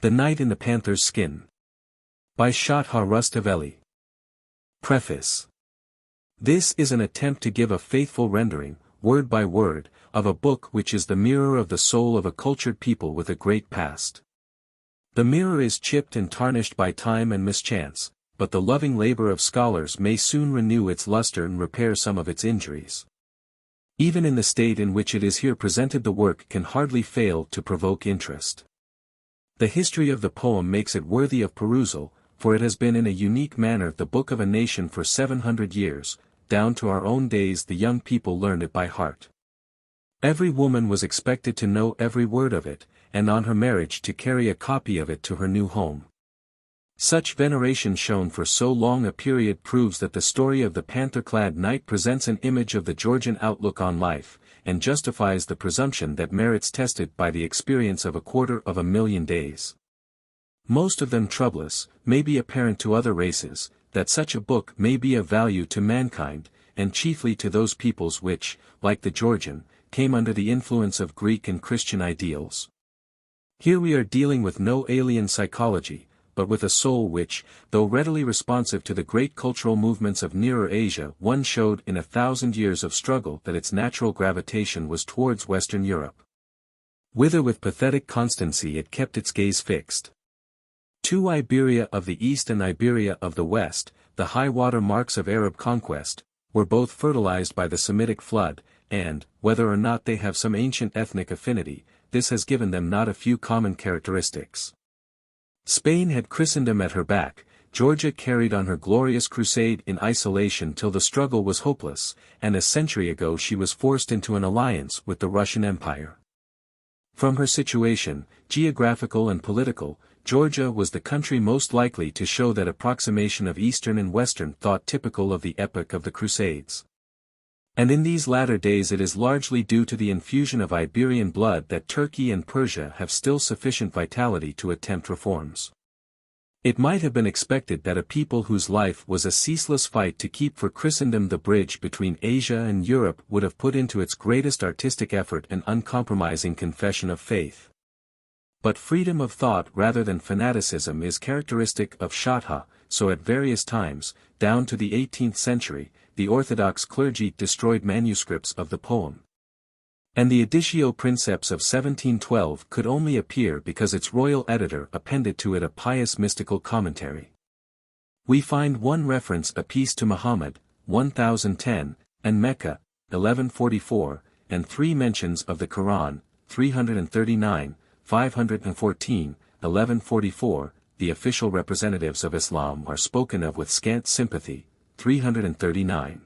The Knight in the Panther's Skin. By Shota Rustaveli. Preface. This is an attempt to give a faithful rendering, word by word, of a book which is the mirror of the soul of a cultured people with a great past. The mirror is chipped and tarnished by time and mischance, but the loving labor of scholars may soon renew its luster and repair some of its injuries. Even in the state in which it is here presented, the work can hardly fail to provoke interest. The history of the poem makes it worthy of perusal, for it has been in a unique manner the book of a nation for 700 years, down to our own days the young people learned it by heart. Every woman was expected to know every word of it, and on her marriage to carry a copy of it to her new home. Such veneration shown for so long a period proves that the story of the panther-clad knight presents an image of the Georgian outlook on life, and justifies the presumption that merits tested by the experience of 250,000 days. Most of them troublous, may be apparent to other races, that such a book may be of value to mankind, and chiefly to those peoples which, like the Georgian, came under the influence of Greek and Christian ideals. Here we are dealing with no alien psychology, but with a soul which, though readily responsive to the great cultural movements of Nearer Asia, one showed in 1,000 years of struggle that its natural gravitation was towards Western Europe. Whither with pathetic constancy it kept its gaze fixed. To Iberia of the East and Iberia of the West, the high water marks of Arab conquest, were both fertilized by the Semitic flood, and, whether or not they have some ancient ethnic affinity, this has given them not a few common characteristics. Spain had Christendom at her back, Georgia carried on her glorious crusade in isolation till the struggle was hopeless, and a century ago she was forced into an alliance with the Russian Empire. From her situation, geographical and political, Georgia was the country most likely to show that approximation of Eastern and Western thought typical of the epoch of the Crusades. And in these latter days it is largely due to the infusion of Iberian blood that Turkey and Persia have still sufficient vitality to attempt reforms. It might have been expected that a people whose life was a ceaseless fight to keep for Christendom the bridge between Asia and Europe would have put into its greatest artistic effort an uncompromising confession of faith. But freedom of thought rather than fanaticism is characteristic of Shota, so at various times, down to the 18th century, the Orthodox clergy destroyed manuscripts of the poem. And the Editio Princeps of 1712 could only appear because its royal editor appended to it a pious mystical commentary. We find one reference apiece to Muhammad, 1010, and Mecca, 1144, and 3 mentions of the Quran, 339, 514, 1144, the official representatives of Islam are spoken of with scant sympathy, 339.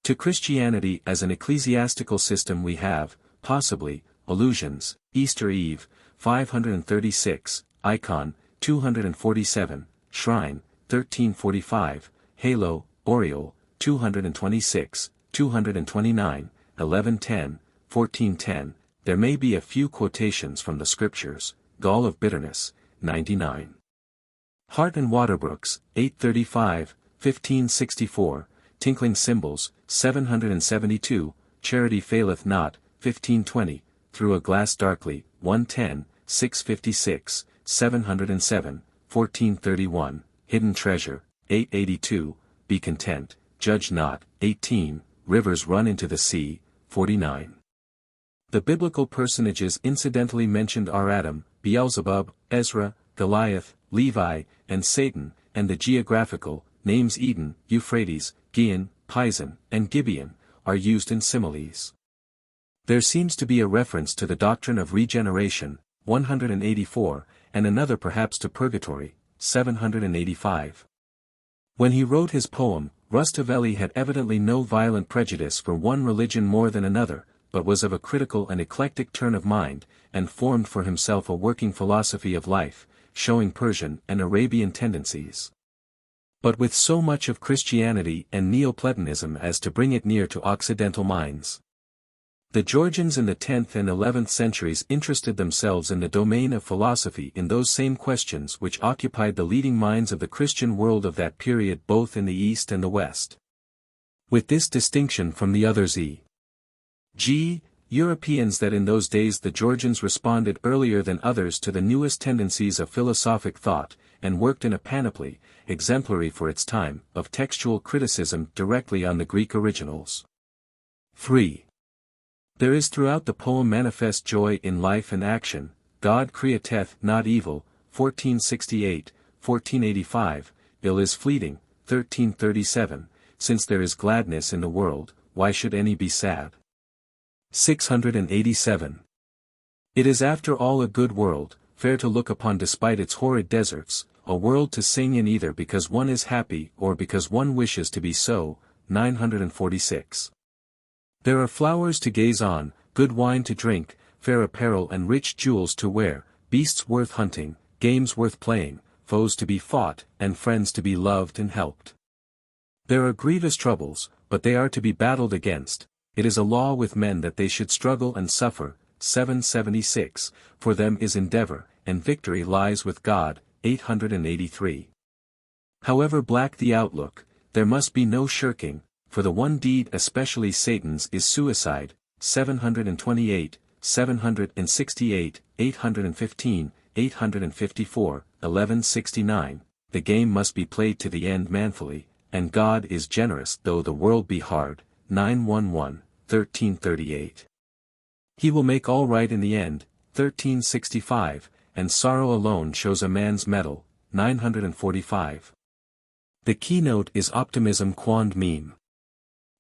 To Christianity as an ecclesiastical system we have, possibly, allusions, Easter Eve, 536, Icon, 247, Shrine, 1345, Halo, Aureole, 226, 229, 1110, 1410, there may be a few quotations from the scriptures, Gall of Bitterness, 99. Hart and Waterbrooks, 835, 1564, Tinkling Cymbals, 772, Charity Faileth Not, 1520, Through a Glass Darkly, 110, 656, 707, 1431, Hidden Treasure, 882, Be Content, Judge Not, 18, Rivers Run into the Sea, 49. The biblical personages incidentally mentioned are Adam, Beelzebub, Ezra, Goliath, Levi, and Satan, and the geographical names Eden, Euphrates, Gihon, Pison, and Gibeon, are used in similes. There seems to be a reference to the doctrine of regeneration, 184, and another perhaps to purgatory, 785. When he wrote his poem, Rustaveli had evidently no violent prejudice for one religion more than another, but was of a critical and eclectic turn of mind, and formed for himself a working philosophy of life, showing Persian and Arabian tendencies. But with so much of Christianity and Neoplatonism as to bring it near to Occidental minds. The Georgians in the 10th and 11th centuries interested themselves in the domain of philosophy in those same questions which occupied the leading minds of the Christian world of that period both in the East and the West. With this distinction from the others e.g., Europeans that in those days the Georgians responded earlier than others to the newest tendencies of philosophic thought, and worked in a panoply, exemplary for its time, of textual criticism directly on the Greek originals. 3. There is throughout the poem manifest joy in life and action. God createth not evil, 1468, 1485, ill is fleeting, 1337, since there is gladness in the world, why should any be sad? 687. It is after all a good world, fair to look upon despite its horrid deserts, a world to sing in either because one is happy or because one wishes to be so, 946. There are flowers to gaze on, good wine to drink, fair apparel and rich jewels to wear, beasts worth hunting, games worth playing, foes to be fought, and friends to be loved and helped. There are grievous troubles, but they are to be battled against. It is a law with men that they should struggle and suffer, 776, for them is endeavor, and victory lies with God, 883. However black the outlook, there must be no shirking, for the one deed especially Satan's is suicide, 728, 768, 815, 854, 1169, the game must be played to the end manfully, and God is generous though the world be hard, 911, 1338. He will make all right in the end, 1365, and sorrow alone shows a man's mettle, 945. The keynote is optimism quond meme.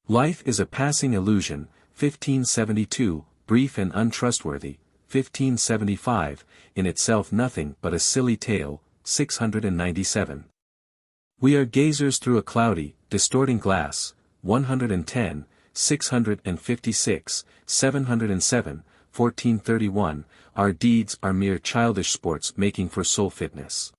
Life is a passing illusion, 1572, brief and untrustworthy, 1575, in itself nothing but a silly tale, 697. We are gazers through a cloudy, distorting glass, 110, 656, 707, 1431, our deeds are mere childish sports making for soul fitness.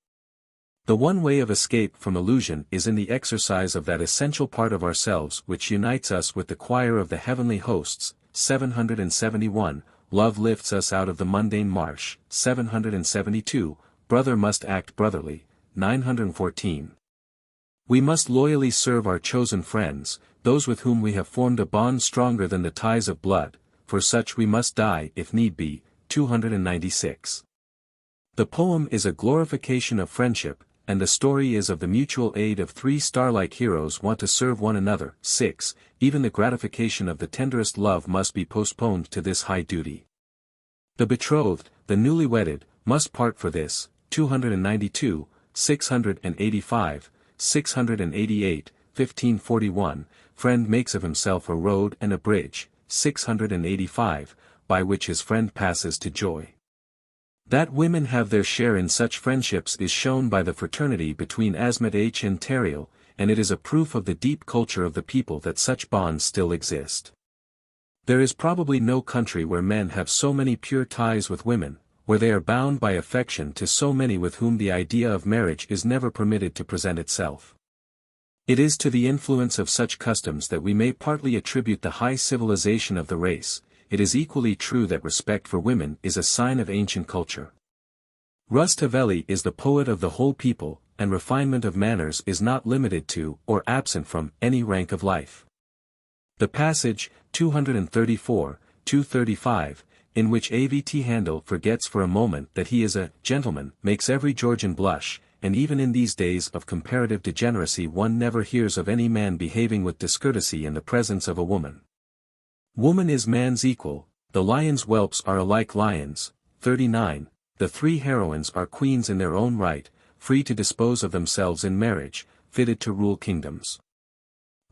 The one way of escape from illusion is in the exercise of that essential part of ourselves which unites us with the choir of the heavenly hosts, 771, love lifts us out of the mundane marsh, 772, brother must act brotherly, 914. We must loyally serve our chosen friends, those with whom we have formed a bond stronger than the ties of blood, for such we must die if need be, 296. The poem is a glorification of friendship, and the story is of the mutual aid of three starlike heroes want to serve one another. 6. Even the gratification of the tenderest love must be postponed to this high duty. The betrothed, the newly wedded, must part for this, 292, 685, 688, 1541, friend makes of himself a road and a bridge, 685, by which his friend passes to joy. That women have their share in such friendships is shown by the fraternity between Asmat'h and Tariel, and it is a proof of the deep culture of the people that such bonds still exist. There is probably no country where men have so many pure ties with women, where they are bound by affection to so many with whom the idea of marriage is never permitted to present itself. It is to the influence of such customs that we may partly attribute the high civilization of the race. It is equally true that respect for women is a sign of ancient culture. Rustaveli is the poet of the whole people, and refinement of manners is not limited to, or absent from, any rank of life. The passage, 234, 235, in which Avt'handil forgets for a moment that he is a gentleman, makes every Georgian blush, and even in these days of comparative degeneracy one never hears of any man behaving with discourtesy in the presence of a woman. Woman is man's equal, the lion's whelps are alike lions, 39, the three heroines are queens in their own right, free to dispose of themselves in marriage, fitted to rule kingdoms.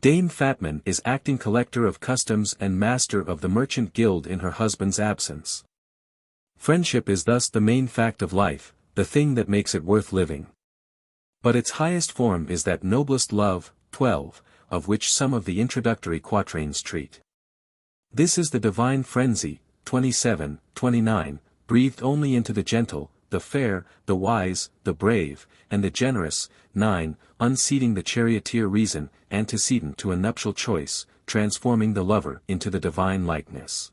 Dame Fatman is acting collector of customs and master of the merchant guild in her husband's absence. Friendship is thus the main fact of life, the thing that makes it worth living. But its highest form is that noblest love, 12, of which some of the introductory quatrains treat. This is the divine frenzy, 27, 29, breathed only into the gentle, the fair, the wise, the brave, and the generous, 9, unseating the charioteer reason, antecedent to a nuptial choice, transforming the lover into the divine likeness.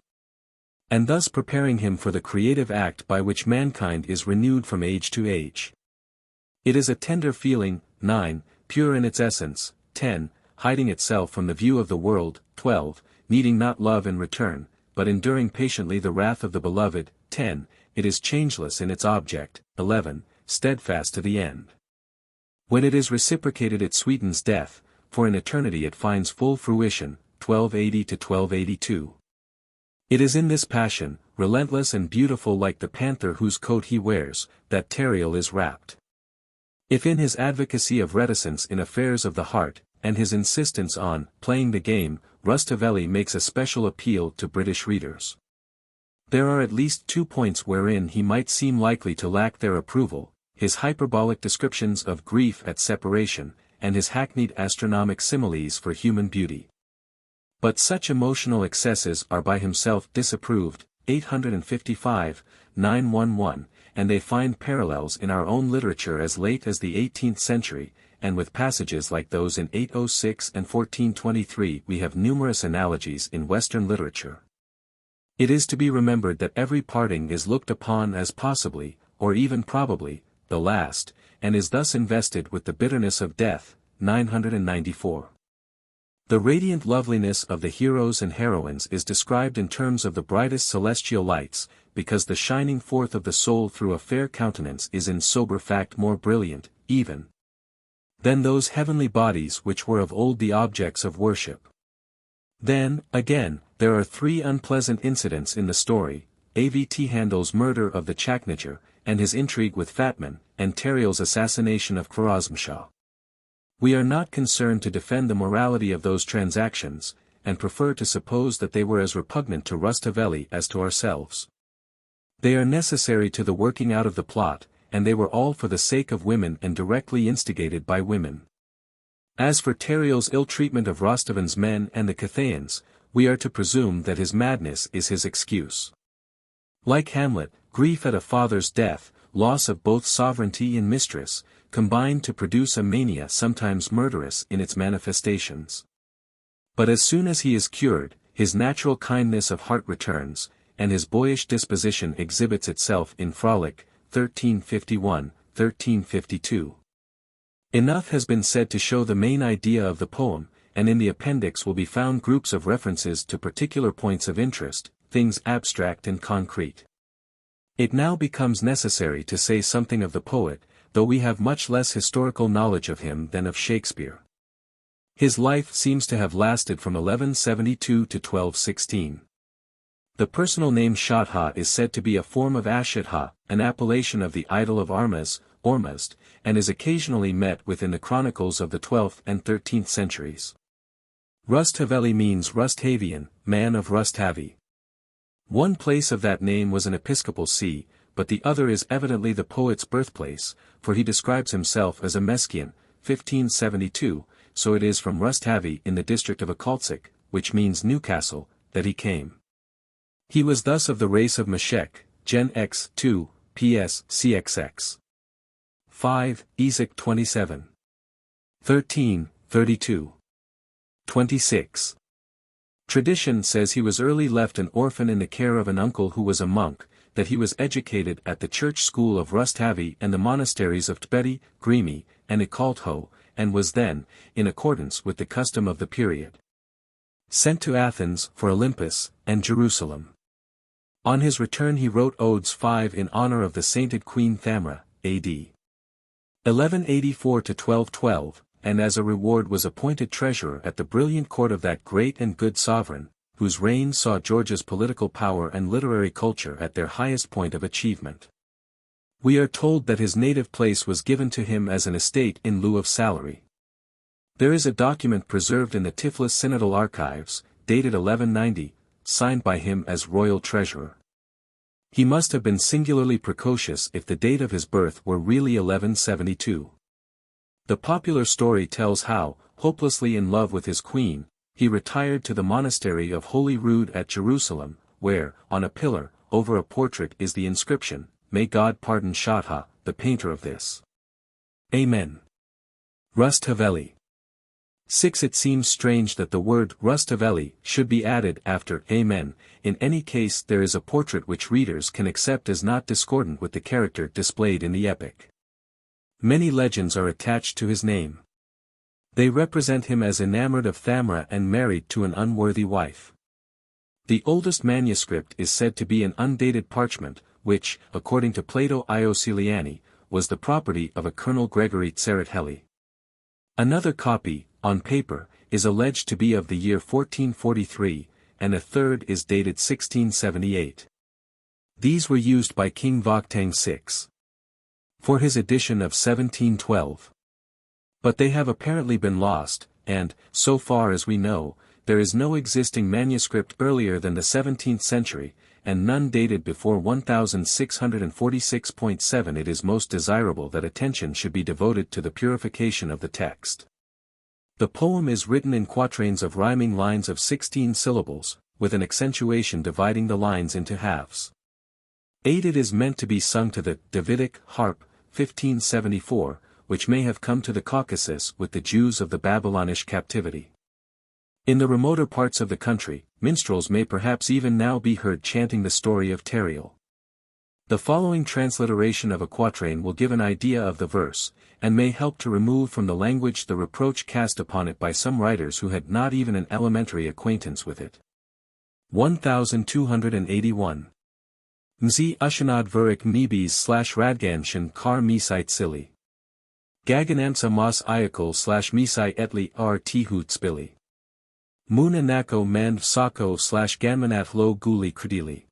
And thus preparing him for the creative act by which mankind is renewed from age to age. It is a tender feeling, 9, pure in its essence, 10, hiding itself from the view of the world, 12, needing not love in return, but enduring patiently the wrath of the beloved. 10. It is changeless in its object. 11. Steadfast to the end. When it is reciprocated it sweetens death, for in eternity it finds full fruition. 1280–1282. It is in this passion, relentless and beautiful like the panther whose coat he wears, that Tariel is wrapped. If in his advocacy of reticence in affairs of the heart, and his insistence on playing the game, Rustaveli makes a special appeal to British readers. There are at least 2 points wherein he might seem likely to lack their approval: his hyperbolic descriptions of grief at separation, and his hackneyed astronomic similes for human beauty. But such emotional excesses are by himself disapproved. 855, 911, and they find parallels in our own literature as late as the 18th century, and with passages like those in 806 and 1423 we have numerous analogies in Western literature. It is to be remembered that every parting is looked upon as possibly, or even probably, the last, and is thus invested with the bitterness of death. 994. The radiant loveliness of the heroes and heroines is described in terms of the brightest celestial lights, because the shining forth of the soul through a fair countenance is in sober fact more brilliant, even, than those heavenly bodies which were of old the objects of worship. Then, again, there are 3 unpleasant incidents in the story: Avt'handil's murder of the Chaknager, and his intrigue with Fatman, and Tariel's assassination of Khwarazmshah. We are not concerned to defend the morality of those transactions, and prefer to suppose that they were as repugnant to Rustaveli as to ourselves. They are necessary to the working out of the plot, and they were all for the sake of women and directly instigated by women. As for Tariel's ill-treatment of Rostevan's men and the Khatavians, we are to presume that his madness is his excuse. Like Hamlet, grief at a father's death, loss of both sovereignty and mistress, combined to produce a mania sometimes murderous in its manifestations. But as soon as he is cured, his natural kindness of heart returns, and his boyish disposition exhibits itself in frolic. 1351, 1352. Enough has been said to show the main idea of the poem, and in the appendix will be found groups of references to particular points of interest, things abstract and concrete. It now becomes necessary to say something of the poet, though we have much less historical knowledge of him than of Shakespeare. His life seems to have lasted from 1172 to 1216. The personal name Shota is said to be a form of Ashatha, an appellation of the idol of Armas, Ormuzd, and is occasionally met with in the chronicles of the 12th and 13th centuries. Rustaveli means Rustavian, man of Rustavi. One place of that name was an episcopal see, but the other is evidently the poet's birthplace, for he describes himself as a Meskian, 1572, so it is from Rustavi in the district of Akaltzik, which means Newcastle, that he came. He was thus of the race of Meshech, Gen X 2, PS CXX. 5, Ezek 27. 13, 32. 26. Tradition says he was early left an orphan in the care of an uncle who was a monk, that he was educated at the church school of Rustavi and the monasteries of Tbeti, Grimi, and Ikaltho, and was then, in accordance with the custom of the period, sent to Athens for Olympus, and Jerusalem. On his return he wrote Odes 5 in honor of the sainted Queen Tamar, A.D. 1184–1212, and as a reward was appointed treasurer at the brilliant court of that great and good sovereign, whose reign saw Georgia's political power and literary culture at their highest point of achievement. We are told that his native place was given to him as an estate in lieu of salary. There is a document preserved in the Tiflis Synodal Archives, dated 1190, signed by him as royal treasurer. He must have been singularly precocious if the date of his birth were really 1172. The popular story tells how, hopelessly in love with his queen, he retired to the monastery of Holy Rood at Jerusalem, where, on a pillar, over a portrait is the inscription, "May God pardon Shota, the painter of this. Amen. Rustaveli." 6. It seems strange that the word Rustaveli should be added after Amen. In any case there is a portrait which readers can accept as not discordant with the character displayed in the epic. Many legends are attached to his name. They represent him as enamored of Thamra and married to an unworthy wife. The oldest manuscript is said to be an undated parchment, which, according to Plato Ioseliani, was the property of a Colonel Gregory Tsereteli. Another copy, on paper, is alleged to be of the year 1443, and a third is dated 1678. These were used by King Vakhtang VI for his edition of 1712. But they have apparently been lost, and, so far as we know, there is no existing manuscript earlier than the 17th century, and none dated before 1646.7. It is most desirable that attention should be devoted to the purification of the text. The poem is written in quatrains of rhyming lines of 16 syllables, with an accentuation dividing the lines into halves. 8. It is meant to be sung to the Davidic harp, 1574, which may have come to the Caucasus with the Jews of the Babylonish captivity. In the remoter parts of the country, minstrels may perhaps even now be heard chanting the story of Tariel. The following transliteration of a quatrain will give an idea of the verse, and may help to remove from the language the reproach cast upon it by some writers who had not even an elementary acquaintance with it. 1281. Mzi Ushanad Vurik Mibis /Radganshan Kar Misite Sili. Gaganamsa Mas Iakul /Misai Etli R Tihut Spili. Muna Nako Mand Sako /Ganmanath Lo Guli Kredili.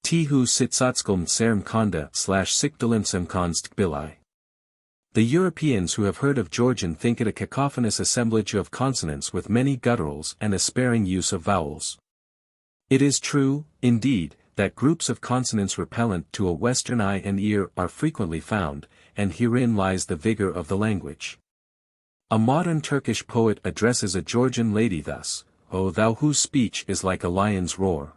Tihu Sitsatskulm Serm Konda /Sikdalimsam Konst Bilai. The Europeans who have heard of Georgian think it a cacophonous assemblage of consonants with many gutturals and a sparing use of vowels. It is true, indeed, that groups of consonants repellent to a Western eye and ear are frequently found, and herein lies the vigor of the language. A modern Turkish poet addresses a Georgian lady thus, "O thou whose speech is like a lion's roar."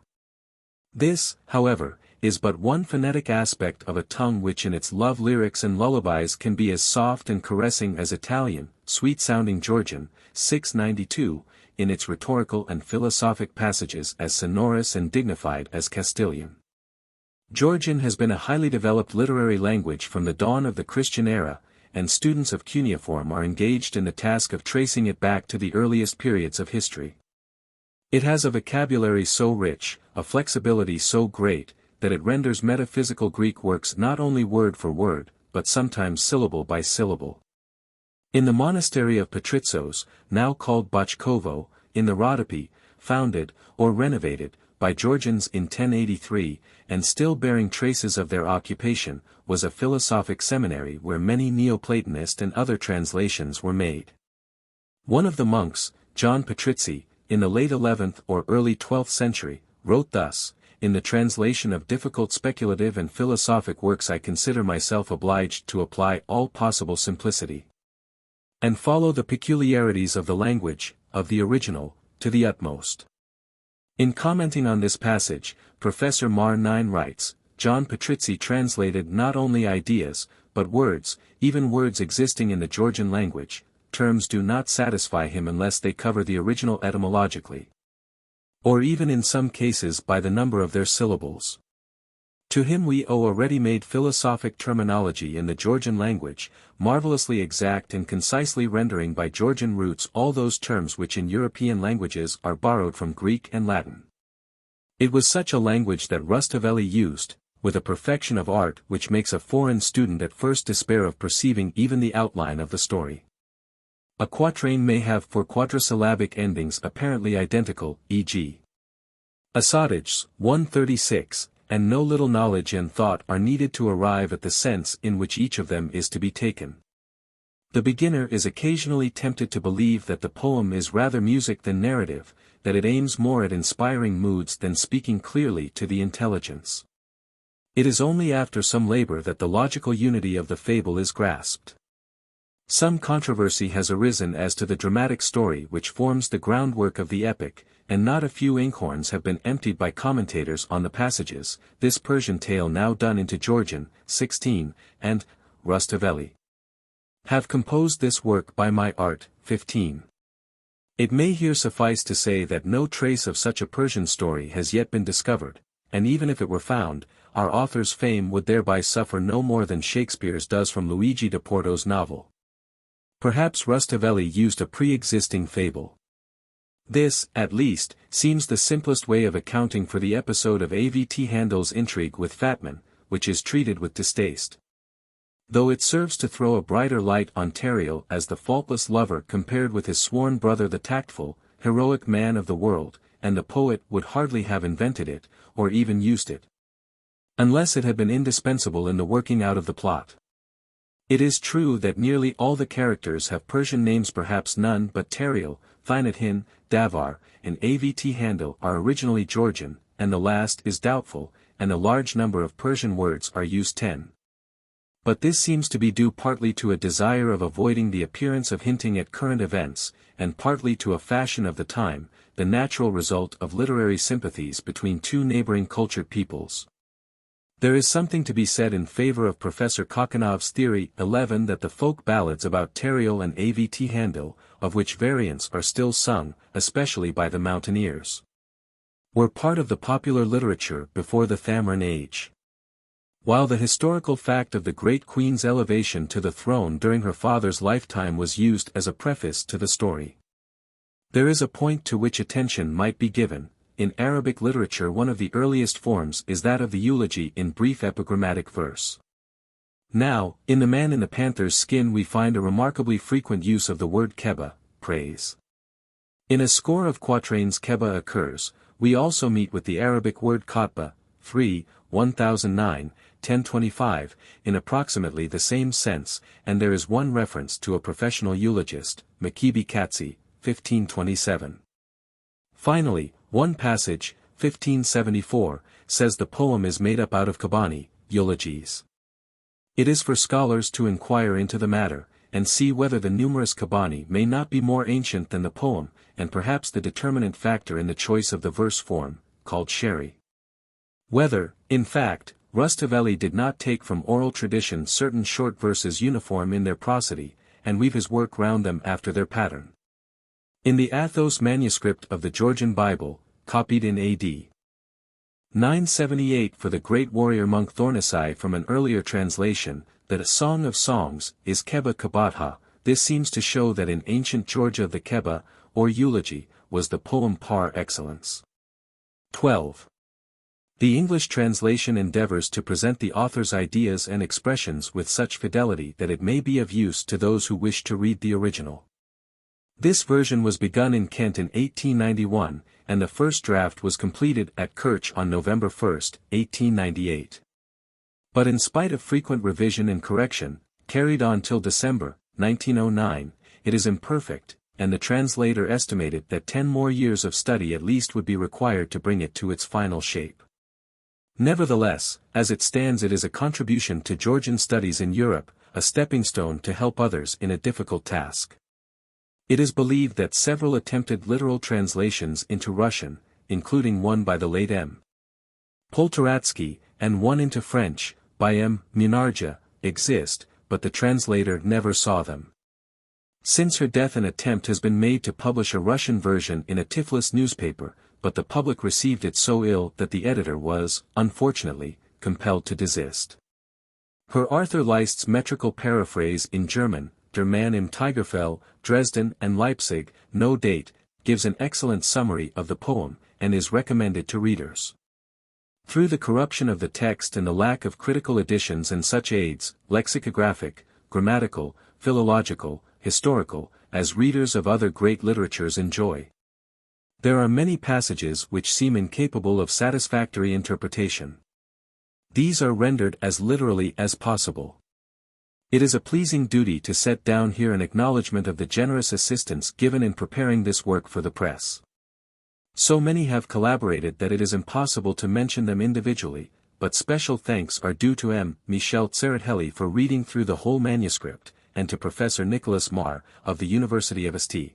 This, however, is but one phonetic aspect of a tongue which in its love lyrics and lullabies can be as soft and caressing as Italian, sweet-sounding Georgian, 692, in its rhetorical and philosophic passages as sonorous and dignified as Castilian. Georgian has been a highly developed literary language from the dawn of the Christian era, and students of cuneiform are engaged in the task of tracing it back to the earliest periods of history. It has a vocabulary so rich, a flexibility so great, that it renders metaphysical Greek works not only word for word, but sometimes syllable by syllable. In the monastery of Patritsos, now called Bachkovo, in the Rhodope, founded, or renovated, by Georgians in 1083, and still bearing traces of their occupation, was a philosophic seminary where many Neoplatonist and other translations were made. One of the monks, John Patrizzi, in the late 11th or early 12th century, wrote thus, "In the translation of difficult speculative and philosophic works I consider myself obliged to apply all possible simplicity, and follow the peculiarities of the language, of the original, to the utmost." In commenting on this passage, Professor Mar 9 writes, John Patrizzi translated not only ideas, but words, even words existing in the Georgian language. Terms do not satisfy him unless they cover the original etymologically, or even in some cases by the number of their syllables. To him we owe a ready-made philosophic terminology in the Georgian language, marvelously exact and concisely rendering by Georgian roots all those terms which in European languages are borrowed from Greek and Latin. It was such a language that Rustaveli used, with a perfection of art which makes a foreign student at first despair of perceiving even the outline of the story. A quatrain may have four quadrisyllabic endings apparently identical, e.g. Asadiges, 136, and no little knowledge and thought are needed to arrive at the sense in which each of them is to be taken. The beginner is occasionally tempted to believe that the poem is rather music than narrative, that it aims more at inspiring moods than speaking clearly to the intelligence. It is only after some labor that the logical unity of the fable is grasped. Some controversy has arisen as to the dramatic story which forms the groundwork of the epic, and not a few inkhorns have been emptied by commentators on the passages, this Persian tale now done into Georgian, 16, and Rustaveli have composed this work by my art, 15. It may here suffice to say that no trace of such a Persian story has yet been discovered, and even if it were found, our author's fame would thereby suffer no more than Shakespeare's does from Luigi da Porto's novel. Perhaps Rustaveli used a pre-existing fable. This, at least, seems the simplest way of accounting for the episode of Avt'handil's intrigue with Fatman, which is treated with distaste. Though it serves to throw a brighter light on Tariel as the faultless lover compared with his sworn brother the tactful, heroic man of the world, and the poet would hardly have invented it, or even used it, unless it had been indispensable in the working out of the plot. It is true that nearly all the characters have Persian names, perhaps none but Tariel, Thinathin, Davar, and Avt'handil are originally Georgian, and the last is doubtful, and a large number of Persian words are used 10. But this seems to be due partly to a desire of avoiding the appearance of hinting at current events, and partly to a fashion of the time, the natural result of literary sympathies between two neighboring cultured peoples. There is something to be said in favor of Professor Kokhanov's theory 11 that the folk ballads about Tariel and Avt'handil, of which variants are still sung, especially by the mountaineers, were part of the popular literature before the Thamrin age. While the historical fact of the great queen's elevation to the throne during her father's lifetime was used as a preface to the story, there is a point to which attention might be given. In Arabic literature, one of the earliest forms is that of the eulogy in brief epigrammatic verse. Now, in The Man in the Panther's Skin we find a remarkably frequent use of the word keba, praise. In a score of quatrains keba occurs. We also meet with the Arabic word khatba, 3, 1009, 1025, in approximately the same sense, and there is one reference to a professional eulogist, Makibi Katsi, 1527. Finally, one passage, 1574, says the poem is made up out of kabani, eulogies. It is for scholars to inquire into the matter, and see whether the numerous kabani may not be more ancient than the poem, and perhaps the determinant factor in the choice of the verse form, called sheri. Whether, in fact, Rustaveli did not take from oral tradition certain short verses uniform in their prosody, and weave his work round them after their pattern. In the Athos manuscript of the Georgian Bible, copied in A.D. 978 for the great warrior monk Thornasai from an earlier translation, that a Song of Songs is Keba Kabatha, this seems to show that in ancient Georgia the Keba, or eulogy, was the poem par excellence. 12. The English translation endeavors to present the author's ideas and expressions with such fidelity that it may be of use to those who wish to read the original. This version was begun in Kent in 1891, and the first draft was completed at Kerch on November 1, 1898. But in spite of frequent revision and correction, carried on till December, 1909, it is imperfect, and the translator estimated that 10 more years of study at least would be required to bring it to its final shape. Nevertheless, as it stands, it is a contribution to Georgian studies in Europe, a stepping stone to help others in a difficult task. It is believed that several attempted literal translations into Russian, including one by the late M. Poltoratsky, and one into French, by M. Munarja, exist, but the translator never saw them. Since her death an attempt has been made to publish a Russian version in a Tiflis newspaper, but the public received it so ill that the editor was, unfortunately, compelled to desist. Her Arthur Leist's metrical paraphrase in German, Der Mann im Tigerfell, Dresden and Leipzig, no date, gives an excellent summary of the poem, and is recommended to readers. Through the corruption of the text and the lack of critical editions and such aids, lexicographic, grammatical, philological, historical, as readers of other great literatures enjoy, there are many passages which seem incapable of satisfactory interpretation. These are rendered as literally as possible. It is a pleasing duty to set down here an acknowledgment of the generous assistance given in preparing this work for the press. So many have collaborated that it is impossible to mention them individually, but special thanks are due to M. Michel Tsereteli for reading through the whole manuscript, and to Professor Nicholas Marr, of the University of St.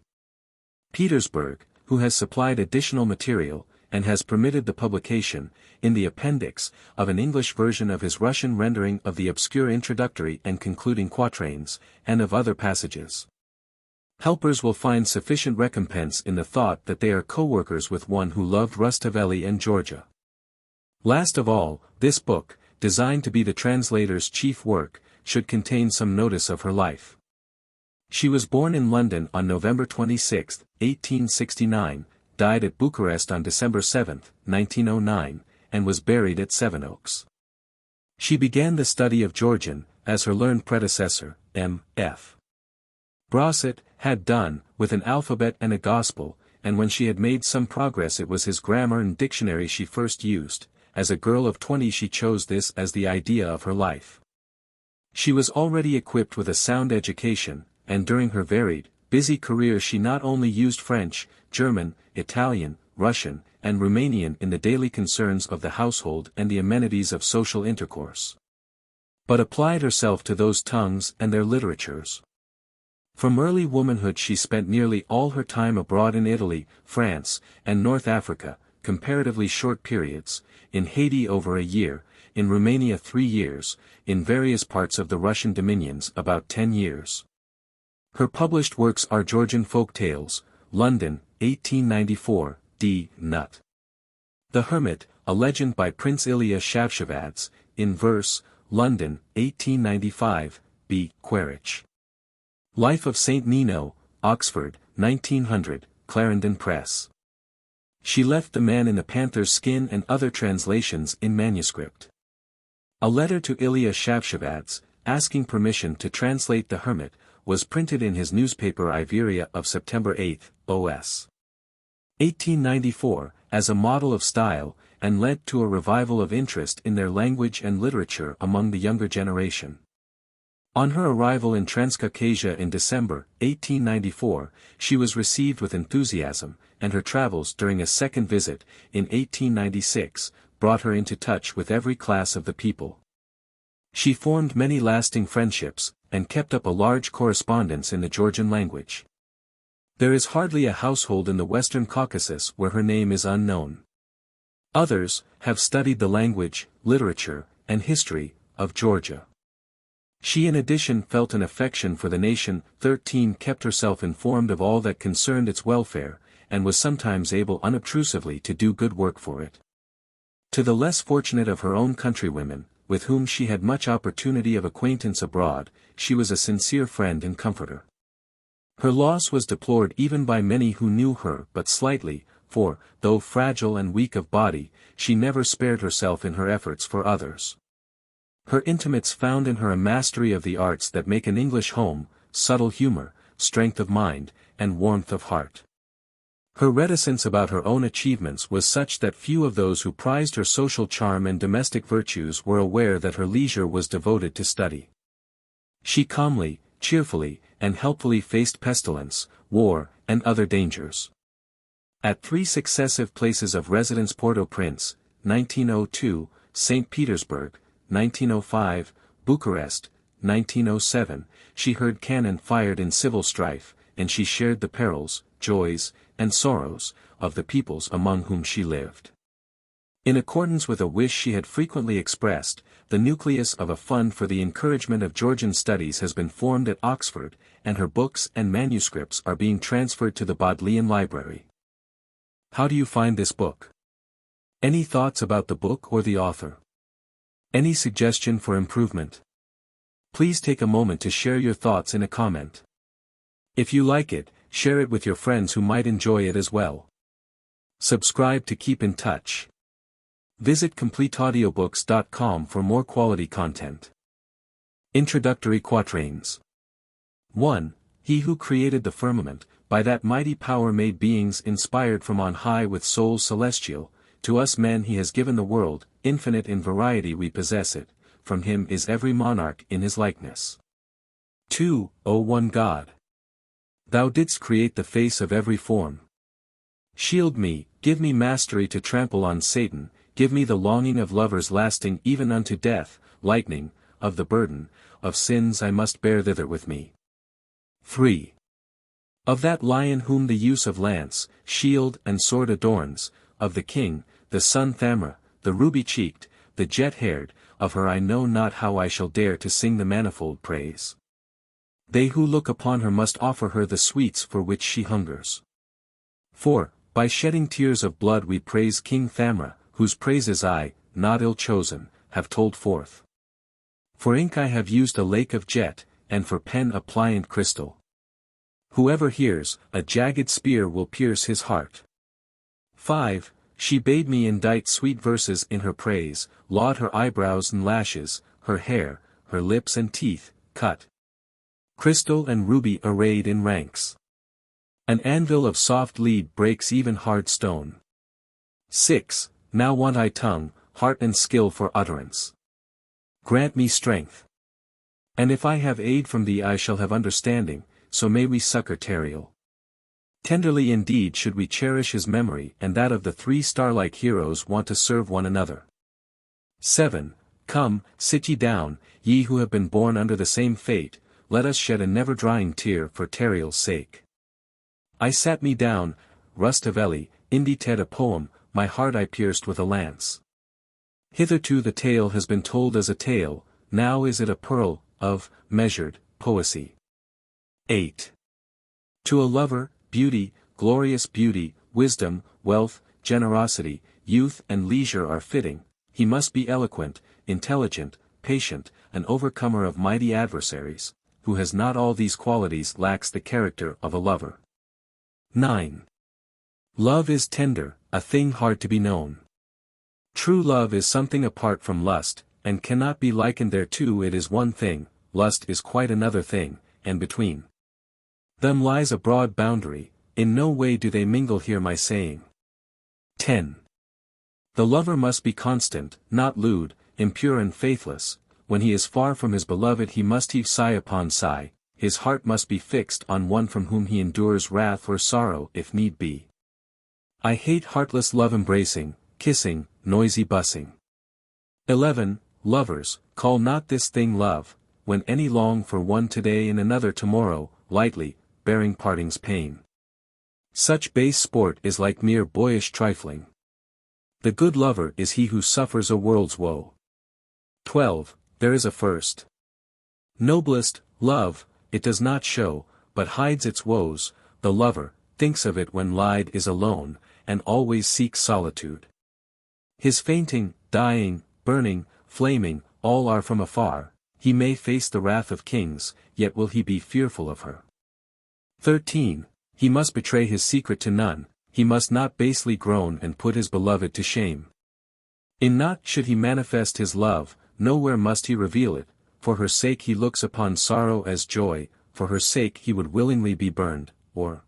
Petersburg, who has supplied additional material, and has permitted the publication, in the appendix, of an English version of his Russian rendering of the obscure introductory and concluding quatrains, and of other passages. Helpers will find sufficient recompense in the thought that they are co-workers with one who loved Rustaveli and Georgia. Last of all, this book, designed to be the translator's chief work, should contain some notice of her life. She was born in London on November 26, 1869, died at Bucharest on December 7, 1909, and was buried at Sevenoaks. She began the study of Georgian, as her learned predecessor, M.F. Brosset, had done, with an alphabet and a gospel, and when she had made some progress it was his grammar and dictionary she first used. As a girl of 20 she chose this as the idea of her life. She was already equipped with a sound education, and during her varied, busy career she not only used French, German, Italian, Russian, and Romanian in the daily concerns of the household and the amenities of social intercourse, but applied herself to those tongues and their literatures. From early womanhood she spent nearly all her time abroad in Italy, France, and North Africa, comparatively short periods, in Haiti over a year, in Romania 3 years, in various parts of the Russian dominions about 10 years. Her published works are Georgian Folk Tales, London, 1894, D. Nutt. The Hermit, a legend by Prince Ilya Shavshavadze, in verse, London, 1895, B. Quaritch. Life of Saint Nino, Oxford, 1900, Clarendon Press. She left the Man in the Panther's Skin and other translations in manuscript. A letter to Ilya Shavshavadze, asking permission to translate The Hermit, was printed in his newspaper Iveria of September 8, OS. 1894, as a model of style, and led to a revival of interest in their language and literature among the younger generation. On her arrival in Transcaucasia in December, 1894, she was received with enthusiasm, and her travels during a second visit, in 1896, brought her into touch with every class of the people. She formed many lasting friendships, and kept up a large correspondence in the Georgian language. There is hardly a household in the Western Caucasus where her name is unknown. Others have studied the language, literature, and history of Georgia. She in addition felt an affection for the nation. 13 kept herself informed of all that concerned its welfare, and was sometimes able unobtrusively to do good work for it. To the less fortunate of her own countrywomen, with whom she had much opportunity of acquaintance abroad, she was a sincere friend and comforter. Her loss was deplored even by many who knew her but slightly, for, though fragile and weak of body, she never spared herself in her efforts for others. Her intimates found in her a mastery of the arts that make an English home, subtle humor, strength of mind, and warmth of heart. Her reticence about her own achievements was such that few of those who prized her social charm and domestic virtues were aware that her leisure was devoted to study. She calmly, cheerfully, and helpfully faced pestilence, war, and other dangers. At 3 successive places of residence: Port-au-Prince, 1902, St. Petersburg, 1905, Bucharest, 1907, she heard cannon fired in civil strife, and she shared the perils, joys, and sorrows, of the peoples among whom she lived. In accordance with a wish she had frequently expressed, the nucleus of a fund for the encouragement of Georgian studies has been formed at Oxford, and her books and manuscripts are being transferred to the Bodleian Library. How do you find this book? Any thoughts about the book or the author? Any suggestion for improvement? Please take a moment to share your thoughts in a comment. If you like it, share it with your friends who might enjoy it as well. Subscribe to keep in touch. Visit CompleteAudiobooks.com for more quality content. Introductory Quatrains. 1. He who created the firmament, by that mighty power made beings inspired from on high with souls celestial. To us men he has given the world, infinite in variety we possess it, from him is every monarch in his likeness. 2. O one God! Thou didst create the face of every form. Shield me, give me mastery to trample on Satan, give me the longing of lovers lasting even unto death, lightning, of the burden, of sins I must bear thither with me. 3. Of that lion whom the use of lance, shield and sword adorns, of the king, the sun Thamra, the ruby-cheeked, the jet-haired, of her I know not how I shall dare to sing the manifold praise. They who look upon her must offer her the sweets for which she hungers. 4. By shedding tears of blood we praise King Thamra, whose praises I, not ill-chosen, have told forth. For ink I have used a lake of jet, and for pen a pliant crystal. Whoever hears, a jagged spear will pierce his heart. 5. She bade me indite sweet verses in her praise, laud her eyebrows and lashes, her hair, her lips and teeth, cut crystal and ruby arrayed in ranks. An anvil of soft lead breaks even hard stone. 6. Now want I tongue, heart and skill for utterance. Grant me strength. And if I have aid from thee I shall have understanding, so may we succor Tariel. Tenderly indeed should we cherish his memory and that of the 3 star-like heroes want to serve one another. 7. Come, sit ye down, ye who have been born under the same fate, let us shed a never-drying tear for Tariel's sake. I sat me down, Rustaveli, indite a poem, my heart I pierced with a lance. Hitherto the tale has been told as a tale, now is it a pearl, of, measured, poesy. 8. To a lover, beauty, glorious beauty, wisdom, wealth, generosity, youth and leisure are fitting, he must be eloquent, intelligent, patient, an overcomer of mighty adversaries, who has not all these qualities lacks the character of a lover. 9. Love is tender, a thing hard to be known. True love is something apart from lust, and cannot be likened thereto. It is one thing, lust is quite another thing, and between them lies a broad boundary, in no way do they mingle here my saying. 10. The lover must be constant, not lewd, impure and faithless, when he is far from his beloved he must heave sigh upon sigh, his heart must be fixed on one from whom he endures wrath or sorrow if need be. I hate heartless love embracing, kissing, noisy bussing. 11. Lovers, call not this thing love, when any long for one today and another tomorrow, lightly, bearing parting's pain. Such base sport is like mere boyish trifling. The good lover is he who suffers a world's woe. 12. There is a first. Noblest, love, it does not show, but hides its woes, the lover, thinks of it when lied is alone, and always seeks solitude. His fainting, dying, burning, flaming, all are from afar, he may face the wrath of kings, yet will he be fearful of her. 13. He must betray his secret to none, he must not basely groan and put his beloved to shame. In naught should he manifest his love, nowhere must he reveal it, for her sake he looks upon sorrow as joy, for her sake he would willingly be burned, or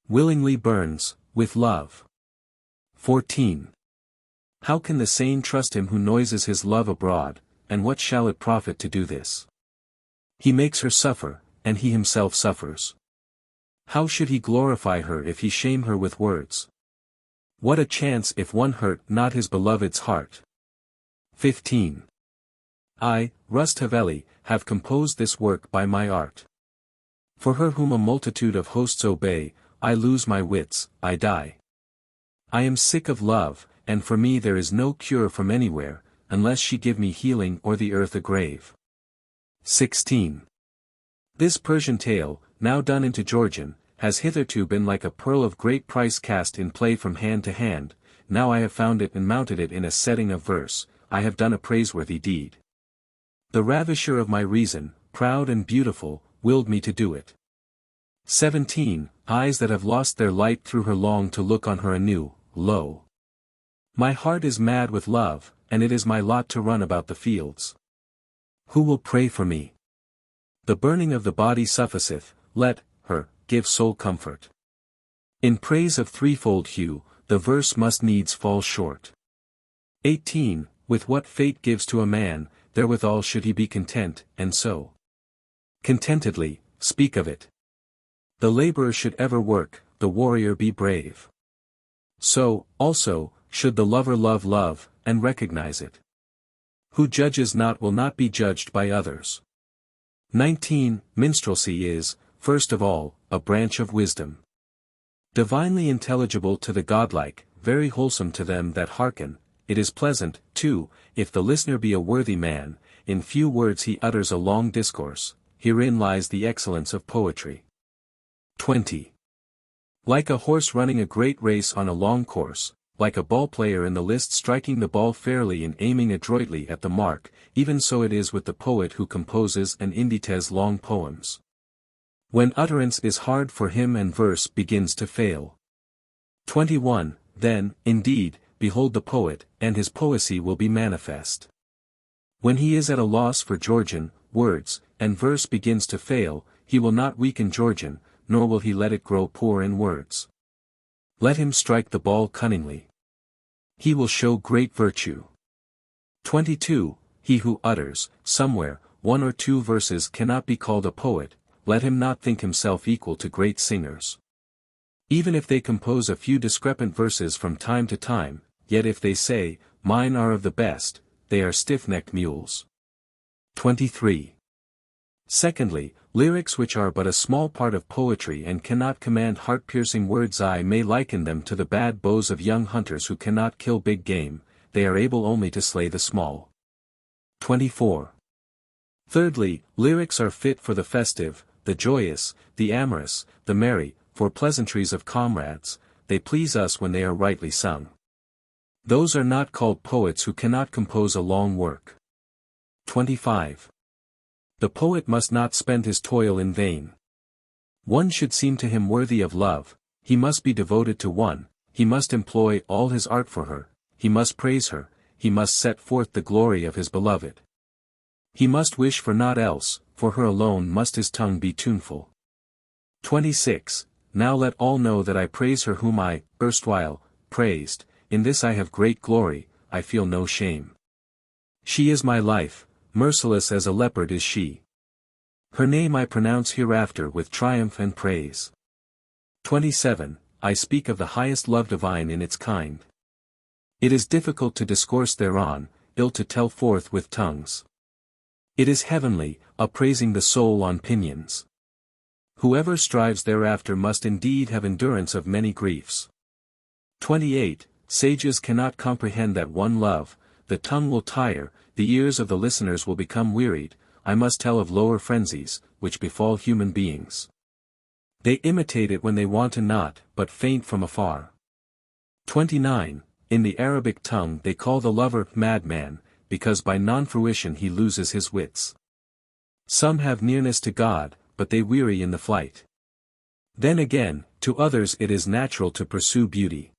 willingly burns, with love. 14. How can the sane trust him who noises his love abroad, and what shall it profit to do this? He makes her suffer, and he himself suffers. How should he glorify her if he shame her with words? What a chance if one hurt not his beloved's heart. 15. I, Rustaveli, have composed this work by my art. For her whom a multitude of hosts obey, I lose my wits, I die. I am sick of love, and for me there is no cure from anywhere, unless she give me healing or the earth a grave. 16. This Persian tale, now done into Georgian, has hitherto been like a pearl of great price cast in play from hand to hand, now I have found it and mounted it in a setting of verse, I have done a praiseworthy deed. The ravisher of my reason, proud and beautiful, willed me to do it. 17. Eyes that have lost their light through her long to look on her anew, lo. My heart is mad with love, and it is my lot to run about the fields. Who will pray for me? The burning of the body sufficeth, let her give soul comfort. In praise of threefold hue, the verse must needs fall short. 18. With what fate gives to a man, therewithal should he be content, and so contentedly speak of it. The laborer should ever work, the warrior be brave. So, also, should the lover love love, and recognize it. Who judges not will not be judged by others. 19. Minstrelsy is, first of all, a branch of wisdom. Divinely intelligible to the godlike, very wholesome to them that hearken, it is pleasant, too, if the listener be a worthy man, in few words he utters a long discourse, herein lies the excellence of poetry. 20. Like a horse running a great race on a long course, like a ball-player in the list striking the ball fairly and aiming adroitly at the mark, even so it is with the poet who composes and indites long poems. When utterance is hard for him and verse begins to fail. 21. Then, indeed, behold the poet, and his poesy will be manifest. When he is at a loss for Georgian words, and verse begins to fail, he will not weaken Georgian, nor will he let it grow poor in words. Let him strike the ball cunningly. He will show great virtue. 22. He who utters, somewhere, 1 or 2 verses cannot be called a poet, let him not think himself equal to great singers. Even if they compose a few discrepant verses from time to time, yet if they say, mine are of the best, they are stiff-necked mules. 23. Secondly, lyrics which are but a small part of poetry and cannot command heart-piercing words, I may liken them to the bad bows of young hunters who cannot kill big game, they are able only to slay the small. 24. Thirdly, lyrics are fit for the festive, the joyous, the amorous, the merry, for pleasantries of comrades, they please us when they are rightly sung. Those are not called poets who cannot compose a long work. 25. The poet must not spend his toil in vain. One should seem to him worthy of love, he must be devoted to one, he must employ all his art for her, he must praise her, he must set forth the glory of his beloved. He must wish for naught else, for her alone must his tongue be tuneful. 26. Now let all know that I praise her whom I, erstwhile, praised, in this I have great glory, I feel no shame. She is my life, merciless as a leopard is she. Her name I pronounce hereafter with triumph and praise. 27. I speak of the highest love divine in its kind. It is difficult to discourse thereon, ill to tell forth with tongues. It is heavenly, upraising the soul on pinions. Whoever strives thereafter must indeed have endurance of many griefs. 28. Sages cannot comprehend that one love, the tongue will tire, the ears of the listeners will become wearied, I must tell of lower frenzies, which befall human beings. They imitate it when they want to not, but faint from afar. 29. In the Arabic tongue they call the lover madman, because by non-fruition he loses his wits. Some have nearness to God, but they weary in the flight. Then again, to others it is natural to pursue beauty.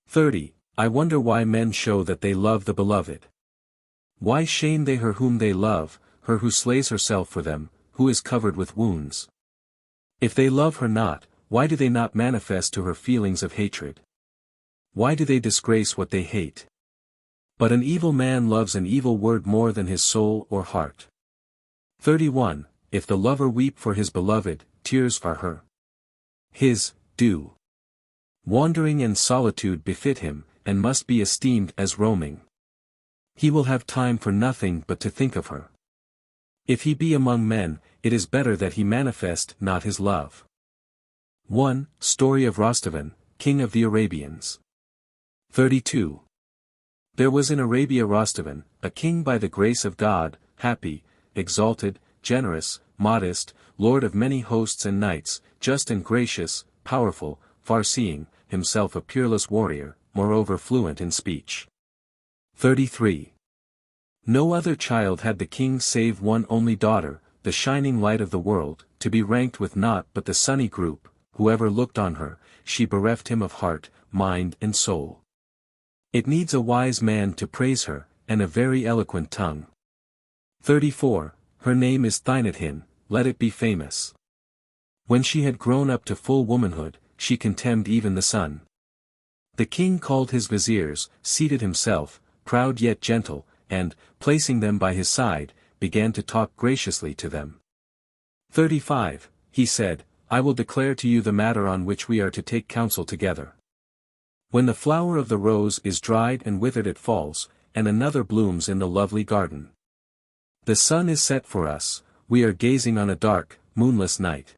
30. I wonder why men show that they love the beloved. Why shame they her whom they love, her who slays herself for them, who is covered with wounds? If they love her not, why do they not manifest to her feelings of hatred? Why do they disgrace what they hate? But an evil man loves an evil word more than his soul or heart. 31. If the lover weep for his beloved, tears are her. His due. Wandering and solitude befit him, and must be esteemed as roaming. He will have time for nothing but to think of her. If he be among men, it is better that he manifest not his love. 1. Story of Rostevan, king of the Arabians. 32. There was in Arabia Rostevan, a king by the grace of God, happy, exalted, generous, modest, lord of many hosts and knights, just and gracious, powerful, far-seeing, himself a peerless warrior, moreover fluent in speech. 33. No other child had the king save one only daughter, the shining light of the world, to be ranked with naught but the sunny group, whoever looked on her, she bereft him of heart, mind and soul. It needs a wise man to praise her, and a very eloquent tongue. 34. Her name is Avt'handil, let it be famous. When she had grown up to full womanhood, she contemned even the sun. The king called his viziers, seated himself, proud yet gentle, and, placing them by his side, began to talk graciously to them. 35. He said, I will declare to you the matter on which we are to take counsel together. When the flower of the rose is dried and withered it falls, and another blooms in the lovely garden. The sun is set for us, we are gazing on a dark, moonless night.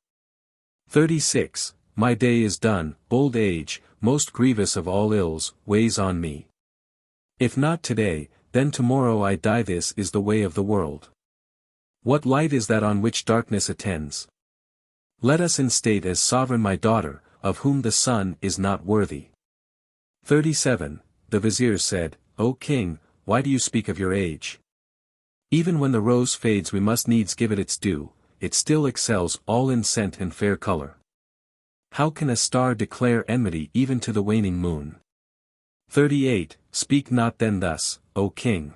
36. My day is done, old age, most grievous of all ills, weighs on me. If not today, then tomorrow I die. This is the way of the world. What light is that on which darkness attends? Let us instate as sovereign my daughter, of whom the sun is not worthy. 37. The vizier said, O king, why do you speak of your age? Even when the rose fades we must needs give it its due, it still excels all in scent and fair color. How can a star declare enmity even to the waning moon? 38. Speak not then thus, O king.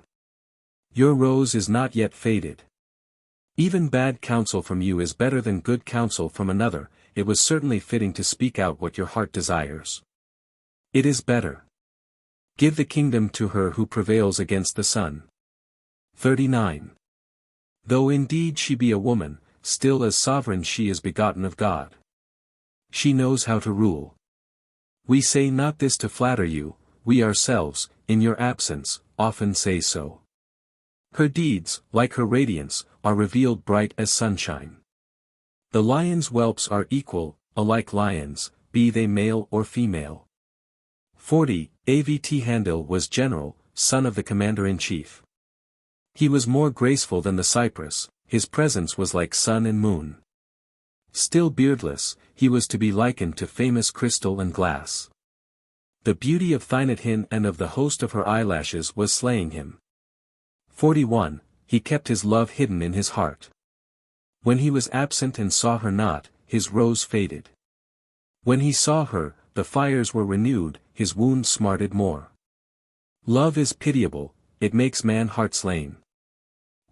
Your rose is not yet faded. Even bad counsel from you is better than good counsel from another. It was certainly fitting to speak out what your heart desires. It is better. Give the kingdom to her who prevails against the sun. 39. Though indeed she be a woman, still as sovereign she is begotten of God. She knows how to rule. We say not this to flatter you, we ourselves, in your absence, often say so. Her deeds, like her radiance, are revealed bright as sunshine. The lion's whelps are equal, alike lions, be they male or female. 40. Avt'handil was general, son of the commander-in-chief. He was more graceful than the cypress, his presence was like sun and moon. Still beardless, he was to be likened to famous crystal and glass. The beauty of Avt'handil and of the host of her eyelashes was slaying him. 41. He kept his love hidden in his heart. When he was absent and saw her not, his rose faded. When he saw her, the fires were renewed, his wound smarted more. Love is pitiable, it makes man heart-slain.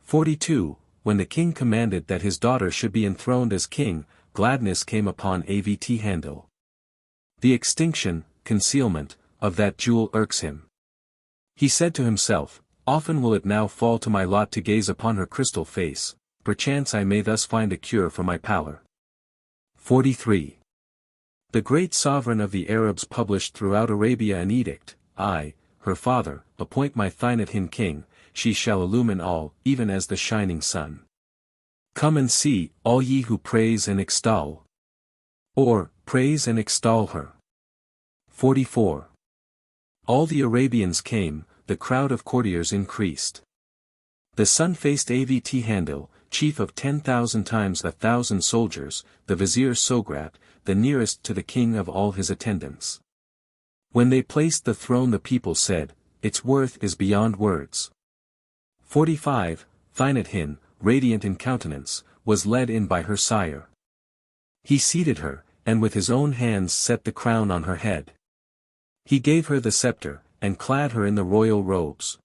42. When the king commanded that his daughter should be enthroned as king, gladness came upon Avt'handil. The extinction, concealment, of that jewel irks him. He said to himself, often will it now fall to my lot to gaze upon her crystal face, perchance I may thus find a cure for my pallor. 43. The great sovereign of the Arabs published throughout Arabia an edict, I, her father, appoint my Avt'handil king, she shall illumine all, even as the shining sun. Come and see, all ye who praise and extol. Or, praise and extol her. 44. All the Arabians came, the crowd of courtiers increased. The sun-faced Avt'handil, chief of 10,000 times 1,000 soldiers, the Vizier Sograt, the nearest to the king of all his attendants. When they placed the throne the people said, its worth is beyond words. 45. Avt'handil, radiant in countenance, was led in by her sire. He seated her, and with his own hands set the crown on her head. He gave her the scepter, and clad her in the royal robes.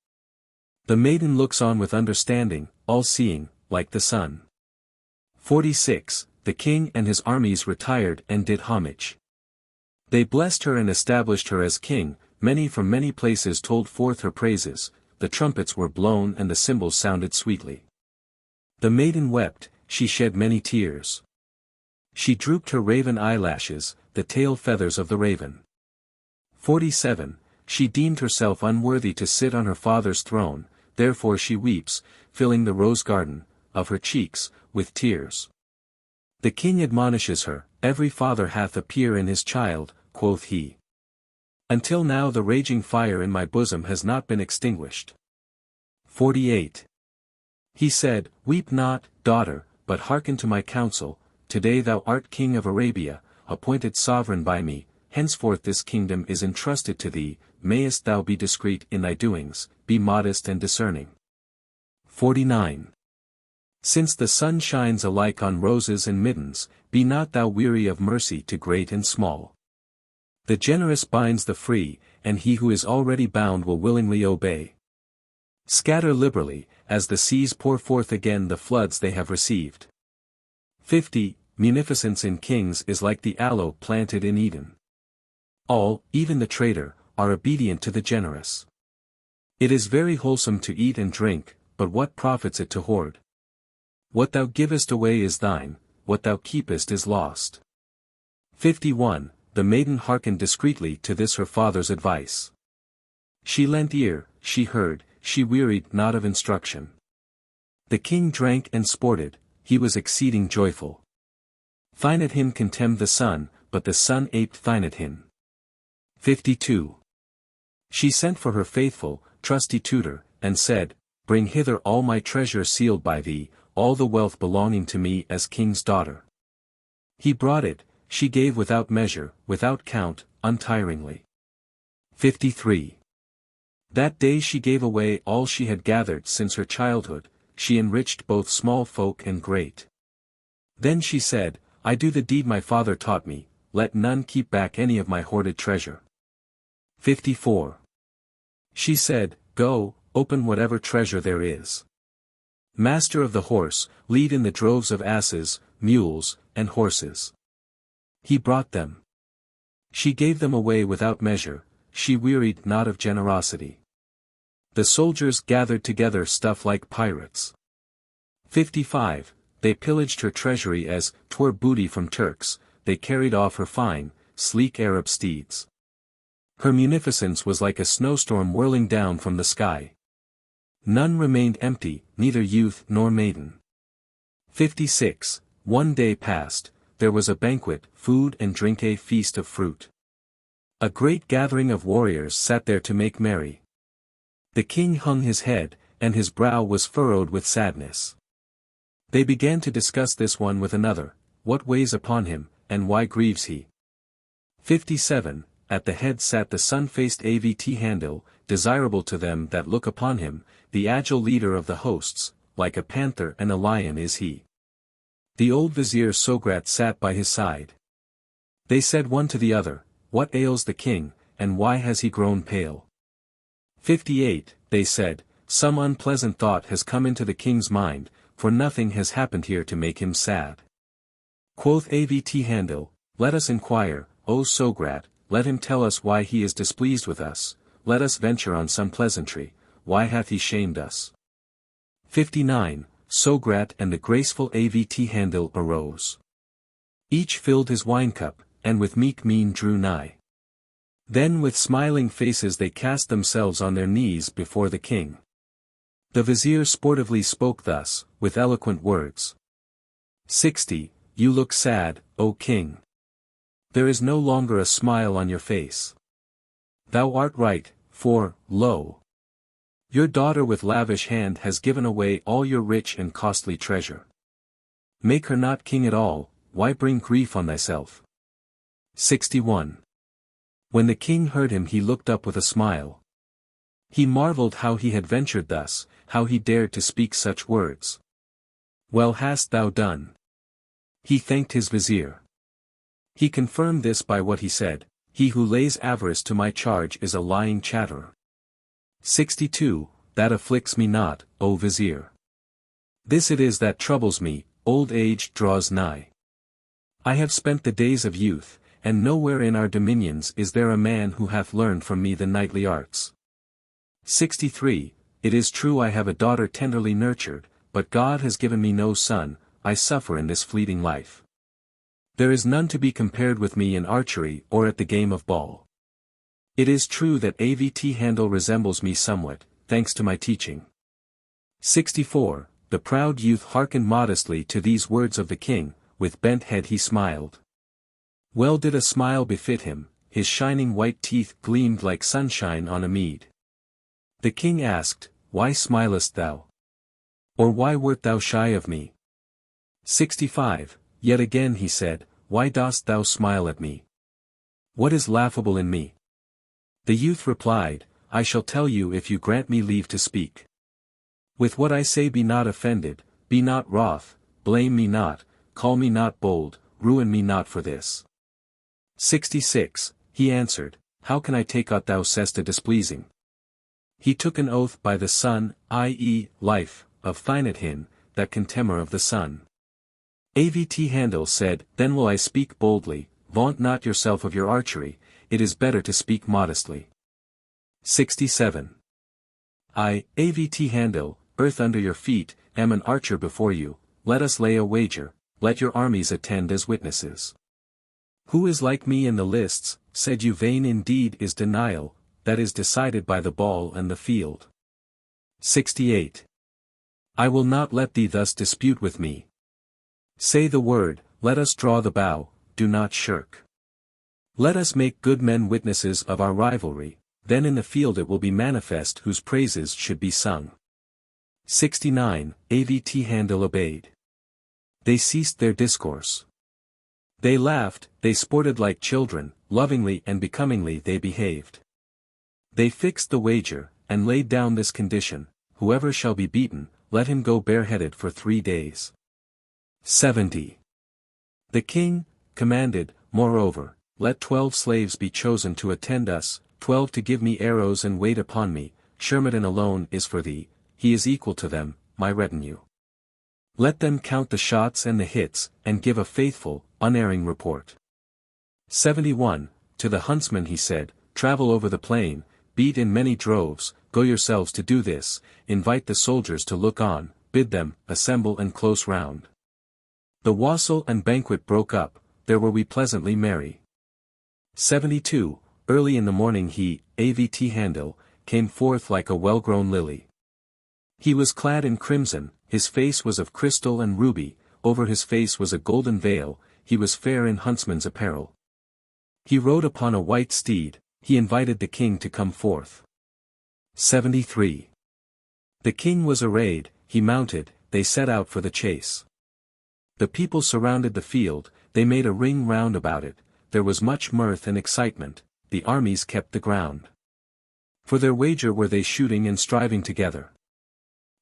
The maiden looks on with understanding, all-seeing, like the sun. 46. The king and his armies retired and did homage. They blessed her and established her as king, many from many places told forth her praises, the trumpets were blown and the cymbals sounded sweetly. The maiden wept, she shed many tears. She drooped her raven eyelashes, the tail feathers of the raven. 47. She deemed herself unworthy to sit on her father's throne, therefore she weeps, filling the rose garden, of her cheeks, with tears. The king admonishes her, every father hath a peer in his child, quoth he. Until now the raging fire in my bosom has not been extinguished. 48. He said, weep not, daughter, but hearken to my counsel, today thou art king of Arabia, appointed sovereign by me, henceforth this kingdom is entrusted to thee, mayest thou be discreet in thy doings, be modest and discerning. 49. Since the sun shines alike on roses and middens, be not thou weary of mercy to great and small. The generous binds the free, and he who is already bound will willingly obey. Scatter liberally, as the seas pour forth again the floods they have received. 50. Munificence in kings is like the aloe planted in Eden. All, even the traitor, are obedient to the generous. It is very wholesome to eat and drink, but what profits it to hoard? What thou givest away is thine, what thou keepest is lost. 51. The maiden hearkened discreetly to this her father's advice. She lent ear, she heard, she wearied not of instruction. The king drank and sported, he was exceeding joyful. Avt'handil contemned the sun, but the sun aped Avt'handil. 52. She sent for her faithful, trusty tutor, and said, bring hither all my treasure sealed by thee, all the wealth belonging to me as king's daughter. He brought it, she gave without measure, without count, untiringly. 53. That day she gave away all she had gathered since her childhood, she enriched both small folk and great. Then she said, I do the deed my father taught me, let none keep back any of my hoarded treasure. 54. She said, Go, open whatever treasure there is. Master of the horse, lead in the droves of asses, mules, and horses. He brought them. She gave them away without measure, she wearied not of generosity. The soldiers gathered together stuff like pirates. 55. They pillaged her treasury as 'twere booty from Turks, they carried off her fine, sleek Arab steeds. Her munificence was like a snowstorm whirling down from the sky. None remained empty, neither youth nor maiden. 56. One day passed, there was a banquet, food and drink, a feast of fruit. A great gathering of warriors sat there to make merry. The king hung his head, and his brow was furrowed with sadness. They began to discuss this one with another, what weighs upon him, and why grieves he? 57. At the head sat the sun-faced Avt'handil, desirable to them that look upon him, the agile leader of the hosts, like a panther and a lion is he. The old Vizier Sograt sat by his side. They said one to the other, What ails the king, and why has he grown pale? 58. They said, Some unpleasant thought has come into the king's mind, for nothing has happened here to make him sad. Quoth Avt'handil, Let us inquire, O Sograt, let him tell us why he is displeased with us, let us venture on some pleasantry, why hath he shamed us? 59. Sograt and the graceful Avt'handil arose. Each filled his wine-cup, and with meek mien drew nigh. Then with smiling faces they cast themselves on their knees before the king. The vizier sportively spoke thus, with eloquent words. 60. You look sad, O king. There is no longer a smile on your face. Thou art right, for, lo! Your daughter with lavish hand has given away all your rich and costly treasure. Make her not king at all, why bring grief on thyself? 61. When the king heard him he looked up with a smile. He marveled how he had ventured thus, how he dared to speak such words. Well hast thou done. He thanked his vizier. He confirmed this by what he said, He who lays avarice to my charge is a lying chatterer. 62. That afflicts me not, O vizier. This it is that troubles me, old age draws nigh. I have spent the days of youth, and nowhere in our dominions is there a man who hath learned from me the knightly arts. 63. It is true I have a daughter tenderly nurtured, but God has given me no son, I suffer in this fleeting life. There is none to be compared with me in archery or at the game of ball. It is true that Avt'handil resembles me somewhat, thanks to my teaching. 64. The proud youth hearkened modestly to these words of the king, with bent head he smiled. Well did a smile befit him, his shining white teeth gleamed like sunshine on a mead. The king asked, Why smilest thou? Or why wert thou shy of me? 65. Yet again he said, Why dost thou smile at me? What is laughable in me? The youth replied, I shall tell you if you grant me leave to speak. With what I say be not offended, be not wroth, blame me not, call me not bold, ruin me not for this. 66. He answered, How can I take aught thou sayest a displeasing? He took an oath by the sun, i.e., life, of Avt'handil, that contemner of the sun. Avt'handil said, Then will I speak boldly, vaunt not yourself of your archery, it is better to speak modestly. 67. I, Avt'handil, earth under your feet, am an archer before you, let us lay a wager, let your armies attend as witnesses. Who is like me in the lists, said you vain indeed is denial, that is decided by the ball and the field. 68. I will not let thee thus dispute with me. Say the word, let us draw the bow, do not shirk. Let us make good men witnesses of our rivalry, then in the field it will be manifest whose praises should be sung. 69. Avt'handil obeyed. They ceased their discourse. They laughed, they sported like children, lovingly and becomingly they behaved. They fixed the wager, and laid down this condition, whoever shall be beaten, let him go bareheaded for 3 days. 70. The king commanded, moreover, let 12 slaves be chosen to attend us, 12 to give me arrows and wait upon me. Shermadin alone is for thee, he is equal to them, my retinue. Let them count the shots and the hits, and give a faithful, unerring report. 71. To the huntsmen he said, travel over the plain, beat in many droves, go yourselves to do this, invite the soldiers to look on, bid them, assemble and close round. The wassail and banquet broke up, there were we pleasantly merry. 72. Early in the morning he, Avt'handil, came forth like a well-grown lily. He was clad in crimson, his face was of crystal and ruby, over his face was a golden veil, he was fair in huntsman's apparel. He rode upon a white steed, he invited the king to come forth. 73. The king was arrayed, he mounted, they set out for the chase. The people surrounded the field, they made a ring round about it, there was much mirth and excitement, the armies kept the ground. For their wager were they shooting and striving together.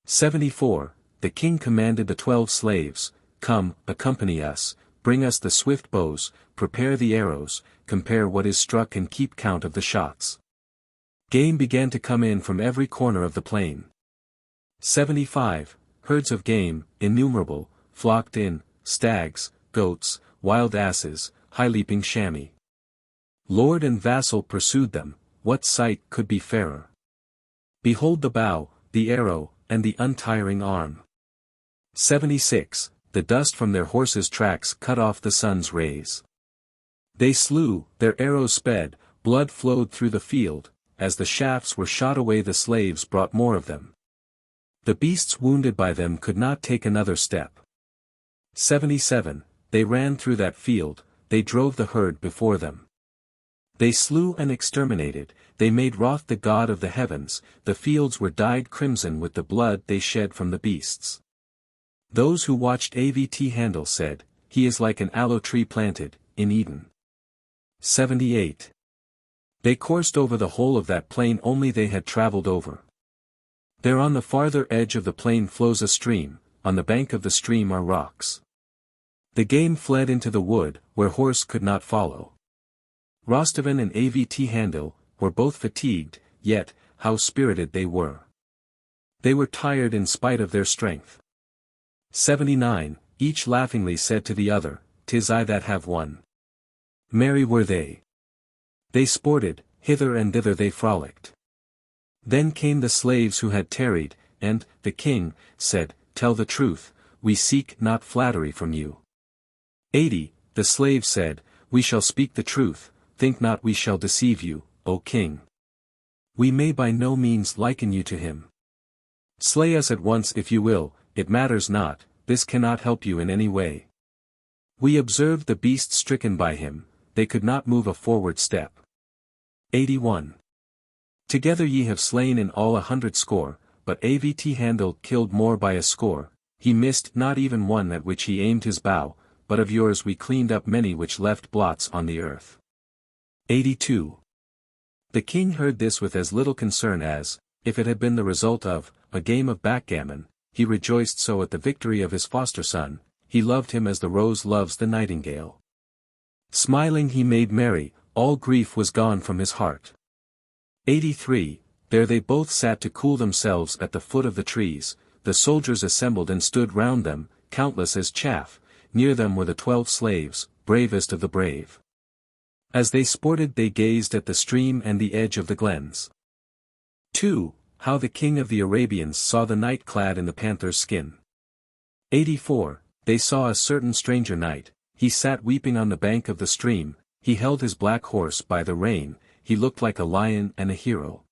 74. The king commanded the 12 slaves, come, accompany us, bring us the swift bows, prepare the arrows, compare what is struck and keep count of the shots. Game began to come in from every corner of the plain. 75. Herds of game, innumerable, flocked in, stags, goats, wild asses, high-leaping chamois. Lord and vassal pursued them, what sight could be fairer? Behold the bow, the arrow, and the untiring arm. 76. The dust from their horses' tracks cut off the sun's rays. They slew, their arrows sped, blood flowed through the field, as the shafts were shot away the slaves brought more of them. The beasts wounded by them could not take another step. 77. They ran through that field, they drove the herd before them. They slew and exterminated, they made wroth the God of the heavens, the fields were dyed crimson with the blood they shed from the beasts. Those who watched Avt'handil said, he is like an aloe tree planted, in Eden. 78. They coursed over the whole of that plain only they had travelled over. There on the farther edge of the plain flows a stream, on the bank of the stream are rocks. The game fled into the wood, where horse could not follow. Rostevan and Avt'handil were both fatigued, yet, how spirited they were. They were tired in spite of their strength. 79. Each laughingly said to the other, 'Tis I that have won. Merry were they. They sported, hither and thither they frolicked. Then came the slaves who had tarried, and, the king, said, Tell the truth, we seek not flattery from you. 80. The slaves said, We shall speak the truth, think not we shall deceive you, O king. We may by no means liken you to him. Slay us at once if you will, it matters not, this cannot help you in any way. We observed the beast stricken by him, they could not move a forward step. 81. Together ye have slain in all 100 score, but Avt'handil killed more by a score, he missed not even one at which he aimed his bow, but of yours we cleaned up many which left blots on the earth. 82. The king heard this with as little concern as, if it had been the result of, a game of backgammon, he rejoiced so at the victory of his foster son, he loved him as the rose loves the nightingale. Smiling he made merry, all grief was gone from his heart. 83. There they both sat to cool themselves at the foot of the trees, the soldiers assembled and stood round them, countless as chaff, near them were the 12 slaves, bravest of the brave. As they sported they gazed at the stream and the edge of the glens. 2. How the king of the Arabians saw the knight clad in the panther's skin. 84. They saw a certain stranger knight, he sat weeping on the bank of the stream, he held his black horse by the rein, he looked like a lion and a hero.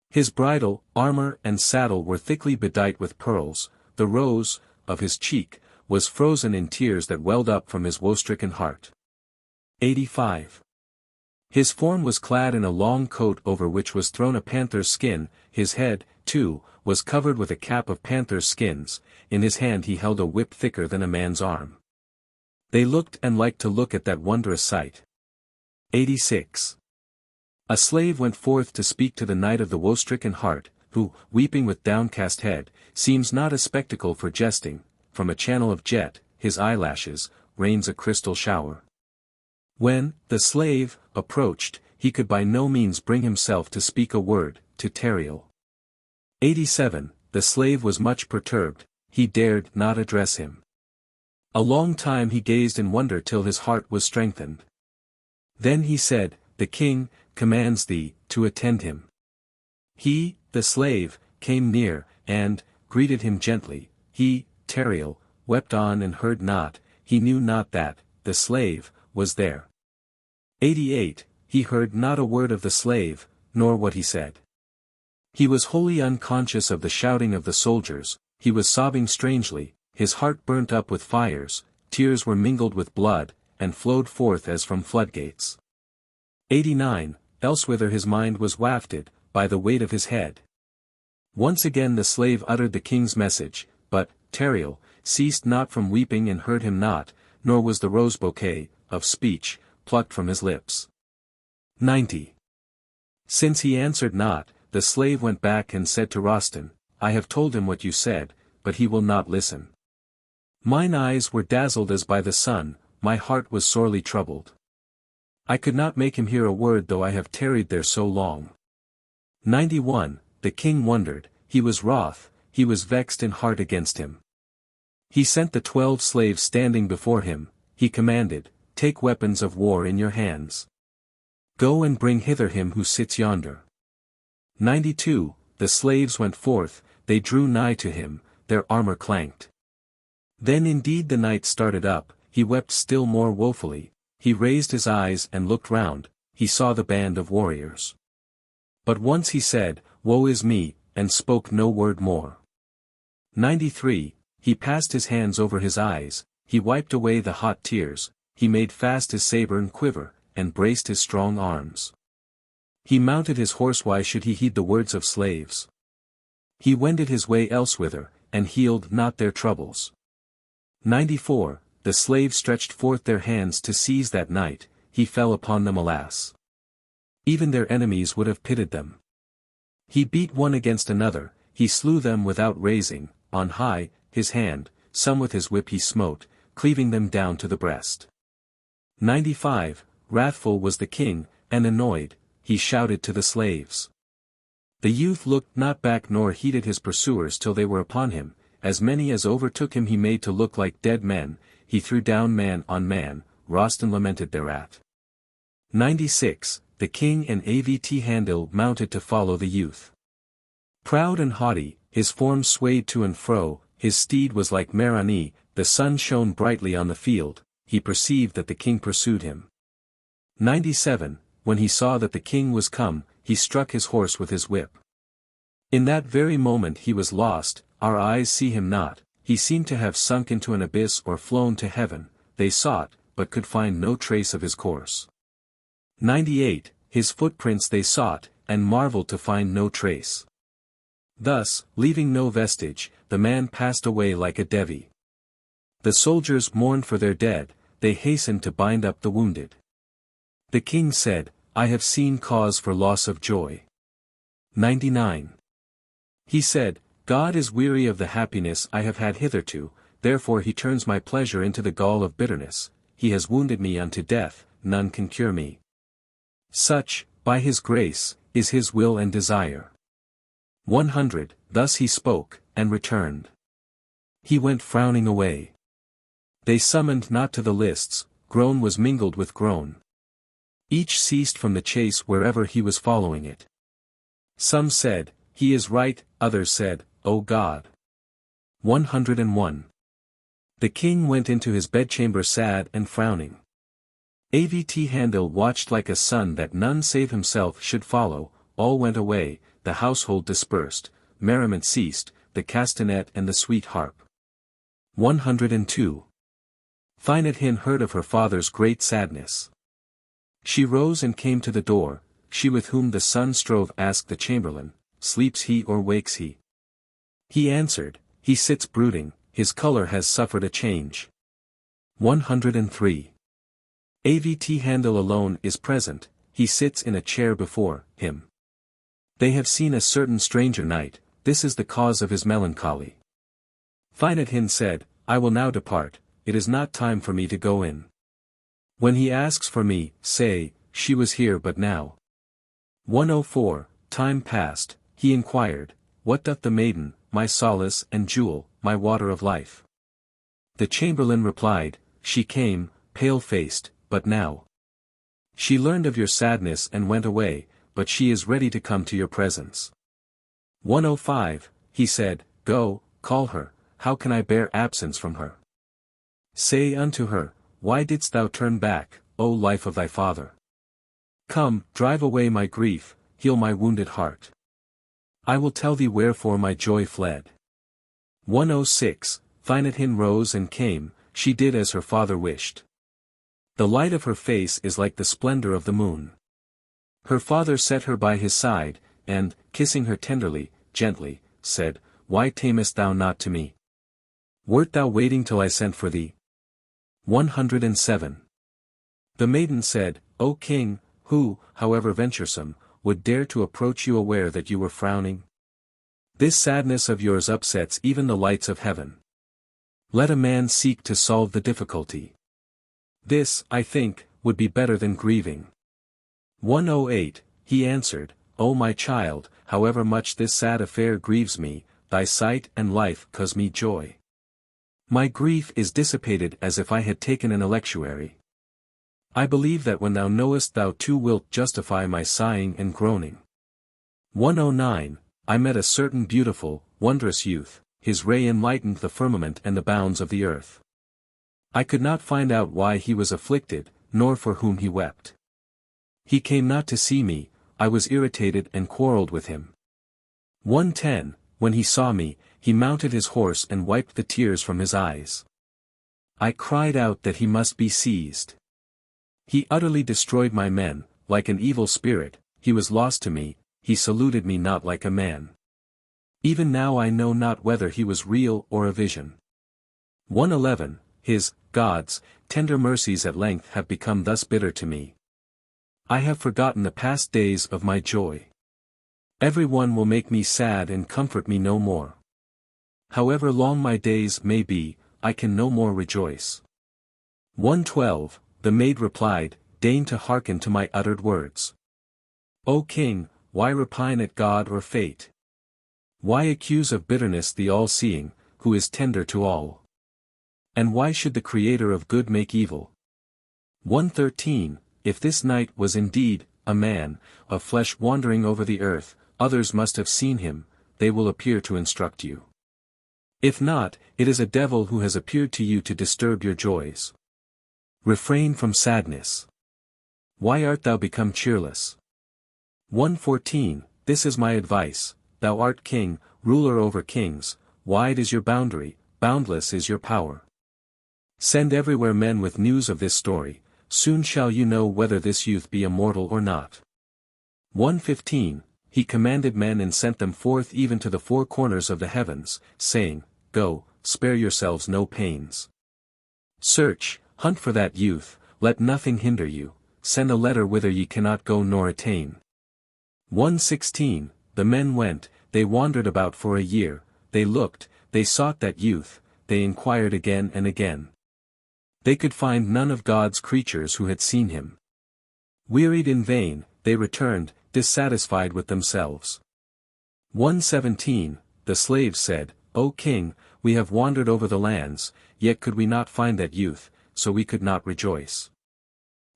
His bridle, armor and saddle were thickly bedight with pearls, the rose, of his cheek, was frozen in tears that welled up from his woe-stricken heart. 85. His form was clad in a long coat over which was thrown a panther's skin, his head, too, was covered with a cap of panther's skins, in his hand he held a whip thicker than a man's arm. They looked and liked to look at that wondrous sight. 86. A slave went forth to speak to the knight of the woe-stricken heart, who, weeping with downcast head, seems not a spectacle for jesting, from a channel of jet, his eyelashes, rains a crystal shower. When the slave approached, he could by no means bring himself to speak a word to Tariel. 87. The slave was much perturbed, he dared not address him. A long time he gazed in wonder till his heart was strengthened. Then he said, "The king commands thee to attend him." He, the slave, came near, and greeted him gently. He, Tariel, wept on and heard not, he knew not that the slave was there. 88. He heard not a word of the slave, nor what he said. He was wholly unconscious of the shouting of the soldiers, he was sobbing strangely, his heart burnt up with fires, tears were mingled with blood, and flowed forth as from floodgates. 89. Elsewhither his mind was wafted, by the weight of his head. Once again the slave uttered the king's message, but Tariel ceased not from weeping and heard him not, nor was the rose bouquet of speech plucked from his lips. 90. Since he answered not, the slave went back and said to Rostevan, "I have told him what you said, but he will not listen. Mine eyes were dazzled as by the sun, my heart was sorely troubled. I could not make him hear a word though I have tarried there so long." 91. The king wondered, he was wroth, he was vexed in heart against him. He sent the 12 slaves standing before him, he commanded, "Take weapons of war in your hands. Go and bring hither him who sits yonder." 92. The slaves went forth, they drew nigh to him, their armor clanked. Then indeed the knight started up, he wept still more woefully, he raised his eyes and looked round, he saw the band of warriors. But once he said, "Woe is me," and spoke no word more. 93. He passed his hands over his eyes, he wiped away the hot tears, he made fast his saber and quiver, and braced his strong arms. He mounted his horse. Why should he heed the words of slaves? He wended his way elsewhither, and healed not their troubles. 94. The slaves stretched forth their hands to seize that knight, he fell upon them alas. Even their enemies would have pitied them. He beat one against another, he slew them without raising, on high, his hand, some with his whip he smote, cleaving them down to the breast. 95. Wrathful was the king, and annoyed, he shouted to the slaves. The youth looked not back nor heeded his pursuers till they were upon him, as many as overtook him he made to look like dead men, he threw down man on man, Rostevan lamented thereat. 96. The king and Avt'handil mounted to follow the youth. Proud and haughty, his form swayed to and fro, his steed was like Merani, the sun shone brightly on the field, he perceived that the king pursued him. 97. When he saw that the king was come, he struck his horse with his whip. In that very moment he was lost, our eyes see him not, he seemed to have sunk into an abyss or flown to heaven, they sought, but could find no trace of his course. 98. His footprints they sought, and marveled to find no trace. Thus, leaving no vestige, the man passed away like a Devi. The soldiers mourned for their dead, they hastened to bind up the wounded. The king said, "I have seen cause for loss of joy." 99. He said, "God is weary of the happiness I have had hitherto, therefore he turns my pleasure into the gall of bitterness, he has wounded me unto death, none can cure me. Such, by his grace, is his will and desire." 100. Thus he spoke, and returned. He went frowning away. They summoned not to the lists, groan was mingled with groan. Each ceased from the chase wherever he was following it. Some said, "He is right," others said, "O God." 101. The king went into his bedchamber sad and frowning. Avt'handil watched like a son that none save himself should follow, all went away, the household dispersed, merriment ceased, the castanet and the sweet harp. 102. Finethin heard of her father's great sadness. She rose and came to the door, she with whom the son strove asked the chamberlain, "Sleeps he or wakes he?" He answered, "He sits brooding, his color has suffered a change." 103. Avt'handil alone is present, he sits in a chair before him. They have seen a certain stranger knight, this is the cause of his melancholy. Finethin said, "I will now depart, it is not time for me to go in. When he asks for me, say, she was here but now. 104, time passed, he inquired, what doth the maiden, my solace and jewel, my water of life? The chamberlain replied, she came, pale-faced, but now. She learned of your sadness and went away, but she is ready to come to your presence. 105, he said, go, call her, how can I bear absence from her? Say unto her, why didst thou turn back, O life of thy father? Come, drive away my grief, heal my wounded heart. I will tell thee wherefore my joy fled. 106, Thynethin rose and came, she did as her father wished. The light of her face is like the splendor of the moon. Her father set her by his side, and, kissing her tenderly, gently, said, why tamest thou not to me? Wert thou waiting till I sent for thee? 107. The maiden said, O king, who, however venturesome, would dare to approach you aware that you were frowning? This sadness of yours upsets even the lights of heaven. Let a man seek to solve the difficulty. This, I think, would be better than grieving. 108, he answered, O my child, however much this sad affair grieves me, thy sight and life cause me joy. My grief is dissipated as if I had taken an electuary. I believe that when thou knowest thou too wilt justify my sighing and groaning. 109, I met a certain beautiful, wondrous youth, his ray enlightened the firmament and the bounds of the earth. I could not find out why he was afflicted, nor for whom he wept. He came not to see me, I was irritated and quarrelled with him. 110, when he saw me, he mounted his horse and wiped the tears from his eyes. I cried out that he must be seized. He utterly destroyed my men, like an evil spirit, he was lost to me, he saluted me not like a man. Even now I know not whether he was real or a vision. 111, his, God's, tender mercies at length have become thus bitter to me. I have forgotten the past days of my joy. Every one will make me sad and comfort me no more. However long my days may be, I can no more rejoice. 112, the maid replied, deign to hearken to my uttered words. O king, why repine at God or fate? Why accuse of bitterness the all-seeing, who is tender to all? And why should the creator of good make evil? 113, if this knight was indeed, a man, of flesh wandering over the earth, others must have seen him, they will appear to instruct you. If not, it is a devil who has appeared to you to disturb your joys. Refrain from sadness. Why art thou become cheerless? 114, this is my advice, thou art king, ruler over kings, wide is your boundary, boundless is your power. Send everywhere men with news of this story, soon shall you know whether this youth be immortal or not. 115, he commanded men and sent them forth even to the four corners of the heavens, saying, go, spare yourselves no pains. Search, hunt for that youth, let nothing hinder you, send a letter whither ye cannot go nor attain. 116, the men went, they wandered about for a year, they looked, they sought that youth, they inquired again and again. They could find none of God's creatures who had seen him. Wearied in vain, they returned, dissatisfied with themselves. 117, the slaves said, O king, we have wandered over the lands, yet could we not find that youth, so we could not rejoice.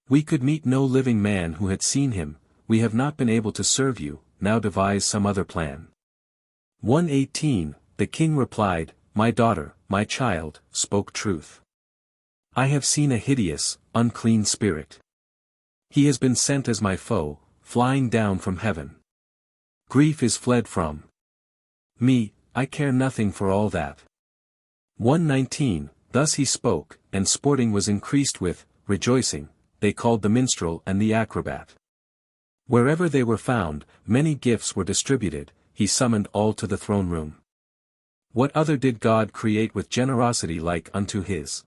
We could meet no living man who had seen him, we have not been able to serve you, now devise some other plan. 118, the king replied, my daughter, my child, spoke truth. I have seen a hideous, unclean spirit. He has been sent as my foe, flying down from heaven. Grief is fled from me, I care nothing for all that. 119, thus he spoke, and sporting was increased with, rejoicing, they called the minstrel and the acrobat. Wherever they were found, many gifts were distributed, he summoned all to the throne room. What other did God create with generosity like unto his?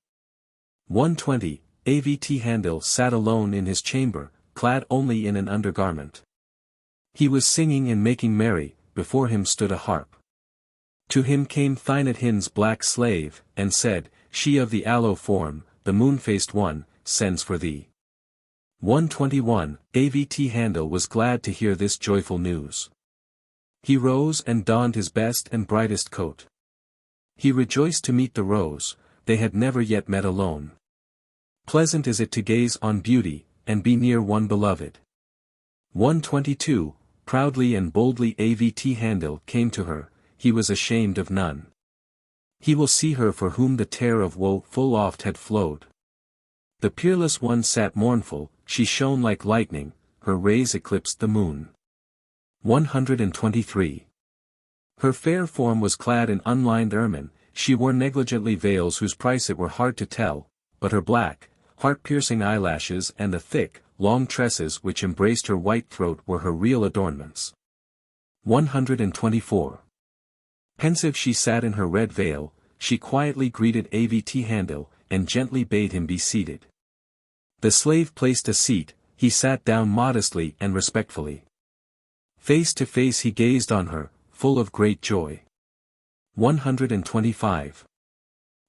120, Avt'handil sat alone in his chamber, clad only in an undergarment. He was singing and making merry, before him stood a harp. To him came Thynethin's black slave, and said, she of the aloe form, the moon-faced one, sends for thee. 121, Avt'handil was glad to hear this joyful news. He rose and donned his best and brightest coat. He rejoiced to meet the rose, they had never yet met alone. Pleasant is it to gaze on beauty, and be near one beloved. 122, proudly and boldly Avt'handil came to her, he was ashamed of none. He will see her for whom the tear of woe full oft had flowed. The peerless one sat mournful, she shone like lightning, her rays eclipsed the moon. 123. Her fair form was clad in unlined ermine, she wore negligently veils whose price it were hard to tell, but her black, heart-piercing eyelashes and the thick, long tresses which embraced her white throat were her real adornments. 124. Pensive she sat in her red veil, she quietly greeted Avt'handil, and gently bade him be seated. The slave placed a seat, he sat down modestly and respectfully. Face to face he gazed on her, full of great joy. 125.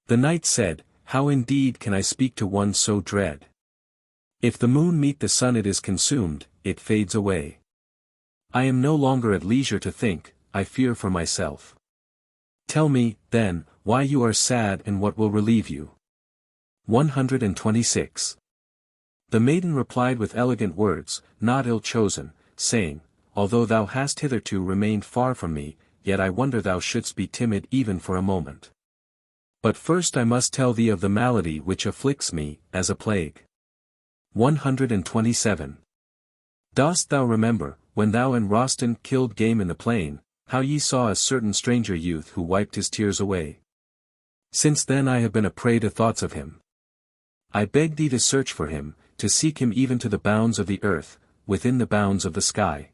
The knight said, How indeed can I speak to one so dread? If the moon meet the sun it is consumed, it fades away. I am no longer at leisure to think, I fear for myself. Tell me, then, why you are sad and what will relieve you. 126. The maiden replied with elegant words, not ill-chosen, saying, Although thou hast hitherto remained far from me, yet I wonder thou shouldst be timid even for a moment. But first I must tell thee of the malady which afflicts me, as a plague. 127. Dost thou remember, when thou and Rostevan killed game in the plain, how ye saw a certain stranger youth who wiped his tears away? Since then I have been a prey to thoughts of him. I beg thee to search for him, to seek him even to the bounds of the earth, within the bounds of the sky.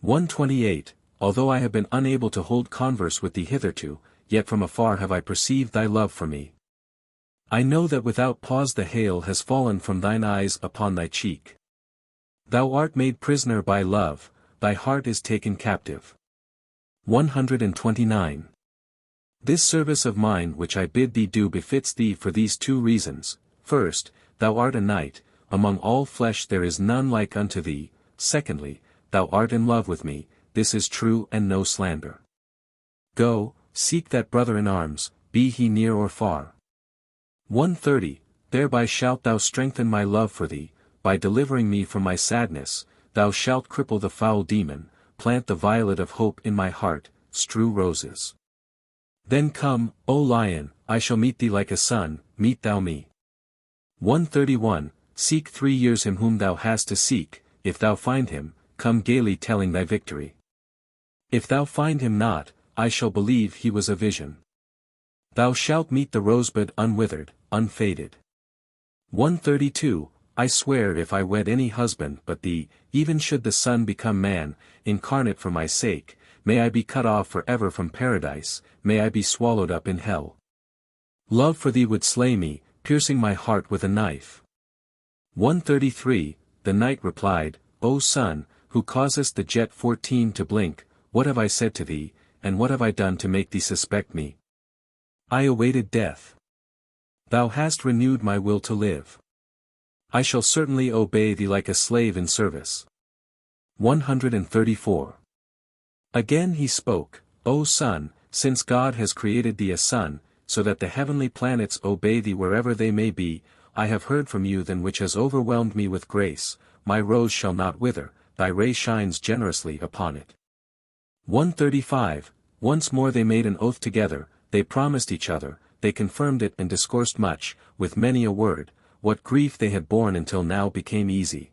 128. Although I have been unable to hold converse with thee hitherto, yet from afar have I perceived thy love for me. I know that without pause the hail has fallen from thine eyes upon thy cheek. Thou art made prisoner by love, thy heart is taken captive. 129. This service of mine which I bid thee do befits thee for these two reasons. First, thou art a knight, among all flesh there is none like unto thee. Secondly, thou art in love with me, this is true and no slander. Go, seek that brother in arms, be he near or far. 130. Thereby shalt thou strengthen my love for thee, by delivering me from my sadness, thou shalt cripple the foul demon, plant the violet of hope in my heart, strew roses. Then come, O lion, I shall meet thee like a son, meet thou me. 131. Seek 3 years him whom thou hast to seek, if thou find him, come gaily telling thy victory. If thou find him not, I shall believe he was a vision. Thou shalt meet the rosebud unwithered, unfaded. 132. I swear if I wed any husband but thee, even should the Son become man, incarnate for my sake, may I be cut off for ever from paradise, may I be swallowed up in hell. Love for thee would slay me, piercing my heart with a knife. 133. The knight replied, O son, who causest the jet 14 to blink, what have I said to thee, and what have I done to make thee suspect me? I awaited death. Thou hast renewed my will to live. I shall certainly obey thee like a slave in service. 134. Again he spoke, O son, since God has created thee a son, so that the heavenly planets obey thee wherever they may be, I have heard from you than which has overwhelmed me with grace, my rose shall not wither, thy ray shines generously upon it. 135. Once more they made an oath together, they promised each other, they confirmed it and discoursed much, with many a word, what grief they had borne until now became easy.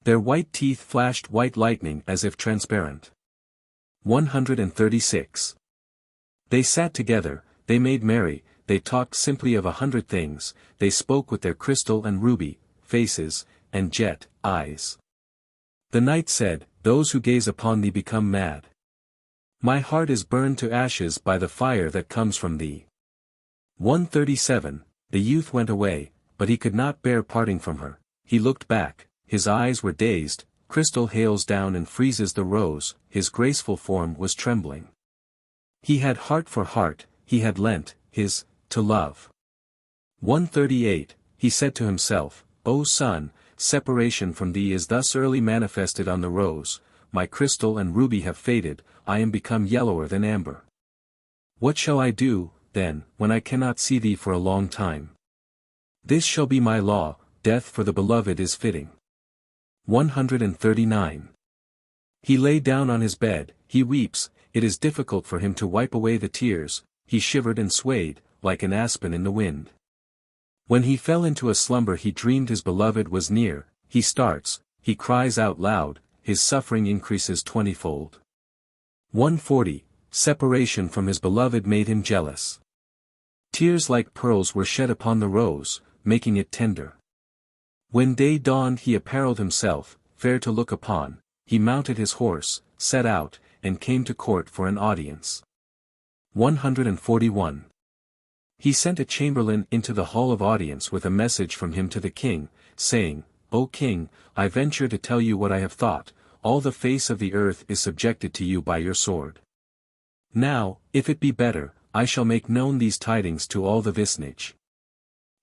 Their white teeth flashed white lightning as if transparent. 136. They sat together, they made merry, they talked simply of 100 things, they spoke with their crystal and ruby, faces, and jet, eyes. The knight said, Those who gaze upon thee become mad. My heart is burned to ashes by the fire that comes from thee. 137. The youth went away, but he could not bear parting from her, he looked back, his eyes were dazed, crystal hails down and freezes the rose, his graceful form was trembling. He had heart for heart, he had lent, his to love. 138, he said to himself, O son, separation from thee is thus early manifested on the rose, my crystal and ruby have faded, I am become yellower than amber. What shall I do, then, when I cannot see thee for a long time? This shall be my law, death for the beloved is fitting. 139. He lay down on his bed, he weeps, it is difficult for him to wipe away the tears, he shivered and swayed, like an aspen in the wind. When he fell into a slumber he dreamed his beloved was near, he starts, he cries out loud, his suffering increases 20-fold. 140, separation from his beloved made him jealous. Tears like pearls were shed upon the rose, making it tender. When day dawned he apparelled himself, fair to look upon, he mounted his horse, set out, and came to court for an audience. 141. He sent a chamberlain into the hall of audience with a message from him to the king, saying, O king, I venture to tell you what I have thought, all the face of the earth is subjected to you by your sword. Now, if it be better, I shall make known these tidings to all the vicinage.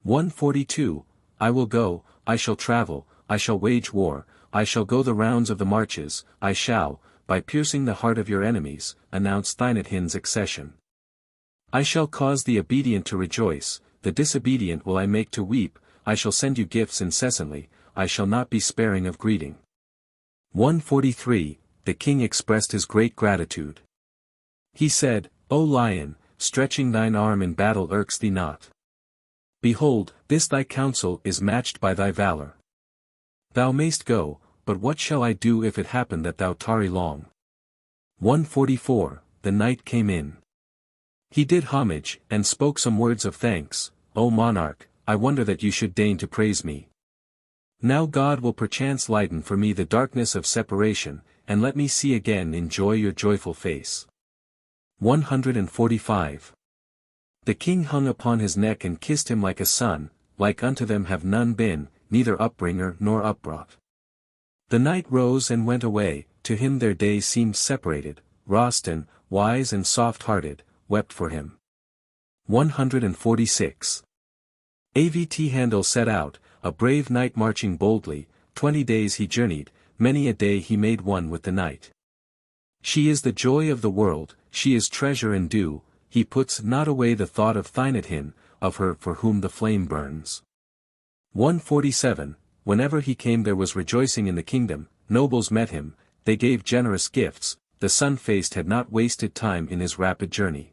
142, I will go, I shall travel, I shall wage war, I shall go the rounds of the marches, I shall, by piercing the heart of your enemies, announce Thynethin's accession. I shall cause the obedient to rejoice, the disobedient will I make to weep, I shall send you gifts incessantly, I shall not be sparing of greeting. 143, the king expressed his great gratitude. He said, O lion, stretching thine arm in battle irks thee not. Behold, this thy counsel is matched by thy valor. Thou mayst go, but what shall I do if it happen that thou tarry long? 144, the night came in. He did homage, and spoke some words of thanks, O monarch, I wonder that you should deign to praise me. Now God will perchance lighten for me the darkness of separation, and let me see again in joy your joyful face. 145. The king hung upon his neck and kissed him like a son, like unto them have none been, neither upbringer nor upbrought. The night rose and went away, to him their day seemed separated, Rostan, wise and soft-hearted, wept for him. 146. Avt'handil set out, a brave knight marching boldly, 20 days he journeyed, many a day he made one with the night. She is the joy of the world, she is treasure and dew, he puts not away the thought of Thynethin, of her for whom the flame burns. 147, whenever he came there was rejoicing in the kingdom, nobles met him, they gave generous gifts, the sun-faced had not wasted time in his rapid journey.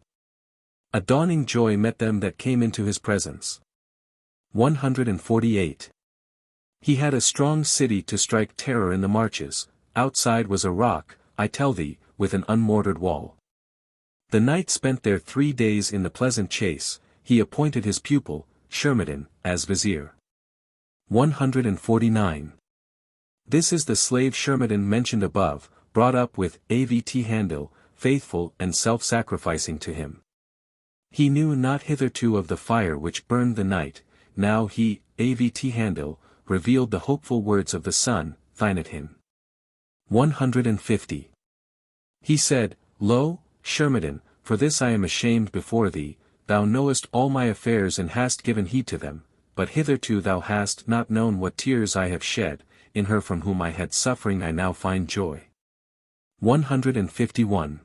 A dawning joy met them that came into his presence. 148. He had a strong city to strike terror in the marches, outside was a rock, I tell thee, with an unmortared wall. The knight spent there 3 days in the pleasant chase, he appointed his pupil, Shermidin, as vizier. 149. This is the slave Shermidin mentioned above, brought up with Avt'handil, faithful and self-sacrificing to him. He knew not hitherto of the fire which burned the night, now he, Avt'handil, revealed the hopeful words of the sun, Thynethin. 150. He said, Lo, Shermidin, for this I am ashamed before thee, thou knowest all my affairs and hast given heed to them, but hitherto thou hast not known what tears I have shed, in her from whom I had suffering I now find joy. 151.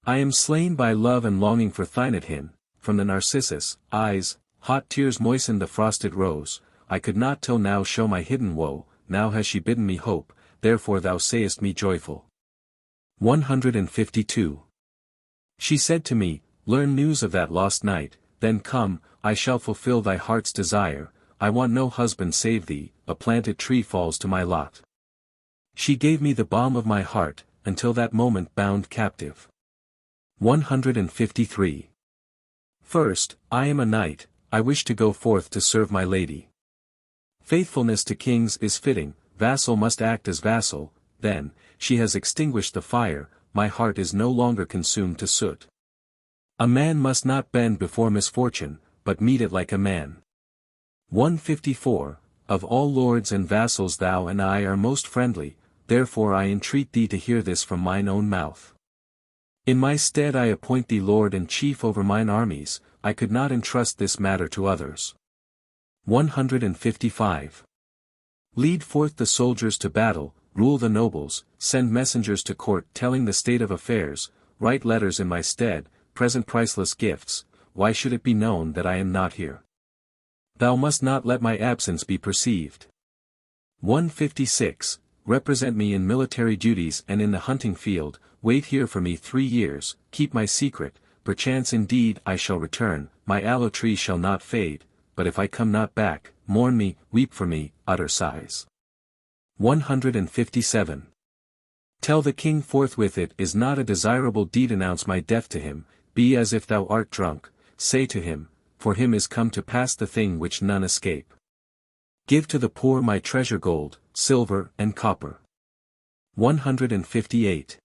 I am slain by love and longing for Thynethin, from the narcissus, eyes, hot tears moistened the frosted rose, I could not till now show my hidden woe, now has she bidden me hope, therefore thou sayest me joyful. 152. She said to me, learn news of that lost night, then come, I shall fulfill thy heart's desire, I want no husband save thee, a planted tree falls to my lot. She gave me the balm of my heart, until that moment bound captive. 153. First, I am a knight, I wish to go forth to serve my lady. Faithfulness to kings is fitting, vassal must act as vassal, then, she has extinguished the fire, my heart is no longer consumed to soot. A man must not bend before misfortune, but meet it like a man. 154, Of all lords and vassals thou and I are most friendly, therefore I entreat thee to hear this from mine own mouth. In my stead I appoint thee lord and chief over mine armies, I could not entrust this matter to others. 155. Lead forth the soldiers to battle, rule the nobles, send messengers to court telling the state of affairs, write letters in my stead, present priceless gifts, why should it be known that I am not here? Thou must not let my absence be perceived. 156. Represent me in military duties and in the hunting field, wait here for me 3 years, keep my secret, perchance indeed I shall return, my aloe tree shall not fade, but if I come not back, mourn me, weep for me, utter sighs. 157. Tell the king forthwith it is not a desirable deed, announce my death to him, be as if thou art drunk, say to him, for him is come to pass the thing which none escape. Give to the poor my treasure gold, silver and copper. 158.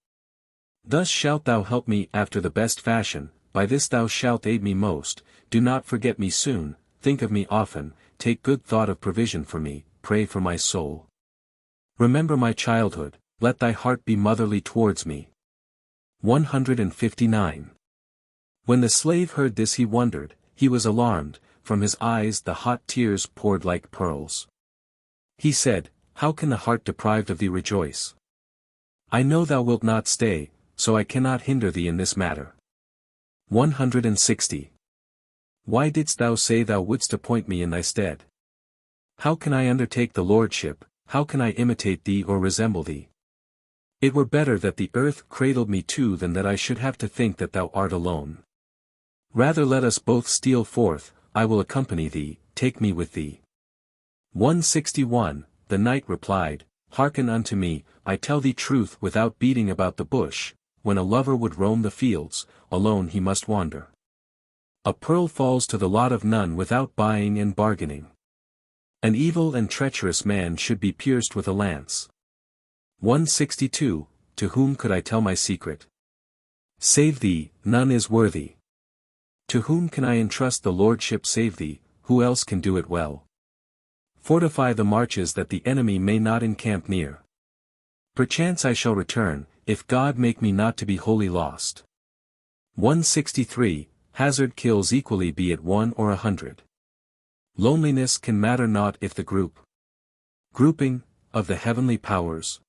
Thus shalt thou help me after the best fashion, by this thou shalt aid me most, do not forget me soon, think of me often, take good thought of provision for me, pray for my soul. Remember my childhood, let thy heart be motherly towards me. 159. When the slave heard this he wondered, he was alarmed, from his eyes the hot tears poured like pearls. He said, how can the heart deprived of thee rejoice? I know thou wilt not stay, so I cannot hinder thee in this matter. 160. Why didst thou say thou wouldst appoint me in thy stead? How can I undertake the lordship, how can I imitate thee or resemble thee? It were better that the earth cradled me too than that I should have to think that thou art alone. Rather let us both steal forth, I will accompany thee, take me with thee. 161. The knight replied, hearken unto me, I tell thee truth without beating about the bush, when a lover would roam the fields, alone he must wander. A pearl falls to the lot of none without buying and bargaining. An evil and treacherous man should be pierced with a lance. 162. To whom could I tell my secret? Save thee, none is worthy. To whom can I entrust the lordship save thee, who else can do it well? Fortify the marches that the enemy may not encamp near. Perchance I shall return, if God make me not to be wholly lost. 163. Hazard kills equally be it 1 or 100. Loneliness can matter not if the grouping, of the heavenly powers.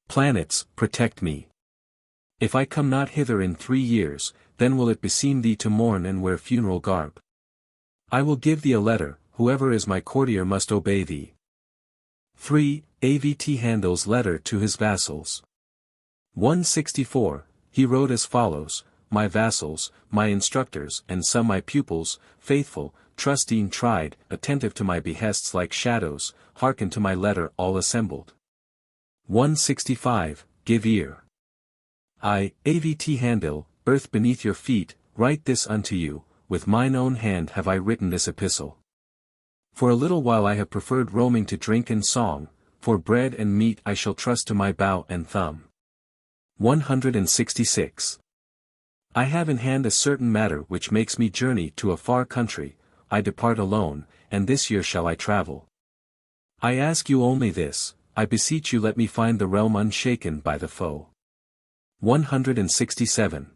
Planets, protect me. If I come not hither in 3 years, then will it beseem thee to mourn and wear funeral garb. I will give thee a letter, whoever is my courtier must obey thee. 3. Avt'handil's letter to his vassals. 164. He wrote as follows, my vassals, my instructors and some my pupils, faithful, trusting tried, attentive to my behests like shadows, hearken to my letter all assembled. 165. Give ear. I, Avt'handil, earth beneath your feet, write this unto you, with mine own hand have I written this epistle. For a little while I have preferred roaming to drink and song, for bread and meat I shall trust to my bow and thumb. 166. I have in hand a certain matter which makes me journey to a far country, I depart alone, and this year shall I travel. I ask you only this, I beseech you let me find the realm unshaken by the foe. 167.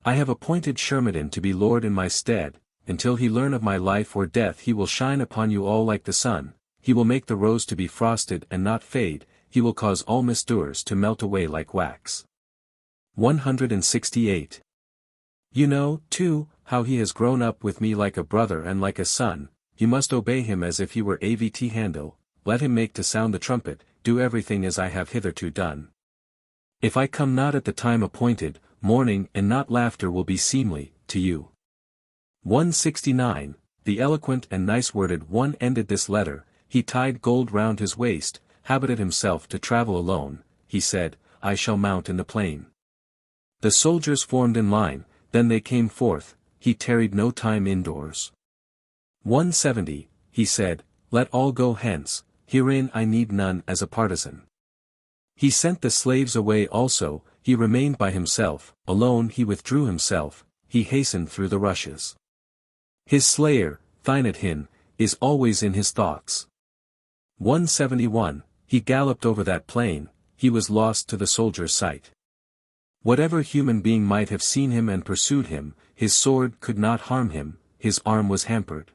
I have appointed Shermadin to be lord in my stead, until he learn of my life or death he will shine upon you all like the sun, he will make the rose to be frosted and not fade, he will cause all misdoers to melt away like wax. 168. You know, too, how he has grown up with me like a brother and like a son, you must obey him as if he were Avt'handil, let him make to sound the trumpet, do everything as I have hitherto done. If I come not at the time appointed, mourning and not laughter will be seemly, to you. 169. The eloquent and nice-worded one ended this letter, he tied gold round his waist, habited himself to travel alone, he said, I shall mount in the plain. The soldiers formed in line, then they came forth, he tarried no time indoors. 170. He said, let all go hence, herein I need none as a partisan. He sent the slaves away also, he remained by himself, alone he withdrew himself, he hastened through the rushes. His slayer, Thynadhin, is always in his thoughts. 171. He galloped over that plain, he was lost to the soldier's sight. Whatever human being might have seen him and pursued him, his sword could not harm him, his arm was hampered.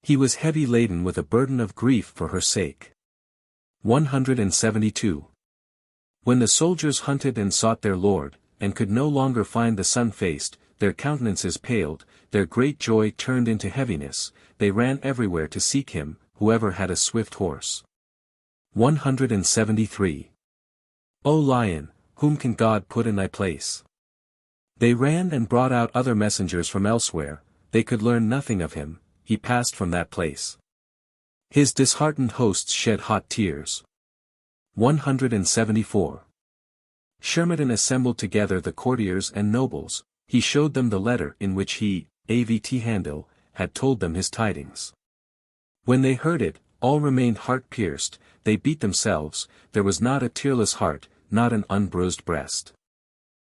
He was heavy laden with a burden of grief for her sake. 172. When the soldiers hunted and sought their lord, and could no longer find the sun-faced, their countenances paled, their great joy turned into heaviness, they ran everywhere to seek him, whoever had a swift horse. 173. O lion, whom can God put in thy place? They ran and brought out other messengers from elsewhere, they could learn nothing of him, he passed from that place. His disheartened hosts shed hot tears. 174. Shermidon assembled together the courtiers and nobles, he showed them the letter in which he, Avt'handil, had told them his tidings. When they heard it, all remained heart-pierced, they beat themselves, there was not a tearless heart, not an unbruised breast.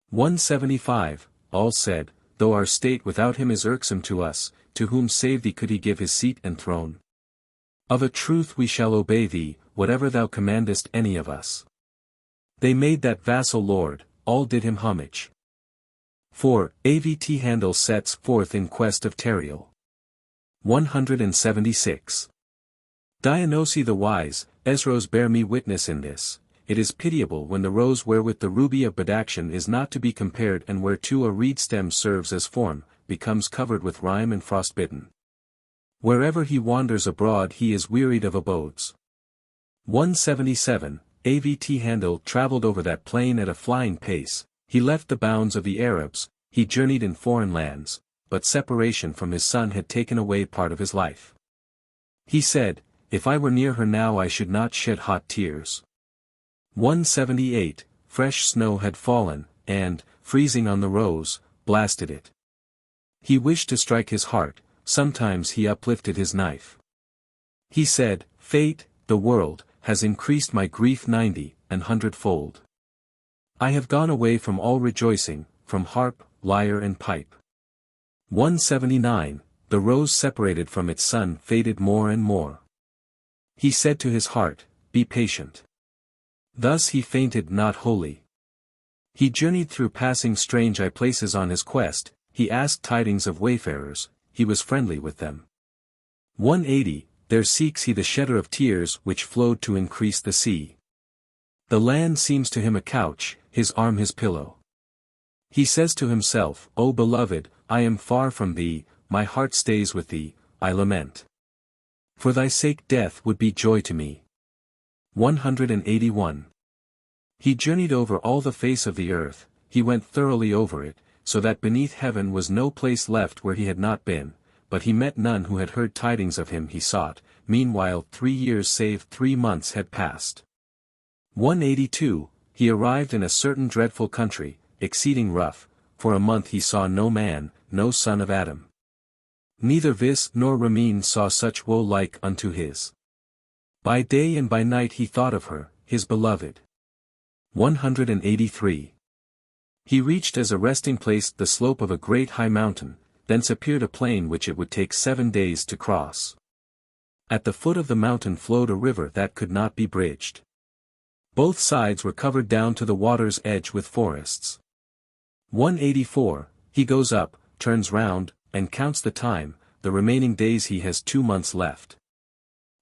175, all said, though our state without him is irksome to us, to whom save thee could he give his seat and throne? Of a truth we shall obey thee, whatever thou commandest any of us. They made that vassal lord, all did him homage. 4. Avt'handil sets forth in quest of Tariel. 176. Dionysi the wise, Esros bear me witness in this. It is pitiable when the rose wherewith the ruby of Badakhshan is not to be compared and whereto a reed stem serves as form, becomes covered with rime and frostbitten. Wherever he wanders abroad he is wearied of abodes. 177. Avt'handil travelled over that plain at a flying pace, he left the bounds of the Arabs, he journeyed in foreign lands, but separation from his son had taken away part of his life. He said, if I were near her now I should not shed hot tears. 178. Fresh snow had fallen, and, freezing on the rose, blasted it. He wished to strike his heart, sometimes he uplifted his knife. He said, Fate, the world, has increased my grief 90 and 100-fold. I have gone away from all rejoicing, from harp, lyre and pipe. 179. The rose separated from its sun faded more and more. He said to his heart, be patient. Thus he fainted not wholly. He journeyed through passing strange places on his quest, he asked tidings of wayfarers, he was friendly with them. 180. There seeks he the shedder of tears which flowed to increase the sea. The land seems to him a couch, his arm his pillow. He says to himself, O beloved, I am far from thee, my heart stays with thee, I lament. For thy sake death would be joy to me. 181. He journeyed over all the face of the earth, he went thoroughly over it, so that beneath heaven was no place left where he had not been, but he met none who had heard tidings of him he sought, meanwhile 3 years save 3 months had passed. 182. He arrived in a certain dreadful country, exceeding rough, for a month he saw no man, no son of Adam. Neither Vis nor Ramin saw such woe like unto his. By day and by night he thought of her, his beloved. 183. He reached as a resting place the slope of a great high mountain, thence appeared a plain which it would take 7 days to cross. At the foot of the mountain flowed a river that could not be bridged. Both sides were covered down to the water's edge with forests. 184. He goes up, turns round, and counts the time, the remaining days he has 2 months left.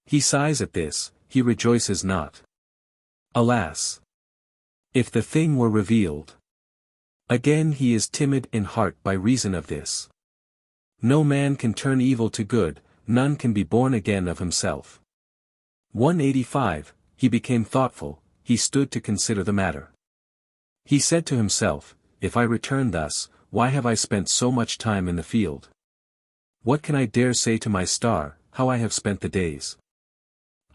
He sighs at this, he rejoices not. Alas! If the thing were revealed. Again he is timid in heart by reason of this. No man can turn evil to good, none can be born again of himself. 185. He became thoughtful, he stood to consider the matter. He said to himself, if I return thus, why have I spent so much time in the field? What can I dare say to my star, how I have spent the days?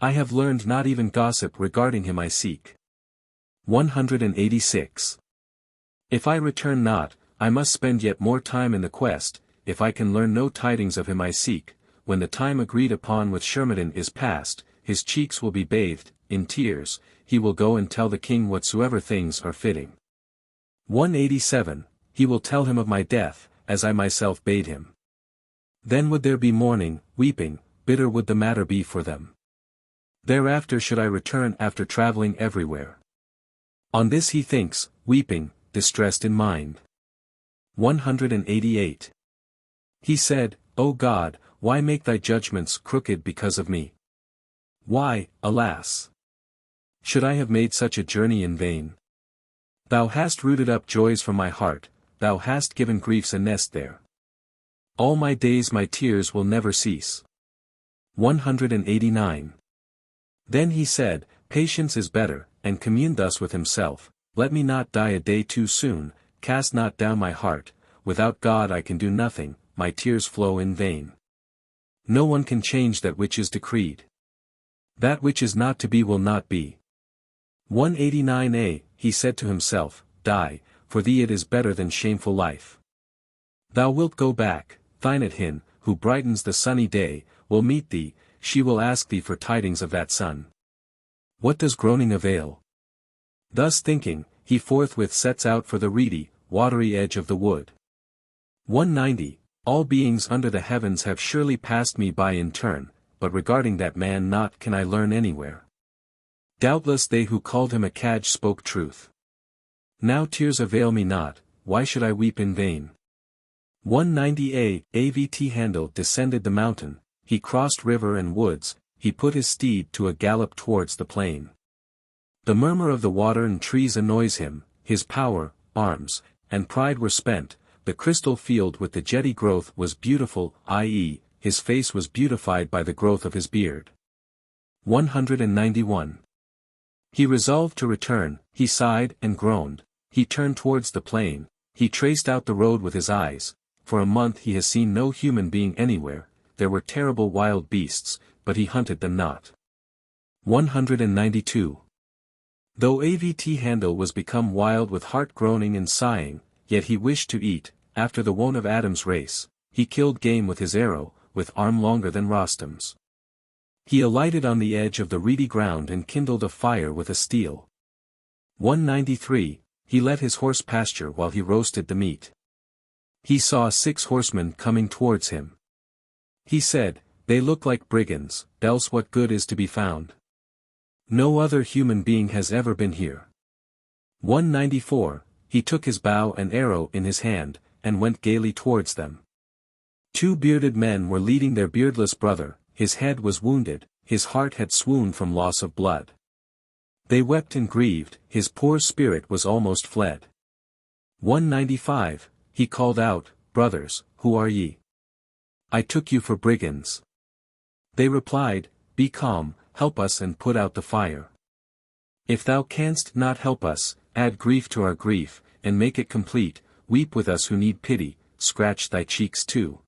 I have learned not even gossip regarding him I seek. 186. If I return not, I must spend yet more time in the quest, if I can learn no tidings of him I seek, when the time agreed upon with Shermidon is past, his cheeks will be bathed, in tears, he will go and tell the king whatsoever things are fitting. 187. He will tell him of my death, as I myself bade him. Then would there be mourning, weeping, bitter would the matter be for them. Thereafter should I return after travelling everywhere. On this he thinks, weeping, distressed in mind. 188. He said, O God, why make thy judgments crooked because of me? Why, alas, should I have made such a journey in vain? Thou hast rooted up joys from my heart, thou hast given griefs a nest there. All my days my tears will never cease. 189. Then he said, Patience is better, and communed thus with himself, Let me not die a day too soon, cast not down my heart, without God I can do nothing, my tears flow in vain. No one can change that which is decreed. That which is not to be will not be. 189a, he said to himself, Die, for thee it is better than shameful life. Thou wilt go back, thine Hin, who brightens the sunny day, will meet thee, she will ask thee for tidings of that sun. What does groaning avail? Thus thinking, he forthwith sets out for the reedy, watery edge of the wood. 190. All beings under the heavens have surely passed me by in turn, but regarding that man naught can I learn anywhere. Doubtless they who called him a cadge spoke truth. Now tears avail me not, why should I weep in vain? 190a. Avt'handil descended the mountain, he crossed river and woods, he put his steed to a gallop towards the plain. The murmur of the water and trees annoys him, his power, arms, and pride were spent, the crystal field with the jetty growth was beautiful, i.e., his face was beautified by the growth of his beard. 191. He resolved to return, he sighed and groaned, he turned towards the plain, he traced out the road with his eyes, for a month he has seen no human being anywhere, there were terrible wild beasts, but he hunted them not. 192. Though Avt'handil was become wild with heart groaning and sighing, yet he wished to eat, after the wont of Adam's race, he killed game with his arrow, with arm longer than Rostam's. He alighted on the edge of the reedy ground and kindled a fire with a steel. 193. He let his horse pasture while he roasted the meat. He saw 6 horsemen coming towards him. He said, They look like brigands, else what good is to be found? No other human being has ever been here. 194. He took his bow and arrow in his hand, and went gaily towards them. 2 bearded men were leading their beardless brother, his head was wounded, his heart had swooned from loss of blood. They wept and grieved, his poor spirit was almost fled. 195. He called out, Brothers, who are ye? I took you for brigands. They replied, Be calm, help us and put out the fire. If thou canst not help us, add grief to our grief, and make it complete, weep with us who need pity, scratch thy cheeks too.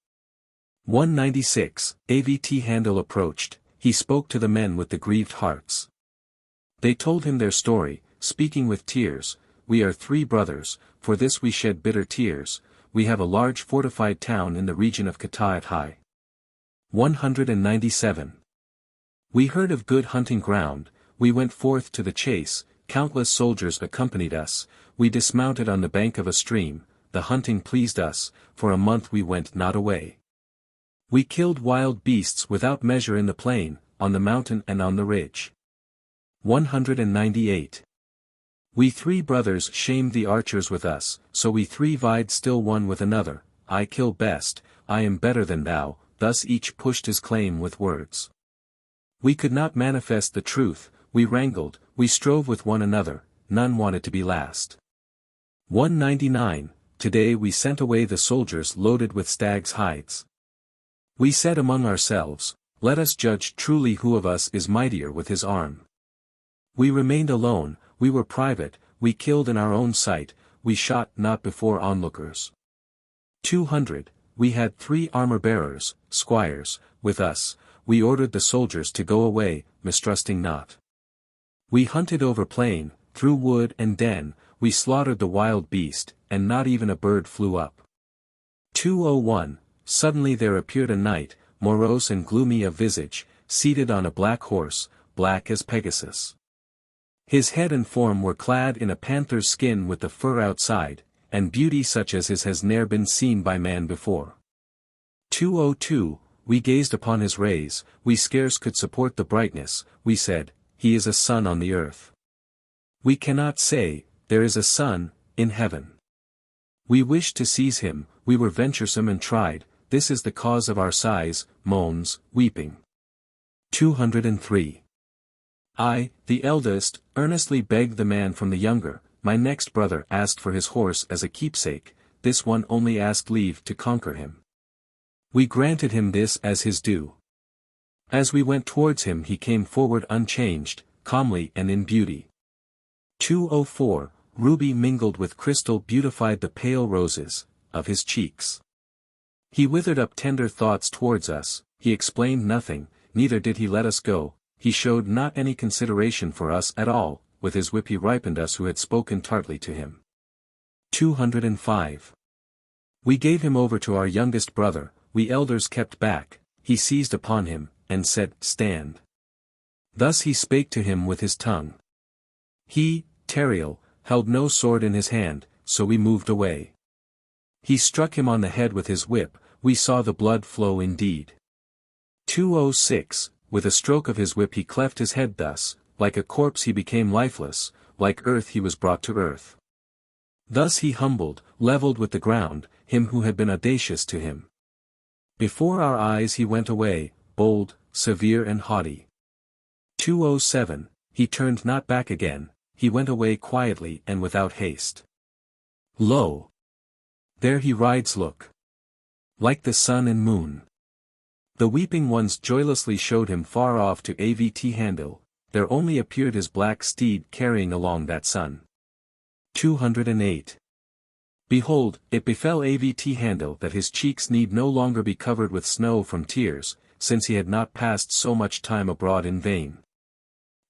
196. Avt'handil approached, he spoke to the men with the grieved hearts. They told him their story, speaking with tears, We are 3 brothers, for this we shed bitter tears, we have a large fortified town in the region of Khatavians. 197. We heard of good hunting ground, we went forth to the chase, countless soldiers accompanied us, we dismounted on the bank of a stream, the hunting pleased us, for a month we went not away. We killed wild beasts without measure in the plain, on the mountain and on the ridge. 198. We 3 brothers shamed the archers with us, so we 3 vied still one with another, I kill best, I am better than thou, thus each pushed his claim with words. We could not manifest the truth, we wrangled, we strove with one another, none wanted to be last. 199. Today we sent away the soldiers loaded with stags' hides. We said among ourselves, Let us judge truly who of us is mightier with his arm. We remained alone, we were private, we killed in our own sight, we shot not before onlookers. 200. We had 3 armor-bearers, squires, with us, we ordered the soldiers to go away, mistrusting not. We hunted over plain, through wood and den, we slaughtered the wild beast, and not even a bird flew up. 201. Suddenly there appeared a knight, morose and gloomy of visage, seated on a black horse, black as Pegasus. His head and form were clad in a panther's skin with the fur outside, and beauty such as his has ne'er been seen by man before. 202. We gazed upon his rays, we scarce could support the brightness, we said, He is a sun on the earth. We cannot say, There is a sun, in heaven. We wished to seize him, we were venturesome and tried, this is the cause of our sighs, moans, weeping. 203. I, the eldest, earnestly begged the man from the younger, my next brother asked for his horse as a keepsake, this one only asked leave to conquer him. We granted him this as his due. As we went towards him he came forward unchanged, calmly and in beauty. 204, ruby mingled with crystal beautified the pale roses of his cheeks. He withered up tender thoughts towards us, he explained nothing, neither did he let us go, he showed not any consideration for us at all, with his whip he ripened us who had spoken tartly to him. 205. We gave him over to our youngest brother, we elders kept back, he seized upon him, and said, Stand. Thus he spake to him with his tongue. He, Tariel, held no sword in his hand, so we moved away. He struck him on the head with his whip, we saw the blood flow indeed. 206, with a stroke of his whip he cleft his head thus, like a corpse he became lifeless, like earth he was brought to earth. Thus he humbled, levelled with the ground, him who had been audacious to him. Before our eyes he went away, bold, severe and haughty. 207, he turned not back again, he went away quietly and without haste. Lo! There he rides look. Like the sun and moon. The weeping ones joylessly showed him far off to Avt'handil, there only appeared his black steed carrying along that sun. 208. Behold, it befell Avt'handil that his cheeks need no longer be covered with snow from tears, since he had not passed so much time abroad in vain.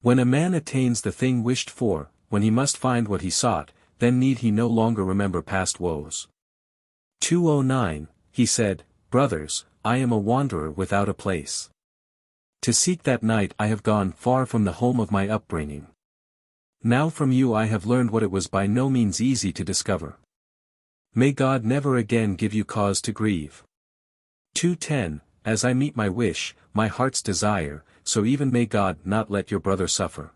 When a man attains the thing wished for, when he must find what he sought, then need he no longer remember past woes. 209, he said, Brothers, I am a wanderer without a place. To seek that night I have gone far from the home of my upbringing. Now from you I have learned what it was by no means easy to discover. May God never again give you cause to grieve. 210, As I meet my wish, my heart's desire, so even may God not let your brother suffer.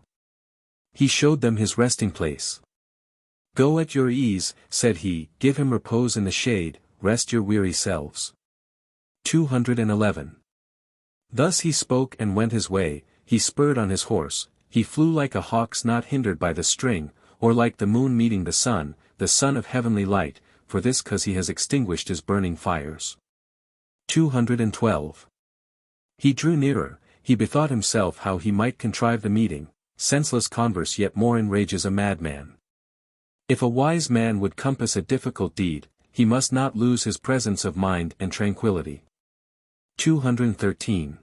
He showed them his resting place. Go at your ease, said he, give him repose in the shade, rest your weary selves. 211. Thus he spoke and went his way, he spurred on his horse, he flew like a hawk's not hindered by the string, or like the moon meeting the sun of heavenly light, for this cause he has extinguished his burning fires. 212. He drew nearer, he bethought himself how he might contrive the meeting, senseless converse yet more enrages a madman. If a wise man would compass a difficult deed, he must not lose his presence of mind and tranquility. 213.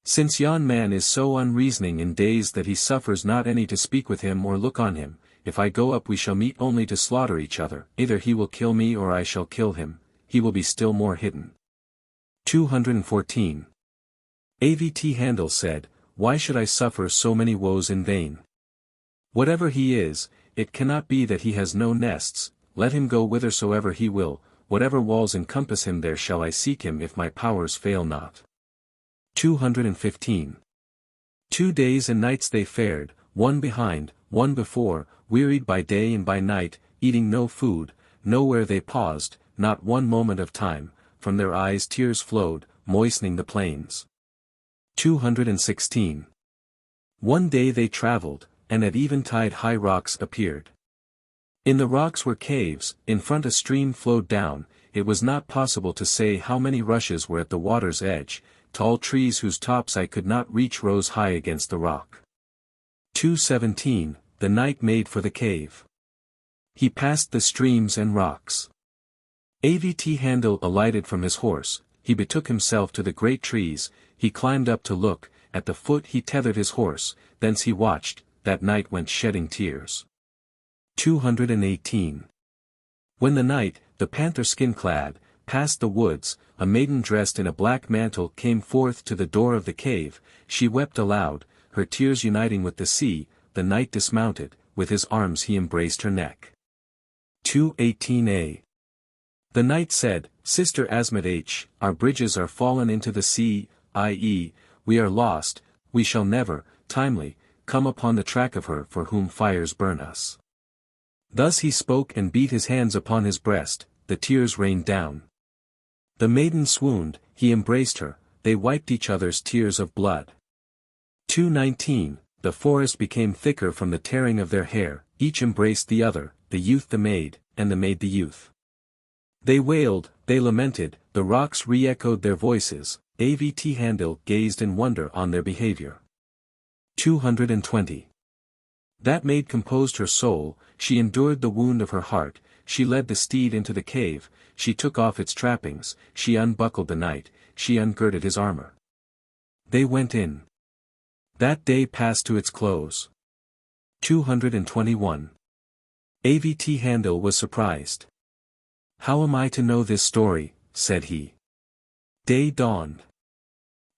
Since yon man is so unreasoning in days that he suffers not any to speak with him or look on him, if I go up we shall meet only to slaughter each other, either he will kill me or I shall kill him, he will be still more hidden. 214. Avt'handil said, Why should I suffer so many woes in vain? Whatever he is, it cannot be that he has no nests, let him go whithersoever he will, whatever walls encompass him there shall I seek him if my powers fail not. 215. 2 days and nights they fared, one behind, one before, wearied by day and by night, eating no food, nowhere they paused, not one moment of time, from their eyes tears flowed, moistening the plains. 216. One day they travelled, and at eventide high rocks appeared. In the rocks were caves, in front a stream flowed down, it was not possible to say how many rushes were at the water's edge, tall trees whose tops I could not reach rose high against the rock. 217, the knight made for the cave. He passed the streams and rocks. Avt'handil alighted from his horse, he betook himself to the great trees, he climbed up to look, at the foot he tethered his horse, thence he watched, that night went shedding tears. 218. When the night, the panther skin clad, passed the woods, a maiden dressed in a black mantle came forth to the door of the cave, she wept aloud, her tears uniting with the sea, the knight dismounted, with his arms he embraced her neck. 218a. The knight said, Sister Asmat'h, our bridges are fallen into the sea, i.e., we are lost, we shall never, timely, come upon the track of her for whom fires burn us. Thus he spoke and beat his hands upon his breast, the tears rained down. The maiden swooned, he embraced her, they wiped each other's tears of blood. 2:19, the forest became thicker from the tearing of their hair, each embraced the other, the youth the maid, and the maid the youth. They wailed, they lamented, the rocks re-echoed their voices, Avt'handil gazed in wonder on their behavior. 220. That maid composed her soul, she endured the wound of her heart, she led the steed into the cave, she took off its trappings, she unbuckled the knight, she ungirded his armor. They went in. That day passed to its close. 221. Avt'handil was surprised. How am I to know this story, said he. Day dawned.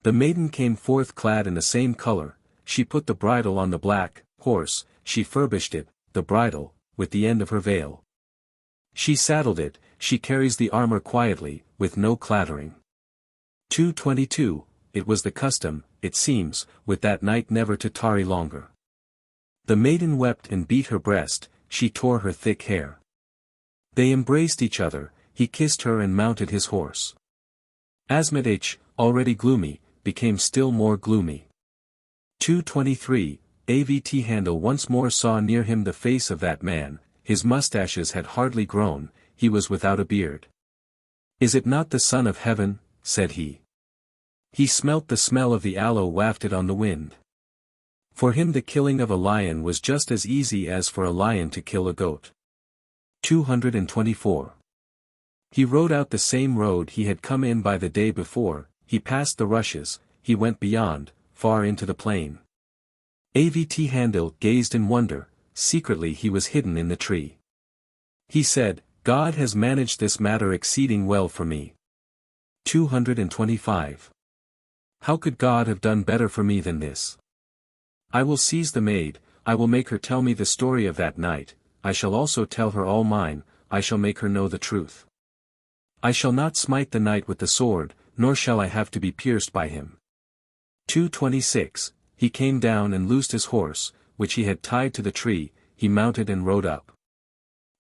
The maiden came forth clad in the same color, she put the bridle on the black horse, she furbished it, the bridle, with the end of her veil. She saddled it, she carries the armor quietly, with no clattering. 222, it was the custom, it seems, with that knight never to tarry longer. The maiden wept and beat her breast, she tore her thick hair. They embraced each other, he kissed her and mounted his horse. Asmat'h, already gloomy, became still more gloomy. 223, Avt'handil once more saw near him the face of that man, his mustaches had hardly grown, he was without a beard. Is it not the Son of Heaven, said he. He smelt the smell of the aloe wafted on the wind. For him the killing of a lion was just as easy as for a lion to kill a goat. 224. He rode out the same road he had come in by the day before, he passed the rushes, he went beyond, far into the plain. Avt'handil gazed in wonder, secretly he was hidden in the tree. He said, God has managed this matter exceeding well for me. 225. How could God have done better for me than this? I will seize the maid, I will make her tell me the story of that night, I shall also tell her all mine, I shall make her know the truth. I shall not smite the knight with the sword, nor shall I have to be pierced by him. 226, he came down and loosed his horse, which he had tied to the tree, he mounted and rode up.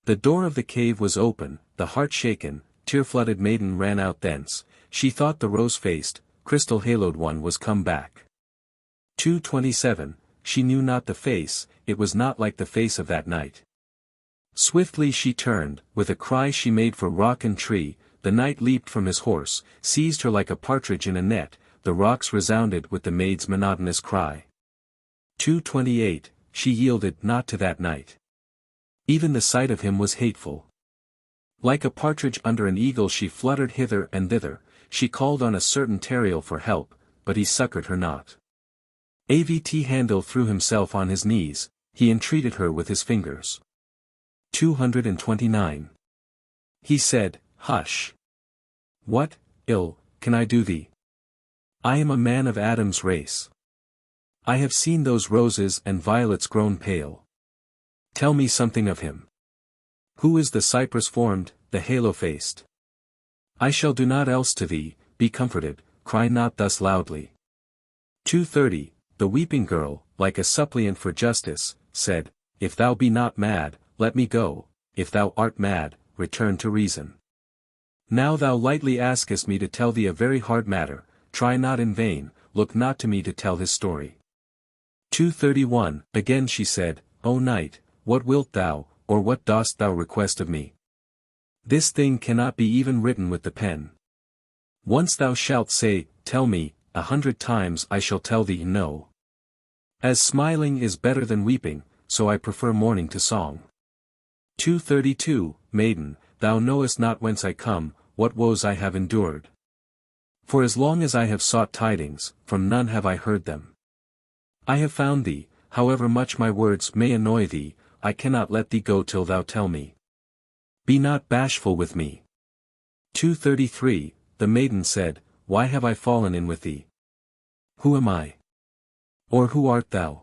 The door of the cave was open, the heart-shaken, tear-flooded maiden ran out thence, she thought the rose-faced, crystal-haloed one was come back. 227, she knew not the face, it was not like the face of that knight. Swiftly she turned, with a cry she made for rock and tree, the knight leaped from his horse, seized her like a partridge in a net, the rocks resounded with the maid's monotonous cry. 228, she yielded not to that knight. Even the sight of him was hateful. Like a partridge under an eagle she fluttered hither and thither, she called on a certain Tariel for help, but he succored her not. Avt'handil threw himself on his knees, he entreated her with his fingers. 229. He said, Hush. What, ill, can I do thee? I am a man of Adam's race. I have seen those roses and violets grown pale. Tell me something of him. Who is the cypress-formed, the halo-faced? I shall do naught else to thee, be comforted, cry not thus loudly. 230, the weeping girl, like a suppliant for justice, said, If thou be not mad, let me go, if thou art mad, return to reason. Now thou lightly askest me to tell thee a very hard matter, try not in vain, look not to me to tell his story. 231, again she said, O knight, what wilt thou, or what dost thou request of me? This thing cannot be even written with the pen. Once thou shalt say, Tell me, 100 times I shall tell thee no. As smiling is better than weeping, so I prefer mourning to song. 232, Maiden, thou knowest not whence I come, what woes I have endured. For as long as I have sought tidings, from none have I heard them. I have found thee, however much my words may annoy thee, I cannot let thee go till thou tell me. Be not bashful with me. 233, the maiden said, Why have I fallen in with thee? Who am I? Or who art thou?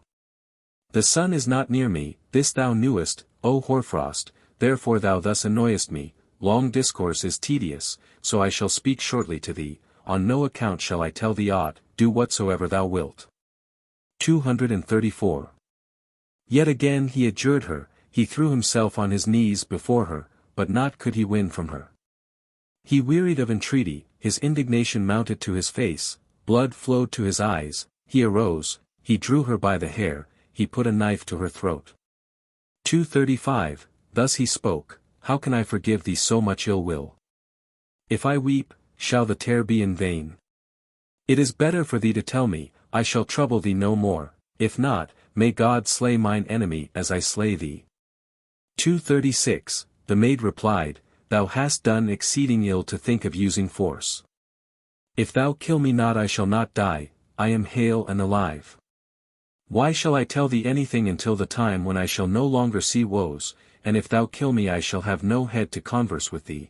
The sun is not near me, this thou knewest, O hoarfrost, therefore thou thus annoyest me, long discourse is tedious, so I shall speak shortly to thee, on no account shall I tell thee aught, do whatsoever thou wilt. 234. Yet again he adjured her, he threw himself on his knees before her, but naught could he win from her. He wearied of entreaty, his indignation mounted to his face, blood flowed to his eyes, he arose, he drew her by the hair, he put a knife to her throat. 235, thus he spoke, how can I forgive thee so much ill will? If I weep, shall the tear be in vain? It is better for thee to tell me, I shall trouble thee no more, if not, may God slay mine enemy as I slay thee. 236, the maid replied, thou hast done exceeding ill to think of using force. If thou kill me not I shall not die, I am hale and alive. Why shall I tell thee anything until the time when I shall no longer see woes, and if thou kill me I shall have no head to converse with thee.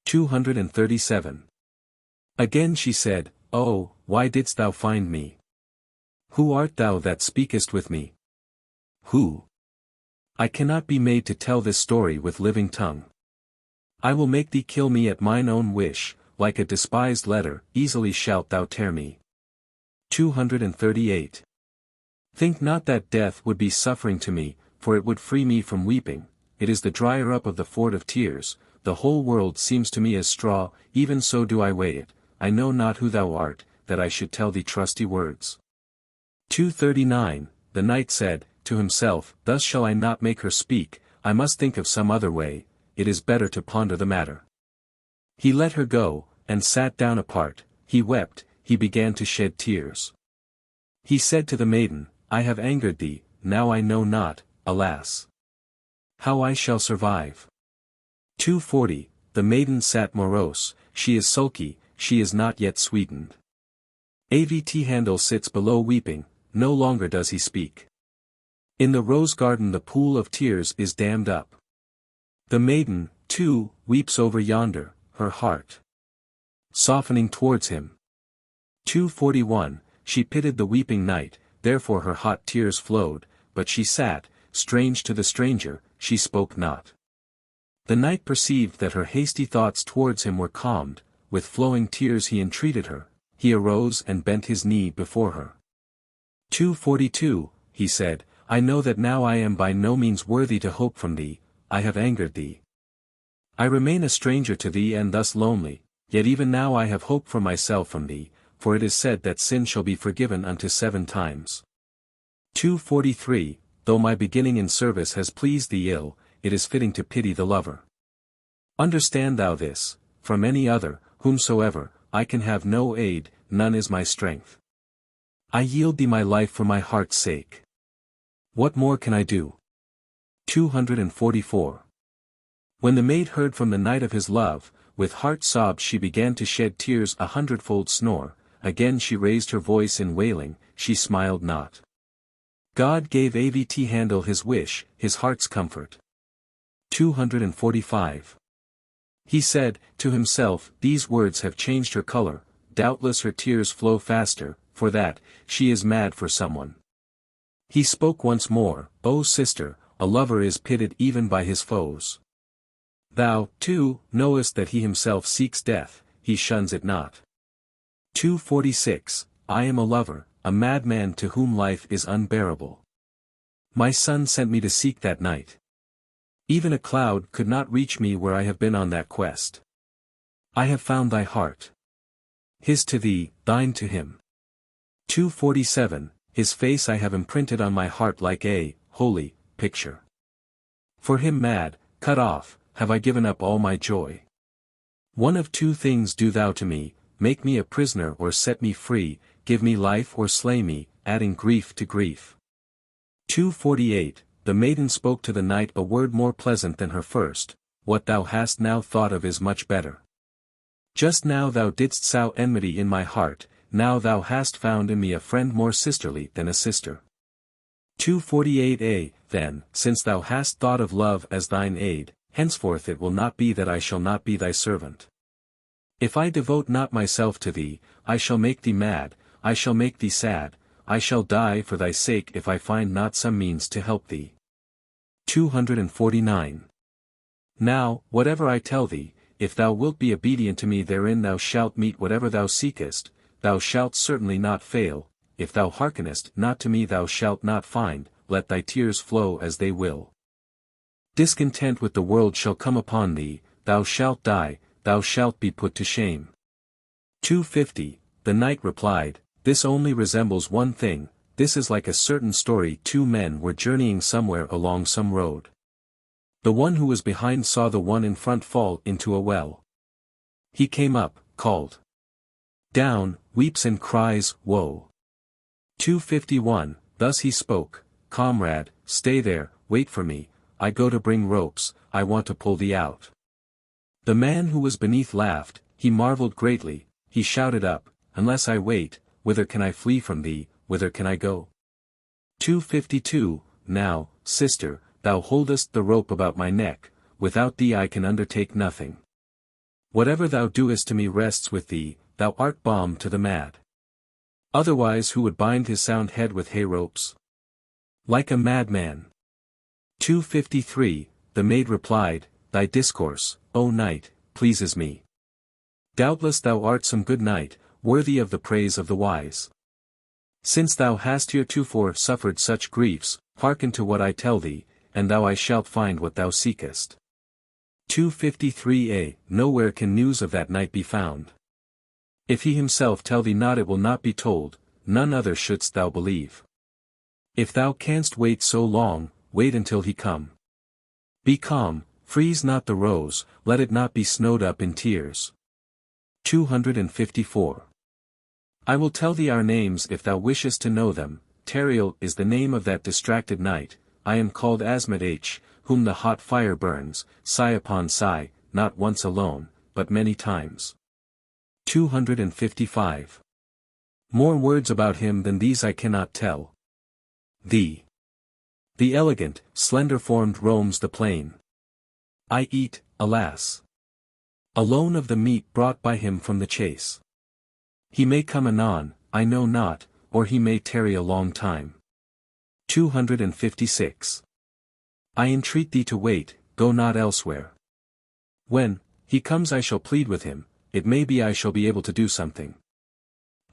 237. Again she said, Oh, why didst thou find me? Who art thou that speakest with me? Who? I cannot be made to tell this story with living tongue. I will make thee kill me at mine own wish, like a despised letter, easily shalt thou tear me. 238. Think not that death would be suffering to me, for it would free me from weeping, it is the dryer up of the ford of tears, the whole world seems to me as straw, even so do I weigh it, I know not who thou art, that I should tell thee trusty words. 239, the knight said, to himself, thus shall I not make her speak, I must think of some other way, it is better to ponder the matter. He let her go, and sat down apart, he wept, he began to shed tears. He said to the maiden, I have angered thee, now I know not, alas, how I shall survive. 240, the maiden sat morose, she is sulky, she is not yet sweetened. Avt'handil sits below weeping, no longer does he speak. In the rose garden the pool of tears is dammed up. The maiden, too, weeps over yonder, her heart softening towards him. 241, she pitied the weeping knight, therefore her hot tears flowed, but she sat, strange to the stranger, she spoke not. The knight perceived that her hasty thoughts towards him were calmed, with flowing tears he entreated her, he arose and bent his knee before her. 242, he said, I know that now I am by no means worthy to hope from thee, I have angered thee. I remain a stranger to thee and thus lonely, yet even now I have hope for myself from thee, for it is said that sin shall be forgiven unto 7 times. 243, though my beginning in service has pleased thee ill, it is fitting to pity the lover. Understand thou this, from any other, whomsoever, I can have no aid, none is my strength. I yield thee my life for my heart's sake. What more can I do? 244. When the maid heard from the knight of his love, with heart sobs she began to shed tears 100-fold snore, again she raised her voice in wailing, she smiled not. God gave Avt'handil his wish, his heart's comfort. 245. He said, to himself, these words have changed her color, doubtless her tears flow faster, for that, she is mad for someone. He spoke once more, O sister, a lover is pitied even by his foes. Thou, too, knowest that he himself seeks death, he shuns it not. 246, I am a lover, a madman to whom life is unbearable. My son sent me to seek that night. Even a cloud could not reach me where I have been on that quest. I have found thy heart. His to thee, thine to him. 247, his face I have imprinted on my heart like a, holy, picture. For him mad, cut off, have I given up all my joy. One of 2 things do thou to me, make me a prisoner or set me free, give me life or slay me, adding grief to grief. 248, the maiden spoke to the knight a word more pleasant than her first, what thou hast now thought of is much better. Just now thou didst sow enmity in my heart, now thou hast found in me a friend more sisterly than a sister. 248a, then, since thou hast thought of love as thine aid, henceforth it will not be that I shall not be thy servant. If I devote not myself to thee, I shall make thee mad, I shall make thee sad, I shall die for thy sake if I find not some means to help thee. 249. Now, whatever I tell thee, if thou wilt be obedient to me therein thou shalt meet whatever thou seekest, thou shalt certainly not fail, if thou hearkenest not to me thou shalt not find, let thy tears flow as they will. Discontent with the world shall come upon thee, thou shalt die, thou shalt be put to shame. 250, the knight replied, this only resembles one thing, this is like a certain story. Two men were journeying somewhere along some road. The one who was behind saw the one in front fall into a well. He came up, called down, weeps and cries, woe. 251, thus he spoke, comrade, stay there, wait for me, I go to bring ropes, I want to pull thee out. The man who was beneath laughed, he marveled greatly, he shouted up, unless I wait, whither can I flee from thee, whither can I go? 252, now, sister, thou holdest the rope about my neck, without thee I can undertake nothing. Whatever thou doest to me rests with thee, thou art balm to the mad. Otherwise who would bind his sound head with hay ropes? Like a madman. 253, the maid replied, thy discourse, O knight, pleases me. Doubtless thou art some good knight, worthy of the praise of the wise. Since thou hast heretofore suffered such griefs, hearken to what I tell thee, and thou I shalt find what thou seekest. 253a, nowhere can news of that knight be found. If he himself tell thee not it will not be told, none other shouldst thou believe. If thou canst wait so long, wait until he come. Be calm, freeze not the rose, let it not be snowed up in tears. 254. I will tell thee our names if thou wishest to know them. Tariel is the name of that distracted knight, I am called Asmat'h, whom the hot fire burns, sigh upon sigh, not once alone, but many times. 255. More words about him than these I cannot tell. The elegant, slender-formed roams the plain. I eat, alas, alone of the meat brought by him from the chase. He may come anon, I know not, or he may tarry a long time. 256. I entreat thee to wait, go not elsewhere. When he comes I shall plead with him, it may be I shall be able to do something.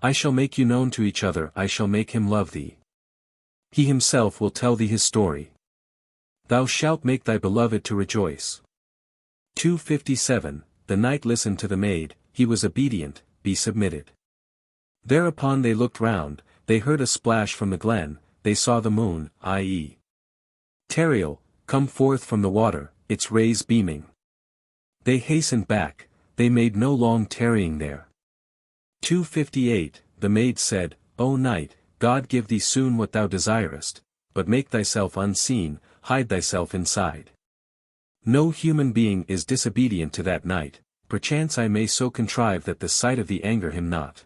I shall make you known to each other, I shall make him love thee. He himself will tell thee his story. Thou shalt make thy beloved to rejoice. 257, the knight listened to the maid, he was obedient, be submitted. Thereupon they looked round, they heard a splash from the glen, they saw the moon, i.e. Tariel, come forth from the water, its rays beaming. They hastened back, they made no long tarrying there. 258, the maid said, O knight, God give thee soon what thou desirest, but make thyself unseen, hide thyself inside. No human being is disobedient to that knight, perchance I may so contrive that the sight of thee anger him not.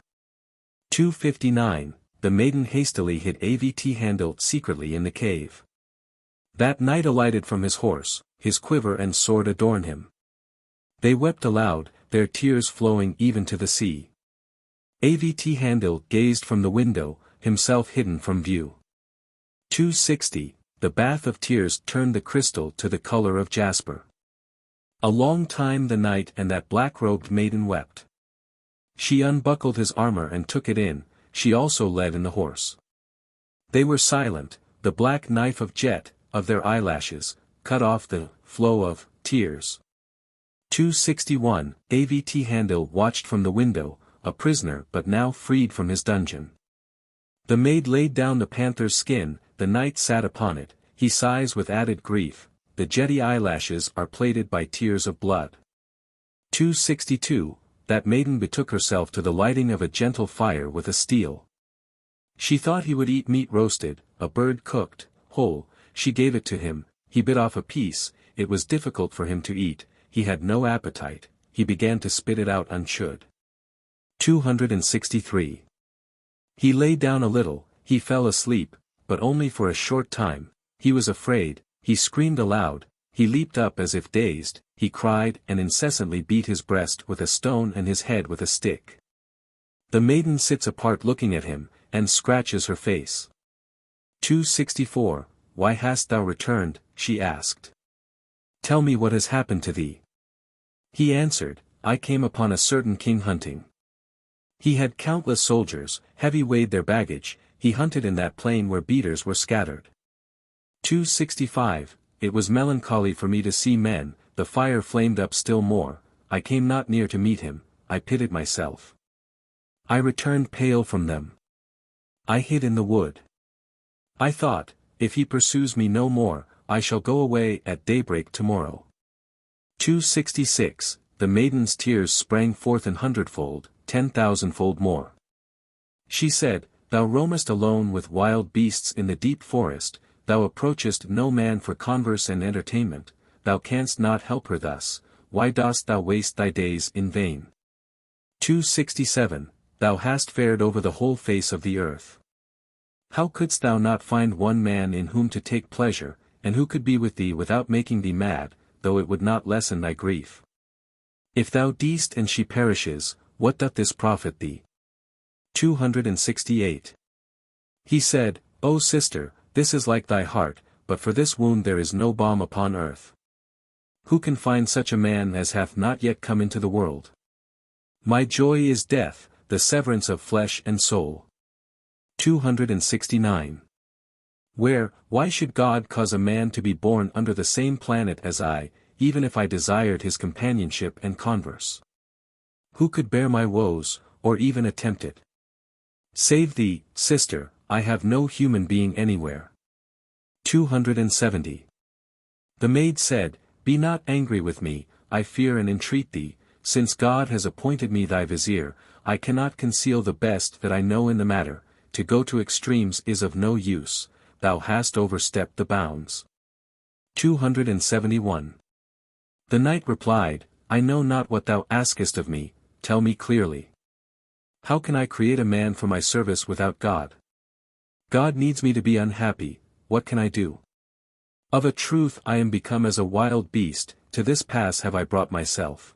259, the maiden hastily hid Avt'handil secretly in the cave. That knight alighted from his horse, his quiver and sword adorn him. They wept aloud, their tears flowing even to the sea. Avt'handil gazed from the window, himself hidden from view. 260, the bath of tears turned the crystal to the color of jasper. A long time the knight and that black-robed maiden wept. She unbuckled his armor and took it in, she also led in the horse. They were silent, the black knife of jet, of their eyelashes, cut off the flow of tears. 261, Avt'handil watched from the window, a prisoner but now freed from his dungeon. The maid laid down the panther's skin, the knight sat upon it, he sighs with added grief, the jetty eyelashes are plated by tears of blood. 262, that maiden betook herself to the lighting of a gentle fire with a steel. She thought he would eat meat roasted, a bird cooked, whole, she gave it to him, he bit off a piece, it was difficult for him to eat, he had no appetite, he began to spit it out unchewed. 263. He lay down a little, he fell asleep, but only for a short time, he was afraid, he screamed aloud, he leaped up as if dazed, he cried and incessantly beat his breast with a stone and his head with a stick. The maiden sits apart looking at him, and scratches her face. 264, why hast thou returned, she asked. Tell me what has happened to thee. He answered, I came upon a certain king hunting. He had countless soldiers, heavy weighed their baggage, he hunted in that plain where beaters were scattered. 265, it was melancholy for me to see men, the fire flamed up still more, I came not near to meet him, I pitied myself. I returned pale from them. I hid in the wood. I thought, if he pursues me no more, I shall go away at daybreak tomorrow. 266, the maiden's tears sprang forth an hundredfold, 10,000-fold more. She said, Thou roamest alone with wild beasts in the deep forest, thou approachest no man for converse and entertainment, thou canst not help her thus, why dost thou waste thy days in vain? 267, Thou hast fared over the whole face of the earth. How couldst thou not find one man in whom to take pleasure, and who could be with thee without making thee mad, though it would not lessen thy grief? If thou deest and she perishes, what doth this profit thee? 268. He said, O sister, this is like thy heart, but for this wound there is no balm upon earth. Who can find such a man as hath not yet come into the world? My joy is death, the severance of flesh and soul. 269. Why should God cause a man to be born under the same planet as I, even if I desired his companionship and converse? Who could bear my woes, or even attempt it? Save thee, sister, I have no human being anywhere. 270. The maid said, Be not angry with me, I fear and entreat thee, since God has appointed me thy vizier, I cannot conceal the best that I know in the matter, to go to extremes is of no use, thou hast overstepped the bounds. 271. The knight replied, I know not what thou askest of me, tell me clearly. How can I create a man for my service without God? God needs me to be unhappy, what can I do? Of a truth I am become as a wild beast, to this pass have I brought myself.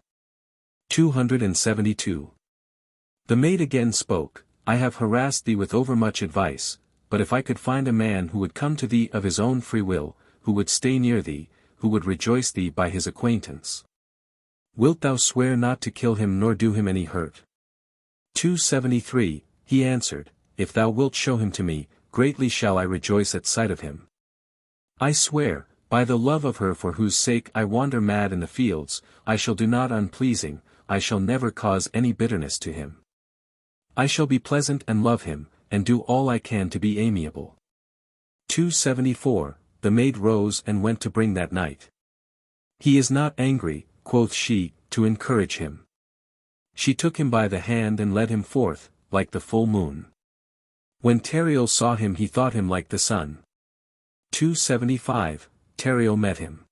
272. The maid again spoke, I have harassed thee with overmuch advice, but if I could find a man who would come to thee of his own free will, who would stay near thee, who would rejoice thee by his acquaintance. Wilt thou swear not to kill him nor do him any hurt? 273, he answered, If thou wilt show him to me, greatly shall I rejoice at sight of him. I swear, by the love of her for whose sake I wander mad in the fields, I shall do naught unpleasing, I shall never cause any bitterness to him. I shall be pleasant and love him, and do all I can to be amiable. 274, the maid rose and went to bring that knight. He is not angry, quoth she, to encourage him. She took him by the hand and led him forth, like the full moon. When Tariel saw him he thought him like the sun. 275, Tariel met him.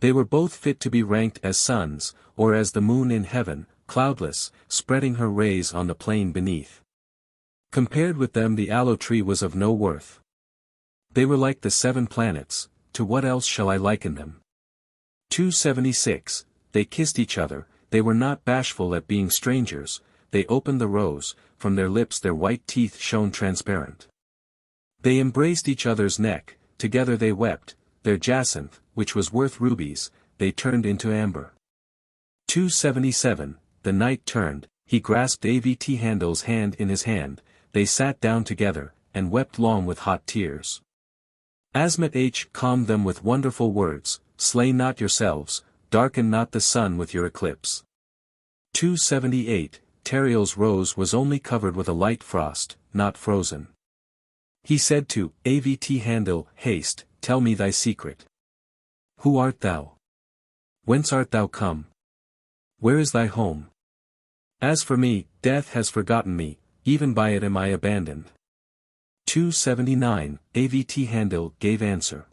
They were both fit to be ranked as suns, or as the moon in heaven, cloudless, spreading her rays on the plain beneath. Compared with them the aloe tree was of no worth. They were like the 7 planets, to what else shall I liken them? 276, they kissed each other, they were not bashful at being strangers, they opened the rose, from their lips their white teeth shone transparent. They embraced each other's neck, together they wept, their jacinth, which was worth rubies, they turned into amber. 277, the knight turned, he grasped Avt'handil's hand in his hand, they sat down together, and wept long with hot tears. Asmat'h calmed them with wonderful words, slay not yourselves, darken not the sun with your eclipse. 278, Tariel's rose was only covered with a light frost, not frozen. He said to Avt'handil, Haste, tell me thy secret. Who art thou? Whence art thou come? Where is thy home? As for me, death has forgotten me, even by it am I abandoned. 279, Avt'handil gave answer.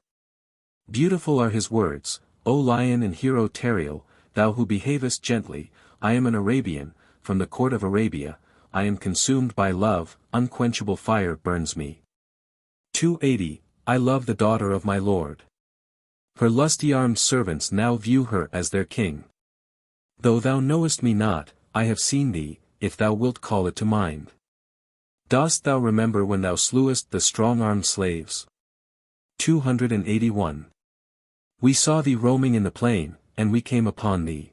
Beautiful are his words, O lion and hero Tariel, thou who behavest gently, I am an Arabian, from the court of Arabia, I am consumed by love, unquenchable fire burns me. 280, I love the daughter of my lord. Her lusty-armed servants now view her as their king. Though thou knowest me not, I have seen thee, if thou wilt call it to mind. Dost thou remember when thou slewest the strong-armed slaves? 281. We saw thee roaming in the plain, and we came upon thee.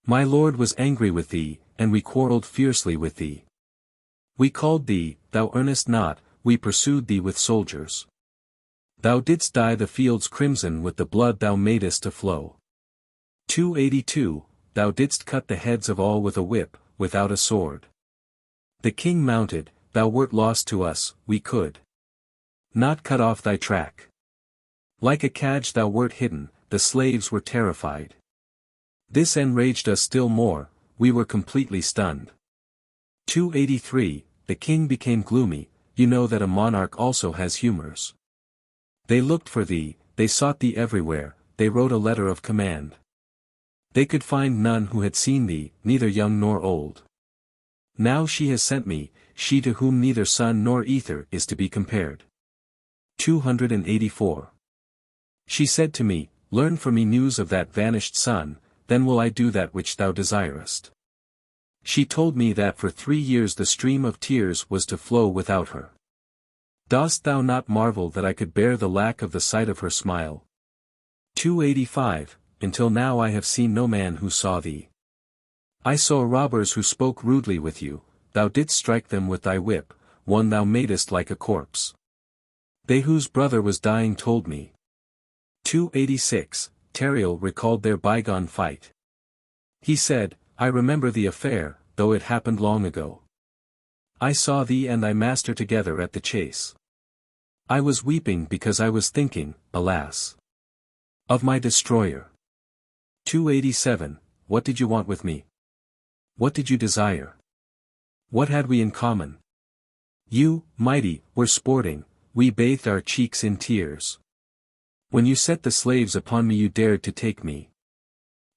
My lord was angry with thee, and we quarrelled fiercely with thee. We called thee, thou earnest not, we pursued thee with soldiers. Thou didst dye the fields crimson with the blood thou madest to flow. 282, Thou didst cut the heads of all with a whip, without a sword. The king mounted, thou wert lost to us, we could not cut off thy track. Like a cadge thou wert hidden, the slaves were terrified. This enraged us still more, we were completely stunned. 283, The king became gloomy, you know that a monarch also has humors. They looked for thee, they sought thee everywhere, they wrote a letter of command. They could find none who had seen thee, neither young nor old. Now she has sent me, she to whom neither sun nor ether is to be compared. 284. She said to me, Learn for me news of that vanished sun, then will I do that which thou desirest. She told me that for 3 years the stream of tears was to flow without her. Dost thou not marvel that I could bear the lack of the sight of her smile? 285, Until now I have seen no man who saw thee. I saw robbers who spoke rudely with you, thou didst strike them with thy whip, one thou madest like a corpse. They whose brother was dying told me. 286, Tariel recalled their bygone fight. He said, I remember the affair, though it happened long ago. I saw thee and thy master together at the chase. I was weeping because I was thinking, alas, of my destroyer. 287, What did you want with me? What did you desire? What had we in common? You, mighty, were sporting, we bathed our cheeks in tears. When you set the slaves upon me you dared to take me.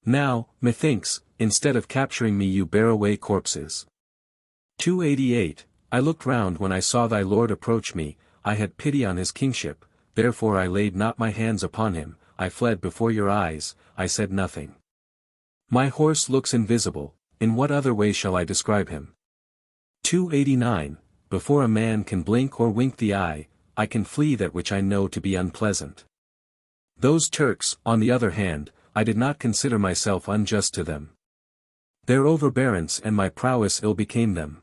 Now, methinks, instead of capturing me you bear away corpses. 288, I looked round when I saw thy lord approach me, I had pity on his kingship, therefore I laid not my hands upon him, I fled before your eyes, I said nothing. My horse looks invisible, in what other way shall I describe him? 289, Before a man can blink or wink the eye, I can flee that which I know to be unpleasant. Those Turks, on the other hand, I did not consider myself unjust to them. Their overbearance and my prowess ill became them.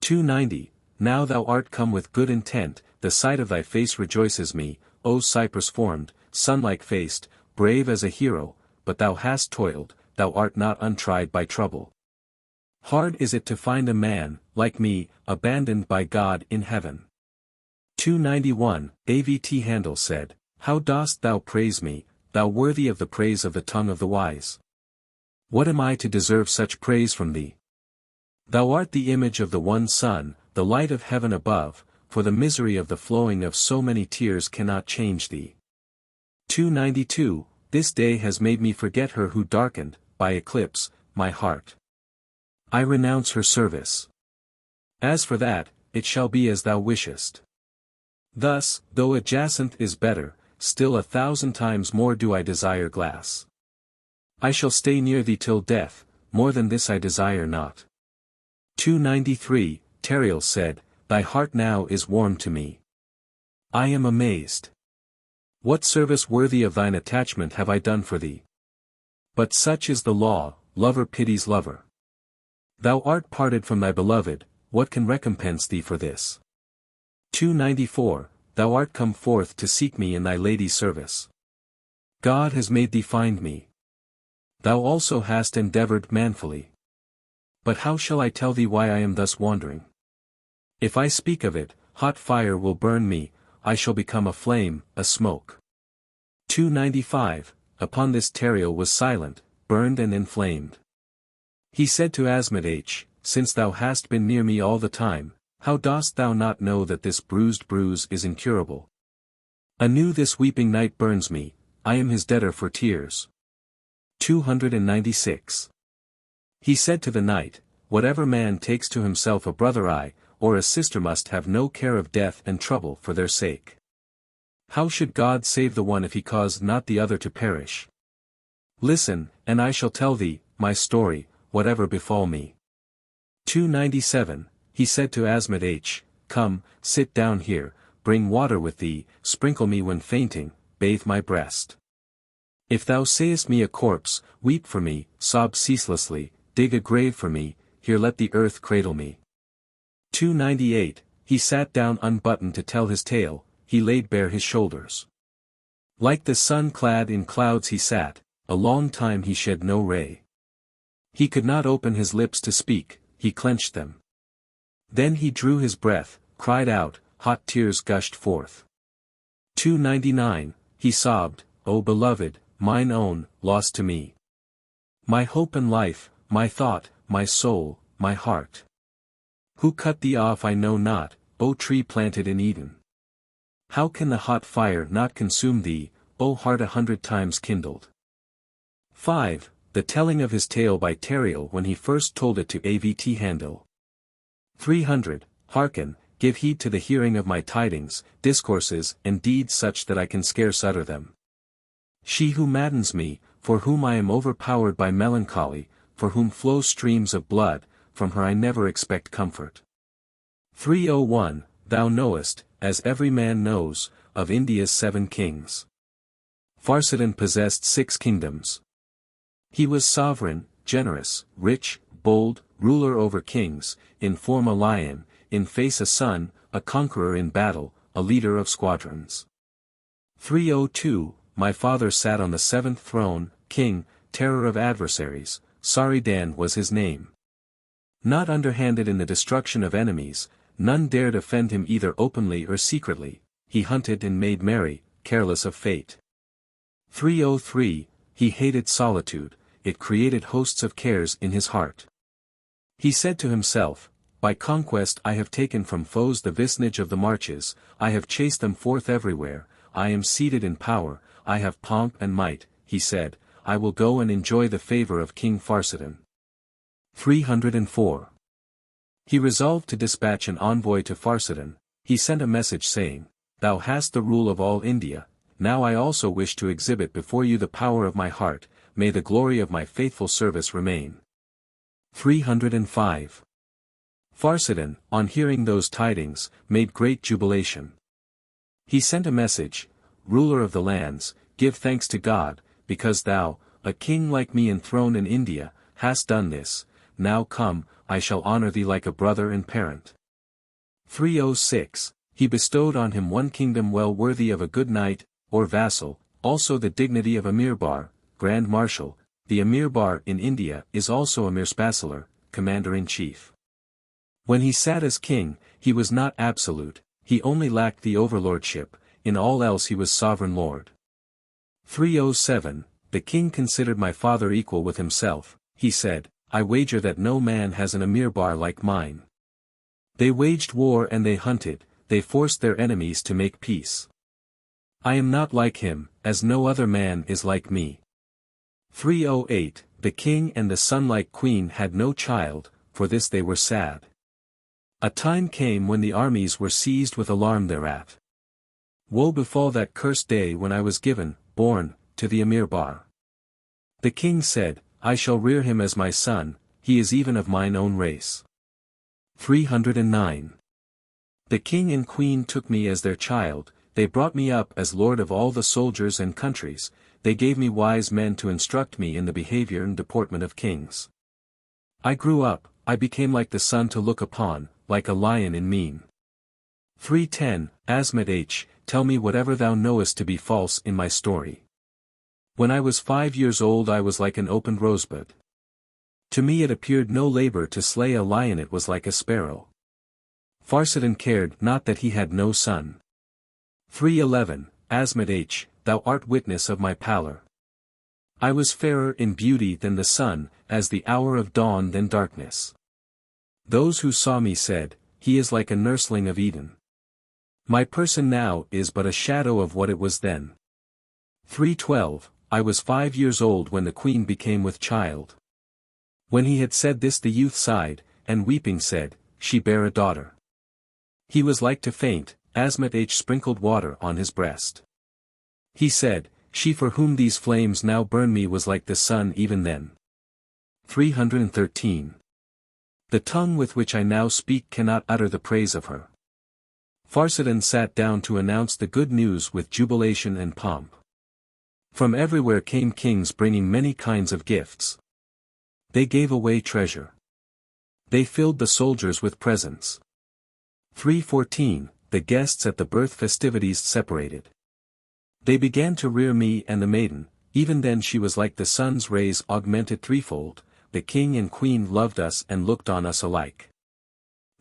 290, Now thou art come with good intent, the sight of thy face rejoices me, O cypress-formed, sun-like faced, brave as a hero, but thou hast toiled, thou art not untried by trouble. Hard is it to find a man, like me, abandoned by God in heaven. 291, Avt'handil said, How dost thou praise me, thou worthy of the praise of the tongue of the wise? What am I to deserve such praise from thee? Thou art the image of the one sun, the light of heaven above, for the misery of the flowing of so many tears cannot change thee. 292, This day has made me forget her who darkened, by eclipse, my heart. I renounce her service. As for that, it shall be as thou wishest. Thus, though a jacinth is better, still 1,000 times more do I desire glass. I shall stay near thee till death, more than this I desire not. 293, Tariel said, Thy heart now is warm to me. I am amazed. What service worthy of thine attachment have I done for thee? But such is the law, lover pities lover. Thou art parted from thy beloved, what can recompense thee for this? 294, Thou art come forth to seek me in thy lady's service. God has made thee find me. Thou also hast endeavored manfully. But how shall I tell thee why I am thus wandering? If I speak of it, hot fire will burn me, I shall become a flame, a smoke. 295, Upon this Tariel was silent, burned and inflamed. He said to Asmat'h, Since thou hast been near me all the time, how dost thou not know that this bruised bruise is incurable? Anew this weeping night burns me, I am his debtor for tears. 296. He said to the night, Whatever man takes to himself a brother eye, or a sister must have no care of death and trouble for their sake. How should God save the one if he caused not the other to perish? Listen, and I shall tell thee, my story, whatever befall me. 297, He said to Asmat'h, Come, sit down here, bring water with thee, sprinkle me when fainting, bathe my breast. If thou sayest me a corpse, weep for me, sob ceaselessly, dig a grave for me, here let the earth cradle me. 298, He sat down unbuttoned to tell his tale, he laid bare his shoulders. Like the sun clad in clouds he sat, a long time he shed no ray. He could not open his lips to speak, he clenched them. Then he drew his breath, cried out, hot tears gushed forth. 299, he sobbed, O beloved, mine own, lost to me. My hope and life, my thought, my soul, my heart. Who cut thee off I know not, O tree planted in Eden. How can the hot fire not consume thee, O heart 100 times kindled? 5. The telling of his tale by Tariel when he first told it to Avt'handil. 300. Hearken, give heed to the hearing of my tidings, discourses and deeds such that I can scarce utter them. She who maddens me, for whom I am overpowered by melancholy, for whom flow streams of blood, from her I never expect comfort. 301. Thou knowest, as every man knows, of India's 7 kings. Farsidan possessed 6 kingdoms. He was sovereign, generous, rich, bold, ruler over kings, in form a lion, in face a sun, a conqueror in battle, a leader of squadrons. 302. My father sat on the 7th throne, king, terror of adversaries, Saridan was his name. Not underhanded in the destruction of enemies, none dared offend him either openly or secretly, he hunted and made merry, careless of fate. 303. He hated solitude, it created hosts of cares in his heart. He said to himself, by conquest I have taken from foes the vicinage of the marches, I have chased them forth everywhere, I am seated in power, I have pomp and might, he said, I will go and enjoy the favor of King Farsidan. 304. He resolved to dispatch an envoy to Farsidan, he sent a message saying, Thou hast the rule of all India, now I also wish to exhibit before you the power of my heart, may the glory of my faithful service remain. 305. Farsidan, on hearing those tidings, made great jubilation. He sent a message, Ruler of the lands, give thanks to God, because thou, a king like me enthroned in India, hast done this, now come, I shall honor thee like a brother and parent. 306. He bestowed on him 1 kingdom well worthy of a good knight, or vassal, also the dignity of Amirbar, Grand Marshal, the Amirbar in India is also Amir Spasilar, Commander-in-Chief. When he sat as king, he was not absolute, he only lacked the overlordship, in all else he was sovereign lord. 307. The king considered my father equal with himself, he said, I wager that no man has an Amirbar like mine. They waged war and they hunted, they forced their enemies to make peace. I am not like him, as no other man is like me. 308. The king and the sun-like queen had no child, for this they were sad. A time came when the armies were seized with alarm thereat. Woe befall that cursed day when I was born, to the Amirbar. The king said, I shall rear him as my son, he is even of mine own race. 309. The king and queen took me as their child, they brought me up as lord of all the soldiers and countries, they gave me wise men to instruct me in the behavior and deportment of kings. I grew up, I became like the sun to look upon, like a lion in mien. 310. Asmat'h, tell me whatever thou knowest to be false in my story. When I was 5 years old I was like an opened rosebud. To me it appeared no labor to slay a lion, it was like a sparrow. Farsidan cared not that he had no son. 311. Asmat'h, thou art witness of my pallor. I was fairer in beauty than the sun, as the hour of dawn than darkness. Those who saw me said, he is like a nursling of Eden. My person now is but a shadow of what it was then. 312. I was 5 years old when the queen became with child. When he had said this the youth sighed, and weeping said, she bare a daughter. He was like to faint, Asmat'h sprinkled water on his breast. He said, she for whom these flames now burn me was like the sun even then. 313. The tongue with which I now speak cannot utter the praise of her. Farsidan sat down to announce the good news with jubilation and pomp. From everywhere came kings bringing many kinds of gifts. They gave away treasure. They filled the soldiers with presents. 314. the guests at the birth festivities separated. They began to rear me and the maiden, even then she was like the sun's rays augmented threefold, the king and queen loved us and looked on us alike.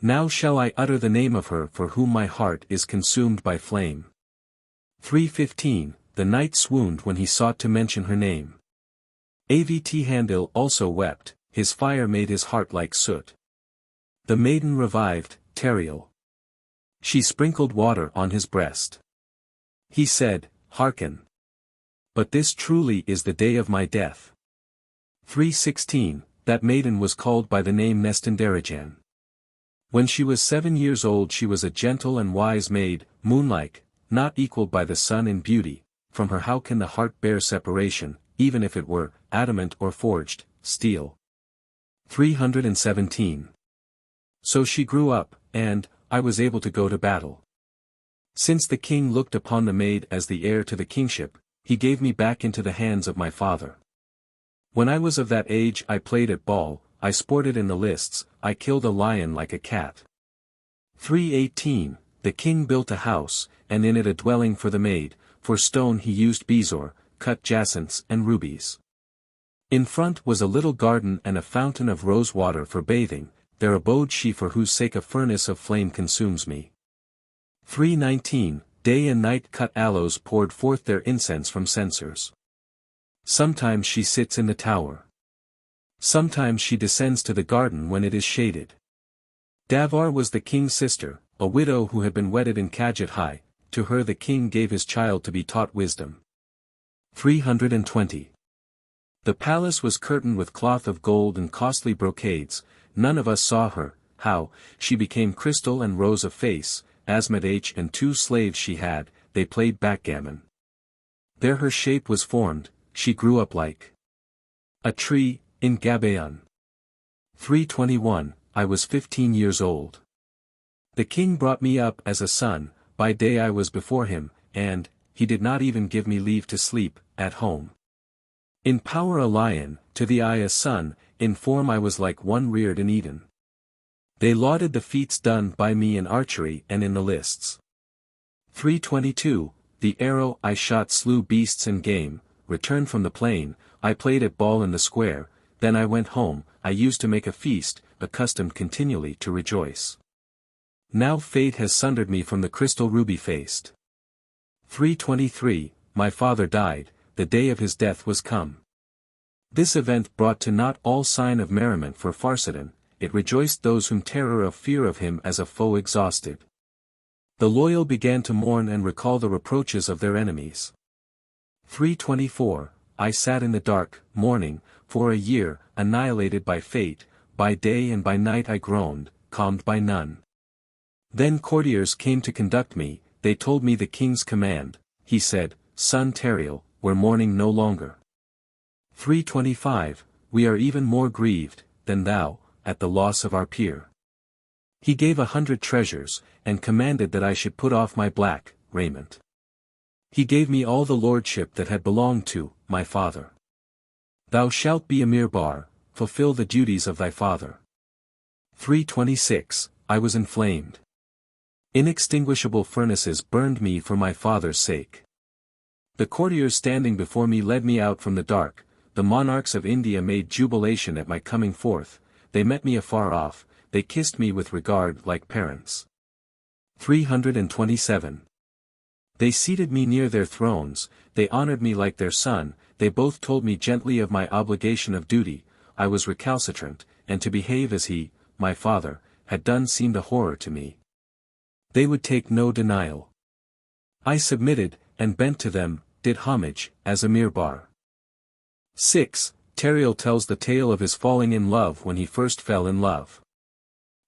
Now shall I utter the name of her for whom my heart is consumed by flame. 3:15, the knight swooned when he sought to mention her name. Avt'handil also wept, his fire made his heart like soot. The maiden revived, Tariel. She sprinkled water on his breast. He said, hearken. But this truly is the day of my death. 3:16, that maiden was called by the name Nestan-Darejan. When she was 7 years old she was a gentle and wise maid, moonlike, not equaled by the sun in beauty. From her how can the heart bear separation, even if it were adamant or forged steel. 317. So she grew up, and I was able to go to battle. Since the king looked upon the maid as the heir to the kingship, he gave me back into the hands of my father. When I was of that age I played at ball, I sported in the lists, I killed a lion like a cat. 318, the king built a house, and in it a dwelling for the maid, for stone he used bezoar, cut jacinths and rubies. In front was a little garden and a fountain of rose water for bathing, there abode she for whose sake a furnace of flame consumes me. 319, day and night cut aloes poured forth their incense from censers. Sometimes she sits in the tower. Sometimes she descends to the garden when it is shaded. Davar was the king's sister, a widow who had been wedded in Khatavians, to her the king gave his child to be taught wisdom. 320. The palace was curtained with cloth of gold and costly brocades, none of us saw her, how, she became crystal and rose of face, Asmat'h and 2 slaves she had, they played backgammon. There her shape was formed, she grew up like a tree, in Gabaon. 321, I was 15 years old. The king brought me up as a son, by day I was before him, and, he did not even give me leave to sleep, at home. In power a lion, to the eye a son, in form I was like one reared in Eden. They lauded the feats done by me in archery and in the lists. 322, the arrow I shot slew beasts and game, returned from the plain, I played at ball in the square, then I went home, I used to make a feast, accustomed continually to rejoice. Now fate has sundered me from the crystal ruby-faced. 323, my father died, the day of his death was come. This event brought to naught all sign of merriment for Farsidon, it rejoiced those whom terror of fear of him as a foe exhausted. The loyal began to mourn and recall the reproaches of their enemies. 324, I sat in the dark, mourning, for a year, annihilated by fate, by day and by night I groaned, calmed by none. Then courtiers came to conduct me, they told me the king's command, he said, son Tariel, we're mourning no longer. 325, we are even more grieved, than thou, at the loss of our peer. He gave 100 treasures, and commanded that I should put off my black raiment. He gave me all the lordship that had belonged to my father. Thou shalt be a Mirbar, fulfill the duties of thy father. 326, I was inflamed. Inextinguishable furnaces burned me for my father's sake. The courtiers standing before me led me out from the dark, the monarchs of India made jubilation at my coming forth, they met me afar off, they kissed me with regard like parents. 327. They seated me near their thrones, they honored me like their son, they both told me gently of my obligation of duty, I was recalcitrant, and to behave as he, my father, had done seemed a horror to me. They would take no denial. I submitted, and bent to them, did homage, as a Mirbar. 6. Tariel tells the tale of his falling in love when he first fell in love.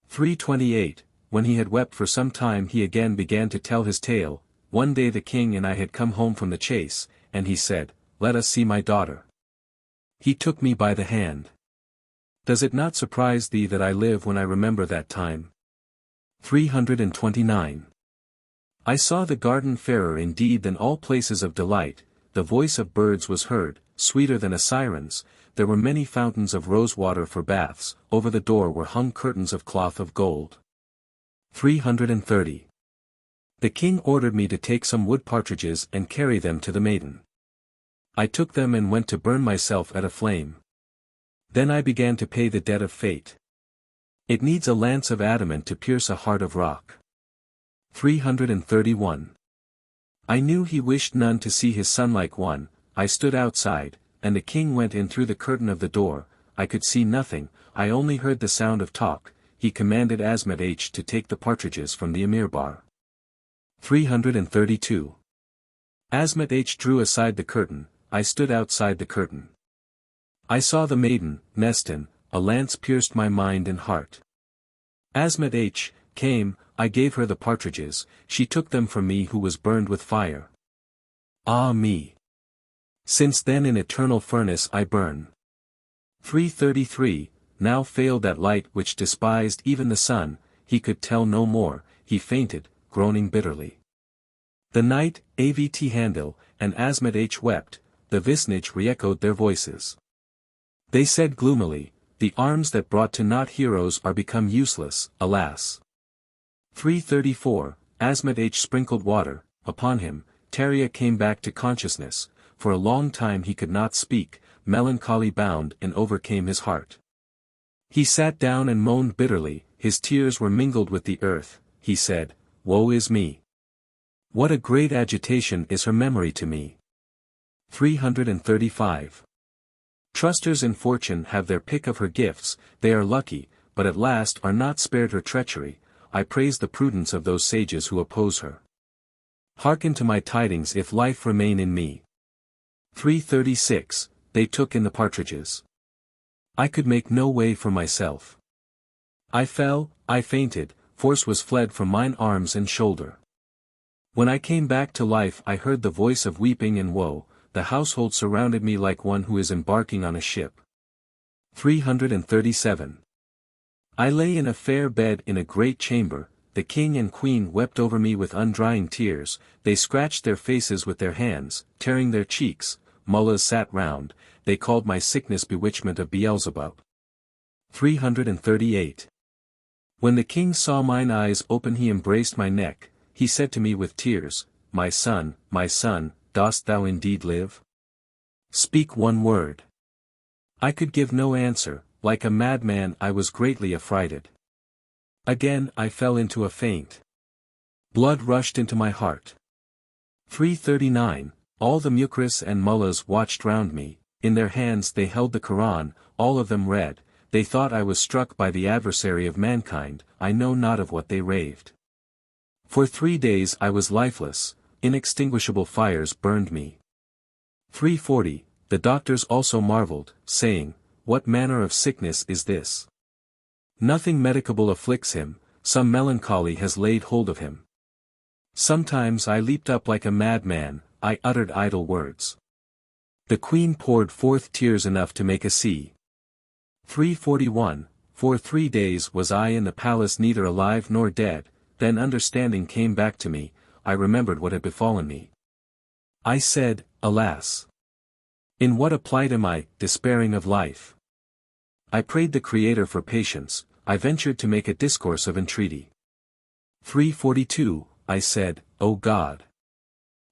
328, when he had wept for some time he again began to tell his tale, one day the king and I had come home from the chase, and he said, let us see my daughter. He took me by the hand. Does it not surprise thee that I live when I remember that time? 329. I saw the garden fairer indeed than all places of delight, the voice of birds was heard, sweeter than a siren's, there were many fountains of rose water for baths, over the door were hung curtains of cloth of gold. 330. The king ordered me to take some wood partridges and carry them to the maiden. I took them and went to burn myself at a flame. Then I began to pay the debt of fate. It needs a lance of adamant to pierce a heart of rock. 331. I knew he wished none to see his son like one. I stood outside, and the king went in through the curtain of the door. I could see nothing, I only heard the sound of talk. He commanded Asmat'h to take the partridges from the emir bar. 332. Asmat'h drew aside the curtain, I stood outside the curtain. I saw the maiden, Nestan, a lance pierced my mind and heart. Asmat'h came, I gave her the partridges, she took them from me who was burned with fire. Ah me! Since then in eternal furnace I burn. 333, now failed that light which despised even the sun, he could tell no more, he fainted, groaning bitterly. The night, Avt'handil, and Asmat'h wept, the visnage re-echoed their voices. They said gloomily, the arms that brought to naught heroes are become useless, alas. 334, Asmat'h sprinkled water, upon him, Tariel came back to consciousness, for a long time he could not speak, melancholy bound and overcame his heart. He sat down and moaned bitterly, his tears were mingled with the earth, he said, woe is me! What a great agitation is her memory to me! 335. Trusters in fortune have their pick of her gifts, they are lucky, but at last are not spared her treachery. I praise the prudence of those sages who oppose her. Hearken to my tidings if life remain in me. 336, they took in the partridges. I could make no way for myself. I fell, I fainted, force was fled from mine arms and shoulder. When I came back to life I heard the voice of weeping and woe, the household surrounded me like one who is embarking on a ship. 337. I lay in a fair bed in a great chamber, the king and queen wept over me with undrying tears, they scratched their faces with their hands, tearing their cheeks, mullahs sat round, they called my sickness bewitchment of Beelzebub. 338. When the king saw mine eyes open he embraced my neck, he said to me with tears, my son, dost thou indeed live? Speak one word. I could give no answer, like a madman I was greatly affrighted. Again I fell into a faint. Blood rushed into my heart. 339, all the mukris and mullahs watched round me, in their hands they held the Quran, all of them read, they thought I was struck by the adversary of mankind, I know not of what they raved. For 3 days I was lifeless, inextinguishable fires burned me. 340, the doctors also marveled, saying, what manner of sickness is this? Nothing medicable afflicts him, some melancholy has laid hold of him. Sometimes I leaped up like a madman, I uttered idle words. The queen poured forth tears enough to make a sea. 341, for 3 days was I in the palace neither alive nor dead, then understanding came back to me, I remembered what had befallen me. I said, alas! In what a plight am I, despairing of life! I prayed the Creator for patience, I ventured to make a discourse of entreaty. 342, I said, O God!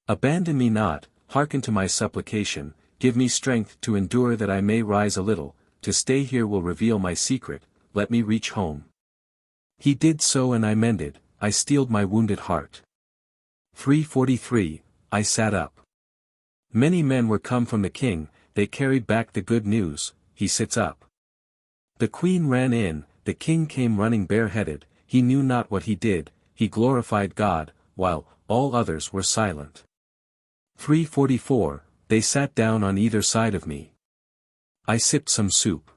Abandon me not, hearken to my supplication, give me strength to endure that I may rise a little, to stay here will reveal my secret, let me reach home. He did so and I mended, I steeled my wounded heart. 343, I sat up. Many men were come from the king, they carried back the good news, he sits up. The queen ran in, the king came running bareheaded, he knew not what he did, he glorified God, while all others were silent. 344, they sat down on either side of me. I sipped some soup.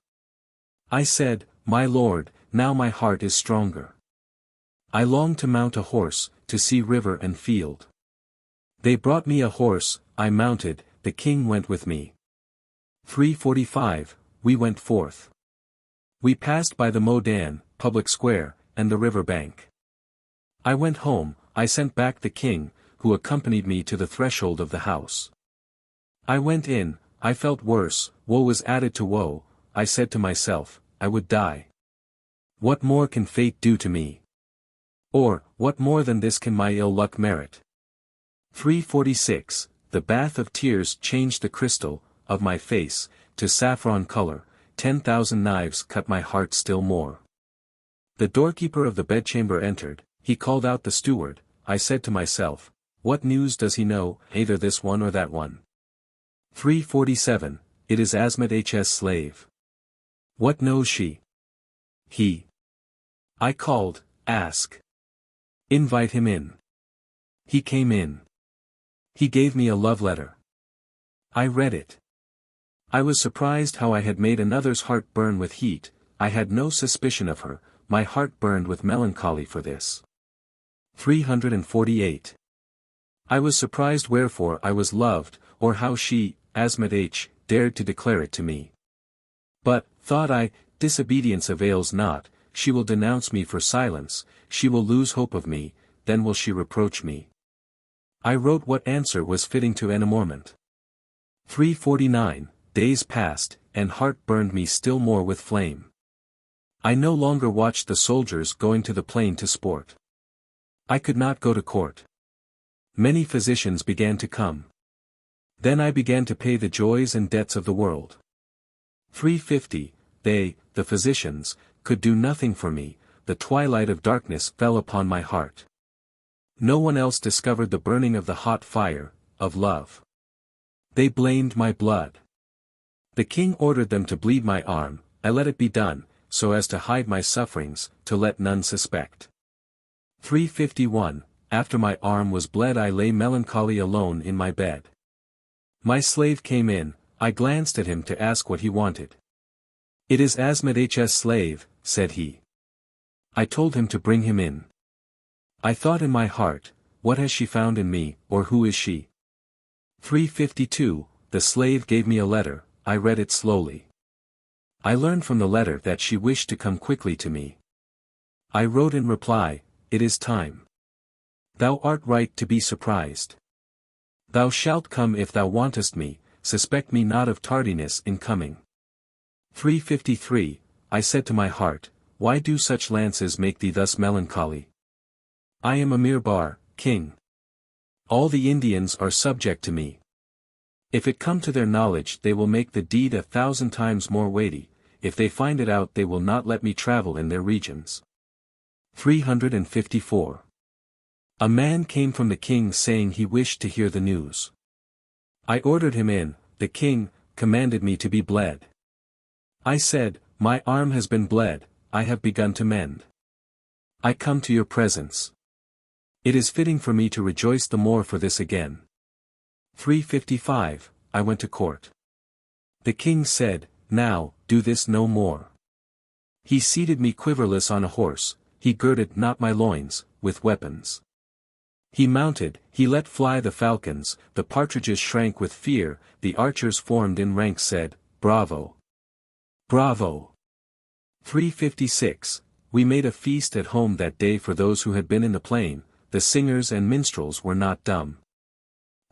I said, my lord, now my heart is stronger. I long to mount a horse, to see river and field. They brought me a horse, I mounted, the king went with me. 345, we went forth. We passed by the Modan, public square, and the river bank. I went home, I sent back the king, who accompanied me to the threshold of the house. I went in, I felt worse, woe was added to woe, I said to myself, I would die. What more can fate do to me? Or, what more than this can my ill luck merit? 346, the bath of tears changed the crystal, of my face, to saffron color, 10,000 knives cut my heart still more. The doorkeeper of the bedchamber entered, he called out the steward, I said to myself, what news does he know, either this one or that one? 347, it is Asmat'h's slave. What knows she? He. I called, ask. Invite him in. He came in. He gave me a love letter. I read it. I was surprised how I had made another's heart burn with heat, I had no suspicion of her, my heart burned with melancholy for this. 348. I was surprised wherefore I was loved, or how she, Asmat'h, dared to declare it to me. But, thought I, disobedience avails not, she will denounce me for silence, she will lose hope of me, then will she reproach me. I wrote what answer was fitting to enamorment. 349, days passed, and heart burned me still more with flame. I no longer watched the soldiers going to the plain to sport. I could not go to court. Many physicians began to come. Then I began to pay the joys and debts of the world. 350, they, the physicians, could do nothing for me, the twilight of darkness fell upon my heart. No one else discovered the burning of the hot fire, of love. They blamed my blood. The king ordered them to bleed my arm, I let it be done, so as to hide my sufferings, to let none suspect. 351, after my arm was bled I lay melancholy alone in my bed. My slave came in, I glanced at him to ask what he wanted. It is Asmat'h's slave, said he. I told him to bring him in. I thought in my heart, what has she found in me, or who is she? 352, the slave gave me a letter, I read it slowly. I learned from the letter that she wished to come quickly to me. I wrote in reply, it is time. Thou art right to be surprised. Thou shalt come if thou wantest me, suspect me not of tardiness in coming. 353, I said to my heart, why do such lances make thee thus melancholy? I am a Mirbar, king. All the Indians are subject to me. If it come to their knowledge they will make the deed 1,000 times more weighty, if they find it out they will not let me travel in their regions. 354. A man came from the king saying he wished to hear the news. I ordered him in, the king, commanded me to be bled. I said, my arm has been bled, I have begun to mend. I come to your presence. It is fitting for me to rejoice the more for this again. 355, I went to court. The king said, now, do this no more. He seated me quiverless on a horse, he girded not my loins, with weapons. He mounted, he let fly the falcons, the partridges shrank with fear, the archers formed in ranks said, bravo! Bravo! 356, we made a feast at home that day for those who had been in the plain, the singers and minstrels were not dumb.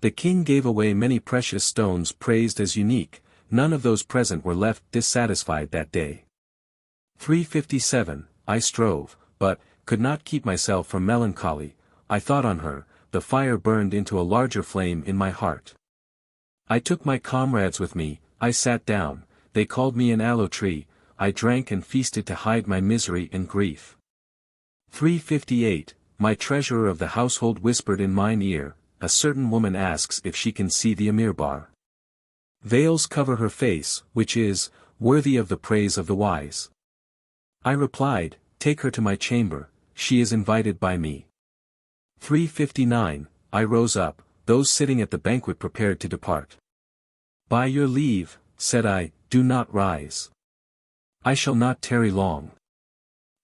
The king gave away many precious stones praised as unique, none of those present were left dissatisfied that day. 357, I strove, but, could not keep myself from melancholy, I thought on her, the fire burned into a larger flame in my heart. I took my comrades with me, I sat down, they called me an aloe tree, I drank and feasted to hide my misery and grief. 358, my treasurer of the household whispered in mine ear, a certain woman asks if she can see the Amirbar. Veils cover her face, which is, worthy of the praise of the wise. I replied, take her to my chamber, she is invited by me. 359, I rose up, those sitting at the banquet prepared to depart. By your leave, said I, do not rise. I shall not tarry long.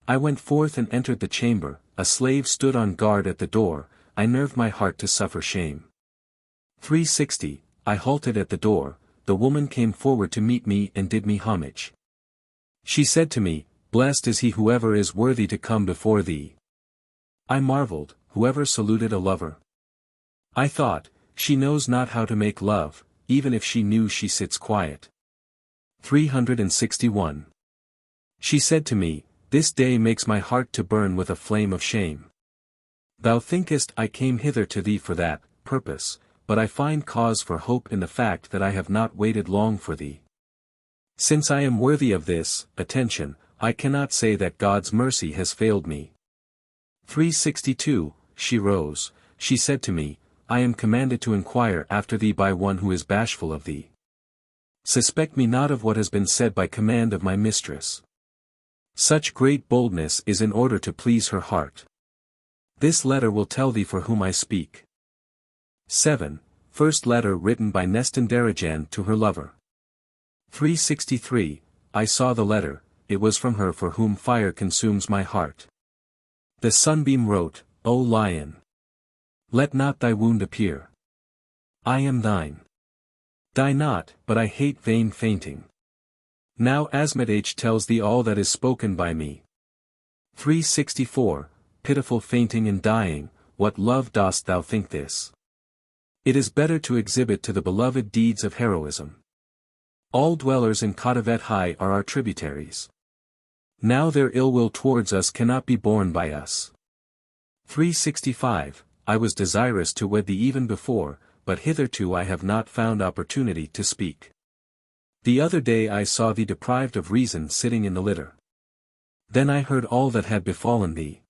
I went forth and entered the chamber, a slave stood on guard at the door, I nerved my heart to suffer shame. 360, I halted at the door, the woman came forward to meet me and did me homage. She said to me, blessed is he whoever is worthy to come before thee. I marveled, whoever saluted a lover. I thought, she knows not how to make love, even if she knew she sits quiet. 361. She said to me, this day makes my heart to burn with a flame of shame. Thou thinkest I came hither to thee for that purpose, but I find cause for hope in the fact that I have not waited long for thee. Since I am worthy of this attention, I cannot say that God's mercy has failed me. 362, She rose, she said to me, I am commanded to inquire after thee by one who is bashful of thee. Suspect me not of what has been said by command of my mistress. Such great boldness is in order to please her heart. This letter will tell thee for whom I speak. 7. First letter written by Nestan-Darejan to her lover. 363, I saw the letter, it was from her for whom fire consumes my heart. The sunbeam wrote, O lion! Let not thy wound appear. I am thine. Die not, but I hate vain fainting. Now Asmat'h tells thee all that is spoken by me. 364, Pitiful fainting and dying, what love dost thou think this? It is better to exhibit to the beloved deeds of heroism. All dwellers in Khatavians are our tributaries. Now their ill will towards us cannot be borne by us. 365, I was desirous to wed thee even before, but hitherto I have not found opportunity to speak. The other day I saw thee deprived of reason sitting in the litter. Then I heard all that had befallen thee.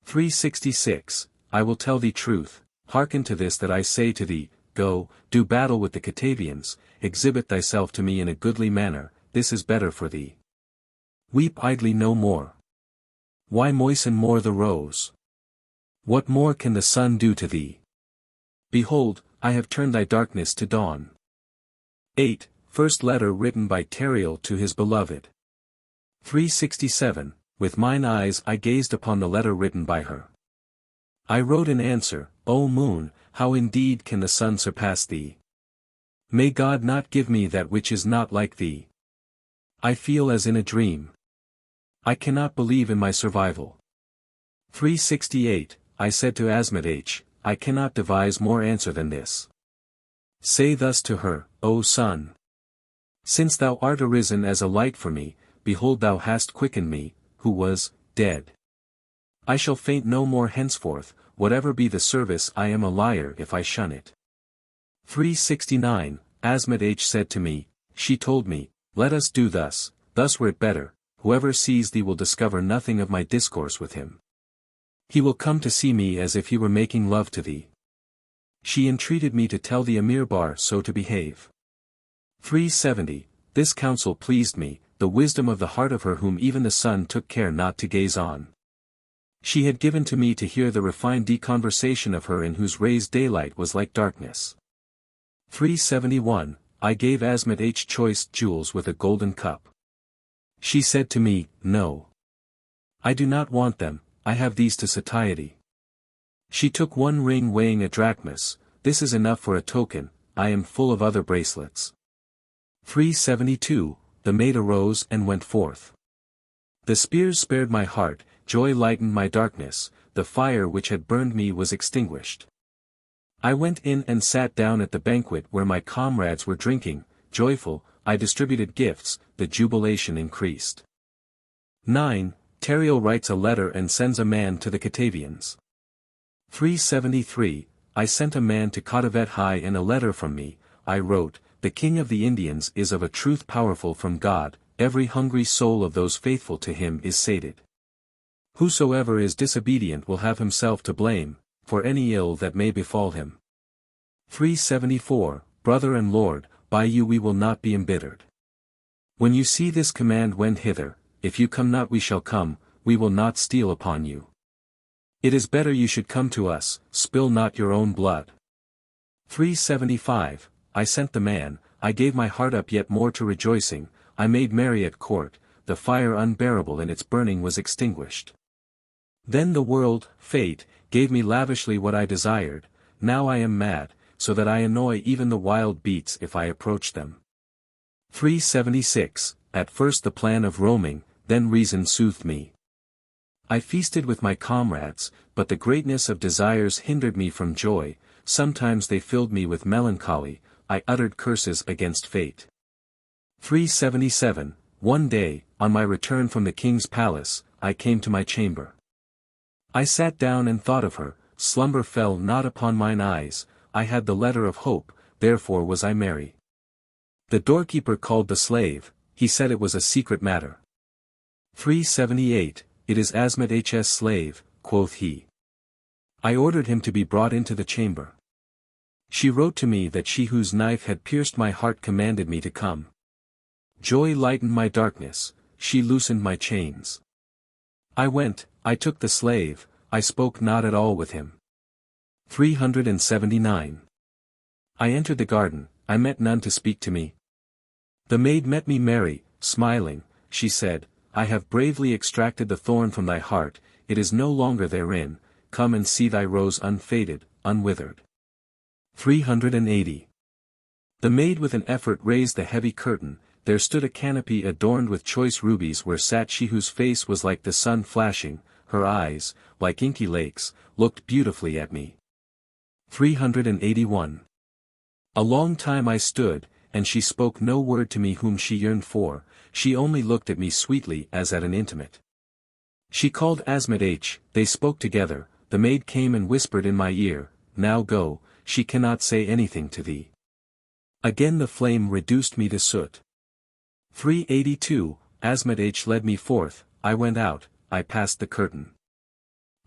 366, I will tell thee truth, hearken to this that I say to thee, go, do battle with the Khatavians, exhibit thyself to me in a goodly manner, this is better for thee. Weep idly no more. Why moisten more the rose? What more can the sun do to thee? Behold, I have turned thy darkness to dawn. 8. First letter written by Tariel to his beloved. 367, with mine eyes I gazed upon the letter written by her. I wrote in answer, O moon, how indeed can the sun surpass thee? May God not give me that which is not like thee. I feel as in a dream. I cannot believe in my survival. 368, I said to Asmat'h, I cannot devise more answer than this. Say thus to her, O sun. Since thou art arisen as a light for me, behold thou hast quickened me, who was dead. I shall faint no more henceforth, whatever be the service I am a liar if I shun it. 369, Asmat'h said to me, she told me, let us do thus were it better, whoever sees thee will discover nothing of my discourse with him. He will come to see me as if he were making love to thee. She entreated me to tell the Amirbar so to behave. 370, this counsel pleased me, the wisdom of the heart of her whom even the sun took care not to gaze on. She had given to me to hear the refined deconversation of her in whose rays daylight was like darkness. 371, I gave Asmat'h choice jewels with a golden cup. She said to me, no. I do not want them, I have these to satiety. She took one ring weighing a drachmas, this is enough for a token, I am full of other bracelets. 372, the maid arose and went forth. The spears spared my heart, joy lightened my darkness, the fire which had burned me was extinguished. I went in and sat down at the banquet where my comrades were drinking, joyful, I distributed gifts, the jubilation increased. 9. Tariel writes a letter and sends a man to the Khatavians. 373, I sent a man to Khatavians and a letter from me, I wrote, the king of the Indians is of a truth powerful from God, every hungry soul of those faithful to him is sated. Whosoever is disobedient will have himself to blame, for any ill that may befall him. 374, Brother and Lord, by you we will not be embittered. When you see this command wend hither, if you come not we shall come, we will not steal upon you. It is better you should come to us, spill not your own blood. 375, I sent the man, I gave my heart up yet more to rejoicing, I made merry at court, the fire unbearable in its burning was extinguished. Then the world, fate, gave me lavishly what I desired, now I am mad, so that I annoy even the wild beasts if I approach them. 376, at first the plan of roaming, then reason soothed me. I feasted with my comrades, but the greatness of desires hindered me from joy, sometimes they filled me with melancholy, I uttered curses against fate. 377, one day, on my return from the king's palace, I came to my chamber. I sat down and thought of her, slumber fell not upon mine eyes, I had the letter of hope, therefore was I merry. The doorkeeper called the slave, he said it was a secret matter. 378, it is Asmat'h's slave, quoth he. I ordered him to be brought into the chamber. She wrote to me that she whose knife had pierced my heart commanded me to come. Joy lightened my darkness, she loosened my chains. I went, I took the slave, I spoke not at all with him. 379. I entered the garden, I met none to speak to me. The maid met me merry, smiling, she said, I have bravely extracted the thorn from thy heart, it is no longer therein, come and see thy rose unfaded, unwithered. 380. The maid with an effort raised the heavy curtain, there stood a canopy adorned with choice rubies where sat she whose face was like the sun flashing, her eyes, like inky lakes, looked beautifully at me. 381. A long time I stood, and she spoke no word to me whom she yearned for, she only looked at me sweetly as at an intimate. She called Asmat'h, they spoke together, the maid came and whispered in my ear, now go, she cannot say anything to thee. Again the flame reduced me to soot. 382, Asmat'h led me forth, I went out, I passed the curtain.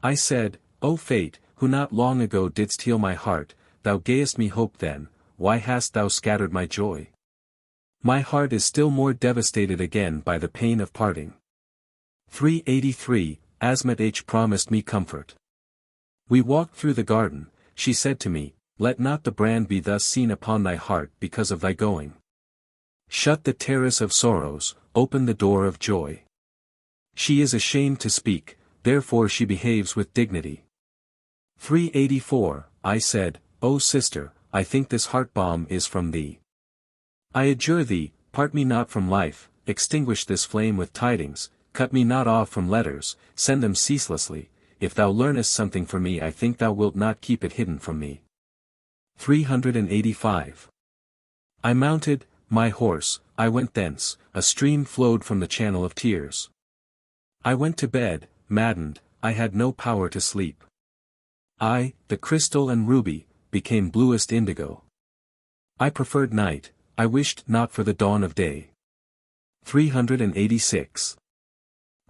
I said, O fate, who not long ago didst heal my heart, thou gayest me hope then, why hast thou scattered my joy? My heart is still more devastated again by the pain of parting. 383, Asmat'h promised me comfort. We walked through the garden, she said to me, let not the brand be thus seen upon thy heart because of thy going. Shut the terrace of sorrows, open the door of joy. She is ashamed to speak, therefore she behaves with dignity. 384, I said, O sister, I think this heart-balm is from thee. I adjure thee, part me not from life, extinguish this flame with tidings, cut me not off from letters, send them ceaselessly, if thou learnest something from me I think thou wilt not keep it hidden from me. 385. I mounted, my horse, I went thence, a stream flowed from the channel of tears. I went to bed, maddened, I had no power to sleep. I, the crystal and ruby, became bluest indigo. I preferred night, I wished not for the dawn of day. 386.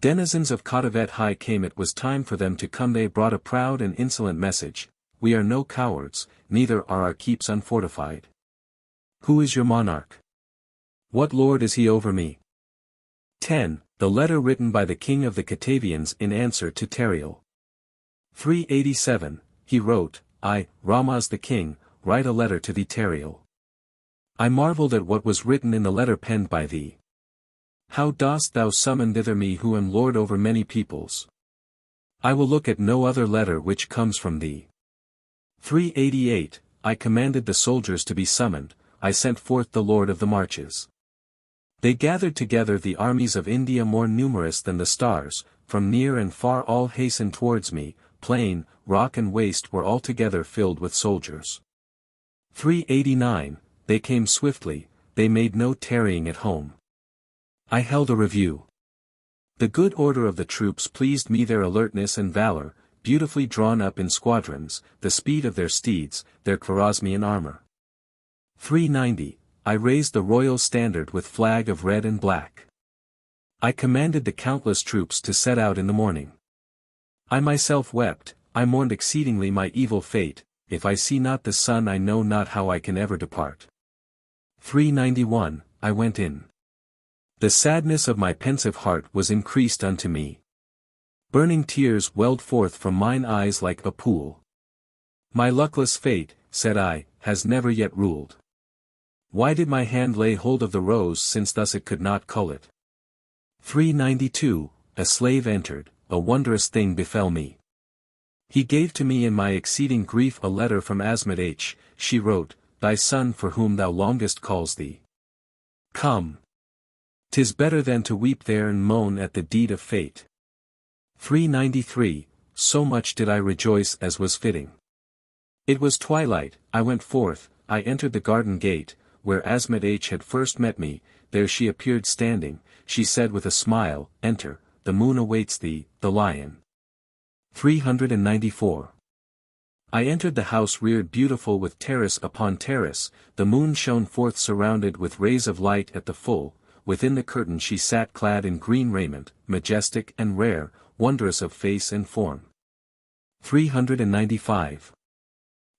Denizens of Khatavians came, it was time for them to come, they brought a proud and insolent message, we are no cowards, neither are our keeps unfortified. Who is your monarch? What lord is he over me? 10. The letter written by the king of the Khatavians in answer to Tariel. 387, he wrote, I, Ramaz the king, write a letter to thee Tariel. I marveled at what was written in the letter penned by thee. How dost thou summon thither me who am lord over many peoples? I will look at no other letter which comes from thee. 388, I commanded the soldiers to be summoned, I sent forth the lord of the marches. They gathered together the armies of India more numerous than the stars, from near and far all hastened towards me, plain, rock and waste were altogether filled with soldiers. 389, they came swiftly, they made no tarrying at home. I held a review. The good order of the troops pleased me, their alertness and valor, beautifully drawn up in squadrons, the speed of their steeds, their Khwarezmian armor. 390, I raised the royal standard with flag of red and black. I commanded the countless troops to set out in the morning. I myself wept, I mourned exceedingly my evil fate, if I see not the sun I know not how I can ever depart. 391, I went in. The sadness of my pensive heart was increased unto me. Burning tears welled forth from mine eyes like a pool. My luckless fate, said I, has never yet ruled. Why did my hand lay hold of the rose since thus it could not cull it? 392, a slave entered, a wondrous thing befell me. He gave to me in my exceeding grief a letter from Asmat'h, she wrote, thy son for whom thou longest calls thee. Come. 'Tis better than to weep there and moan at the deed of fate. 393, so much did I rejoice as was fitting. It was twilight, I went forth, I entered the garden gate, where Asmat'h had first met me, there she appeared standing, she said with a smile, enter, the moon awaits thee, the lion. 394. I entered the house reared beautiful with terrace upon terrace, the moon shone forth surrounded with rays of light at the full, within the curtain she sat clad in green raiment, majestic and rare, wondrous of face and form. 395.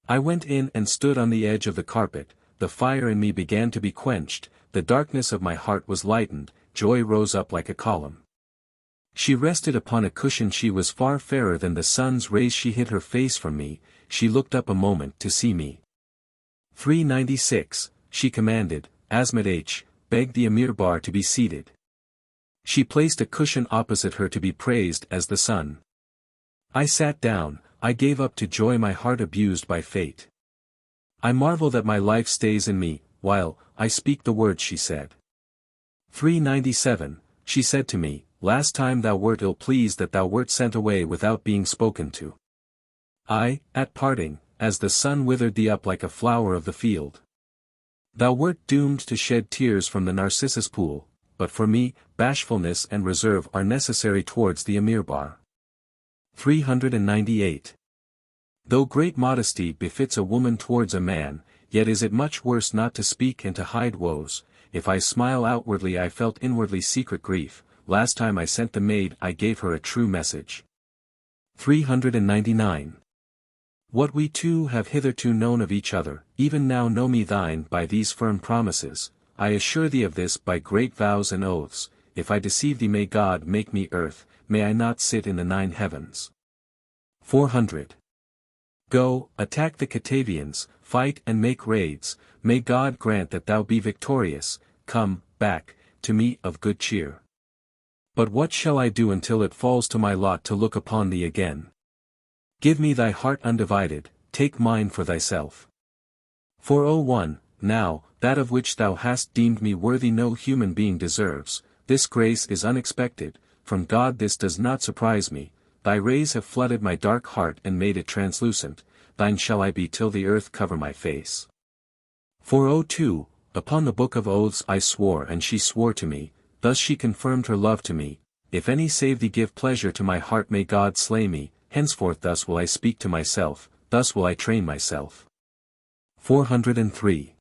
I went in and stood on the edge of the carpet, the fire in me began to be quenched, the darkness of my heart was lightened, joy rose up like a column. She rested upon a cushion, she was far fairer than the sun's rays, she hid her face from me, she looked up a moment to see me. 396, she commanded, Asmat'h, begged the Emir Bar to be seated. She placed a cushion opposite her to be praised as the sun. I sat down, I gave up to joy my heart abused by fate. I marvel that my life stays in me, while I speak the words, she said. 397, she said to me, last time thou wert ill-pleased that thou wert sent away without being spoken to. I, at parting, as the sun withered thee up like a flower of the field. Thou wert doomed to shed tears from the narcissus pool, but for me, bashfulness and reserve are necessary towards the Emir Bar. 398. Though great modesty befits a woman towards a man, yet is it much worse not to speak and to hide woes. If I smile outwardly I felt inwardly secret grief, last time I sent the maid I gave her a true message. 399. What we two have hitherto known of each other, even now know me thine by these firm promises, I assure thee of this by great vows and oaths, if I deceive thee may God make me earth, may I not sit in the 9 heavens. 400. Go, attack the Khatavians, fight and make raids, may God grant that thou be victorious, come, back, to me of good cheer. But what shall I do until it falls to my lot to look upon thee again? Give me thy heart undivided, take mine for thyself. 401, now, that of which thou hast deemed me worthy no human being deserves, this grace is unexpected, from God this does not surprise me, thy rays have flooded my dark heart and made it translucent, thine shall I be till the earth cover my face. 402, upon the book of oaths I swore and she swore to me, thus she confirmed her love to me, if any save thee give pleasure to my heart may God slay me, henceforth thus will I speak to myself, thus will I train myself. 403.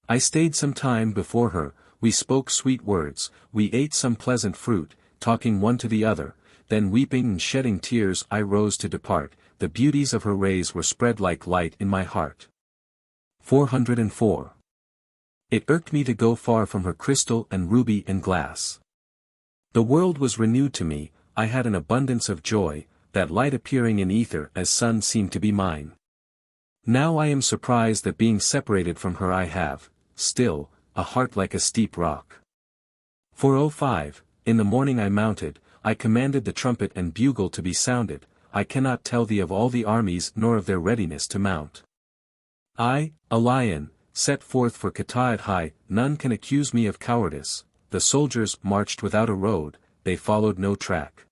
I stayed some time before her, we spoke sweet words, we ate some pleasant fruit, talking one to the other, then weeping and shedding tears I rose to depart, the beauties of her rays were spread like light in my heart. 404. It irked me to go far from her crystal and ruby and glass. The world was renewed to me, I had an abundance of joy, that light appearing in ether as sun seemed to be mine. Now I am surprised that being separated from her I have, still, a heart like a steep rock. 405, in the morning I mounted, I commanded the trumpet and bugle to be sounded, I cannot tell thee of all the armies nor of their readiness to mount. I, a lion, set forth for Khatavians, none can accuse me of cowardice, the soldiers marched without a road, they followed no track.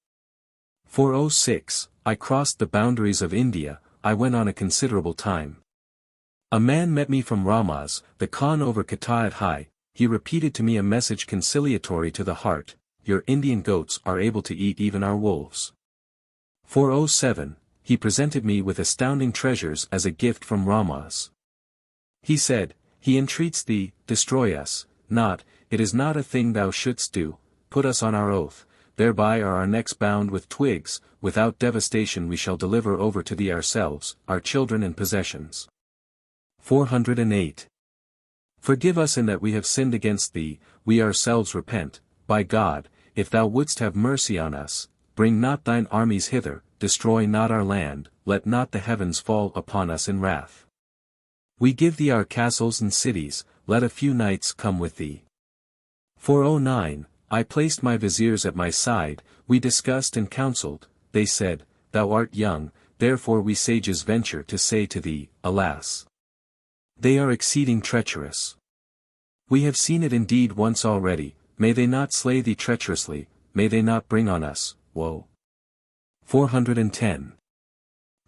406, I crossed the boundaries of India, I went on a considerable time. A man met me from Ramaz, the Khan over Khatavians, he repeated to me a message conciliatory to the heart, your Indian goats are able to eat even our wolves. 407, he presented me with astounding treasures as a gift from Ramaz. He said, he entreats thee, destroy us, not, it is not a thing thou shouldst do, put us on our oath, thereby are our necks bound with twigs, without devastation we shall deliver over to thee ourselves, our children and possessions. 408. Forgive us in that we have sinned against thee, we ourselves repent, by God, if thou wouldst have mercy on us, bring not thine armies hither, destroy not our land, let not the heavens fall upon us in wrath. We give thee our castles and cities, let a few knights come with thee. 409, I placed my viziers at my side, we discussed and counselled, they said, thou art young, therefore we sages venture to say to thee, alas! They are exceeding treacherous. We have seen it indeed once already, may they not slay thee treacherously, may they not bring on us, woe. 410.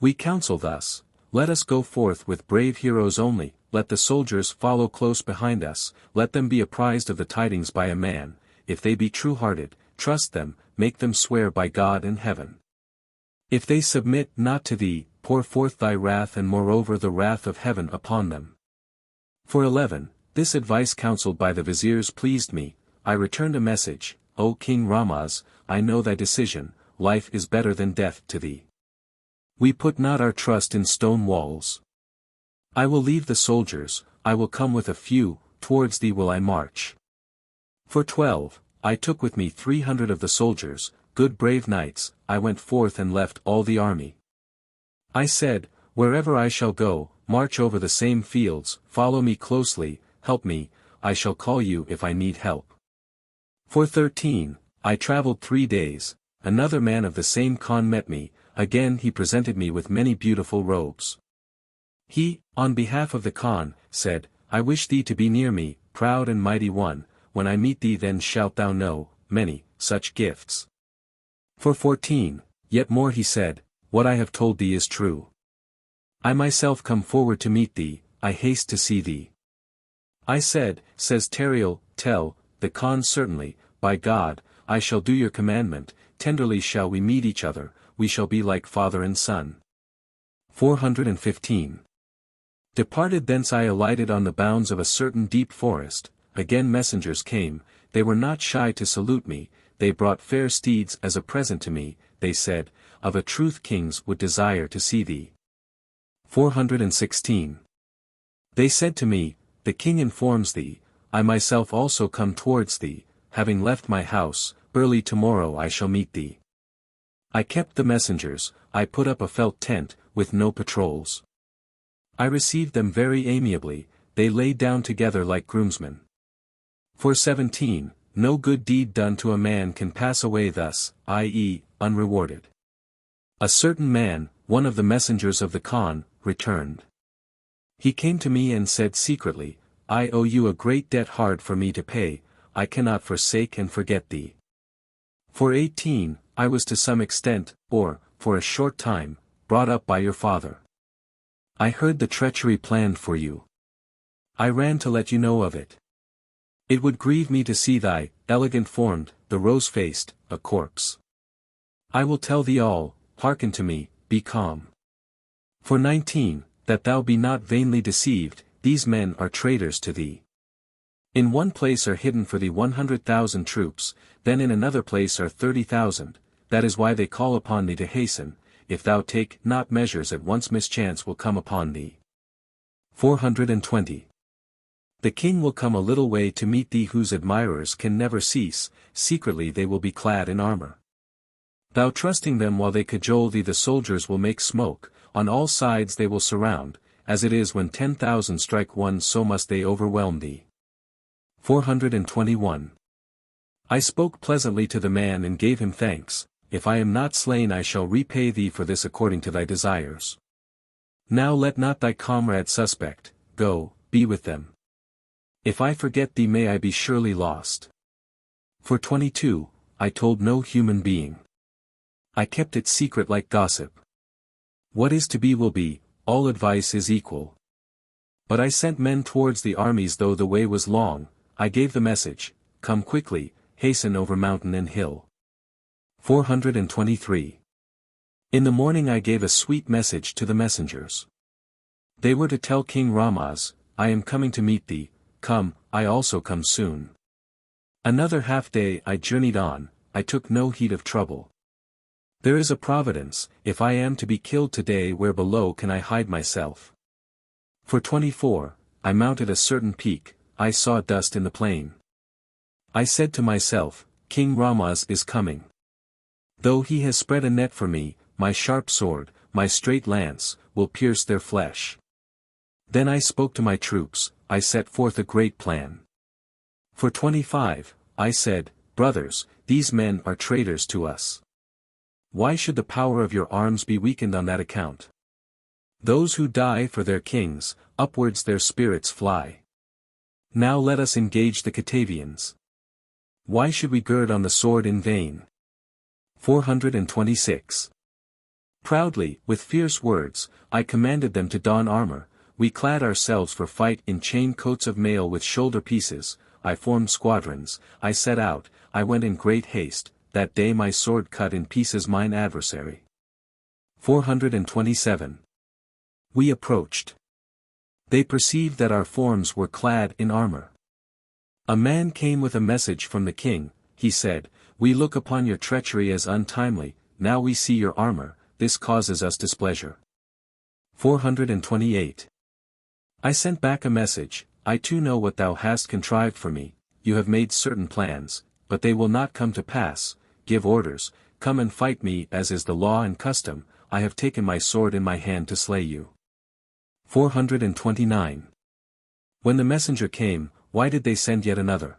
We counsel thus, let us go forth with brave heroes only, let the soldiers follow close behind us, let them be apprised of the tidings by a man, if they be true-hearted, trust them, make them swear by God and heaven. If they submit not to thee, pour forth thy wrath and moreover the wrath of heaven upon them. For 11, this advice counselled by the viziers pleased me, I returned a message, O King Ramaz, I know thy decision, life is better than death to thee. We put not our trust in stone walls. I will leave the soldiers, I will come with a few, towards thee will I march. For 12, I took with me 300 of the soldiers, good brave knights, I went forth and left all the army. I said, wherever I shall go, march over the same fields, follow me closely, help me, I shall call you if I need help. For 13, I travelled 3 days, another man of the same Khan met me, again he presented me with many beautiful robes. He, on behalf of the Khan, said, I wish thee to be near me, proud and mighty one, when I meet thee then shalt thou know, many, such gifts. For 14, yet more he said, what I have told thee is true. I myself come forward to meet thee, I haste to see thee. I said, says Tariel, tell, the Khan certainly, by God, I shall do your commandment, tenderly shall we meet each other, we shall be like father and son. 415. Departed thence I alighted on the bounds of a certain deep forest, again messengers came, they were not shy to salute me, they brought fair steeds as a present to me, they said, of a truth kings would desire to see thee. 416. They said to me, the king informs thee, I myself also come towards thee, having left my house, early tomorrow I shall meet thee. I kept the messengers, I put up a felt tent, with no patrols. I received them very amiably, they lay down together like groomsmen. For 17, no good deed done to a man can pass away thus, i.e., unrewarded. A certain man, one of the messengers of the Khan, returned. He came to me and said secretly, I owe you a great debt hard for me to pay, I cannot forsake and forget thee. For 18, I was to some extent, or, for a short time, brought up by your father. I heard the treachery planned for you. I ran to let you know of it. It would grieve me to see thy, elegant formed, the rose-faced, a corpse. I will tell thee all, hearken to me, be calm. For 19, that thou be not vainly deceived, these men are traitors to thee. In one place are hidden for thee 100,000 troops, then in another place are 30,000, that is why they call upon thee to hasten, if thou take not measures at once mischance will come upon thee. 420. The king will come a little way to meet thee whose admirers can never cease, secretly they will be clad in armor. Thou trusting them while they cajole thee the soldiers will make smoke, on all sides they will surround, as it is when 10,000 strike one so must they overwhelm thee. 421. I spoke pleasantly to the man and gave him thanks, if I am not slain I shall repay thee for this according to thy desires. Now let not thy comrade suspect, go, be with them. If I forget thee may I be surely lost. For 22, I told no human being. I kept it secret like gossip. What is to be will be, all advice is equal. But I sent men towards the armies though the way was long, I gave the message, come quickly, hasten over mountain and hill. 423. In the morning I gave a sweet message to the messengers. They were to tell King Ramaz, I am coming to meet thee, come, I also come soon. Another half day I journeyed on, I took no heed of trouble. There is a providence, if I am to be killed today where below can I hide myself? For 24, I mounted a certain peak, I saw dust in the plain. I said to myself, King Ramaz is coming. Though he has spread a net for me, my sharp sword, my straight lance, will pierce their flesh. Then I spoke to my troops, I set forth a great plan. For 25, I said, brothers, these men are traitors to us. Why should the power of your arms be weakened on that account? Those who die for their kings, upwards their spirits fly. Now let us engage the Khatavians. Why should we gird on the sword in vain? 426. Proudly, with fierce words, I commanded them to don armor, we clad ourselves for fight in chain coats of mail with shoulder pieces, I formed squadrons, I set out, I went in great haste, that day my sword cut in pieces mine adversary. 427. We approached. They perceived that our forms were clad in armor. A man came with a message from the king. He said, "We look upon your treachery as untimely, now we see your armor, this causes us displeasure." 428. I sent back a message, "I too know what thou hast contrived for me, you have made certain plans, but they will not come to pass, give orders, come and fight me as is the law and custom, I have taken my sword in my hand to slay you." 429. When the messenger came, why did they send yet another?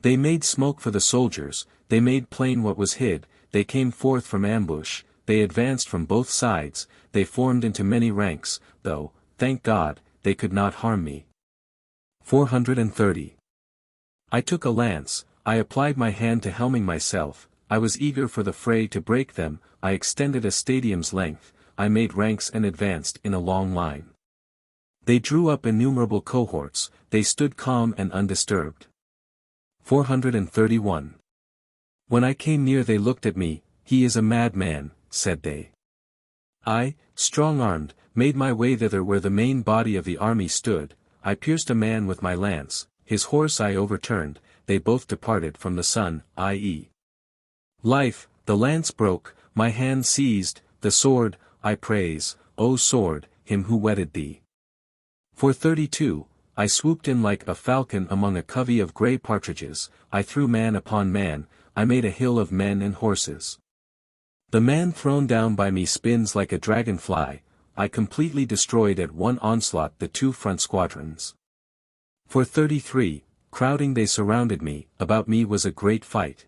They made smoke for the soldiers, they made plain what was hid, they came forth from ambush, they advanced from both sides, they formed into many ranks, though, thank God, they could not harm me. 430. I took a lance, I applied my hand to helming myself, I was eager for the fray to break them, I extended a stadium's length, I made ranks and advanced in a long line. They drew up innumerable cohorts, they stood calm and undisturbed. 431. When I came near they looked at me, "He is a madman," said they. I, strong-armed, made my way thither where the main body of the army stood, I pierced a man with my lance, his horse I overturned, they both departed from the sun, i.e. life, the lance broke, my hand seized, the sword, I praise, O sword, him who wedded thee. 432, I swooped in like a falcon among a covey of grey partridges, I threw man upon man, I made a hill of men and horses. The man thrown down by me spins like a dragonfly, I completely destroyed at one onslaught the two front squadrons. 433, crowding they surrounded me, about me was a great fight.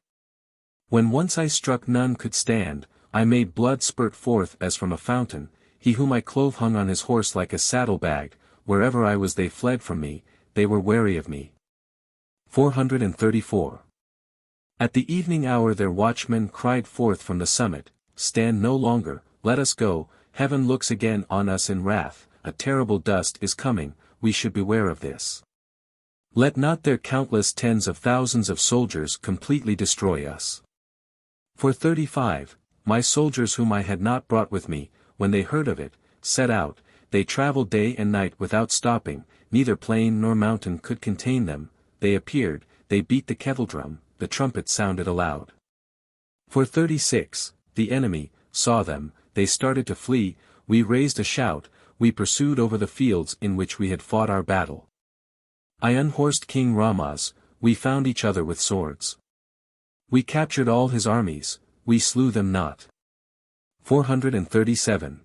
When once I struck none could stand, I made blood spurt forth as from a fountain, he whom I clove hung on his horse like a saddle-bag, wherever I was they fled from me, they were wary of me. 434. At the evening hour their watchmen cried forth from the summit, "Stand no longer, let us go, heaven looks again on us in wrath, a terrible dust is coming, we should beware of this. Let not their countless tens of thousands of soldiers completely destroy us." 435, my soldiers whom I had not brought with me, when they heard of it, set out, they travelled day and night without stopping, neither plain nor mountain could contain them, they appeared, they beat the kettledrum, the trumpet sounded aloud. 436, the enemy, saw them, they started to flee, we raised a shout, we pursued over the fields in which we had fought our battle. I unhorsed King Ramaz, we found each other with swords. We captured all his armies, we slew them not. 437.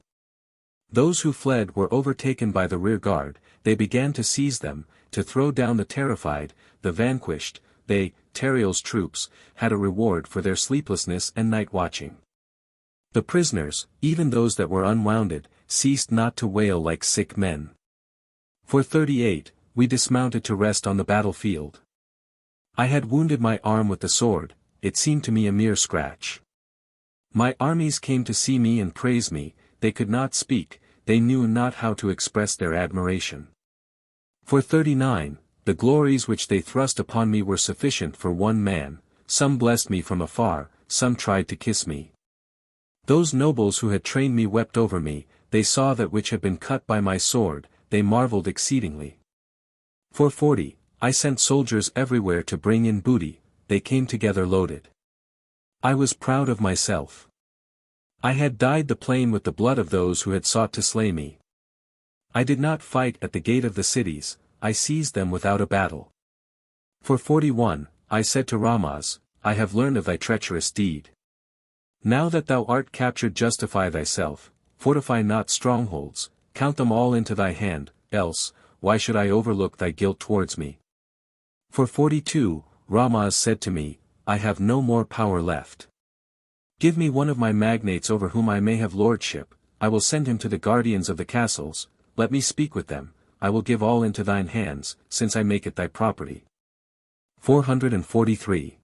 Those who fled were overtaken by the rear guard, they began to seize them, to throw down the terrified, the vanquished, they, Tariel's troops, had a reward for their sleeplessness and night watching. The prisoners, even those that were unwounded, ceased not to wail like sick men. 438, we dismounted to rest on the battlefield. I had wounded my arm with the sword, it seemed to me a mere scratch. My armies came to see me and praise me, they could not speak, they knew not how to express their admiration. 439, the glories which they thrust upon me were sufficient for one man, some blessed me from afar, some tried to kiss me. Those nobles who had trained me wept over me, they saw that which had been cut by my sword, they marveled exceedingly. 440, I sent soldiers everywhere to bring in booty, they came together loaded. I was proud of myself. I had dyed the plain with the blood of those who had sought to slay me. I did not fight at the gate of the cities, I seized them without a battle. 441, I said to Ramaz, I have learned of thy treacherous deed. Now that thou art captured justify thyself, fortify not strongholds, count them all into thy hand, else, why should I overlook thy guilt towards me? 442, Ramaz said to me, I have no more power left. Give me one of my magnates over whom I may have lordship, I will send him to the guardians of the castles, let me speak with them, I will give all into thine hands, since I make it thy property. 443.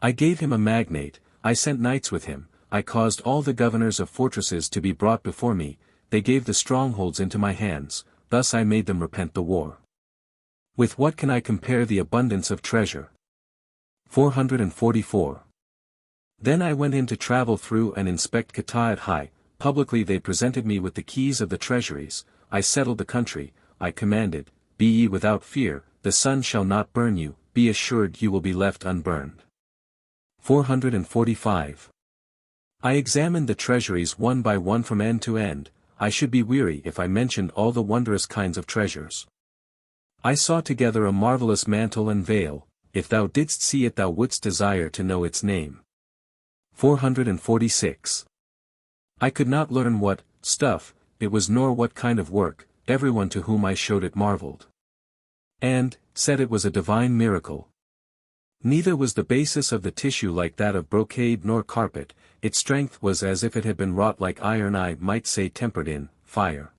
I gave him a magnate, I sent knights with him, I caused all the governors of fortresses to be brought before me, they gave the strongholds into my hands, thus I made them repent the war. With what can I compare the abundance of treasure? 444. Then I went in to travel through and inspect Khatavians, publicly they presented me with the keys of the treasuries, I settled the country, I commanded, be ye without fear, the sun shall not burn you, be assured you will be left unburned. 445. I examined the treasuries one by one from end to end, I should be weary if I mentioned all the wondrous kinds of treasures. I saw together a marvelous mantle and veil, if thou didst see it thou wouldst desire to know its name. 446. I could not learn what stuff it was nor what kind of work, everyone to whom I showed it marveled. And, said it was a divine miracle. Neither was the basis of the tissue like that of brocade nor carpet, its strength was as if it had been wrought like iron, I might say tempered in fire.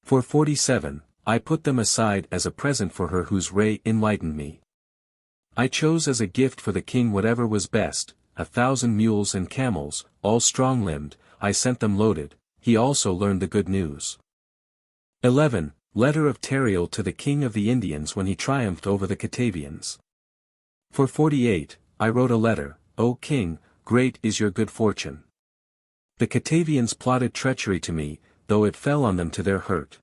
447. I put them aside as a present for her whose ray enlightened me. I chose as a gift for the king whatever was best, 1,000 mules and camels, all strong-limbed, I sent them loaded, he also learned the good news. 11. Letter of Tariel to the king of the Indians when he triumphed over the Khatavians. 448. I wrote a letter, O king, great is your good fortune. The Khatavians plotted treachery to me, though it fell on them to their hurt.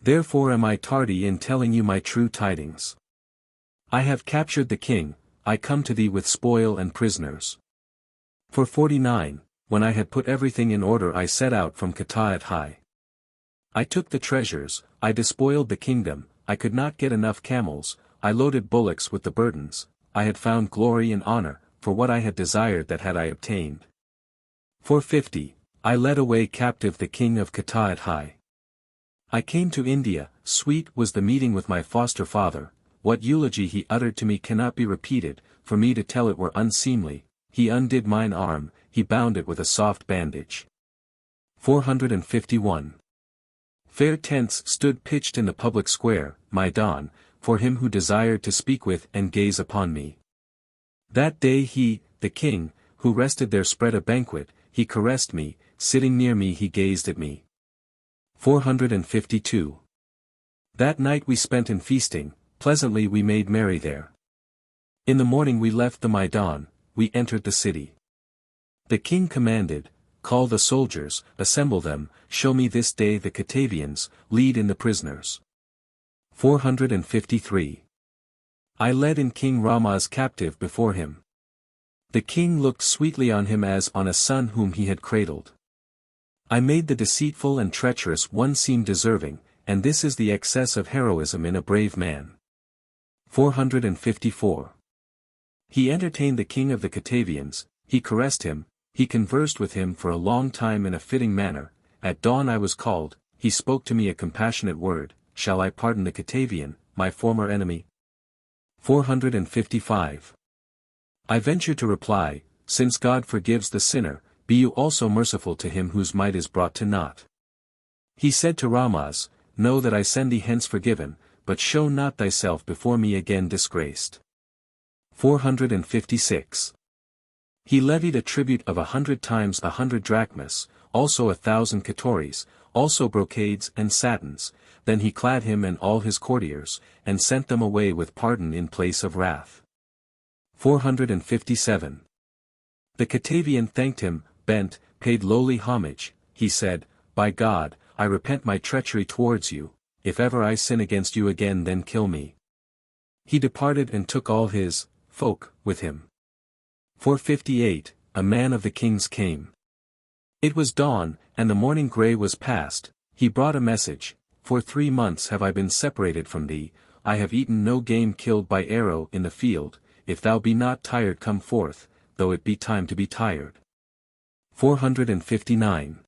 Therefore am I tardy in telling you my true tidings. I have captured the king, I come to thee with spoil and prisoners. 449. When I had put everything in order I set out from Khatavians. I took the treasures, I despoiled the kingdom, I could not get enough camels, I loaded bullocks with the burdens, I had found glory and honor, for what I had desired that had I obtained. 450. I led away captive the king of Khatavians. I came to India, sweet was the meeting with my foster father, what eulogy he uttered to me cannot be repeated, for me to tell it were unseemly, he undid mine arm, he bound it with a soft bandage. 451. Fair tents stood pitched in the public square, Maidan, for him who desired to speak with and gaze upon me. That day he, the king, who rested there spread a banquet, he caressed me, sitting near me he gazed at me. 452. That night we spent in feasting, pleasantly we made merry there. In the morning we left the Maidan, we entered the city. The king commanded, call the soldiers, assemble them, show me this day the Khatavians, lead in the prisoners. 453. I led in King Rama's captive before him. The king looked sweetly on him as on a son whom he had cradled. I made the deceitful and treacherous one seem deserving, and this is the excess of heroism in a brave man. 454. He entertained the king of the Khatavians, he caressed him, he conversed with him for a long time in a fitting manner, at dawn I was called, he spoke to me a compassionate word, shall I pardon the Khatavian, my former enemy? 455. I ventured to reply, since God forgives the sinner, be you also merciful to him whose might is brought to naught. He said to Ramaz, know that I send thee hence forgiven, but show not thyself before me again disgraced. 456. He levied a tribute of 100 times 100 drachmas, also 1,000 katoris, also brocades and satins, then he clad him and all his courtiers, and sent them away with pardon in place of wrath. 457. The Khatavian thanked him, bent, paid lowly homage, he said, by God, I repent my treachery towards you, if ever I sin against you again then kill me. He departed and took all his folk with him. 458. A man of the king's came. It was dawn, and the morning grey was past, he brought a message, for 3 months have I been separated from thee, I have eaten no game killed by arrow in the field, if thou be not tired come forth, though it be time to be tired. 459.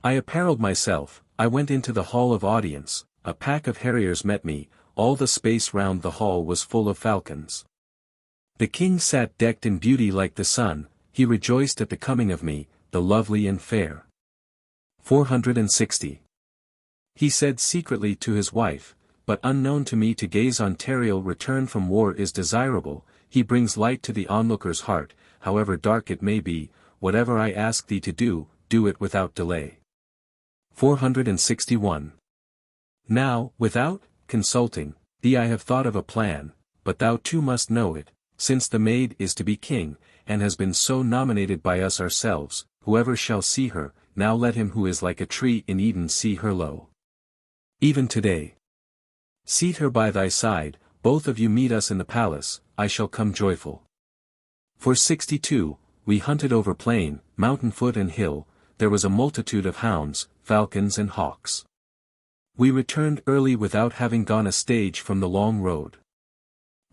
I apparelled myself, I went into the hall of audience, a pack of harriers met me, all the space round the hall was full of falcons. The king sat decked in beauty like the sun, he rejoiced at the coming of me, the lovely and fair. 460. He said secretly to his wife, but unknown to me to gaze on Tariel return from war is desirable, he brings light to the onlooker's heart, however dark it may be, whatever I ask thee to do it without delay. 461. Now, without consulting thee I have thought of a plan, but thou too must know it, since the maid is to be king, and has been so nominated by us ourselves, whoever shall see her, now let him who is like a tree in Eden see her lo. Even today. Seat her by thy side, both of you meet us in the palace, I shall come joyful. For 62, we hunted over plain, mountain foot and hill, there was a multitude of hounds, falcons and hawks. We returned early without having gone a stage from the long road.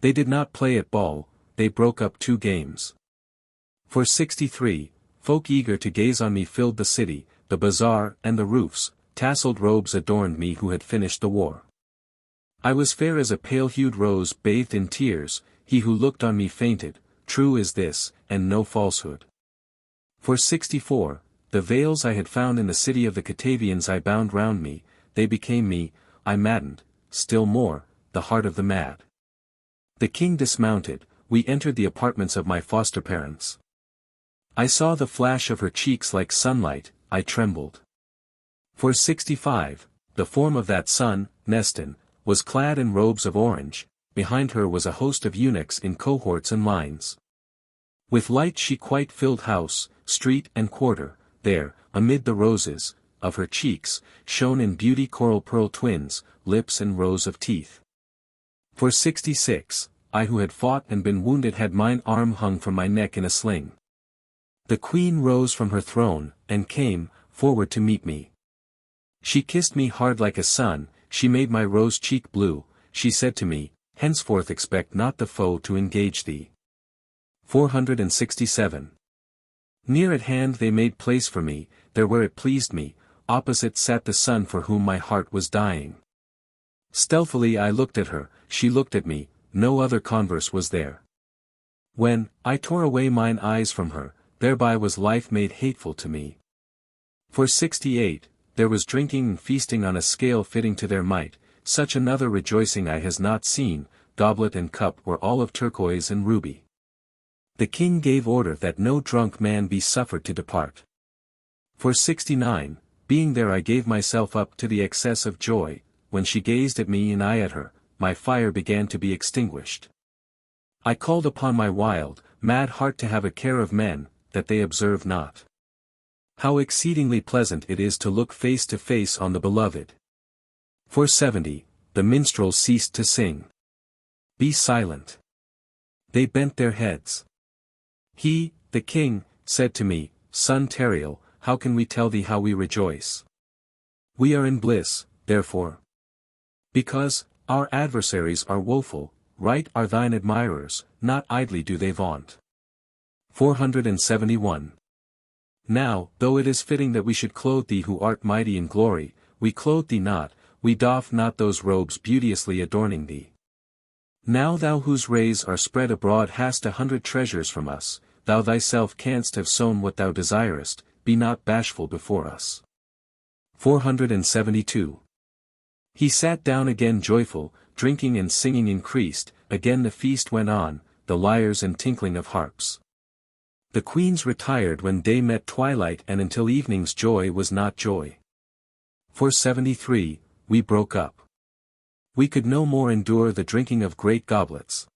They did not play at ball, they broke up 2 games. For 63, folk eager to gaze on me filled the city, the bazaar and the roofs, tasselled robes adorned me who had finished the war. I was fair as a pale-hued rose bathed in tears, he who looked on me fainted, true is this, and no falsehood. For 64, the veils I had found in the city of the Khatavians I bound round me, they became me, I maddened, still more, the heart of the mad. The king dismounted, we entered the apartments of my foster parents. I saw the flash of her cheeks like sunlight, I trembled. For 65, the form of that son, Nestan, was clad in robes of orange, behind her was a host of eunuchs in cohorts and lines. With light she quite filled house, street and quarter, there, amid the roses, of her cheeks, shone in beauty coral pearl twins, lips and rows of teeth. For 66, I who had fought and been wounded had mine arm hung from my neck in a sling. The queen rose from her throne, and came, forward to meet me. She kissed me hard like a sun, she made my rose cheek blue, she said to me, henceforth expect not the foe to engage thee. 467. Near at hand they made place for me, there where it pleased me, opposite sat the son for whom my heart was dying. Stealthily I looked at her, she looked at me, no other converse was there. When, I tore away mine eyes from her, thereby was life made hateful to me. For 68, there was drinking and feasting on a scale fitting to their might, such another rejoicing I has not seen, goblet and cup were all of turquoise and ruby. The king gave order that no drunk man be suffered to depart. For 69, being there I gave myself up to the excess of joy, when she gazed at me and I at her, my fire began to be extinguished. I called upon my wild, mad heart to have a care of men, that they observe not. How exceedingly pleasant it is to look face to face on the beloved. For 70, the minstrels ceased to sing. Be silent. They bent their heads. He, the king, said to me, Son Tariel, how can we tell thee how we rejoice? We are in bliss, therefore. Because, our adversaries are woeful, right are thine admirers, not idly do they vaunt. 471. Now, though it is fitting that we should clothe thee who art mighty in glory, we clothe thee not, we doff not those robes beauteously adorning thee. Now thou whose rays are spread abroad hast 100 treasures from us, thou thyself canst have sown what thou desirest, be not bashful before us. 472. He sat down again joyful, drinking and singing increased, again the feast went on, the lyres and tinkling of harps. The queens retired when day met twilight and until evening's joy was not joy. 473, we broke up. We could no more endure the drinking of great goblets.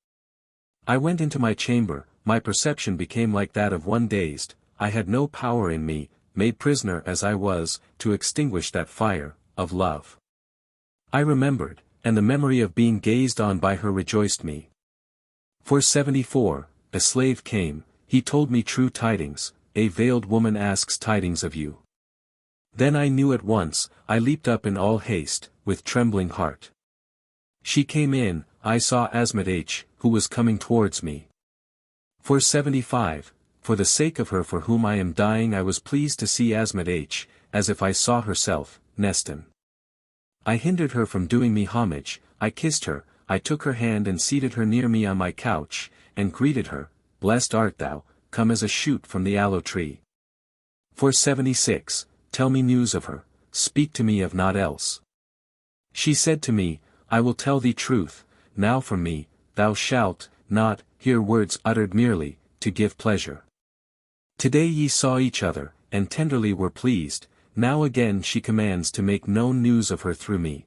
I went into my chamber, my perception became like that of one dazed, I had no power in me, made prisoner as I was, to extinguish that fire, of love. I remembered, and the memory of being gazed on by her rejoiced me. 474, a slave came, he told me true tidings, a veiled woman asks tidings of you. Then I knew at once, I leaped up in all haste, with trembling heart. She came in, I saw Asmat'h, who was coming towards me. 475, for the sake of her for whom I am dying I was pleased to see Asmat'h, as if I saw herself, Nestan. I hindered her from doing me homage, I kissed her, I took her hand and seated her near me on my couch, and greeted her, Blessed art thou, come as a shoot from the aloe tree. 476, tell me news of her, speak to me of naught else. She said to me, I will tell thee truth, now from me, thou shalt not hear words uttered merely, to give pleasure. Today ye saw each other, and tenderly were pleased, now again she commands to make known news of her through me.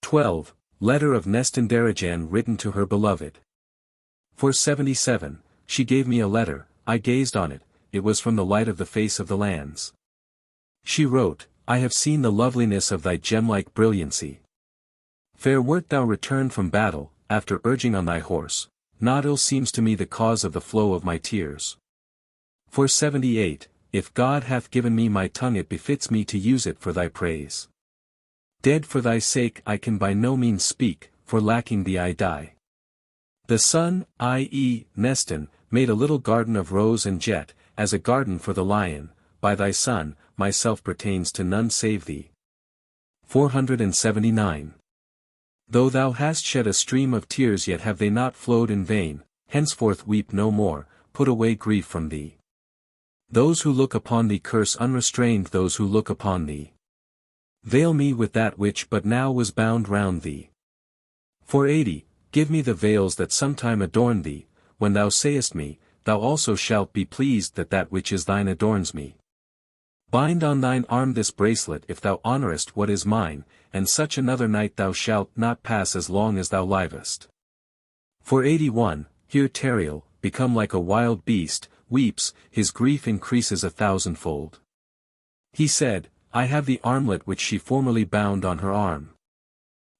12. Letter of Nestan-Darejan written to her beloved. 477, she gave me a letter, I gazed on it, it was from the light of the face of the lands. She wrote, I have seen the loveliness of thy gem-like brilliancy. Fair wert thou returned from battle, after urging on thy horse, not ill seems to me the cause of the flow of my tears. 478, If God hath given me my tongue it befits me to use it for thy praise. Dead for thy sake I can by no means speak, for lacking thee I die. The sun, i.e., Nestan, made a little garden of rose and jet, as a garden for the lion, by thy son, myself pertains to none save thee. 479. Though thou hast shed a stream of tears yet have they not flowed in vain, henceforth weep no more, put away grief from thee. Those who look upon thee curse unrestrained those who look upon thee. Veil me with that which but now was bound round thee. 480. Give me the veils that sometime adorn thee, when thou sayest me, thou also shalt be pleased that that which is thine adorns me. Bind on thine arm this bracelet if thou honourest what is mine, and such another night thou shalt not pass as long as thou livest. 481. Here Tariel, become like a wild beast, weeps, his grief increases 1,000-fold. He said, I have the armlet which she formerly bound on her arm.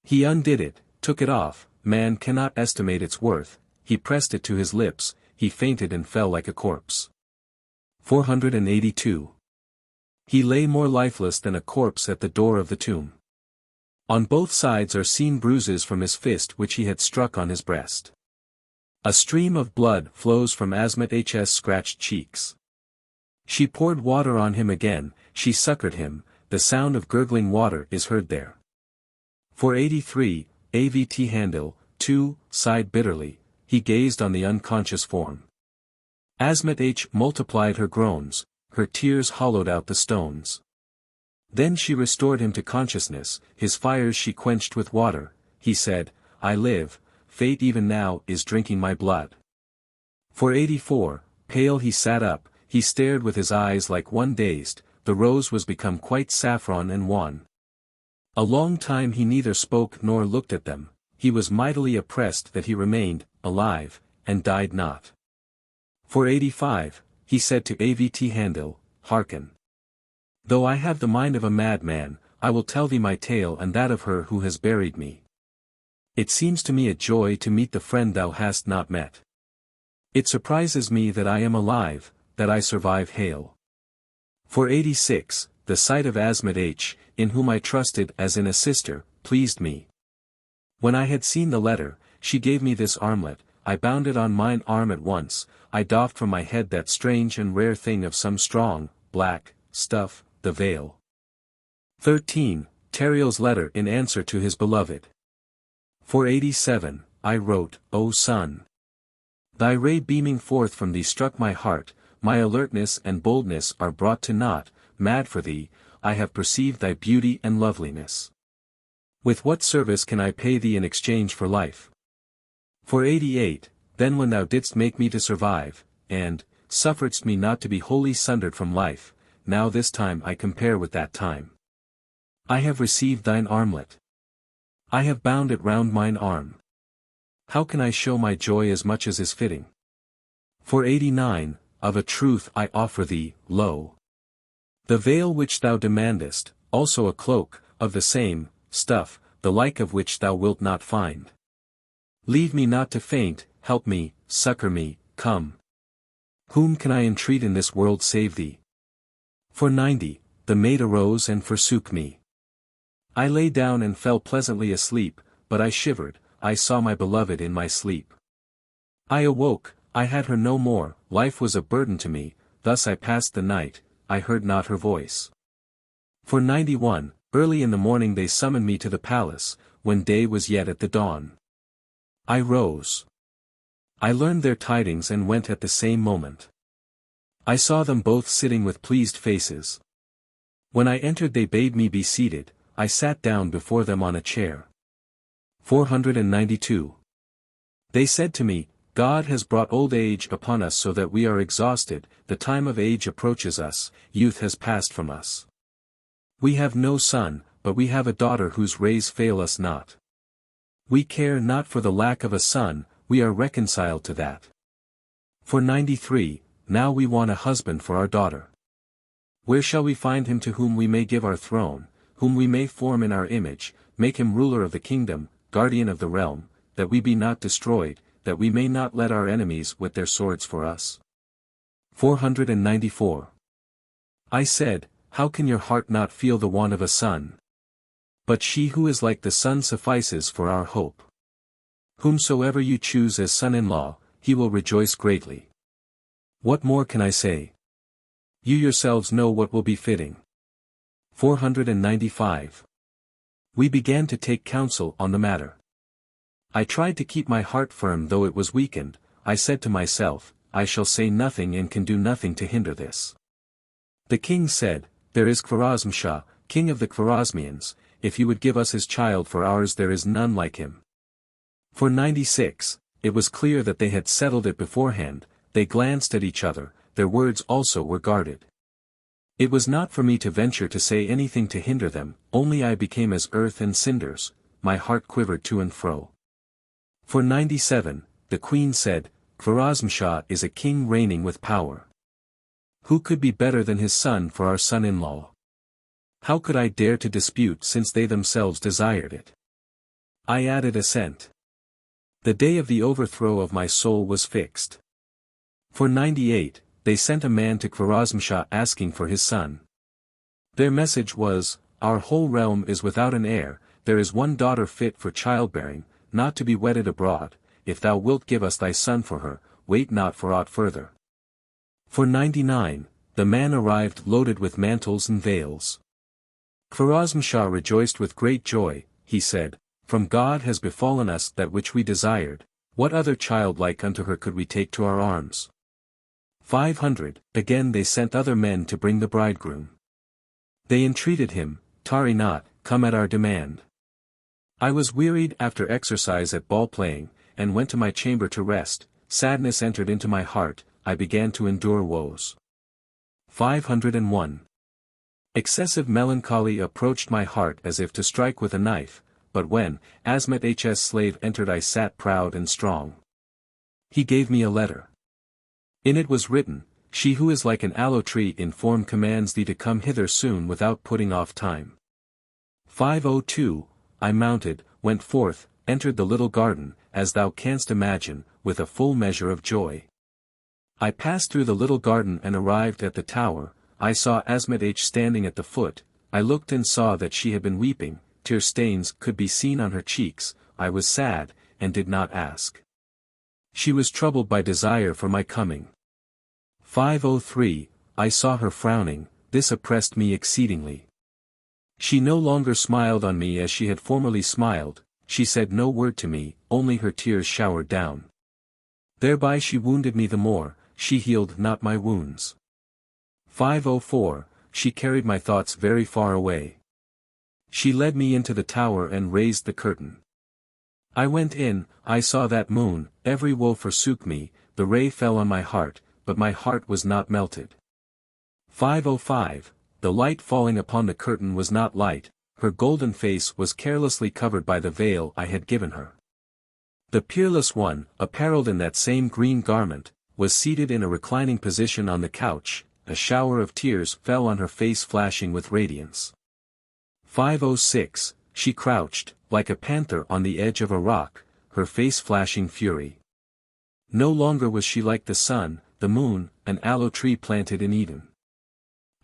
He undid it, took it off, man cannot estimate its worth, he pressed it to his lips, he fainted and fell like a corpse. 482. He lay more lifeless than a corpse at the door of the tomb. On both sides are seen bruises from his fist which he had struck on his breast. A stream of blood flows from Asmat'h's scratched cheeks. She poured water on him again, she succored him, the sound of gurgling water is heard there. 483, Avt'handil, too, sighed bitterly, he gazed on the unconscious form. Asmat'h multiplied her groans, her tears hollowed out the stones. Then she restored him to consciousness, his fires she quenched with water, he said, I live, fate even now is drinking my blood. 484, pale he sat up, he stared with his eyes like one dazed, the rose was become quite saffron and wan. A long time he neither spoke nor looked at them, he was mightily oppressed that he remained, alive, and died not. 485, he said to Avt'handil, hearken. Though I have the mind of a madman, I will tell thee my tale and that of her who has buried me. It seems to me a joy to meet the friend thou hast not met. It surprises me that I am alive, that I survive hale. 486, the sight of Asmat'h, in whom I trusted as in a sister, pleased me. When I had seen the letter, she gave me this armlet, I bound it on mine arm at once, I doffed from my head that strange and rare thing of some strong, black, stuff, the veil. 13. Tariel's letter in answer to his beloved. 487, I wrote, O sun. Thy ray beaming forth from thee struck my heart, my alertness and boldness are brought to naught, mad for thee, I have perceived thy beauty and loveliness. With what service can I pay thee in exchange for life? 488, then when thou didst make me to survive, and, sufferedst me not to be wholly sundered from life, now this time I compare with that time. I have received thine armlet. I have bound it round mine arm. How can I show my joy as much as is fitting? 489, of a truth I offer thee, lo. The veil which thou demandest, also a cloak, of the same stuff, the like of which thou wilt not find. Leave me not to faint, help me, succor me, come. Whom can I entreat in this world save thee? 490, the maid arose and forsook me. I lay down and fell pleasantly asleep, but I shivered, I saw my beloved in my sleep. I awoke, I had her no more, life was a burden to me, thus I passed the night, I heard not her voice. 491, early in the morning they summoned me to the palace, when day was yet at the dawn. I rose. I learned their tidings and went at the same moment. I saw them both sitting with pleased faces. When I entered they bade me be seated, I sat down before them on a chair. 492. They said to me, God has brought old age upon us so that we are exhausted, the time of age approaches us, youth has passed from us. We have no son, but we have a daughter whose rays fail us not. We care not for the lack of a son, we are reconciled to that. 493, now we want a husband for our daughter. Where shall we find him to whom we may give our throne, whom we may form in our image, make him ruler of the kingdom, guardian of the realm, that we be not destroyed, that we may not let our enemies whet their swords for us? 494. I said, how can your heart not feel the want of a son? But she who is like the sun suffices for our hope. Whomsoever you choose as son-in-law, he will rejoice greatly. What more can I say? You yourselves know what will be fitting. 495. We began to take counsel on the matter. I tried to keep my heart firm though it was weakened. I said to myself, I shall say nothing and can do nothing to hinder this. The king said, there is Khwarazm-Shah, king of the Khwarezmians, if you would give us his child for ours there is none like him. 496, it was clear that they had settled it beforehand, they glanced at each other, their words also were guarded. It was not for me to venture to say anything to hinder them, only I became as earth and cinders, my heart quivered to and fro. 497, the queen said, Khwarazm-Shah is a king reigning with power. Who could be better than his son for our son-in-law? How could I dare to dispute since they themselves desired it? I added assent. The day of the overthrow of my soul was fixed. 498, they sent a man to Khwarazm-Shah asking for his son. Their message was, our whole realm is without an heir, there is one daughter fit for childbearing, not to be wedded abroad, if thou wilt give us thy son for her, wait not for aught further. 499, the man arrived loaded with mantles and veils. Khwarazm-Shah rejoiced with great joy, he said, from God has befallen us that which we desired, what other child like unto her could we take to our arms? 500, again they sent other men to bring the bridegroom. They entreated him, tarry not, come at our demand. I was wearied after exercise at ball playing, and went to my chamber to rest, sadness entered into my heart, I began to endure woes. 501. Excessive melancholy approached my heart as if to strike with a knife, but when Asmat'h's slave entered I sat proud and strong. He gave me a letter. In it was written, she who is like an aloe tree in form commands thee to come hither soon without putting off time. 502, I mounted, went forth, entered the little garden, as thou canst imagine, with a full measure of joy. I passed through the little garden and arrived at the tower, I saw Asmat'h standing at the foot, I looked and saw that she had been weeping, tear stains could be seen on her cheeks, I was sad, and did not ask. She was troubled by desire for my coming. 503, I saw her frowning, this oppressed me exceedingly. She no longer smiled on me as she had formerly smiled, she said no word to me, only her tears showered down. Thereby she wounded me the more, she healed not my wounds. 504, she carried my thoughts very far away. She led me into the tower and raised the curtain. I went in, I saw that moon, every woe forsook me, the ray fell on my heart, but my heart was not melted. 505, the light falling upon the curtain was not light, her golden face was carelessly covered by the veil I had given her. The peerless one, apparelled in that same green garment, was seated in a reclining position on the couch, a shower of tears fell on her face flashing with radiance. 506, she crouched, like a panther on the edge of a rock, her face flashing fury. No longer was she like the sun, the moon, an aloe tree planted in Eden.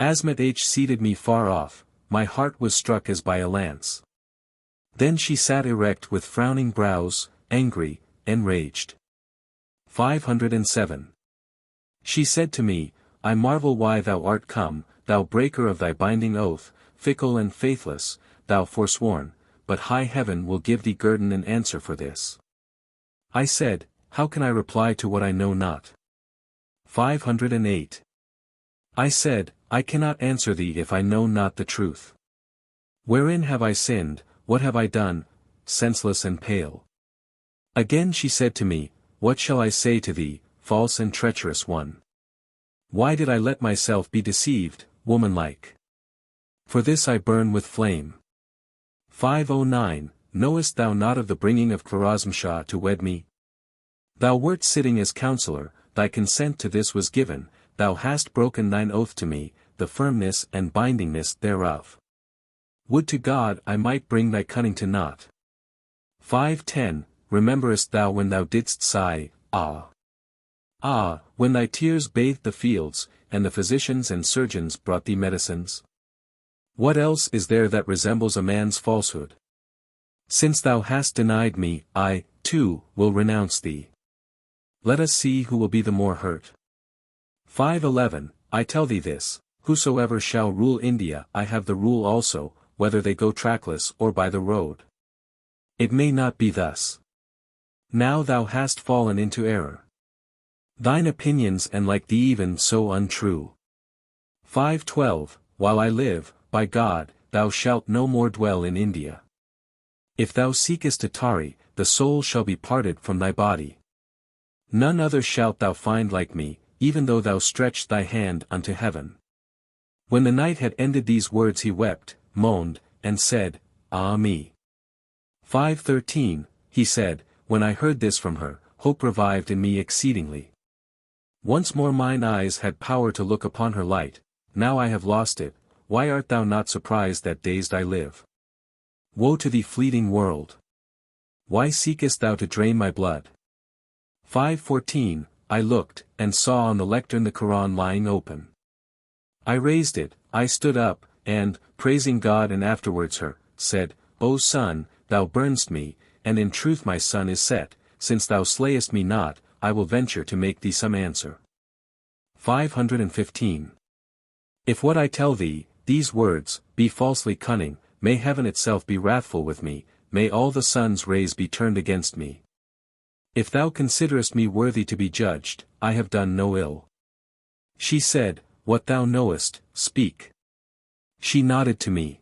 Asmat'h seated me far off, my heart was struck as by a lance. Then she sat erect with frowning brows, angry, enraged. 507. She said to me, I marvel why thou art come, thou breaker of thy binding oath, fickle and faithless, thou forsworn, but high heaven will give thee guerdon and answer for this. I said, how can I reply to what I know not? 508. I said, I cannot answer thee if I know not the truth. Wherein have I sinned, what have I done, senseless and pale? Again she said to me, what shall I say to thee, false and treacherous one? Why did I let myself be deceived, woman-like? For this I burn with flame. 509, knowest thou not of the bringing of Khwarazm-Shah to wed me? Thou wert sitting as counselor, thy consent to this was given, thou hast broken thine oath to me, the firmness and bindingness thereof. Would to God I might bring thy cunning to naught. 5:10 Rememberest thou when thou didst sigh, ah! Ah, when thy tears bathed the fields, and the physicians and surgeons brought thee medicines? What else is there that resembles a man's falsehood? Since thou hast denied me, I, too, will renounce thee. Let us see who will be the more hurt. 5:11 I tell thee this, whosoever shall rule India I have the rule also, whether they go trackless or by the road. It may not be thus. Now thou hast fallen into error. Thine opinions and like thee even so untrue. 5:12 While I live, by God, thou shalt no more dwell in India. If thou seekest a Tari, the soul shall be parted from thy body. None other shalt thou find like me, even though thou stretch thy hand unto heaven. When the knight had ended these words he wept, moaned, and said, Ah me. 5:13 He said, when I heard this from her, hope revived in me exceedingly. Once more mine eyes had power to look upon her light, now I have lost it, why art thou not surprised that dazed I live? Woe to thee fleeting world! Why seekest thou to drain my blood? 5:14 I looked, and saw on the lectern the Quran lying open. I raised it, I stood up, and, praising God and afterwards her, said, O son, thou burnest me, and in truth my sun is set, since thou slayest me not, I will venture to make thee some answer. 515 If what I tell thee, these words, be falsely cunning, may heaven itself be wrathful with me, may all the sun's rays be turned against me. If thou considerest me worthy to be judged, I have done no ill. She said, what thou knowest, speak. She nodded to me.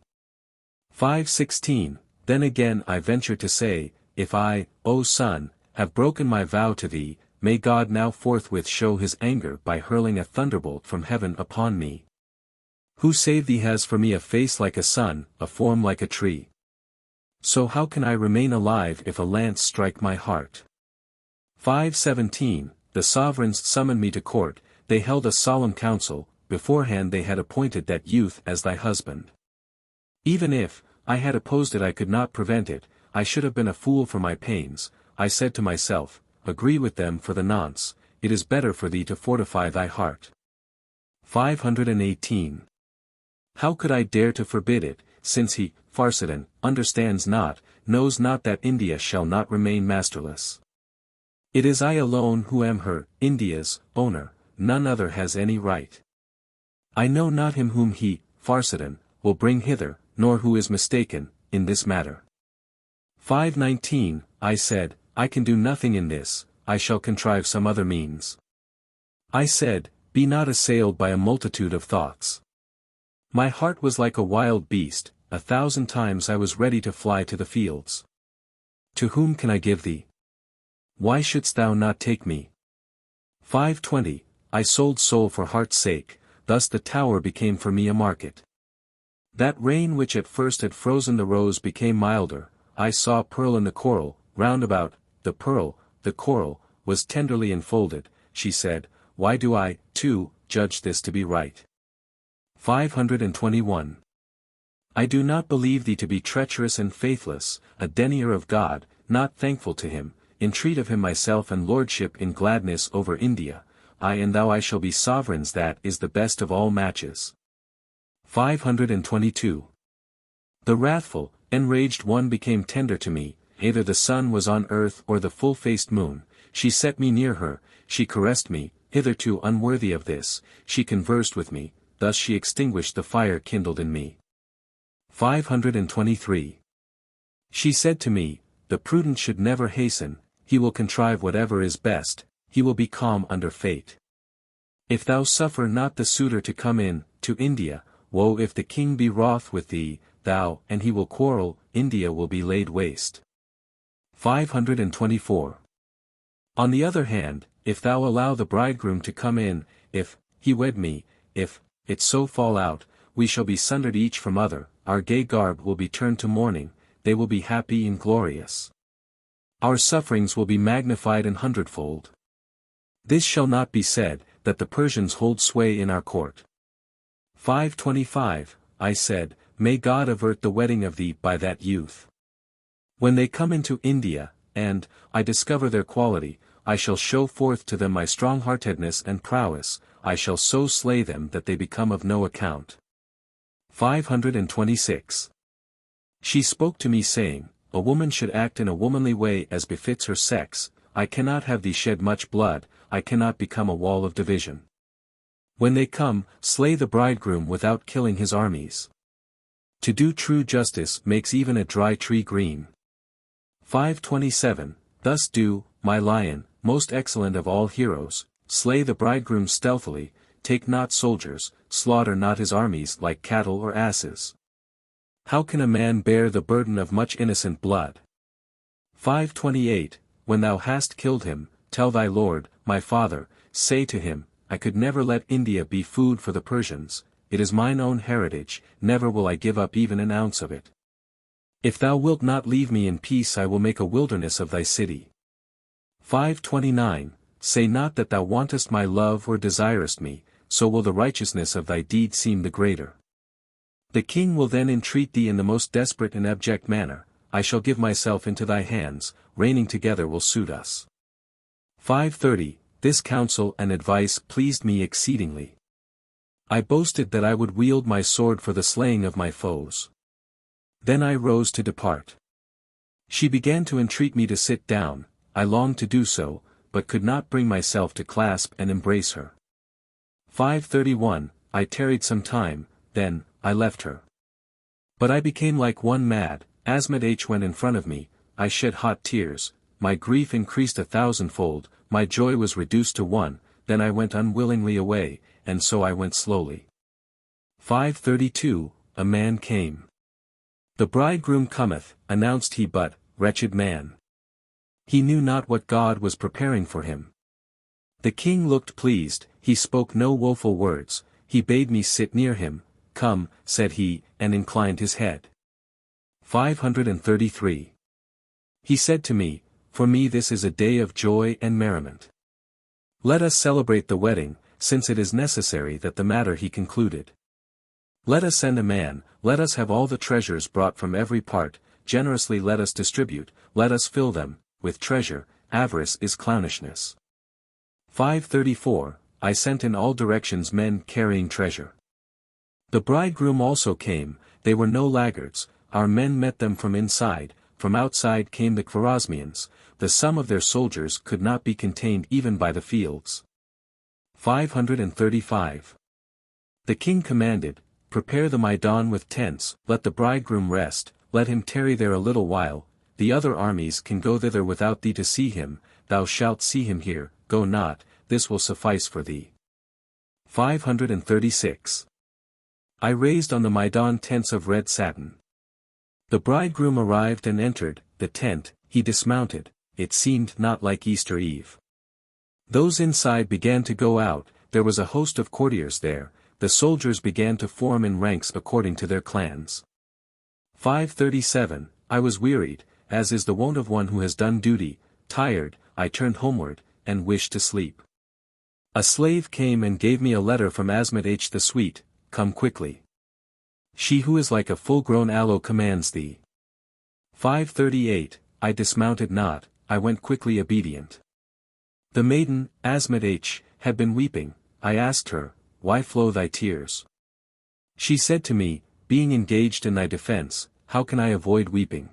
516 Then again I venture to say, if I, O son, have broken my vow to thee, may God now forthwith show his anger by hurling a thunderbolt from heaven upon me. Who save thee has for me a face like a sun, a form like a tree. So how can I remain alive if a lance strike my heart? 517 The sovereigns summoned me to court, they held a solemn council, beforehand they had appointed that youth as thy husband. Even if, I had opposed it I could not prevent it, I should have been a fool for my pains, I said to myself, agree with them for the nonce, it is better for thee to fortify thy heart. 518 How could I dare to forbid it, since he, Farsidan, understands not, knows not that India shall not remain masterless. It is I alone who am her, India's, owner, none other has any right. I know not him whom he, Farsidan, will bring hither, nor who is mistaken, in this matter. 519 I said, I can do nothing in this, I shall contrive some other means. I said, be not assailed by a multitude of thoughts. My heart was like a wild beast, 1,000 times I was ready to fly to the fields. To whom can I give thee? Why shouldst thou not take me? 520 I sold soul for heart's sake, thus the tower became for me a market. That rain which at first had frozen the rose became milder, I saw pearl in the coral, round about, the coral, was tenderly enfolded, she said, why do I, too, judge this to be right? 521 I do not believe thee to be treacherous and faithless, a denier of God, not thankful to him, entreat of him myself and lordship in gladness over India, I and thou I shall be sovereigns that is the best of all matches. 522 The wrathful, enraged one became tender to me, either the sun was on earth or the full-faced moon, she set me near her, she caressed me, hitherto unworthy of this, she conversed with me, thus she extinguished the fire kindled in me. 523 She said to me, the prudent should never hasten, he will contrive whatever is best, he will be calm under fate. If thou suffer not the suitor to come in, to India, woe if the king be wroth with thee, thou and he will quarrel, India will be laid waste. 524 On the other hand, if thou allow the bridegroom to come in, if he wed me, if it so fall out, we shall be sundered each from other, our gay garb will be turned to mourning, they will be happy and glorious. Our sufferings will be magnified an hundredfold. This shall not be said, that the Persians hold sway in our court. 525, I said, may God avert the wedding of thee by that youth. When they come into India, and, I discover their quality, I shall show forth to them my strong-heartedness and prowess, I shall so slay them that they become of no account. 526. She spoke to me saying, a woman should act in a womanly way as befits her sex, I cannot have thee shed much blood, I cannot become a wall of division. When they come, slay the bridegroom without killing his armies. To do true justice makes even a dry tree green. 527, thus do, my lion, most excellent of all heroes, slay the bridegroom stealthily, take not soldiers, slaughter not his armies like cattle or asses. How can a man bear the burden of much innocent blood? 528, when thou hast killed him, tell thy lord, my father, say to him, I could never let India be food for the Persians, it is mine own heritage, never will I give up even an ounce of it. If thou wilt not leave me in peace I will make a wilderness of thy city. 529, say not that thou wantest my love or desirest me, so will the righteousness of thy deed seem the greater. The king will then entreat thee in the most desperate and abject manner, I shall give myself into thy hands, reigning together will suit us. 530, this counsel and advice pleased me exceedingly. I boasted that I would wield my sword for the slaying of my foes. Then I rose to depart. She began to entreat me to sit down, I longed to do so, but could not bring myself to clasp and embrace her. 531, I tarried some time, then, I left her. But I became like one mad, Asmat'h went in front of me, I shed hot tears, my grief increased 1,000-fold, my joy was reduced to 1, then I went unwillingly away, and so I went slowly. 532, a man came. The bridegroom cometh, announced he but, wretched man. He knew not what God was preparing for him. The king looked pleased, he spoke no woeful words, he bade me sit near him, come, said he, and inclined his head. 533. He said to me, for me this is a day of joy and merriment. Let us celebrate the wedding, since it is necessary that the matter he concluded. Let us send a man, let us have all the treasures brought from every part, generously let us distribute, let us fill them, with treasure, avarice is clownishness. 534, I sent in all directions men carrying treasure. The bridegroom also came, they were no laggards, our men met them from inside, from outside came the Khwarezmians, the sum of their soldiers could not be contained even by the fields. 535. The king commanded, prepare the Maidan with tents, let the bridegroom rest, let him tarry there a little while, the other armies can go thither without thee to see him, thou shalt see him here, go not, this will suffice for thee. 536. I raised on the Maidan tents of red satin. The bridegroom arrived and entered the tent, he dismounted, it seemed not like Easter Eve. Those inside began to go out, there was a host of courtiers there, the soldiers began to form in ranks according to their clans. 537, I was wearied, as is the wont of one who has done duty, tired, I turned homeward, and wished to sleep. A slave came and gave me a letter from Asmat'h the sweet, come quickly. She who is like a full-grown aloe commands thee. 538, I dismounted not, I went quickly obedient. The maiden, Asmat'h, had been weeping, I asked her, why flow thy tears? She said to me, being engaged in thy defense, how can I avoid weeping?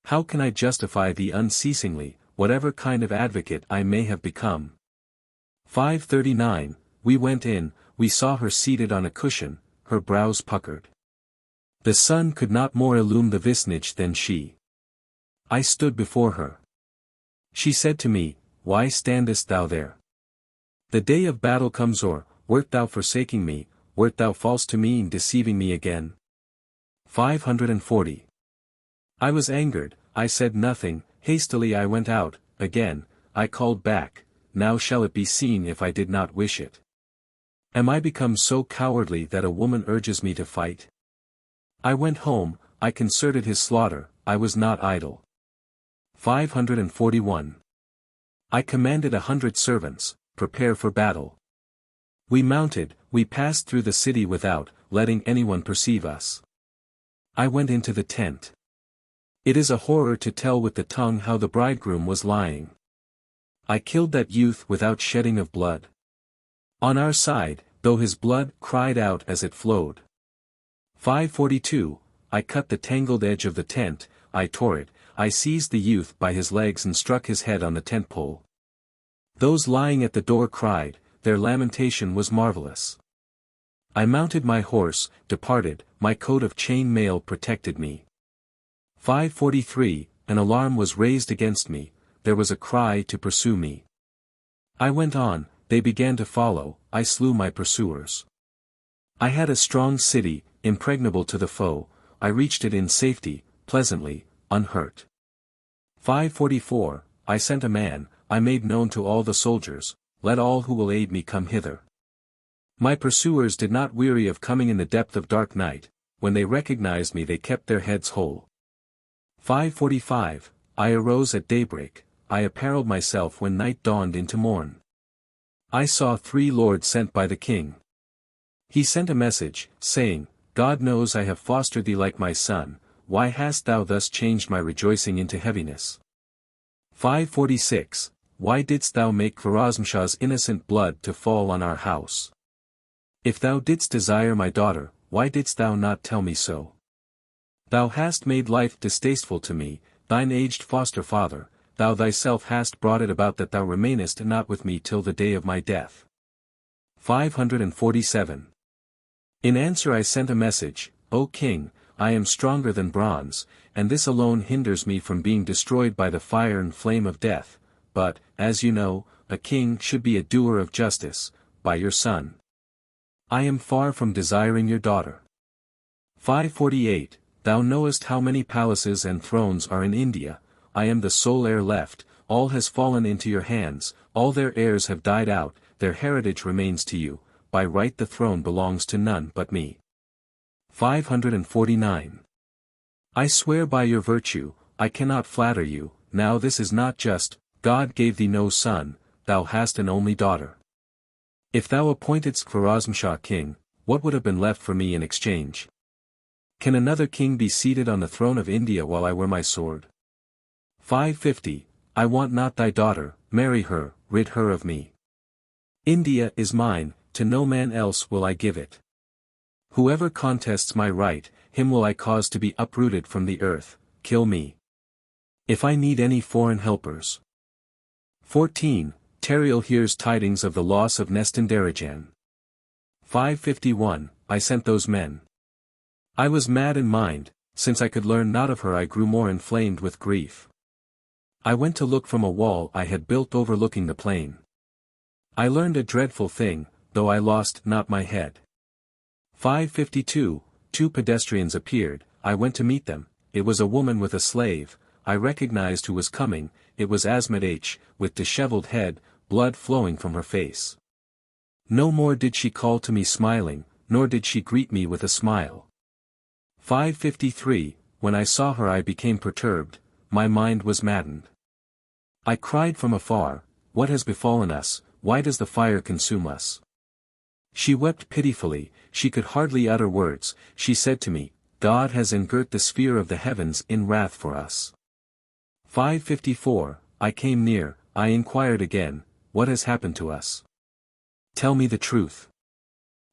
How can I justify thee unceasingly, whatever kind of advocate I may have become? 539, we went in, we saw her seated on a cushion, her brows puckered. The sun could not more illume the visage than she. I stood before her. She said to me, why standest thou there? The day of battle comes or, wert thou forsaking me, wert thou false to me and deceiving me again? 540. I was angered, I said nothing, hastily I went out, again, I called back, now shall it be seen if I did not wish it. Am I become so cowardly that a woman urges me to fight? I went home, I concerted his slaughter, I was not idle. 541. I commanded 100 servants, prepare for battle. We mounted, we passed through the city without letting anyone perceive us. I went into the tent. It is a horror to tell with the tongue how the bridegroom was lying. I killed that youth without shedding of blood. On our side, though his blood cried out as it flowed. 542, I cut the tangled edge of the tent, I tore it, I seized the youth by his legs and struck his head on the tent pole. Those lying at the door cried, their lamentation was marvelous. I mounted my horse, departed, my coat of chain mail protected me. 543, an alarm was raised against me, there was a cry to pursue me. I went on, they began to follow, I slew my pursuers. I had a strong city, impregnable to the foe, I reached it in safety, pleasantly, unhurt. 544, I sent a man, I made known to all the soldiers, let all who will aid me come hither. My pursuers did not weary of coming in the depth of dark night, when they recognized me they kept their heads whole. 545, I arose at daybreak, I apparelled myself when night dawned into morn. I saw 3 lords sent by the king. He sent a message, saying, God knows I have fostered thee like my son, why hast thou thus changed my rejoicing into heaviness? 546, why didst thou make Khwarazmshah's innocent blood to fall on our house? If thou didst desire my daughter, why didst thou not tell me so? Thou hast made life distasteful to me, thine aged foster father, thou thyself hast brought it about that thou remainest not with me till the day of my death. 547. In answer I sent a message, O king, I am stronger than bronze, and this alone hinders me from being destroyed by the fire and flame of death, but, as you know, a king should be a doer of justice, by your son. I am far from desiring your daughter. 548, thou knowest how many palaces and thrones are in India, I am the sole heir left, all has fallen into your hands, all their heirs have died out, their heritage remains to you, by right the throne belongs to none but me. 549. I swear by your virtue, I cannot flatter you, now this is not just, God gave thee no son, thou hast an only daughter. If thou appointedst Khwarazmshah king, what would have been left for me in exchange? Can another king be seated on the throne of India while I wear my sword? 550, I want not thy daughter, marry her, rid her of me. India is mine, to no man else will I give it. Whoever contests my right, him will I cause to be uprooted from the earth, kill me. If I need any foreign helpers. 14, Tariel hears tidings of the loss of Nestan-Darejan. 551, I sent those men. I was mad in mind, since I could learn not of her I grew more inflamed with grief. I went to look from a wall I had built overlooking the plain. I learned a dreadful thing, though I lost not my head. 552, 2 pedestrians appeared, I went to meet them, it was a woman with a slave, I recognized who was coming, it was Asmat'h, with disheveled head, blood flowing from her face. No more did she call to me smiling, nor did she greet me with a smile. 553, when I saw her I became perturbed, my mind was maddened. I cried from afar, what has befallen us, why does the fire consume us? She wept pitifully, she could hardly utter words, she said to me, God has engirt the sphere of the heavens in wrath for us. 554, I came near, I inquired again, what has happened to us? Tell me the truth.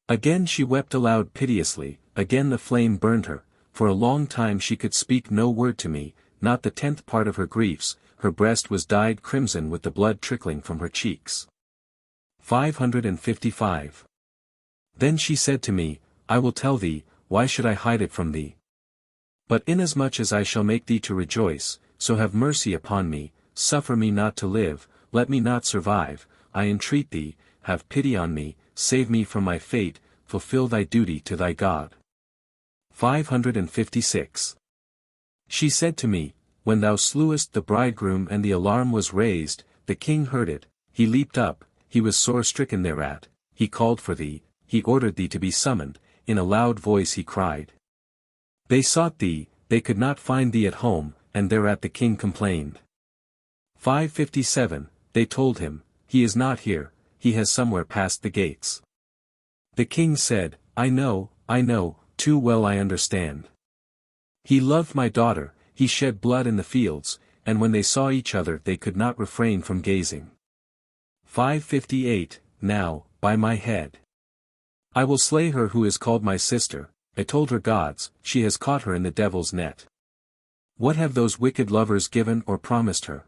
Again she wept aloud piteously, again the flame burned her, for a long time she could speak no word to me, not the 10th part of her griefs, her breast was dyed crimson with the blood trickling from her cheeks. 555. Then she said to me, I will tell thee, why should I hide it from thee? But inasmuch as I shall make thee to rejoice, so have mercy upon me, suffer me not to live, let me not survive, I entreat thee, have pity on me, save me from my fate, fulfill thy duty to thy God. 556. She said to me, when thou slewest the bridegroom and the alarm was raised, the king heard it, he leaped up, he was sore stricken thereat, he called for thee, he ordered thee to be summoned, in a loud voice he cried. They sought thee, they could not find thee at home, and thereat the king complained. 557, they told him, he is not here, he has somewhere passed the gates. The king said, I know, too well I understand. He loved my daughter, he shed blood in the fields, and when they saw each other they could not refrain from gazing. 558, Now, by my head, I will slay her who is called my sister. I told her gods, she has caught her in the devil's net. What have those wicked lovers given or promised her?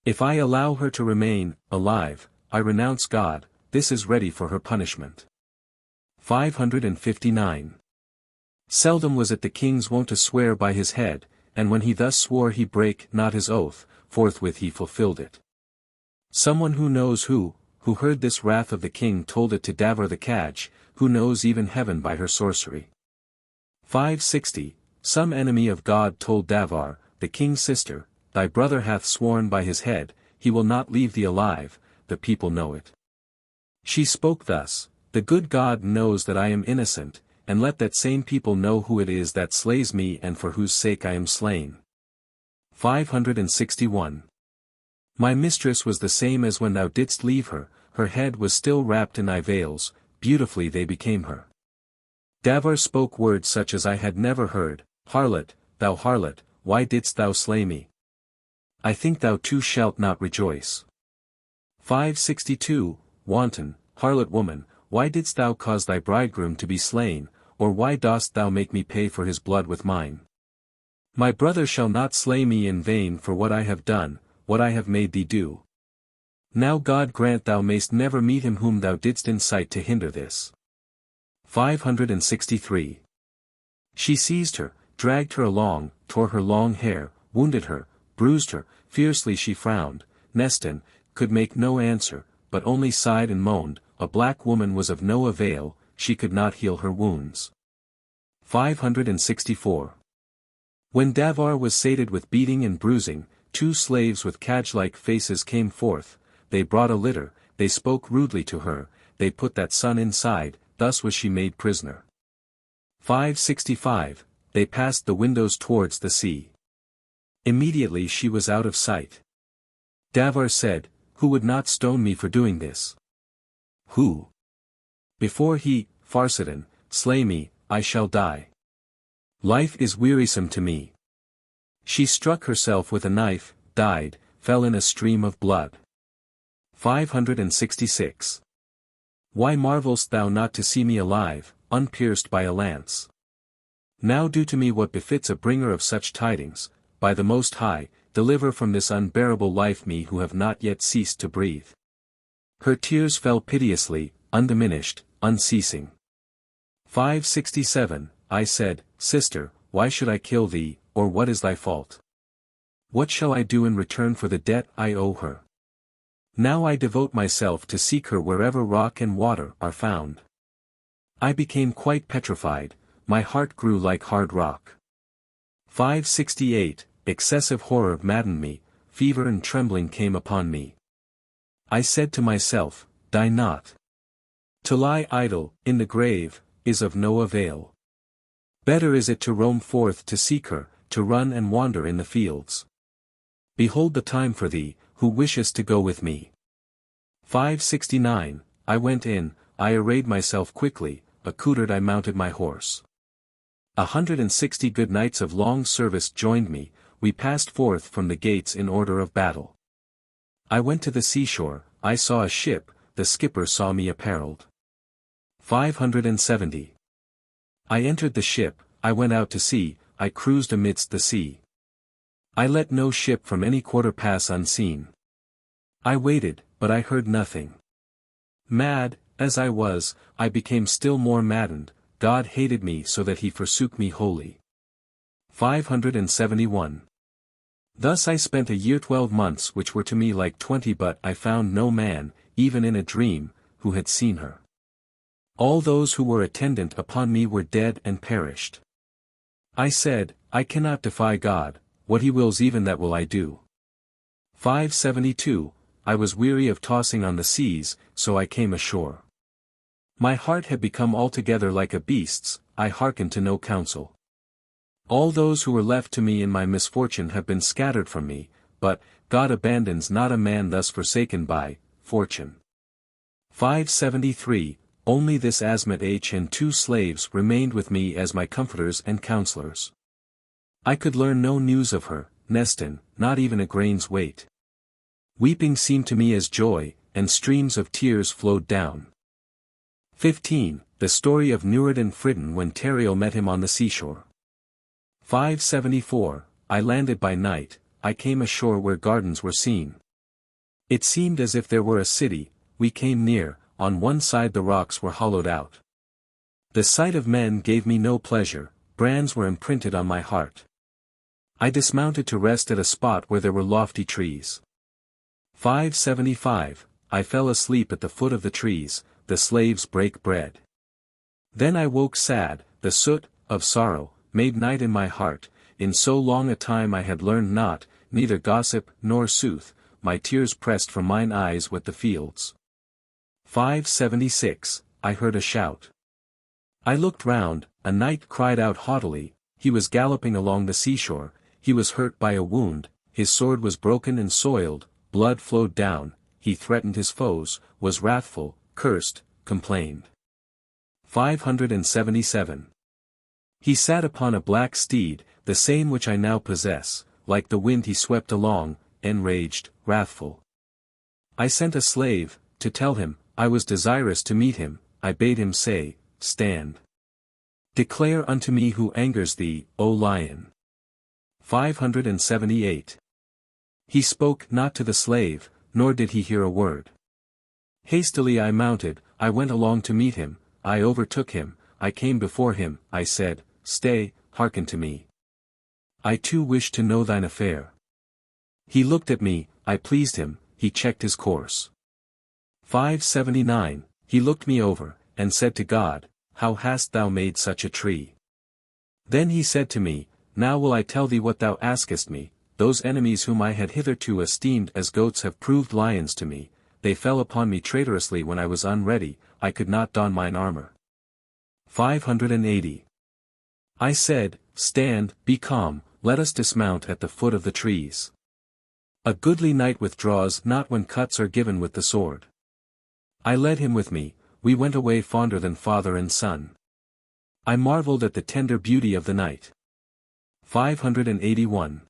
If I allow her to remain alive, I renounce God, this is ready for her punishment. 559. Seldom was it the king's wont to swear by his head, and when he thus swore he brake not his oath, forthwith he fulfilled it. Someone who knows who heard this wrath of the king told it to Davar the Kaj, who knows even heaven by her sorcery. 560. Some enemy of God told Davar, the king's sister, thy brother hath sworn by his head, he will not leave thee alive, the people know it. She spoke thus, the good God knows that I am innocent, and let that same people know who it is that slays me and for whose sake I am slain. 561. My mistress was the same as when thou didst leave her, her head was still wrapped in thy veils, beautifully they became her. Davar spoke words such as I had never heard, Harlot, thou harlot, why didst thou slay me? I think thou too shalt not rejoice. 562, Wanton, harlot woman, why didst thou cause thy bridegroom to be slain, or why dost thou make me pay for his blood with mine? My brother shall not slay me in vain for what I have done, what I have made thee do. Now God grant thou mayst never meet him whom thou didst incite to hinder this. 563. She seized her, dragged her along, tore her long hair, wounded her, bruised her, fiercely she frowned, Nestan could make no answer, but only sighed and moaned, a black woman was of no avail, she could not heal her wounds. 564. When Davar was sated with beating and bruising, 2 slaves with Kaj-like faces came forth, they brought a litter, they spoke rudely to her, they put that son inside, thus was she made prisoner. 565, they passed the windows towards the sea. Immediately she was out of sight. Davar said, who would not stone me for doing this? Who? Before he, Farsidan, slay me, I shall die. Life is wearisome to me. She struck herself with a knife, died, fell in a stream of blood. 566. Why marvelst thou not to see me alive, unpierced by a lance? Now do to me what befits a bringer of such tidings, by the Most High, deliver from this unbearable life me who have not yet ceased to breathe. Her tears fell piteously, undiminished, unceasing. 567, I said, Sister, why should I kill thee, or what is thy fault? What shall I do in return for the debt I owe her? Now I devote myself to seek her wherever rock and water are found. I became quite petrified, my heart grew like hard rock. 568, excessive horror maddened me, fever and trembling came upon me. I said to myself, die not. To lie idle, in the grave, is of no avail. Better is it to roam forth to seek her, to run and wander in the fields. Behold the time for thee, who wishest to go with me. 569, I went in, I arrayed myself quickly, accoutred I mounted my horse. 160 good knights of long service joined me, we passed forth from the gates in order of battle. I went to the seashore, I saw a ship, the skipper saw me apparelled. 570. I entered the ship, I went out to sea, I cruised amidst the sea. I let no ship from any quarter pass unseen. I waited, but I heard nothing. Mad, as I was, I became still more maddened, God hated me so that he forsook me wholly. 571. Thus I spent a year 12 months which were to me like 20 but I found no man, even in a dream, who had seen her. All those who were attendant upon me were dead and perished. I said, I cannot defy God, what he wills even that will I do. 572, I was weary of tossing on the seas, so I came ashore. My heart had become altogether like a beast's, I hearkened to no counsel. All those who were left to me in my misfortune have been scattered from me, but God abandons not a man thus forsaken by fortune. 573, only this Asmat'h and 2 slaves remained with me as my comforters and counselors. I could learn no news of her, Nestan, not even a grain's weight. Weeping seemed to me as joy, and streams of tears flowed down. 15. The story of Nuradin Fridden when Tariel met him on the seashore. 574, I landed by night, I came ashore where gardens were seen. It seemed as if there were a city, we came near, on one side the rocks were hollowed out. The sight of men gave me no pleasure, brands were imprinted on my heart. I dismounted to rest at a spot where there were lofty trees. 575, I fell asleep at the foot of the trees, the slaves break bread. Then I woke sad, the soot, of sorrow, made night in my heart, in so long a time I had learned not, neither gossip nor sooth, my tears pressed from mine eyes with the fields. 576, I heard a shout. I looked round, a knight cried out haughtily, he was galloping along the seashore, he was hurt by a wound, his sword was broken and soiled, blood flowed down, he threatened his foes, was wrathful, cursed, complained. 577. He sat upon a black steed, the same which I now possess, like the wind he swept along, enraged, wrathful. I sent a slave, to tell him, I was desirous to meet him, I bade him say, stand. Declare unto me who angers thee, O lion. 578. He spoke not to the slave, nor did he hear a word. Hastily I mounted, I went along to meet him, I overtook him, I came before him, I said, stay, hearken to me. I too wish to know thine affair. He looked at me, I pleased him, he checked his course. 579, he looked me over, and said to God, how hast thou made such a tree? Then he said to me, now will I tell thee what thou askest me, those enemies whom I had hitherto esteemed as goats have proved lions to me, they fell upon me traitorously when I was unready, I could not don mine armor. 580. I said, stand, be calm, let us dismount at the foot of the trees. A goodly knight withdraws not when cuts are given with the sword. I led him with me, we went away fonder than father and son. I marveled at the tender beauty of the knight. 581.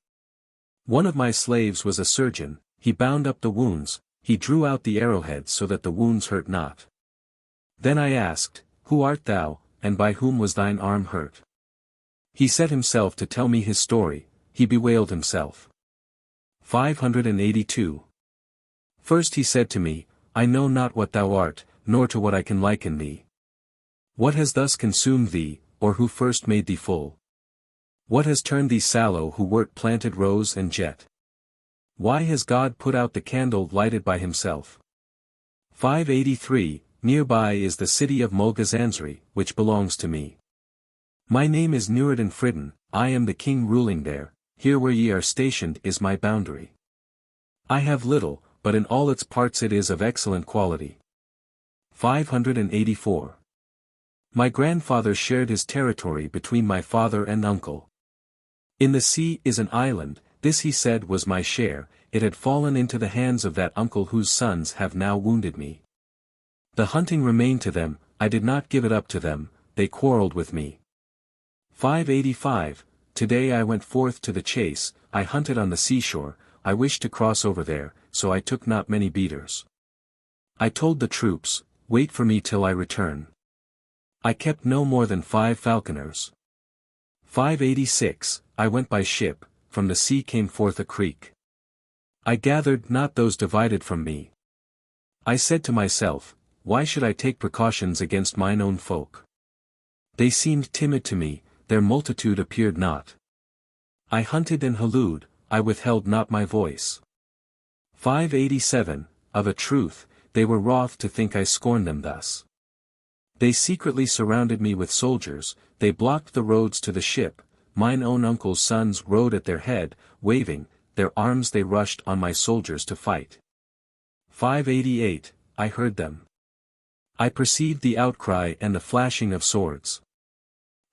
One of my slaves was a surgeon, he bound up the wounds, he drew out the arrowheads so that the wounds hurt not. Then I asked, who art thou, and by whom was thine arm hurt? He set himself to tell me his story, he bewailed himself. 582. First he said to me, I know not what thou art, nor to what I can liken thee. What has thus consumed thee, or who first made thee full? What has turned thee sallow who wert planted rose and jet? Why has God put out the candle lighted by himself? 583, nearby is the city of Mulgazanzri, which belongs to me. My name is Nuradin Fridden, I am the king ruling there, here where ye are stationed is my boundary. I have little, but in all its parts it is of excellent quality. 584. My grandfather shared his territory between my father and uncle. In the sea is an island, this he said was my share, it had fallen into the hands of that uncle whose sons have now wounded me. The hunting remained to them, I did not give it up to them, they quarreled with me. 585, today I went forth to the chase, I hunted on the seashore, I wished to cross over there, so I took not many beaters. I told the troops, wait for me till I return. I kept no more than 5 falconers. 586, I went by ship, from the sea came forth a creek. I gathered not those divided from me. I said to myself, why should I take precautions against mine own folk? They seemed timid to me, their multitude appeared not. I hunted and hallooed, I withheld not my voice. 587, of a truth, they were wroth to think I scorned them thus. They secretly surrounded me with soldiers, they blocked the roads to the ship, mine own uncle's sons rode at their head, waving, their arms they rushed on my soldiers to fight. 588, I heard them. I perceived the outcry and the flashing of swords.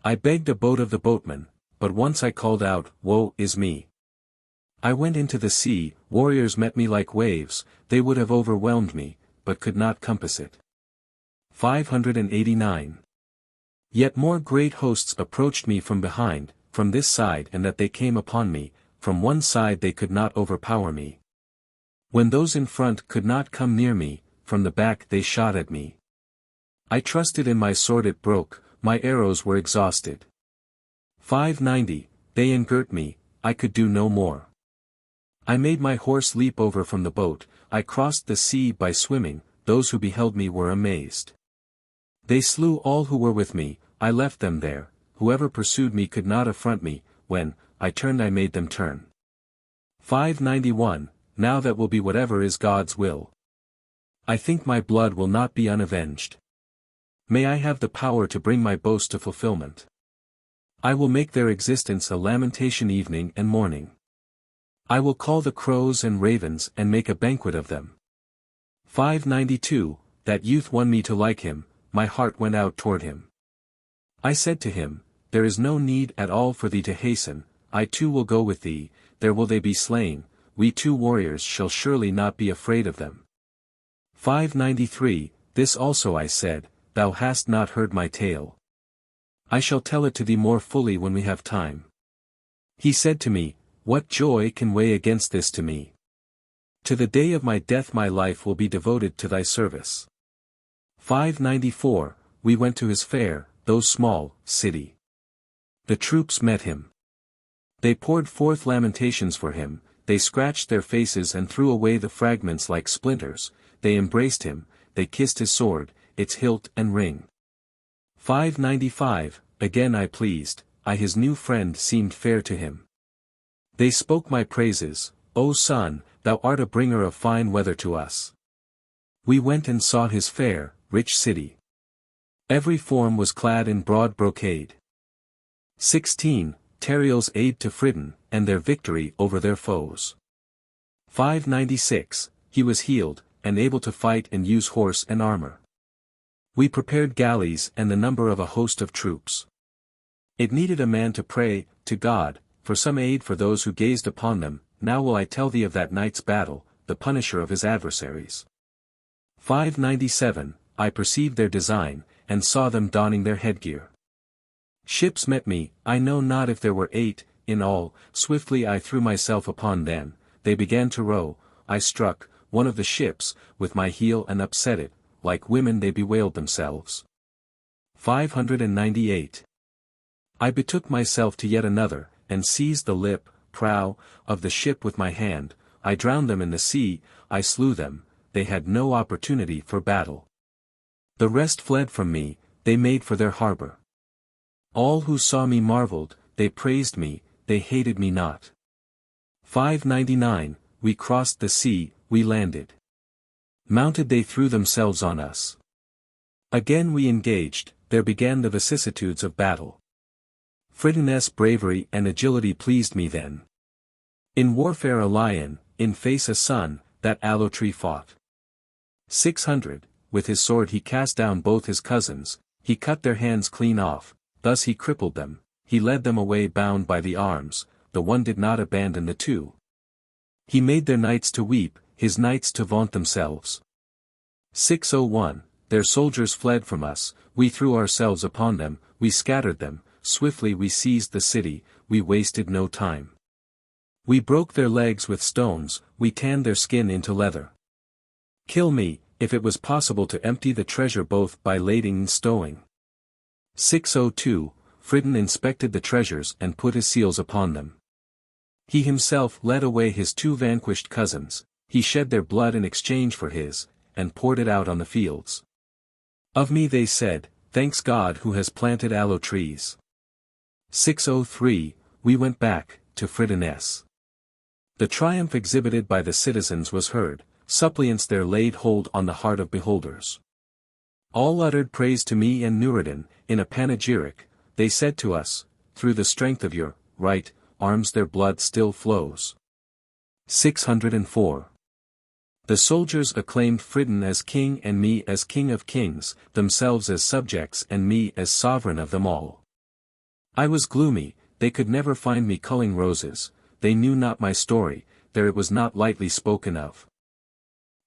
I begged a boat of the boatman, but once I called out, woe is me. I went into the sea, warriors met me like waves, they would have overwhelmed me, but could not compass it. 589. Yet more great hosts approached me from behind, from this side, and that they came upon me, from one side they could not overpower me. When those in front could not come near me, from the back they shot at me. I trusted in my sword, it broke, my arrows were exhausted. 590, they engirt me, I could do no more. I made my horse leap over from the boat, I crossed the sea by swimming, those who beheld me were amazed. They slew all who were with me, I left them there, whoever pursued me could not affront me, when I turned I made them turn. 591, now that will be whatever is God's will. I think my blood will not be unavenged. May I have the power to bring my boast to fulfillment. I will make their existence a lamentation evening and morning. I will call the crows and ravens and make a banquet of them. 592, that youth won me to like him, my heart went out toward him. I said to him, there is no need at all for thee to hasten, I too will go with thee, there will they be slain, we two warriors shall surely not be afraid of them. 593, this also I said, thou hast not heard my tale. I shall tell it to thee more fully when we have time. He said to me, what joy can weigh against this to me? To the day of my death my life will be devoted to thy service. 594, we went to his fair, though small, city. The troops met him. They poured forth lamentations for him, they scratched their faces and threw away the fragments like splinters, they embraced him, they kissed his sword, its hilt and ring. 595, again I pleased, I his new friend seemed fair to him. They spoke my praises, O son, thou art a bringer of fine weather to us. We went and saw his fair, rich city. Every form was clad in broad brocade. 16, Tariel's aid to Fridun, and their victory over their foes. 596, he was healed, and able to fight and use horse and armor. We prepared galleys and the number of a host of troops. It needed a man to pray, to God, for some aid for those who gazed upon them, now will I tell thee of that night's battle, the punisher of his adversaries. 597, I perceived their design, and saw them donning their headgear. Ships met me, I know not if there were 8, in all, swiftly I threw myself upon them, they began to row, I struck, one of the ships, with my heel and upset it, like women they bewailed themselves. 598. I betook myself to yet another, and seized the lip, prow, of the ship with my hand, I drowned them in the sea, I slew them, they had no opportunity for battle. The rest fled from me, they made for their harbor. All who saw me marveled, they praised me, they hated me not. 599, we crossed the sea, we landed. Mounted they threw themselves on us. Again we engaged, there began the vicissitudes of battle. Fridun's bravery and agility pleased me then. In warfare a lion, in face a sun, that aloe tree fought. 600, with his sword he cast down both his cousins, he cut their hands clean off, thus he crippled them, he led them away bound by the arms, the one did not abandon the two. He made their knights to weep, his knights to vaunt themselves. 601, their soldiers fled from us, we threw ourselves upon them, we scattered them, swiftly we seized the city, we wasted no time. We broke their legs with stones, we tanned their skin into leather. Kill me, if it was possible to empty the treasure both by lading and stowing. 602, Fridun inspected the treasures and put his seals upon them. He himself led away his 2 vanquished cousins, he shed their blood in exchange for his, and poured it out on the fields. Of me they said, thanks God who has planted aloe trees. 603, we went back, to Fridun's. The triumph exhibited by the citizens was heard, suppliants there laid hold on the heart of beholders. All uttered praise to me and Nuradin, in a panegyric, they said to us, through the strength of your right arms their blood still flows. 604. The soldiers acclaimed Fridun as king and me as king of kings, themselves as subjects and me as sovereign of them all. I was gloomy, they could never find me culling roses, they knew not my story, there it was not lightly spoken of.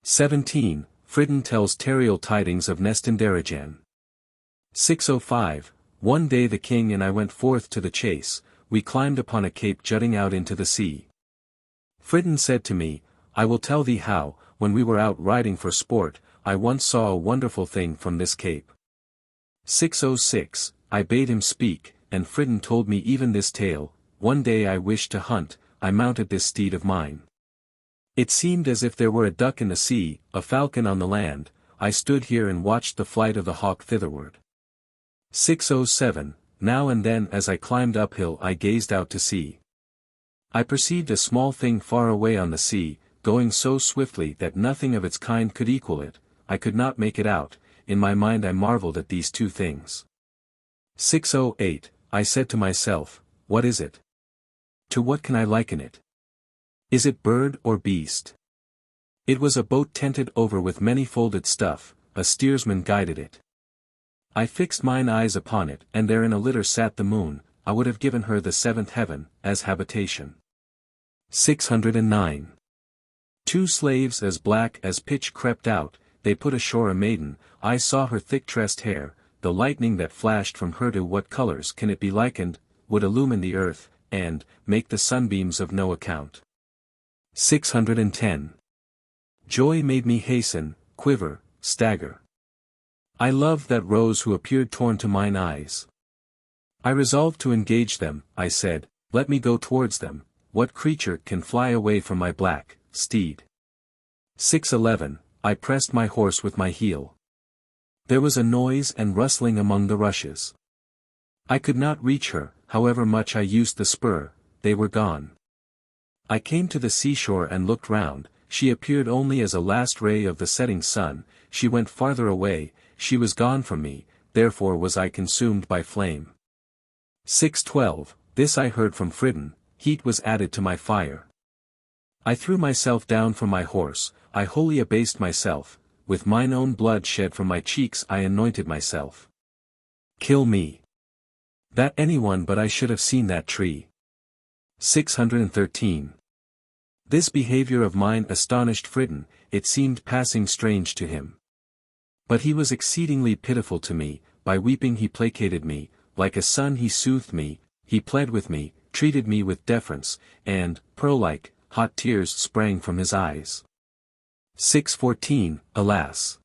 17. Fridun tells Tariel tidings of Nestan-Darejan. 605, one day the king and I went forth to the chase, we climbed upon a cape jutting out into the sea. Fridun said to me, I will tell thee how, when we were out riding for sport, I once saw a wonderful thing from this cape. 606, I bade him speak, and Fridun told me even this tale. One day I wished to hunt, I mounted this steed of mine. It seemed as if there were a duck in the sea, a falcon on the land, I stood here and watched the flight of the hawk thitherward. 607, now and then as I climbed uphill I gazed out to sea. I perceived a small thing far away on the sea, going so swiftly that nothing of its kind could equal it. I could not make it out. In my mind I marveled at these two things. 608, I said to myself, what is it? To what can I liken it? Is it bird or beast? It was a boat tented over with many folded stuff, a steersman guided it. I fixed mine eyes upon it, and there in a litter sat the moon. I would have given her the seventh heaven, as habitation. 609. Two slaves as black as pitch crept out, they put ashore a maiden. I saw her thick tressed hair, the lightning that flashed from her to what colors can it be likened, would illumine the earth, and make the sunbeams of no account. 610. Joy made me hasten, quiver, stagger. I loved that rose who appeared torn to mine eyes. I resolved to engage them, I said, let me go towards them, what creature can fly away from my black steed? 611, I pressed my horse with my heel. There was a noise and rustling among the rushes. I could not reach her, however much I used the spur, they were gone. I came to the seashore and looked round, she appeared only as a last ray of the setting sun, she went farther away, she was gone from me, therefore was I consumed by flame. 612, this I heard from Fridun, heat was added to my fire. I threw myself down from my horse, I wholly abased myself, with mine own blood shed from my cheeks I anointed myself. Kill me. That anyone but I should have seen that tree. 613. This behavior of mine astonished Fridun, it seemed passing strange to him. But he was exceedingly pitiful to me, by weeping he placated me, like a son he soothed me, he pled with me, treated me with deference, and, pearl-like, hot tears sprang from his eyes. 614, alas!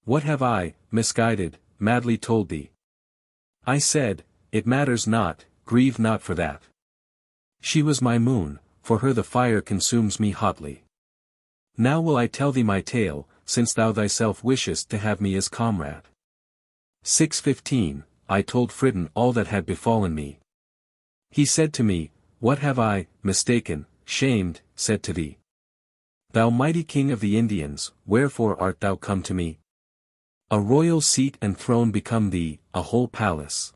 What have I, misguided, madly told thee? I said, it matters not, grieve not for that. She was my moon, for her the fire consumes me hotly. Now will I tell thee my tale, since thou thyself wishest to have me as comrade. 615, I told Fridun all that had befallen me. He said to me, what have I, mistaken, shamed, said to thee? Thou mighty king of the Indians, wherefore art thou come to me? A royal seat and throne become thee, a whole palace.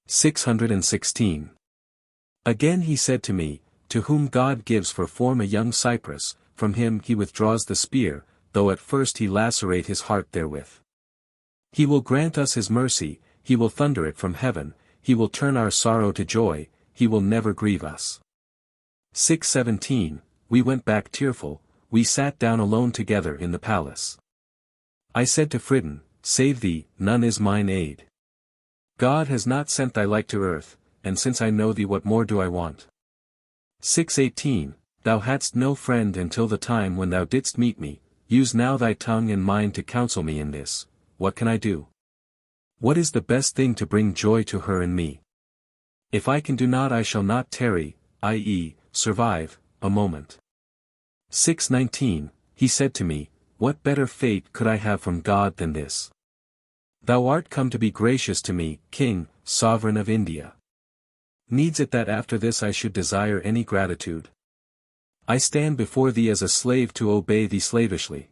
616. Again he said to me, to whom God gives for form a young cypress, from him he withdraws the spear, though at first he lacerate his heart therewith. He will grant us his mercy, he will thunder it from heaven, he will turn our sorrow to joy, he will never grieve us. 617, we went back tearful, we sat down alone together in the palace. I said to Fridun, save thee, none is mine aid. God has not sent thy like to earth, and since I know thee what more do I want? 618, thou hadst no friend until the time when thou didst meet me, use now thy tongue and mind to counsel me in this, what can I do? What is the best thing to bring joy to her and me? If I can do not I shall not tarry, i.e., survive, a moment. 619, he said to me, what better fate could I have from God than this? Thou art come to be gracious to me, king, sovereign of India. Needs it that after this I should desire any gratitude? I stand before thee as a slave to obey thee slavishly.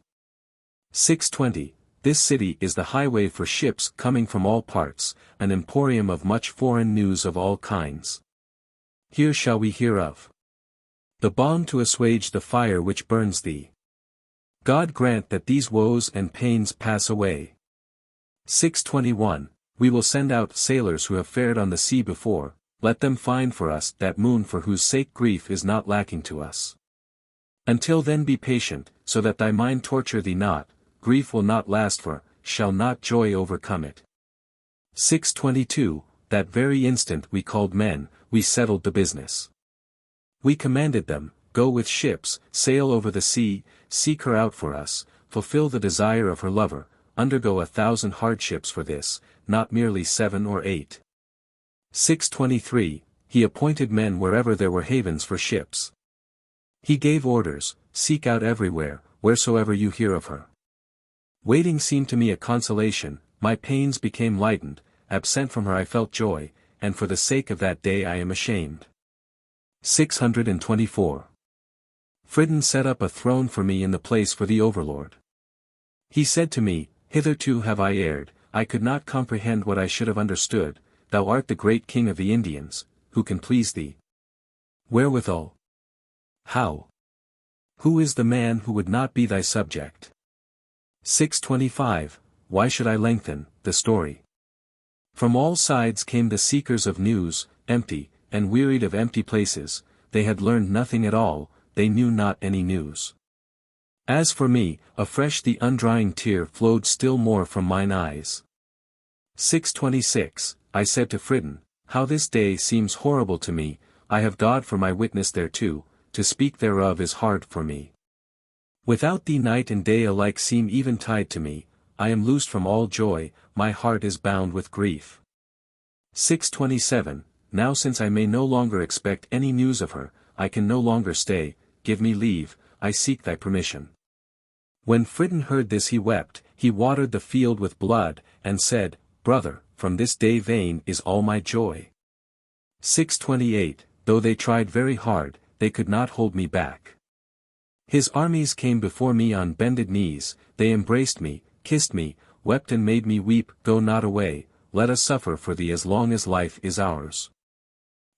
620, this city is the highway for ships coming from all parts, an emporium of much foreign news of all kinds. Here shall we hear of the balm to assuage the fire which burns thee. God grant that these woes and pains pass away. 621, we will send out sailors who have fared on the sea before, let them find for us that moon for whose sake grief is not lacking to us. Until then be patient, so that thy mind torture thee not, grief will not last for, shall not joy overcome it. 622, that very instant we called men, we settled the business. We commanded them, go with ships, sail over the sea, seek her out for us, fulfill the desire of her lover, undergo 1,000 hardships for this, not merely 7 or 8. 623, he appointed men wherever there were havens for ships. He gave orders, seek out everywhere, wheresoever you hear of her. Waiting seemed to me a consolation, my pains became lightened, absent from her I felt joy, and for the sake of that day I am ashamed. 624. Fridun set up a throne for me in the place for the overlord. He said to me, hitherto have I erred, I could not comprehend what I should have understood, thou art the great king of the Indians, who can please thee? Wherewithal? How? Who is the man who would not be thy subject? 625, why should I lengthen the story? From all sides came the seekers of news, empty, and wearied of empty places, they had learned nothing at all, they knew not any news. As for me, afresh the undrying tear flowed still more from mine eyes. 626, I said to Fridun, how this day seems horrible to me, I have God for my witness thereto, to speak thereof is hard for me. Without thee night and day alike seem eventide to me, I am loosed from all joy, my heart is bound with grief. 627, now since I may no longer expect any news of her, I can no longer stay, give me leave, I seek thy permission. When Fridun heard this he wept, he watered the field with blood, and said, brother, from this day vain is all my joy. 628, though they tried very hard, they could not hold me back. His armies came before me on bended knees, they embraced me, kissed me, wept and made me weep, go not away, let us suffer for thee as long as life is ours.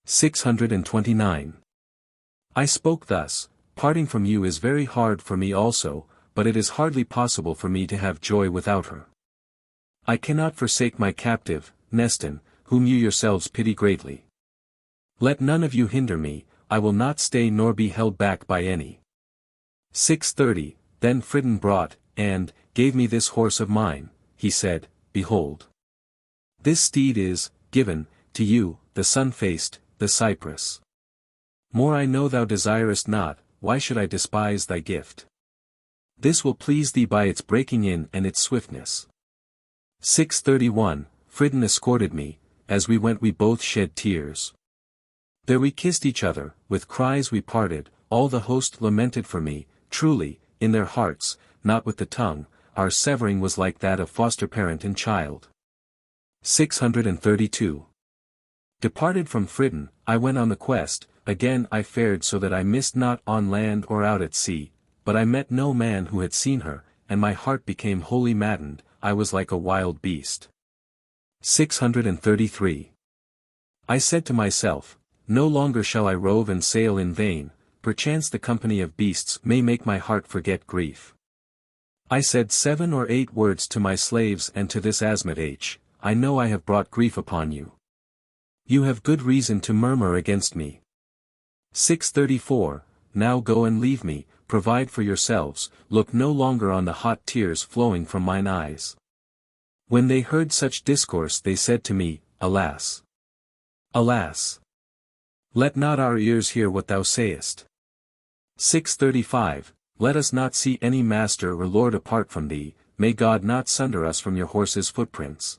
629. I spoke thus, parting from you is very hard for me also, but it is hardly possible for me to have joy without her. I cannot forsake my captive, Nestan, whom you yourselves pity greatly. Let none of you hinder me, I will not stay nor be held back by any. 630, then Fridun brought, and, gave me this horse of mine, he said, behold. This steed is, given, to you, the sun-faced, the cypress. More I know thou desirest not, why should I despise thy gift? This will please thee by its breaking in and its swiftness. 631, Fridun escorted me, as we went we both shed tears. There we kissed each other, with cries we parted, all the host lamented for me, truly, in their hearts, not with the tongue, our severing was like that of foster parent and child. 632. Departed from Fridun, I went on the quest, again I fared so that I missed not on land or out at sea, but I met no man who had seen her, and my heart became wholly maddened, I was like a wild beast. 633. I said to myself, no longer shall I rove and sail in vain, perchance the company of beasts may make my heart forget grief. I said 7 or 8 words to my slaves and to this Asmat'h, I know I have brought grief upon you. You have good reason to murmur against me. 634, now go and leave me, provide for yourselves, look no longer on the hot tears flowing from mine eyes. When they heard such discourse they said to me, alas! Alas! Let not our ears hear what thou sayest. 635, let us not see any master or lord apart from thee, may God not sunder us from your horse's footprints.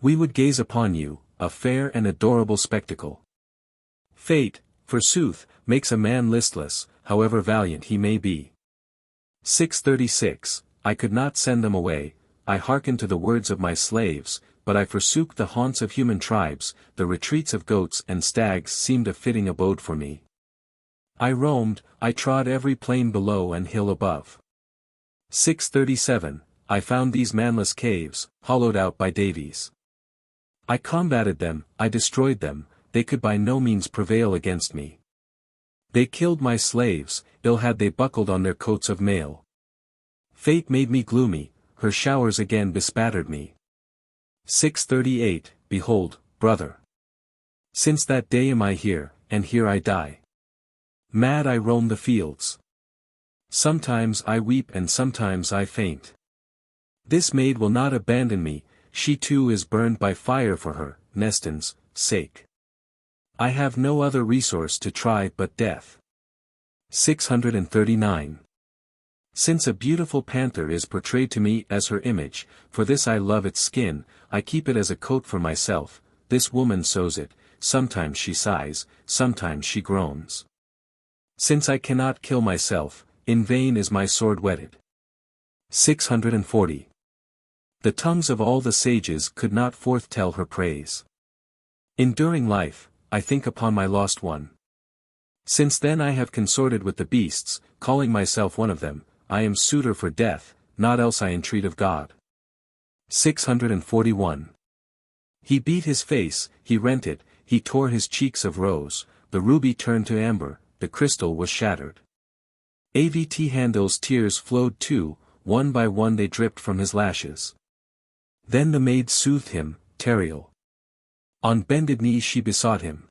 We would gaze upon you, a fair and adorable spectacle. Fate, forsooth, makes a man listless, however valiant he may be. 636, I could not send them away, I hearkened to the words of my slaves, but I forsook the haunts of human tribes, the retreats of goats and stags seemed a fitting abode for me. I roamed, I trod every plain below and hill above. 637, I found these manless caves, hollowed out by Davies. I combated them, I destroyed them, they could by no means prevail against me. They killed my slaves, ill had they buckled on their coats of mail. Fate made me gloomy, her showers again bespattered me. 638, behold, brother. Since that day am I here, and here I die. Mad I roam the fields. Sometimes I weep and sometimes I faint. This maid will not abandon me, she too is burned by fire for her, Nestan's, sake. I have no other resource to try but death. 639. Since a beautiful panther is portrayed to me as her image, for this I love its skin, I keep it as a coat for myself, this woman sews it, sometimes she sighs, sometimes she groans. Since I cannot kill myself, in vain is my sword whetted. 640. The tongues of all the sages could not forth tell her praise. Enduring life, I think upon my lost one. Since then I have consorted with the beasts, calling myself one of them, I am suitor for death, not else I entreat of God. 641. He beat his face, he rent it, he tore his cheeks of rose, the ruby turned to amber, the crystal was shattered. Avt'handil's tears flowed too, one by one they dripped from his lashes. Then the maid soothed him, Tariel. On bended knees she besought him.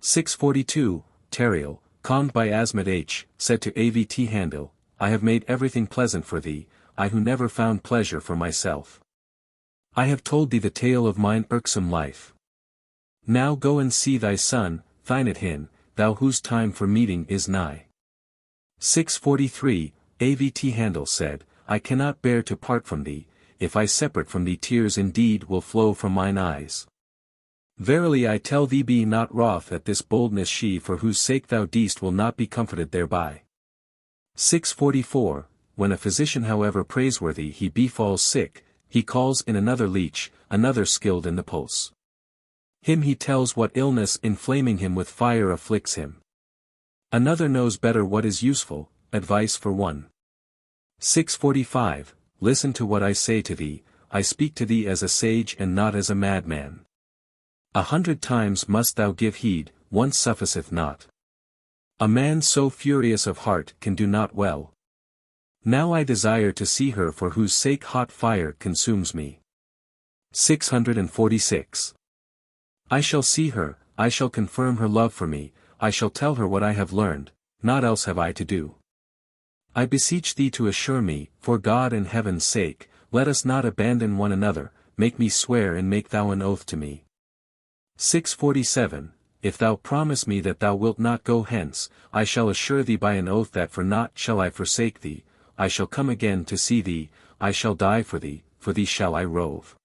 642, Tariel, calmed by Asmat'h, said to Avt'handil, I have made everything pleasant for thee, I who never found pleasure for myself. I have told thee the tale of mine irksome life. Now go and see thy son, Nuradin, thou whose time for meeting is nigh. 643, Avt'handil said, I cannot bear to part from thee, if I separate from thee tears indeed will flow from mine eyes. Verily I tell thee be not wroth at this boldness she for whose sake thou deest will not be comforted thereby. 644, when a physician however praiseworthy he befalls sick, he calls in another leech, another skilled in the pulse. Him he tells what illness inflaming him with fire afflicts him. Another knows better what is useful, advice for one. 645, listen to what I say to thee, I speak to thee as a sage and not as a madman. 100 times must thou give heed, once sufficeth not. A man so furious of heart can do not well. Now I desire to see her for whose sake hot fire consumes me. 646. I shall see her, I shall confirm her love for me, I shall tell her what I have learned, naught else have I to do. I beseech thee to assure me, for God and heaven's sake, let us not abandon one another, make me swear and make thou an oath to me. 647, If thou promise me that thou wilt not go hence, I shall assure thee by an oath that for naught shall I forsake thee, I shall come again to see thee, I shall die for thee shall I rove.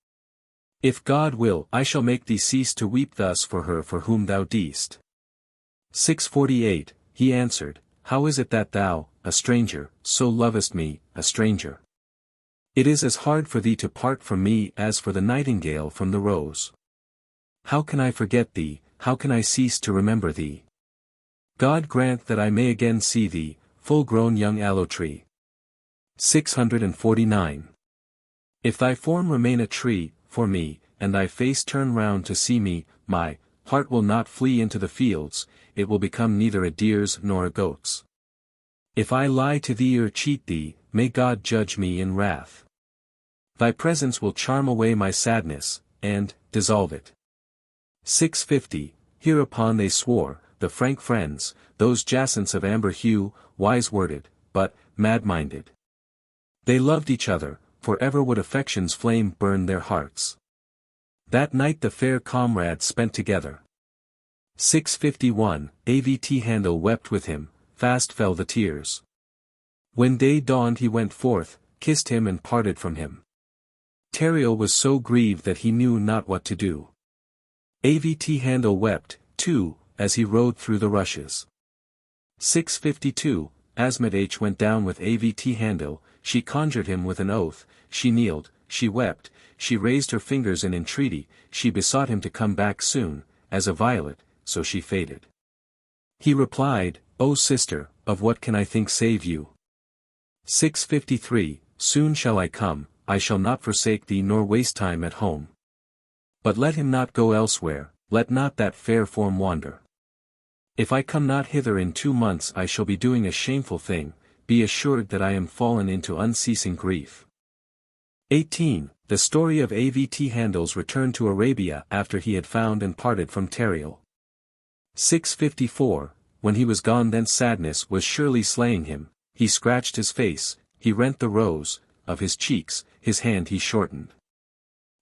If God will, I shall make thee cease to weep thus for her for whom thou deest. 648, he answered, How is it that thou, a stranger, so lovest me, a stranger? It is as hard for thee to part from me as for the nightingale from the rose. How can I forget thee, how can I cease to remember thee? God grant that I may again see thee, full-grown young aloe tree. 649. If thy form remain a tree, for me, and thy face turn round to see me, my heart will not flee into the fields, it will become neither a deer's nor a goat's. If I lie to thee or cheat thee, may God judge me in wrath. Thy presence will charm away my sadness, and dissolve it. 650, hereupon they swore, the frank friends, those jacinths of amber hue, wise-worded, but mad-minded. They loved each other, for ever would affection's flame burn their hearts. That night the fair comrades spent together. 651, Avt'handil wept with him, fast fell the tears. When day dawned he went forth, kissed him and parted from him. Tariel was so grieved that he knew not what to do. Avt'handil wept, too, as he rode through the rushes. 652, Asmat'h went down with Avt'handil, she conjured him with an oath, she kneeled, she wept, she raised her fingers in entreaty, she besought him to come back soon, as a violet, so she faded. He replied, O sister, of what can I think save you? 653, Soon shall I come, I shall not forsake thee nor waste time at home. But let him not go elsewhere, let not that fair form wander. If I come not hither in 2 months I shall be doing a shameful thing, be assured that I am fallen into unceasing grief. 18. The story of Avt'handil's return to Arabia after he had found and parted from Tariel. 654, When he was gone thence sadness was surely slaying him, he scratched his face, he rent the rose, of his cheeks, his hand he shortened.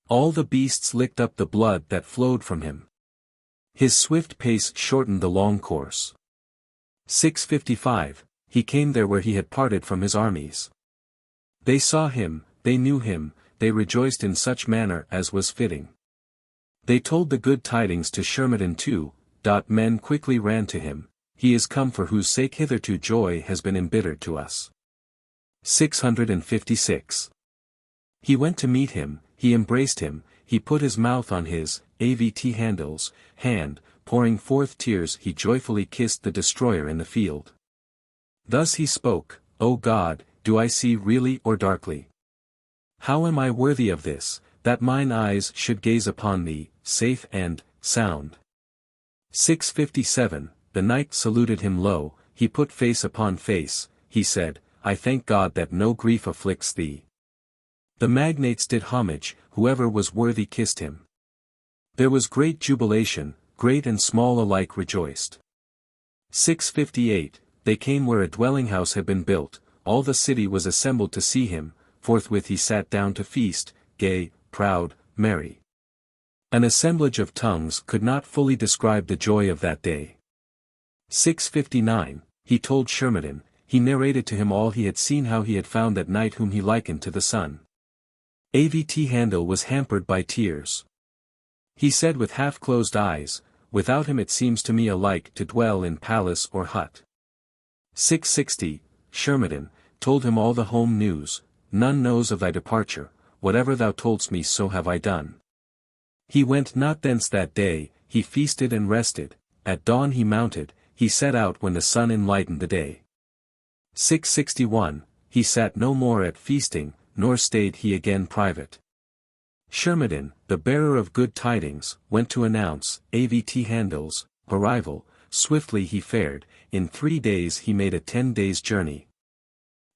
All the beasts licked up the blood that flowed from him. His swift pace shortened the long course. 655, he came there where he had parted from his armies. They saw him, they knew him, they rejoiced in such manner as was fitting. They told the good tidings to Shermidin too. Men quickly ran to him, he is come for whose sake hitherto joy has been embittered to us. 656. He went to meet him, he embraced him, he put his mouth on his, Avt'handil's, hand, pouring forth tears he joyfully kissed the destroyer in the field. Thus he spoke, O God, do I see really or darkly? How am I worthy of this, that mine eyes should gaze upon thee, safe and sound? 657, the knight saluted him low, he put face upon face, he said, I thank God that no grief afflicts thee. The magnates did homage, whoever was worthy kissed him. There was great jubilation, great and small alike rejoiced. 658, they came where a dwelling house had been built, all the city was assembled to see him, forthwith he sat down to feast, gay, proud, merry. An assemblage of tongues could not fully describe the joy of that day. 659, he told Shermidin, he narrated to him all he had seen, how he had found that knight whom he likened to the sun. Avt'handil was hampered by tears. He said with half-closed eyes, without him it seems to me alike to dwell in palace or hut. 660, Shermidin, told him all the home news, none knows of thy departure, whatever thou toldst me so have I done. He went not thence that day, he feasted and rested, at dawn he mounted, he set out when the sun enlightened the day. 661, he sat no more at feasting, nor stayed he again private. Shermidin, the bearer of good tidings, went to announce Avt'handil's arrival, swiftly he fared, in 3 days he made a 10 days' journey.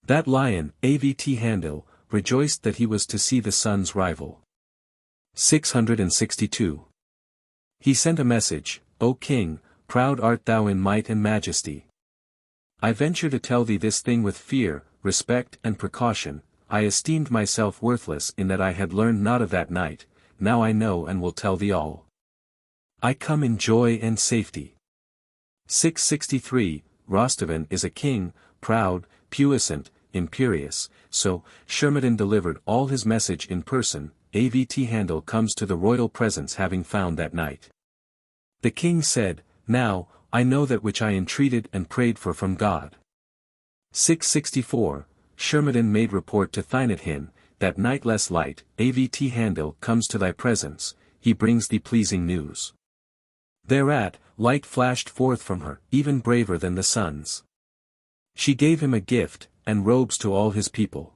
That lion, Avt'handil, rejoiced that he was to see the sun's rival. 662. He sent a message, O king, proud art thou in might and majesty. I venture to tell thee this thing with fear, respect and precaution. I esteemed myself worthless in that I had learned not of that night, now I know and will tell thee all. I come in joy and safety. 663, Rostevan is a king, proud, puissant, imperious, so, Shermidin delivered all his message in person, Avt'handil comes to the royal presence having found that night. The king said, Now, I know that which I entreated and prayed for from God. 664, Shermidin made report to Thynethin, that night less light, Avt'handil comes to thy presence, he brings thee pleasing news. Thereat, light flashed forth from her, even braver than the sun's. She gave him a gift, and robes to all his people.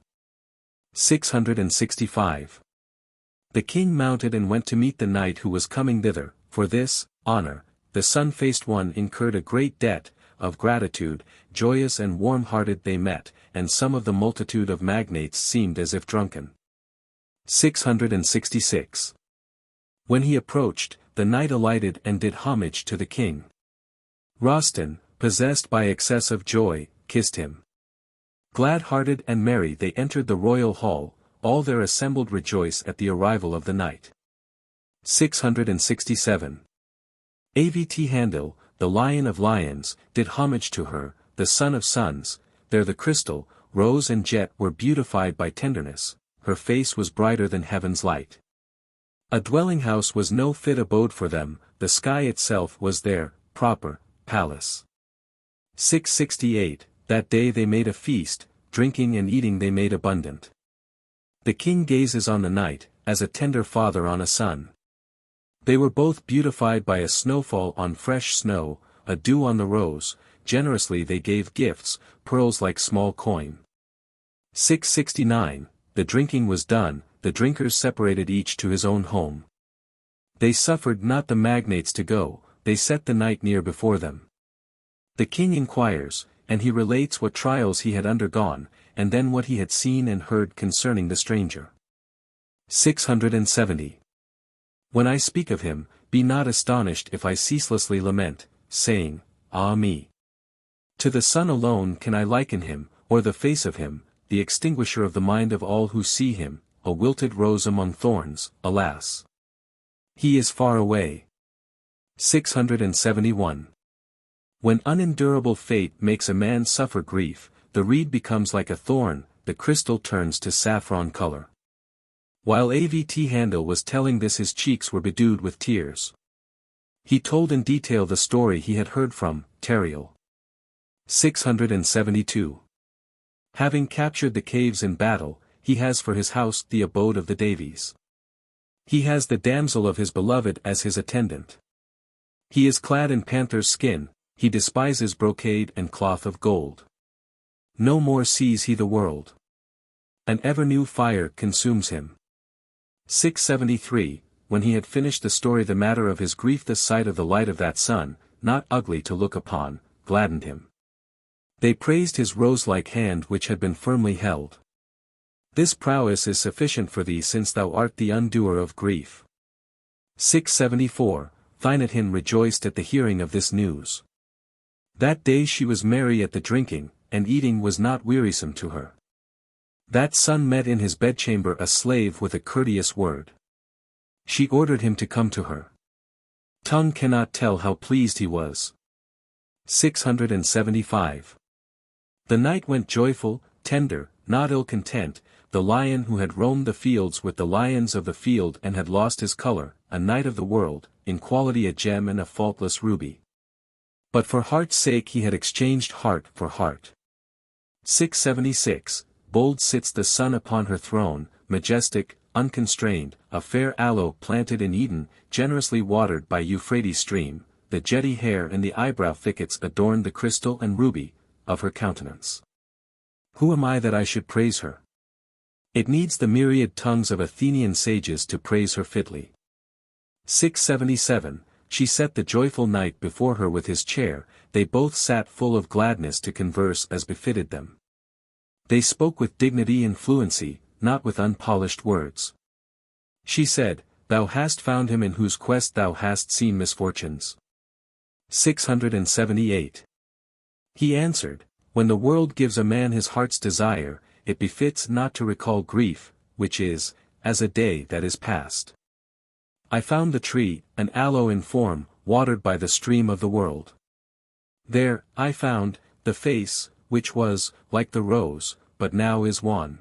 665. The king mounted and went to meet the knight who was coming thither, for this, honor, the sun-faced one incurred a great debt, of gratitude, joyous and warm-hearted they met, and some of the multitude of magnates seemed as if drunken. 666. When he approached, the knight alighted and did homage to the king. Rostevan, possessed by excess of joy, kissed him. Glad-hearted and merry they entered the royal hall, all there assembled rejoice at the arrival of the knight. 667. Avt'handil, the lion of lions, did homage to her, the sun of suns, there the crystal, rose and jet were beautified by tenderness, her face was brighter than heaven's light. A dwelling house was no fit abode for them, the sky itself was their proper palace. 668, that day they made a feast, drinking and eating they made abundant. The king gazes on the knight, as a tender father on a son. They were both beautified by a snowfall on fresh snow, a dew on the rose, generously they gave gifts, pearls like small coin. 669, the drinking was done, the drinkers separated each to his own home. They suffered not the magnates to go, they set the knight near before them. The king inquires, and he relates what trials he had undergone, and then what he had seen and heard concerning the stranger. 670. When I speak of him, be not astonished if I ceaselessly lament, saying, Ah me! To the sun alone can I liken him, or the face of him, the extinguisher of the mind of all who see him, a wilted rose among thorns, alas! He is far away. 671. When unendurable fate makes a man suffer grief, the reed becomes like a thorn, the crystal turns to saffron color. While Avt'handil was telling this, his cheeks were bedewed with tears. He told in detail the story he had heard from Tariel. 672. Having captured the caves in battle, he has for his house the abode of the Devis. He has the damsel of his beloved as his attendant. He is clad in panther's skin, he despises brocade and cloth of gold. No more sees he the world. An ever-new fire consumes him. 673. When he had finished the story, the matter of his grief, the sight of the light of that sun, not ugly to look upon, gladdened him. They praised his rose-like hand which had been firmly held. This prowess is sufficient for thee, since thou art the undoer of grief. 674. Thinatin rejoiced at the hearing of this news. That day she was merry at the drinking, and eating was not wearisome to her. That son met in his bedchamber a slave with a courteous word. She ordered him to come to her. Tongue cannot tell how pleased he was. 675. The night went joyful, tender, not ill-content, the lion who had roamed the fields with the lions of the field and had lost his color, a knight of the world, in quality a gem and a faultless ruby. But for heart's sake he had exchanged heart for heart. 676. Bold sits the sun upon her throne, majestic, unconstrained, a fair aloe planted in Eden, generously watered by Euphrates stream, the jetty hair and the eyebrow thickets adorn the crystal and ruby of her countenance. Who am I that I should praise her? It needs the myriad tongues of Athenian sages to praise her fitly. 677. She set the joyful knight before her with his chair, they both sat full of gladness to converse as befitted them. They spoke with dignity and fluency, not with unpolished words. She said, Thou hast found him in whose quest thou hast seen misfortunes. 678. He answered, When the world gives a man his heart's desire, it befits not to recall grief, which is, as a day that is past. I found the tree, an aloe in form, watered by the stream of the world. There, I found, the face, which was, like the rose, but now is wan.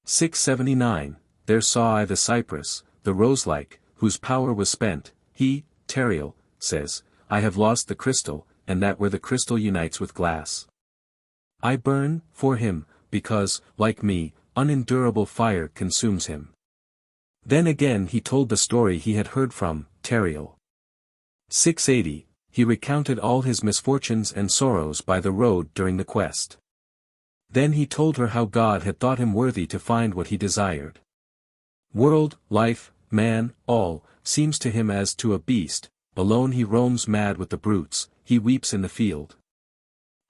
679. There saw I the cypress, the rose-like, whose power was spent. He, Tariel, says, I have lost the crystal, and that where the crystal unites with glass. I burn, for him, because, like me, unendurable fire consumes him. Then again he told the story he had heard from Tariel. 680. He recounted all his misfortunes and sorrows by the road during the quest. Then he told her how God had thought him worthy to find what he desired. World, life, man, all, seems to him as to a beast, alone he roams mad with the brutes, he weeps in the field.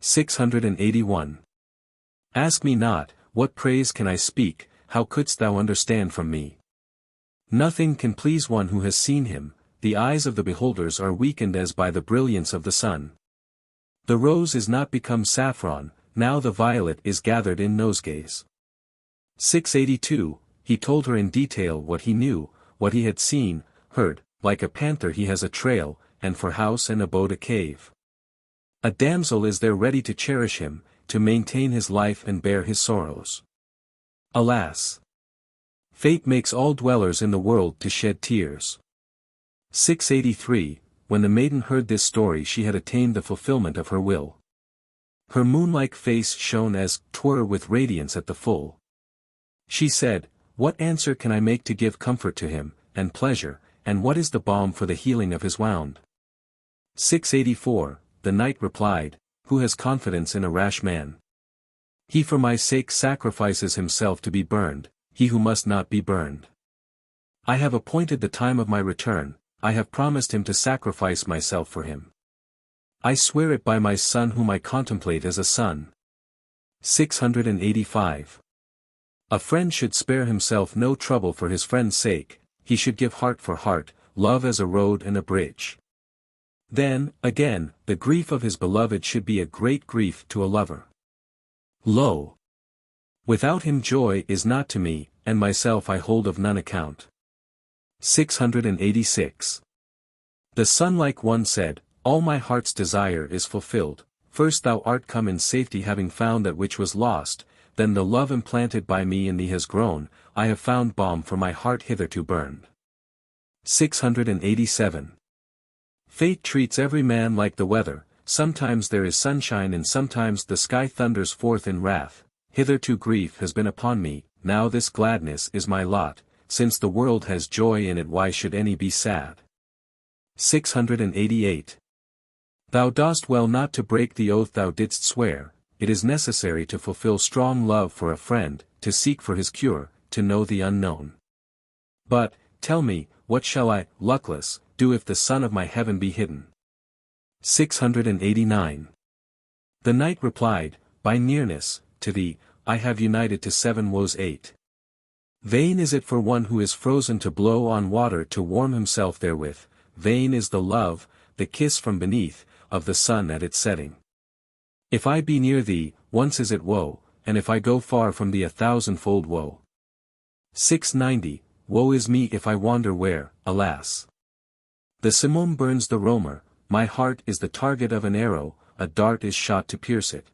681. Ask me not, what praise can I speak, how couldst thou understand from me? Nothing can please one who has seen him, the eyes of the beholders are weakened as by the brilliance of the sun. The rose is not become saffron, now the violet is gathered in nosegays. 682. He told her in detail what he knew, what he had seen, heard, like a panther he has a trail, and for house and abode a cave. A damsel is there ready to cherish him, to maintain his life and bear his sorrows. Alas! Fate makes all dwellers in the world to shed tears. 683. When the maiden heard this story she had attained the fulfillment of her will. Her moon-like face shone as 'twere with radiance at the full. She said, What answer can I make to give comfort to him, and pleasure, and what is the balm for the healing of his wound? 684. The knight replied, Who has confidence in a rash man? He for my sake sacrifices himself to be burned, he who must not be burned. I have appointed the time of my return, I have promised him to sacrifice myself for him. I swear it by my son whom I contemplate as a son. 685. A friend should spare himself no trouble for his friend's sake, he should give heart for heart, love as a road and a bridge. Then, again, the grief of his beloved should be a great grief to a lover. Lo! Without him joy is not to me, and myself I hold of none account. 686. The sun-like one said, all my heart's desire is fulfilled, first thou art come in safety having found that which was lost, then the love implanted by me in thee has grown, I have found balm for my heart hitherto burned. 687. Fate treats every man like the weather, sometimes there is sunshine and sometimes the sky thunders forth in wrath, hitherto grief has been upon me, now this gladness is my lot, since the world has joy in it why should any be sad? 688. Thou dost well not to break the oath thou didst swear, it is necessary to fulfill strong love for a friend, to seek for his cure, to know the unknown. But, tell me, what shall I, luckless, do if the sun of my heaven be hidden? 689. The knight replied, by nearness, to thee, I have united to 7 woes 8. Vain is it for one who is frozen to blow on water to warm himself therewith, vain is the love, the kiss from beneath, of the sun at its setting. If I be near thee, once is it woe, and if I go far from thee 1,000-fold woe. 690. Woe is me if I wander where, alas! The simoom burns the roamer, my heart is the target of an arrow, a dart is shot to pierce it.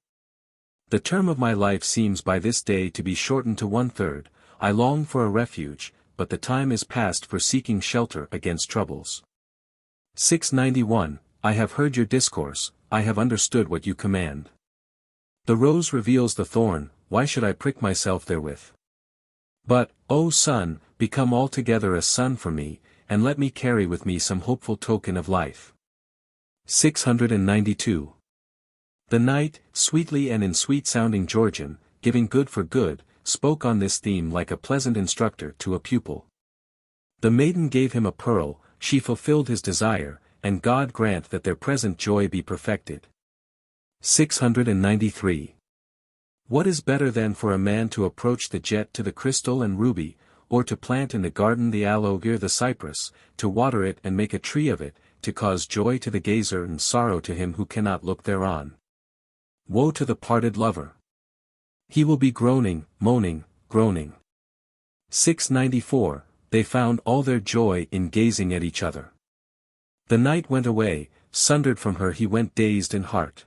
The term of my life seems by this day to be shortened to 1/3, I long for a refuge, but the time is past for seeking shelter against troubles. 691. I have heard your discourse, I have understood what you command. The rose reveals the thorn, why should I prick myself therewith? But, O sun, become altogether a sun for me, and let me carry with me some hopeful token of life. 692. The knight, sweetly and in sweet-sounding Georgian, giving good for good, spoke on this theme like a pleasant instructor to a pupil. The maiden gave him a pearl, she fulfilled his desire, and God grant that their present joy be perfected. 693. What is better than for a man to approach the jet to the crystal and ruby, or to plant in the garden the aloe the cypress, to water it and make a tree of it, to cause joy to the gazer and sorrow to him who cannot look thereon? Woe to the parted lover! He will be groaning, moaning, groaning. 694. They found all their joy in gazing at each other. The knight went away, sundered from her he went dazed in heart.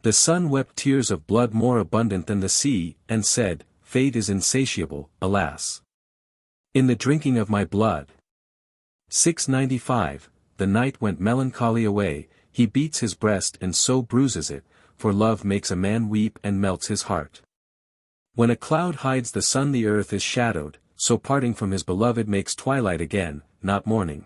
The sun wept tears of blood more abundant than the sea, and said, Fate is insatiable, alas! In the drinking of my blood. 695. The knight went melancholy away, he beats his breast and so bruises it, for love makes a man weep and melts his heart. When a cloud hides the sun the earth is shadowed, so parting from his beloved makes twilight again, not morning.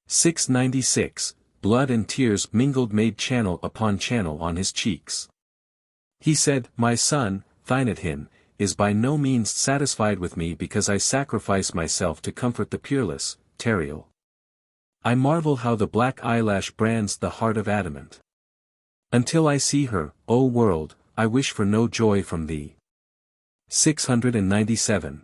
696. Blood and tears mingled made channel upon channel on his cheeks. He said, my son, Thynadhin, is by no means satisfied with me because I sacrifice myself to comfort the peerless, Tariel. I marvel how the black eyelash brands the heart of adamant. Until I see her, O world, I wish for no joy from thee. 697.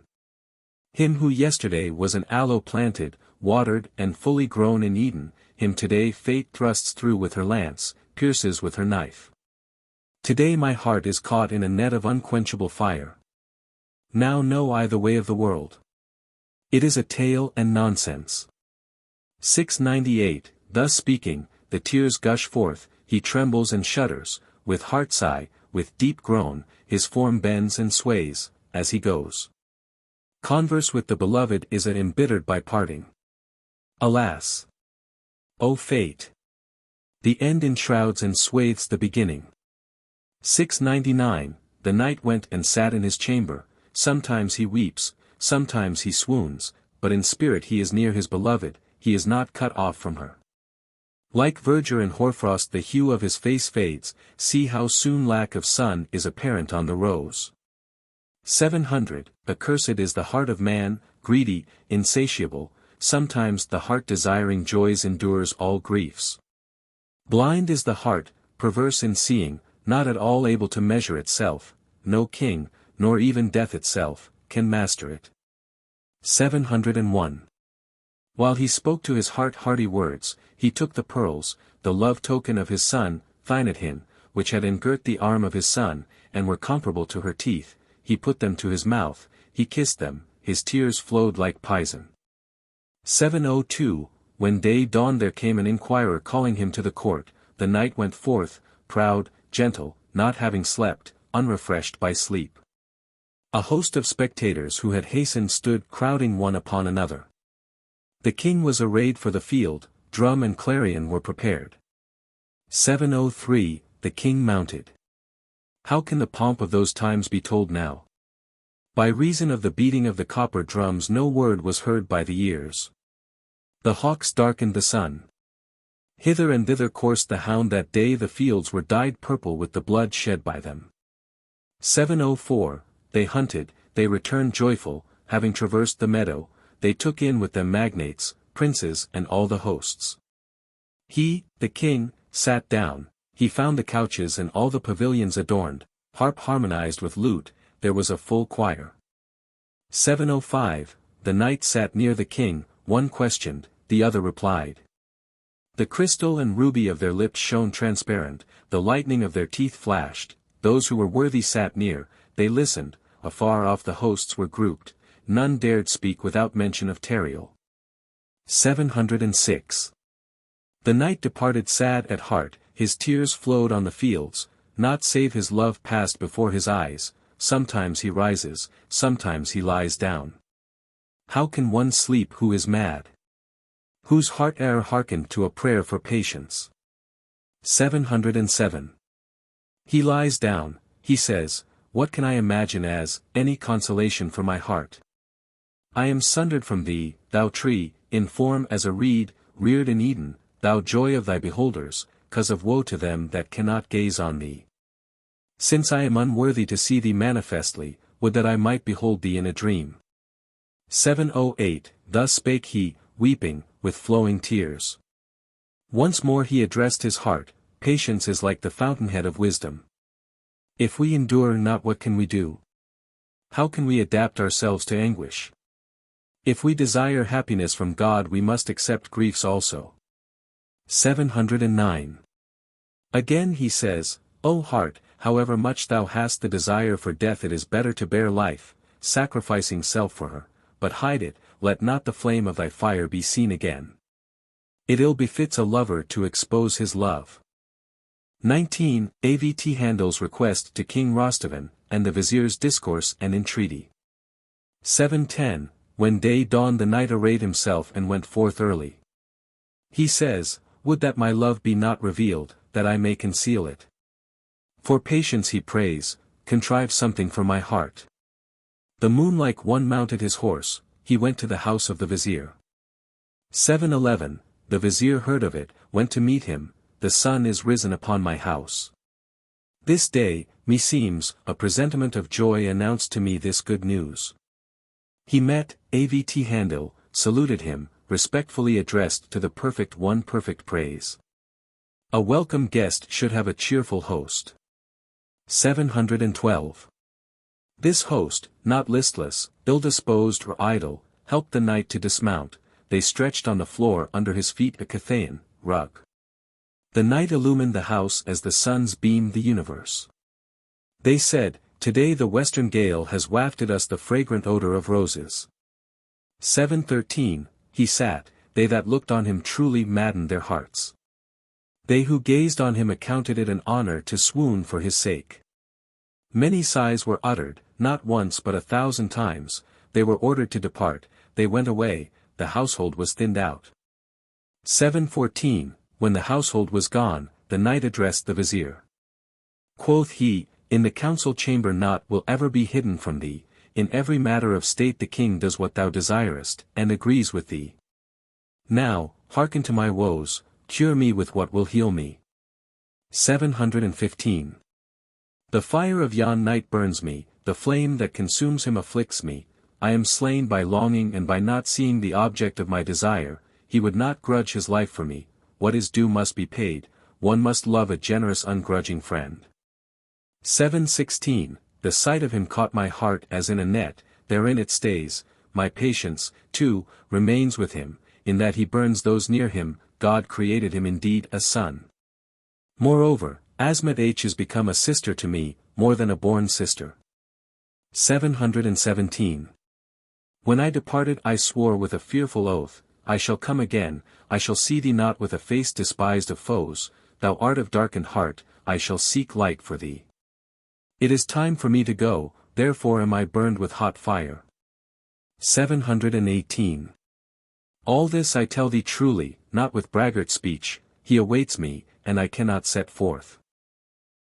Him who yesterday was an aloe planted, watered and fully grown in Eden, him today fate thrusts through with her lance, pierces with her knife. Today my heart is caught in a net of unquenchable fire. Now know I the way of the world. It is a tale and nonsense. 698. Thus speaking, the tears gush forth, he trembles and shudders, with heart sigh, with deep groan, his form bends and sways, as he goes. Converse with the beloved is embittered by parting. Alas! O fate! The end enshrouds and swathes the beginning. 699. The knight went and sat in his chamber, sometimes he weeps, sometimes he swoons, but in spirit he is near his beloved, he is not cut off from her. Like verdure in hoarfrost the hue of his face fades, see how soon lack of sun is apparent on the rose. 700. Accursed is the heart of man, greedy, insatiable, sometimes the heart desiring joys endures all griefs. Blind is the heart, perverse in seeing, not at all able to measure itself, no king, nor even death itself, can master it. 701. While he spoke to his heart hearty words, he took the pearls, the love token of his son, Thynadhin, which had engirt the arm of his son, and were comparable to her teeth, he put them to his mouth, he kissed them, his tears flowed like pison. 702, when day dawned there came an inquirer calling him to the court, the knight went forth, proud, gentle, not having slept, unrefreshed by sleep. A host of spectators who had hastened stood crowding one upon another. The king was arrayed for the field, drum and clarion were prepared. 703, the king mounted. How can the pomp of those times be told now? By reason of the beating of the copper drums no word was heard by the ears. The hawks darkened the sun. Hither and thither coursed the hound that day, the fields were dyed purple with the blood shed by them. 704, they hunted, they returned joyful, having traversed the meadow, they took in with them magnates, princes and all the hosts. He, the king, sat down, he found the couches and all the pavilions adorned, harp harmonized with lute, there was a full choir. 705, the knight sat near the king, one questioned, the other replied. The crystal and ruby of their lips shone transparent, the lightning of their teeth flashed, those who were worthy sat near, they listened, afar off the hosts were grouped, none dared speak without mention of Tariel. 706. The knight departed sad at heart, his tears flowed on the fields, not save his love passed before his eyes, sometimes he rises, sometimes he lies down. How can one sleep who is mad? Whose heart e'er hearkened to a prayer for patience? 707. He lies down, he says, what can I imagine as any consolation for my heart? I am sundered from thee, thou tree, in form as a reed, reared in Eden, thou joy of thy beholders, cause of woe to them that cannot gaze on thee. Since I am unworthy to see thee manifestly, would that I might behold thee in a dream. 708, thus spake he, weeping, with flowing tears. Once more he addressed his heart, patience is like the fountainhead of wisdom. If we endure not, what can we do? How can we adapt ourselves to anguish? If we desire happiness from God we must accept griefs also. 709. Again he says, O heart, however much thou hast the desire for death, it is better to bear life, sacrificing self for her, but hide it, let not the flame of thy fire be seen again. It ill befits a lover to expose his love. 19. Avt'handil's request to King Rostevan, and the Vizier's discourse and entreaty. 710, when day dawned the knight arrayed himself and went forth early. He says, would that my love be not revealed, that I may conceal it. For patience he prays, contrive something for my heart. The moon-like one mounted his horse, he went to the house of the Vizier. 711, the Vizier heard of it, went to meet him, the sun is risen upon my house. This day, meseems, a presentiment of joy announced to me this good news. He met Avt'handil, saluted him, respectfully addressed to the Perfect One perfect praise. A welcome guest should have a cheerful host. 712. This host, not listless, ill-disposed or idle, helped the knight to dismount, they stretched on the floor under his feet a Khathayan rug. The night illumined the house as the suns beamed the universe. They said, today the western gale has wafted us the fragrant odor of roses. 713, he sat, they that looked on him truly maddened their hearts. They who gazed on him accounted it an honor to swoon for his sake. Many sighs were uttered, not once but 1,000 times, they were ordered to depart, they went away, the household was thinned out. 714, when the household was gone, the knight addressed the Vizier. Quoth he, in the council chamber naught will ever be hidden from thee, in every matter of state the king does what thou desirest, and agrees with thee. Now, hearken to my woes, cure me with what will heal me. 715. The fire of yon night burns me, the flame that consumes him afflicts me, I am slain by longing and by not seeing the object of my desire, he would not grudge his life for me, what is due must be paid, one must love a generous ungrudging friend. 716, the sight of him caught my heart as in a net, therein it stays, my patience, too, remains with him, in that he burns those near him, God created him indeed a son. Moreover, Asmat'h is become a sister to me, more than a born sister. 717. When I departed I swore with a fearful oath, I shall come again, I shall see thee not with a face despised of foes, thou art of darkened heart, I shall seek light for thee. It is time for me to go, therefore am I burned with hot fire. 718. All this I tell thee truly, not with braggart speech, he awaits me, and I cannot set forth.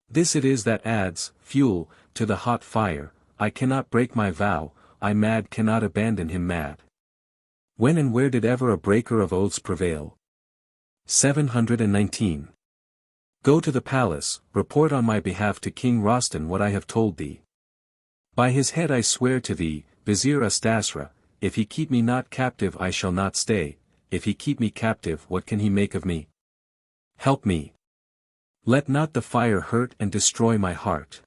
This it is that adds, fuel, to the hot fire, I cannot break my vow, I mad cannot abandon him mad. When and where did ever a breaker of oaths prevail? 719. Go to the palace, report on my behalf to King Rostevan what I have told thee. By his head I swear to thee, Vizier Astasra, if he keep me not captive I shall not stay, if he keep me captive what can he make of me? Help me. Let not the fire hurt and destroy my heart.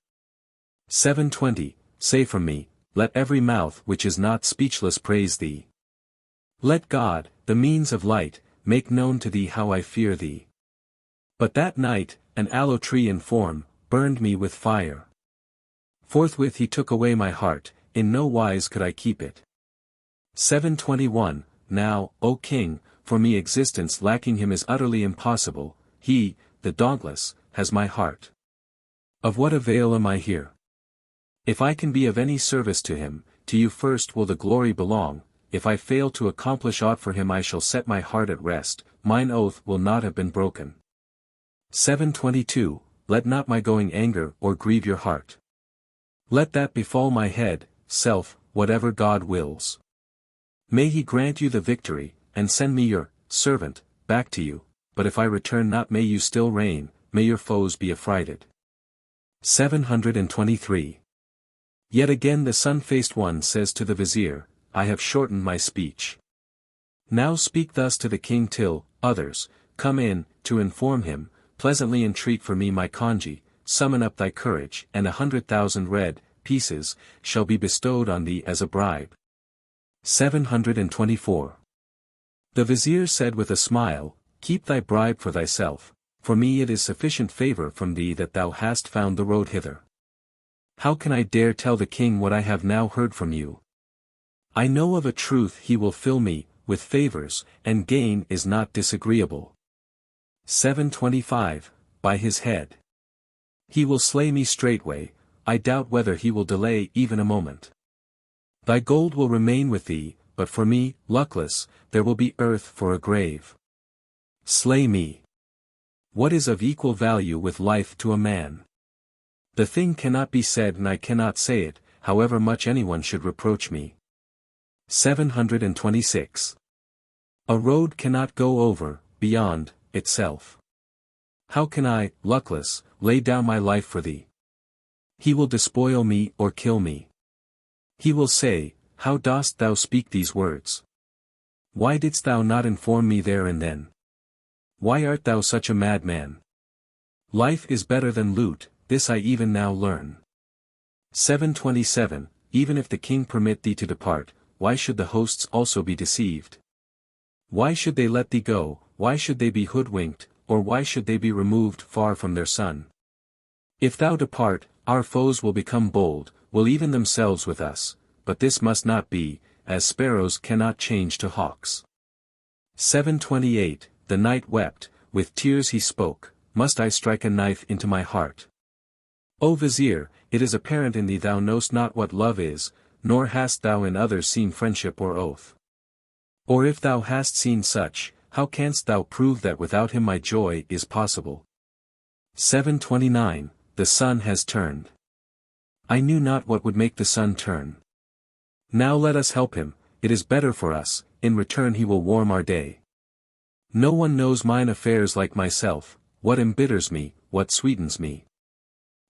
720, say from me, let every mouth which is not speechless praise thee. Let God, the means of light, make known to thee how I fear thee. But that night, an aloe tree in form, burned me with fire. Forthwith he took away my heart, in no wise could I keep it. 721, now, O king, for me existence lacking him is utterly impossible, he, the dauntless, has my heart. Of what avail am I here? If I can be of any service to him, to you first will the glory belong, if I fail to accomplish aught for him I shall set my heart at rest, mine oath will not have been broken. 722, let not my going anger or grieve your heart. Let that befall my head, self, whatever God wills. May he grant you the victory, and send me your servant back to you, but if I return not may you still reign, may your foes be affrighted. 723. Yet again the sun-faced one says to the vizier, I have shortened my speech. Now speak thus to the king till, others, come in, to inform him, pleasantly entreat for me my congee, summon up thy courage, and 100,000 red pieces shall be bestowed on thee as a bribe. 724. The vizier said with a smile, keep thy bribe for thyself, for me it is sufficient favour from thee that thou hast found the road hither. How can I dare tell the king what I have now heard from you? I know of a truth he will fill me with favours, and gain is not disagreeable. 725, by his head. He will slay me straightway, I doubt whether he will delay even a moment. Thy gold will remain with thee, but for me, luckless, there will be earth for a grave. Slay me. What is of equal value with life to a man? The thing cannot be said and I cannot say it, however much anyone should reproach me. 726. A road cannot go over, beyond, itself. How can I, luckless, lay down my life for thee? He will despoil me or kill me. He will say, how dost thou speak these words? Why didst thou not inform me there and then? Why art thou such a madman? Life is better than loot, this I even now learn. 727, even if the king permit thee to depart, why should the hosts also be deceived? Why should they let thee go, why should they be hoodwinked, or why should they be removed far from their son? If thou depart, our foes will become bold, will even themselves with us, but this must not be, as sparrows cannot change to hawks. 728, the knight wept, with tears he spoke, must I strike a knife into my heart? O Vizier, it is apparent in thee thou knowst not what love is, nor hast thou in others seen friendship or oath. Or if thou hast seen such, how canst thou prove that without him my joy is possible? 729, the sun has turned. I knew not what would make the sun turn. Now let us help him, it is better for us, in return he will warm our day. No one knows mine affairs like myself, what embitters me, what sweetens me.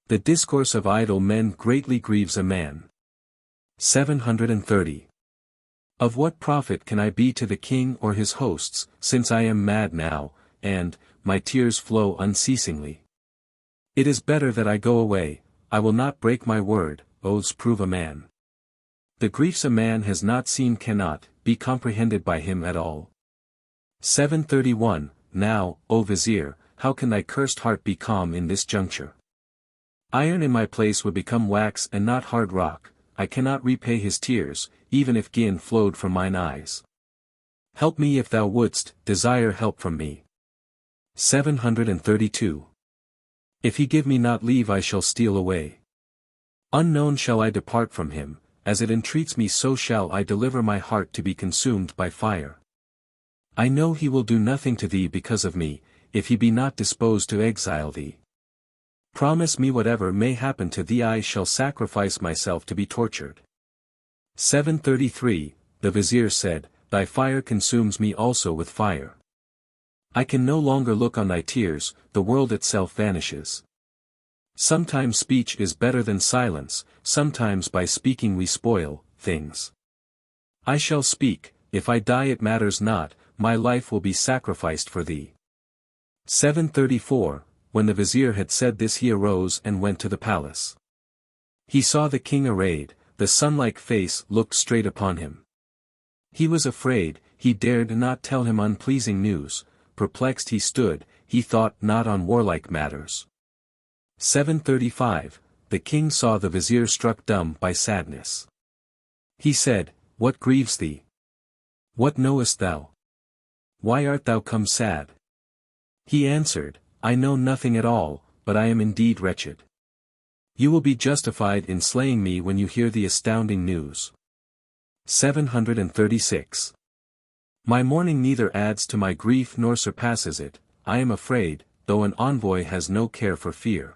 The discourse of idle men greatly grieves a man. 730. Of what profit can I be to the king or his hosts, since I am mad now, and, my tears flow unceasingly? It is better that I go away, I will not break my word, oaths prove a man. The griefs a man has not seen cannot be comprehended by him at all. 731, now, O Vizier, how can thy cursed heart be calm in this juncture? Iron in my place would become wax and not hard rock, I cannot repay his tears, even if gin flowed from mine eyes. Help me if thou wouldst, desire help from me. 732. If he give me not leave I shall steal away. Unknown shall I depart from him, as it entreats me so shall I deliver my heart to be consumed by fire. I know he will do nothing to thee because of me, if he be not disposed to exile thee. Promise me whatever may happen to thee I shall sacrifice myself to be tortured. 733, the Vizier said, Thy fire consumes me also with fire. I can no longer look on thy tears, the world itself vanishes. Sometimes speech is better than silence, sometimes by speaking we spoil things. I shall speak, if I die it matters not, my life will be sacrificed for thee. 734, when the Vizier had said this he arose and went to the palace. He saw the king arrayed, the sun-like face looked straight upon him. He was afraid, he dared not tell him unpleasing news, perplexed he stood, he thought not on warlike matters. 735, the king saw the Vizier struck dumb by sadness. He said, What grieves thee? What knowest thou? Why art thou come sad? He answered, I know nothing at all, but I am indeed wretched. You will be justified in slaying me when you hear the astounding news. 736. My mourning neither adds to my grief nor surpasses it, I am afraid, though an envoy has no care for fear.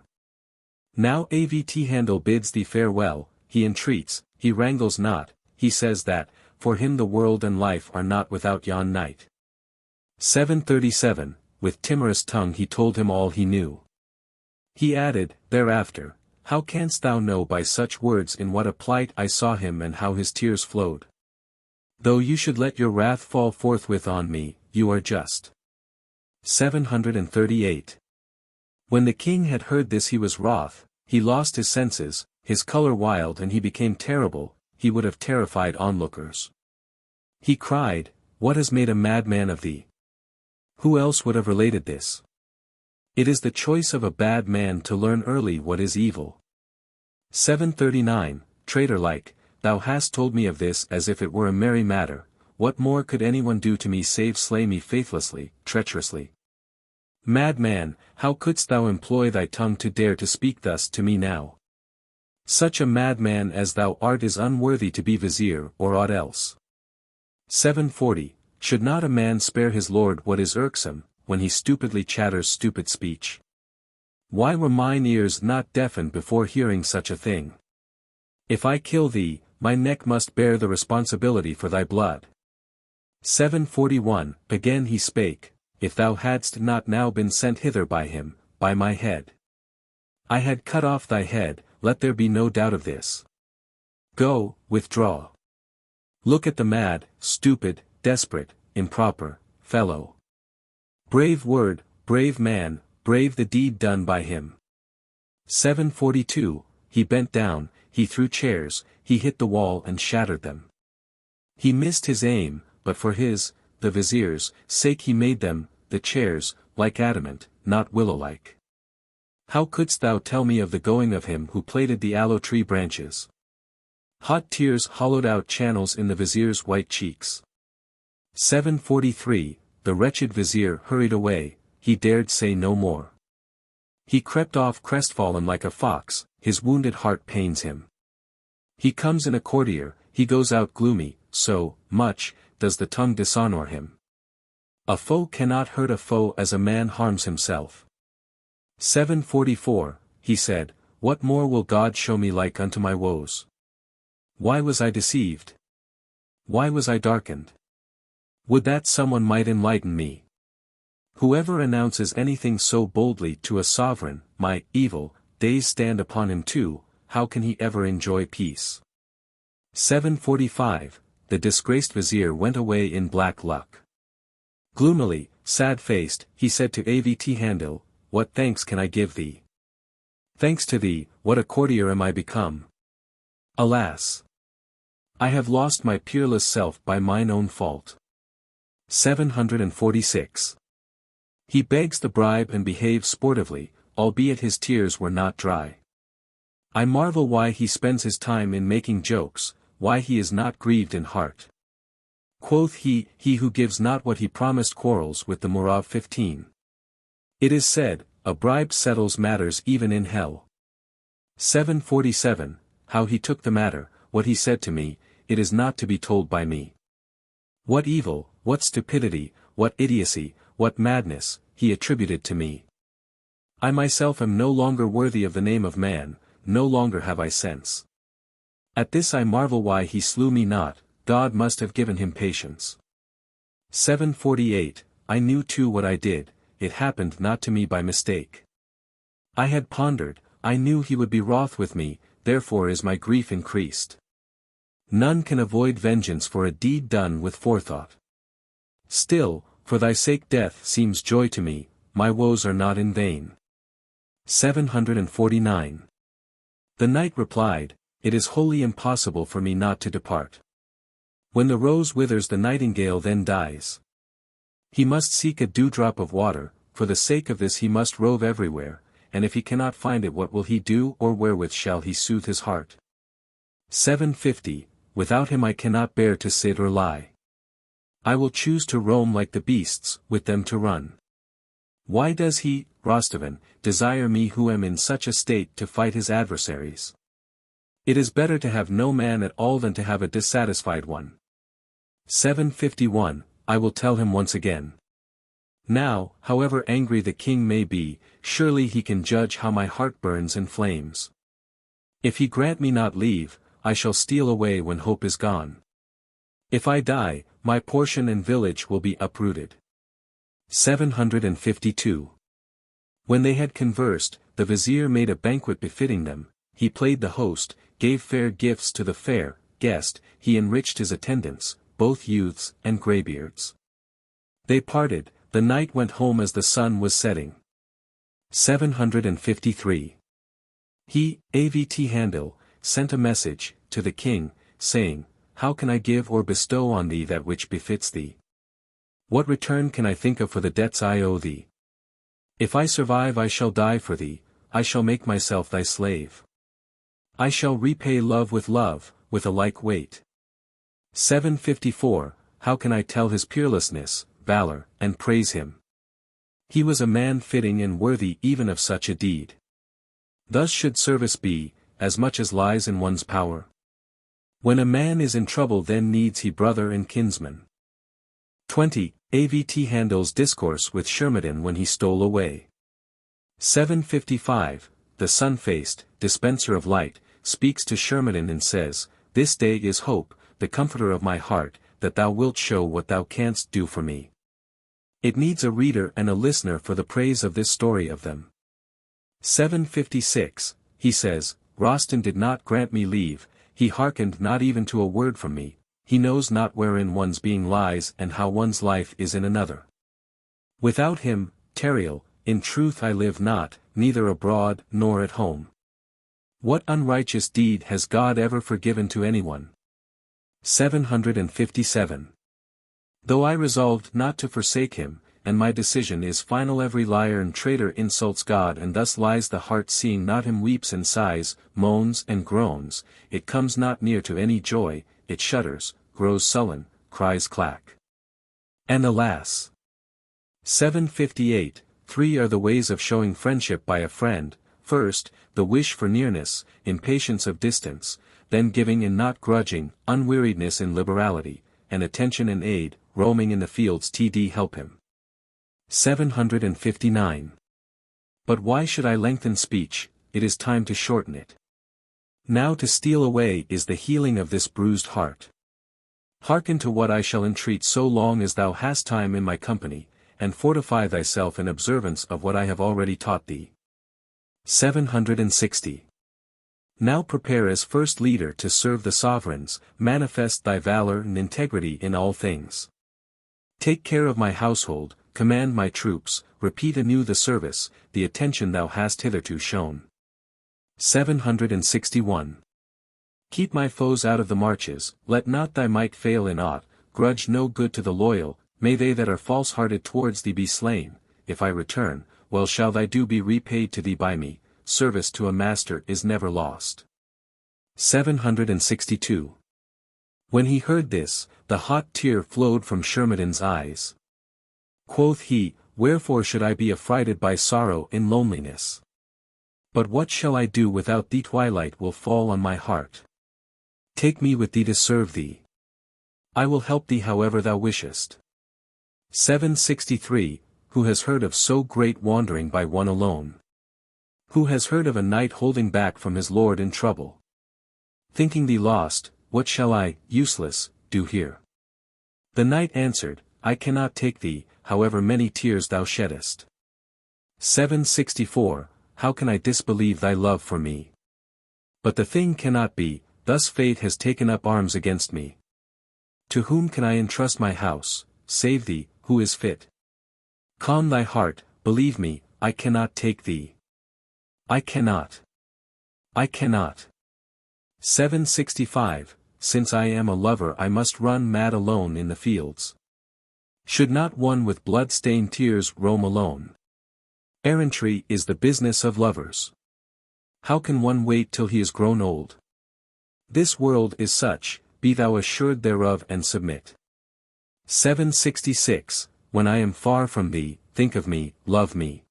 Now Avt'handil bids thee farewell, he entreats, he wrangles not, he says that, for him the world and life are not without yon night. 737, with timorous tongue he told him all he knew. He added, thereafter, How canst thou know by such words in what a plight I saw him and how his tears flowed? Though you should let your wrath fall forthwith on me, you are just. 738. When the king had heard this he was wroth, he lost his senses, his color wild and he became terrible, he would have terrified onlookers. He cried, What has made a madman of thee? Who else would have related this? It is the choice of a bad man to learn early what is evil. 739, traitor-like, thou hast told me of this as if it were a merry matter, what more could anyone do to me save slay me faithlessly, treacherously? Madman, how couldst thou employ thy tongue to dare to speak thus to me now? Such a madman as thou art is unworthy to be Vizier or aught else. 740, should not a man spare his lord what is irksome, when he stupidly chatters stupid speech? Why were mine ears not deafened before hearing such a thing? If I kill thee, my neck must bear the responsibility for thy blood. 741, again he spake, if thou hadst not now been sent hither by him, by my head. I had cut off thy head, let there be no doubt of this. Go, withdraw. Look at the mad, stupid, desperate, improper, fellow. Brave word, brave man, brave the deed done by him. 742, he bent down, he threw chairs, he hit the wall and shattered them. He missed his aim, but for his, the Vizier's, sake he made them, the chairs, like adamant, not willow-like. How couldst thou tell me of the going of him who plaited the aloe tree branches? Hot tears hollowed out channels in the Vizier's white cheeks. 743, the wretched Vizier hurried away, he dared say no more. He crept off crestfallen like a fox, his wounded heart pains him. He comes in a courtier, he goes out gloomy, so much does the tongue dishonor him. A foe cannot hurt a foe as a man harms himself. 744, he said, what more will God show me like unto my woes? Why was I deceived? Why was I darkened? Would that someone might enlighten me. Whoever announces anything so boldly to a sovereign, my evil days stand upon him too, how can he ever enjoy peace? 745, the disgraced Vizier went away in black luck. Gloomily, sad-faced, he said to Avt'handil, what thanks can I give thee? Thanks to thee, what a courtier am I become. Alas! I have lost my peerless self by mine own fault. 746. He begs the bribe and behaves sportively, albeit his tears were not dry. I marvel why he spends his time in making jokes, why he is not grieved in heart. Quoth he who gives not what he promised quarrels with the Murav 15. It is said, a bribe settles matters even in hell. 747, how he took the matter, what he said to me, it is not to be told by me. What evil, what stupidity, what idiocy, what madness, he attributed to me. I myself am no longer worthy of the name of man, no longer have I sense. At this I marvel why he slew me not, God must have given him patience. 748, I knew too what I did, it happened not to me by mistake. I had pondered, I knew he would be wroth with me, therefore is my grief increased. None can avoid vengeance for a deed done with forethought. Still, for thy sake death seems joy to me, my woes are not in vain. 749. The knight replied, it is wholly impossible for me not to depart. When the rose withers the nightingale then dies. He must seek a dewdrop of water, for the sake of this he must rove everywhere, and if he cannot find it what will he do or wherewith shall he soothe his heart? 750, without him I cannot bear to sit or lie. I will choose to roam like the beasts, with them to run. Why does he, Rostevan, desire me who am in such a state to fight his adversaries? It is better to have no man at all than to have a dissatisfied one. 751, I will tell him once again. Now, however angry the king may be, surely he can judge how my heart burns and flames. If he grant me not leave, I shall steal away when hope is gone. If I die, my portion and village will be uprooted. 752. When they had conversed, the Vizier made a banquet befitting them, he played the host, gave fair gifts to the fair guest, he enriched his attendants, both youths and greybeards. They parted, the knight went home as the sun was setting. 753. He, Avt'handil, sent a message to the king, saying, how can I give or bestow on thee that which befits thee? What return can I think of for the debts I owe thee? If I survive I shall die for thee, I shall make myself thy slave. I shall repay love, with a like weight. 754, how can I tell his peerlessness, valor, and praise him? He was a man fitting and worthy even of such a deed. Thus should service be, as much as lies in one's power. When a man is in trouble then needs he brother and kinsman. 20. Avt'handil's discourse with Shermidin when he stole away. 755, the sun-faced, dispenser of light, speaks to Shermidin and says, this day is hope, the comforter of my heart, that thou wilt show what thou canst do for me. It needs a reader and a listener for the praise of this story of them. 756, he says, Rostevan did not grant me leave, he hearkened not even to a word from me, he knows not wherein one's being lies and how one's life is in another. Without him, Tariel, in truth I live not, neither abroad nor at home. What unrighteous deed has God ever forgiven to anyone? 757. Though I resolved not to forsake him, and my decision is final, every liar and traitor insults God, and thus lies the heart, seeing not him weeps and sighs, moans and groans, it comes not near to any joy, it shudders, grows sullen, cries clack. And alas! 758, 3 are the ways of showing friendship by a friend, first, the wish for nearness, impatience of distance, then giving and not grudging, unweariedness in liberality, and attention and aid, roaming in the fields td help him. 759. But why should I lengthen speech, it is time to shorten it. Now to steal away is the healing of this bruised heart. Hearken to what I shall entreat so long as thou hast time in my company, and fortify thyself in observance of what I have already taught thee. 760. Now prepare as first leader to serve the sovereigns, manifest thy valor and integrity in all things. Take care of my household, command my troops, repeat anew the service, the attention thou hast hitherto shown. 761. Keep my foes out of the marches, let not thy might fail in aught, grudge no good to the loyal, may they that are false-hearted towards thee be slain, if I return, well shall thy due be repaid to thee by me, service to a master is never lost. 762. When he heard this, the hot tear flowed from Shermidin's eyes. Quoth he, Wherefore should I be affrighted by sorrow in loneliness? But what shall I do without thee? Twilight will fall on my heart. Take me with thee to serve thee. I will help thee however thou wishest. 763. Who has heard of so great wandering by one alone? Who has heard of a knight holding back from his lord in trouble? Thinking thee lost, what shall I, useless, do here? The knight answered, I cannot take thee, however many tears thou sheddest. 764. How can I disbelieve thy love for me? But the thing cannot be, thus fate has taken up arms against me. To whom can I entrust my house, save thee, who is fit? Calm thy heart, believe me, I cannot take thee. I cannot. I cannot. 765. Since I am a lover I must run mad alone in the fields. Should not one with blood-stained tears roam alone? Errantry is the business of lovers. How can one wait till he is grown old? This world is such, be thou assured thereof and submit. 766. When I am far from thee, think of me, love me.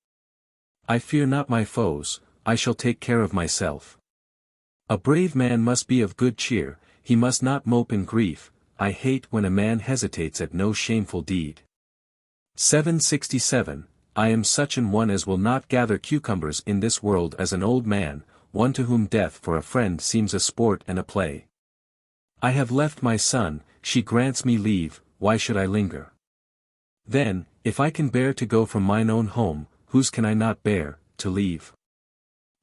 I fear not my foes, I shall take care of myself. A brave man must be of good cheer, he must not mope in grief, I hate when a man hesitates at no shameful deed. 767. I am such an one as will not gather cucumbers in this world as an old man, one to whom death for a friend seems a sport and a play. I have left my son, she grants me leave, why should I linger? Then, if I can bear to go from mine own home, whose can I not bear, to leave?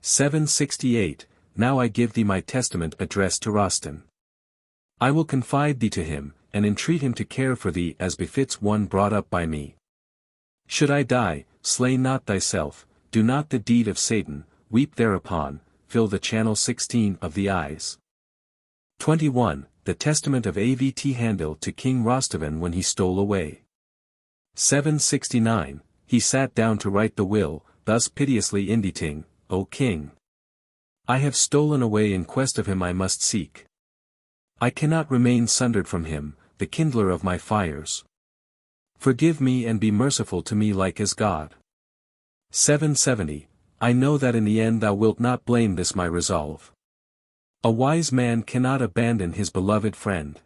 768. Now I give thee my testament addressed to Rostevan. I will confide thee to him, and entreat him to care for thee as befits one brought up by me. Should I die, slay not thyself, do not the deed of Satan, weep thereupon, fill the channel 16 of the eyes. 21. The testament of Avt'handil to King Rostevan when he stole away. 769. He sat down to write the will, thus piteously inditing, O king! I have stolen away in quest of him I must seek. I cannot remain sundered from him, the kindler of my fires. Forgive me and be merciful to me like as God. 770. I know that in the end thou wilt not blame this my resolve. A wise man cannot abandon his beloved friend.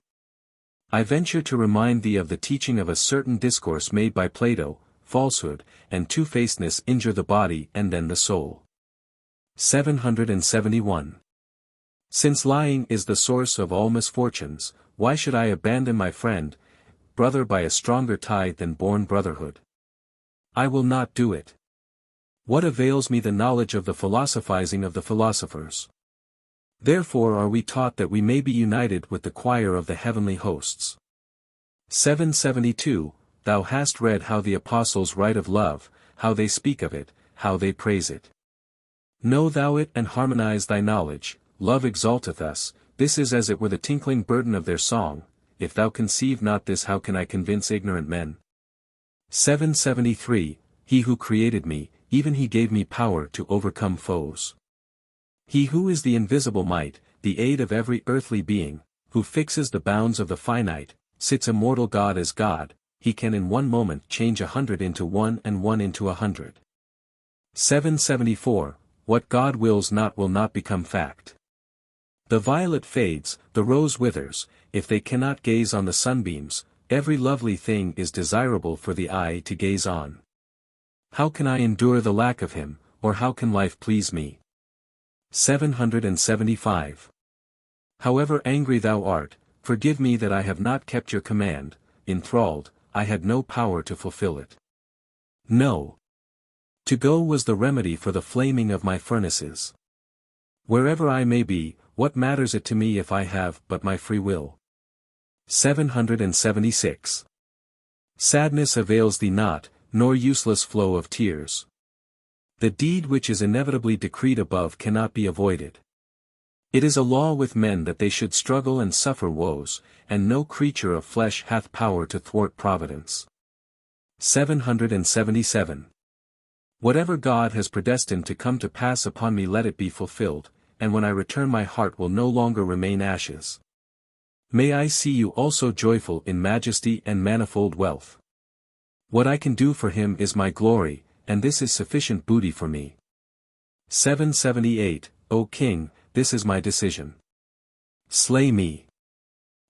I venture to remind thee of the teaching of a certain discourse made by Plato, falsehood, and two-facedness injure the body and then the soul. 771. Since lying is the source of all misfortunes, why should I abandon my friend, brother by a stronger tie than born brotherhood? I will not do it. What avails me the knowledge of the philosophizing of the philosophers? Therefore are we taught that we may be united with the choir of the heavenly hosts. 772. Thou hast read how the apostles write of love, how they speak of it, how they praise it. Know thou it and harmonize thy knowledge, love exalteth us, this is as it were the tinkling burden of their song, if thou conceive not this how can I convince ignorant men? 773. He who created me, even he gave me power to overcome foes. He who is the invisible might, the aid of every earthly being, who fixes the bounds of the finite, sits immortal God as God, he can in one moment change 100 into 1 and 1 into 100. 774. What God wills not will not become fact. The violet fades, the rose withers, if they cannot gaze on the sunbeams, every lovely thing is desirable for the eye to gaze on. How can I endure the lack of him, or how can life please me? 775. However angry thou art, forgive me that I have not kept your command, enthralled, I had no power to fulfill it. No. To go was the remedy for the flaming of my furnaces. Wherever I may be, what matters it to me if I have but my free will? 776. Sadness avails thee not, nor useless flow of tears. The deed which is inevitably decreed above cannot be avoided. It is a law with men that they should struggle and suffer woes, and no creature of flesh hath power to thwart providence. 777. Whatever God has predestined to come to pass upon me, let it be fulfilled, and when I return my heart will no longer remain ashes. May I see you also joyful in majesty and manifold wealth. What I can do for him is my glory, and this is sufficient booty for me. 778, O king, this is my decision. Slay me.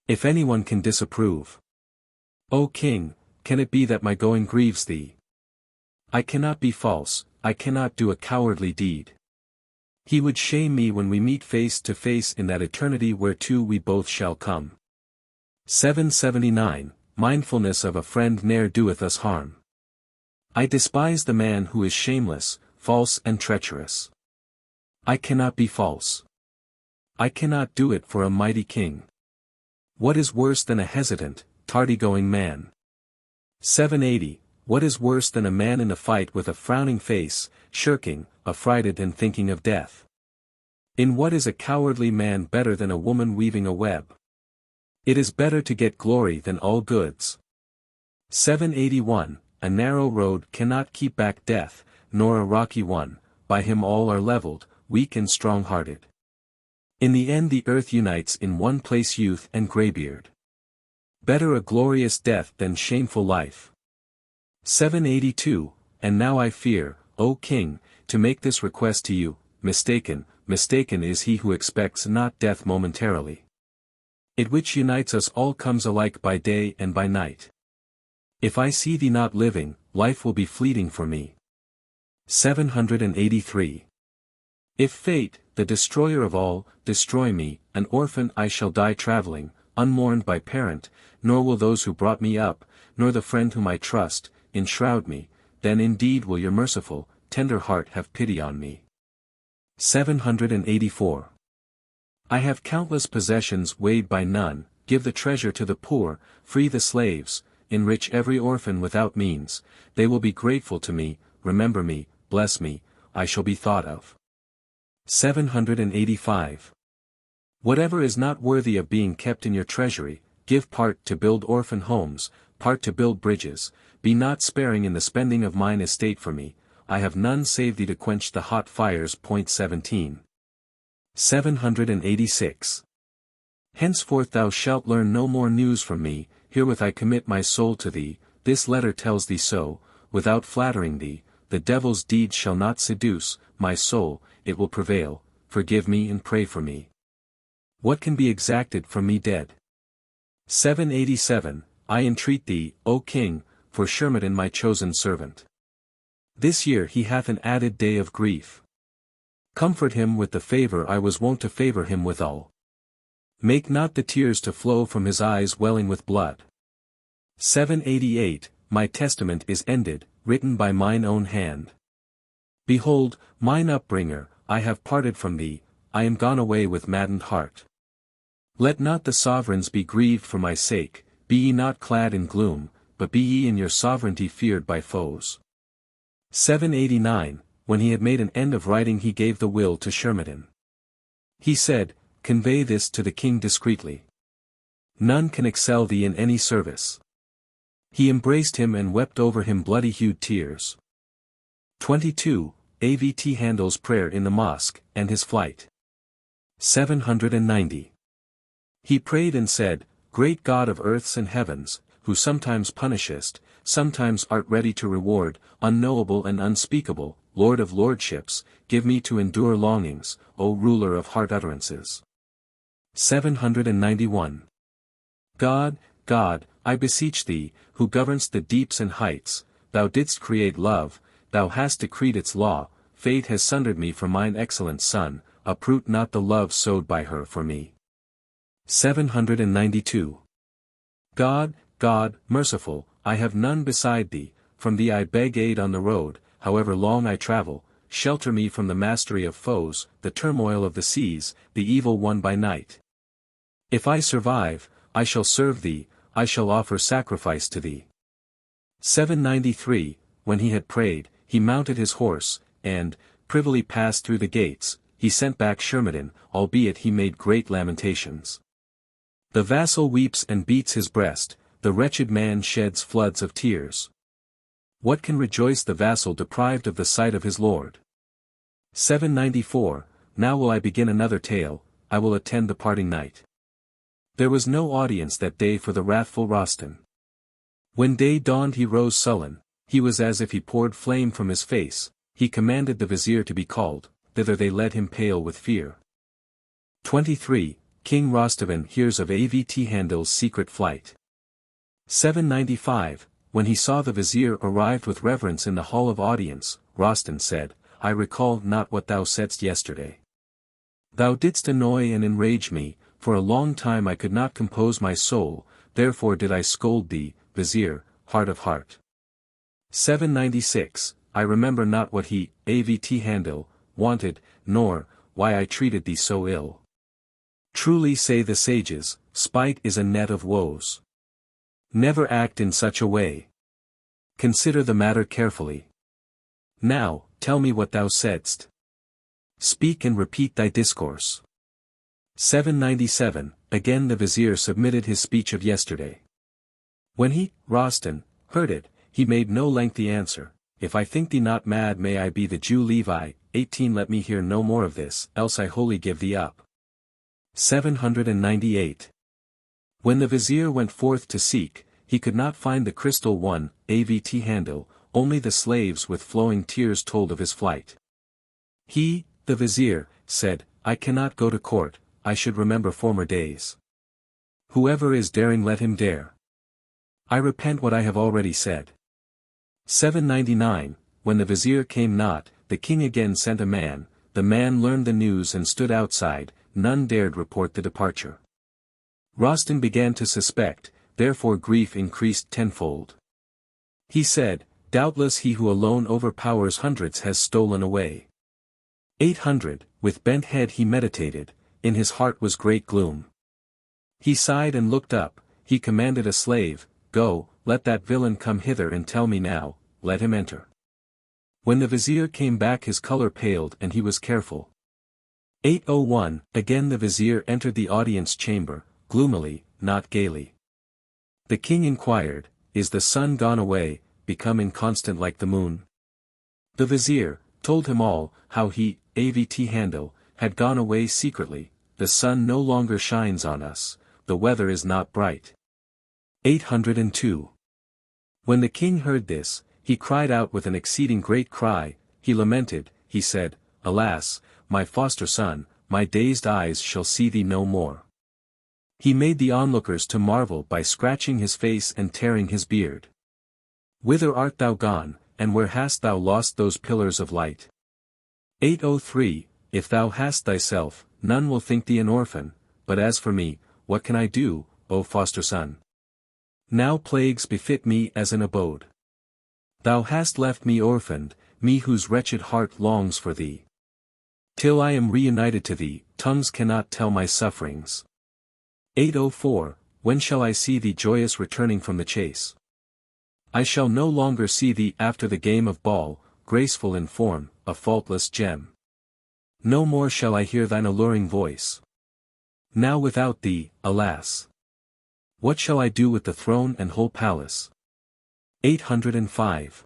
If anyone can disapprove. O king, can it be that my going grieves thee? I cannot be false, I cannot do a cowardly deed. He would shame me when we meet face to face in that eternity whereto we both shall come. 779, Mindfulness of a friend ne'er doeth us harm. I despise the man who is shameless, false and treacherous. I cannot be false. I cannot do it for a mighty king. What is worse than a hesitant, tardy-going man? 780, What is worse than a man in a fight with a frowning face, shirking, affrighted and thinking of death? In what is a cowardly man better than a woman weaving a web? It is better to get glory than all goods. 781, A narrow road cannot keep back death, nor a rocky one, by him all are leveled, weak and strong-hearted. In the end the earth unites in one place youth and greybeard. Better a glorious death than shameful life. 782, And now I fear, O king, to make this request to you, mistaken is he who expects not death momentarily. It which unites us all comes alike by day and by night. If I see thee not living, life will be fleeting for me. 783. If fate, the destroyer of all, destroy me, an orphan I shall die traveling, unmourned by parent, nor will those who brought me up, nor the friend whom I trust, enshroud me, then indeed will your merciful, tender heart have pity on me. 784. I have countless possessions weighed by none, give the treasure to the poor, free the slaves, enrich every orphan without means, they will be grateful to me, remember me, bless me, I shall be thought of. 785. Whatever is not worthy of being kept in your treasury, give part to build orphan homes, part to build bridges, be not sparing in the spending of mine estate for me, I have none save thee to quench the hot fires. 17. 786. Henceforth thou shalt learn no more news from me, herewith I commit my soul to thee, this letter tells thee so, without flattering thee, the devil's deed shall not seduce, my soul, it will prevail, forgive me and pray for me. What can be exacted from me dead? 787, I entreat thee, O king, for Shermidin my chosen servant. This year he hath an added day of grief. Comfort him with the favor I was wont to favor him withal. Make not the tears to flow from his eyes welling with blood. 788, My testament is ended, written by mine own hand. Behold, mine upbringer, I have parted from thee, I am gone away with maddened heart. Let not the sovereigns be grieved for my sake, be ye not clad in gloom, but be ye in your sovereignty feared by foes. 789, When he had made an end of writing he gave the will to Shermidin. He said, Convey this to the king discreetly. None can excel thee in any service. He embraced him and wept over him bloody-hued tears. 22, Avt'handil's prayer in the mosque, and his flight. 790. He prayed and said, Great God of earths and heavens, who sometimes punishest, sometimes art ready to reward, unknowable and unspeakable, Lord of lordships, give me to endure longings, O ruler of heart utterances. 791. God, I beseech thee, who governst the deeps and heights, thou didst create love, thou hast decreed its law, fate has sundered me from mine excellent son, uproot not the love sowed by her for me. 792. God, merciful, I have none beside thee, from thee I beg aid on the road, however long I travel, shelter me from the mastery of foes, the turmoil of the seas, the evil one by night. If I survive, I shall serve thee, I shall offer sacrifice to thee. 793, When he had prayed, he mounted his horse, and, privily passed through the gates, he sent back Shermidin, albeit he made great lamentations. The vassal weeps and beats his breast, the wretched man sheds floods of tears. What can rejoice the vassal deprived of the sight of his lord? 794, Now will I begin another tale, I will attend the parting night. There was no audience that day for the wrathful Rostan. When day dawned he rose sullen, he was as if he poured flame from his face, he commanded the Vizier to be called, thither they led him pale with fear. 23, King Rostevan hears of Avt'handil's secret flight. 795, When he saw the Vizier arrived with reverence in the hall of audience, Rostan said, I recall not what thou saidst yesterday. Thou didst annoy and enrage me, for a long time I could not compose my soul, therefore did I scold thee, Vizier, heart of heart. 796, I remember not what he, Avt'handil, wanted, nor, why I treated thee so ill. Truly say the sages, spite is a net of woes. Never act in such a way. Consider the matter carefully. Now, tell me what thou saidst. Speak and repeat thy discourse. 797, Again the Vizier submitted his speech of yesterday. When he, Rostan, heard it, he made no lengthy answer, If I think thee not mad may I be the Jew Levi, 18 Let me hear no more of this, else I wholly give thee up. 798. When the Vizier went forth to seek, he could not find the crystal one, Avt'handil, only the slaves with flowing tears told of his flight. He, the Vizier, said, I cannot go to court, I should remember former days. Whoever is daring let him dare. I repent what I have already said. 799, When the Vizier came not, the king again sent a man, the man learned the news and stood outside, none dared report the departure. Rostan began to suspect, therefore grief increased tenfold. He said, Doubtless he who alone overpowers hundreds has stolen away. 800, With bent head he meditated, in his heart was great gloom. He sighed and looked up, he commanded a slave, Go, let that villain come hither and tell me now, let him enter. When the Vizier came back his color paled and he was careful. 801, Again the Vizier entered the audience chamber, gloomily, not gaily. The king inquired, Is the sun gone away, become inconstant like the moon? The Vizier told him all, how he, Avt'handil, had gone away secretly, the sun no longer shines on us, the weather is not bright. 802. When the king heard this, he cried out with an exceeding great cry, he lamented, he said, Alas, my foster son, my dazed eyes shall see thee no more. He made the onlookers to marvel by scratching his face and tearing his beard. Whither art thou gone, and where hast thou lost those pillars of light? 803, If thou hast thyself, none will think thee an orphan, but as for me, what can I do, O foster son? Now plagues befit me as an abode. Thou hast left me orphaned, me whose wretched heart longs for thee. Till I am reunited to thee, tongues cannot tell my sufferings. 804, When shall I see thee joyous returning from the chase? I shall no longer see thee after the game of ball, graceful in form, a faultless gem. No more shall I hear thine alluring voice. Now without thee, alas! What shall I do with the throne and whole palace? 805.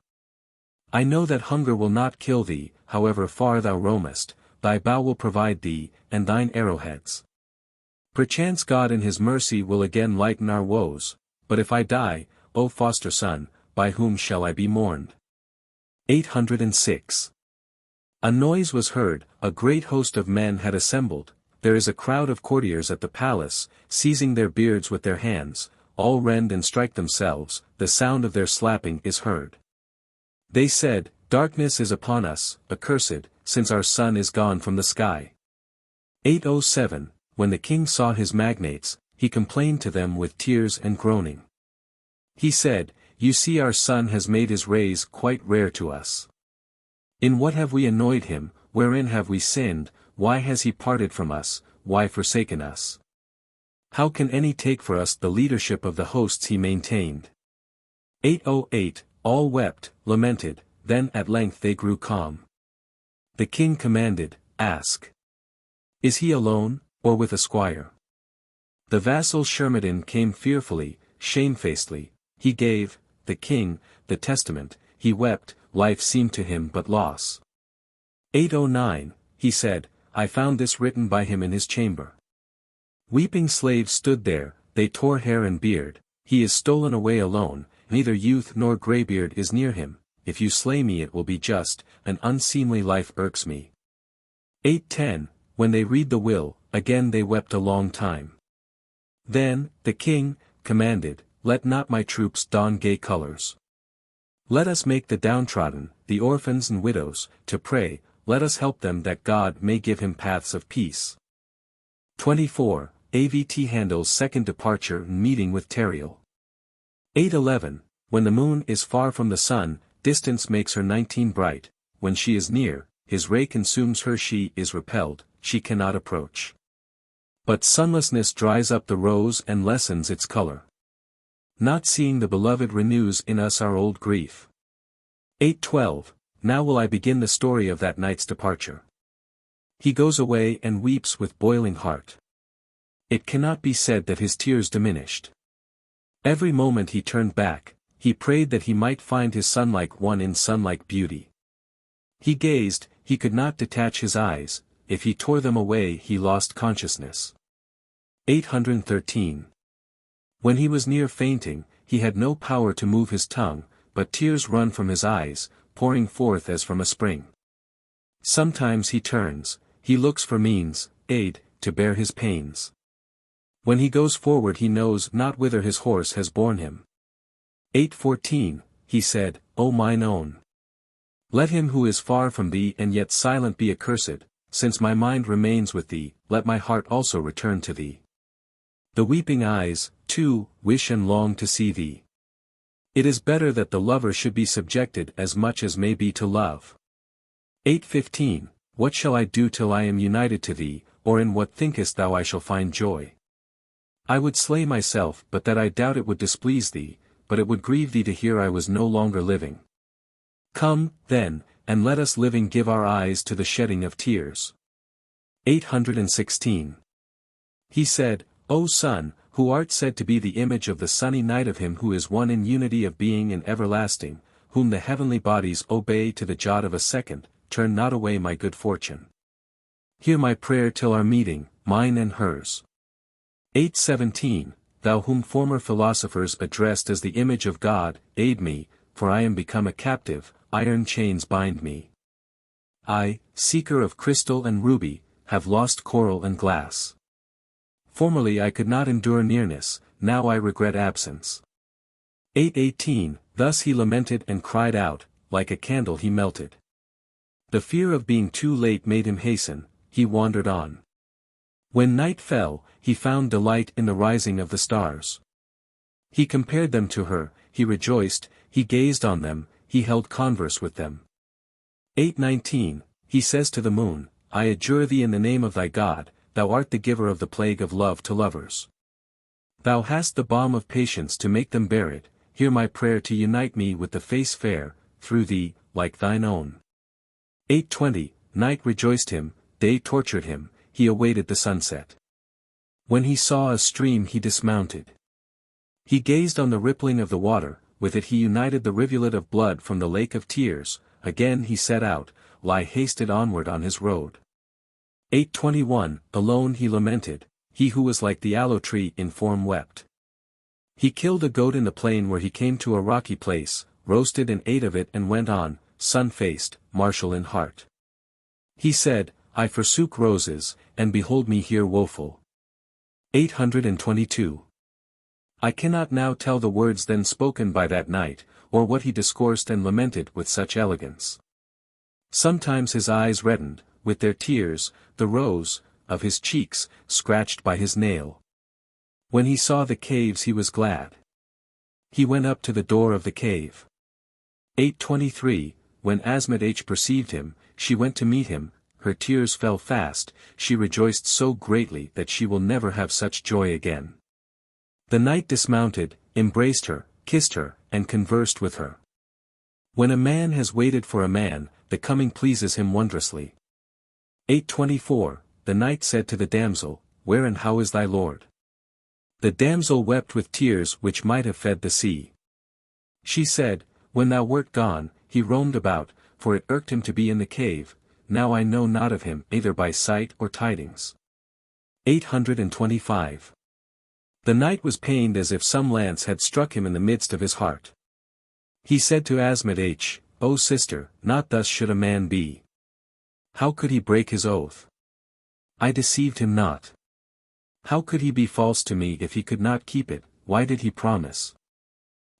I know that hunger will not kill thee, however far thou roamest, thy bow will provide thee, and thine arrowheads. Perchance God in his mercy will again lighten our woes, but if I die, O foster son, by whom shall I be mourned? 806. A noise was heard, a great host of men had assembled, there is a crowd of courtiers at the palace, seizing their beards with their hands, all rend and strike themselves, the sound of their slapping is heard. They said, Darkness is upon us, accursed, since our sun is gone from the sky. 807, When the king saw his magnates, he complained to them with tears and groaning. He said, You see our sun has made his rays quite rare to us. In what have we annoyed him, wherein have we sinned, why has he parted from us, why forsaken us? How can any take for us the leadership of the hosts he maintained? 808, All wept, lamented, then at length they grew calm. The king commanded, Ask. Is he alone, or with a squire? The vassal Nuradin came fearfully, shamefacedly, he gave, the king, the testament, he wept, life seemed to him but loss. 809, he said, I found this written by him in his chamber. Weeping slaves stood there, they tore hair and beard, he is stolen away alone, neither youth nor greybeard is near him, if you slay me it will be just, an unseemly life irks me. 810, when they read the will, again they wept a long time. Then, the king, commanded, let not my troops don gay colors. Let us make the downtrodden, the orphans and widows, to pray, let us help them that God may give him paths of peace. 24, Avt'handil's second departure and meeting with Tariel. 811, when the moon is far from the sun, distance makes her 19 bright, when she is near, his ray consumes her she is repelled, she cannot approach. But sunlessness dries up the rose and lessens its color. Not seeing the beloved renews in us our old grief. 812, now will I begin the story of that night's departure. He goes away and weeps with boiling heart. It cannot be said that his tears diminished. Every moment he turned back, he prayed that he might find his son-like one in sun-like beauty. He gazed, he could not detach his eyes, if he tore them away he lost consciousness. 813. When he was near fainting, he had no power to move his tongue, but tears run from his eyes, pouring forth as from a spring. Sometimes he turns, he looks for means, aid, to bear his pains. When he goes forward he knows not whither his horse has borne him. 814, he said, O mine own! Let him who is far from thee and yet silent be accursed, since my mind remains with thee, let my heart also return to thee. The weeping eyes, too, wish and long to see thee. It is better that the lover should be subjected as much as may be to love. 815, what shall I do till I am united to thee, or in what thinkest thou I shall find joy? I would slay myself but that I doubt it would displease thee, but it would grieve thee to hear I was no longer living. Come, then, and let us living give our eyes to the shedding of tears. 816. He said, O Son, who art said to be the image of the sunny night of him who is one in unity of being and everlasting, whom the heavenly bodies obey to the jot of a second, turn not away my good fortune. Hear my prayer till our meeting, mine and hers. 817, thou whom former philosophers addressed as the image of God, aid me, for I am become a captive, iron chains bind me. I, seeker of crystal and ruby, have lost coral and glass. Formerly I could not endure nearness, now I regret absence. 818, thus he lamented and cried out, like a candle he melted. The fear of being too late made him hasten, he wandered on. When night fell, he found delight in the rising of the stars. He compared them to her, he rejoiced, he gazed on them, he held converse with them. 819, he says to the moon, I adjure thee in the name of thy God, thou art the giver of the plague of love to lovers. Thou hast the balm of patience to make them bear it, hear my prayer to unite me with the face fair, through thee, like thine own. 820, night rejoiced him, day tortured him, he awaited the sunset. When he saw a stream he dismounted. He gazed on the rippling of the water, with it he united the rivulet of blood from the lake of tears, again he set out, lie hasted onward on his road. 821, alone he lamented, he who was like the aloe tree in form wept. He killed a goat in the plain where he came to a rocky place, roasted and ate of it and went on, sun-faced, martial in heart. He said, I forsook roses, and behold me here woeful. 822. I cannot now tell the words then spoken by that night, or what he discoursed and lamented with such elegance. Sometimes his eyes reddened, with their tears, the rose, of his cheeks, scratched by his nail. When he saw the caves he was glad. He went up to the door of the cave. 823, when Asmat'h perceived him, she went to meet him, her tears fell fast, she rejoiced so greatly that she will never have such joy again. The knight dismounted, embraced her, kissed her, and conversed with her. When a man has waited for a man, the coming pleases him wondrously. 824, the knight said to the damsel, Where and how is thy lord? The damsel wept with tears which might have fed the sea. She said, When thou wert gone, he roamed about, for it irked him to be in the cave, now I know not of him either by sight or tidings. 825. The knight was pained as if some lance had struck him in the midst of his heart. He said to Asmat'h, O sister, not thus should a man be. How could he break his oath? I deceived him not. How could he be false to me if he could not keep it? Why did he promise?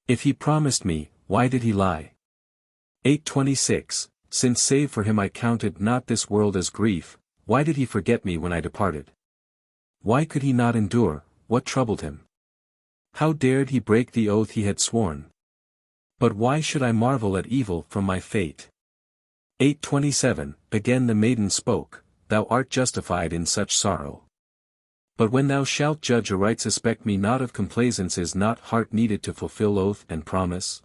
If he promised me, why did he lie? 826. Since save for him I counted not this world as grief, why did he forget me when I departed? Why could he not endure? What troubled him? How dared he break the oath he had sworn? But why should I marvel at evil from my fate? 827. Again the maiden spoke, Thou art justified in such sorrow. But when thou shalt judge aright, suspect me not of complaisance. Is not heart needed to fulfill oath and promise?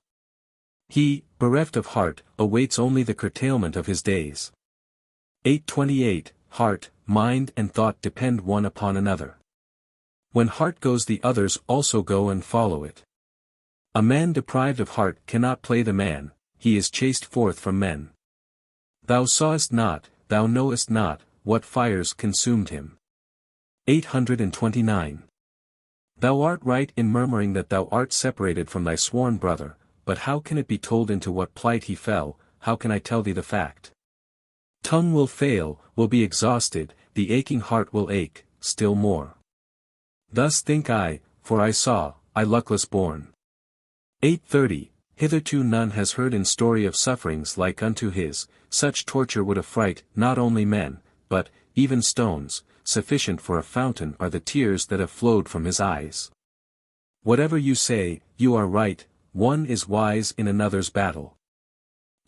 He, bereft of heart, awaits only the curtailment of his days. 828. Heart, mind and thought depend one upon another. When heart goes, the others also go and follow it. A man deprived of heart cannot play the man, he is chased forth from men. Thou sawest not, thou knowest not, what fires consumed him. 829. Thou art right in murmuring that thou art separated from thy sworn brother, but how can it be told into what plight he fell? How can I tell thee the fact? Tongue will fail, will be exhausted, the aching heart will ache, still more. Thus think I, for I saw, I luckless born. 830. Hitherto none has heard in story of sufferings like unto his, such torture would affright not only men, but, even stones, sufficient for a fountain are the tears that have flowed from his eyes. Whatever you say, you are right, one is wise in another's battle.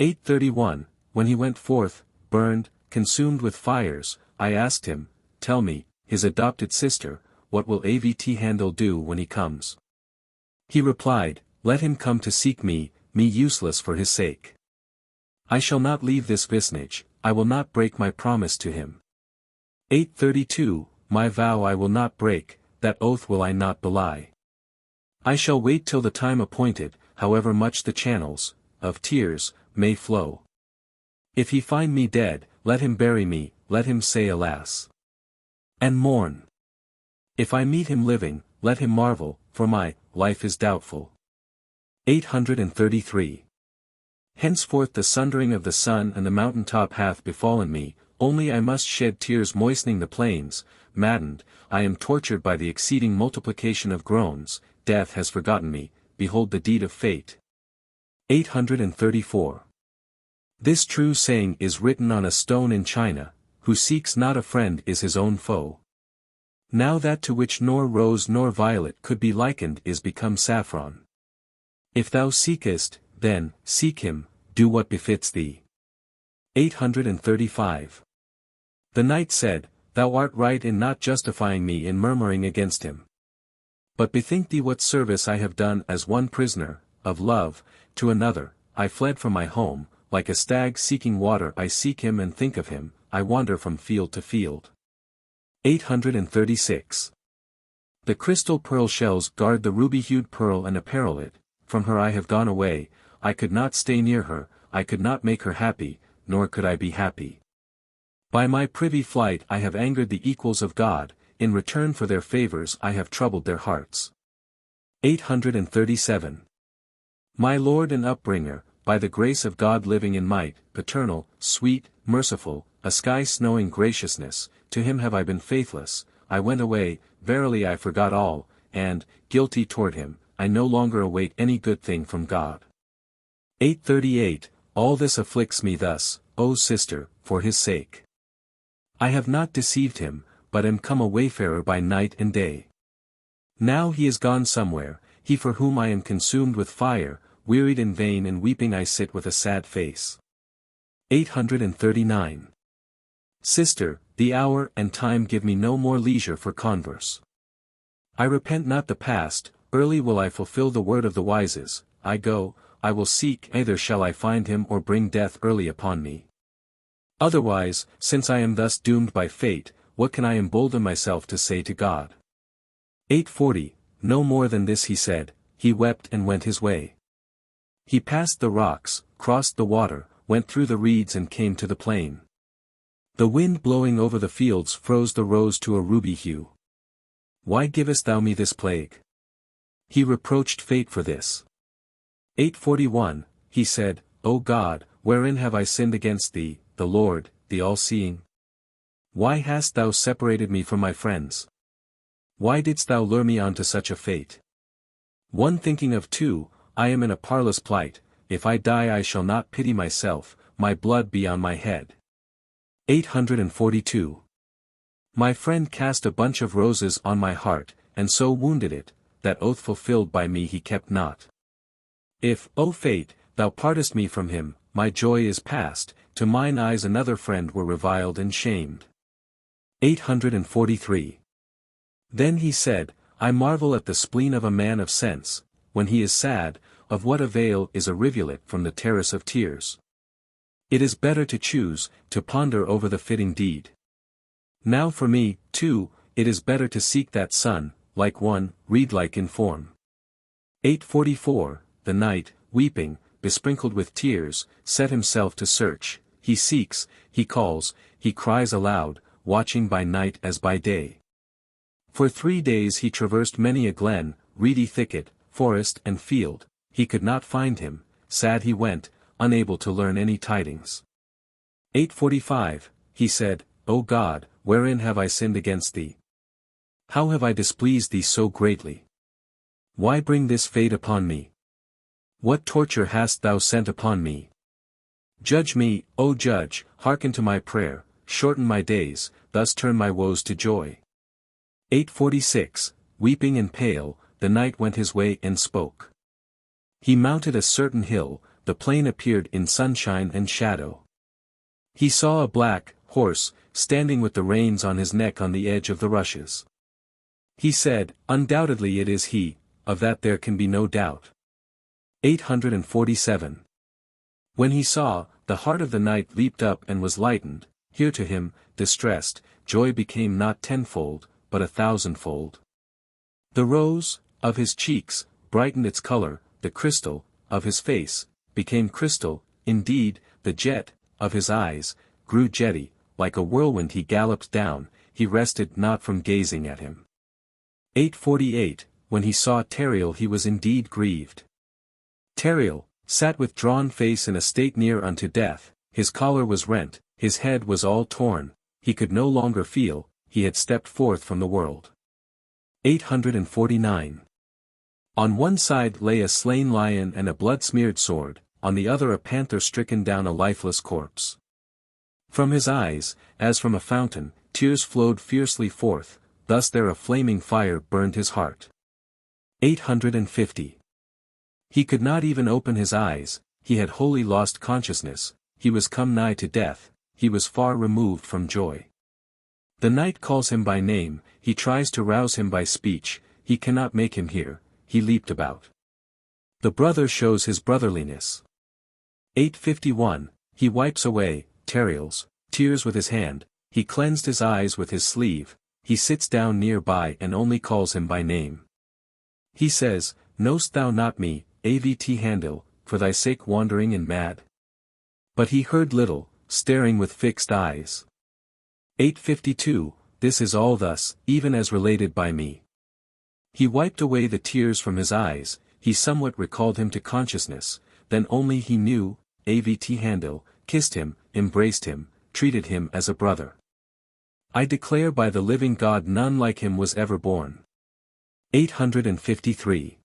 831. When he went forth, burned, consumed with fires, I asked him, Tell me, his adopted sister, what will Avt'handil do when he comes? He replied, Let him come to seek me useless for his sake. I shall not leave this vicinage, I will not break my promise to him. 832. My vow I will not break, that oath will I not belie. I shall wait till the time appointed, however much the channels, of tears, may flow. If he find me dead, let him bury me, let him say alas. And mourn. If I meet him living, let him marvel, for my life is doubtful. 833. Henceforth the sundering of the sun and the mountain top hath befallen me, only I must shed tears moistening the plains, maddened, I am tortured by the exceeding multiplication of groans, death has forgotten me, behold the deed of fate. 834. This true saying is written on a stone in China, who seeks not a friend is his own foe. Now that to which nor rose nor violet could be likened is become saffron. If thou seekest, then, seek him, do what befits thee. 835. The knight said, Thou art right in not justifying me in murmuring against him. But bethink thee what service I have done as one prisoner, of love, to another, I fled from my home, like a stag seeking water I seek him and think of him, I wander from field to field. 836. The crystal pearl shells guard the ruby-hued pearl and apparel it, from her I have gone away, I could not stay near her, I could not make her happy, nor could I be happy. By my privy flight I have angered the equals of God, in return for their favors I have troubled their hearts. 837. My Lord and Upbringer, by the grace of God living in might, paternal, sweet, merciful, a sky-snowing graciousness, to him have I been faithless, I went away, verily I forgot all, and, guilty toward him, I no longer await any good thing from God. 838. All this afflicts me thus, O sister, for his sake. I have not deceived him, but am come a wayfarer by night and day. Now he is gone somewhere, he for whom I am consumed with fire, wearied in vain and weeping I sit with a sad face. 839. Sister, the hour and time give me no more leisure for converse. I repent not the past, early will I fulfill the word of the wises, I go, I will seek, either shall I find him or bring death early upon me. Otherwise, since I am thus doomed by fate, what can I embolden myself to say to God? 840. No more than this he said, he wept and went his way. He passed the rocks, crossed the water, went through the reeds and came to the plain. The wind blowing over the fields froze the rose to a ruby hue. Why givest thou me this plague? He reproached fate for this. 841, he said, O God, wherein have I sinned against thee, the Lord, the all-seeing? Why hast thou separated me from my friends? Why didst thou lure me on to such a fate? One thinking of two, I am in a parlous plight, if I die I shall not pity myself, my blood be on my head. 842. My friend cast a bunch of roses on my heart, and so wounded it, that oath fulfilled by me he kept not. If, O fate, thou partest me from him, my joy is past, to mine eyes another friend were reviled and shamed. 843. Then he said, I marvel at the spleen of a man of sense, when he is sad, of what avail is a rivulet from the terrace of tears? It is better to choose, to ponder over the fitting deed. Now for me, too, it is better to seek that sun, like one, reed-like in form. 844, the knight, weeping, besprinkled with tears, set himself to search, he seeks, he calls, he cries aloud, watching by night as by day. For 3 days he traversed many a glen, reedy thicket, forest and field, he could not find him, sad he went, unable to learn any tidings. 845, he said, O God, wherein have I sinned against thee? How have I displeased thee so greatly? Why bring this fate upon me? What torture hast thou sent upon me? Judge me, O judge, hearken to my prayer, shorten my days, thus turn my woes to joy. 846, weeping and pale, the knight went his way and spoke. He mounted a certain hill, the plain appeared in sunshine and shadow. He saw a black horse, standing with the reins on his neck on the edge of the rushes. He said, Undoubtedly it is he, of that there can be no doubt. 847. When he saw, the heart of the knight leaped up and was lightened, here to him, distressed, joy became not tenfold, but 1,000-fold. The rose, of his cheeks, brightened its color, the crystal, of his face, became crystal, indeed, the jet, of his eyes, grew jetty, like a whirlwind he galloped down, he rested not from gazing at him. 848, when he saw Tariel he was indeed grieved. Tariel, sat with drawn face in a state near unto death, his collar was rent, his head was all torn, he could no longer feel, he had stepped forth from the world. 849. On one side lay a slain lion and a blood-smeared sword, on the other a panther stricken down a lifeless corpse. From his eyes, as from a fountain, tears flowed fiercely forth, thus there a flaming fire burned his heart. 850. He could not even open his eyes, he had wholly lost consciousness, he was come nigh to death, he was far removed from joy. The knight calls him by name, he tries to rouse him by speech, he cannot make him hear, he leaped about. The brother shows his brotherliness. 851, he wipes away, Tariel's, tears with his hand, he cleansed his eyes with his sleeve, he sits down near by and only calls him by name. He says, Know'st thou not me, Avt'handil, for thy sake wandering and mad? But he heard little, staring with fixed eyes. 852, this is all thus, even as related by me. He wiped away the tears from his eyes, he somewhat recalled him to consciousness, then only he knew, Avt'handil, kissed him, embraced him, treated him as a brother. I declare by the living God none like him was ever born. 853.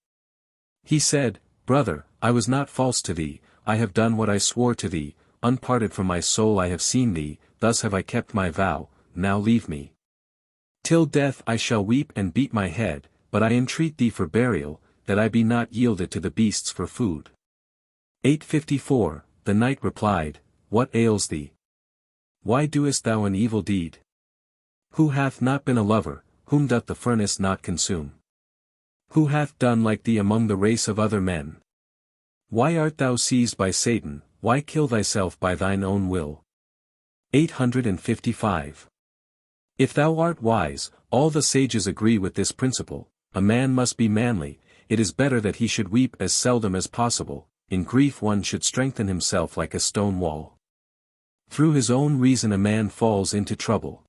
He said, Brother, I was not false to thee, I have done what I swore to thee, unparted from my soul I have seen thee, thus have I kept my vow, now leave me. Till death I shall weep and beat my head, but I entreat thee for burial, that I be not yielded to the beasts for food. 854, the knight replied, What ails thee? Why doest thou an evil deed? Who hath not been a lover, whom doth the furnace not consume? Who hath done like thee among the race of other men? Why art thou seized by Satan, why kill thyself by thine own will? 855. If thou art wise, all the sages agree with this principle, a man must be manly, it is better that he should weep as seldom as possible, in grief one should strengthen himself like a stone wall. Through his own reason a man falls into trouble.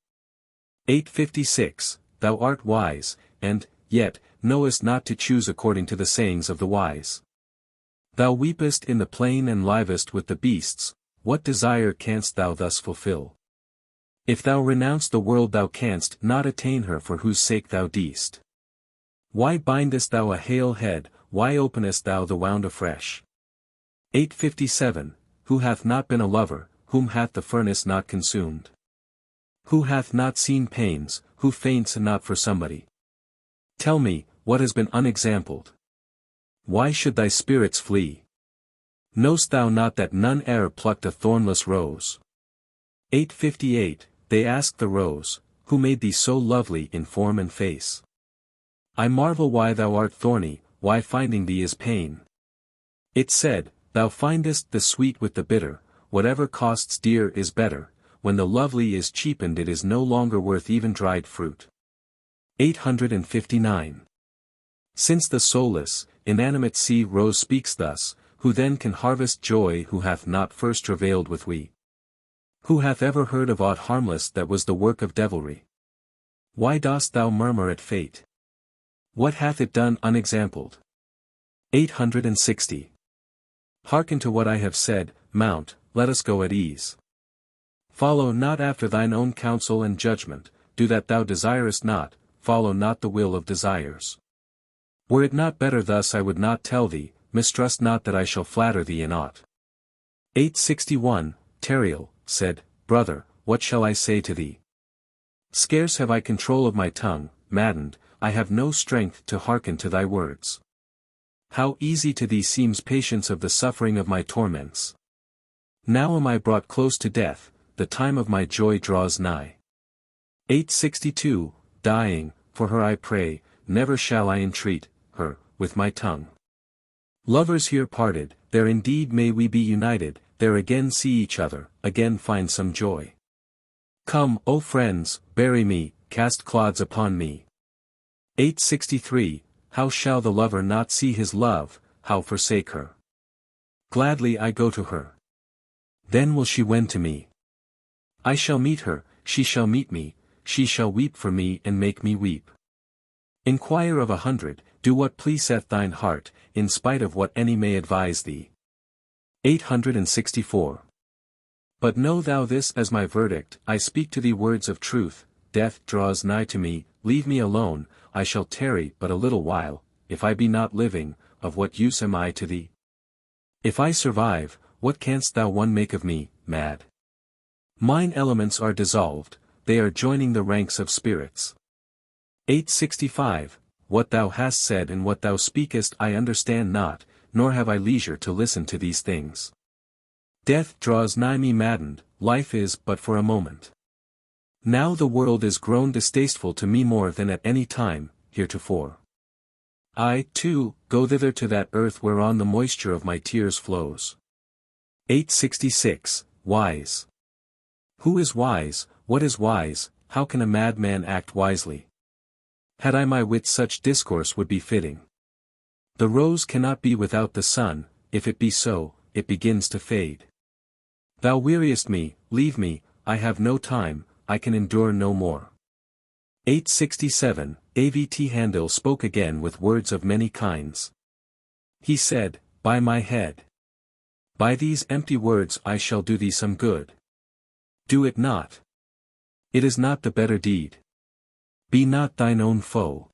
856, Thou art wise, and, yet, knowest not to choose according to the sayings of the wise. Thou weepest in the plain and livest with the beasts, what desire canst thou thus fulfill? If thou renounce the world thou canst not attain her for whose sake thou deest. Why bindest thou a hale head, why openest thou the wound afresh? 857, Who hath not been a lover, whom hath the furnace not consumed? Who hath not seen pains, who faints not for somebody? Tell me, what has been unexampled? Why should thy spirits flee? Knowst thou not that none e'er plucked a thornless rose? 858, They ask the rose, who made thee so lovely in form and face? I marvel why thou art thorny, why finding thee is pain. It said, Thou findest the sweet with the bitter, whatever costs dear is better, when the lovely is cheapened it is no longer worth even dried fruit. 859. Since the soulless, inanimate sea rose speaks thus, who then can harvest joy who hath not first travailed with we? Who hath ever heard of aught harmless that was the work of devilry? Why dost thou murmur at fate? What hath it done unexampled? 860. Hearken to what I have said, mount, let us go at ease. Follow not after thine own counsel and judgment, do that thou desirest not, follow not the will of desires. Were it not better thus I would not tell thee, mistrust not that I shall flatter thee in aught. 861, Tariel, said, Brother, what shall I say to thee? Scarce have I control of my tongue, maddened, I have no strength to hearken to thy words. How easy to thee seems patience of the suffering of my torments. Now am I brought close to death, the time of my joy draws nigh. 862, Dying, for her I pray, never shall I entreat her, with my tongue. Lovers here parted, there indeed may we be united, there again see each other, again find some joy. Come, O friends, bury me, cast clods upon me. 863, How shall the lover not see his love, how forsake her? Gladly I go to her. Then will she wend to me. I shall meet her, she shall meet me, she shall weep for me and make me weep. Inquire of 100, do what pleaseth thine heart, in spite of what any may advise thee. 864. But know thou this as my verdict, I speak to thee words of truth, death draws nigh to me, leave me alone, I shall tarry but a little while, if I be not living, of what use am I to thee? If I survive, what canst thou one make of me, mad? Mine elements are dissolved, they are joining the ranks of spirits. 865, What thou hast said and what thou speakest I understand not, nor have I leisure to listen to these things. Death draws nigh me maddened, life is but for a moment. Now the world is grown distasteful to me more than at any time, heretofore. I, too, go thither to that earth whereon the moisture of my tears flows. 866, Wise. Who is wise, what is wise, how can a madman act wisely? Had I my wit such discourse would be fitting. The rose cannot be without the sun, if it be so, it begins to fade. Thou weariest me, leave me, I have no time, I can endure no more. 867, Avt'handil spoke again with words of many kinds. He said, By my head. By these empty words I shall do thee some good. Do it not. It is not the better deed. Be not thine own foe.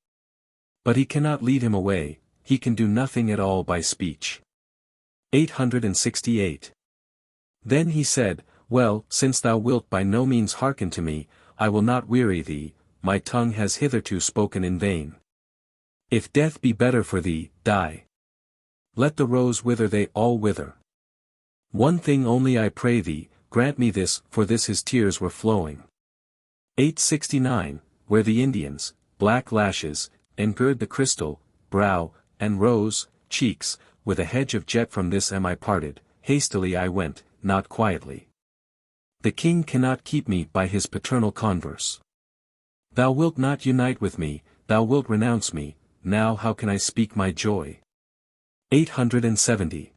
But he cannot lead him away, he can do nothing at all by speech. 868. Then he said, Well, since thou wilt by no means hearken to me, I will not weary thee, my tongue has hitherto spoken in vain. If death be better for thee, die. Let the rose wither they all wither. One thing only I pray thee, grant me this, for this his tears were flowing. 869, Where the Indians, black lashes, engird the crystal, brow, and rose, cheeks, with a hedge of jet from this am I parted, hastily I went, not quietly. The king cannot keep me by his paternal converse. Thou wilt not unite with me, thou wilt renounce me, now how can I speak my joy? 870.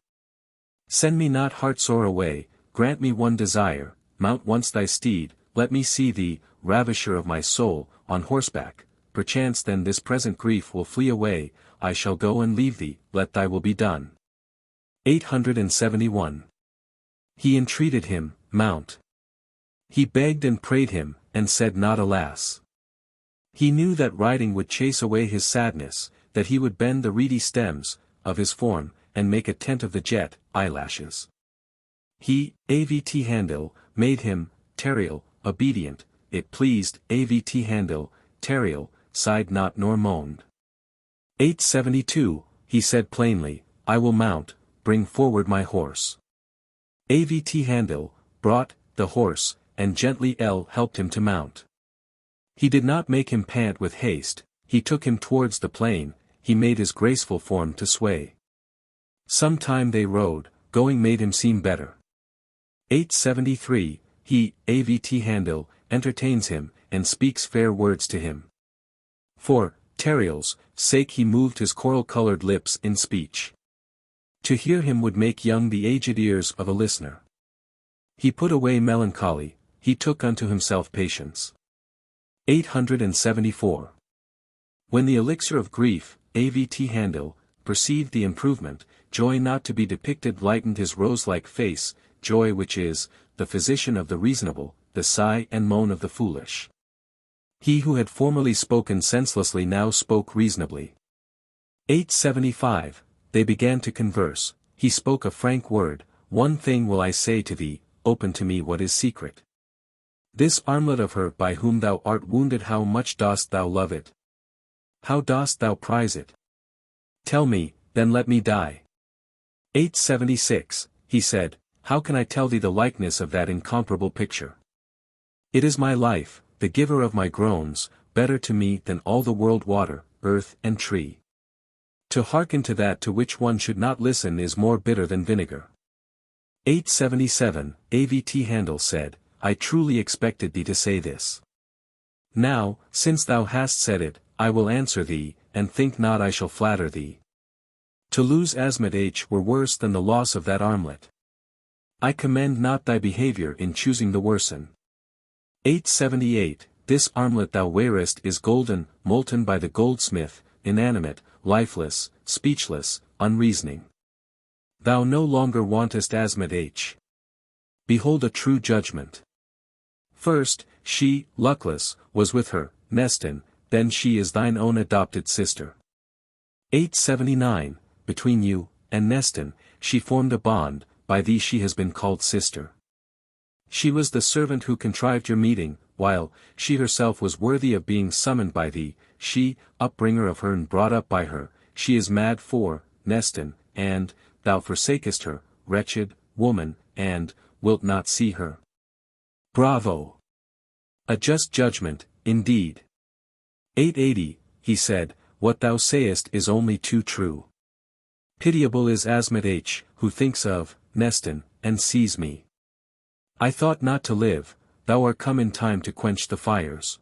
Send me not heartsore away, grant me one desire, mount once thy steed, let me see thee, ravisher of my soul, on horseback, perchance then this present grief will flee away, I shall go and leave thee, let thy will be done. 871. He entreated him, mount. He begged and prayed him, and said not alas. He knew that riding would chase away his sadness, that he would bend the reedy stems of his form, and make a tent of the jet eyelashes. He, Avt'handil, made him, Tariel, obedient, it pleased Avt'handil, Tariel, sighed not nor moaned. 872, he said plainly, I will mount, bring forward my horse. Avt'handil brought the horse, and gently helped him to mount. He did not make him pant with haste, he took him towards the plain, he made his graceful form to sway. Some time they rode, going made him seem better. 873, he, Avt'handil, entertains him, and speaks fair words to him. For Tariel's sake he moved his coral-colored lips in speech. To hear him would make young the aged ears of a listener. He put away melancholy, he took unto himself patience. 874. When the elixir of grief, Avt'handil, perceived the improvement, joy not to be depicted lightened his rose-like face, joy which is, the physician of the reasonable, the sigh and moan of the foolish. He who had formerly spoken senselessly now spoke reasonably. 875, they began to converse, he spoke a frank word, one thing will I say to thee, open to me what is secret. This armlet of her by whom thou art wounded, how much dost thou love it? How dost thou prize it? Tell me, then let me die. 876, he said, how can I tell thee the likeness of that incomparable picture? It is my life, the giver of my groans, better to me than all the world water, earth and tree. To hearken to that to which one should not listen is more bitter than vinegar. 877, Avt'handil said, I truly expected thee to say this. Now, since thou hast said it, I will answer thee, and think not I shall flatter thee. To lose Asmat'h were worse than the loss of that armlet. I commend not thy behavior in choosing the worsen. 878, this armlet thou wearest is golden, molten by the goldsmith, inanimate, lifeless, speechless, unreasoning. Thou no longer wantest Asmat'h. Behold a true judgment. First, she, luckless, was with her, Nestan, then she is thine own adopted sister. 879, between you, and Nestan, she formed a bond, by thee she has been called sister. She was the servant who contrived your meeting, while, she herself was worthy of being summoned by thee, she, upbringer of her and brought up by her, she is mad for, Nestan, and, thou forsakest her, wretched, woman, and, wilt not see her. Bravo! A just judgment, indeed. 880, he said, what thou sayest is only too true. Pitiable is Asmat'h, who thinks of, Nestan, and sees me. I thought not to live, thou art come in time to quench the fires.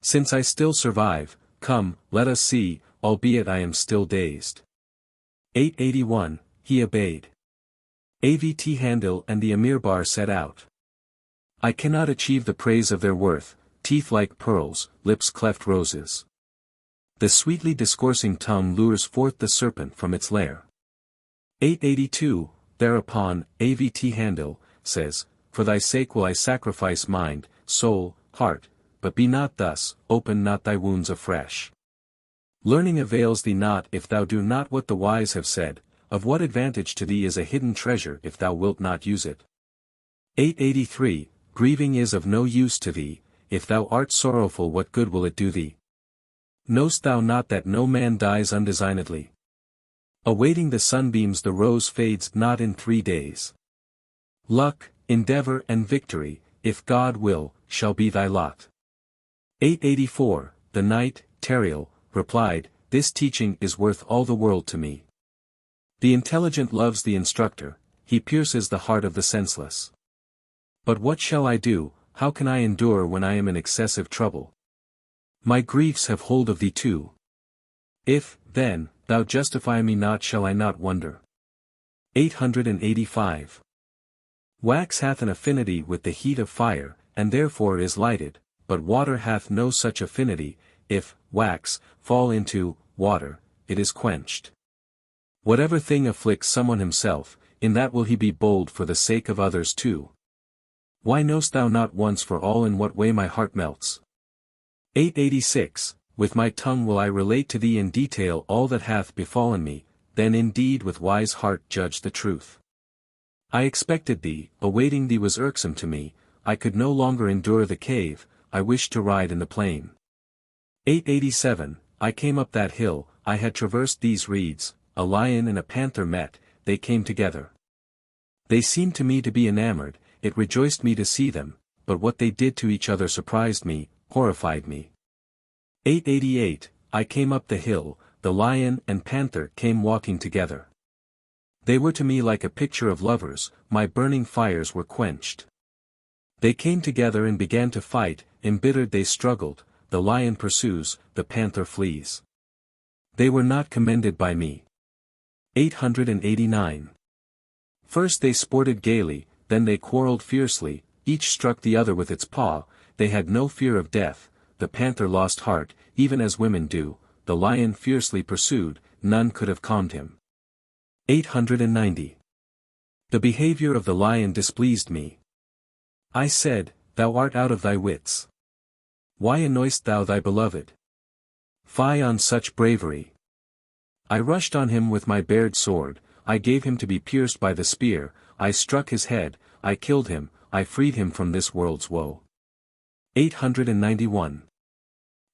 Since I still survive, come, let us see, albeit I am still dazed. 881, he obeyed. Avt'handil and the Amirbar set out. I cannot achieve the praise of their worth, teeth like pearls, lips cleft roses. The sweetly discoursing tongue lures forth the serpent from its lair. 882, thereupon, Avt'handil, says, for thy sake will I sacrifice mind, soul, heart, but be not thus, open not thy wounds afresh. Learning avails thee not if thou do not what the wise have said, of what advantage to thee is a hidden treasure if thou wilt not use it. 883, grieving is of no use to thee, if thou art sorrowful what good will it do thee? Knowst thou not that no man dies undesignedly? Awaiting the sunbeams the rose fades not in 3 days. Luck, endeavor and victory, if God will, shall be thy lot. 884, the knight, Tariel, replied, this teaching is worth all the world to me. The intelligent loves the instructor, he pierces the heart of the senseless. But what shall I do, how can I endure when I am in excessive trouble? My griefs have hold of thee too. If, then, thou justify me not, shall I not wonder? 885. Wax hath an affinity with the heat of fire, and therefore is lighted, but water hath no such affinity. If wax fall into water, it is quenched. Whatever thing afflicts someone himself, in that will he be bold for the sake of others too. Why knowst thou not once for all in what way my heart melts? 886. With my tongue will I relate to thee in detail all that hath befallen me, then indeed with wise heart judge the truth. I expected thee, awaiting thee was irksome to me, I could no longer endure the cave, I wished to ride in the plain. 887. I came up that hill, I had traversed these reeds, a lion and a panther met, they came together. They seemed to me to be enamored, it rejoiced me to see them, but what they did to each other surprised me, horrified me. 888. I came up the hill, the lion and panther came walking together. They were to me like a picture of lovers, my burning fires were quenched. They came together and began to fight, embittered they struggled, the lion pursues, the panther flees. They were not commended by me. 889. First they sported gaily, then they quarreled fiercely, each struck the other with its paw, they had no fear of death, the panther lost heart, even as women do, the lion fiercely pursued, none could have calmed him. 890. The behavior of the lion displeased me. I said, Thou art out of thy wits. Why annoyest thou thy beloved? Fie on such bravery. I rushed on him with my bared sword, I gave him to be pierced by the spear, I struck his head, I killed him, I freed him from this world's woe. 891.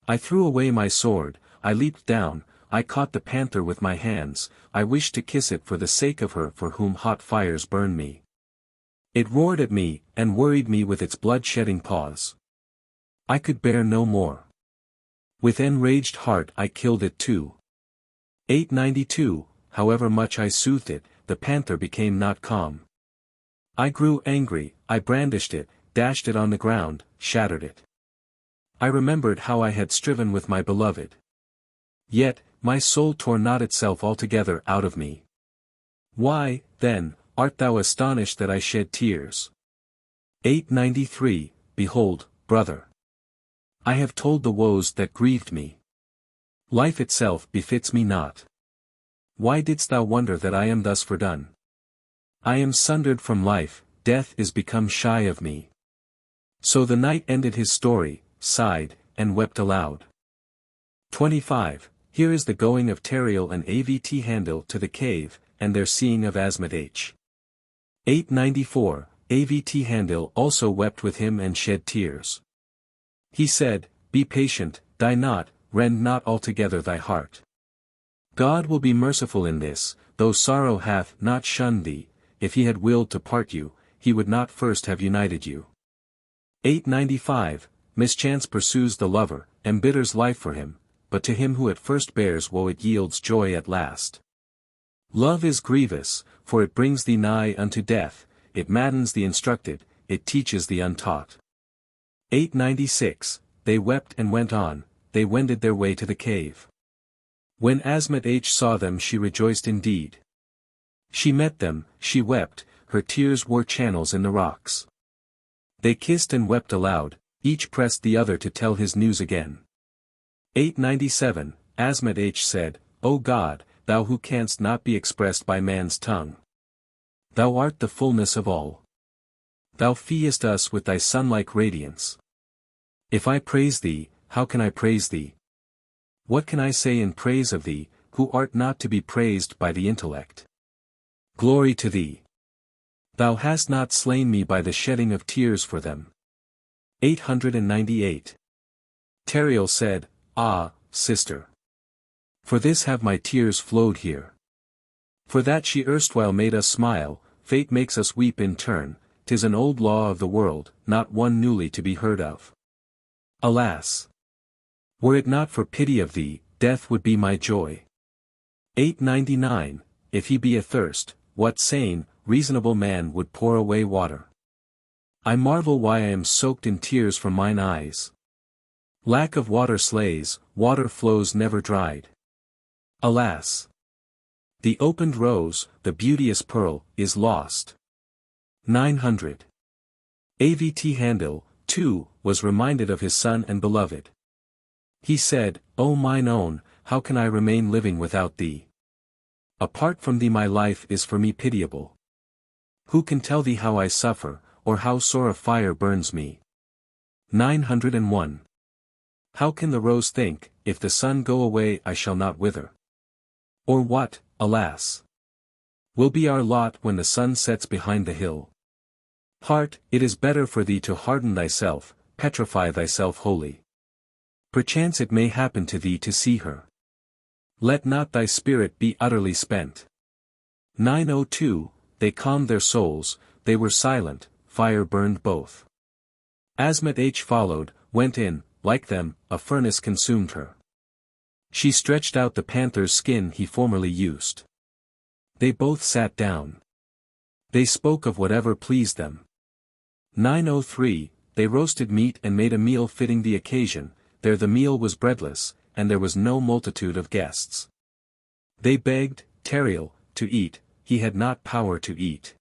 I threw away my sword, I leaped down, I caught the panther with my hands, I wished to kiss it for the sake of her for whom hot fires burn me. It roared at me, and worried me with its blood-shedding paws. I could bear no more. With enraged heart I killed it too. 892. However much I soothed it, the panther became not calm. I grew angry, I brandished it, dashed it on the ground, shattered it. I remembered how I had striven with my beloved. Yet, my soul tore not itself altogether out of me. Why, then, art thou astonished that I shed tears? 893. Behold, brother. I have told the woes that grieved me. Life itself befits me not. Why didst thou wonder that I am thus fordone? I am sundered from life, death is become shy of me. So the knight ended his story, sighed, and wept aloud. 25. Here is the going of Tariel and Avt'handil to the cave, and their seeing of Asmat'h. 894. Avt'handil also wept with him and shed tears. He said, Be patient, die not, rend not altogether thy heart. God will be merciful in this, though sorrow hath not shunned thee, if he had willed to part you, he would not first have united you. 895. Mischance pursues the lover, embitters life for him, but to him who at first bears woe it yields joy at last. Love is grievous, for it brings thee nigh unto death, it maddens the instructed, it teaches the untaught. 896. They wept and went on, they wended their way to the cave. When Asmat'h saw them she rejoiced indeed. She met them, she wept, her tears wore channels in the rocks. They kissed and wept aloud, each pressed the other to tell his news again. 897. Asmat'h said, O God, thou who canst not be expressed by man's tongue. Thou art the fullness of all. Thou feedest us with thy sun-like radiance. If I praise thee, how can I praise thee? What can I say in praise of thee, who art not to be praised by the intellect? Glory to thee. Thou hast not slain me by the shedding of tears for them. 898. Tariel said, Ah, sister. For this have my tears flowed here. For that she erstwhile made us smile, fate makes us weep in turn, 'tis an old law of the world, not one newly to be heard of. Alas! Were it not for pity of thee, death would be my joy. 899. If he be athirst, what sane, reasonable man would pour away water? I marvel why I am soaked in tears from mine eyes. Lack of water slays, water flows never dried. Alas! The opened rose, the beauteous pearl, is lost. 900. Avt'handil, too, was reminded of his son and beloved. He said, O mine own, how can I remain living without thee? Apart from thee my life is for me pitiable. Who can tell thee how I suffer, or how sore a fire burns me? 901. How can the rose think, if the sun go away I shall not wither? Or what, alas, will be our lot when the sun sets behind the hill? Heart, it is better for thee to harden thyself, petrify thyself wholly. Perchance it may happen to thee to see her. Let not thy spirit be utterly spent. 902, they calmed their souls, they were silent, fire burned both. Asmat'h followed, went in, like them, a furnace consumed her. She stretched out the panther's skin he formerly used. They both sat down. They spoke of whatever pleased them. 903, they roasted meat and made a meal fitting the occasion, there the meal was breadless, and there was no multitude of guests. They begged, Tariel, to eat, he had not power to eat.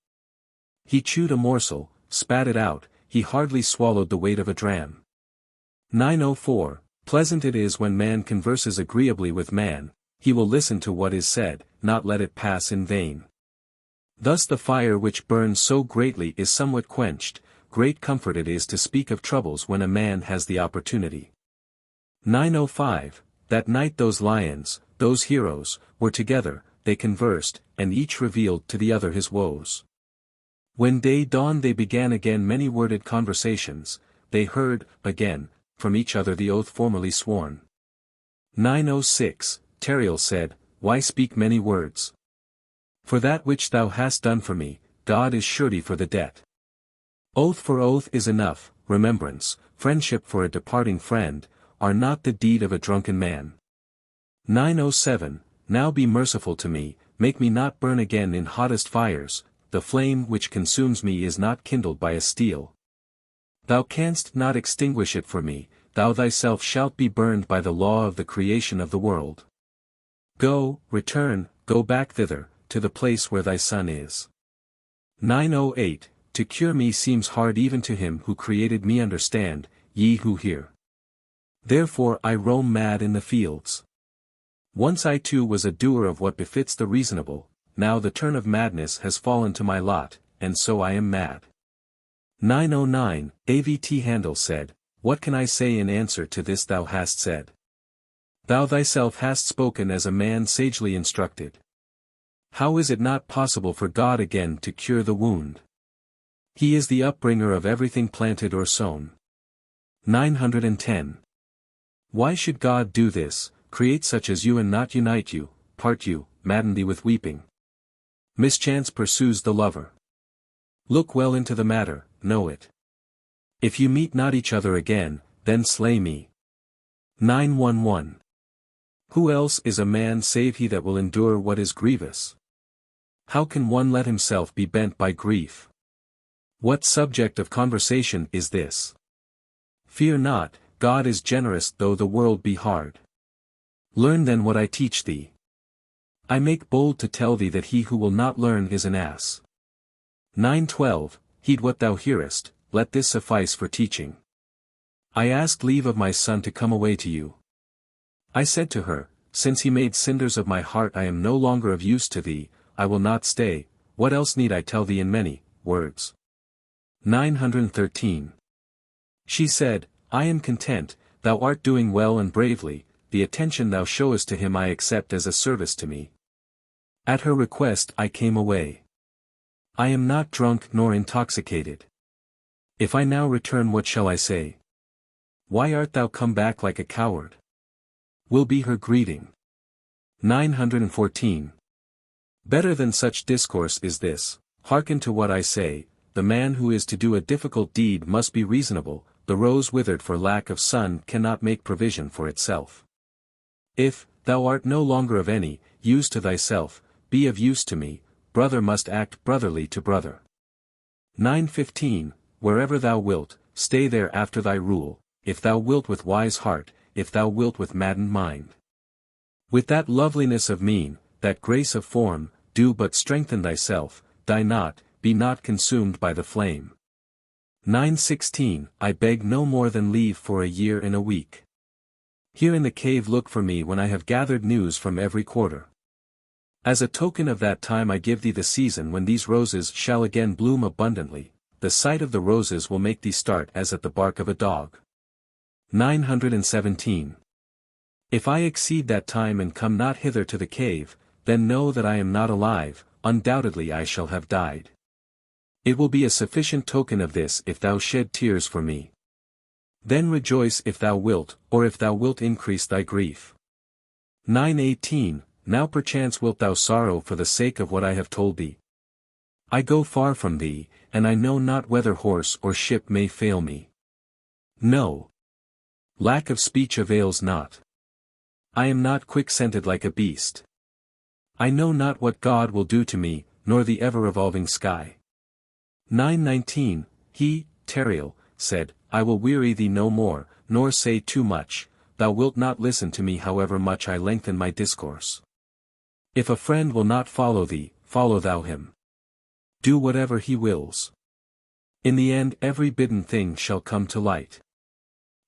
He chewed a morsel, spat it out, he hardly swallowed the weight of a dram. 904, pleasant it is when man converses agreeably with man, he will listen to what is said, not let it pass in vain. Thus the fire which burns so greatly is somewhat quenched, great comfort it is to speak of troubles when a man has the opportunity. 905, that night those lions, those heroes, were together, they conversed, and each revealed to the other his woes. When day dawned they began again many-worded conversations, they heard, again, from each other the oath formerly sworn. 906, Tariel said, why speak many words? For that which thou hast done for me, God is surety for the debt. Oath for oath is enough, remembrance, friendship for a departing friend, are not the deed of a drunken man. 907, now be merciful to me, make me not burn again in hottest fires, the flame which consumes me is not kindled by a steel. Thou canst not extinguish it for me, thou thyself shalt be burned by the law of the creation of the world. Go, return, go back thither, to the place where thy son is. 908, to cure me seems hard even to him who created me. Understand, ye who hear. Therefore I roam mad in the fields. Once I too was a doer of what befits the reasonable, now the turn of madness has fallen to my lot, and so I am mad. 909, Avt'handil said, what can I say in answer to this thou hast said? Thou thyself hast spoken as a man sagely instructed. How is it not possible for God again to cure the wound? He is the upbringer of everything planted or sown. 910. Why should God do this, create such as you and not unite you, part you, madden thee with weeping? Mischance pursues the lover. Look well into the matter, know it. If you meet not each other again, then slay me. 911. Who else is a man save he that will endure what is grievous? How can one let himself be bent by grief? What subject of conversation is this? Fear not, God is generous though the world be hard. Learn then what I teach thee. I make bold to tell thee that he who will not learn is an ass. 912, heed what thou hearest, let this suffice for teaching. I asked leave of my son to come away to you. I said to her, since he made cinders of my heart I am no longer of use to thee, I will not stay, what else need I tell thee in many words? 913. She said, I am content, thou art doing well and bravely, the attention thou showest to him I accept as a service to me. At her request I came away. I am not drunk nor intoxicated. If I now return what shall I say? Why art thou come back like a coward? Will be her greeting. 914. Better than such discourse is this, hearken to what I say, the man who is to do a difficult deed must be reasonable, the rose withered for lack of sun cannot make provision for itself. If, thou art no longer of any use to thyself, be of use to me, brother must act brotherly to brother. 915, wherever thou wilt, stay there after thy rule, if thou wilt with wise heart, if thou wilt with maddened mind. With that loveliness of mien, that grace of form, do but strengthen thyself, die not, be not consumed by the flame. 9:16 I beg no more than leave for a year and a week. Here in the cave look for me when I have gathered news from every quarter. As a token of that time I give thee the season when these roses shall again bloom abundantly, the sight of the roses will make thee start as at the bark of a dog. 917 If I exceed that time and come not hither to the cave, then know that I am not alive, undoubtedly I shall have died. It will be a sufficient token of this if thou shed tears for me. Then rejoice if thou wilt, or if thou wilt increase thy grief. 918 Now perchance wilt thou sorrow for the sake of what I have told thee. I go far from thee, and I know not whether horse or ship may fail me. No. Lack of speech avails not. I am not quick-scented like a beast. I know not what God will do to me, nor the ever-revolving sky. 919 He, Tariel, said, I will weary thee no more, nor say too much, thou wilt not listen to me however much I lengthen my discourse. If a friend will not follow thee, follow thou him. Do whatever he wills. In the end every bidden thing shall come to light.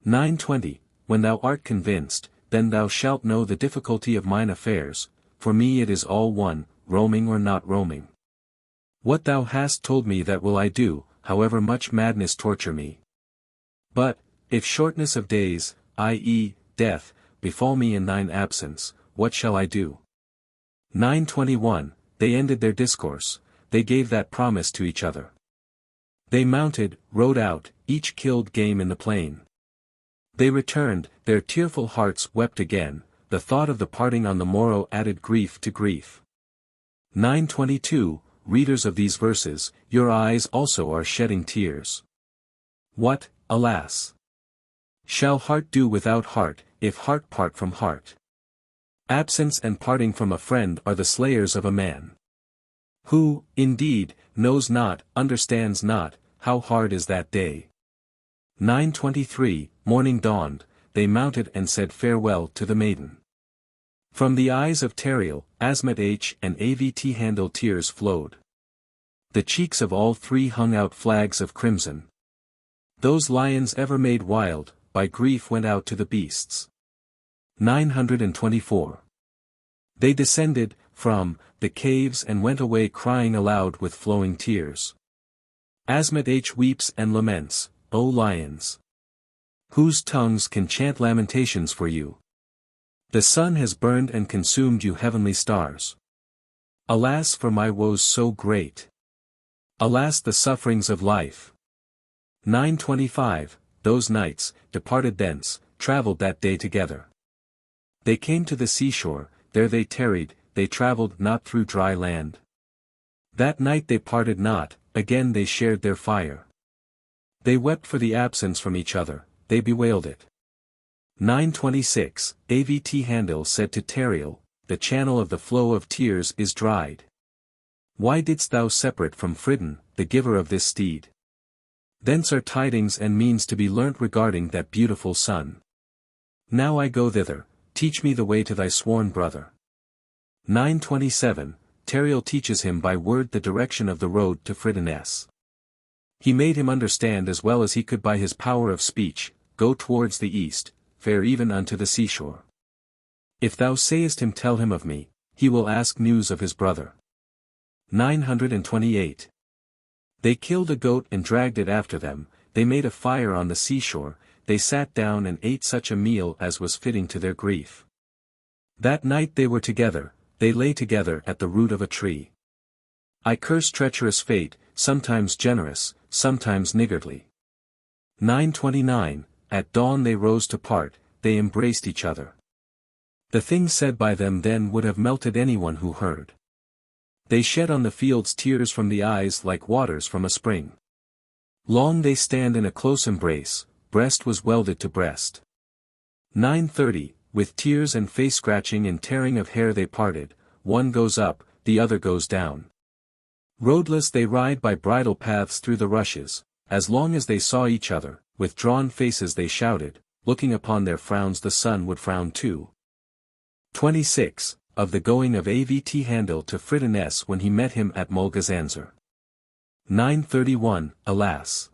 920 When thou art convinced, then thou shalt know the difficulty of mine affairs, for me it is all one, roaming or not roaming. What thou hast told me that will I do, however much madness torture me. But, if shortness of days, i.e., death, befall me in thine absence, what shall I do? 921 They ended their discourse, they gave that promise to each other. They mounted, rode out, each killed game in the plain. They returned, their tearful hearts wept again, the thought of the parting on the morrow added grief to grief. 922 Readers of these verses, your eyes also are shedding tears. What, alas! Shall heart do without heart, if heart part from heart? Absence and parting from a friend are the slayers of a man. Who, indeed, knows not, understands not, how hard is that day. 923 Morning dawned, they mounted and said farewell to the maiden. From the eyes of Tariel, Asmat'h and Avt'handil tears flowed. The cheeks of all three hung out flags of crimson. Those lions ever made wild, by grief went out to the beasts. 924 They descended, from, the caves and went away crying aloud with flowing tears. Asmat'h weeps and laments, O lions! Whose tongues can chant lamentations for you? The sun has burned and consumed you heavenly stars. Alas for my woes so great! Alas the sufferings of life! 925 Those knights, departed thence, travelled that day together. They came to the seashore, there they tarried, they travelled not through dry land. That night they parted not, again they shared their fire. They wept for the absence from each other, they bewailed it. 926 Avt'handil said to Tariel, the channel of the flow of tears is dried. Why didst thou separate from Fridun, the giver of this steed? Thence are tidings and means to be learnt regarding that beautiful son. Now I go thither, teach me the way to thy sworn brother. 927 Tariel teaches him by word the direction of the road to Fridun. He made him understand as well as he could by his power of speech, go towards the east, fare even unto the seashore. If thou sayest him tell him of me, he will ask news of his brother. 928 They killed a goat and dragged it after them, they made a fire on the seashore, they sat down and ate such a meal as was fitting to their grief. That night they were together, they lay together at the root of a tree. I curse treacherous fate, sometimes generous, sometimes niggardly. 929 At dawn they rose to part, they embraced each other. The things said by them then would have melted anyone who heard. They shed on the fields tears from the eyes like waters from a spring. Long they stand in a close embrace, breast was welded to breast. 930 With tears and face scratching and tearing of hair they parted, one goes up, the other goes down. Roadless they ride by bridle paths through the rushes, as long as they saw each other, with drawn faces they shouted, looking upon their frowns the sun would frown too. 26 of the going of Avt'handil to Fritiness when he met him at Mulgazanzar. 931, Alas!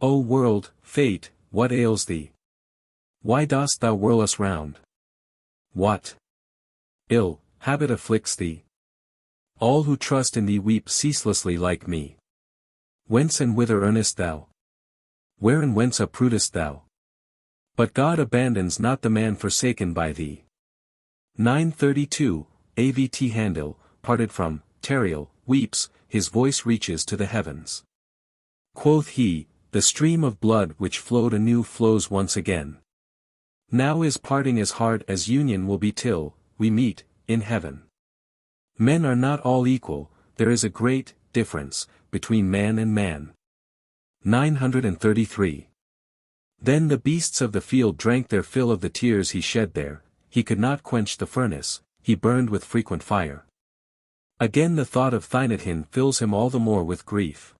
O world, fate, what ails thee? Why dost thou whirl us round? What ill habit afflicts thee? All who trust in thee weep ceaselessly like me. Whence and whither earnest thou? Where and whence uprootest thou? But God abandons not the man forsaken by thee. 932, Avt'handil, parted from Tariel, weeps, his voice reaches to the heavens. Quoth he, the stream of blood which flowed anew flows once again. Now is parting as hard as union will be till we meet in heaven. Men are not all equal, there is a great difference between man and man. 933. Then the beasts of the field drank their fill of the tears he shed there, he could not quench the furnace, he burned with frequent fire. Again the thought of Thynadhin fills him all the more with grief.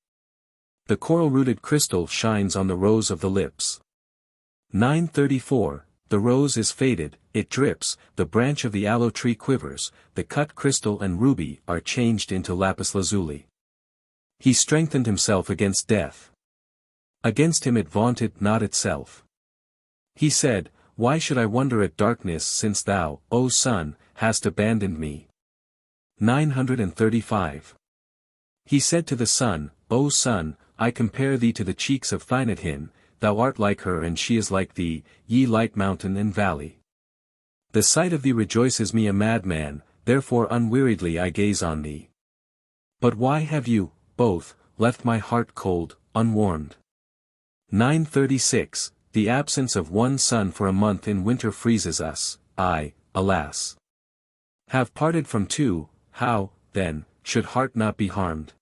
The coral-rooted crystal shines on the rose of the lips. 934, the rose is faded, it drips, the branch of the aloe tree quivers, the cut crystal and ruby are changed into lapis lazuli. He strengthened himself against death. Against him it vaunted not itself. He said, Why should I wonder at darkness since thou, O sun, hast abandoned me? 935. He said to the sun, O sun, I compare thee to the cheeks of Thynadhin, thou art like her and she is like thee, ye light mountain and valley. The sight of thee rejoices me a madman, therefore unweariedly I gaze on thee. But why have you, both, left my heart cold, unwarmed? 936, the absence of one sun for a month in winter freezes us, alas! Have parted from two, how, then, should heart not be harmed?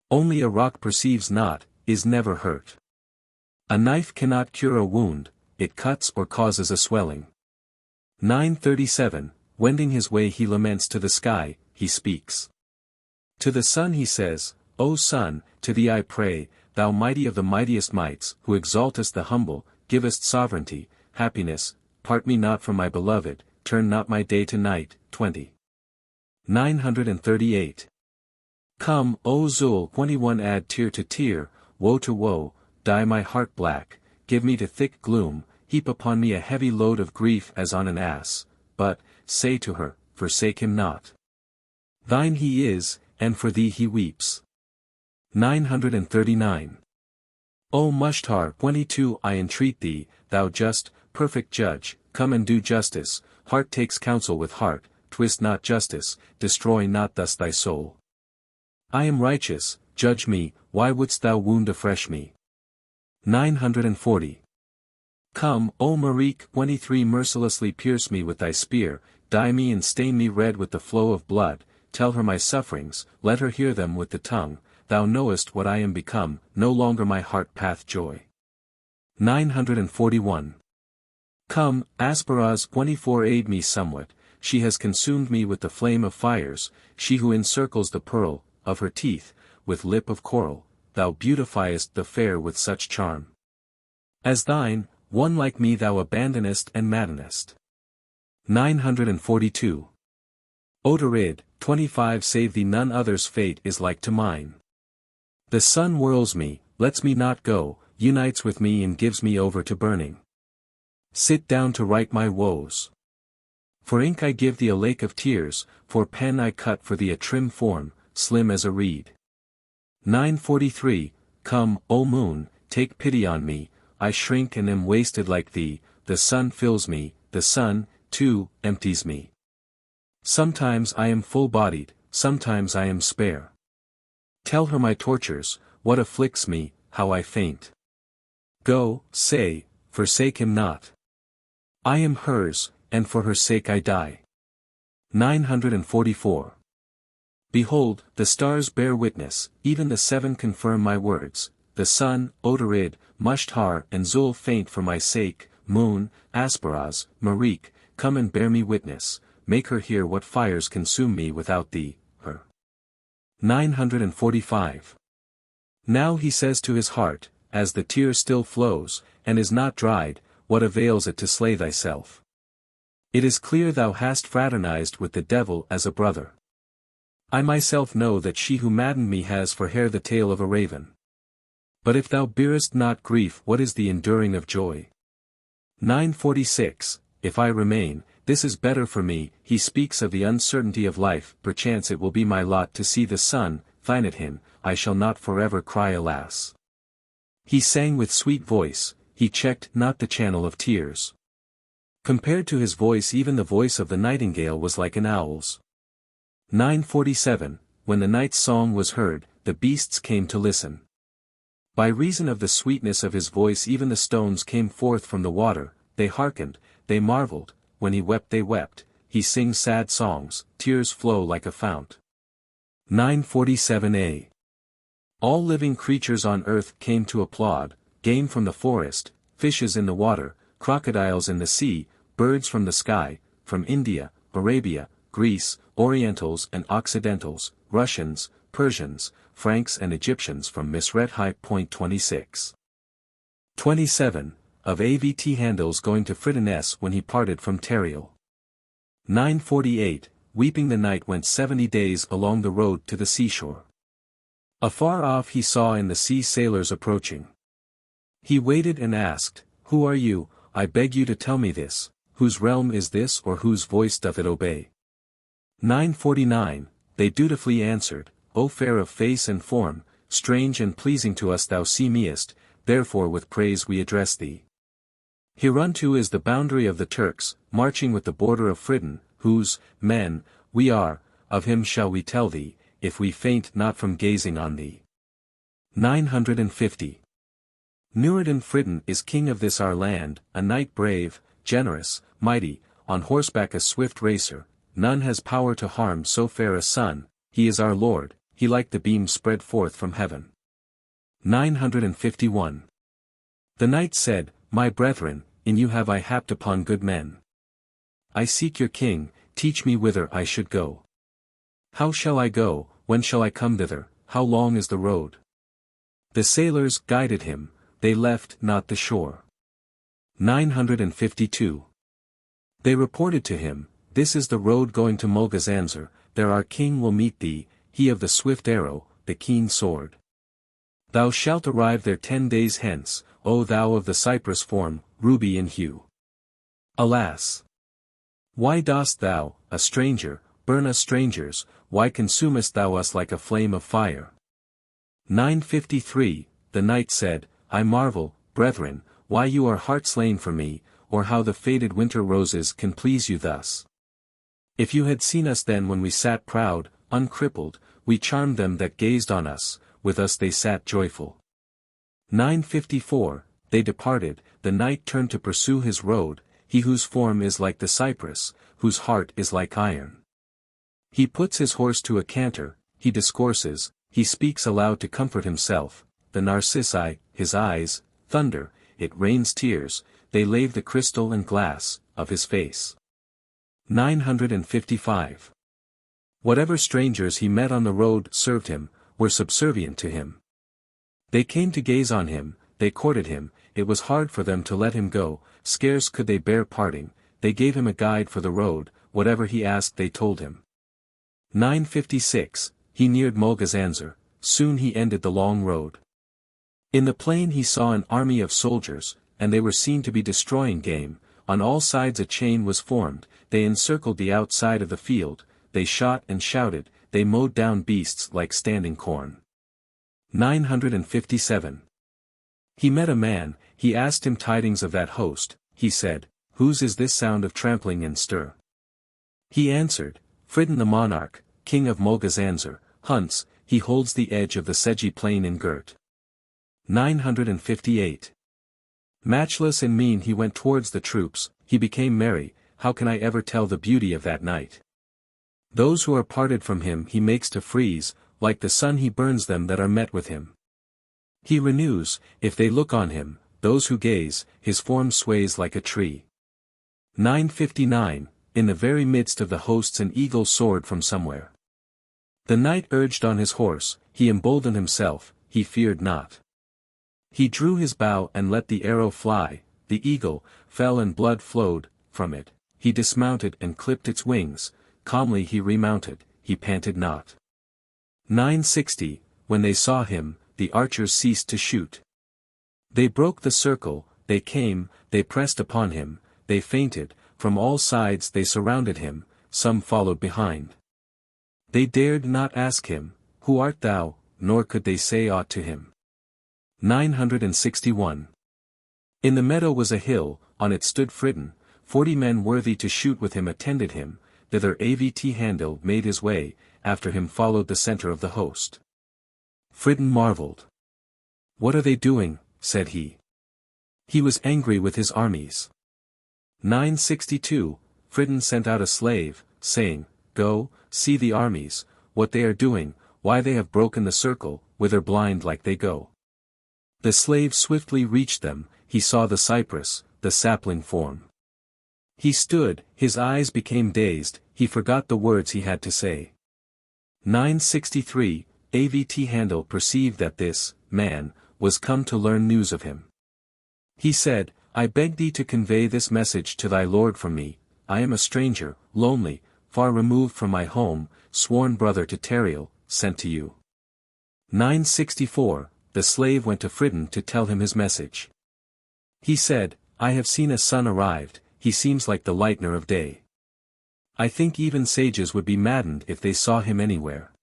Only a rock perceives not, is never hurt. A knife cannot cure a wound, it cuts or causes a swelling. 937, wending his way he laments to the sky, he speaks. To the sun he says, O sun, to thee I pray, thou mighty of the mightiest mights, who exaltest the humble, givest sovereignty, happiness, part me not from my beloved, turn not my day to night. 20. 938. Come, O Zul, 21 add tear to tear, woe to woe, dye my heart black, give me to thick gloom, heap upon me a heavy load of grief as on an ass, but, say to her, forsake him not. Thine he is, and for thee he weeps. 939. O Mushtar, 22 I entreat thee, thou just, perfect judge, come and do justice, heart takes counsel with heart, twist not justice, destroy not thus thy soul. I am righteous, judge me, why wouldst thou wound afresh me? 940. Come, O Marik, 23 mercilessly pierce me with thy spear, dye me and stain me red with the flow of blood, tell her my sufferings, let her hear them with the tongue, thou knowest what I am become, no longer my heart path joy. 941. Come, Asparaz, 24 aid me somewhat, she has consumed me with the flame of fires, she who encircles the pearl, of her teeth, with lip of coral, thou beautifiest the fair with such charm. As thine, one like me thou abandonest and maddenest. 942. Odorid, 25 save thee none other's fate is like to mine. The sun whirls me, lets me not go, unites with me and gives me over to burning. Sit down to write my woes. For ink I give thee a lake of tears, for pen I cut for thee a trim form, slim as a reed. 943, come, O moon, take pity on me, I shrink and am wasted like thee, the sun fills me, the sun, too, empties me. Sometimes I am full-bodied, sometimes I am spare. Tell her my tortures, what afflicts me, how I faint. Go, say, forsake him not. I am hers, and for her sake I die. 944. Behold, the stars bear witness, even the seven confirm my words, the sun, Odorid, Mushtar and Zul faint for my sake, moon, Asparaz, Marik, come and bear me witness, make her hear what fires consume me without thee, her. 945. Now he says to his heart, as the tear still flows, and is not dried, what avails it to slay thyself? It is clear thou hast fraternized with the devil as a brother. I myself know that she who maddened me has for hair the tail of a raven. But if thou bearest not grief, what is the enduring of joy? 946, If I remain, this is better for me. He speaks of the uncertainty of life. Perchance it will be my lot to see the sun, Thinathin, I shall not forever cry alas. He sang with sweet voice, he checked not the channel of tears. Compared to his voice, even the voice of the nightingale was like an owl's. 947, When the night's song was heard, the beasts came to listen. By reason of the sweetness of his voice even the stones came forth from the water, they hearkened, they marveled, when he wept they wept, he sings sad songs, tears flow like a fount. 947a. All living creatures on earth came to applaud, game from the forest, fishes in the water, crocodiles in the sea, birds from the sky, from India, Arabia, Greece, Orientals and Occidentals, Russians, Persians, Franks and Egyptians from Misret High. 26. 27, Of Avt'handil's going to Fritiness when he parted from Tariel. 948, Weeping the night went 70 days along the road to the seashore. Afar off he saw in the sea sailors approaching. He waited and asked, Who are you? I beg you to tell me this, whose realm is this or whose voice doth it obey? 949, They dutifully answered, O fair of face and form, strange and pleasing to us thou seemest, therefore with praise we address thee. Hereunto is the boundary of the Turks, marching with the border of Fritin, whose men we are, of him shall we tell thee, if we faint not from gazing on thee. 950. Nuradin Fritin is king of this our land, a knight brave, generous, mighty, on horseback a swift racer, none has power to harm so fair a son, he is our lord, he like the beam spread forth from heaven. 951. The knight said, My brethren, in you have I happed upon good men. I seek your king, teach me whither I should go. How shall I go, when shall I come thither, how long is the road? The sailors guided him, they left not the shore. 952. They reported to him, This is the road going to Mulgazanzar, there our king will meet thee, he of the swift arrow, the keen sword. Thou shalt arrive there 10 days hence, O thou of the cypress form, ruby in hue. Alas! Why dost thou, a stranger, burn us strangers, why consumest thou us like a flame of fire? 953, The knight said, I marvel, brethren, why you are heart-slain for me, or how the faded winter roses can please you thus. If you had seen us then when we sat proud, uncrippled, we charmed them that gazed on us, with us they sat joyful. 954, They departed, the knight turned to pursue his road, he whose form is like the cypress, whose heart is like iron. He puts his horse to a canter, he discourses, he speaks aloud to comfort himself, the narcissi, his eyes, thunder, it rains tears, they lave the crystal and glass, of his face. 955. Whatever strangers he met on the road served him, were subservient to him. They came to gaze on him, they courted him, it was hard for them to let him go, scarce could they bear parting, they gave him a guide for the road, whatever he asked they told him. 956, He neared Mulgazanzar, soon he ended the long road. In the plain he saw an army of soldiers, and they were seen to be destroying game, on all sides a chain was formed, they encircled the outside of the field, they shot and shouted, they mowed down beasts like standing corn. 957. He met a man, he asked him tidings of that host, he said, Whose is this sound of trampling and stir? He answered, Fritin the monarch, king of Mulgazanzar, hunts, he holds the edge of the sedgy plain in girt. 958. Matchless in mien he went towards the troops, he became merry, how can I ever tell the beauty of that night? Those who are parted from him he makes to freeze, like the sun he burns them that are met with him. He renews, if they look on him, those who gaze, his form sways like a tree. 959, In the very midst of the hosts an eagle soared from somewhere. The knight urged on his horse, he emboldened himself, he feared not. He drew his bow and let the arrow fly, the eagle, fell and blood flowed, from it, he dismounted and clipped its wings, calmly he remounted, he panted not. 960, when they saw him, the archers ceased to shoot. They broke the circle, they came, they pressed upon him, they feinted, from all sides they surrounded him, some followed behind. They dared not ask him, "Who art thou?" nor could they say aught to him. 961. In the meadow was a hill, on it stood Fridun, 40 men worthy to shoot with him attended him, thither Avt'handil made his way, after him followed the center of the host. Fridun marveled. "What are they doing?" said he. He was angry with his armies. 962, Fridun sent out a slave, saying, "Go, see the armies, what they are doing, why they have broken the circle, whither blind like they go." The slave swiftly reached them, he saw the cypress, the sapling form. He stood, his eyes became dazed, he forgot the words he had to say. 963, Avt'handil perceived that this man was come to learn news of him. He said, "I beg thee to convey this message to thy lord from me. I am a stranger, lonely, far removed from my home, sworn brother to Tariel, sent to you." 964, the slave went to Fridun to tell him his message. He said, "I have seen a son arrived, he seems like the lightener of day. I think even sages would be maddened if they saw him anywhere."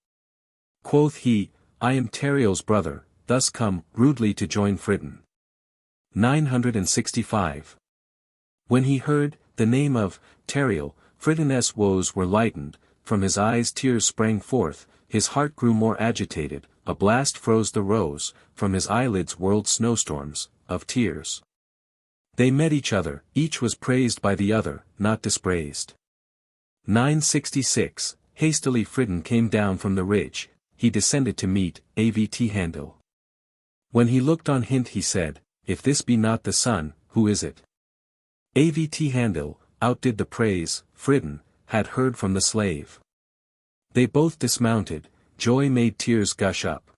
Quoth he, "I am Tariel's brother, thus come rudely to join Fridun." 965. When he heard the name of Tariel, Fridun's woes were lightened, from his eyes tears sprang forth, his heart grew more agitated, a blast froze the rose, from his eyelids whirled snowstorms of tears. They met each other, each was praised by the other, not dispraised. 966, hastily Fridun came down from the ridge, he descended to meet Avt'handil. When he looked on hint he said, "If this be not the son, who is it?" Avt'handil outdid the praise Fridun had heard from the slave. They both dismounted, joy made tears gush up.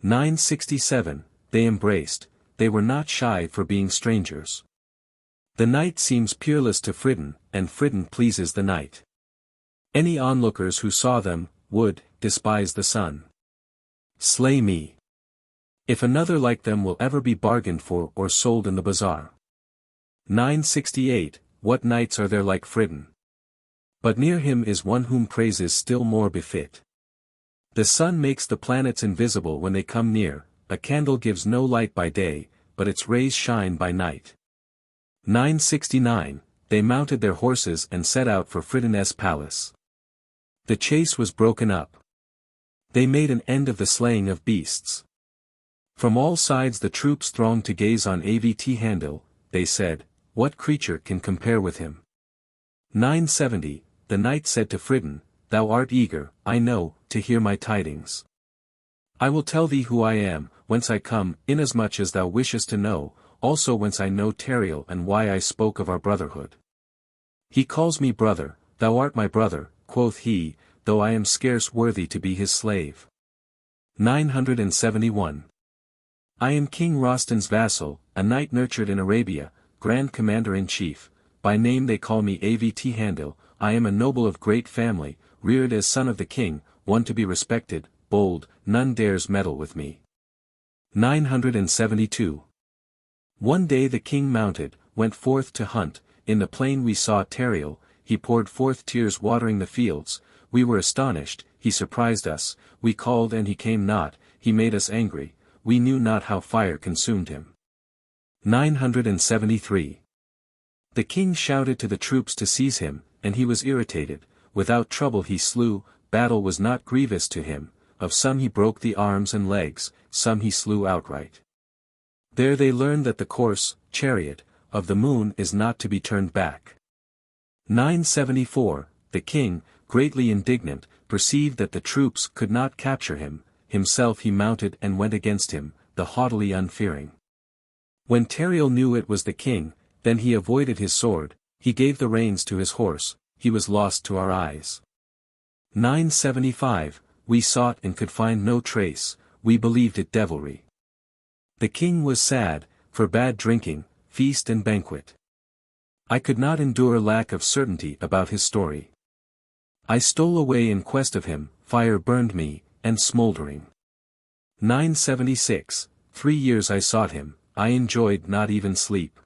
967, they embraced, they were not shy for being strangers. The night seems peerless to Fridun, and Fridun pleases the night. Any onlookers who saw them, would, despise the sun. Slay me. If another like them will ever be bargained for or sold in the bazaar. 968, what knights are there like Fridun? But near him is one whom praises still more befit. The sun makes the planets invisible when they come near, a candle gives no light by day, but its rays shine by night. 969, they mounted their horses and set out for Fridun's palace. The chase was broken up. They made an end of the slaying of beasts. From all sides the troops thronged to gaze on Avt'handil, they said, "What creature can compare with him?" 970, the knight said to Fridun, "Thou art eager, I know, to hear my tidings. I will tell thee who I am, whence I come, inasmuch as thou wishest to know, also whence I know Tariel and why I spoke of our brotherhood. He calls me brother, thou art my brother, quoth he, though I am scarce worthy to be his slave." 971. I am King Rostan's vassal, a knight nurtured in Arabia, grand commander-in-chief, by name they call me Avt'handil, I am a noble of great family, reared as son of the king, one to be respected, bold, none dares meddle with me. 972. One day the king mounted, went forth to hunt, in the plain we saw Tariel, he poured forth tears watering the fields, we were astonished, he surprised us, we called and he came not, he made us angry, we knew not how fire consumed him. 973. The king shouted to the troops to seize him, and he was irritated, without trouble he slew, battle was not grievous to him, of some he broke the arms and legs, some he slew outright. There they learned that the course, chariot, of the moon is not to be turned back. 974, the king, greatly indignant, perceived that the troops could not capture him, himself he mounted and went against him, the haughtily unfearing. When Tariel knew it was the king, then he avoided his sword, he gave the reins to his horse, he was lost to our eyes. 975, we sought and could find no trace, we believed it devilry. The king was sad, forbade drinking, feast and banquet. I could not endure lack of certainty about his story. I stole away in quest of him, fire burned me, and smoldering. 976, 3 years I sought him, I enjoyed not even sleep.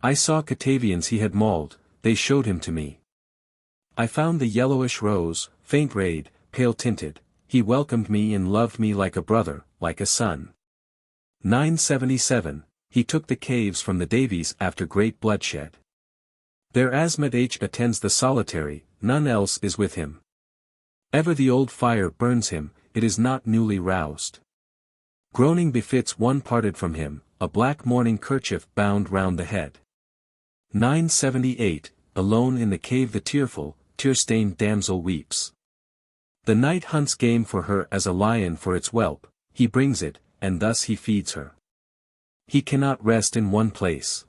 I saw Khatavians he had mauled, they showed him to me. I found the yellowish rose, faint rayed, pale tinted, he welcomed me and loved me like a brother, like a son. 977, he took the caves from the Davies after great bloodshed. There Asmat'h attends the solitary, none else is with him. Ever the old fire burns him, it is not newly roused. Groaning befits one parted from him, a black mourning kerchief bound round the head. 978, alone in the cave the tearful, tear-stained damsel weeps. The knight hunts game for her as a lion for its whelp, he brings it, and thus he feeds her. He cannot rest in one place.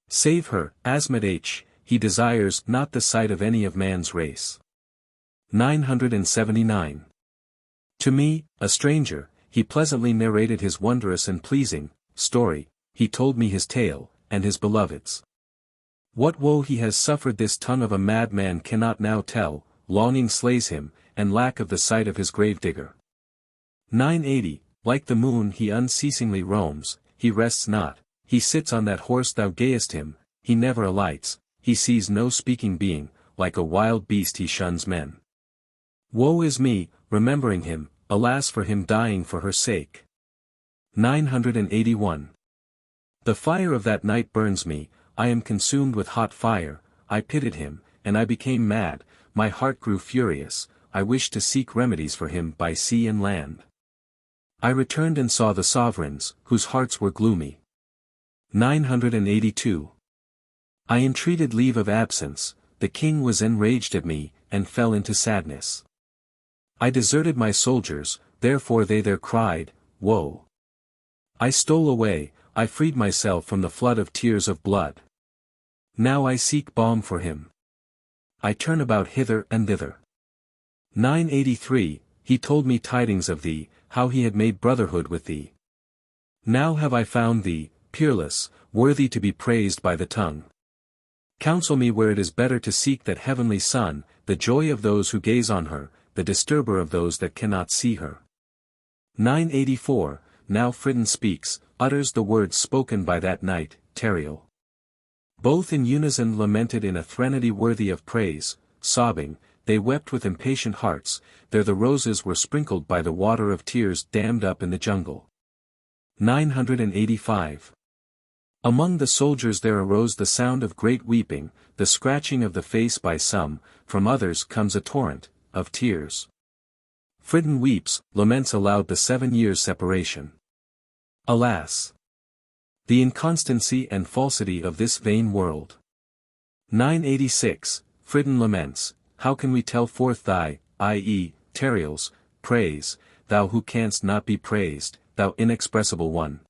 Save her, Asmat'h, he desires not the sight of any of man's race. 979. To me, a stranger, he pleasantly narrated his wondrous and pleasing story, he told me his tale, and his beloved's. What woe he has suffered this tongue of a madman cannot now tell, longing slays him, and lack of the sight of his gravedigger. 980, like the moon he unceasingly roams, he rests not, he sits on that horse thou gayest him, he never alights, he sees no speaking being, like a wild beast he shuns men. Woe is me, remembering him, alas for him dying for her sake. 981. The fire of that night burns me, I am consumed with hot fire, I pitied him, and I became mad, my heart grew furious, I wished to seek remedies for him by sea and land. I returned and saw the sovereigns, whose hearts were gloomy. 982. I entreated leave of absence, the king was enraged at me, and fell into sadness. I deserted my soldiers, therefore they there cried, woe. I stole away, I freed myself from the flood of tears of blood. Now I seek balm for him. I turn about hither and thither. 983, he told me tidings of thee, how he had made brotherhood with thee. Now have I found thee, peerless, worthy to be praised by the tongue. Counsel me where it is better to seek that heavenly sun, the joy of those who gaze on her, the disturber of those that cannot see her. 984, now Fritin speaks, utters the words spoken by that knight, Tariel. Both in unison lamented in a threnody worthy of praise, sobbing, they wept with impatient hearts, there the roses were sprinkled by the water of tears dammed up in the jungle. 985. Among the soldiers there arose the sound of great weeping, the scratching of the face by some, from others comes a torrent of tears. Fritin weeps, laments aloud the 7 years' separation. Alas! The inconstancy and falsity of this vain world. 986, Fritin laments, how can we tell forth thy, i.e., Tariel's, praise, thou who canst not be praised, thou inexpressible one.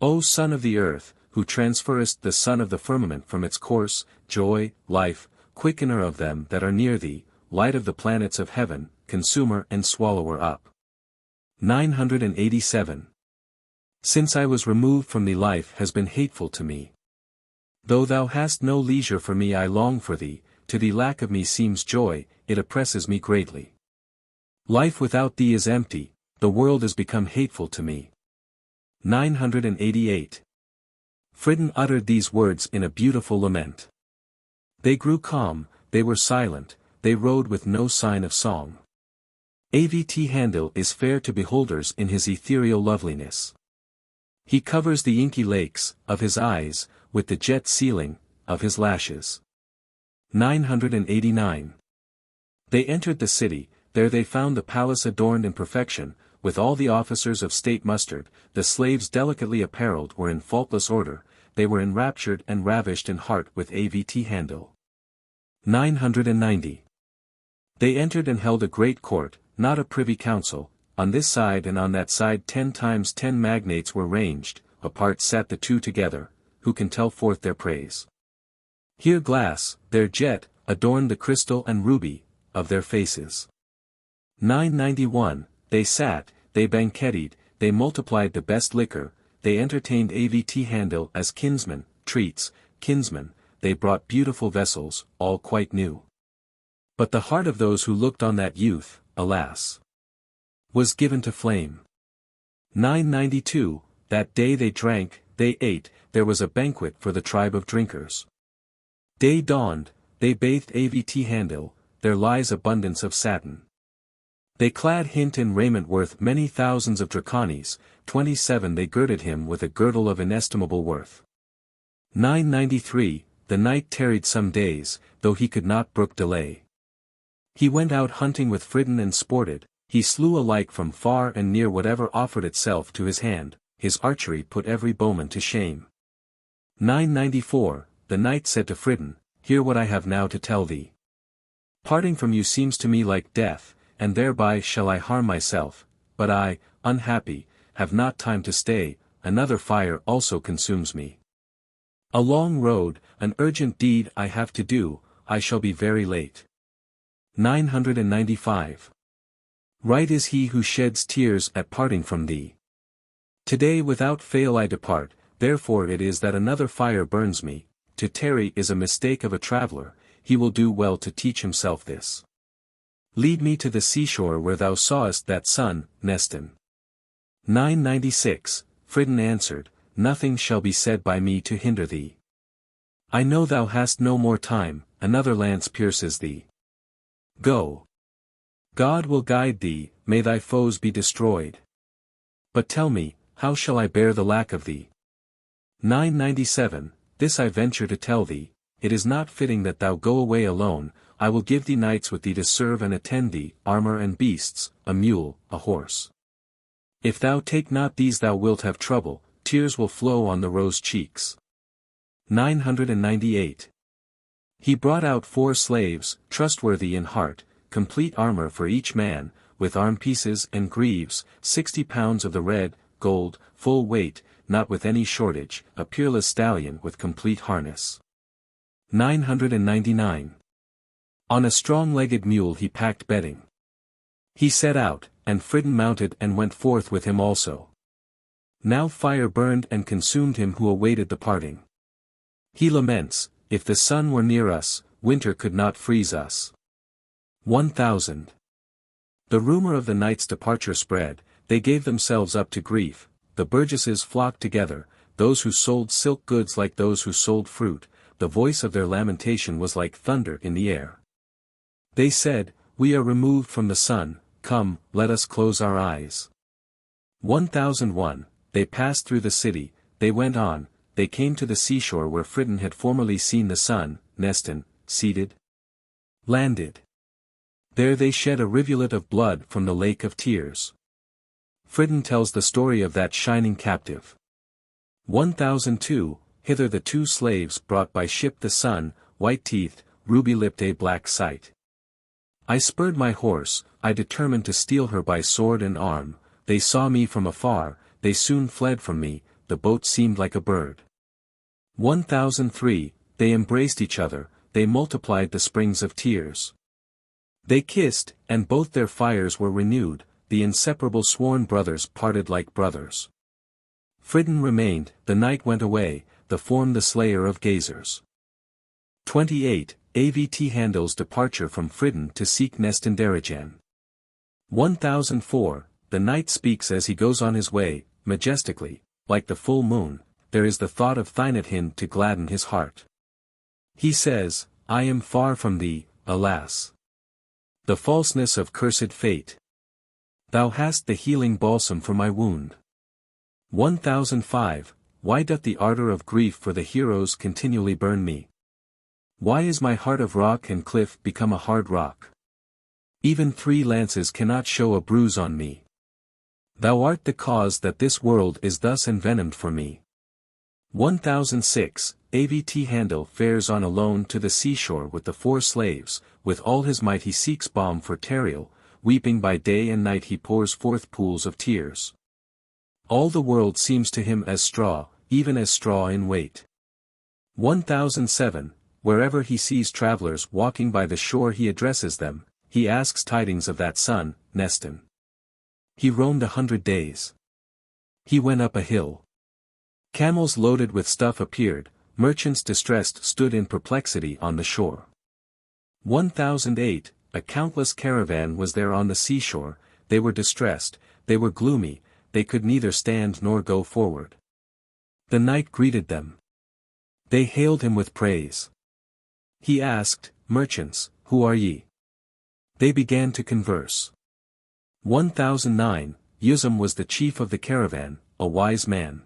O Son of the earth, who transferrest the sun of the firmament from its course, joy, life, quickener of them that are near thee, light of the planets of heaven, consumer and swallower up. 987. Since I was removed from thee life has been hateful to me. Though thou hast no leisure for me I long for thee, to thee lack of me seems joy, it oppresses me greatly. Life without thee is empty, the world is become hateful to me. 988. Fritin uttered these words in a beautiful lament. They grew calm, they were silent, they rode with no sign of song. Avt'handil is fair to beholders in his ethereal loveliness. He covers the inky lakes, of his eyes, with the jet ceiling, of his lashes. 989. They entered the city, there they found the palace adorned in perfection, with all the officers of state mustered, the slaves delicately apparelled were in faultless order, they were enraptured and ravished in heart with Avt'handil. 990. They entered and held a great court, not a privy council, on this side and on that side 10 times 10 magnates were ranged, apart sat the two together, who can tell forth their praise. Here glass, their jet, adorned the crystal and ruby, of their faces. 991, they sat, they banqueted, they multiplied the best liquor, they entertained Avt'handil as kinsmen, treats, kinsmen, they brought beautiful vessels, all quite new. But the heart of those who looked on that youth, alas, was given to flame. 992, that day they drank, they ate, there was a banquet for the tribe of drinkers. Day dawned, they bathed Avt'handil, there lies abundance of satin. They clad him in raiment worth many thousands of drachmanes, 27 they girded him with a girdle of inestimable worth. 993, the knight tarried some days, though he could not brook delay. He went out hunting with Fridun and sported, he slew alike from far and near whatever offered itself to his hand, his archery put every bowman to shame. 994, the knight said to Fridun, hear what I have now to tell thee. Parting from you seems to me like death, and thereby shall I harm myself, but I, unhappy, have not time to stay, another fire also consumes me. A long road, an urgent deed I have to do, I shall be very late. 995. Right is he who sheds tears at parting from thee. Today without fail I depart, therefore it is that another fire burns me, to tarry is a mistake of a traveller, he will do well to teach himself this. Lead me to the seashore where thou sawest that sun, Nestan. 996, Fridun answered, nothing shall be said by me to hinder thee. I know thou hast no more time, another lance pierces thee. Go. God will guide thee, may thy foes be destroyed. But tell me, how shall I bear the lack of thee? 997, this I venture to tell thee, it is not fitting that thou go away alone, I will give thee knights with thee to serve and attend thee, armor and beasts, a mule, a horse. If thou take not these thou wilt have trouble, tears will flow on the rose cheeks. 998. He brought out 4 slaves, trustworthy in heart, complete armor for each man, with arm pieces and greaves, 60 pounds of the red, gold, full weight, not with any shortage, a peerless stallion with complete harness. 999. On a strong-legged mule he packed bedding. He set out, and Fridun mounted and went forth with him also. Now fire burned and consumed him who awaited the parting. He laments, if the sun were near us, winter could not freeze us. 1000. The rumor of the knight's departure spread, they gave themselves up to grief, the burgesses flocked together, those who sold silk goods like those who sold fruit, the voice of their lamentation was like thunder in the air. They said, we are removed from the sun, come, let us close our eyes. 1001, they passed through the city, they went on, they came to the seashore where Fridun had formerly seen the sun, Nestan, seated. Landed. There they shed a rivulet of blood from the lake of tears. Fridun tells the story of that shining captive. 1002, hither the 2 slaves brought by ship the sun, white-teethed, ruby-lipped a black sight. I spurred my horse, I determined to steal her by sword and arm, they saw me from afar, they soon fled from me, the boat seemed like a bird. 1003, they embraced each other, they multiplied the springs of tears. They kissed, and both their fires were renewed, the inseparable sworn brothers parted like brothers. Fridun remained, the night went away, the form the slayer of gazers. 28, Avt'handil's departure from Fridun to seek Nestan-Darejan. 1004, the knight speaks as he goes on his way, majestically, like the full moon, there is the thought of Avt'handil to gladden his heart. He says, I am far from thee, alas. The falseness of cursed fate. Thou hast the healing balsam for my wound. 1005, why doth the ardor of grief for the heroes continually burn me? Why is my heart of rock and cliff become a hard rock? Even 3 lances cannot show a bruise on me. Thou art the cause that this world is thus envenomed for me. 1006, Avt'handil fares on alone to the seashore with the 4 slaves, with all his might he seeks balm for Tariel, weeping by day and night he pours forth pools of tears. All the world seems to him as straw, even as straw in weight. 1007, wherever he sees travelers walking by the shore he addresses them, he asks tidings of that son, Nestan. He roamed 100 days. He went up a hill. Camels loaded with stuff appeared, merchants distressed stood in perplexity on the shore. 1008, a countless caravan was there on the seashore, they were distressed, they were gloomy, they could neither stand nor go forward. The knight greeted them. They hailed him with praise. He asked, Merchants, who are ye? They began to converse. 1009, Yuzum was the chief of the caravan, a wise man.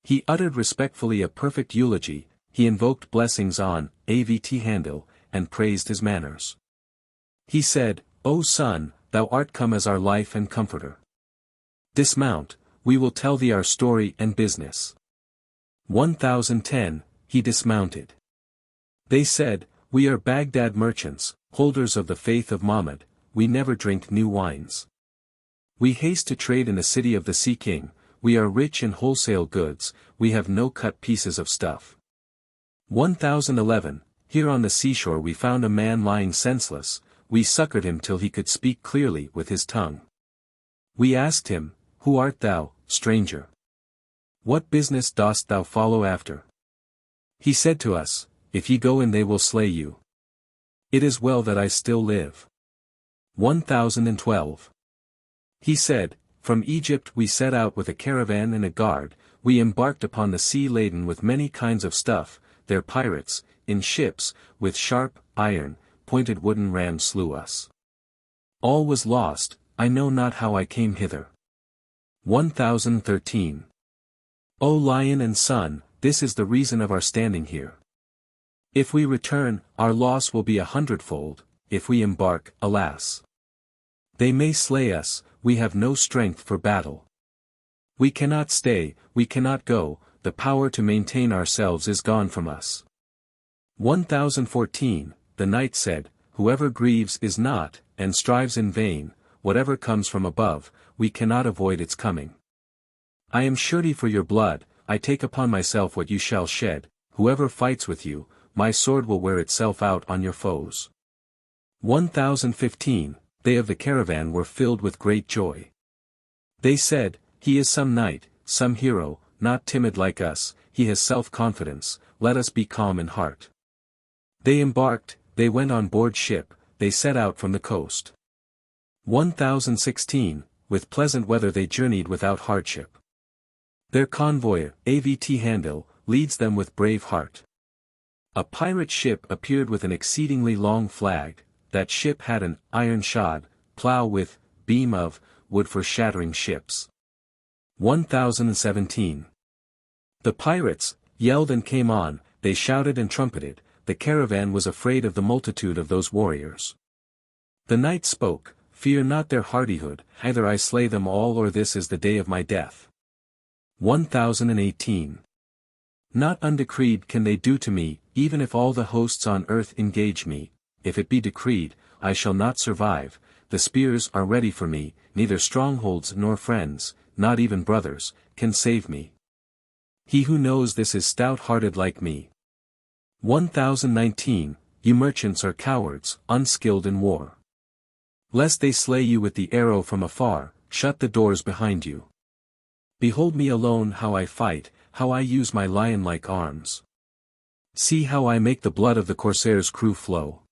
He uttered respectfully a perfect eulogy, he invoked blessings on Avt'handil, and praised his manners. He said, O son, thou art come as our life and comforter. Dismount, we will tell thee our story and business. 1010, he dismounted. They said, We are Baghdad merchants, holders of the faith of Mahmud, we never drink new wines. We haste to trade in the city of the Sea King, we are rich in wholesale goods, we have no cut pieces of stuff. 1011, here on the seashore we found a man lying senseless, we succored him till he could speak clearly with his tongue. We asked him, Who art thou, stranger? What business dost thou follow after? He said to us, If ye go in they will slay you. It is well that I still live. 1012. He said, From Egypt we set out with a caravan and a guard, we embarked upon the sea laden with many kinds of stuff, their pirates, in ships, with sharp, iron, pointed wooden rams slew us. All was lost, I know not how I came hither. 1013. O lion and sun, this is the reason of our standing here. If we return, our loss will be 100-fold, if we embark, alas. They may slay us, we have no strength for battle. We cannot stay, we cannot go, the power to maintain ourselves is gone from us. 1014, the knight said, Whoever grieves is not, and strives in vain, whatever comes from above, we cannot avoid its coming. I am surety for your blood, I take upon myself what you shall shed, whoever fights with you, my sword will wear itself out on your foes. 1015, they of the caravan were filled with great joy. They said, He is some knight, some hero, not timid like us, he has self-confidence, let us be calm in heart. They embarked, they went on board ship, they set out from the coast. 1016, with pleasant weather they journeyed without hardship. Their convoy, Avt'handil, leads them with brave heart. A pirate ship appeared with an exceedingly long flag, that ship had an iron shod, plough with, beam of, wood for shattering ships. 1017. The pirates, yelled and came on, they shouted and trumpeted, the caravan was afraid of the multitude of those warriors. The knight spoke, Fear not their hardihood, either I slay them all or this is the day of my death. 1018. Not undecreed can they do to me, even if all the hosts on earth engage me, if it be decreed, I shall not survive, the spears are ready for me, neither strongholds nor friends, not even brothers, can save me. He who knows this is stout-hearted like me. 1019, You merchants are cowards, unskilled in war. Lest they slay you with the arrow from afar, shut the doors behind you. Behold me alone how I fight, how I use my lion-like arms. See how I make the blood of the corsair's crew flow.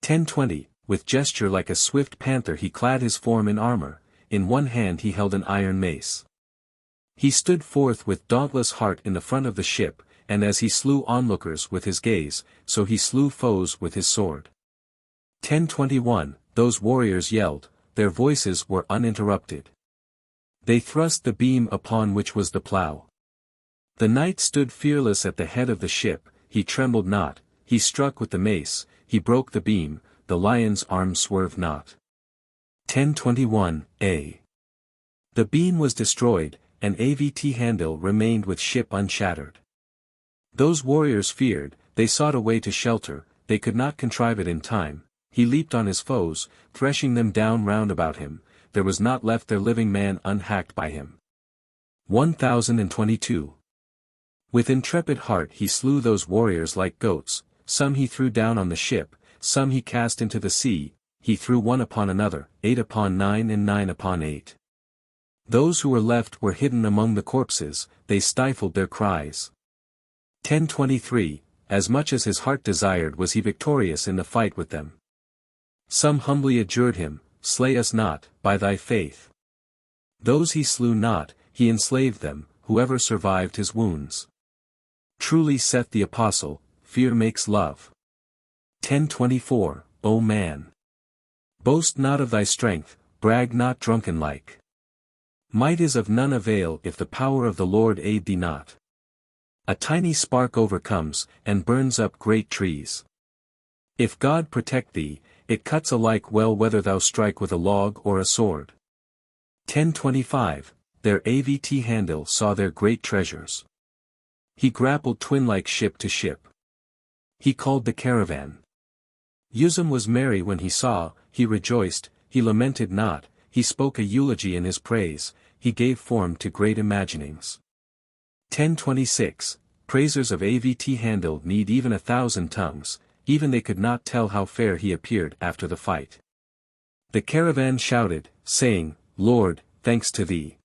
1020, with gesture like a swift panther he clad his form in armor, in one hand he held an iron mace. He stood forth with dauntless heart in the front of the ship, and as he slew onlookers with his gaze, so he slew foes with his sword. 1021, those warriors yelled, their voices were uninterrupted. They thrust the beam upon which was the plough. The knight stood fearless at the head of the ship, he trembled not, he struck with the mace, he broke the beam, the lion's arm swerved not. 1021, A. The beam was destroyed, and Avt'handil remained with ship unshattered. Those warriors feared, they sought a way to shelter, they could not contrive it in time, he leaped on his foes, threshing them down round about him, there was not left their living man unhacked by him. 1022. With intrepid heart he slew those warriors like goats, some he threw down on the ship, some he cast into the sea, he threw one upon another, 8 upon 9 and 9 upon 8. Those who were left were hidden among the corpses, they stifled their cries. 1023, as much as his heart desired was he victorious in the fight with them. Some humbly adjured him, slay us not, by thy faith. Those he slew not, he enslaved them, whoever survived his wounds. Truly saith the apostle, fear makes love. 1024, O man! Boast not of thy strength, brag not drunken like. Might is of none avail if the power of the Lord aid thee not. A tiny spark overcomes, and burns up great trees. If God protect thee, it cuts alike well whether thou strike with a log or a sword. 1025, there Avt'handil saw their great treasures. He grappled twin-like ship to ship. He called the caravan. Uzum was merry when he saw, he rejoiced, he lamented not, he spoke a eulogy in his praise, he gave form to great imaginings. 1026, praisers of Avt'handil need even 1,000 tongues, even they could not tell how fair he appeared after the fight. The caravan shouted, saying, Lord, thanks to thee.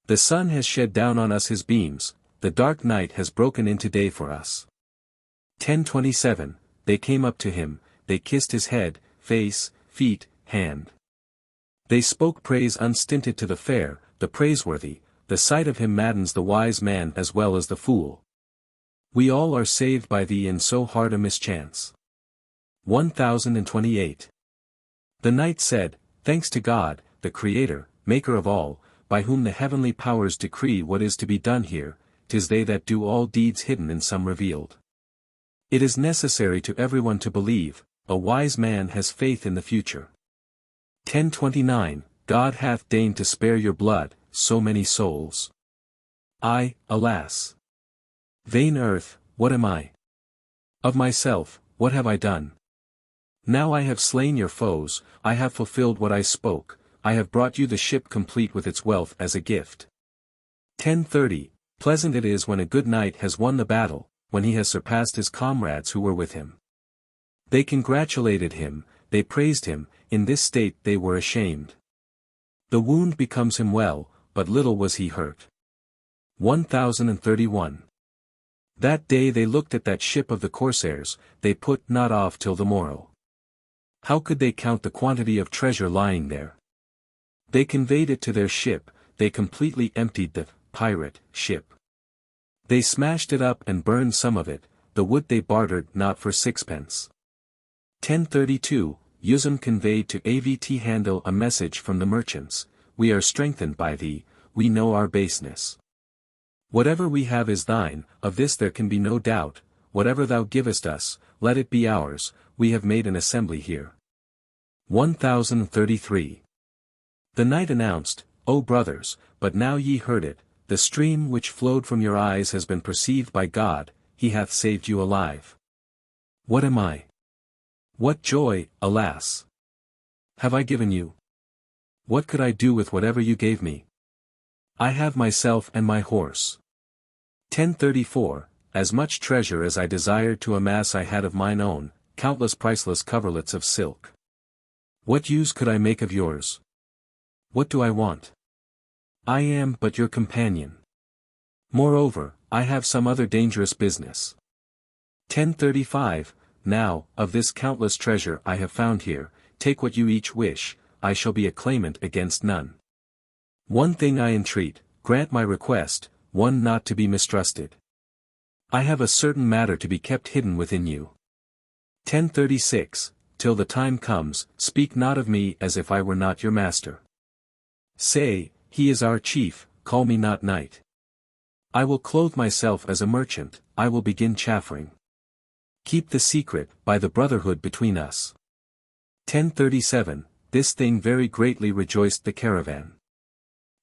The sun has shed down on us his beams, the dark night has broken into day for us. 1027, they came up to him, they kissed his head, face, feet, hand. They spoke praise unstinted to the fair, the praiseworthy, the sight of him maddens the wise man as well as the fool. We all are saved by thee in so hard a mischance. 1028. The knight said, thanks to God, the Creator, Maker of all, by whom the heavenly powers decree what is to be done here, 'tis they that do all deeds hidden and some revealed. It is necessary to everyone to believe, a wise man has faith in the future. 1029, God hath deigned to spare your blood, so many souls. I, alas! Vain earth, what am I? Of myself, what have I done? Now I have slain your foes, I have fulfilled what I spoke, I have brought you the ship complete with its wealth as a gift. 1030, pleasant it is when a good knight has won the battle, when he has surpassed his comrades who were with him. They congratulated him, they praised him, in this state they were ashamed. The wound becomes him well, but little was he hurt. 1031. That day they looked at that ship of the corsairs, they put not off till the morrow. How could they count the quantity of treasure lying there? They conveyed it to their ship, they completely emptied the pirate ship. They smashed it up and burned some of it, the wood they bartered not for sixpence. 1032, Uzum conveyed to Avt'handil a message from the merchants, we are strengthened by thee, we know our baseness. Whatever we have is thine, of this there can be no doubt, whatever thou givest us, let it be ours, we have made an assembly here. 1033. The knight announced, O brothers, but now ye heard it, the stream which flowed from your eyes has been perceived by God, he hath saved you alive. What am I? What joy, alas! Have I given you? What could I do with whatever you gave me? I have myself and my horse. 1034, as much treasure as I desired to amass I had of mine own, countless priceless coverlets of silk. What use could I make of yours? What do I want? I am but your companion. Moreover, I have some other dangerous business. 1035, now, of this countless treasure I have found here, take what you each wish, I shall be a claimant against none. One thing I entreat, grant my request, one not to be mistrusted. I have a certain matter to be kept hidden within you. 1036, till the time comes, speak not of me as if I were not your master. Say, he is our chief, call me not knight. I will clothe myself as a merchant, I will begin chaffering. Keep the secret, by the brotherhood between us. 1037, this thing very greatly rejoiced the caravan.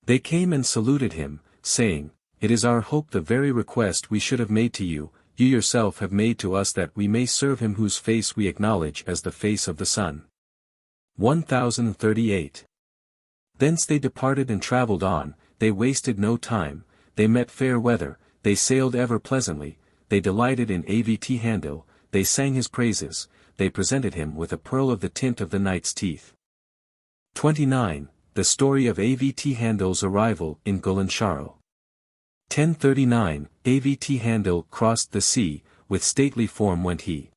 They came and saluted him, saying, it is our hope the very request we should have made to you, you yourself have made to us that we may serve him whose face we acknowledge as the face of the sun. 1038. Thence they departed and travelled on, they wasted no time, they met fair weather, they sailed ever pleasantly, they delighted in Avt'handil, they sang his praises, they presented him with a pearl of the tint of the knight's teeth. 29. The story of Avt'handil's arrival in Gulansharo. 1039, Avt'handil crossed the sea, with stately form went he.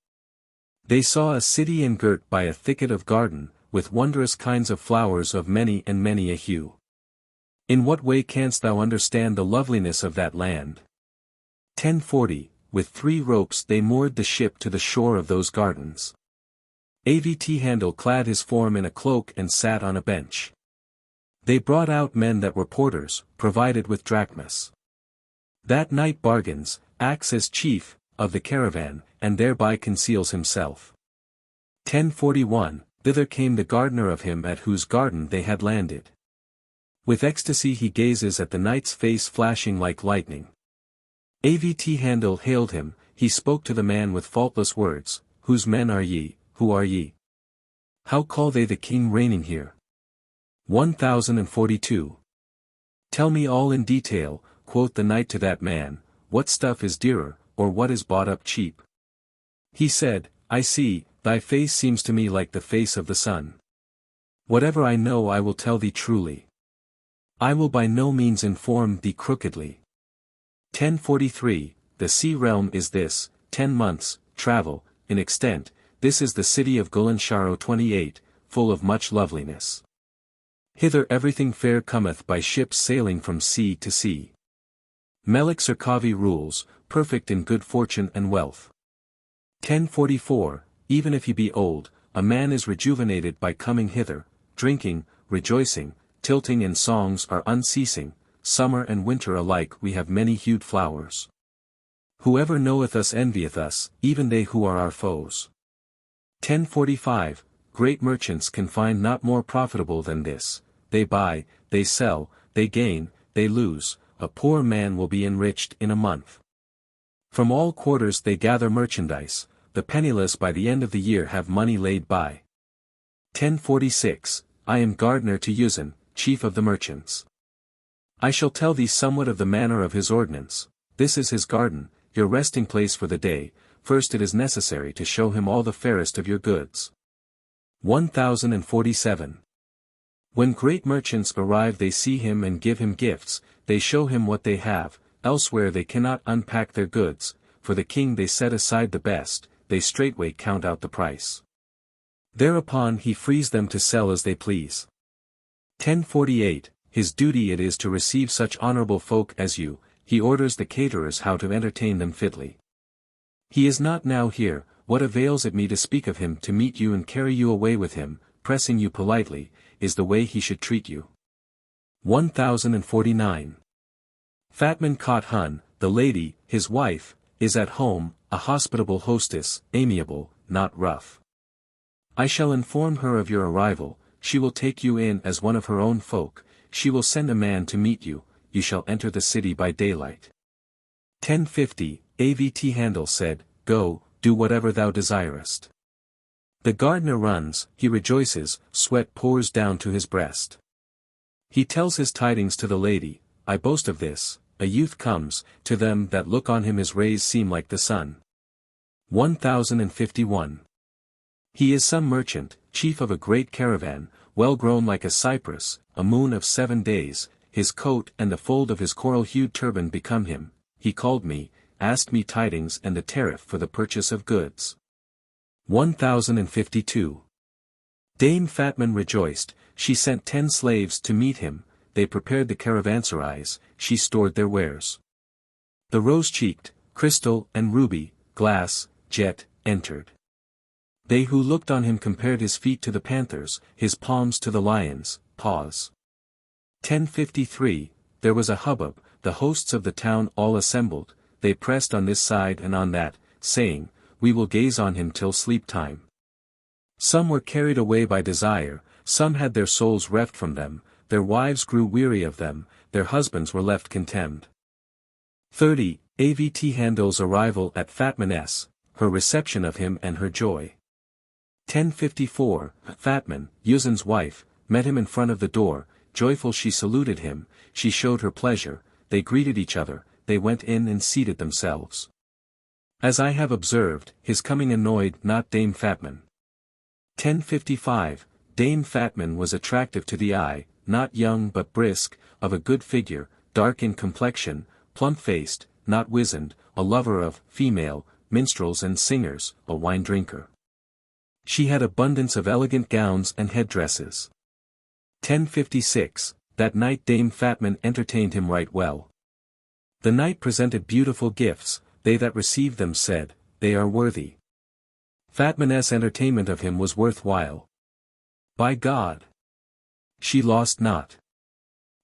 They saw a city engirt by a thicket of garden, with wondrous kinds of flowers of many and many a hue. In what way canst thou understand the loveliness of that land? 1040, with 3 ropes they moored the ship to the shore of those gardens. Avt'handil clad his form in a cloak and sat on a bench. They brought out men that were porters, provided with drachmas. That knight bargains, acts as chief, of the caravan, and thereby conceals himself. 1041, thither came the gardener of him at whose garden they had landed. With ecstasy he gazes at the knight's face flashing like lightning. Avt'handil hailed him, he spoke to the man with faultless words, whose men are ye, who are ye? How call they the king reigning here? 1042. Tell me all in detail, quoth the knight to that man, what stuff is dearer, or what is bought up cheap? He said, I see, thy face seems to me like the face of the sun. Whatever I know I will tell thee truly. I will by no means inform thee crookedly. 1043, the sea realm is this, 10 months, travel, in extent, this is the city of Gulansharo 28, full of much loveliness. Hither everything fair cometh by ships sailing from sea to sea. Melik Serkavi rules, perfect in good fortune and wealth. 1044, even if he be old, a man is rejuvenated by coming hither, drinking, rejoicing, tilting and songs are unceasing, summer and winter alike we have many-hued flowers. Whoever knoweth us envieth us, even they who are our foes. 1045, great merchants can find not more profitable than this, they buy, they sell, they gain, they lose, a poor man will be enriched in a month. From all quarters they gather merchandise, the penniless by the end of the year have money laid by. 1046, I am gardener to Uzan, chief of the merchants. I shall tell thee somewhat of the manner of his ordinance. This is his garden, your resting place for the day. First it is necessary to show him all the fairest of your goods. 1047. When great merchants arrive they see him and give him gifts, they show him what they have, elsewhere they cannot unpack their goods, for the king they set aside the best, they straightway count out the price. Thereupon he frees them to sell as they please. 1048, his duty it is to receive such honorable folk as you, he orders the caterers how to entertain them fitly. He is not now here, what avails it me to speak of him to meet you and carry you away with him, pressing you politely, is the way he should treat you. 1049. Fatman Kot Hun, the lady, his wife, is at home, a hospitable hostess, amiable, not rough. I shall inform her of your arrival, she will take you in as one of her own folk, she will send a man to meet you, you shall enter the city by daylight. 1050, Avt'handil said, Go, do whatever thou desirest. The gardener runs, he rejoices, sweat pours down to his breast. He tells his tidings to the lady, I boast of this, a youth comes, to them that look on him his rays seem like the sun. 1051. He is some merchant, chief of a great caravan, well grown like a cypress, a moon of 7 days, his coat and the fold of his coral-hued turban become him, he called me, asked me tidings and the tariff for the purchase of goods. 1052. Dame Fatman rejoiced, she sent 10 slaves to meet him, they prepared the caravanserais, she stored their wares. The rose-cheeked, crystal and ruby, glass, jet, entered. They who looked on him compared his feet to the panthers, his palms to the lions, paws. 1053, there was a hubbub, the hosts of the town all assembled, they pressed on this side and on that, saying, We will gaze on him till sleep time. Some were carried away by desire, some had their souls reft from them, their wives grew weary of them, their husbands were left contemned. 30. Avt'handil's arrival at Fatman's, her reception of him and her joy. 1054, Fatman, Uzan's wife, met him in front of the door, joyful she saluted him, she showed her pleasure, they greeted each other, they went in and seated themselves. As I have observed, his coming annoyed not Dame Fatman. 1055, Dame Fatman was attractive to the eye, not young but brisk, of a good figure, dark in complexion, plump-faced, not wizened, a lover of female minstrels and singers, a wine-drinker. She had abundance of elegant gowns and headdresses. 1056, that night Dame Fatman entertained him right well. The knight presented beautiful gifts, they that received them said, they are worthy. Fatman's entertainment of him was worthwhile. By God! She lost not.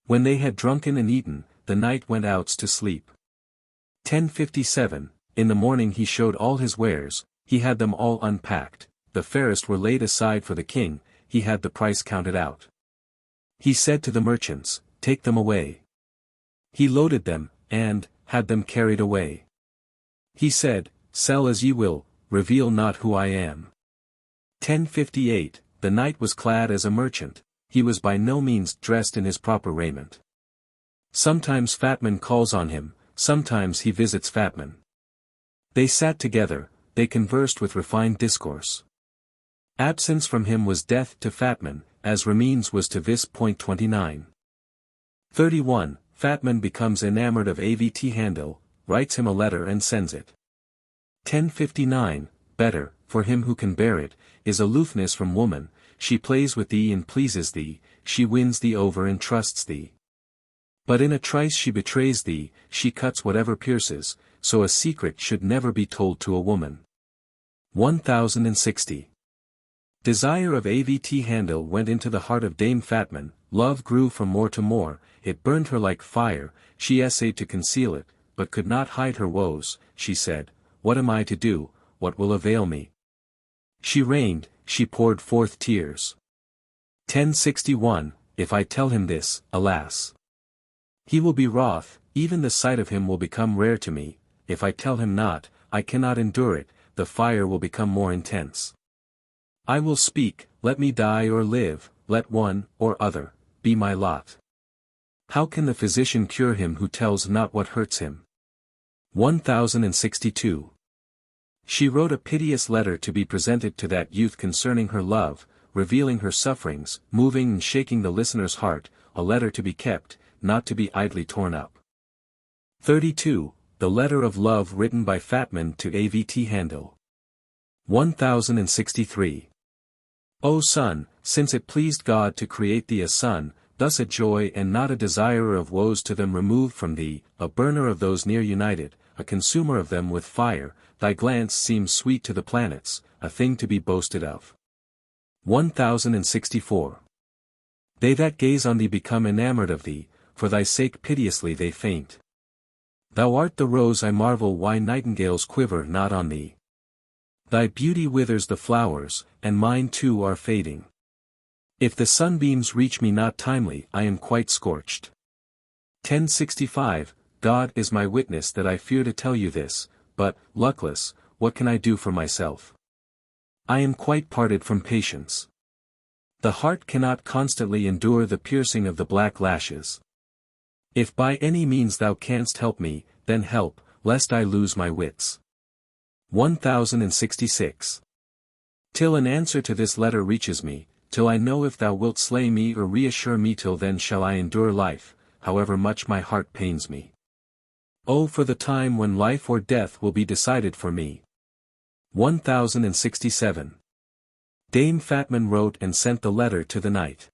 When they had drunken and eaten, the knight went out to sleep. 1057, in the morning he showed all his wares, he had them all unpacked, the fairest were laid aside for the king, he had the price counted out. He said to the merchants, take them away. He loaded them, and had them carried away. He said, sell as ye will, reveal not who I am. 1058, the knight was clad as a merchant, he was by no means dressed in his proper raiment. Sometimes Fatman calls on him, sometimes he visits Fatman. They sat together, they conversed with refined discourse. Absence from him was death to Fatman, as Ramines was to Vis. 29. 31, Fatman becomes enamored of Avt'handil, writes him a letter and sends it. 1059, better, for him who can bear it, is aloofness from woman, she plays with thee and pleases thee, she wins thee over and trusts thee. But in a trice she betrays thee, she cuts whatever pierces, so a secret should never be told to a woman. 1060. Desire of Avt'handil went into the heart of Dame Fatman, love grew from more to more, it burned her like fire, she essayed to conceal it, but could not hide her woes, she said, what am I to do, what will avail me? She reigned, she poured forth tears. 1061, if I tell him this, alas! He will be wroth, even the sight of him will become rare to me, if I tell him not, I cannot endure it, the fire will become more intense. I will speak, let me die or live, let one, or other, be my lot. How can the physician cure him who tells not what hurts him? 1062. She wrote a piteous letter to be presented to that youth concerning her love, revealing her sufferings, moving and shaking the listener's heart, a letter to be kept, not to be idly torn up. 32. The letter of love written by Fatman to Avt'handil. 1063. O son, since it pleased God to create thee a son, thus a joy and not a desirer of woes to them removed from thee, a burner of those near united, a consumer of them with fire, thy glance seems sweet to the planets, a thing to be boasted of. 1064. They that gaze on thee become enamored of thee, for thy sake piteously they faint. Thou art the rose I marvel why nightingales quiver not on thee. Thy beauty withers the flowers, and mine too are fading. If the sunbeams reach me not timely I am quite scorched. 1065, God is my witness that I fear to tell you this, but, luckless, what can I do for myself? I am quite parted from patience. The heart cannot constantly endure the piercing of the black lashes. If by any means thou canst help me, then help, lest I lose my wits. 1066. Till an answer to this letter reaches me, till I know if thou wilt slay me or reassure me, till then shall I endure life, however much my heart pains me. Oh, for the time when life or death will be decided for me. 1067. Dame Fatman wrote and sent the letter to the knight.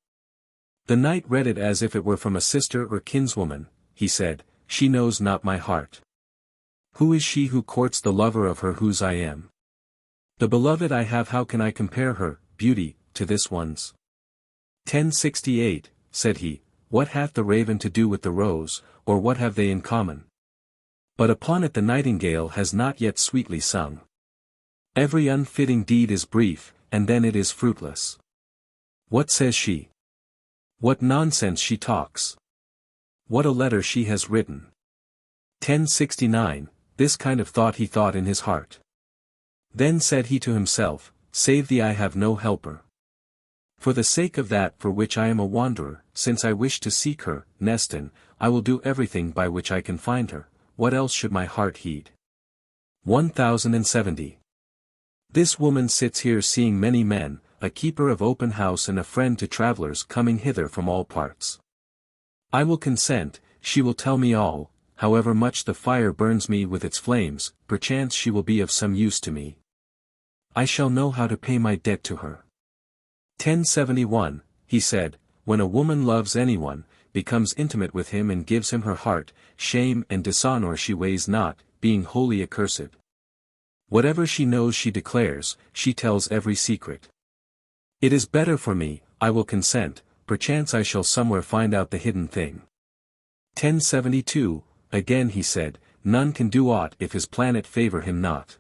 The knight read it as if it were from a sister or kinswoman, he said, she knows not my heart. Who is she who courts the lover of her whose I am? The beloved I have, how can I compare her, beauty, to this one's? 1068, said he, what hath the raven to do with the rose, or what have they in common? But upon it the nightingale has not yet sweetly sung. Every unfitting deed is brief, and then it is fruitless. What says she? What nonsense she talks! What a letter she has written! 1069, this kind of thought he thought in his heart. Then said he to himself, save thee I have no helper. For the sake of that for which I am a wanderer, since I wish to seek her, Nestan, I will do everything by which I can find her, what else should my heart heed? 1070. This woman sits here seeing many men, a keeper of open house and a friend to travelers coming hither from all parts. I will consent, she will tell me all, however much the fire burns me with its flames, perchance she will be of some use to me. I shall know how to pay my debt to her. 1071, he said, when a woman loves anyone, becomes intimate with him and gives him her heart, shame and dishonor she weighs not, being wholly accursed. Whatever she knows she declares, she tells every secret. It is better for me, I will consent, perchance I shall somewhere find out the hidden thing. 1072, again he said, none can do aught if his planet favor him not.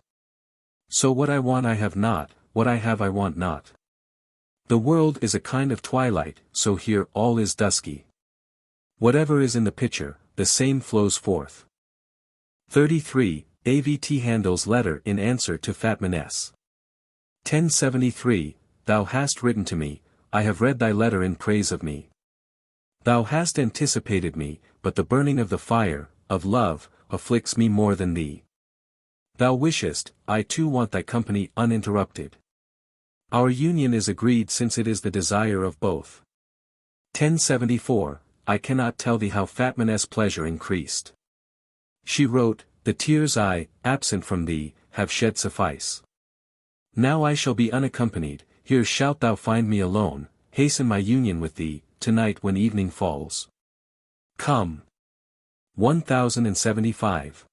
So what I want I have not, what I have I want not. The world is a kind of twilight, so here all is dusky. Whatever is in the pitcher, the same flows forth. 33. Avt'handil's letter in answer to Fatman's. 1073, Thou hast written to me, I have read thy letter in praise of me. Thou hast anticipated me, but the burning of the fire, of love, afflicts me more than thee. Thou wishest, I too want thy company uninterrupted. Our union is agreed since it is the desire of both. 1074, I cannot tell thee how Fatman's pleasure increased. She wrote, the tears I, absent from thee, have shed suffice. Now I shall be unaccompanied, here shalt thou find me alone, hasten my union with thee, tonight when evening falls. Come. 1075.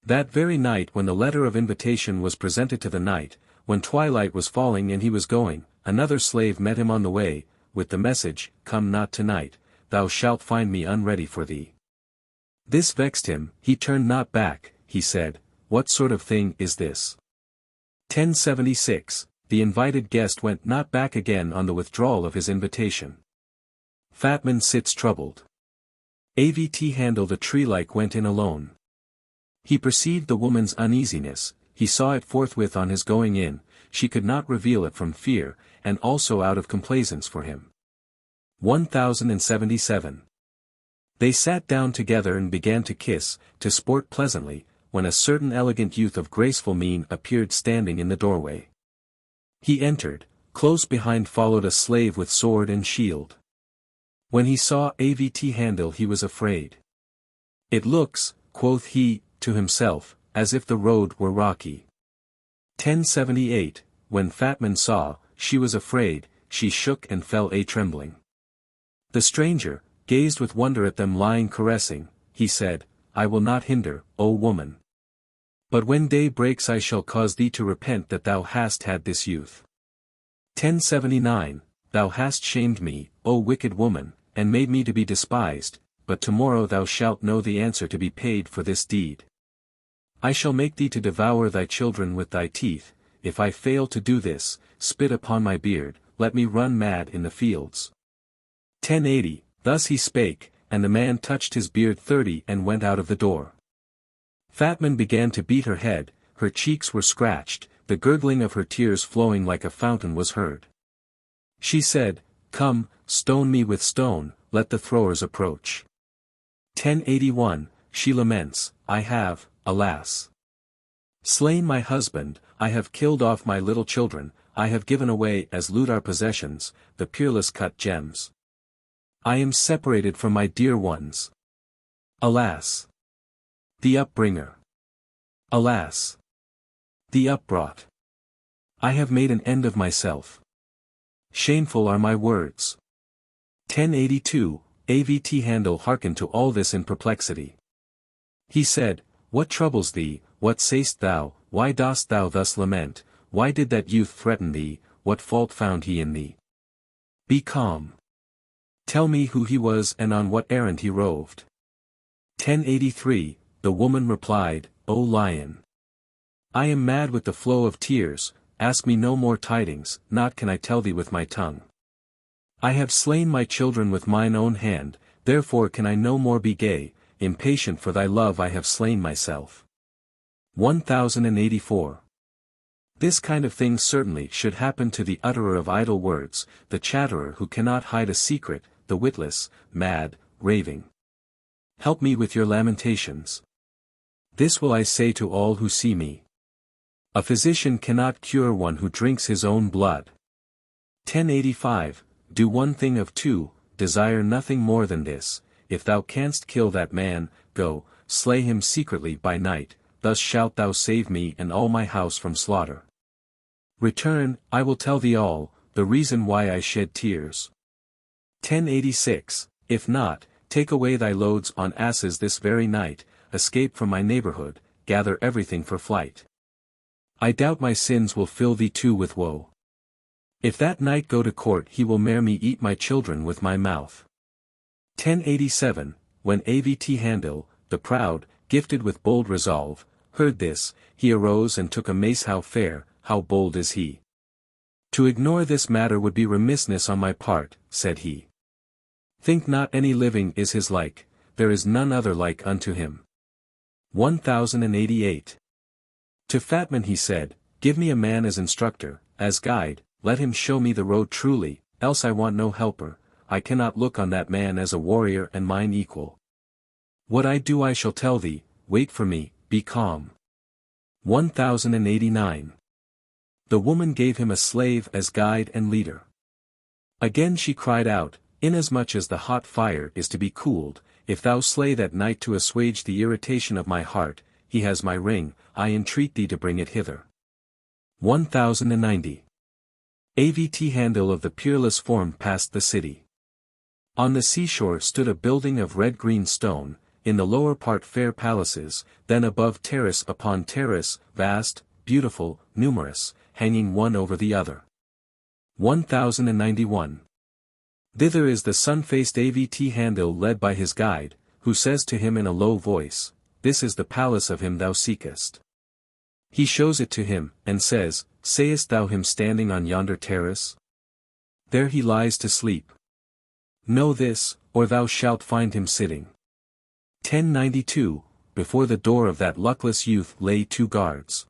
That very night when the letter of invitation was presented to the knight, when twilight was falling and he was going, another slave met him on the way, with the message, Come not tonight, thou shalt find me unready for thee. This vexed him, he turned not back, he said, What sort of thing is this? 1076, the invited guest went not back again on the withdrawal of his invitation. Fatman sits troubled. Avt'handil the tree-like went in alone. He perceived the woman's uneasiness, he saw it forthwith on his going in, she could not reveal it from fear, and also out of complaisance for him. 1077. They sat down together and began to kiss, to sport pleasantly, when a certain elegant youth of graceful mien appeared standing in the doorway. He entered, close behind followed a slave with sword and shield. When he saw Avt'handil he was afraid. It looks, quoth he, to himself, as if the road were rocky. 1078, when Fatman saw, she was afraid, she shook and fell a-trembling. The stranger, gazed with wonder at them lying caressing, he said, I will not hinder, O woman. But when day breaks I shall cause thee to repent that thou hast had this youth. 1079, Thou hast shamed me, O wicked woman, and made me to be despised, but tomorrow thou shalt know the answer to be paid for this deed. I shall make thee to devour thy children with thy teeth, if I fail to do this, spit upon my beard, let me run mad in the fields. 1080, thus he spake, and the man touched his beard 30 and went out of the door. Fatman began to beat her head, her cheeks were scratched, the gurgling of her tears flowing like a fountain was heard. She said, Come, stone me with stone, let the throwers approach. 1081, she laments, I have, alas, slain my husband, I have killed off my little children, I have given away as loot our possessions, the peerless cut gems. I am separated from my dear ones. Alas! The upbringer. Alas! The upbrought. I have made an end of myself. Shameful are my words. 1082, Avt'handil hearkened to all this in perplexity. He said, What troubles thee, what say'st thou, why dost thou thus lament, why did that youth threaten thee, what fault found he in thee? Be calm. Tell me who he was and on what errand he roved. 1083, the woman replied, O lion! I am mad with the flow of tears, ask me no more tidings, not can I tell thee with my tongue. I have slain my children with mine own hand, therefore can I no more be gay, impatient for thy love I have slain myself. 1084. This kind of thing certainly should happen to the utterer of idle words, the chatterer who cannot hide a secret, the witless, mad, raving. Help me with your lamentations. This will I say to all who see me. A physician cannot cure one who drinks his own blood. 1085, do one thing of two, desire nothing more than this, if thou canst kill that man, go, slay him secretly by night, thus shalt thou save me and all my house from slaughter. Return, I will tell thee all, the reason why I shed tears. 1086, if not, take away thy loads on asses this very night, escape from my neighborhood, gather everything for flight. I doubt my sins will fill thee too with woe. If that night go to court he will make me eat my children with my mouth. 1087, when Avt'handil, the proud, gifted with bold resolve, heard this, he arose and took a mace. How fair, how bold is he! To ignore this matter would be remissness on my part, said he. Think not any living is his like, there is none other like unto him. 1088. To Fatman he said, give me a man as instructor, as guide, let him show me the road truly, else I want no helper, I cannot look on that man as a warrior and mine equal. What I do I shall tell thee, wait for me, be calm. 1089. The woman gave him a slave as guide and leader. Again she cried out, inasmuch as the hot fire is to be cooled, if thou slay that knight to assuage the irritation of my heart, he has my ring, I entreat thee to bring it hither. 1090. Avt'handil of the peerless form passed the city. On the seashore stood a building of red-green stone, in the lower part fair palaces, then above terrace upon terrace, vast, beautiful, numerous, hanging one over the other. 1091. Thither is the sun-faced Avt'handil led by his guide, who says to him in a low voice, this is the palace of him thou seekest. He shows it to him, and says, sayest thou him standing on yonder terrace? There he lies to sleep. Know this, or thou shalt find him sitting. 1092, before the door of that luckless youth lay two guards.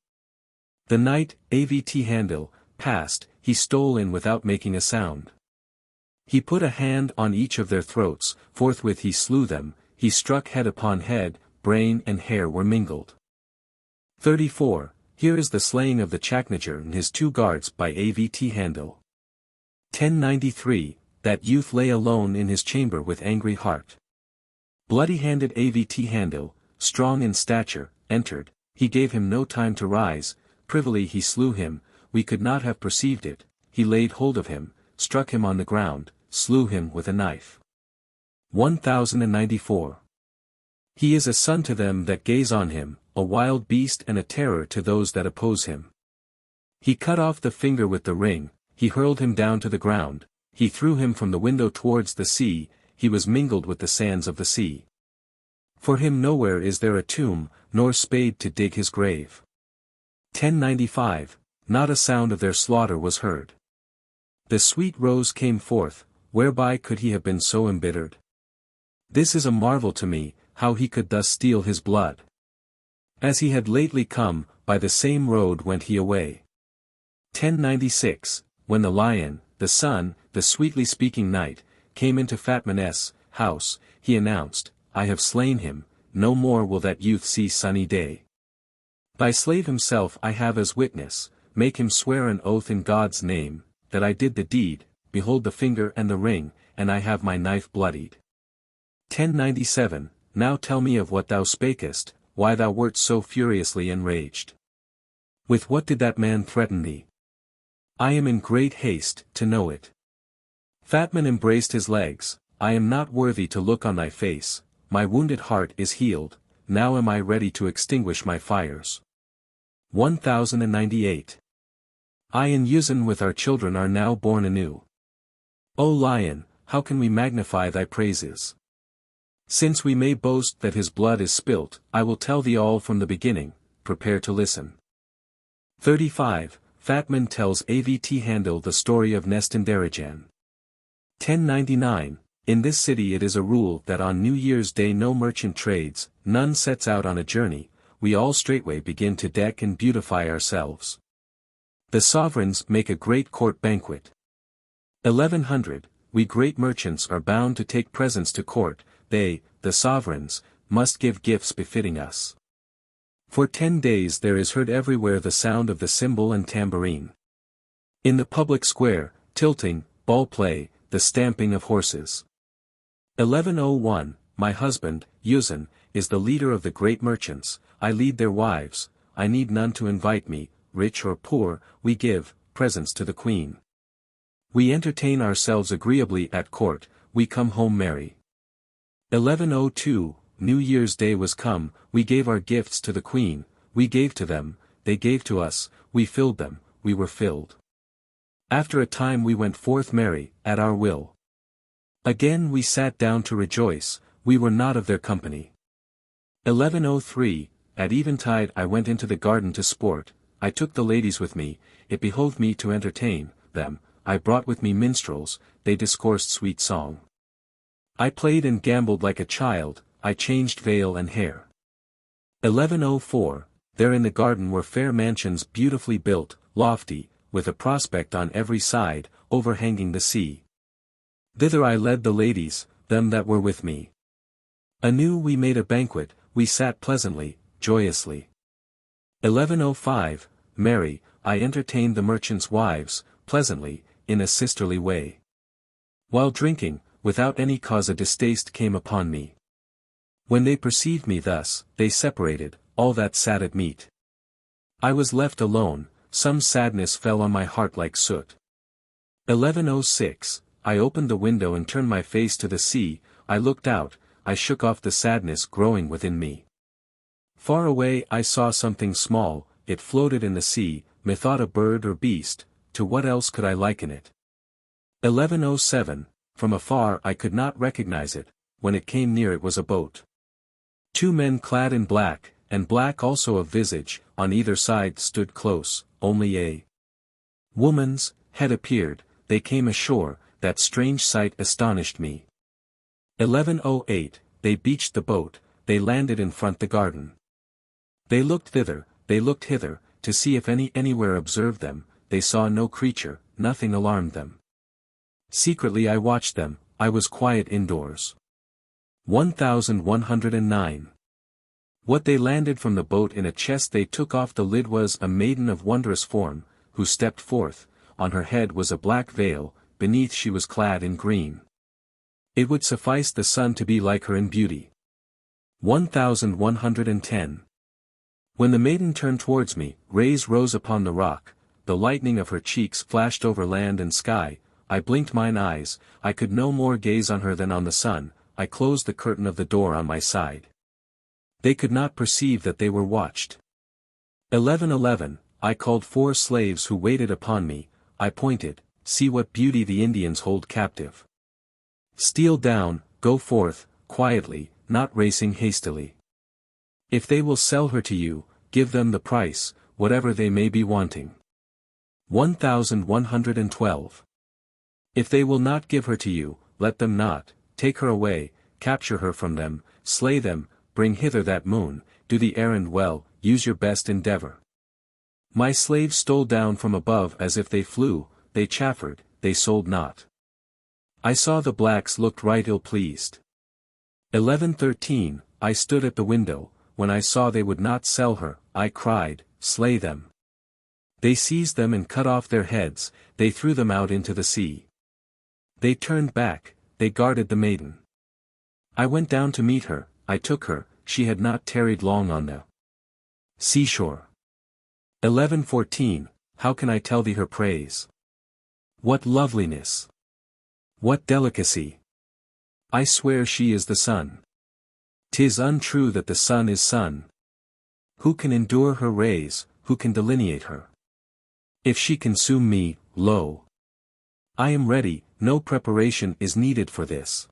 The night, Avt'handil, passed, he stole in without making a sound. He put a hand on each of their throats, forthwith he slew them, he struck head upon head, brain and hair were mingled. 34, here is the slaying of the Chaknager and his two guards by Avt'handil. 1093, that youth lay alone in his chamber with angry heart. Bloody-handed Avt'handil, strong in stature, entered, he gave him no time to rise, privily he slew him, we could not have perceived it, he laid hold of him, struck him on the ground, slew him with a knife. 1094. He is a son to them that gaze on him, a wild beast and a terror to those that oppose him. He cut off the finger with the ring, he hurled him down to the ground, he threw him from the window towards the sea, he was mingled with the sands of the sea. For him nowhere is there a tomb, nor spade to dig his grave. 1095, not a sound of their slaughter was heard. The sweet rose came forth, whereby could he have been so embittered? This is a marvel to me, how he could thus steal his blood. As he had lately come, by the same road went he away. 1096, when the lion, the sun, the sweetly speaking knight, came into Fatman's house, he announced, I have slain him, no more will that youth see sunny day. Thy slave himself I have as witness, make him swear an oath in God's name, that I did the deed, behold the finger and the ring, and I have my knife bloodied. 1097, now tell me of what thou spakest, why thou wert so furiously enraged. With what did that man threaten thee? I am in great haste, to know it. Fatman embraced his legs, I am not worthy to look on thy face, my wounded heart is healed, now am I ready to extinguish my fires. 1098. I and Yuzan with our children are now born anew. O Lion, how can we magnify thy praises? Since we may boast that his blood is spilt, I will tell thee all from the beginning, prepare to listen. 35, Fatman tells Avt'handil the story of Nestan-Darejan. 1099, in this city it is a rule that on New Year's Day no merchant trades, none sets out on a journey, we all straightway begin to deck and beautify ourselves. The sovereigns make a great court banquet. 1100, we great merchants are bound to take presents to court, they, the sovereigns, must give gifts befitting us. For 10 days there is heard everywhere the sound of the cymbal and tambourine. In the public square, tilting, ball play, the stamping of horses. 1101, my husband, Yuzan, is the leader of the great merchants, I lead their wives, I need none to invite me, rich or poor, we give presents to the queen. We entertain ourselves agreeably at court, we come home merry. 1102, New Year's Day was come, we gave our gifts to the queen, we gave to them, they gave to us, we filled them, we were filled. After a time we went forth merry, at our will. Again we sat down to rejoice, we were not of their company. 1103, at eventide I went into the garden to sport, I took the ladies with me, it behoved me to entertain them, I brought with me minstrels, they discoursed sweet song. I played and gambled like a child, I changed veil and hair. 1104, there in the garden were fair mansions beautifully built, lofty, with a prospect on every side, overhanging the sea. Thither I led the ladies, them that were with me. Anew we made a banquet, we sat pleasantly, joyously. 1105, merry, I entertained the merchants' wives, pleasantly, in a sisterly way. While drinking, without any cause a distaste came upon me. When they perceived me thus, they separated, all that sat at meat. I was left alone, some sadness fell on my heart like soot. 1106, I opened the window and turned my face to the sea, I looked out, I shook off the sadness growing within me. Far away I saw something small, it floated in the sea, methought a bird or beast, to what else could I liken it? 1107, from afar I could not recognize it, when it came near it was a boat. Two men clad in black, and black also of visage, on either side stood close, only a woman's head appeared, they came ashore, that strange sight astonished me. 1108, they beached the boat, they landed in front the garden. They looked thither, they looked hither, to see if any anywhere observed them, they saw no creature, nothing alarmed them. Secretly I watched them, I was quiet indoors. 1109. What they landed from the boat in a chest they took off the lid was a maiden of wondrous form, who stepped forth, on her head was a black veil, beneath she was clad in green. It would suffice the sun to be like her in beauty. 1110. When the maiden turned towards me, rays rose upon the rock, the lightning of her cheeks flashed over land and sky, I blinked mine eyes, I could no more gaze on her than on the sun, I closed the curtain of the door on my side. They could not perceive that they were watched. 1111, I called 4 slaves who waited upon me, I pointed, see what beauty the Indians hold captive. Steal down, go forth, quietly, not racing hastily. If they will sell her to you, give them the price, whatever they may be wanting. 1112. If they will not give her to you, let them not, take her away, capture her from them, slay them, bring hither that moon, do the errand well, use your best endeavor. My slaves stole down from above as if they flew, they chaffered, they sold not. I saw the blacks looked right ill-pleased. 1113, I stood at the window, when I saw they would not sell her, I cried, slay them. They seized them and cut off their heads, they threw them out into the sea. They turned back, they guarded the maiden. I went down to meet her, I took her, she had not tarried long on the seashore. 1114, how can I tell thee her praise? What loveliness! What delicacy! I swear she is the sun. 'Tis untrue that the sun is sun. Who can endure her rays, who can delineate her? If she consume me, lo! I am ready, no preparation is needed for this.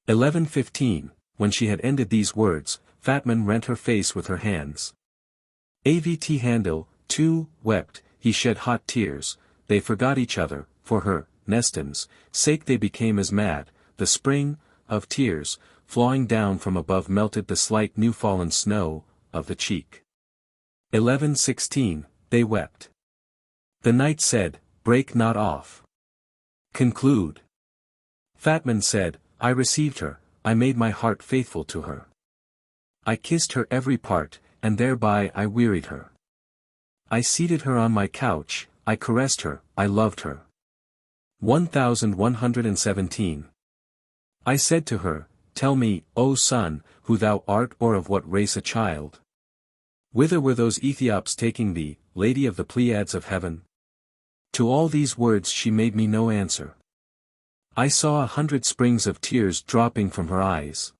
1115, when she had ended these words, Fatman rent her face with her hands. Avt'handil, too, wept, he shed hot tears, they forgot each other, for her, Nestan's, sake they became as mad, the spring, of tears, flowing down from above melted the slight new-fallen snow, of the cheek. 1116, they wept. The knight said, break not off. Conclude. Fatman said, I received her, I made my heart faithful to her. I kissed her every part, and thereby I wearied her. I seated her on my couch, I caressed her, I loved her. 1117. I said to her, tell me, O son, who thou art or of what race a child? Whither were those Ethiops taking thee, lady of the Pleiads of heaven? To all these words she made me no answer. I saw 100 springs of tears dropping from her eyes.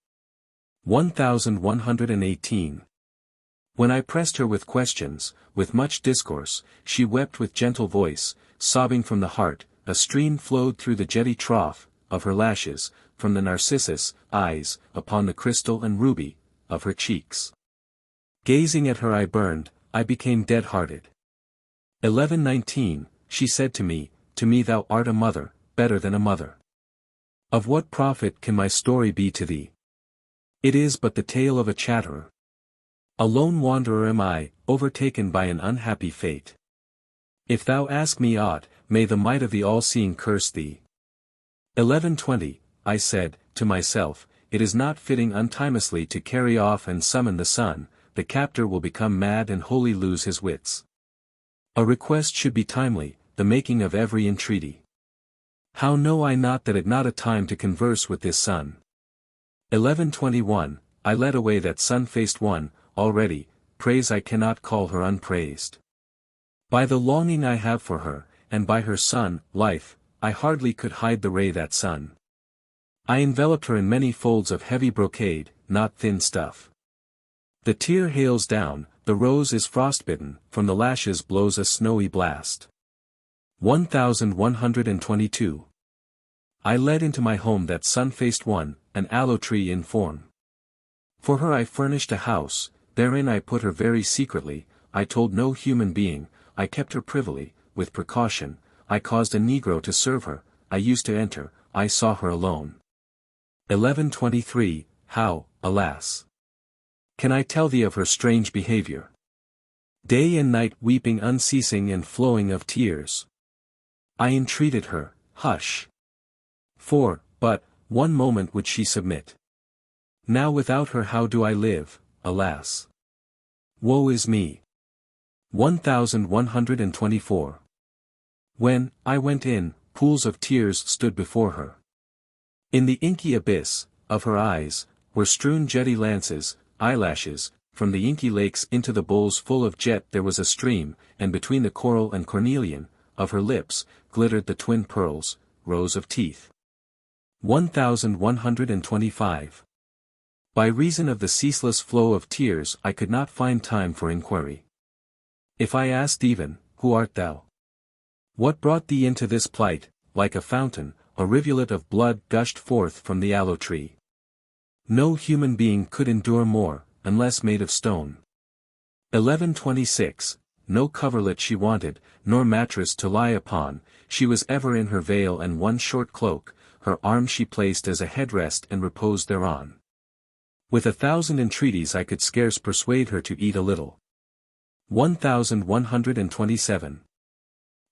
1118. When I pressed her with questions, with much discourse, she wept with gentle voice, sobbing from the heart. A stream flowed through the jetty trough of her lashes, from the narcissus eyes, upon the crystal and ruby of her cheeks. Gazing at her I burned, I became dead-hearted. 1119, she said to me thou art a mother, better than a mother. Of what profit can my story be to thee? It is but the tale of a chatterer. A lone wanderer am I, overtaken by an unhappy fate. If thou ask me aught, may the might of the all-seeing curse thee. 1120, I said, to myself, it is not fitting untimeously to carry off and summon the sun, the captor will become mad and wholly lose his wits. A request should be timely, the making of every entreaty. How know I not that it not a time to converse with this sun? 1121, I led away that sun-faced one, already, praise I cannot call her unpraised. By the longing I have for her, and by her sun, life, I hardly could hide the ray that sun. I enveloped her in many folds of heavy brocade, not thin stuff. The tear hails down, the rose is frostbitten, from the lashes blows a snowy blast. 1122. I led into my home that sun-faced one, an aloe tree in form. For her I furnished a house, therein I put her very secretly, I told no human being, I kept her privily, with precaution, I caused a negro to serve her, I used to enter, I saw her alone. 1123, how, alas! Can I tell thee of her strange behavior? Day and night weeping unceasing and flowing of tears. I entreated her, hush. For, but, one moment would she submit. Now without her how do I live, alas! Woe is me. 1124. When, I went in, pools of tears stood before her. In the inky abyss, of her eyes, were strewn jetty lances, eyelashes, from the inky lakes into the bowls full of jet there was a stream, and between the coral and cornelian, of her lips, glittered the twin pearls, rows of teeth. 1125. By reason of the ceaseless flow of tears I could not find time for inquiry. If I asked even, who art thou? What brought thee into this plight? Like a fountain, a rivulet of blood gushed forth from the aloe tree. No human being could endure more, unless made of stone. 1126, no coverlet she wanted, nor mattress to lie upon, she was ever in her veil and one short cloak, her arm she placed as a headrest and reposed thereon. With 1,000 entreaties I could scarce persuade her to eat a little. 1127.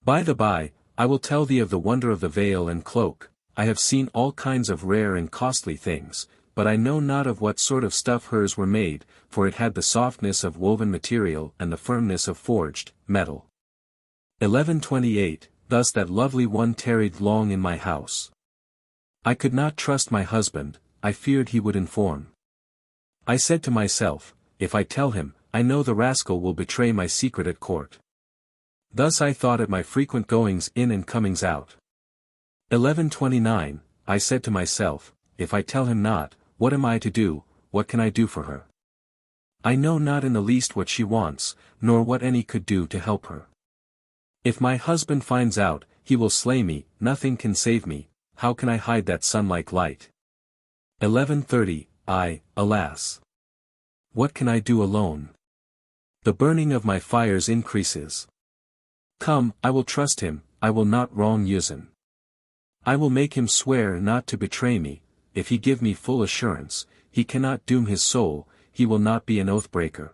By the by, I will tell thee of the wonder of the veil and cloak. I have seen all kinds of rare and costly things, but I know not of what sort of stuff hers were made, for it had the softness of woven material and the firmness of forged metal. 1128, thus that lovely one tarried long in my house. I could not trust my husband, I feared he would inform. I said to myself, if I tell him, I know the rascal will betray my secret at court. Thus I thought at my frequent goings in and comings out. 1129, I said to myself, if I tell him not, what am I to do, what can I do for her? I know not in the least what she wants, nor what any could do to help her. If my husband finds out, he will slay me, nothing can save me, how can I hide that sun-like light? 1130, alas! What can I do alone? The burning of my fires increases. Come, I will trust him, I will not wrong Yuzin. I will make him swear not to betray me, if he give me full assurance, he cannot doom his soul, he will not be an oath-breaker.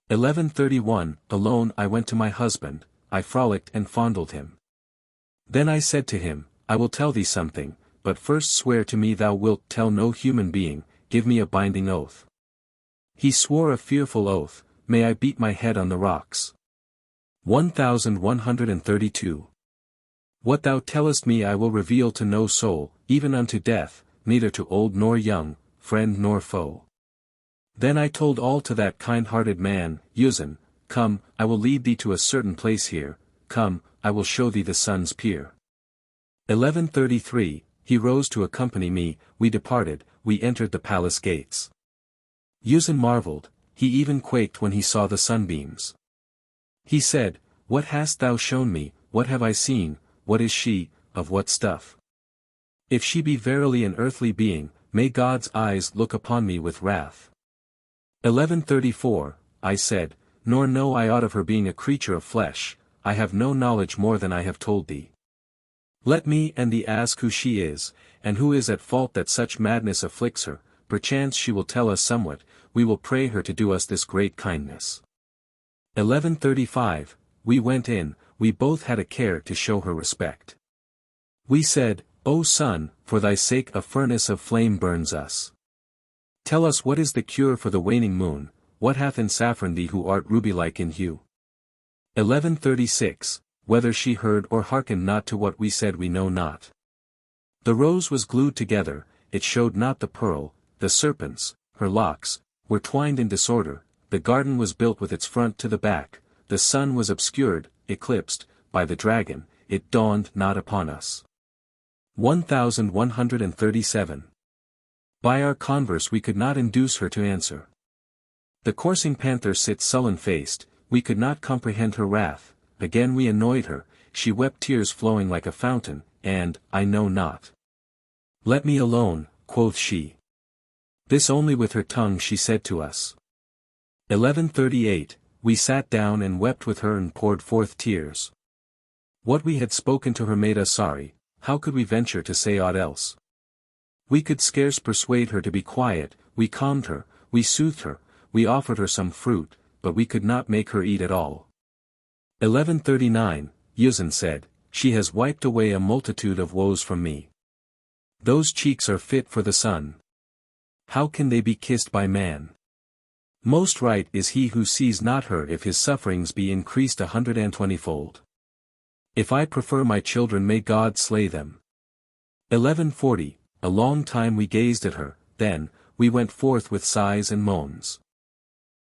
1131, alone I went to my husband, I frolicked and fondled him. Then I said to him, I will tell thee something, but first swear to me thou wilt tell no human being, give me a binding oath. He swore a fearful oath, may I beat my head on the rocks. 1132. What thou tellest me I will reveal to no soul, even unto death, neither to old nor young, friend nor foe. Then I told all to that kind-hearted man, Yuzin, come, I will lead thee to a certain place here, come, I will show thee the sun's pier. 1133, he rose to accompany me, we departed, we entered the palace gates. Yuzin marveled, he even quaked when he saw the sunbeams. He said, What hast thou shown me, what have I seen, what is she, of what stuff? If she be verily an earthly being, may God's eyes look upon me with wrath. 1134, I said, Nor know I aught of her being a creature of flesh, I have no knowledge more than I have told thee. Let me and thee ask who she is, and who is at fault that such madness afflicts her, perchance she will tell us somewhat, we will pray her to do us this great kindness. 1135, we went in, we both had a care to show her respect. We said, O sun, for thy sake a furnace of flame burns us. Tell us what is the cure for the waning moon, what hath ensaffroned thee who art ruby-like in hue? 1136, whether she heard or hearkened not to what we said we know not. The rose was glued together, it showed not the pearl, the serpents, her locks, were twined in disorder, the garden was built with its front to the back, the sun was obscured, eclipsed, by the dragon, it dawned not upon us. 1137. By our converse we could not induce her to answer. The coursing panther sits sullen-faced, we could not comprehend her wrath, again we annoyed her, she wept tears flowing like a fountain, and, I know not. Let me alone, quoth she. This only with her tongue she said to us. 1138, we sat down and wept with her and poured forth tears. What we had spoken to her made us sorry, how could we venture to say aught else? We could scarce persuade her to be quiet, we calmed her, we soothed her, we offered her some fruit, but we could not make her eat at all. 1139, Yuzin said, she has wiped away a multitude of woes from me. Those cheeks are fit for the sun. How can they be kissed by man? Most right is he who sees not her if his sufferings be increased 120-fold. If I prefer my children may God slay them. 1140, a long time we gazed at her, then, we went forth with sighs and moans.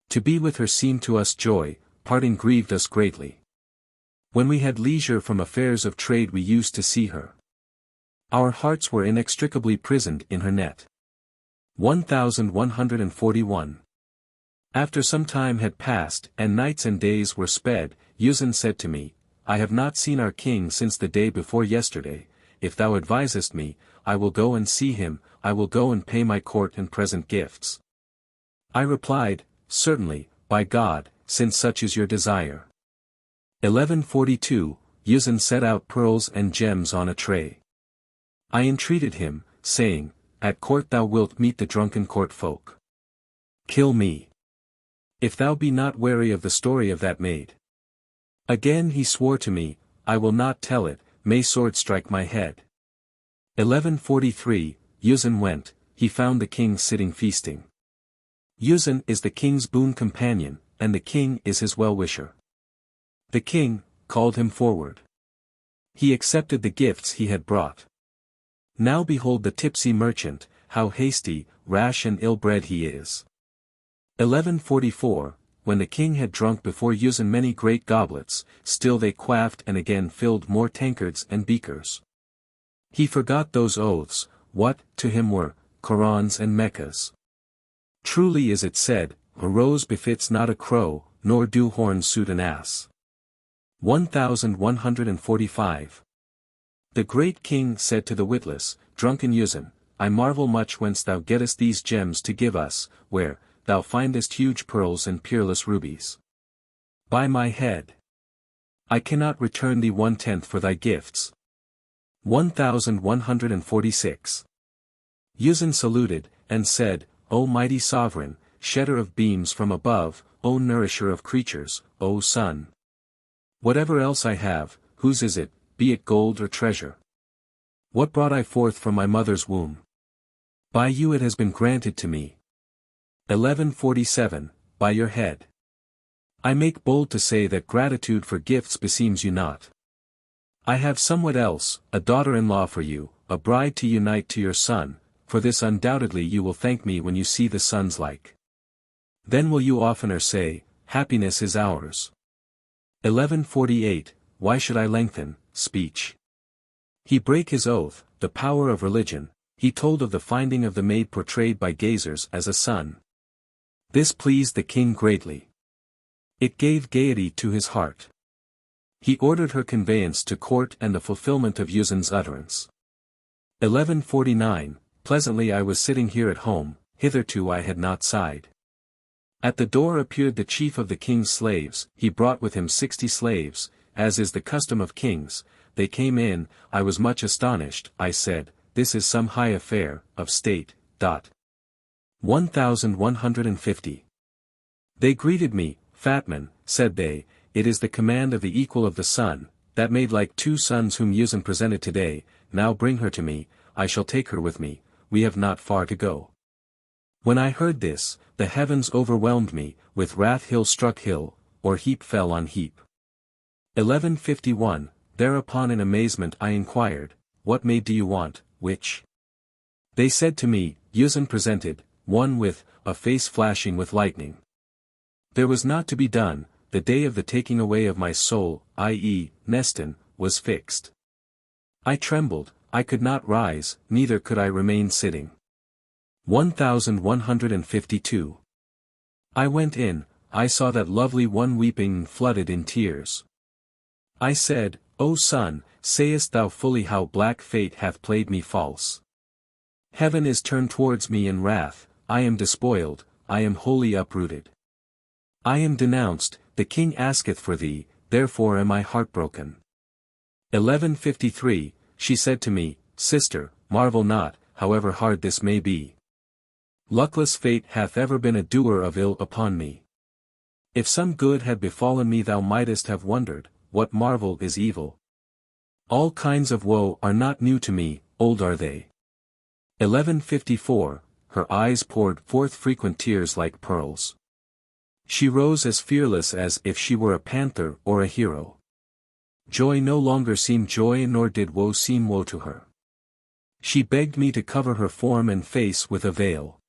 To be with her seemed to us joy, parting grieved us greatly. When we had leisure from affairs of trade we used to see her. Our hearts were inextricably prisoned in her net. 1141. After some time had passed, and nights and days were sped, Yuzin said to me, I have not seen our king since the day before yesterday, if thou advisest me, I will go and see him, I will go and pay my court and present gifts. I replied, Certainly, by God, since such is your desire. 1142, Yuzin set out pearls and gems on a tray. I entreated him, saying, At court thou wilt meet the drunken court folk. Kill me. If thou be not wary of the story of that maid. Again he swore to me, I will not tell it, may sword strike my head. 1143, Yuzin went, he found the king sitting feasting. Yuzin is the king's boon companion, and the king is his well-wisher. The king called him forward. He accepted the gifts he had brought. Now behold the tipsy merchant, how hasty, rash and ill-bred he is. 1144, when the king had drunk before Yuzin many great goblets, still they quaffed and again filled more tankards and beakers. He forgot those oaths, what, to him were, Korans and Meccas. Truly is it said, a rose befits not a crow, nor do horns suit an ass. 1145. The great king said to the witless, drunken Yuzin, I marvel much whence thou gettest these gems to give us, where, thou findest huge pearls and peerless rubies. By my head, I cannot return thee 1/10 for thy gifts. 1146. Yuzin saluted, and said, O mighty sovereign, shedder of beams from above, O nourisher of creatures, O sun. Whatever else I have, whose is it, be it gold or treasure? What brought I forth from my mother's womb? By you it has been granted to me. 1147, by your head. I make bold to say that gratitude for gifts beseems you not. I have somewhat else, a daughter-in-law for you, a bride to unite to your son, for this undoubtedly you will thank me when you see the sun's like. Then will you oftener say, happiness is ours. 1148, why should I lengthen, speech? He brake his oath, the power of religion, he told of the finding of the maid portrayed by gazers as a sun. This pleased the king greatly. It gave gaiety to his heart. He ordered her conveyance to court and the fulfillment of Uzen's utterance. 1149, pleasantly I was sitting here at home, hitherto I had not sighed. At the door appeared the chief of the king's slaves, he brought with him 60 slaves, as is the custom of kings. They came in, I was much astonished, I said, this is some high affair, of state. 1150. They greeted me, Fatman, said they, it is the command of the equal of the sun, that made like 2 sons whom Uzen presented today, now bring her to me, I shall take her with me, we have not far to go. When I heard this, the heavens overwhelmed me, with wrath hill struck hill, or heap fell on heap. 1151, thereupon in amazement I inquired, what maid do you want, which? They said to me, Uzen presented, one with, a face flashing with lightning. There was not to be done, the day of the taking away of my soul, i.e., Nestan, was fixed. I trembled, I could not rise, neither could I remain sitting. 1152. I went in, I saw that lovely one weeping and flooded in tears. I said, O son, sayest thou fully how black fate hath played me false? Heaven is turned towards me in wrath, I am despoiled, I am wholly uprooted. I am denounced, the king asketh for thee, therefore am I heartbroken. 1153, she said to me, Sister, marvel not, however hard this may be. Luckless fate hath ever been a doer of ill upon me. If some good had befallen me thou mightest have wondered, what marvel is evil? All kinds of woe are not new to me, old are they. 1154, her eyes poured forth frequent tears like pearls. She rose as fearless as if she were a panther or a hero. Joy no longer seemed joy nor did woe seem woe to her. She begged me to cover her form and face with a veil.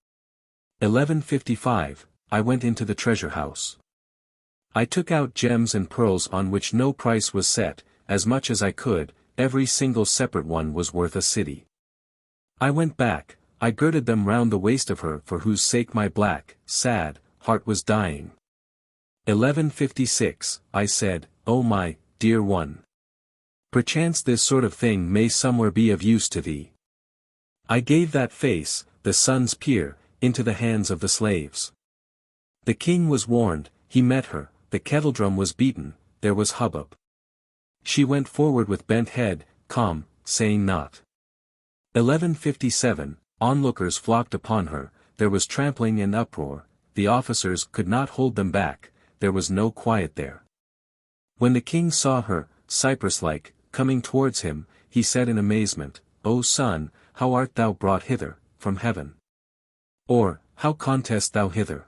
1155, I went into the treasure house. I took out gems and pearls on which no price was set, as much as I could, every single separate one was worth a city. I went back, I girded them round the waist of her for whose sake my black, sad, heart was dying. 1156, I said, O my, dear one. Perchance this sort of thing may somewhere be of use to thee. I gave that face, the sun's peer, into the hands of the slaves. The king was warned, he met her, the kettledrum was beaten, there was hubbub. She went forward with bent head, calm, saying naught. 1157, onlookers flocked upon her, there was trampling and uproar, the officers could not hold them back, there was no quiet there. When the king saw her, cypress-like, coming towards him, he said in amazement, O son, how art thou brought hither, from heaven? Or, how contest thou hither?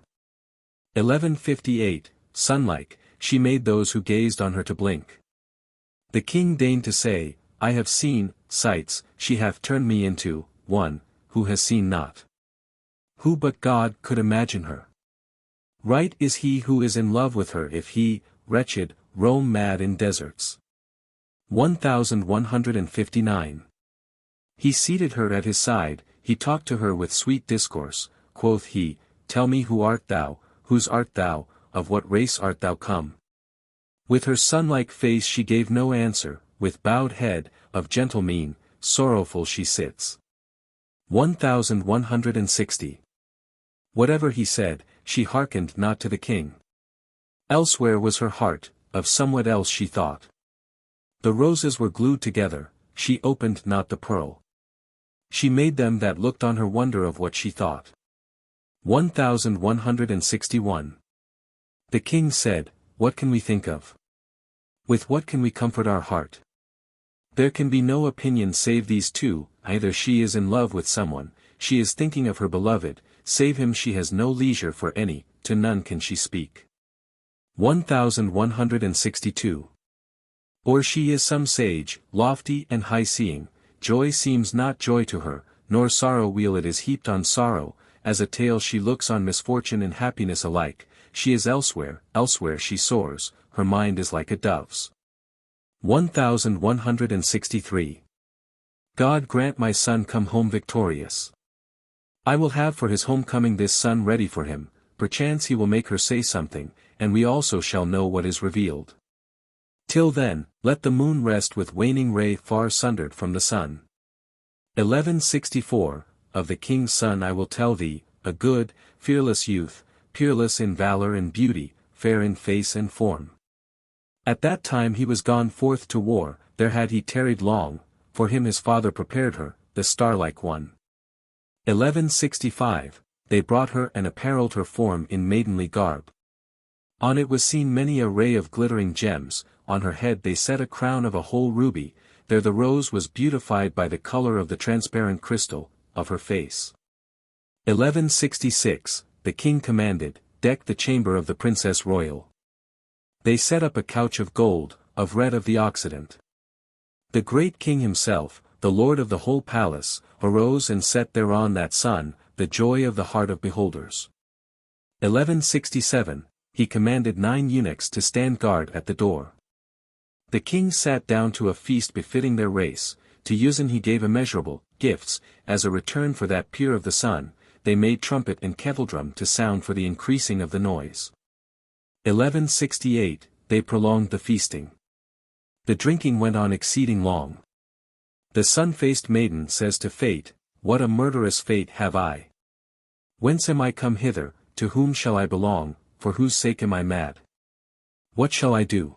1158, sunlike, she made those who gazed on her to blink. The king deigned to say, I have seen, sights, she hath turned me into, one, who has seen not. Who but God could imagine her? Right is he who is in love with her if he, wretched, roam mad in deserts. 1159. He seated her at his side, he talked to her with sweet discourse, quoth he, Tell me who art thou, whose art thou, of what race art thou come? With her sun-like face she gave no answer, with bowed head, of gentle mien, sorrowful she sits. 1160. Whatever he said, she hearkened not to the king. Elsewhere was her heart, of somewhat else she thought. The roses were glued together, she opened not the pearl. She made them that looked on her wonder of what she thought. 1161. The king said, What can we think of? With what can we comfort our heart? There can be no opinion save these two, either she is in love with someone, she is thinking of her beloved, save him she has no leisure for any, to none can she speak. 1162. Or she is some sage, lofty and high-seeing, joy seems not joy to her, nor sorrow wheel it is heaped on sorrow, as a tale she looks on misfortune and happiness alike, she is elsewhere, elsewhere she soars, her mind is like a dove's. 1163. God grant my son come home victorious. I will have for his homecoming this son ready for him, perchance he will make her say something, and we also shall know what is revealed. Till then, let the moon rest with waning ray far sundered from the sun. 1164, of the king's son I will tell thee, a good, fearless youth, peerless in valor and beauty, fair in face and form. At that time he was gone forth to war, there had he tarried long, for him his father prepared her, the star-like one. 1165, they brought her and apparelled her form in maidenly garb. On it was seen many a ray of glittering gems, on her head they set a crown of a whole ruby, there the rose was beautified by the color of the transparent crystal, of her face. 1166, the king commanded, deck the chamber of the princess royal. They set up a couch of gold, of red of the Occident. The great king himself, the lord of the whole palace, arose and set thereon that sun, the joy of the heart of beholders. 1167, he commanded 9 eunuchs to stand guard at the door. The king sat down to a feast befitting their race, to Uzan he gave immeasurable gifts, as a return for that peer of the sun, they made trumpet and kettledrum to sound for the increasing of the noise. 1168, they prolonged the feasting. The drinking went on exceeding long. The sun-faced maiden says to fate, what a murderous fate have I! Whence am I come hither, to whom shall I belong, for whose sake am I mad? What shall I do?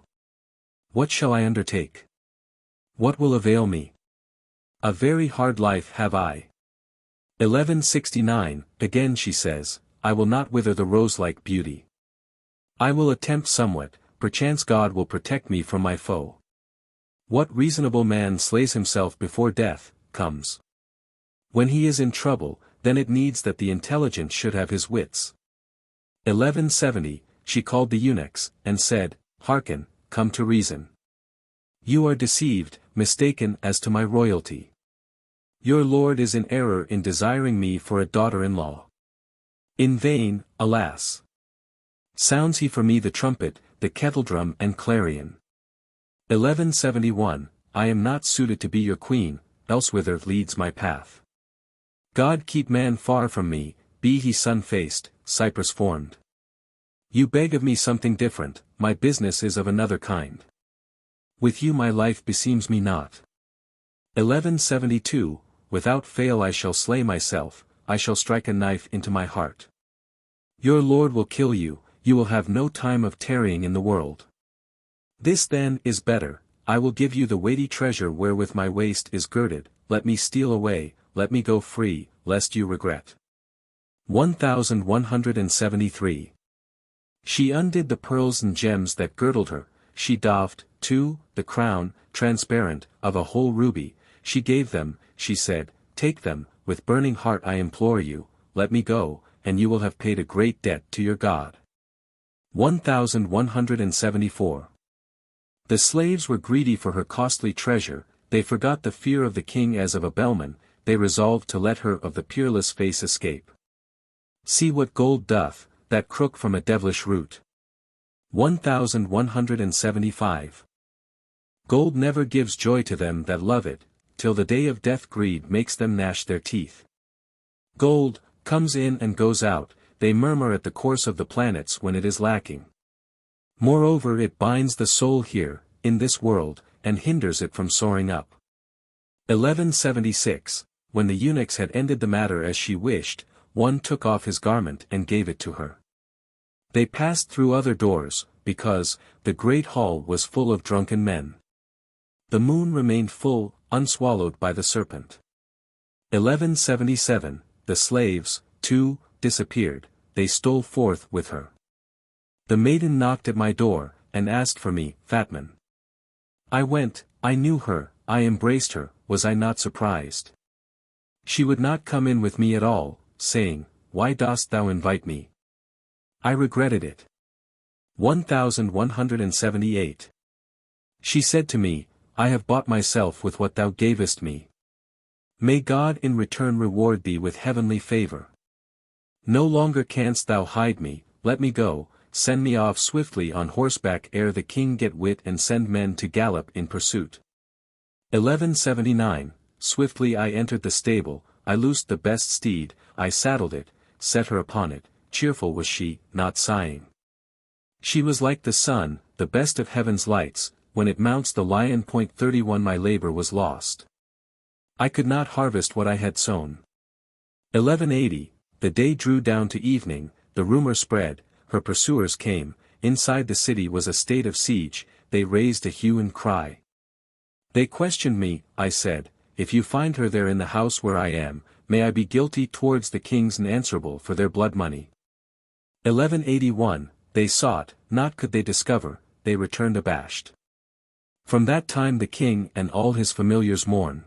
What shall I undertake? What will avail me? A very hard life have I. 1169, again she says, I will not wither the rose-like beauty. I will attempt somewhat, perchance God will protect me from my foe. What reasonable man slays himself before death comes? When he is in trouble, then it needs that the intelligent should have his wits. 1170, she called the eunuchs, and said, hearken, come to reason. You are deceived, mistaken as to my royalty. Your lord is in error in desiring me for a daughter-in-law. In vain, alas! Sounds he for me the trumpet, the kettledrum and clarion. 1171, I am not suited to be your queen, elsewhither leads my path. God keep man far from me, be he sun-faced, cypress-formed. You beg of me something different, my business is of another kind. With you my life beseems me not. 1172, without fail I shall slay myself, I shall strike a knife into my heart. Your lord will kill you, you will have no time of tarrying in the world. This then is better, I will give you the weighty treasure wherewith my waist is girded, let me steal away, let me go free, lest you regret. 1173. She undid the pearls and gems that girdled her, she doffed, too, the crown, transparent, of a whole ruby, she gave them, she said, take them, with burning heart I implore you, let me go, and you will have paid a great debt to your God. 1174. The slaves were greedy for her costly treasure, they forgot the fear of the king as of a bellman, they resolved to let her of the peerless face escape. See what gold doth, that crook from a devilish root. 1175. Gold never gives joy to them that love it, till the day of death greed makes them gnash their teeth. Gold, comes in and goes out, they murmur at the course of the planets when it is lacking. Moreover it binds the soul here, in this world, and hinders it from soaring up. 1176, when the eunuchs had ended the matter as she wished, one took off his garment and gave it to her. They passed through other doors, because, the great hall was full of drunken men. The moon remained full, unswallowed by the serpent. 1177, the slaves, too, disappeared, they stole forth with her. The maiden knocked at my door, and asked for me, Fatman. I went, I knew her, I embraced her, was I not surprised? She would not come in with me at all, saying, why dost thou invite me? I regretted it. 1178. She said to me, I have bought myself with what thou gavest me. May God in return reward thee with heavenly favor. No longer canst thou hide me, let me go, send me off swiftly on horseback ere the king get wit and send men to gallop in pursuit. 1179, Swiftly I entered the stable, I loosed the best steed, I saddled it, set her upon it, cheerful was she, not sighing. She was like the sun, the best of heaven's lights, when it mounts the lion. 31 My labor was lost. I could not harvest what I had sown. 1180, the day drew down to evening, the rumor spread, her pursuers came, inside the city was a state of siege, they raised a hue and cry. They questioned me, I said, if you find her there in the house where I am, may I be guilty towards the kings and answerable for their blood money. 1181, they sought, not could they discover, they returned abashed. From that time the king and all his familiars mourn.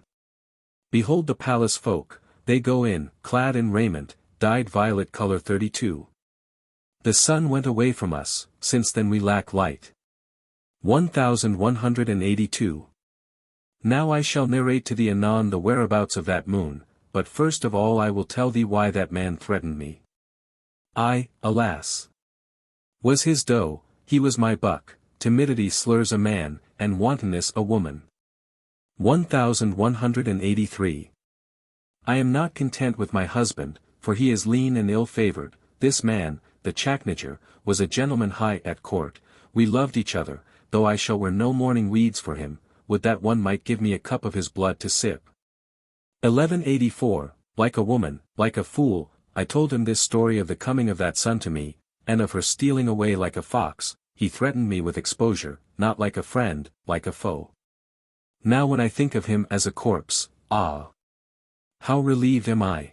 Behold the palace folk, they go in, clad in raiment, dyed violet color. 32. The sun went away from us, since then we lack light. 1182. Now I shall narrate to thee anon the whereabouts of that moon, but first of all I will tell thee why that man threatened me. I, alas, was his doe, he was my buck, timidity slurs a man, and wantonness a woman. 1183. I am not content with my husband, for he is lean and ill-favored, this man, the Chaknager, was a gentleman high at court, we loved each other, though I shall wear no mourning weeds for him, would that one might give me a cup of his blood to sip. 1184, like a woman, like a fool, I told him this story of the coming of that son to me, and of her stealing away like a fox, he threatened me with exposure, not like a friend, like a foe. Now when I think of him as a corpse, ah! How relieved am I!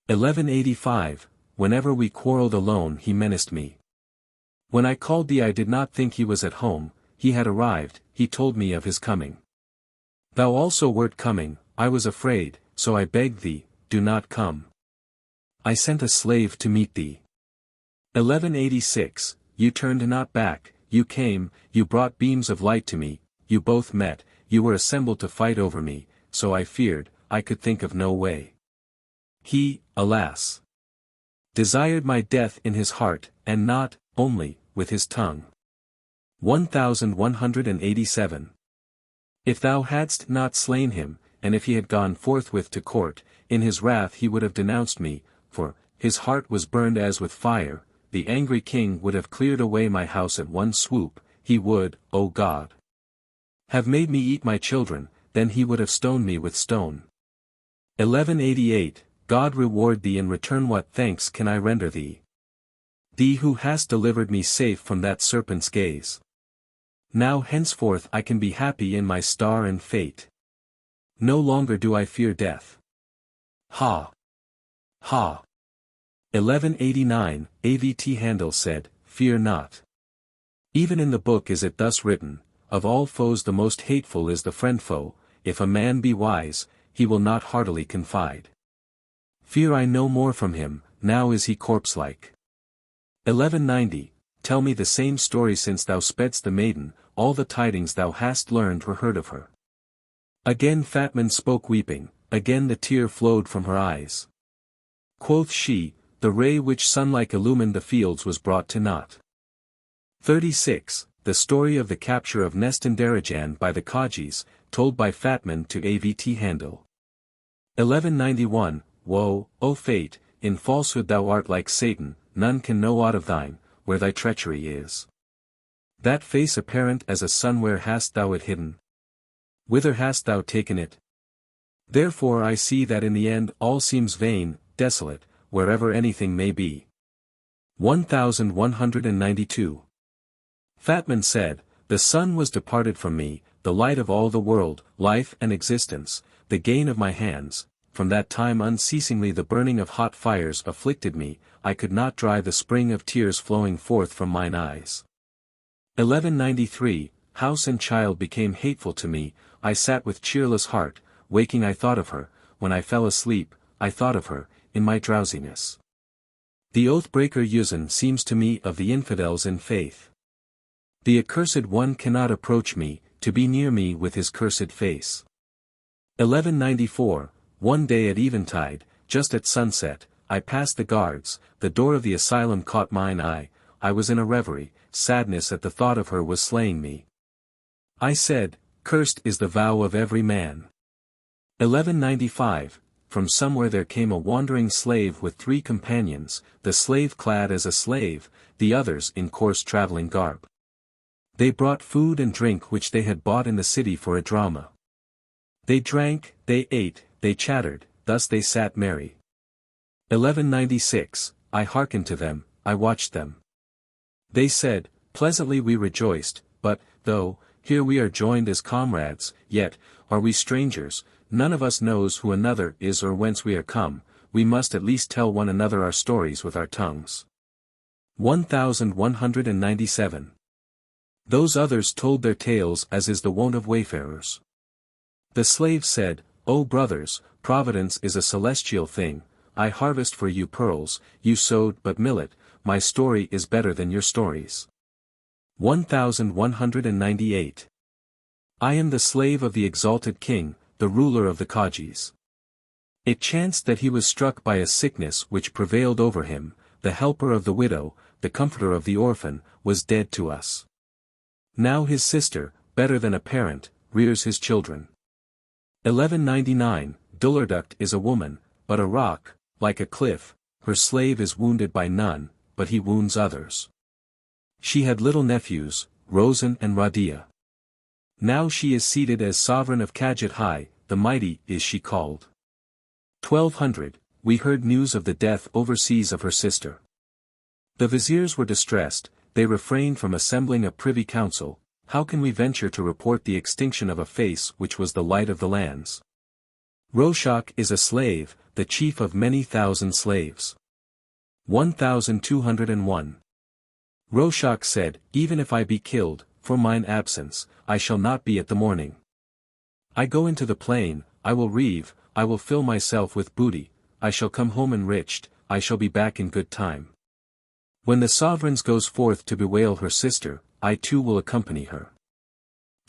1185, whenever we quarrelled alone he menaced me. When I called thee I did not think he was at home, he had arrived, he told me of his coming. Thou also wert coming, I was afraid, so I begged thee, do not come. I sent a slave to meet thee. 1186, you turned not back, you came, you brought beams of light to me, you both met, you were assembled to fight over me, so I feared, I could think of no way. He, alas, desired my death in his heart, and not, only, with his tongue. 1187. If thou hadst not slain him, and if he had gone forthwith to court, in his wrath he would have denounced me, for, his heart was burned as with fire, the angry king would have cleared away my house at one swoop, he would, O God, have made me eat my children, then he would have stoned me with stone. 1188, God reward thee in return, what thanks can I render thee? Thee who hast delivered me safe from that serpent's gaze. Now henceforth I can be happy in my star and fate. No longer do I fear death. Ha! Ha! 1189, Avt'handil said, Fear not. Even in the book is it thus written, of all foes the most hateful is the friend-foe, if a man be wise, he will not heartily confide. Fear I no more from him, now is he corpse-like. 1190, Tell me the same story since thou spedst the maiden, all the tidings thou hast learned were heard of her. Again Fatman spoke weeping, again the tear flowed from her eyes. Quoth she, the ray which sunlike illumined the fields was brought to naught. 36. The story of the capture of Nestan-Darejan by the Kajis, told by Fatman to Avt'handil. 1191, Woe, O fate, in falsehood thou art like Satan, none can know aught of thine, where thy treachery is. That face apparent as a sun, where hast thou it hidden? Whither hast thou taken it? Therefore I see that in the end all seems vain, desolate, wherever anything may be. 1192. Fatman said, The sun was departed from me, the light of all the world, life and existence, the gain of my hands, from that time unceasingly the burning of hot fires afflicted me, I could not dry the spring of tears flowing forth from mine eyes. 1193, House and child became hateful to me, I sat with cheerless heart, waking I thought of her, when I fell asleep, I thought of her, in my drowsiness. The oath-breaker Yuzan seems to me of the infidels in faith. The accursed one cannot approach me, to be near me with his cursed face. 1194, one day at eventide, just at sunset, I passed the guards, the door of the asylum caught mine eye, I was in a reverie, sadness at the thought of her was slaying me. I said, cursed is the vow of every man. 1195, from somewhere there came a wandering slave with 3 companions, the slave clad as a slave, the others in coarse traveling garb. They brought food and drink which they had bought in the city for a drama. They drank, they ate, they chattered, thus they sat merry. 1196, I hearkened to them, I watched them. They said, pleasantly we rejoiced, but, though, here we are joined as comrades, yet, are we strangers, none of us knows who another is or whence we are come, we must at least tell one another our stories with our tongues. 1197. Those others told their tales as is the wont of wayfarers. The slave said, O brothers, providence is a celestial thing, I harvest for you pearls, you sowed but millet, my story is better than your stories. 1198. I am the slave of the exalted king, the ruler of the Kajis. It chanced that he was struck by a sickness which prevailed over him, the helper of the widow, the comforter of the orphan, was dead to us. Now his sister, better than a parent, rears his children. 1199, Dullurduct is a woman, but a rock, like a cliff, her slave is wounded by none, but he wounds others. She had little nephews, Rosen and Radia. Now she is seated as sovereign of Kadjit, the mighty is she called. 1200, we heard news of the death overseas of her sister. The viziers were distressed, they refrained from assembling a privy council, how can we venture to report the extinction of a face which was the light of the lands? Roshak is a slave, the chief of many thousand slaves. 1201. Roshak said, even if I be killed, for mine absence, I shall not be at the morning. I go into the plain, I will reave, I will fill myself with booty, I shall come home enriched, I shall be back in good time. When the sovereigns goes forth to bewail her sister, I too will accompany her.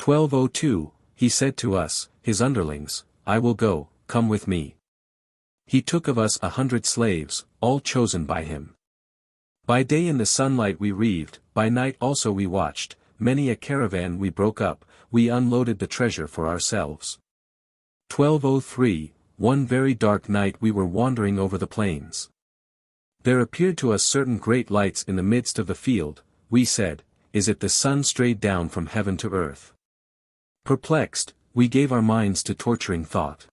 1202, he said to us, his underlings, I will go, come with me. He took of us 100 slaves, all chosen by him. By day in the sunlight we reaved, by night also we watched, many a caravan we broke up, we unloaded the treasure for ourselves. 1203, one very dark night we were wandering over the plains. There appeared to us certain great lights in the midst of the field, we said, is it the sun strayed down from heaven to earth? Perplexed, we gave our minds to torturing thought.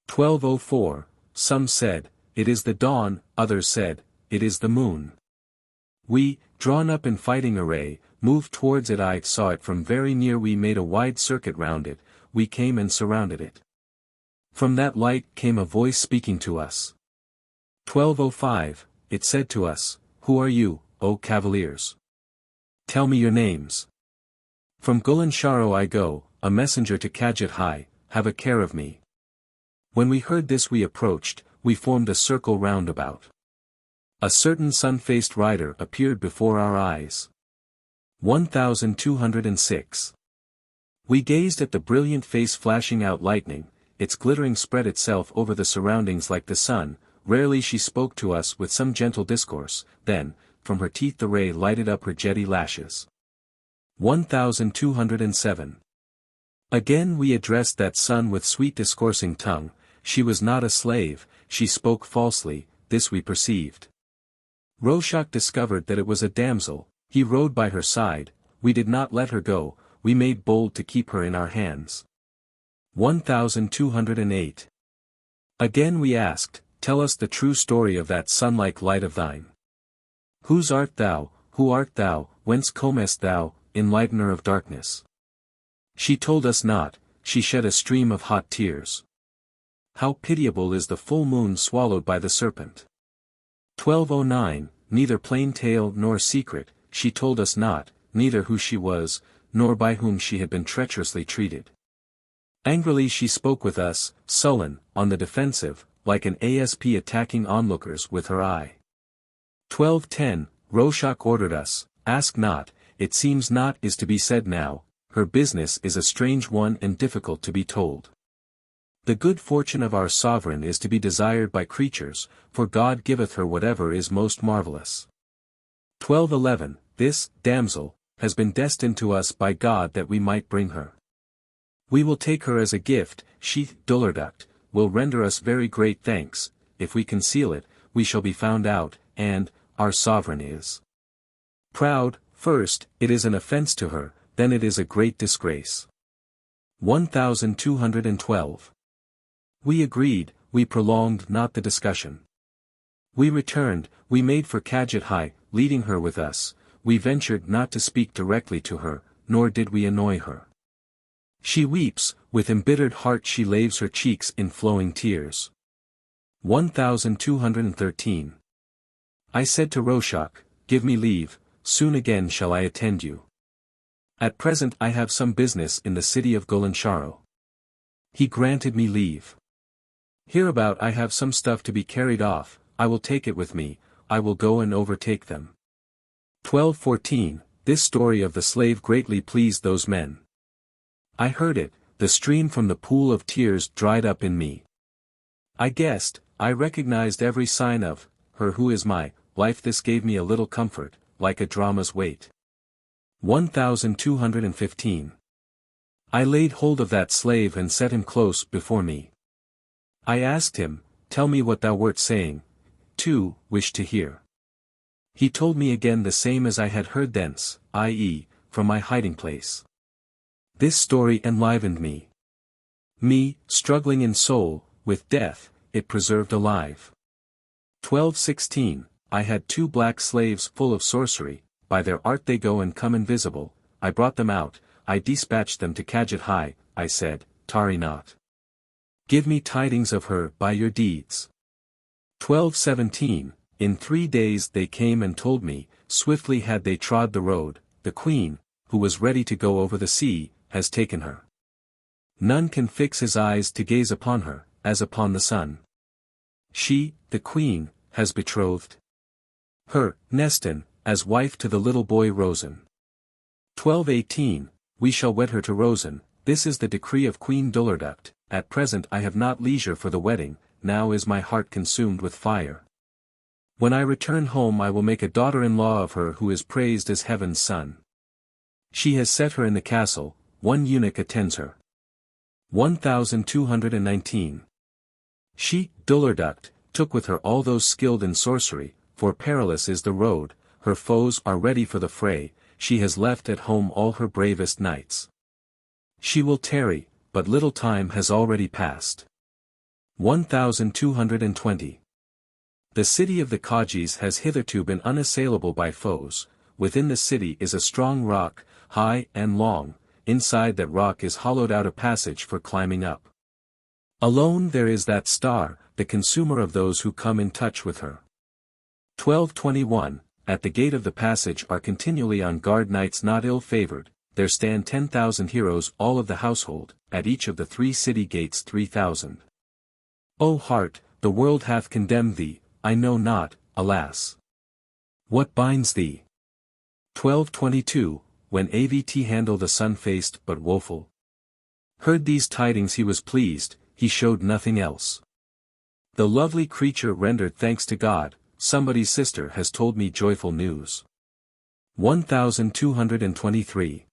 1204, some said, it is the dawn, others said, it is the moon. We, drawn up in fighting array, moved towards it. I saw it from very near. We made a wide circuit round it, we came and surrounded it. From that light came a voice speaking to us. 1205, it said to us, who are you, O cavaliers? Tell me your names. From Gulansharo I go, a messenger to Kadjit, have a care of me. When we heard this we approached, we formed a circle round about. A certain sun-faced rider appeared before our eyes. 1206. We gazed at the brilliant face flashing out lightning, its glittering spread itself over the surroundings like the sun, rarely she spoke to us with some gentle discourse, then, from her teeth the ray lighted up her jetty lashes. 1207. Again we addressed that sun with sweet discoursing tongue, she was not a slave, she spoke falsely, this we perceived. Roshak discovered that it was a damsel, he rode by her side, we did not let her go, we made bold to keep her in our hands. 1208. Again we asked, tell us the true story of that sun-like light of thine. Whose art thou, who art thou, whence comest thou, enlightener of darkness? She told us not, she shed a stream of hot tears. How pitiable is the full moon swallowed by the serpent. 1209, neither plain tale nor secret, she told us not, neither who she was, nor by whom she had been treacherously treated. Angrily she spoke with us, sullen, on the defensive, like an asp attacking onlookers with her eye. 1210, Roshak ordered us, ask not, it seems not is to be said now, her business is a strange one and difficult to be told. The good fortune of our sovereign is to be desired by creatures, for God giveth her whatever is most marvelous. 12:11 This, damsel, has been destined to us by God that we might bring her. We will take her as a gift, she, Dullurduct, will render us very great thanks, if we conceal it, we shall be found out, and, our sovereign is proud. First, it is an offense to her, then it is a great disgrace. 1212 We agreed, we prolonged not the discussion. We returned, we made for Kadjit, leading her with us, we ventured not to speak directly to her, nor did we annoy her. She weeps, with embittered heart she laves her cheeks in flowing tears. 1213 I said to Roshak, give me leave, soon again shall I attend you. At present I have some business in the city of Golansharo. He granted me leave. Hereabout I have some stuff to be carried off, I will take it with me, I will go and overtake them. 1214 This story of the slave greatly pleased those men. I heard it, the stream from the pool of tears dried up in me. I guessed, I recognized every sign of her who is my life. This gave me a little comfort, like a drama's weight. 1215 I laid hold of that slave and set him close before me. I asked him, tell me what thou wert saying, too, wished to hear. He told me again the same as I had heard thence, i.e., from my hiding place. This story enlivened me. Me, struggling in soul, with death, it preserved alive. 1216 I had 2 black slaves full of sorcery, by their art they go and come invisible, I brought them out, I dispatched them to Kadjit. I said, tarry not. Give me tidings of her by your deeds. 1217 In 3 days they came and told me, swiftly had they trod the road, the queen, who was ready to go over the sea, has taken her. None can fix his eyes to gaze upon her, as upon the sun. She, the queen, has betrothed her, Nestan, as wife to the little boy Rosen. 1218 We shall wed her to Rosen, this is the decree of Queen Dullurduct, at present I have not leisure for the wedding, now is my heart consumed with fire. When I return home I will make a daughter-in-law of her who is praised as heaven's son. She has set her in the castle, 1 eunuch attends her. 1219 She, Dullurduct, took with her all those skilled in sorcery, for perilous is the road, her foes are ready for the fray, she has left at home all her bravest knights. She will tarry, but little time has already passed. 1220 The city of the Kajis has hitherto been unassailable by foes, within the city is a strong rock, high and long, inside that rock is hollowed out a passage for climbing up. Alone there is that star, the consumer of those who come in touch with her. 1221 At the gate of the passage are continually on guard knights not ill-favored, there stand 10,000 heroes all of the household, at each of the 3 city gates 3,000. O heart, the world hath condemned thee, I know not, alas. What binds thee? 1222 When Avt'handil the sun-faced but woeful heard these tidings he was pleased, he showed nothing else. The lovely creature rendered thanks to God, somebody's sister has told me joyful news. 1223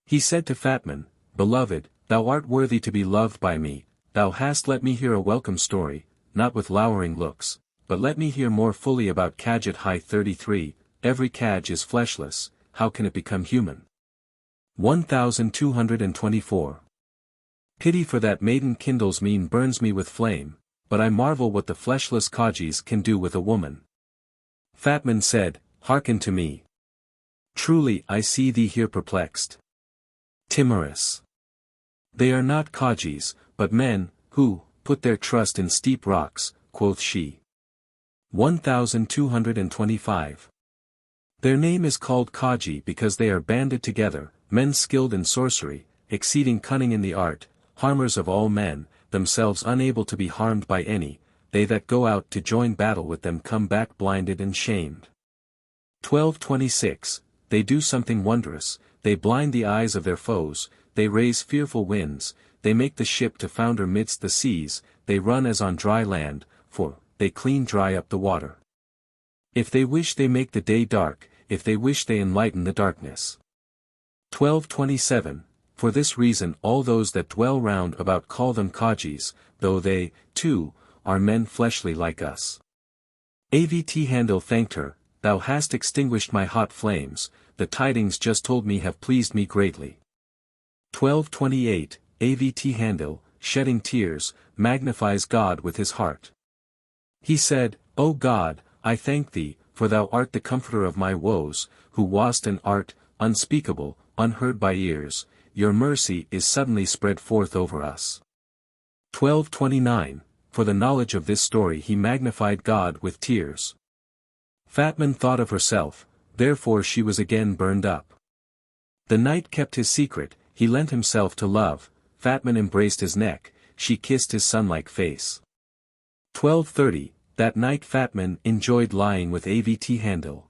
He said to Fatman, Beloved, thou art worthy to be loved by me, thou hast let me hear a welcome story, not with lowering looks, but let me hear more fully about Kadjit. 33 Every Kaj is fleshless, how can it become human? 1224 Pity for that maiden kindles me and burns me with flame, but I marvel what the fleshless Kajis can do with a woman. Fatman said, Hearken to me. Truly I see thee here perplexed. Timorous. They are not Kajis, but men, who, put their trust in steep rocks, quoth she. 1225 Their name is called Kaji because they are banded together, men skilled in sorcery, exceeding cunning in the art, harmers of all men, themselves unable to be harmed by any, they that go out to join battle with them come back blinded and shamed. 1226 They do something wondrous, they blind the eyes of their foes, they raise fearful winds, they make the ship to founder midst the seas, they run as on dry land, for, they clean dry up the water. If they wish they make the day dark, if they wish they enlighten the darkness. 12:27, For this reason all those that dwell round about call them Kajis, though they, too, are men fleshly like us. Avt'handil thanked her, Thou hast extinguished my hot flames, the tidings just told me have pleased me greatly. 12:28, Avt'handil, shedding tears, magnifies God with his heart. He said, O God, I thank thee, for thou art the comforter of my woes, who wast and art, unspeakable, unheard by ears, your mercy is suddenly spread forth over us. 12:29, For the knowledge of this story he magnified God with tears. Fatman thought of herself, therefore she was again burned up. The knight kept his secret, he lent himself to love, Fatman embraced his neck, she kissed his sun-like face. 12:30, That night Fatman enjoyed lying with Avt'handil.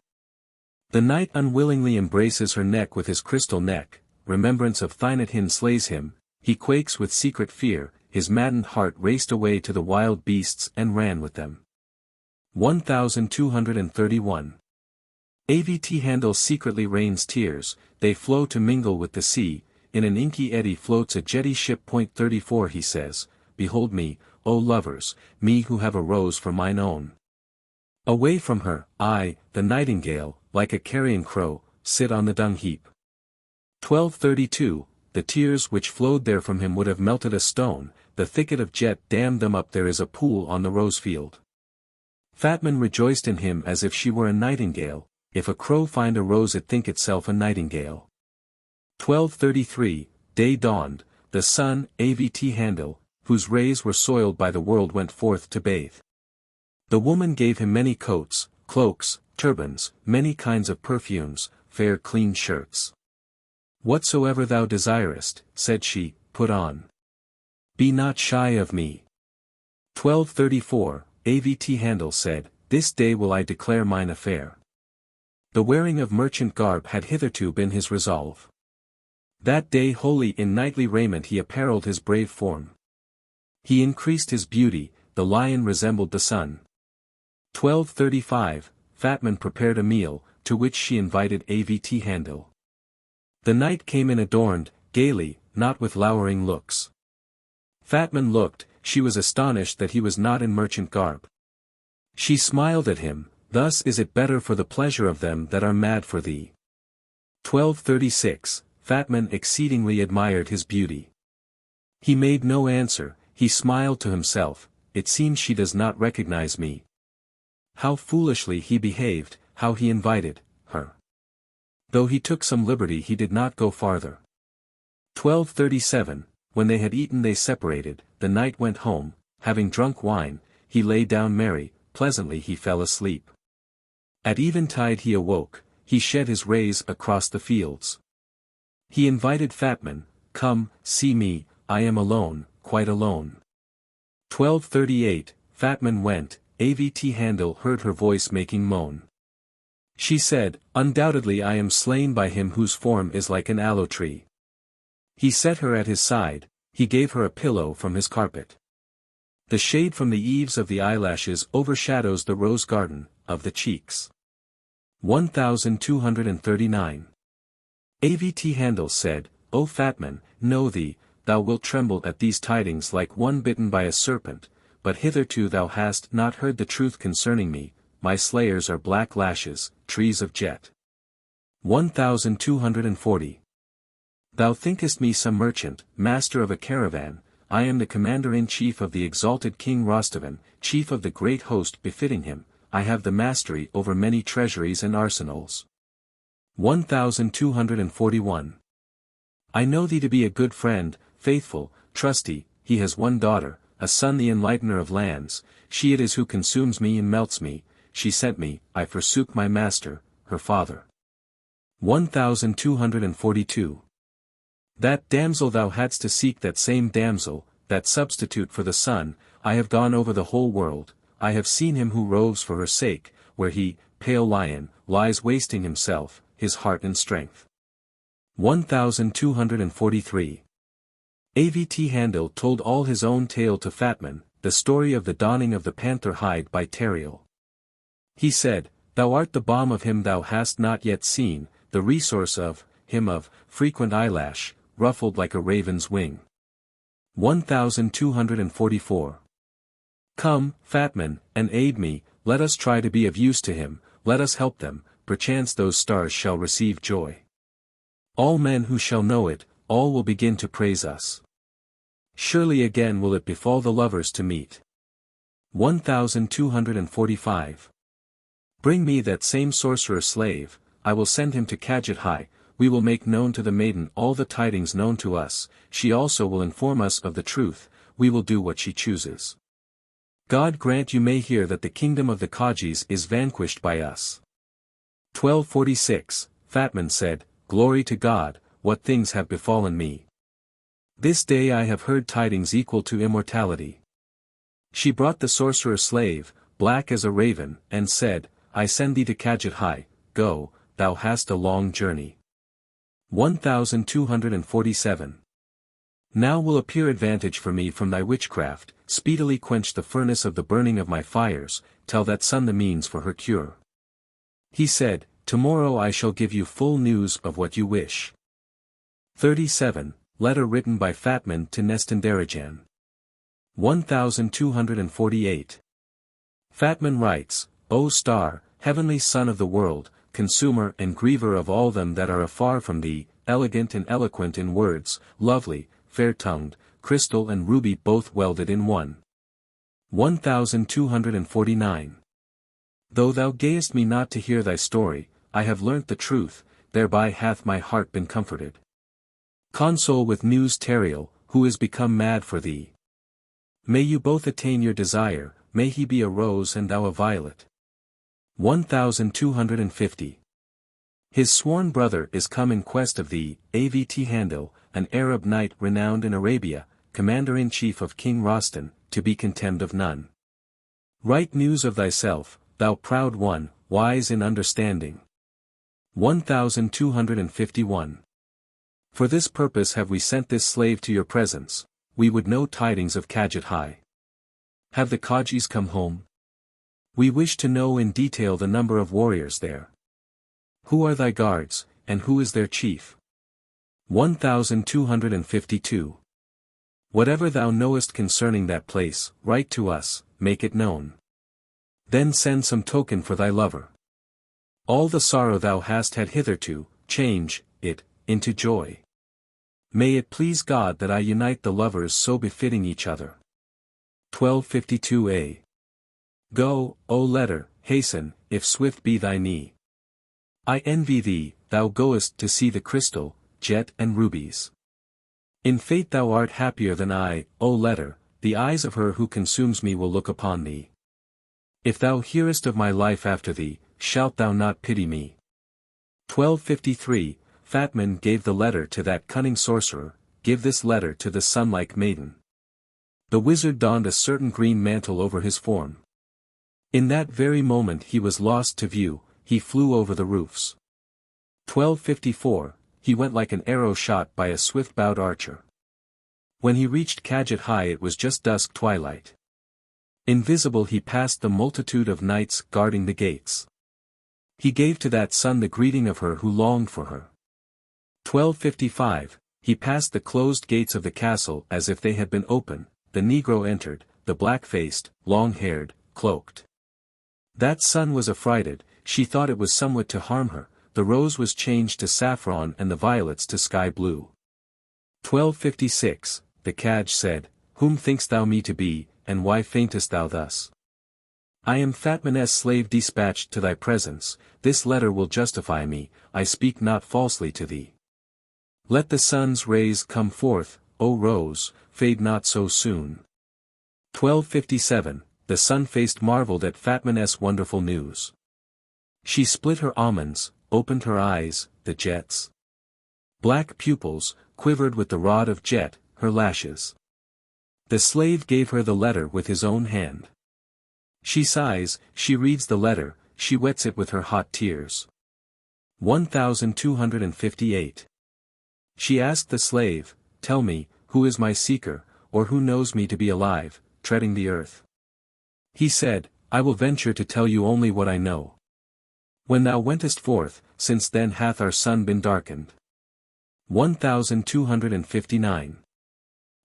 The knight unwillingly embraces her neck with his crystal neck, remembrance of Thynathin slays him, he quakes with secret fear, his maddened heart raced away to the wild beasts and ran with them. 1231. Avt'handil secretly rains tears, they flow to mingle with the sea, in an inky eddy floats a jetty ship. 34 He says, Behold me, O lovers, me who have a rose for mine own. Away from her, I, the nightingale, like a carrion crow, sit on the dung heap. 1232, The tears which flowed there from him would have melted a stone, the thicket of jet dammed them up. There is a pool on the rose field. Fatman rejoiced in him as if she were a nightingale, if a crow find a rose it think itself a nightingale. 1233, Day dawned, the sun, Avt'handil, whose rays were soiled by the world went forth to bathe. The woman gave him many coats, cloaks, turbans, many kinds of perfumes, fair clean shirts. Whatsoever thou desirest, said she, put on. Be not shy of me. 1234, Avt'handil said, This day will I declare mine affair. The wearing of merchant garb had hitherto been his resolve. That day wholly in knightly raiment he apparelled his brave form. He increased his beauty, the lion resembled the sun. 1235, Fatman prepared a meal, to which she invited Avt'handil. The knight came in adorned, gaily, not with lowering looks. Fatman looked, she was astonished that he was not in merchant garb. She smiled at him, Thus is it better for the pleasure of them that are mad for thee. 1236, Fatman exceedingly admired his beauty. He made no answer, he smiled to himself, It seems she does not recognize me. How foolishly he behaved, how he invited her. Though he took some liberty he did not go farther. 1237, When they had eaten they separated, the knight went home, having drunk wine, he lay down merry, pleasantly he fell asleep. At eventide he awoke, he shed his rays across the fields. He invited Fatman, Come, see me, I am alone, quite alone. 1238, Fatman went, Avt'handil heard her voice making moan. She said, Undoubtedly I am slain by him whose form is like an aloe tree. He set her at his side, he gave her a pillow from his carpet. The shade from the eaves of the eyelashes overshadows the rose garden, of the cheeks. 1239. Avt'handil said, O Fatman, know thee, thou wilt tremble at these tidings like one bitten by a serpent, but hitherto thou hast not heard the truth concerning me, my slayers are black lashes, trees of jet. 1240. Thou thinkest me some merchant, master of a caravan, I am the commander-in-chief of the exalted King Rostevan, chief of the great host befitting him, I have the mastery over many treasuries and arsenals. 1241. I know thee to be a good friend, faithful, trusty, he has one daughter, a son the enlightener of lands, she it is who consumes me and melts me, she sent me, I forsook my master, her father. 1242. That damsel thou hadst to seek, that same damsel, that substitute for the son, I have gone over the whole world, I have seen him who roves for her sake, where he, pale lion, lies wasting himself, his heart and strength. 1243. Avt'handil told all his own tale to Fatman, the story of the donning of the panther hide by Tariel. He said, "Thou art the balm of him thou hast not yet seen, the resource of him of frequent eyelash, ruffled like a raven's wing." 1244. Come, Fatman, and aid me, let us try to be of use to him, let us help them, perchance those stars shall receive joy. All men who shall know it, all will begin to praise us. Surely again will it befall the lovers to meet. 1245. Bring me that same sorcerer slave, I will send him to Khatavians, we will make known to the maiden all the tidings known to us, she also will inform us of the truth, we will do what she chooses. God grant you may hear that the kingdom of the Khatavians is vanquished by us. 1246, Fatman said, Glory to God, what things have befallen me. This day I have heard tidings equal to immortality. She brought the sorcerer slave, black as a raven, and said, I send thee to Khatavians, go, thou hast a long journey. 1247. Now will appear advantage for me from thy witchcraft, speedily quench the furnace of the burning of my fires, tell that son the means for her cure. He said, Tomorrow I shall give you full news of what you wish. 37. Letter written by Fatman to Nestan-Darejan. 1248. Fatman writes, O star, heavenly son of the world, consumer and griever of all them that are afar from thee, elegant and eloquent in words, lovely, fair-tongued, crystal and ruby both welded in one. 1249. Though thou gayest me not to hear thy story, I have learnt the truth, thereby hath my heart been comforted. Console with news Tariel, who is become mad for thee. May you both attain your desire, may he be a rose and thou a violet. 1250. His sworn brother is come in quest of thee, Avt'handil, an Arab knight renowned in Arabia, commander-in-chief of King Rostevan, to be contemned of none. Write news of thyself, thou proud one, wise in understanding. 1251. For this purpose have we sent this slave to your presence, we would know tidings of Khatavians. Have the Khatavians come home? We wish to know in detail the number of warriors there. Who are thy guards, and who is their chief? 1252. Whatever thou knowest concerning that place, write to us, make it known. Then send some token for thy lover. All the sorrow thou hast had hitherto, change it into joy. May it please God that I unite the lovers so befitting each other. 1252a. Go, O letter, hasten, if swift be thy knee. I envy thee, thou goest to see the crystal, jet and rubies. In fate thou art happier than I, O letter, the eyes of her who consumes me will look upon thee. If thou hearest of my life after thee, shalt thou not pity me. 1253, Fatman gave the letter to that cunning sorcerer, give this letter to the sun-like maiden. The wizard donned a certain green mantle over his form. In that very moment he was lost to view, he flew over the roofs. 1254, he went like an arrow shot by a swift-bowed archer. When he reached Khatavians it was just dusk twilight. Invisible he passed the multitude of knights guarding the gates. He gave to that son the greeting of her who longed for her. 1255, he passed the closed gates of the castle as if they had been open, the negro entered, the black-faced, long-haired, cloaked. That son was affrighted, she thought it was somewhat to harm her, the rose was changed to saffron and the violets to sky blue. 1256, the Khaj said, Whom thinkst thou me to be, and why faintest thou thus? I am Fatman's slave dispatched to thy presence, this letter will justify me, I speak not falsely to thee. Let the sun's rays come forth, O rose, fade not so soon. 1257, the sun-faced marveled at Fatman's wonderful news. She split her almonds, opened her eyes, the jets. Black pupils, quivered with the rod of jet, her lashes. The slave gave her the letter with his own hand. She sighs, she reads the letter, she wets it with her hot tears. 1258. She asked the slave, Tell me, who is my seeker, or who knows me to be alive, treading the earth? He said, I will venture to tell you only what I know. When thou wentest forth, since then hath our sun been darkened. 1259.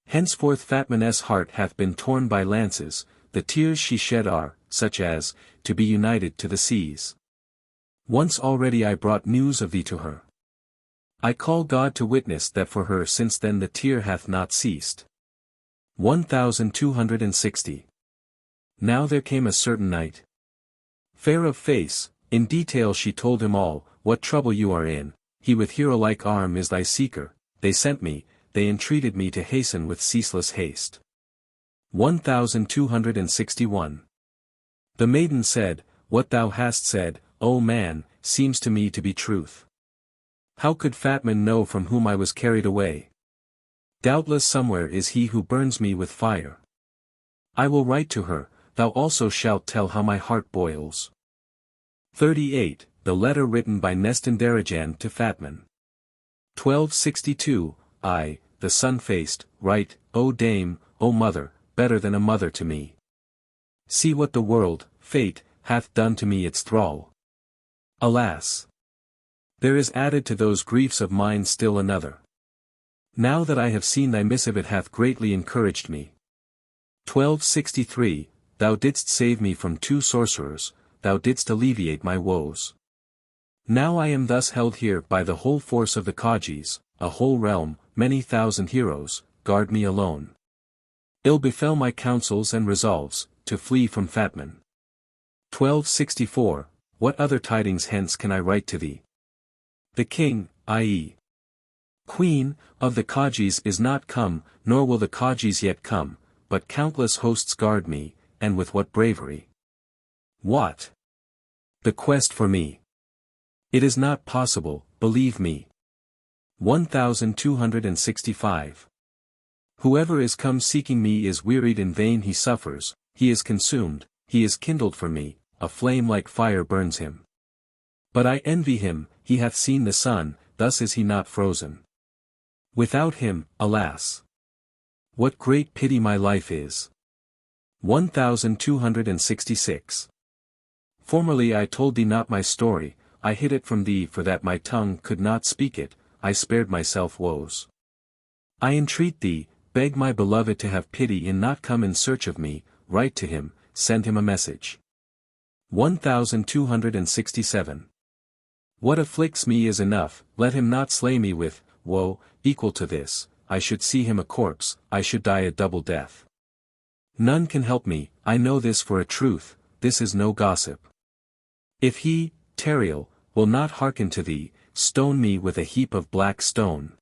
Henceforth Fatman's heart hath been torn by lances, the tears she shed are, such as, to be united to the seas. Once already I brought news of thee to her. I call God to witness that for her since then the tear hath not ceased. 1260. Now there came a certain night. Fair of face, in detail she told him all, what trouble you are in, he with hero-like arm is thy seeker, they sent me, they entreated me to hasten with ceaseless haste. 1261. The maiden said, what thou hast said, O man, seems to me to be truth. How could Fatman know from whom I was carried away? Doubtless somewhere is he who burns me with fire. I will write to her, thou also shalt tell how my heart boils. 38. The letter written by Nestan-Darejan to Fatman. 1262, I, the sun-faced, write, O dame, O mother, better than a mother to me. See what the world, fate, hath done to me its thrall. Alas! There is added to those griefs of mine still another. Now that I have seen thy missive it hath greatly encouraged me. 1263, thou didst save me from 2 sorcerers, thou didst alleviate my woes. Now I am thus held here by the whole force of the Kajis, a whole realm, many thousand heroes, guard me alone. Ill befell my counsels and resolves, to flee from Fatman. 1264, what other tidings hence can I write to thee? The king, i.e. Queen, of the Kajis is not come, nor will the Kajis yet come, but countless hosts guard me, and with what bravery. What? The quest for me. It is not possible, believe me. 1265. Whoever is come seeking me is wearied in vain he suffers, he is consumed, he is kindled for me, a flame like fire burns him. But I envy him, he hath seen the sun, thus is he not frozen. Without him, alas! What great pity my life is. 1266. Formerly I told thee not my story, I hid it from thee for that my tongue could not speak it, I spared myself woes. I entreat thee, beg my beloved to have pity and not come in search of me, write to him, send him a message. 1267. What afflicts me is enough, let him not slay me with, woe, equal to this, I should see him a corpse, I should die a double death. None can help me, I know this for a truth, this is no gossip. If he, Tariel, will not hearken to thee, stone me with a heap of black stone.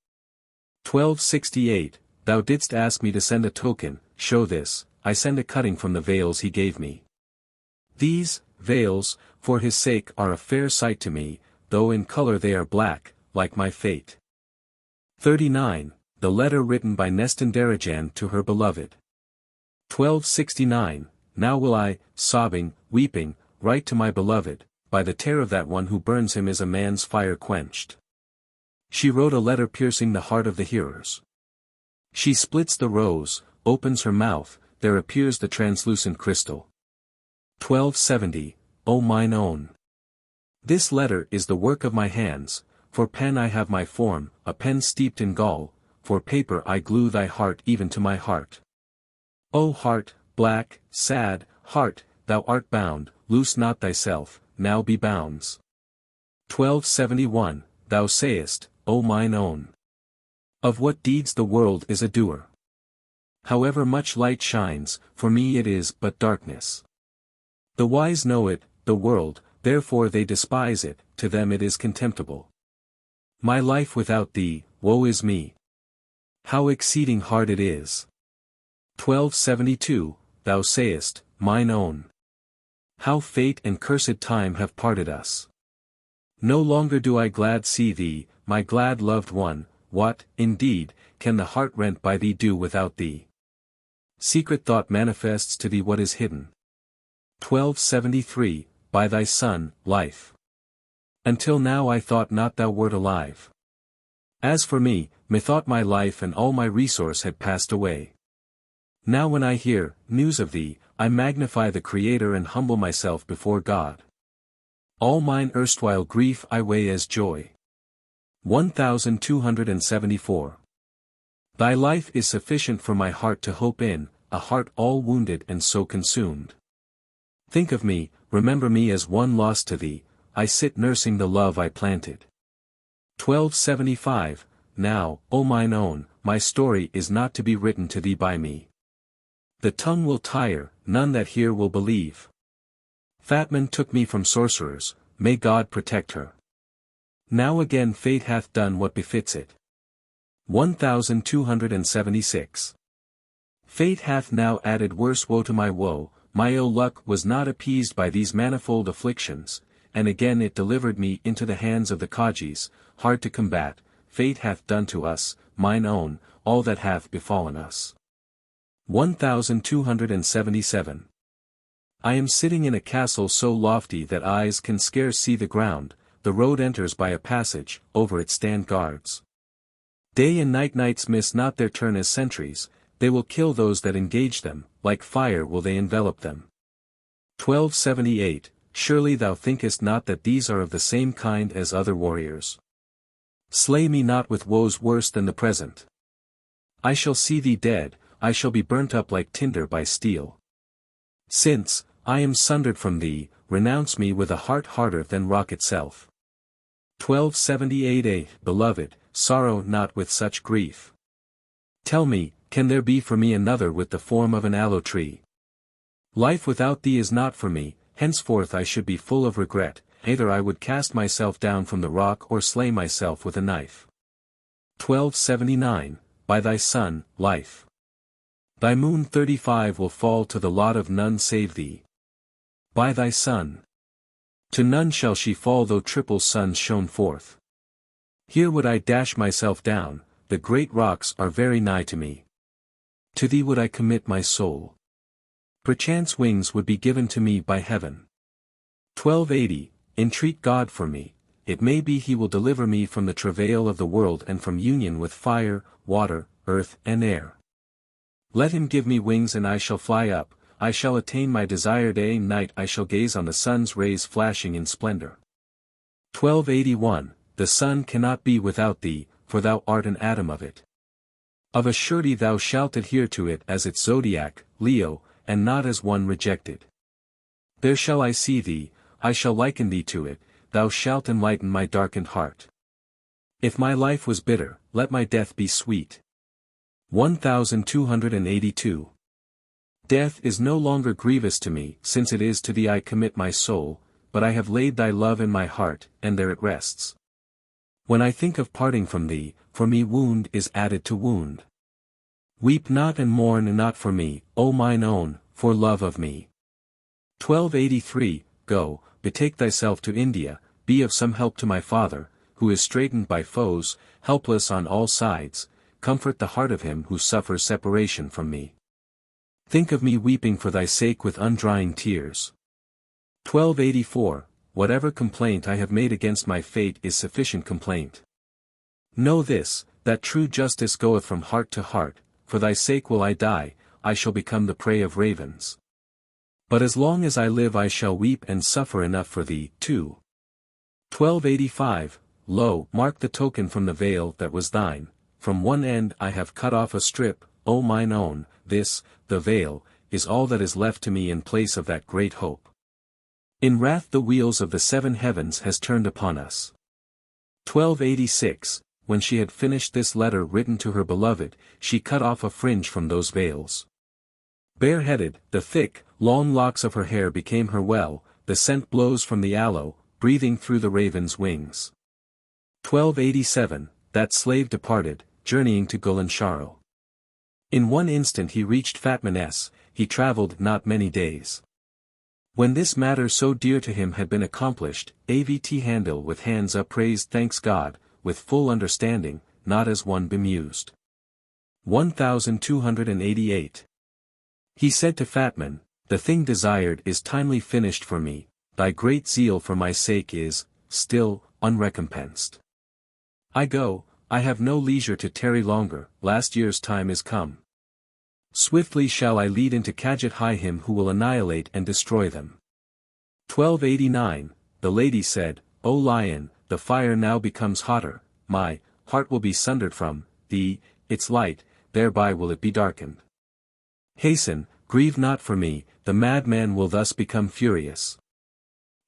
1268, thou didst ask me to send a token, show this, I send a cutting from the veils he gave me. These, veils, for his sake are a fair sight to me, though in color they are black, like my fate. 39, the letter written by Nestan-Darejan to her beloved. 1269, now will I, sobbing, weeping, write to my beloved, by the tear of that one who burns him is a man's fire quenched. She wrote a letter piercing the heart of the hearers. She splits the rose, opens her mouth, there appears the translucent crystal. 1270, O mine own. This letter is the work of my hands, for pen I have my form, a pen steeped in gall, for paper I glue thy heart even to my heart. O heart, black, sad, heart, thou art bound, loose not thyself, now be bounds. 1271, thou sayest, O mine own. Of what deeds the world is a doer. However much light shines, for me it is but darkness. The wise know it, the world, therefore they despise it, to them it is contemptible. My life without thee, woe is me. How exceeding hard it is. 1272, thou sayest, mine own. How fate and cursed time have parted us. No longer do I glad see thee, my glad loved one, what, indeed, can the heart rent by thee do without thee? Secret thought manifests to thee what is hidden. 1273, by thy son, life. Until now I thought not thou wert alive. As for me, methought my life and all my resource had passed away. Now when I hear news of thee, I magnify the Creator and humble myself before God. All mine erstwhile grief I weigh as joy. 1274. Thy life is sufficient for my heart to hope in, a heart all wounded and so consumed. Think of me, remember me as one lost to thee, I sit nursing the love I planted. 1275, Now, O mine own, my story is not to be written to thee by me. The tongue will tire, none that hear will believe. Fatman took me from sorcerers, may God protect her. Now again fate hath done what befits it. 1276. Fate hath now added worse woe to my woe, my ill luck was not appeased by these manifold afflictions, and again it delivered me into the hands of the Kajis, hard to combat. Fate hath done to us, mine own, all that hath befallen us. 1277. I am sitting in a castle so lofty that eyes can scarce see the ground, the road enters by a passage, over it stand guards. Day and night knights miss not their turn as sentries, they will kill those that engage them, like fire will they envelop them. 1278, Surely thou thinkest not that these are of the same kind as other warriors. Slay me not with woes worse than the present. I shall see thee dead, I shall be burnt up like tinder by steel. Since, I am sundered from thee, renounce me with a heart harder than rock itself. 1278a, Beloved, sorrow not with such grief. Tell me, can there be for me another with the form of an aloe tree? Life without thee is not for me, henceforth I should be full of regret, either I would cast myself down from the rock or slay myself with a knife. 1279, By thy sun, life. Thy moon 35 will fall to the lot of none save thee. By thy sun. To none shall she fall though triple suns shone forth. Here would I dash myself down, the great rocks are very nigh to me. To thee would I commit my soul. Perchance wings would be given to me by heaven. 1280, Entreat God for me, it may be he will deliver me from the travail of the world and from union with fire, water, earth and air. Let him give me wings and I shall fly up, I shall attain my desired day night I shall gaze on the sun's rays flashing in splendor. 1281, The sun cannot be without thee, for thou art an atom of it. Of a surety thou shalt adhere to it as its zodiac, Leo, and not as one rejected. There shall I see thee, I shall liken thee to it, thou shalt enlighten my darkened heart. If my life was bitter, let my death be sweet. 1282. Death is no longer grievous to me, since it is to thee I commit my soul, but I have laid thy love in my heart, and there it rests. When I think of parting from thee, for me wound is added to wound. Weep not and mourn not for me, O mine own, for love of me. 1283, Go, betake thyself to India, be of some help to my father, who is straitened by foes, helpless on all sides, comfort the heart of him who suffers separation from me. Think of me weeping for thy sake with undrying tears. 1284, Whatever complaint I have made against my fate is sufficient complaint. Know this, that true justice goeth from heart to heart, for thy sake will I die, I shall become the prey of ravens. But as long as I live I shall weep and suffer enough for thee, too. 1285, Lo, mark the token from the veil that was thine, from one end I have cut off a strip, O mine own, this, the veil, is all that is left to me in place of that great hope. In wrath the wheels of the seven heavens has turned upon us. 1286, When she had finished this letter written to her beloved, she cut off a fringe from those veils. Bareheaded, the thick, long locks of her hair became her well, the scent blows from the aloe, breathing through the raven's wings. 1287, That slave departed, journeying to Gulansharo. In one instant he reached Fatmanes, he travelled not many days. When this matter so dear to him had been accomplished, Avt'handil with hands upraised thanks God, with full understanding, not as one bemused. 1288. He said to Fatman, The thing desired is timely finished for me, thy great zeal for my sake is, still, unrecompensed. I go, I have no leisure to tarry longer, last year's time is come. Swiftly shall I lead into Khagat him who will annihilate and destroy them. 1289, the lady said, O lion, the fire now becomes hotter, my heart will be sundered from thee, its light, thereby will it be darkened. Hasten, grieve not for me, the madman will thus become furious.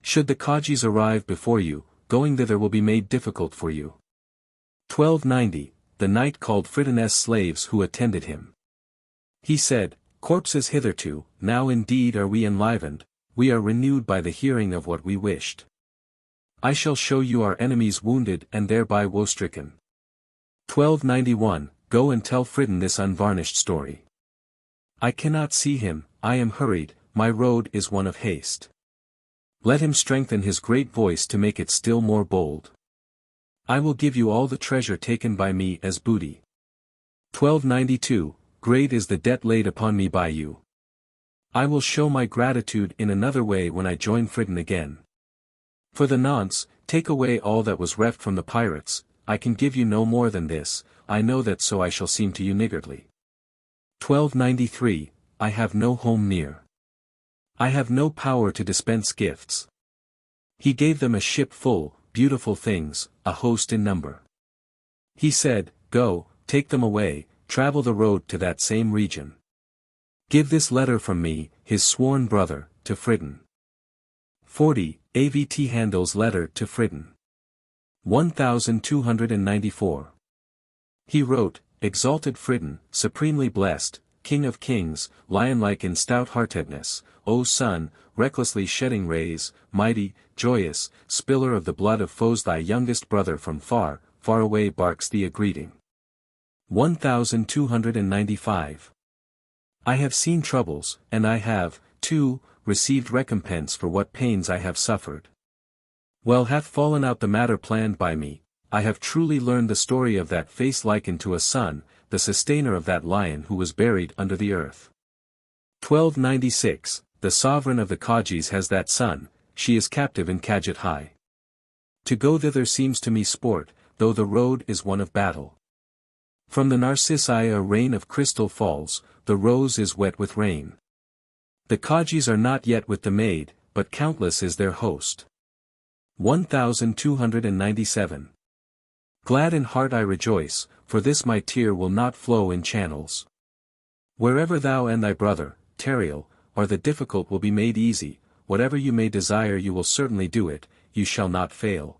Should the Khajis arrive before you, going thither will be made difficult for you. 1290, the knight called Fridun's slaves who attended him. He said, Corpses hitherto, now indeed are we enlivened, we are renewed by the hearing of what we wished. I shall show you our enemies wounded and thereby woe-stricken. 1291, go and tell Fridun this unvarnished story. I cannot see him, I am hurried, my road is one of haste. Let him strengthen his great voice to make it still more bold. I will give you all the treasure taken by me as booty. 1292, great is the debt laid upon me by you. I will show my gratitude in another way when I join Fridun again. For the nonce, take away all that was reft from the pirates, I can give you no more than this, I know that so I shall seem to you niggardly. 1293, I have no home near. I have no power to dispense gifts. He gave them a ship full, beautiful things, a host in number. He said, Go, take them away, travel the road to that same region. Give this letter from me, his sworn brother, to Fridun. 40, Avt'handil's letter to Fridun. 1294. He wrote, Exalted Fridun, supremely blessed, King of kings, lion-like in stout-heartedness, O sun, recklessly shedding rays, mighty, joyous, spiller of the blood of foes, thy youngest brother from far, far away barks thee a greeting. 1295. I have seen troubles, and I have, too, received recompense for what pains I have suffered. Well hath fallen out the matter planned by me, I have truly learned the story of that face likened to a sun, the sustainer of that lion who was buried under the earth. 1296, the sovereign of the Khajis has that son, she is captive in Khagat. To go thither seems to me sport, though the road is one of battle. From the narcissi a rain of crystal falls, the rose is wet with rain. The Khajis are not yet with the maid, but countless is their host. 1297. Glad in heart I rejoice, for this my tear will not flow in channels. Wherever thou and thy brother, Tariel, are, the difficult will be made easy, whatever you may desire you will certainly do it, you shall not fail.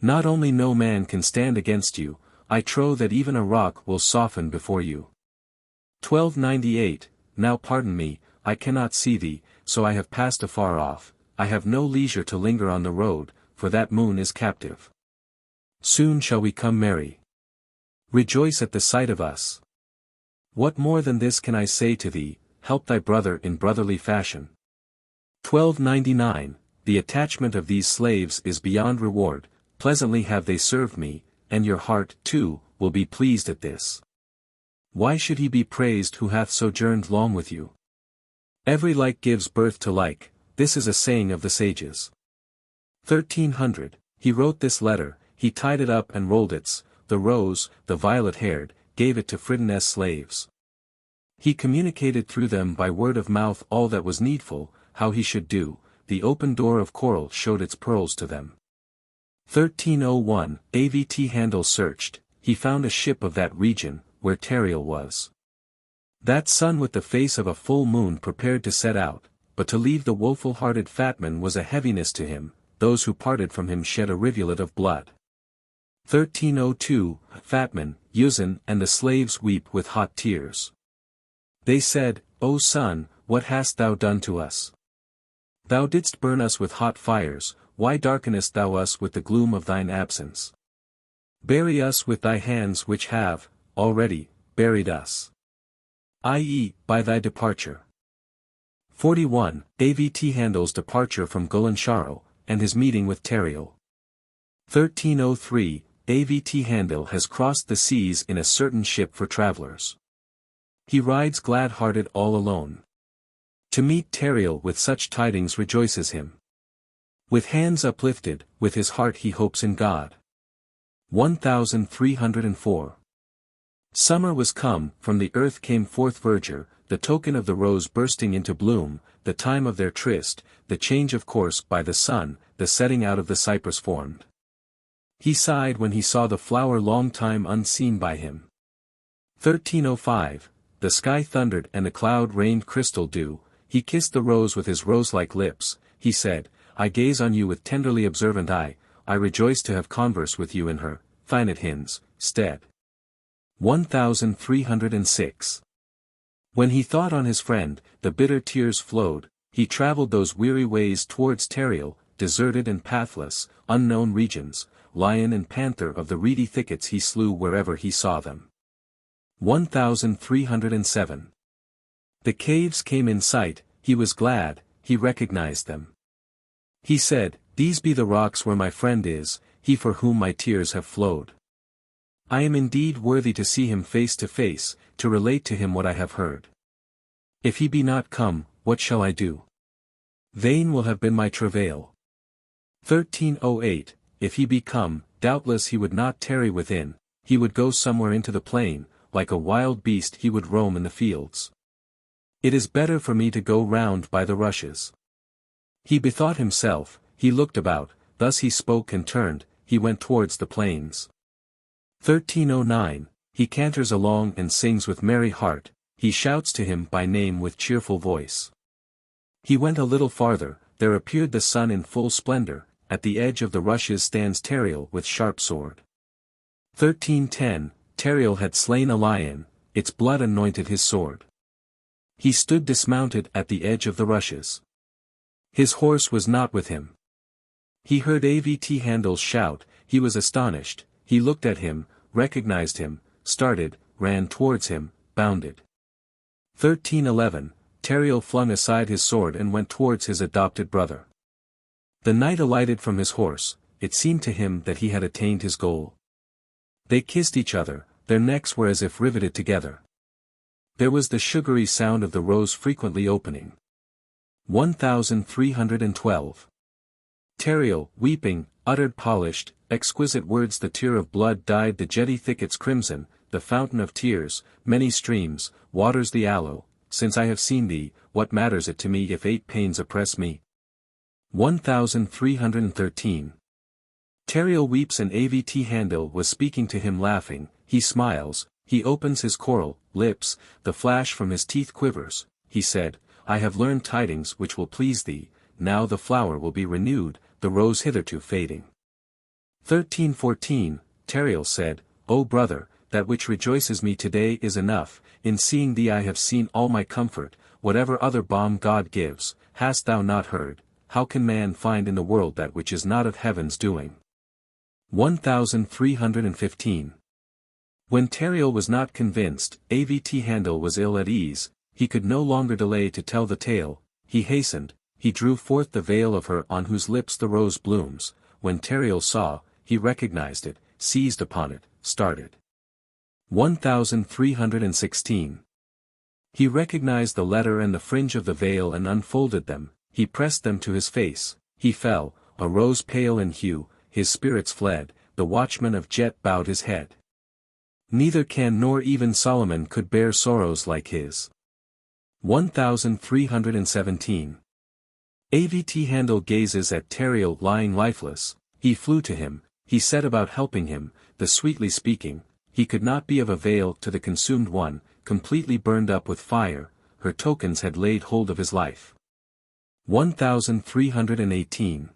Not only no man can stand against you, I trow that even a rock will soften before you. 1298, now pardon me, I cannot see thee, so I have passed afar off, I have no leisure to linger on the road, for that moon is captive. Soon shall we come merry. Rejoice at the sight of us. What more than this can I say to thee, help thy brother in brotherly fashion. 1299, the attachment of these slaves is beyond reward, pleasantly have they served me, and your heart, too, will be pleased at this. Why should he be praised who hath sojourned long with you? Every like gives birth to like, this is a saying of the sages. 1300, he wrote this letter, he tied it up and rolled it, the rose, the violet-haired, gave it to Fridun's slaves. He communicated through them by word of mouth all that was needful, how he should do, the open door of coral showed its pearls to them. 1301, Avt'handil searched, he found a ship of that region, where Tariel was. That sun with the face of a full moon prepared to set out, but to leave the woeful-hearted fatman was a heaviness to him, those who parted from him shed a rivulet of blood. 1302, Fatman, Yuzan and the slaves weep with hot tears. They said, O sun, what hast thou done to us? Thou didst burn us with hot fires, why darkenest thou us with the gloom of thine absence? Bury us with thy hands which have, already, buried us. I.e., by thy departure. 41, Avt'handil's departure from Gulansharo, and his meeting with Tariel. 1303, Avt'handil has crossed the seas in a certain ship for travelers. He rides glad-hearted all alone. To meet Tariel with such tidings rejoices him. With hands uplifted, with his heart he hopes in God. 1304. Summer was come, from the earth came forth verdure, the token of the rose bursting into bloom, the time of their tryst, the change of course by the sun, the setting out of the cypress formed. He sighed when he saw the flower long time unseen by him. 1305, the sky thundered and the cloud rained crystal dew, he kissed the rose with his rose-like lips, he said, I gaze on you with tenderly observant eye, I rejoice to have converse with you in her, Thynethin's, stead. 1306. When he thought on his friend, the bitter tears flowed, he travelled those weary ways towards Tariel, deserted and pathless, unknown regions, lion and panther of the reedy thickets he slew wherever he saw them. 1307. The caves came in sight, he was glad, he recognized them. He said, These be the rocks where my friend is, he for whom my tears have flowed. I am indeed worthy to see him face to face, to relate to him what I have heard. If he be not come, what shall I do? Vain will have been my travail. 1308, if he be come, doubtless he would not tarry within, he would go somewhere into the plain, like a wild beast he would roam in the fields. It is better for me to go round by the rushes. He bethought himself, he looked about, thus he spoke and turned, he went towards the plains. 1309, he canters along and sings with merry heart, he shouts to him by name with cheerful voice. He went a little farther, there appeared the sun in full splendor, at the edge of the rushes stands Tariel with sharp sword. 1310, Tariel had slain a lion, its blood anointed his sword. He stood dismounted at the edge of the rushes. His horse was not with him. He heard Avt'handil shout, he was astonished, he looked at him, recognized him, started, ran towards him, bounded. 1311, Tariel flung aside his sword and went towards his adopted brother. The knight alighted from his horse, it seemed to him that he had attained his goal. They kissed each other, their necks were as if riveted together. There was the sugary sound of the rose frequently opening. 1312. Tariel, weeping, uttered polished, exquisite words. The tear of blood dyed the jetty thickets crimson, the fountain of tears, many streams, waters the aloe, since I have seen thee, what matters it to me if 8 pains oppress me? 1313. Tariel weeps and Avt'handil was speaking to him laughing, he smiles, he opens his coral lips, the flash from his teeth quivers, he said, I have learned tidings which will please thee, now the flower will be renewed, the rose hitherto fading. 1314, Tariel said, O brother, that which rejoices me today is enough, in seeing thee I have seen all my comfort, whatever other balm God gives, hast thou not heard, how can man find in the world that which is not of heaven's doing? 1315. When Tariel was not convinced, Avt'handil was ill at ease, he could no longer delay to tell the tale, he hastened, he drew forth the veil of her on whose lips the rose blooms, when Tariel saw, he recognized it, seized upon it, started. 1316. He recognized the letter and the fringe of the veil and unfolded them, he pressed them to his face, he fell, a rose pale in hue, his spirits fled, the watchman of Jet bowed his head. Neither can nor even Solomon could bear sorrows like his. 1317. Avt'handil gazes at Tariel lying lifeless, he flew to him, he set about helping him, the sweetly speaking, he could not be of avail to the consumed one, completely burned up with fire, her tokens had laid hold of his life. 1318.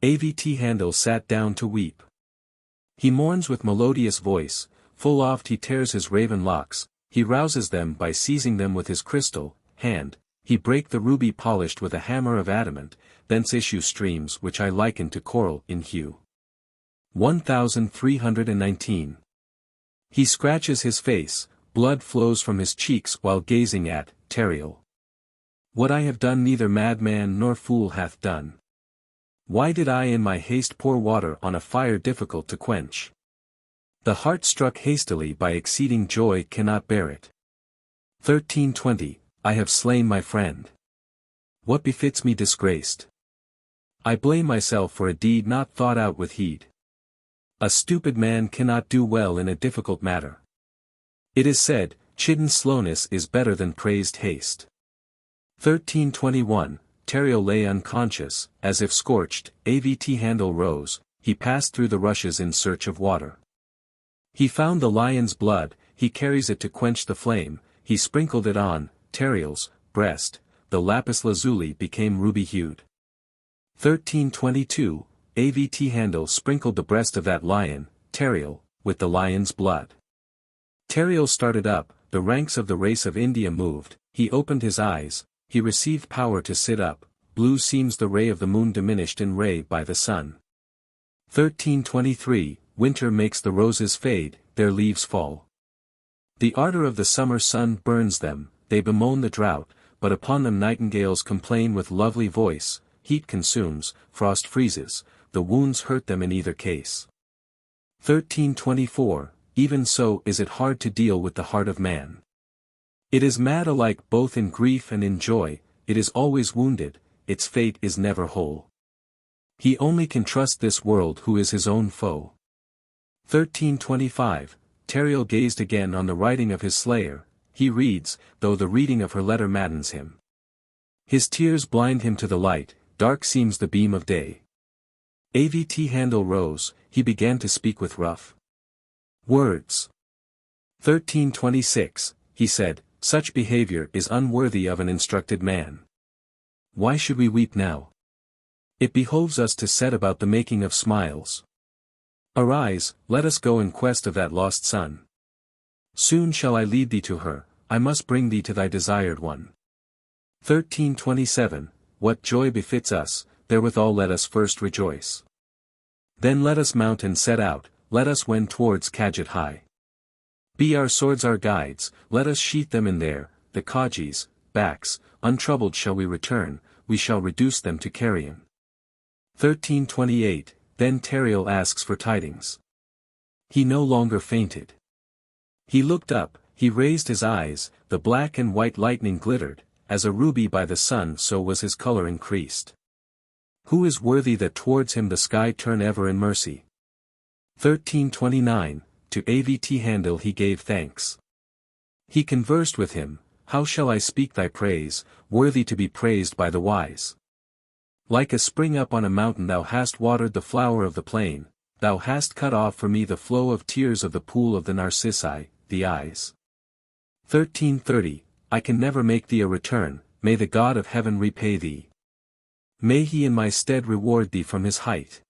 Avt'handil sat down to weep. He mourns with melodious voice, full oft he tears his raven locks, he rouses them by seizing them with his crystal hand, he break the ruby polished with a hammer of adamant, thence issue streams which I liken to coral in hue. 1319. He scratches his face, blood flows from his cheeks while gazing at Tariel. What I have done neither madman nor fool hath done. Why did I in my haste pour water on a fire difficult to quench? The heart struck hastily by exceeding joy cannot bear it. 1320, I have slain my friend. What befits me disgraced? I blame myself for a deed not thought out with heed. A stupid man cannot do well in a difficult matter. It is said, chidden slowness is better than praised haste. 1321, Tariel lay unconscious, as if scorched. Avt'handil rose, he passed through the rushes in search of water. He found the lion's blood, he carries it to quench the flame, he sprinkled it on Tariel's breast, the lapis lazuli became ruby-hued. 1322, Avt'handil sprinkled the breast of that lion, Tariel, with the lion's blood. Tariel started up, the ranks of the race of India moved, he opened his eyes, he received power to sit up, blue seems the ray of the moon diminished in ray by the sun. 1323, winter makes the roses fade, their leaves fall. The ardor of the summer sun burns them, they bemoan the drought, but upon them nightingales complain with lovely voice, heat consumes, frost freezes, the wounds hurt them in either case. 1324, even so is it hard to deal with the heart of man. It is mad alike both in grief and in joy, it is always wounded, its fate is never whole. He only can trust this world who is his own foe. 1325, Tariel gazed again on the writing of his slayer, he reads, though the reading of her letter maddens him. His tears blind him to the light, dark seems the beam of day. Avt'handil rose, he began to speak with rough words. 1326, he said, such behavior is unworthy of an instructed man. Why should we weep now? It behoves us to set about the making of smiles. Arise, let us go in quest of that lost son. Soon shall I lead thee to her, I must bring thee to thy desired one. 1327, what joy befits us, therewithal let us first rejoice. Then let us mount and set out, let us wend towards Kajit high. Be our swords our guides, let us sheath them in the Kajis' backs, untroubled shall we return, we shall reduce them to carrion. 1328, then Tariel asks for tidings. He no longer fainted. He looked up, he raised his eyes, the black and white lightning glittered, as a ruby by the sun so was his color increased. Who is worthy that towards him the sky turn ever in mercy? 1329, to Avt'handil he gave thanks. He conversed with him, how shall I speak thy praise, worthy to be praised by the wise? Like a spring up on a mountain thou hast watered the flower of the plain, thou hast cut off for me the flow of tears of the pool of the narcissi, the eyes. 1330, I can never make thee a return, may the God of heaven repay thee. May he in my stead reward thee from his height.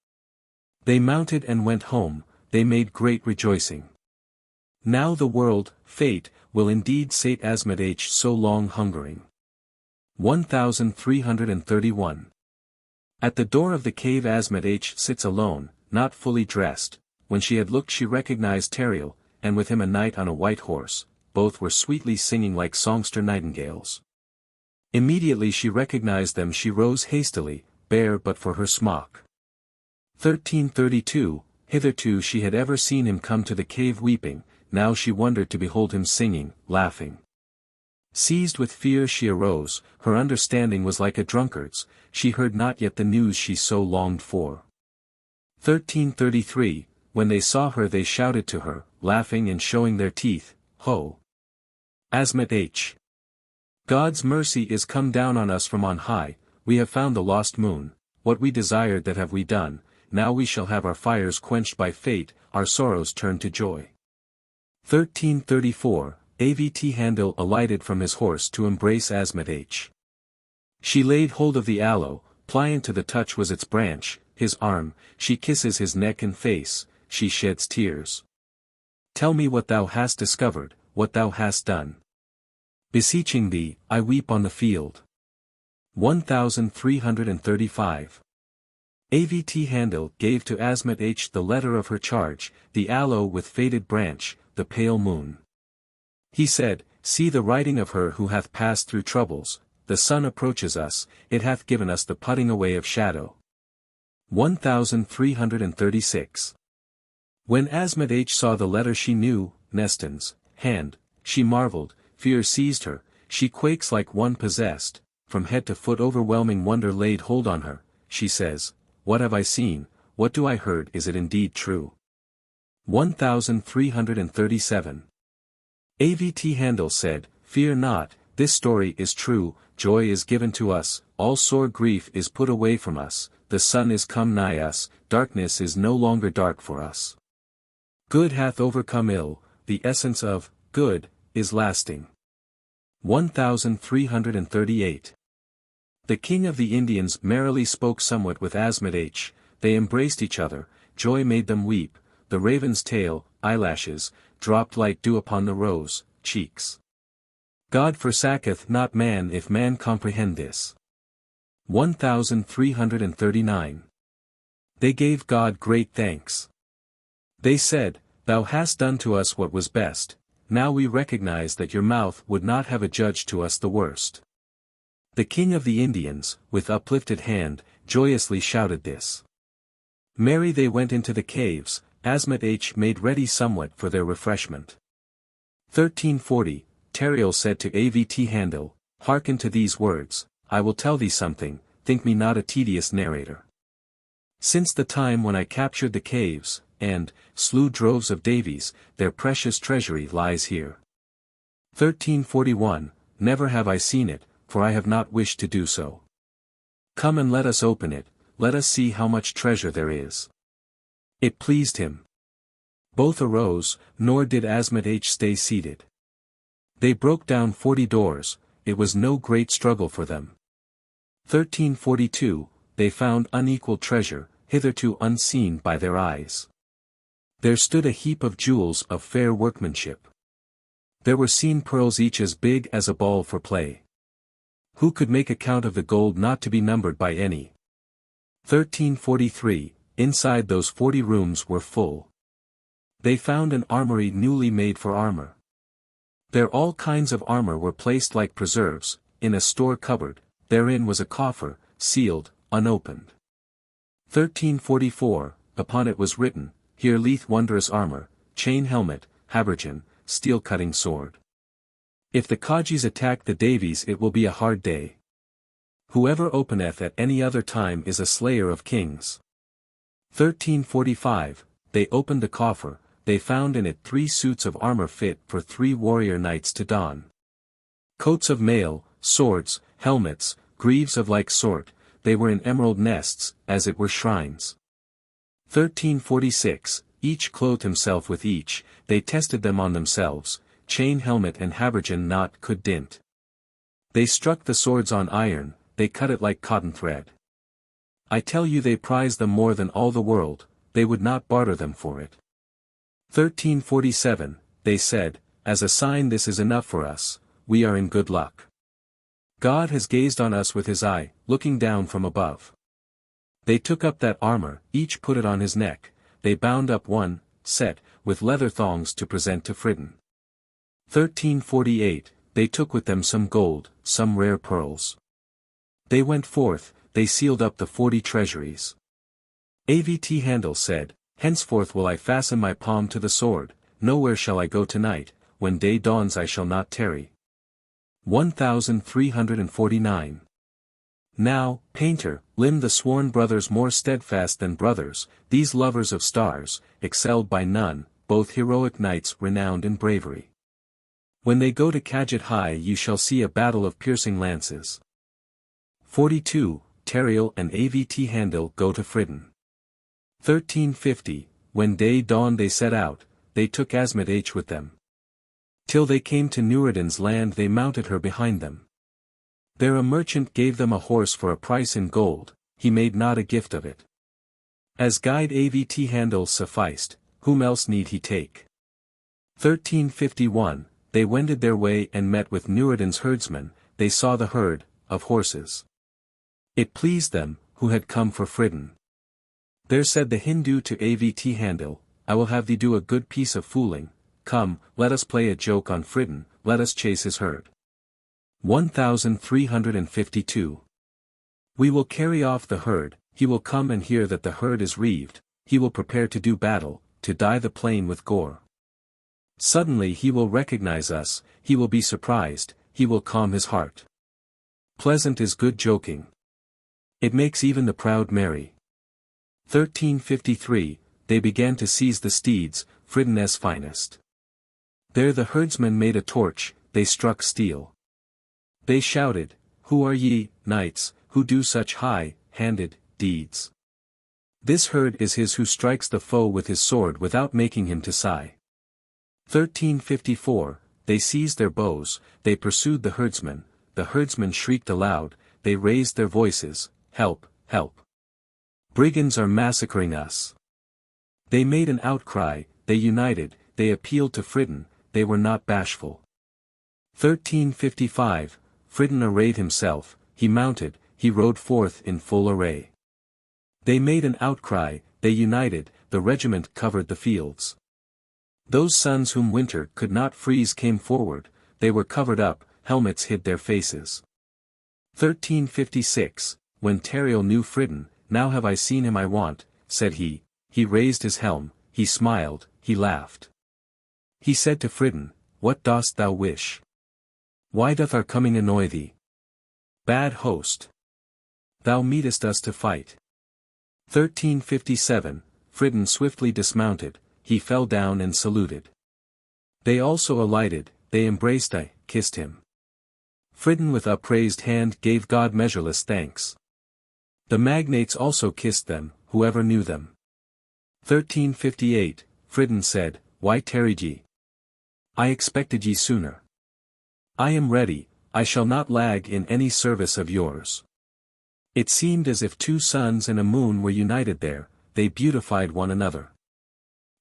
They mounted and went home, they made great rejoicing. Now the world, fate, will indeed sate Asmat'h so long hungering. 1331. At the door of the cave Asmat'h sits alone, not fully dressed, when she had looked she recognized Tariel, and with him a knight on a white horse, both were sweetly singing like songster nightingales. Immediately she recognized them she rose hastily, bare but for her smock. 1332, hitherto she had ever seen him come to the cave weeping, now she wondered to behold him singing, laughing. Seized with fear she arose, her understanding was like a drunkard's, she heard not yet the news she so longed for. 1333, when they saw her they shouted to her, laughing and showing their teeth, Ho! Asmat'h! God's mercy is come down on us from on high, we have found the lost moon, what we desired that have we done, now we shall have our fires quenched by fate, our sorrows turned to joy. 1334, Avt'handil alighted from his horse to embrace Asmat'h. She laid hold of the aloe, pliant to the touch was its branch, his arm, she kisses his neck and face, she sheds tears. Tell me what thou hast discovered, what thou hast done. Beseeching thee, I weep on the field. 1335. Avt'handil gave to Asmat'h the letter of her charge, the aloe with faded branch, the pale moon. He said, see the writing of her who hath passed through troubles, the sun approaches us, it hath given us the putting away of shadow. 1336. When Asmat'h saw the letter she knew, Nestan's hand, she marveled, fear seized her, she quakes like one possessed, from head to foot overwhelming wonder laid hold on her, she says, what have I seen, what do I heard is it indeed true? 1337. Avt'handil said, Fear not, this story is true, joy is given to us, all sore grief is put away from us, the sun is come nigh us, darkness is no longer dark for us. Good hath overcome ill, the essence of good is lasting. 1338. The king of the Indians merrily spoke somewhat with Asmat'h, they embraced each other, joy made them weep, the raven's tail, eyelashes, dropped like dew upon the rose, cheeks. God forsaketh not man if man comprehend this. 1339. They gave God great thanks. They said, Thou hast done to us what was best, now we recognize that your mouth would not have adjudged to us the worst. The king of the Indians, with uplifted hand, joyously shouted this. Merry they went into the caves, Asmat'h made ready somewhat for their refreshment. 1340, Tariel said to Avt'handil, Hearken to these words, I will tell thee something, think me not a tedious narrator. Since the time when I captured the caves, and slew droves of Davies, their precious treasury lies here. 1341, Never have I seen it, for I have not wished to do so. Come and let us open it, let us see how much treasure there is. It pleased him. Both arose, nor did Asmat'h stay seated. They broke down 40 doors, it was no great struggle for them. 1342, they found unequaled treasure, hitherto unseen by their eyes. There stood a heap of jewels of fair workmanship. There were seen pearls each as big as a ball for play. Who could make account of the gold not to be numbered by any? 1343, inside those 40 rooms were full. They found an armory newly made for armor. There all kinds of armor were placed like preserves, in a store cupboard, therein was a coffer, sealed, unopened. 1344, upon it was written, Here lieth wondrous armor, chain helmet, habergeon, steel-cutting sword. If the Kajis attack the Davies it will be a hard day. Whoever openeth at any other time is a slayer of kings. 1345, they opened the coffer, they found in it 3 suits of armor fit for 3 warrior knights to don. Coats of mail, swords, helmets, greaves of like sort, they were in emerald nests, as it were shrines. 1346, each clothed himself with each, they tested them on themselves, chain helmet and habergeon naught could dint. They struck the swords on iron, they cut it like cotton thread. I tell you they prize them more than all the world, they would not barter them for it. 1347, they said, As a sign this is enough for us, we are in good luck. God has gazed on us with his eye, looking down from above. They took up that armor, each put it on his neck, they bound up one set, with leather thongs to present to Fridon. 1348, they took with them some gold, some rare pearls. They went forth, they sealed up the 40 treasuries. Avt'handil said, Henceforth will I fasten my palm to the sword, nowhere shall I go tonight, when day dawns I shall not tarry. 1349. Now, Panther, limn the sworn brothers more steadfast than brothers, these lovers of stars, excelled by none, both heroic knights renowned in bravery. When they go to Kadjit High you shall see a battle of piercing lances. 42, Tariel and Avt'handil go to Fridon. 1350, when day dawned they set out, they took Asmat'h with them. Till they came to Nuradin's land they mounted her behind them. There a merchant gave them a horse for a price in gold, he made not a gift of it. As guide Avt'handil sufficed, whom else need he take? 1351, they wended their way and met with Nuradin's herdsmen, they saw the herd, of horses. It pleased them, who had come for Fridon. There said the Hindu to Avt'handil, I will have thee do a good piece of fooling, come, let us play a joke on Fridon, let us chase his herd. 1352. We will carry off the herd, he will come and hear that the herd is reaved, he will prepare to do battle, to dye the plain with gore. Suddenly he will recognize us, he will be surprised, he will calm his heart. Pleasant is good joking. It makes even the proud merry. 1353, they began to seize the steeds, Fridon's finest. There the herdsmen made a torch, they struck steel. They shouted, "Who are ye, knights, who do such high-handed deeds? This herd is his who strikes the foe with his sword without making him to sigh." 1354, they seized their bows, they pursued the herdsmen shrieked aloud, they raised their voices, "Help, help! Brigands are massacring us!" They made an outcry, they united, they appealed to Fridon, they were not bashful. 1355, Fridon arrayed himself, he mounted, he rode forth in full array. They made an outcry, they united, the regiment covered the fields. Those sons whom winter could not freeze came forward, they were covered up, helmets hid their faces. 1356, when Tariel knew Fridon, "Now have I seen him I want," said he raised his helm, he smiled, he laughed. He said to Fridon, "What dost thou wish? Why doth our coming annoy thee? Bad host! Thou meetest us to fight." 1357, Fridon swiftly dismounted, he fell down and saluted. They also alighted, they embraced, I kissed him. Fridon with upraised hand gave God measureless thanks. The magnates also kissed them, whoever knew them. 1358, Fridon said, "Why tarried ye? I expected ye sooner. I am ready, I shall not lag in any service of yours." It seemed as if two suns and a moon were united there, they beautified one another.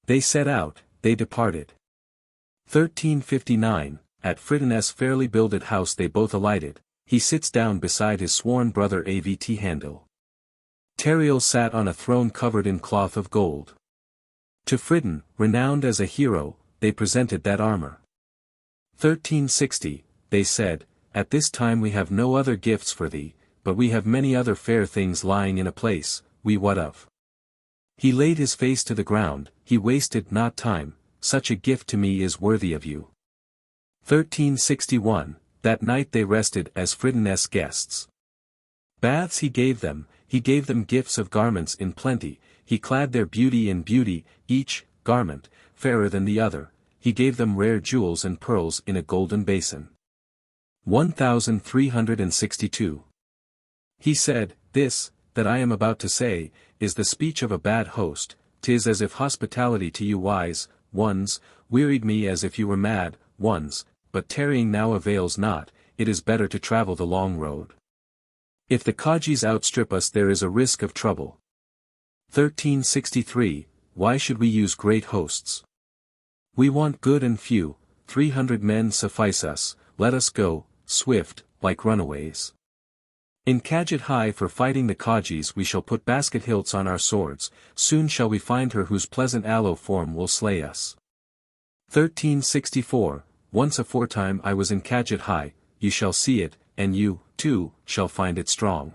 They set out, they departed. 1359, at Fridon's fairly builded house they both alighted, he sits down beside his sworn brother Avt'handil. Tariel sat on a throne covered in cloth of gold. To Fridon, renowned as a hero, they presented that armor. 1360, they said, "At this time we have no other gifts for thee, but we have many other fair things lying in a place, we what of?" He laid his face to the ground, he wasted not time, "Such a gift to me is worthy of you." 1361, that night they rested as Fridon's guests. Baths he gave them gifts of garments in plenty, he clad their beauty in beauty, each garment, fairer than the other, he gave them rare jewels and pearls in a golden basin. 1362. He said, "This, that I am about to say, is the speech of a bad host, 'tis as if hospitality to you wise ones, wearied me as if you were mad ones, but tarrying now avails not, it is better to travel the long road. If the Kajis outstrip us there is a risk of trouble." 1363, why should we use great hosts? We want good and few, 300 men suffice us, let us go, swift, like runaways. In Kadjit High for fighting the Kajis we shall put basket hilts on our swords, soon shall we find her whose pleasant aloe form will slay us. 1364, once aforetime I was in Kadjit High, you shall see it, and you, too, shall find it strong.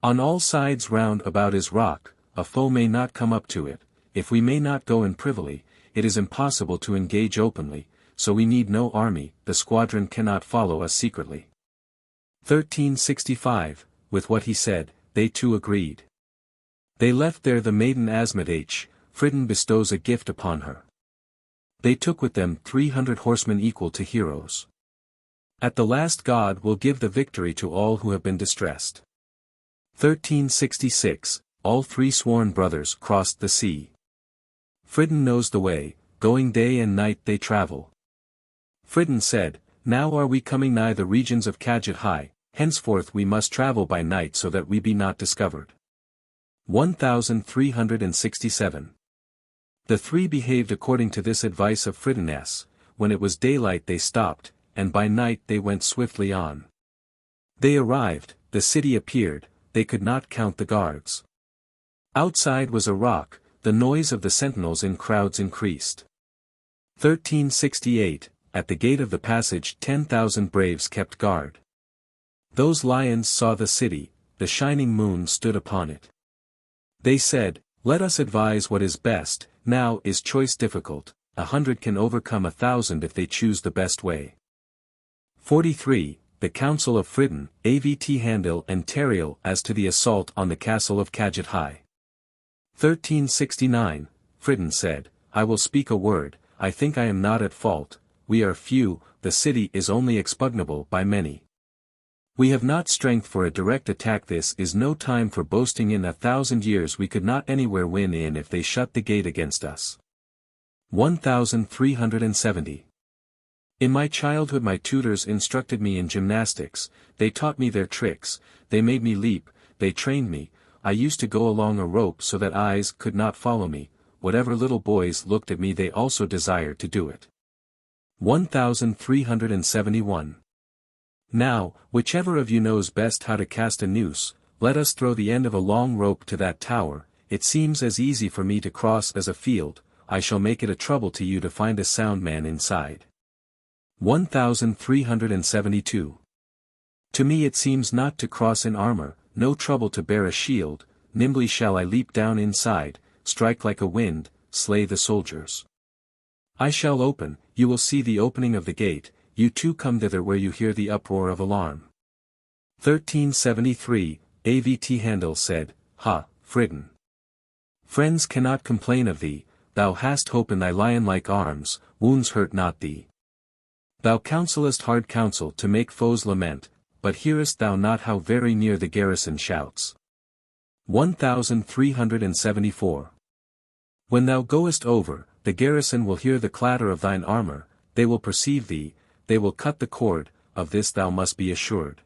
On all sides round about is rock, a foe may not come up to it, if we may not go in privily, it is impossible to engage openly, so we need no army, the squadron cannot follow us secretly. 1365, with what he said, they too agreed. They left there the maiden Asmat'h, Fridon bestows a gift upon her. They took with them 300 horsemen equal to heroes. At the last God will give the victory to all who have been distressed. 1366, all three sworn brothers crossed the sea. Fridon knows the way, going day and night they travel. Fridon said, "Now are we coming nigh the regions of Kadjit High, henceforth we must travel by night so that we be not discovered." 1367. The three behaved according to this advice of Fridon's, when it was daylight they stopped, and by night they went swiftly on. They arrived, the city appeared, they could not count the guards. Outside was a rock, the noise of the sentinels in crowds increased. 1368, at the gate of the passage 10,000 braves kept guard. Those lions saw the city, the shining moon stood upon it. They said, "Let us advise what is best, now is choice difficult, 100 can overcome 1,000 if they choose the best way." 43, the council of Fridon, Avt'handil and Tariel as to the assault on the castle of Kadjit High. 1369, Fridan said, I will speak a word, I think I am not at fault, we are few, the city is only expugnable by many. We have not strength for a direct attack, this is no time for boasting, in 1,000 years we could not anywhere win in if they shut the gate against us. 1370. In my childhood my tutors instructed me in gymnastics, they taught me their tricks, they made me leap, they trained me, I used to go along a rope so that eyes could not follow me, whatever little boys looked at me they also desired to do it. 1371. Now, whichever of you knows best how to cast a noose, let us throw the end of a long rope to that tower, it seems as easy for me to cross as a field, I shall make it a trouble to you to find a sound man inside. 1372. To me it seems not to cross in armor, no trouble to bear a shield, nimbly shall I leap down inside, strike like a wind, slay the soldiers. I shall open, you will see the opening of the gate, you too come thither where you hear the uproar of alarm. 1373, Avt'handil said, Ha, Fridan. Friends cannot complain of thee, thou hast hope in thy lion-like arms, wounds hurt not thee. Thou counsellest hard counsel to make foes lament, but hearest thou not how very near the garrison shouts? 1374. When thou goest over, the garrison will hear the clatter of thine armor, they will perceive thee, they will cut the cord, of this thou must be assured.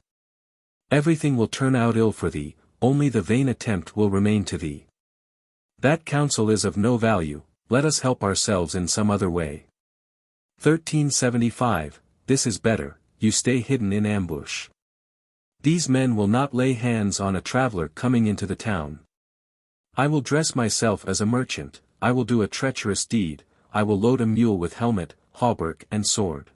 Everything will turn out ill for thee, only the vain attempt will remain to thee. That counsel is of no value, let us help ourselves in some other way. 1375, this is better, you stay hidden in ambush. These men will not lay hands on a traveler coming into the town. I will dress myself as a merchant, I will do a treacherous deed, I will load a mule with helmet, hauberk and sword.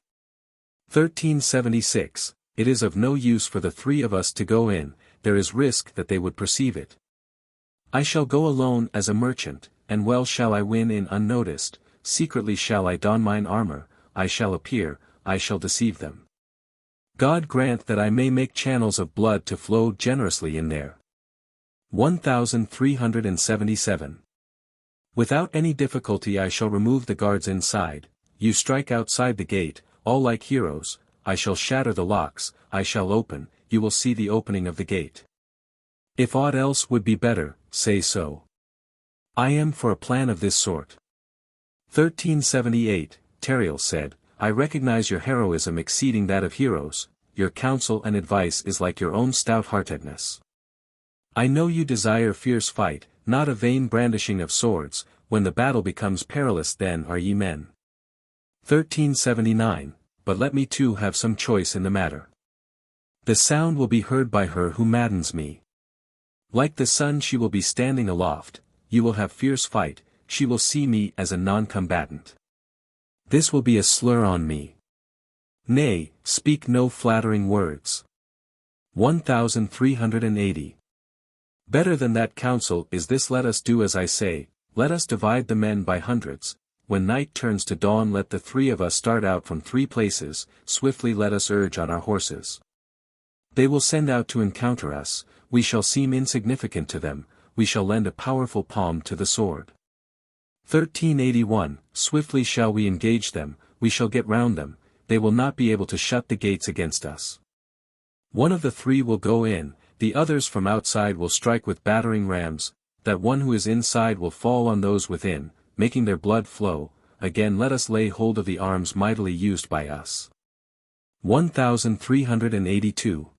1376, it is of no use for the three of us to go in, there is risk that they would perceive it. I shall go alone as a merchant, and well shall I win in unnoticed, secretly shall I don mine armor, I shall appear, I shall deceive them. God grant that I may make channels of blood to flow generously in there. 1377. Without any difficulty I shall remove the guards inside, you strike outside the gate, all like heroes, I shall shatter the locks, I shall open, you will see the opening of the gate. If aught else would be better, say so. I am for a plan of this sort. 1378, Tariel said, I recognize your heroism exceeding that of heroes, your counsel and advice is like your own stout-heartedness. I know you desire fierce fight, not a vain brandishing of swords, when the battle becomes perilous then are ye men. 1379, but let me too have some choice in the matter. The sound will be heard by her who maddens me. Like the sun she will be standing aloft, you will have fierce fight, she will see me as a non-combatant. This will be a slur on me. Nay, speak no flattering words. 1380. Better than that counsel is this, let us do as I say, let us divide the men by hundreds, when night turns to dawn let the three of us start out from three places, swiftly let us urge on our horses. They will send out to encounter us, we shall seem insignificant to them, we shall lend a powerful palm to the sword. 1381, swiftly shall we engage them, we shall get round them, they will not be able to shut the gates against us. One of the three will go in, the others from outside will strike with battering rams, that one who is inside will fall on those within, making their blood flow, again let us lay hold of the arms mightily used by us. 1382.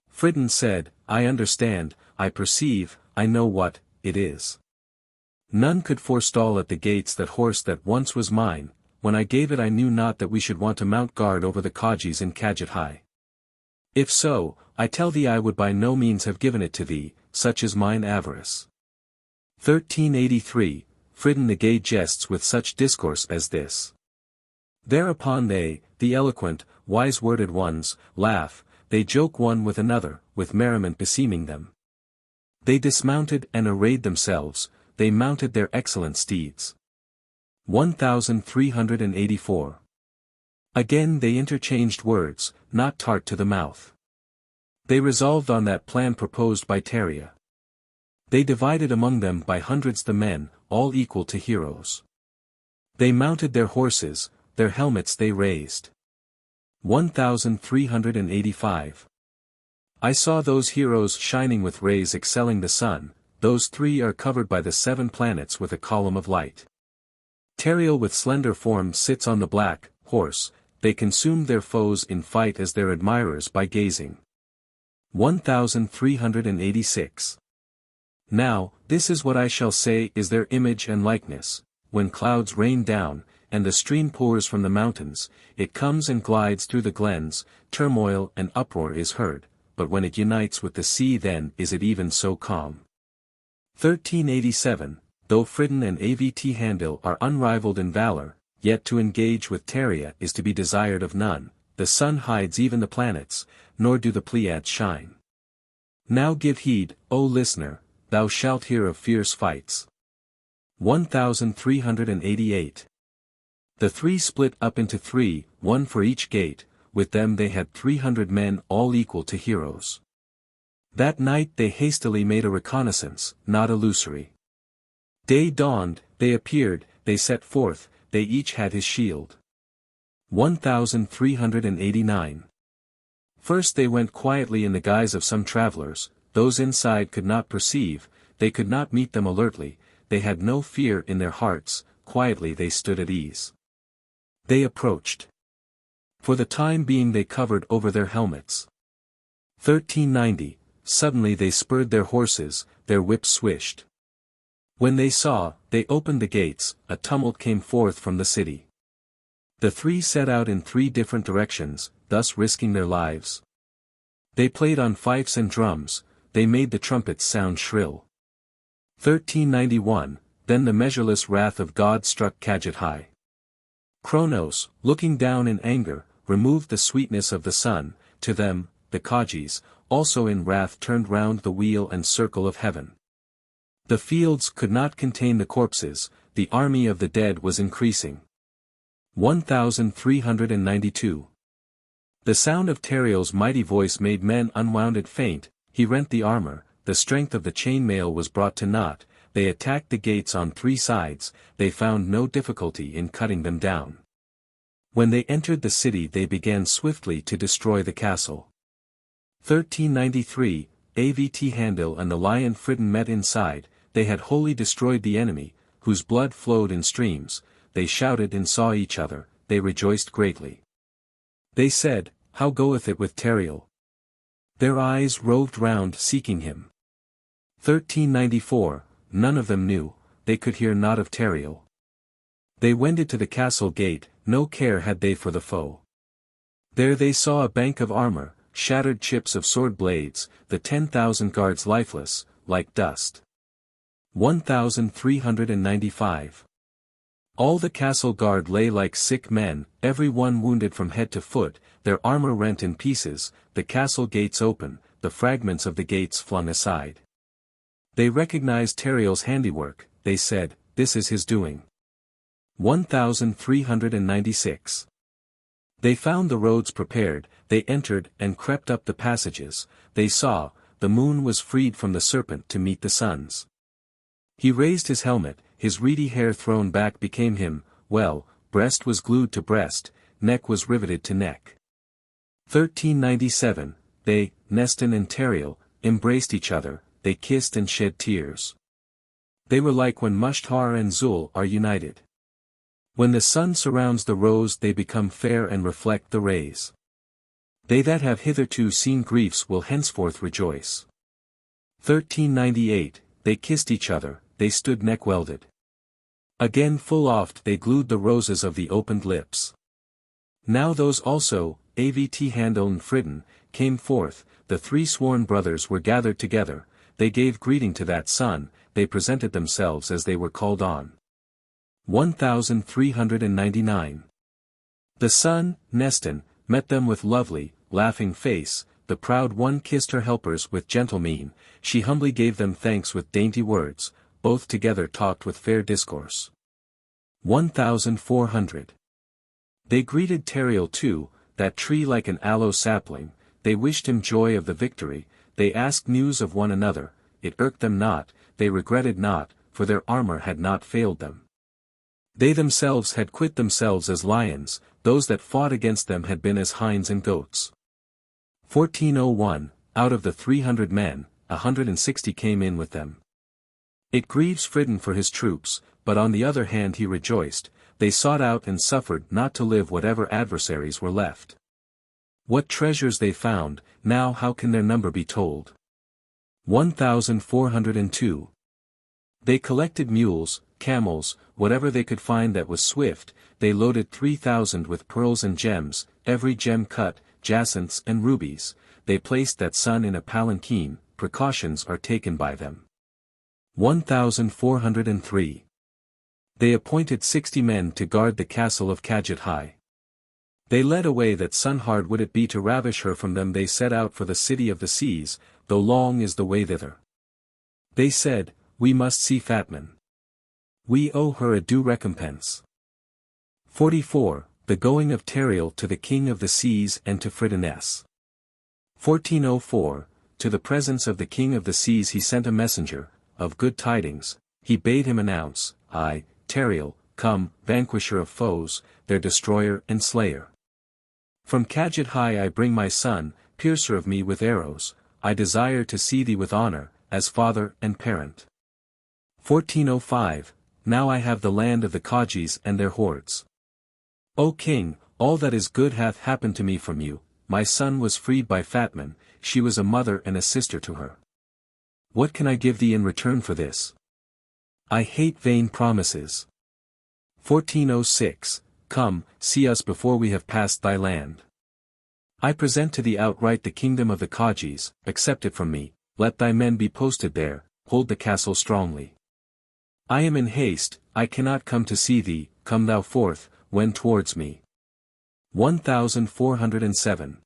Fridan said, I understand, I perceive, I know what it is. None could forestall at the gates that horse that once was mine, when I gave it I knew not that we should want to mount guard over the Kajis in Kajit. If so, I tell thee I would by no means have given it to thee, such is mine avarice. 1383, Fridan the gay jests with such discourse as this. Thereupon they, the eloquent, wise-worded ones, laugh, they joke one with another, with merriment beseeming them. They dismounted and arrayed themselves, they mounted their excellent steeds. 1384. Again they interchanged words, not tart to the mouth. They resolved on that plan proposed by Tariel. They divided among them by hundreds the men, all equal to heroes. They mounted their horses, their helmets they raised. 1385. I saw those heroes shining with rays excelling the sun, those three are covered by the 7 planets with a column of light. Tariel with slender form sits on the black horse, they consumed their foes in fight as their admirers by gazing. 1386. Now, this is what I shall say is their image and likeness, when clouds rain down, and the stream pours from the mountains, it comes and glides through the glens, turmoil and uproar is heard, but when it unites with the sea then is it even so calm. 1387, though Fridun and Avt'handil are unrivaled in valor, yet to engage with Tariel is to be desired of none, the sun hides even the planets, nor do the Pleiads shine. Now give heed, O listener, thou shalt hear of fierce fights. 1388. The three split up into 3, one for each gate, with them they had 300 men all equal to heroes. That night they hastily made a reconnaissance, not illusory. Day dawned, they appeared, they set forth, they each had his shield. 1389. First they went quietly in the guise of some travelers, those inside could not perceive, they could not meet them alertly, they had no fear in their hearts, quietly they stood at ease. They approached. For the time being they covered over their helmets. 1390, suddenly they spurred their horses, their whips swished. When they saw, they opened the gates, a tumult came forth from the city. The three set out in 3 different directions, thus risking their lives. They played on fifes and drums, they made the trumpets sound shrill. 1391, then the measureless wrath of God struck Kadjit high. Kronos, looking down in anger, removed the sweetness of the sun, to them, the Kajis, also in wrath turned round the wheel and circle of heaven. The fields could not contain the corpses, the army of the dead was increasing. 1392. The sound of Tariel's mighty voice made men unwounded faint, he rent the armor, the strength of the chainmail was brought to naught, they attacked the gates on 3 sides, they found no difficulty in cutting them down. When they entered the city they began swiftly to destroy the castle. 1393, Avt'handil and the lion Fridun met inside, they had wholly destroyed the enemy, whose blood flowed in streams, they shouted and saw each other, they rejoiced greatly. They said, how goeth it with Tariel? Their eyes roved round seeking him. 1394, none of them knew, they could hear not of Tariel. They wended to the castle gate, no care had they for the foe. There they saw a bank of armor, shattered chips of sword blades, the 10,000 guards lifeless, like dust. 1395. All the castle guard lay like sick men, every one wounded from head to foot, their armor rent in pieces, the castle gates open, the fragments of the gates flung aside. They recognized Tariel's handiwork, they said, this is his doing. 1396. They found the roads prepared, they entered and crept up the passages, they saw, the moon was freed from the serpent to meet the suns. He raised his helmet, his reedy hair thrown back became him, well, breast was glued to breast, neck was riveted to neck. 1397, they, Nestan and Tariel, embraced each other, they kissed and shed tears. They were like when Mushtar and Zul are united. When the sun surrounds the rose they become fair and reflect the rays. They that have hitherto seen griefs will henceforth rejoice. 1398, they kissed each other, they stood neck-welded. Again full oft they glued the roses of the opened lips. Now those also, Avt'handil and Fridun, came forth, the 3 sworn brothers were gathered together, they gave greeting to that son, they presented themselves as they were called on. 1399. The son, Nestan, met them with lovely, laughing face, the proud one kissed her helpers with gentle mien, she humbly gave them thanks with dainty words, both together talked with fair discourse. 1400. They greeted Tariel too, that tree like an aloe sapling, they wished him joy of the victory, they asked news of one another, it irked them not, they regretted not, for their armor had not failed them. They themselves had quit themselves as lions, those that fought against them had been as hinds and goats. 1401, out of the 300 men, 160 came in with them. It grieves Fridon for his troops, but on the other hand he rejoiced, they sought out and suffered not to live whatever adversaries were left. What treasures they found, now how can their number be told? 1,402. They collected mules, camels, whatever they could find that was swift, they loaded 3,000 with pearls and gems, every gem cut, jacinths and rubies, they placed that son in a palanquin, precautions are taken by them. 1,403. They appointed 60 men to guard the castle of Khatavians. They led away that son hard would it be to ravish her from them they set out for the city of the seas, though long is the way thither. They said, we must see Fatman. We owe her a due recompense. 44. The going of Tariel to the king of the seas and to Fridon. 1404, to the presence of the king of the seas he sent a messenger, of good tidings, he bade him announce, I, Tariel, come, vanquisher of foes, their destroyer and slayer. From Khatavians I bring my son, piercer of me with arrows, I desire to see thee with honor, as father and parent. 1405, now I have the land of the Khatavians and their hordes. O king, all that is good hath happened to me from you, my son was freed by Fatman, she was a mother and a sister to her. What can I give thee in return for this? I hate vain promises. 1406, come, see us before we have passed thy land. I present to thee outright the kingdom of the Khatavians, accept it from me, let thy men be posted there, hold the castle strongly. I am in haste, I cannot come to see thee, come thou forth, wend towards me. 1407.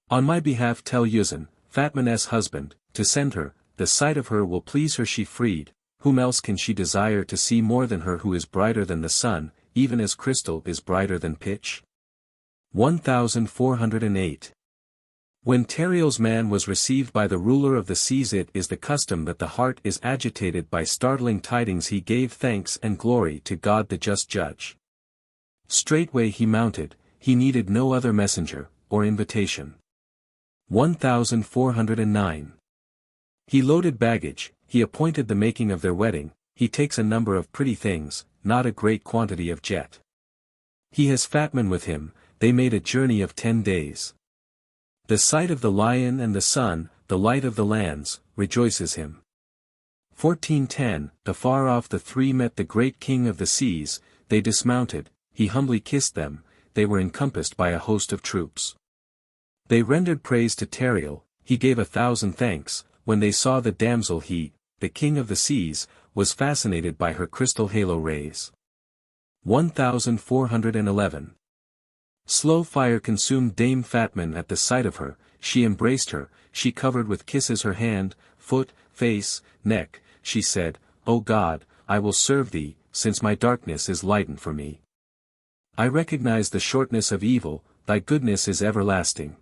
On my behalf tell Uzan, Fatman's husband, to send her, the sight of her will please her she freed, whom else can she desire to see more than her who is brighter than the sun, even as crystal is brighter than pitch? 1408. When Tariel's man was received by the ruler of the seas, it is the custom that the heart is agitated by startling tidings. He gave thanks and glory to God the just judge. Straightway he mounted, he needed no other messenger, or invitation. 1409. He loaded baggage, he appointed the making of their wedding, he takes a number of pretty things, not a great quantity of jet. He has Fatman with him, they made a journey of 10 days. The sight of the lion and the sun, the light of the lands, rejoices him. 1410, afar off the three met the great king of the seas, they dismounted, he humbly kissed them, they were encompassed by a host of troops. They rendered praise to Tariel, he gave 1,000 thanks, when they saw the damsel he, the king of the seas, was fascinated by her crystal halo rays. 1411. Slow fire consumed Dame Fatman at the sight of her, she embraced her, she covered with kisses her hand, foot, face, neck, she said, O God, I will serve thee, since my darkness is lightened for me. I recognize the shortness of evil, thy goodness is everlasting.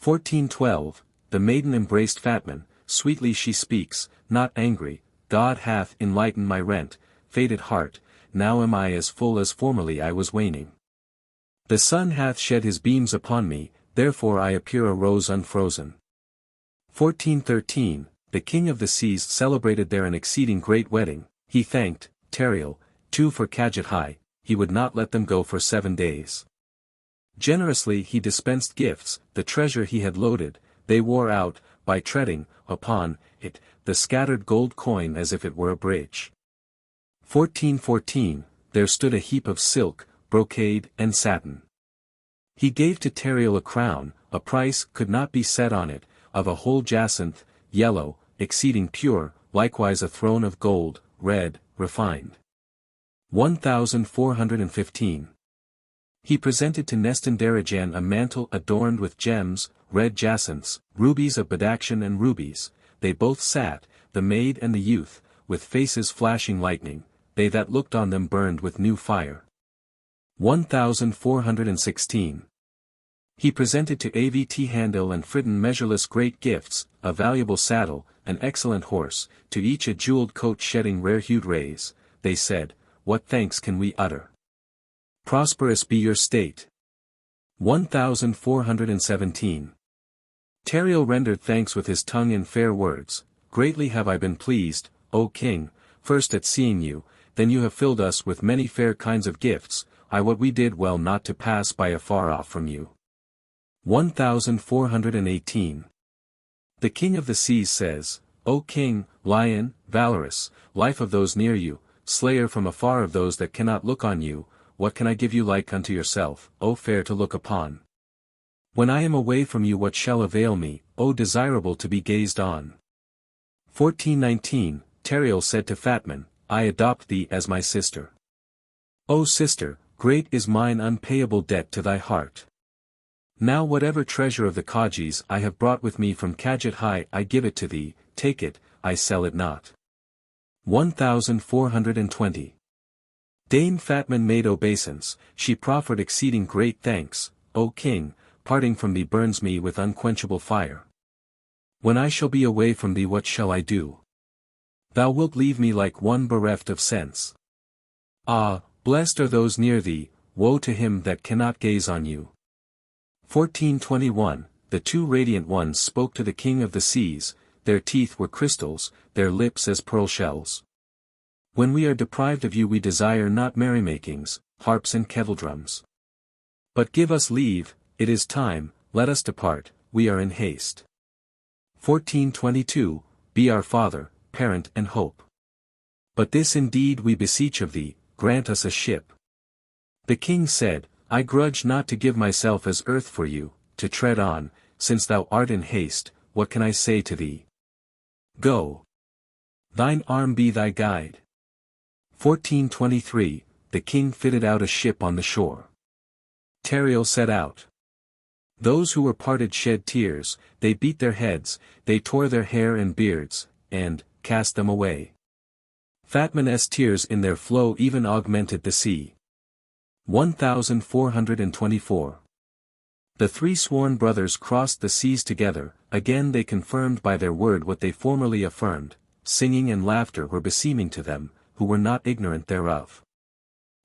1412, the maiden embraced Fatman, sweetly she speaks, not angry, God hath enlightened my rent, faded heart, now am I as full as formerly I was waning. The sun hath shed his beams upon me, therefore I appear a rose unfrozen. 1413, the king of the seas celebrated there an exceeding great wedding, he thanked, Tariel, too for Khatavians, he would not let them go for 7 days. Generously he dispensed gifts, the treasure he had loaded, they wore out, by treading, upon, it, the scattered gold coin as if it were a bridge. 1414, there stood a heap of silk, brocade and satin. He gave to Tariel a crown, a price could not be set on it, of a whole jacinth, yellow, exceeding pure, likewise a throne of gold, red, refined. 1415. He presented to Nestan-Darejan a mantle adorned with gems, red jacinths, rubies of badakhshan and rubies, they both sat, the maid and the youth, with faces flashing lightning, they that looked on them burned with new fire. 1416. He presented to Avt'handil and Fridon measureless great gifts, a valuable saddle, an excellent horse, to each a jeweled coat shedding rare-hued rays, they said, what thanks can we utter? Prosperous be your state. 1417. Tariel rendered thanks with his tongue in fair words, greatly have I been pleased, O king, first at seeing you, then you have filled us with many fair kinds of gifts, I what we did well not to pass by afar off from you. 1418. The king of the seas says, O king, lion, valorous, life of those near you, slayer from afar of those that cannot look on you, what can I give you like unto yourself, O fair to look upon? When I am away from you what shall avail me, O desirable to be gazed on? 1419, Tariel said to Fatman, I adopt thee as my sister. O sister, great is mine unpayable debt to thy heart. Now whatever treasure of the Kajis I have brought with me from Kajit High I give it to thee, take it, I sell it not. 1420. Dame Fatman made obeisance, she proffered exceeding great thanks, O king, parting from thee burns me with unquenchable fire. When I shall be away from thee what shall I do? Thou wilt leave me like one bereft of sense. Ah, blessed are those near thee, woe to him that cannot gaze on you. 1421, the two radiant ones spoke to the king of the seas, their teeth were crystals, their lips as pearl shells. When we are deprived of you we desire not merrymakings, harps and kettledrums. But give us leave, it is time, let us depart, we are in haste. 1422, be our father, parent and hope. But this indeed we beseech of thee, grant us a ship. The king said, I grudge not to give myself as earth for you, to tread on, since thou art in haste, what can I say to thee? Go. Thine arm be thy guide. 1423, the king fitted out a ship on the shore. Tariel set out. Those who were parted shed tears, they beat their heads, they tore their hair and beards, and cast them away. Fatman's tears in their flow even augmented the sea. 1424. The three sworn brothers crossed the seas together, again they confirmed by their word what they formerly affirmed, singing and laughter were beseeming to them, who were not ignorant thereof.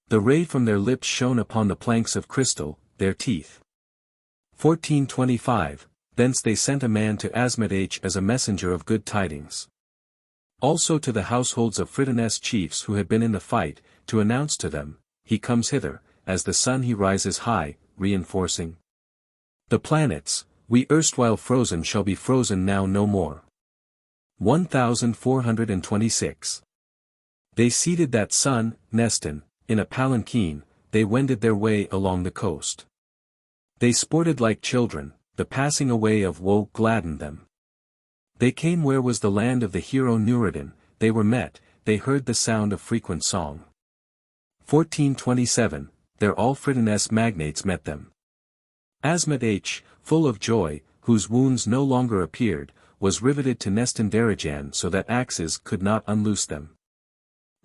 The ray from their lips shone upon the planks of crystal, their teeth. 1425, thence they sent a man to Asmat'h as a messenger of good tidings. Also to the households of Fritiness chiefs who had been in the fight, to announce to them, he comes hither, as the sun he rises high, reinforcing the planets, we erstwhile frozen shall be frozen now no more. 1426. They seated that sun, Nestan, in a palanquin, they wended their way along the coast. They sported like children, the passing away of woe gladdened them. They came where was the land of the hero Nuradin, they were met, they heard the sound of frequent song. 1427, there all Fritiness magnates met them. Asmat'h, full of joy, whose wounds no longer appeared, was riveted to Nestan-Darejan so that axes could not unloose them.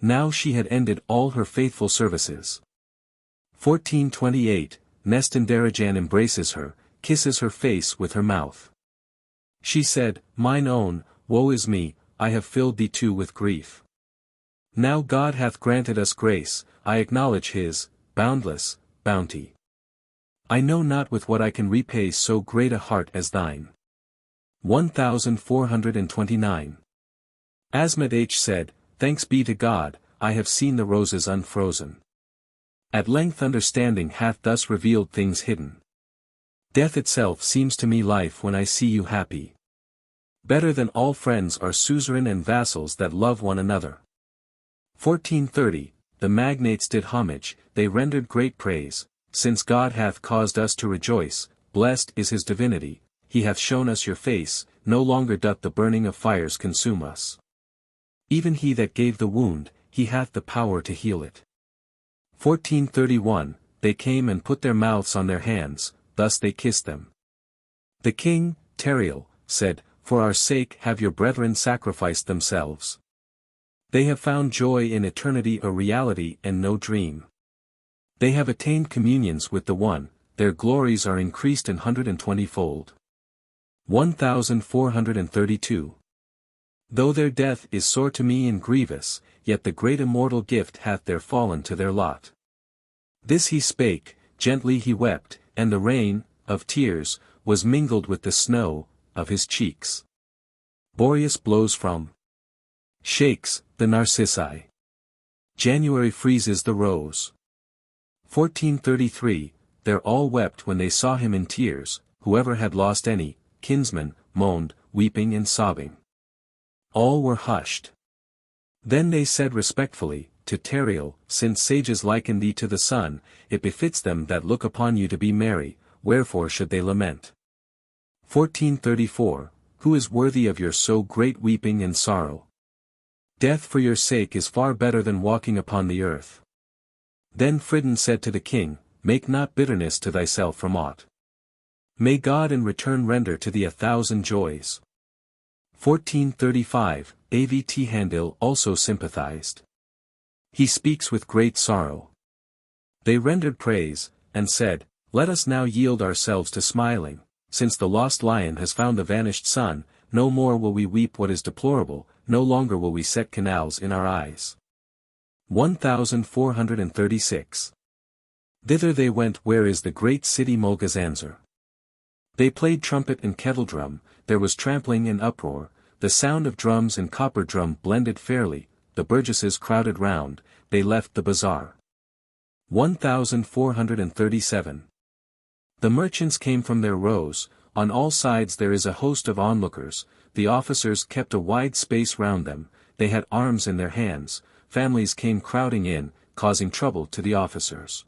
Now she had ended all her faithful services. 1428, Nestan-Darejan embraces her, kisses her face with her mouth. She said, mine own, woe is me, I have filled thee too with grief. Now God hath granted us grace, I acknowledge his boundless bounty. I know not with what I can repay so great a heart as thine. 1429. Asmat'h said, thanks be to God, I have seen the roses unfrozen. At length understanding hath thus revealed things hidden. Death itself seems to me life when I see you happy. Better than all friends are suzerain and vassals that love one another. 1430, the magnates did homage, they rendered great praise, since God hath caused us to rejoice, blessed is his divinity, he hath shown us your face, no longer doth the burning of fires consume us. Even he that gave the wound, he hath the power to heal it. 1431, they came and put their mouths on their hands, thus they kissed them. The king, Tariel, said, for our sake have your brethren sacrificed themselves. They have found joy in eternity a reality and no dream. They have attained communions with the One, their glories are increased 120-fold. 1432. Though their death is sore to me and grievous, yet the great immortal gift hath there fallen to their lot. This he spake, gently he wept, and the rain, of tears, was mingled with the snow, of his cheeks. Boreas blows from shakes, the narcissi. January freezes the rose. 1433, there all wept when they saw him in tears, whoever had lost any, kinsman, moaned, weeping and sobbing. All were hushed. Then they said respectfully, to Tariel, since sages liken thee to the sun, it befits them that look upon you to be merry, wherefore should they lament? 1434, who is worthy of your so great weeping and sorrow? Death for your sake is far better than walking upon the earth. Then Fridun said to the king, make not bitterness to thyself from aught. May God in return render to thee 1,000 joys. 1435, Avt'handil also sympathized. He speaks with great sorrow. They rendered praise, and said, let us now yield ourselves to smiling, since the lost lion has found the vanished son, no more will we weep what is deplorable, no longer will we set canals in our eyes. 1436. Thither they went where is the great city Mulgazanzar. They played trumpet and kettledrum, there was trampling and uproar, the sound of drums and copper drum blended fairly, the burgesses crowded round, they left the bazaar. 1437. The merchants came from their rows, on all sides there is a host of onlookers, the officers kept a wide space round them, they had arms in their hands, families came crowding in, causing trouble to the officers.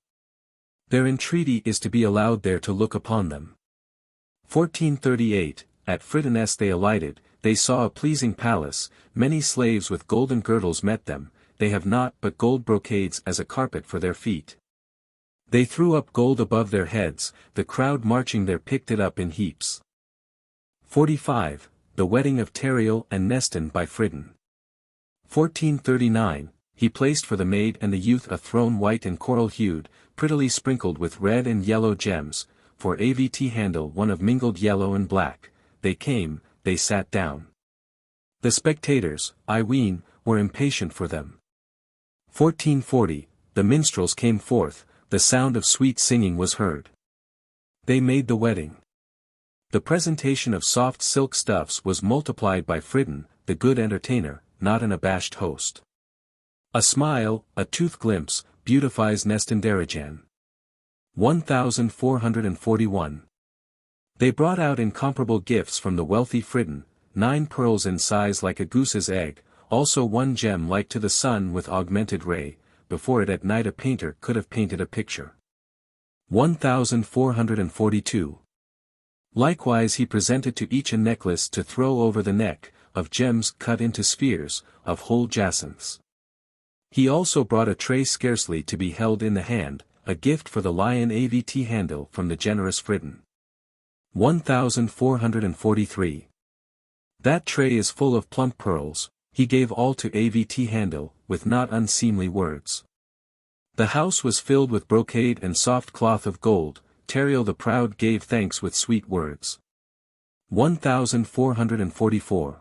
Their entreaty is to be allowed there to look upon them. 1438, at Fridun's they alighted, they saw a pleasing palace, many slaves with golden girdles met them, they have naught but gold brocades as a carpet for their feet. They threw up gold above their heads, the crowd marching there picked it up in heaps. 45, the wedding of Tariel and Nestan by Fridun. 1439, he placed for the maid and the youth a throne white and coral-hued, prettily sprinkled with red and yellow gems, for Avt'handil one of mingled yellow and black, they came, they sat down. The spectators, I ween, were impatient for them. 1440, the minstrels came forth, the sound of sweet singing was heard. They made the wedding. The presentation of soft silk stuffs was multiplied by Fridun, the good entertainer, not an abashed host. A smile, a tooth glimpse, beautifies Nestan-Darejan. 1441. They brought out incomparable gifts from the wealthy Fridun, 9 pearls in size like a goose's egg, also 1 gem like to the sun with augmented ray, before it at night a painter could have painted a picture. 1442. Likewise he presented to each a necklace to throw over the neck, of gems cut into spheres, of whole jacinths. He also brought a tray scarcely to be held in the hand, a gift for the lion Avt'handil from the generous Fridun. 1443. That tray is full of plump pearls, he gave all to Avt'handil, with not unseemly words. The house was filled with brocade and soft cloth of gold, Tariel the proud gave thanks with sweet words. 1444.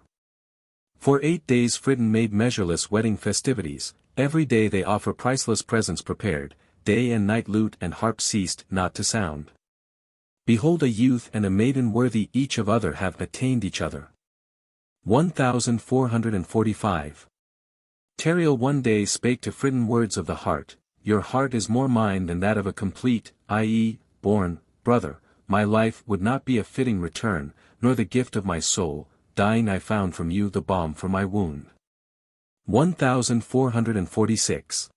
For 8 days Fridun made measureless wedding festivities, every day they offer priceless presents prepared, day and night lute and harp ceased not to sound. Behold a youth and a maiden worthy each of other have attained each other. 1445. Tariel one day spake to Fridun words of the heart, your heart is more mine than that of a complete, i.e., born, brother, my life would not be a fitting return, nor the gift of my soul, dying I found from you the balm for my wound. 1446.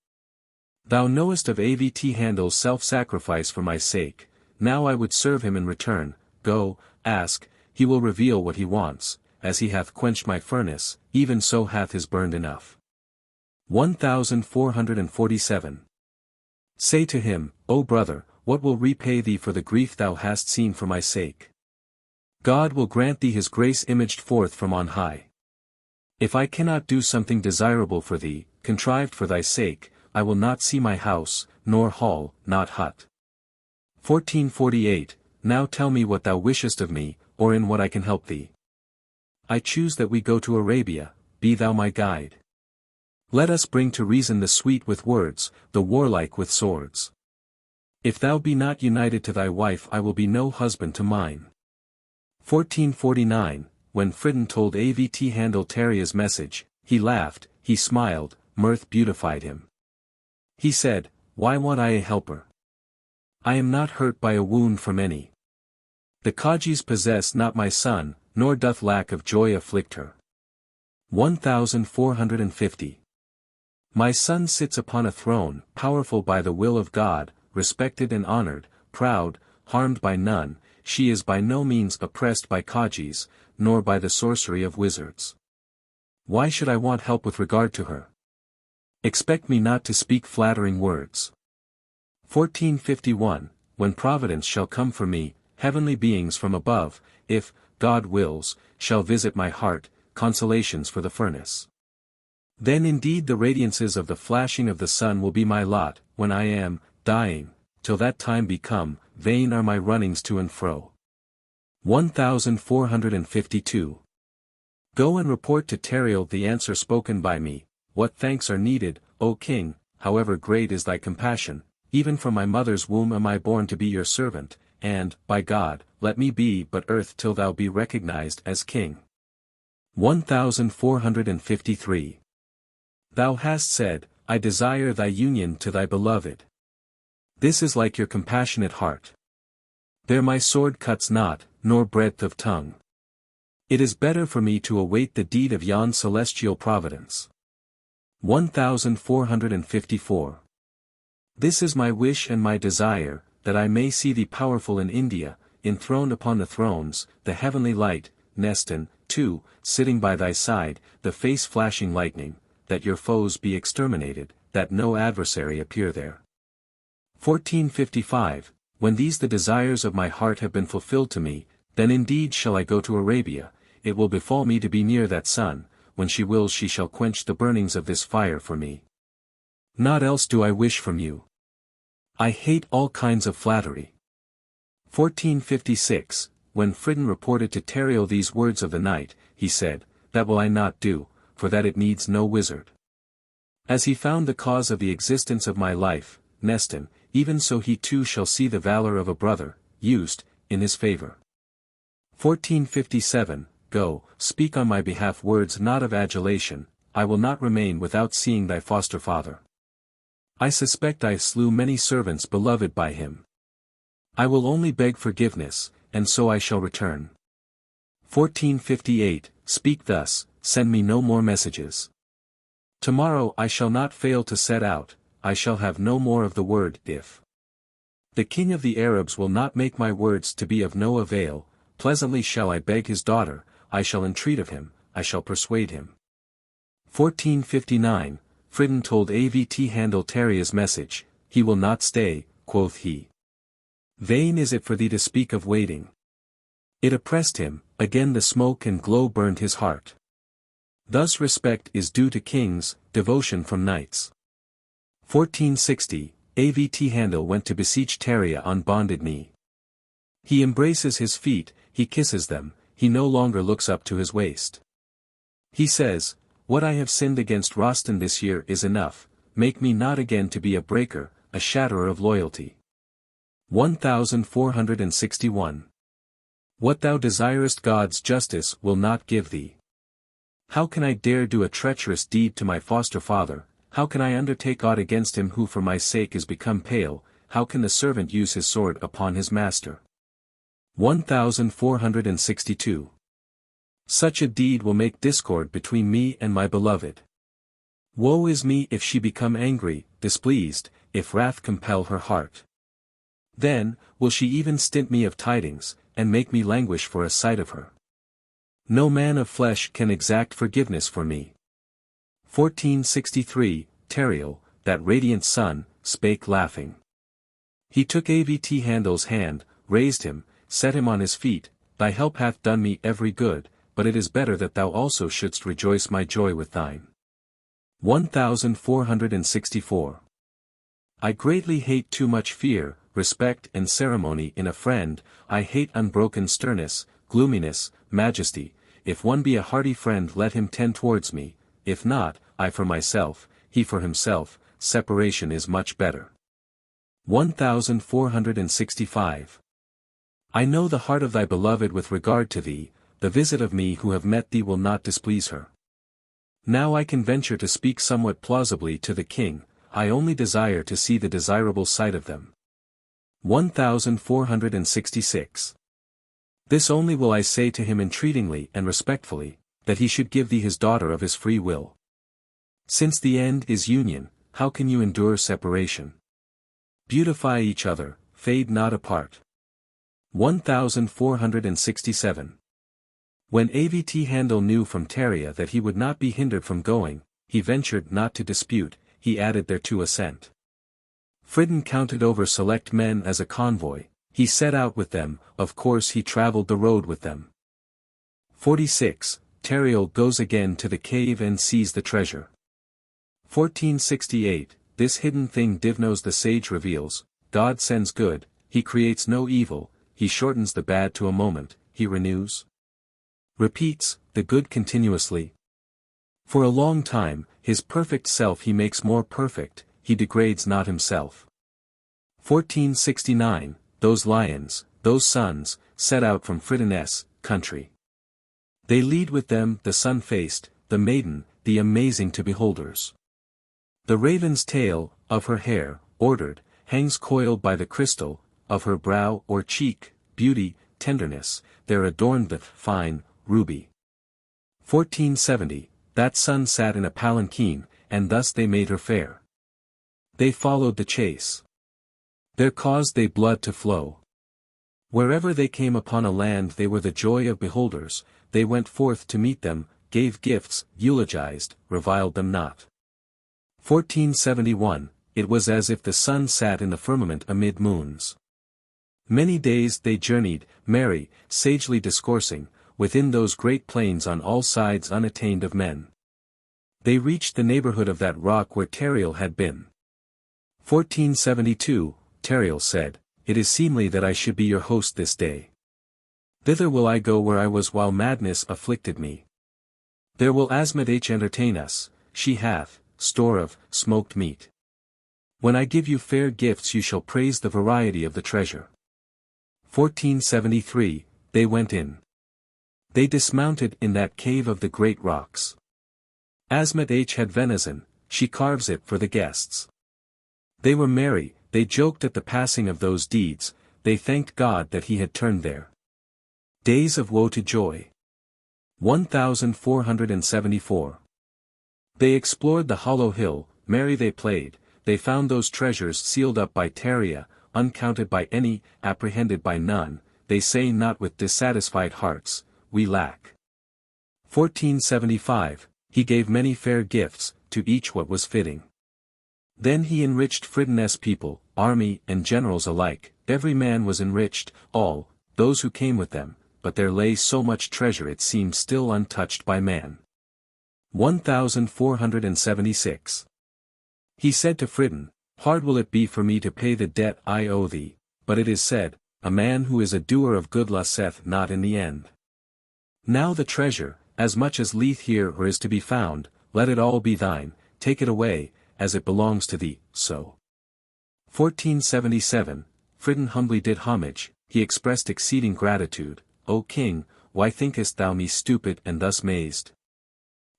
Thou knowest of Avt'handil's self-sacrifice for my sake, now I would serve him in return, go, ask, he will reveal what he wants, as he hath quenched my furnace, even so hath his burned enough. 1447. Say to him, O brother, what will repay thee for the grief thou hast seen for my sake? God will grant thee his grace imaged forth from on high. If I cannot do something desirable for thee, contrived for thy sake, I will not see my house, nor hall, not hut. 1448, now tell me what thou wishest of me, or in what I can help thee. I choose that we go to Arabia, be thou my guide. Let us bring to reason the sweet with words, the warlike with swords. If thou be not united to thy wife I will be no husband to mine. 1449, when Fridun told Avt'handil Tariel's message, he laughed, he smiled, mirth beautified him. He said, Why want I a helper? I am not hurt by a wound from any. The Kajis possess not my son, nor doth lack of joy afflict her. 1450. My son sits upon a throne, powerful by the will of God, respected and honored, proud, harmed by none, she is by no means oppressed by Kajis, nor by the sorcery of wizards. Why should I want help with regard to her? Expect me not to speak flattering words. 1451, when providence shall come for me, heavenly beings from above, if, God wills, shall visit my heart, consolations for the furnace. Then indeed the radiances of the flashing of the sun will be my lot, when I am, dying, till that time be come, vain are my runnings to and fro. 1452. Go and report to Tariel the answer spoken by me, what thanks are needed, O king, however great is thy compassion, even from my mother's womb am I born to be your servant, and, by God, let me be but earth till thou be recognized as king. 1453. Thou hast said, I desire thy union to thy beloved. This is like your compassionate heart. There my sword cuts not, nor breadth of tongue. It is better for me to await the deed of yon celestial providence. 1454. This is my wish and my desire, that I may see thee powerful in India, enthroned upon the thrones, the heavenly light, Nestan, too, sitting by thy side, the face flashing lightning, that your foes be exterminated, that no adversary appear there. 1455, when these the desires of my heart have been fulfilled to me, then indeed shall I go to Arabia, it will befall me to be near that sun, when she wills she shall quench the burnings of this fire for me. Naught else do I wish from you. I hate all kinds of flattery. 1456, when Fridun reported to Tariel these words of the night, he said, That will I not do, for that it needs no wizard. As he found the cause of the existence of my life, Nestan, even so he too shall see the valor of a brother, used, in his favor. 1457, Go, speak on my behalf words not of adulation, I will not remain without seeing thy foster father. I suspect I slew many servants beloved by him. I will only beg forgiveness, and so I shall return. 1458, Speak thus, send me no more messages. Tomorrow I shall not fail to set out, I shall have no more of the word if. The king of the Arabs will not make my words to be of no avail, pleasantly shall I beg his daughter, I shall entreat of him, I shall persuade him. 1459, Fridun told Avt'handil Tariel's message, He will not stay, quoth he. Vain is it for thee to speak of waiting. It oppressed him, again the smoke and glow burned his heart. Thus respect is due to kings, devotion from knights. 1460, Avt'handil went to beseech Tariel on bonded knee. He embraces his feet, he kisses them, he no longer looks up to his waist. He says, What I have sinned against Rostevan this year is enough, make me not again to be a breaker, a shatterer of loyalty. 1461. What thou desirest God's justice will not give thee. How can I dare do a treacherous deed to my foster father, how can I undertake aught against him who for my sake is become pale, how can the servant use his sword upon his master? 1462. Such a deed will make discord between me and my beloved. Woe is me if she become angry, displeased, if wrath compel her heart. Then, will she even stint me of tidings, and make me languish for a sight of her. No man of flesh can exact forgiveness for me. 1463, Tariel, that radiant sun, spake laughing. He took Avt'handil's hand, raised him, set him on his feet, Thy help hath done me every good, but it is better that thou also shouldst rejoice my joy with thine. 1464. I greatly hate too much fear, respect and ceremony in a friend, I hate unbroken sternness, gloominess, majesty, if one be a hearty friend let him tend towards me, if not, I for myself, he for himself, separation is much better. 1465. I know the heart of thy beloved with regard to thee, the visit of me who have met thee will not displease her. Now I can venture to speak somewhat plausibly to the king, I only desire to see the desirable sight of them. 1466. This only will I say to him entreatingly and respectfully, that he should give thee his daughter of his free will. Since the end is union, how can you endure separation? Beautify each other, fade not apart. 1467. When Avt'handil knew from Tariel that he would not be hindered from going, he ventured not to dispute, he added thereto assent. Fridun counted over select men as a convoy, he set out with them, of course he travelled the road with them. 46. Tariel goes again to the cave and sees the treasure. 1468. This hidden thing Divnos the sage reveals, God sends good, he creates no evil, he shortens the bad to a moment, he renews. Repeats, the good continuously. For a long time, his perfect self he makes more perfect, he degrades not himself. 1469, those lions, those sons, set out from Fridun's country. They lead with them the sun-faced, the maiden, the amazing to beholders. The raven's tail, of her hair, ordered, hangs coiled by the crystal, of her brow or cheek, beauty, tenderness, there adorned the fine ruby. 1470, that sun sat in a palanquin, and thus they made her fair. They followed the chase. There caused they blood to flow. Wherever they came upon a land they were the joy of beholders, they went forth to meet them, gave gifts, eulogized, reviled them not. 1471, it was as if the sun sat in the firmament amid moons. Many days they journeyed, merry, sagely discoursing, within those great plains on all sides unattained of men. They reached the neighborhood of that rock where Tariel had been. 1472, Tariel said, it is seemly that I should be your host this day. Thither will I go where I was while madness afflicted me. There will Asmat'h entertain us, she hath store of smoked meat. When I give you fair gifts you shall praise the variety of the treasure. 1473, they went in. They dismounted in that cave of the great rocks. Asmat'h had venison, she carves it for the guests. They were merry, they joked at the passing of those deeds, they thanked God that he had turned their days of woe to joy. 1474. They explored the hollow hill, merry they played, they found those treasures sealed up by Tariel, uncounted by any, apprehended by none, they say not with dissatisfied hearts, we lack. 1475, he gave many fair gifts, to each what was fitting. Then he enriched Fridun's people, army and generals alike, every man was enriched, all, those who came with them, but there lay so much treasure it seemed still untouched by man. 1476. He said to Fridun, hard will it be for me to pay the debt I owe thee, but it is said, a man who is a doer of good loseth not in the end. Now the treasure, as much as lieth here or is to be found, let it all be thine, take it away, as it belongs to thee, so. 1477, Fridun humbly did homage, he expressed exceeding gratitude, O king, why thinkest thou me stupid and thus mazed?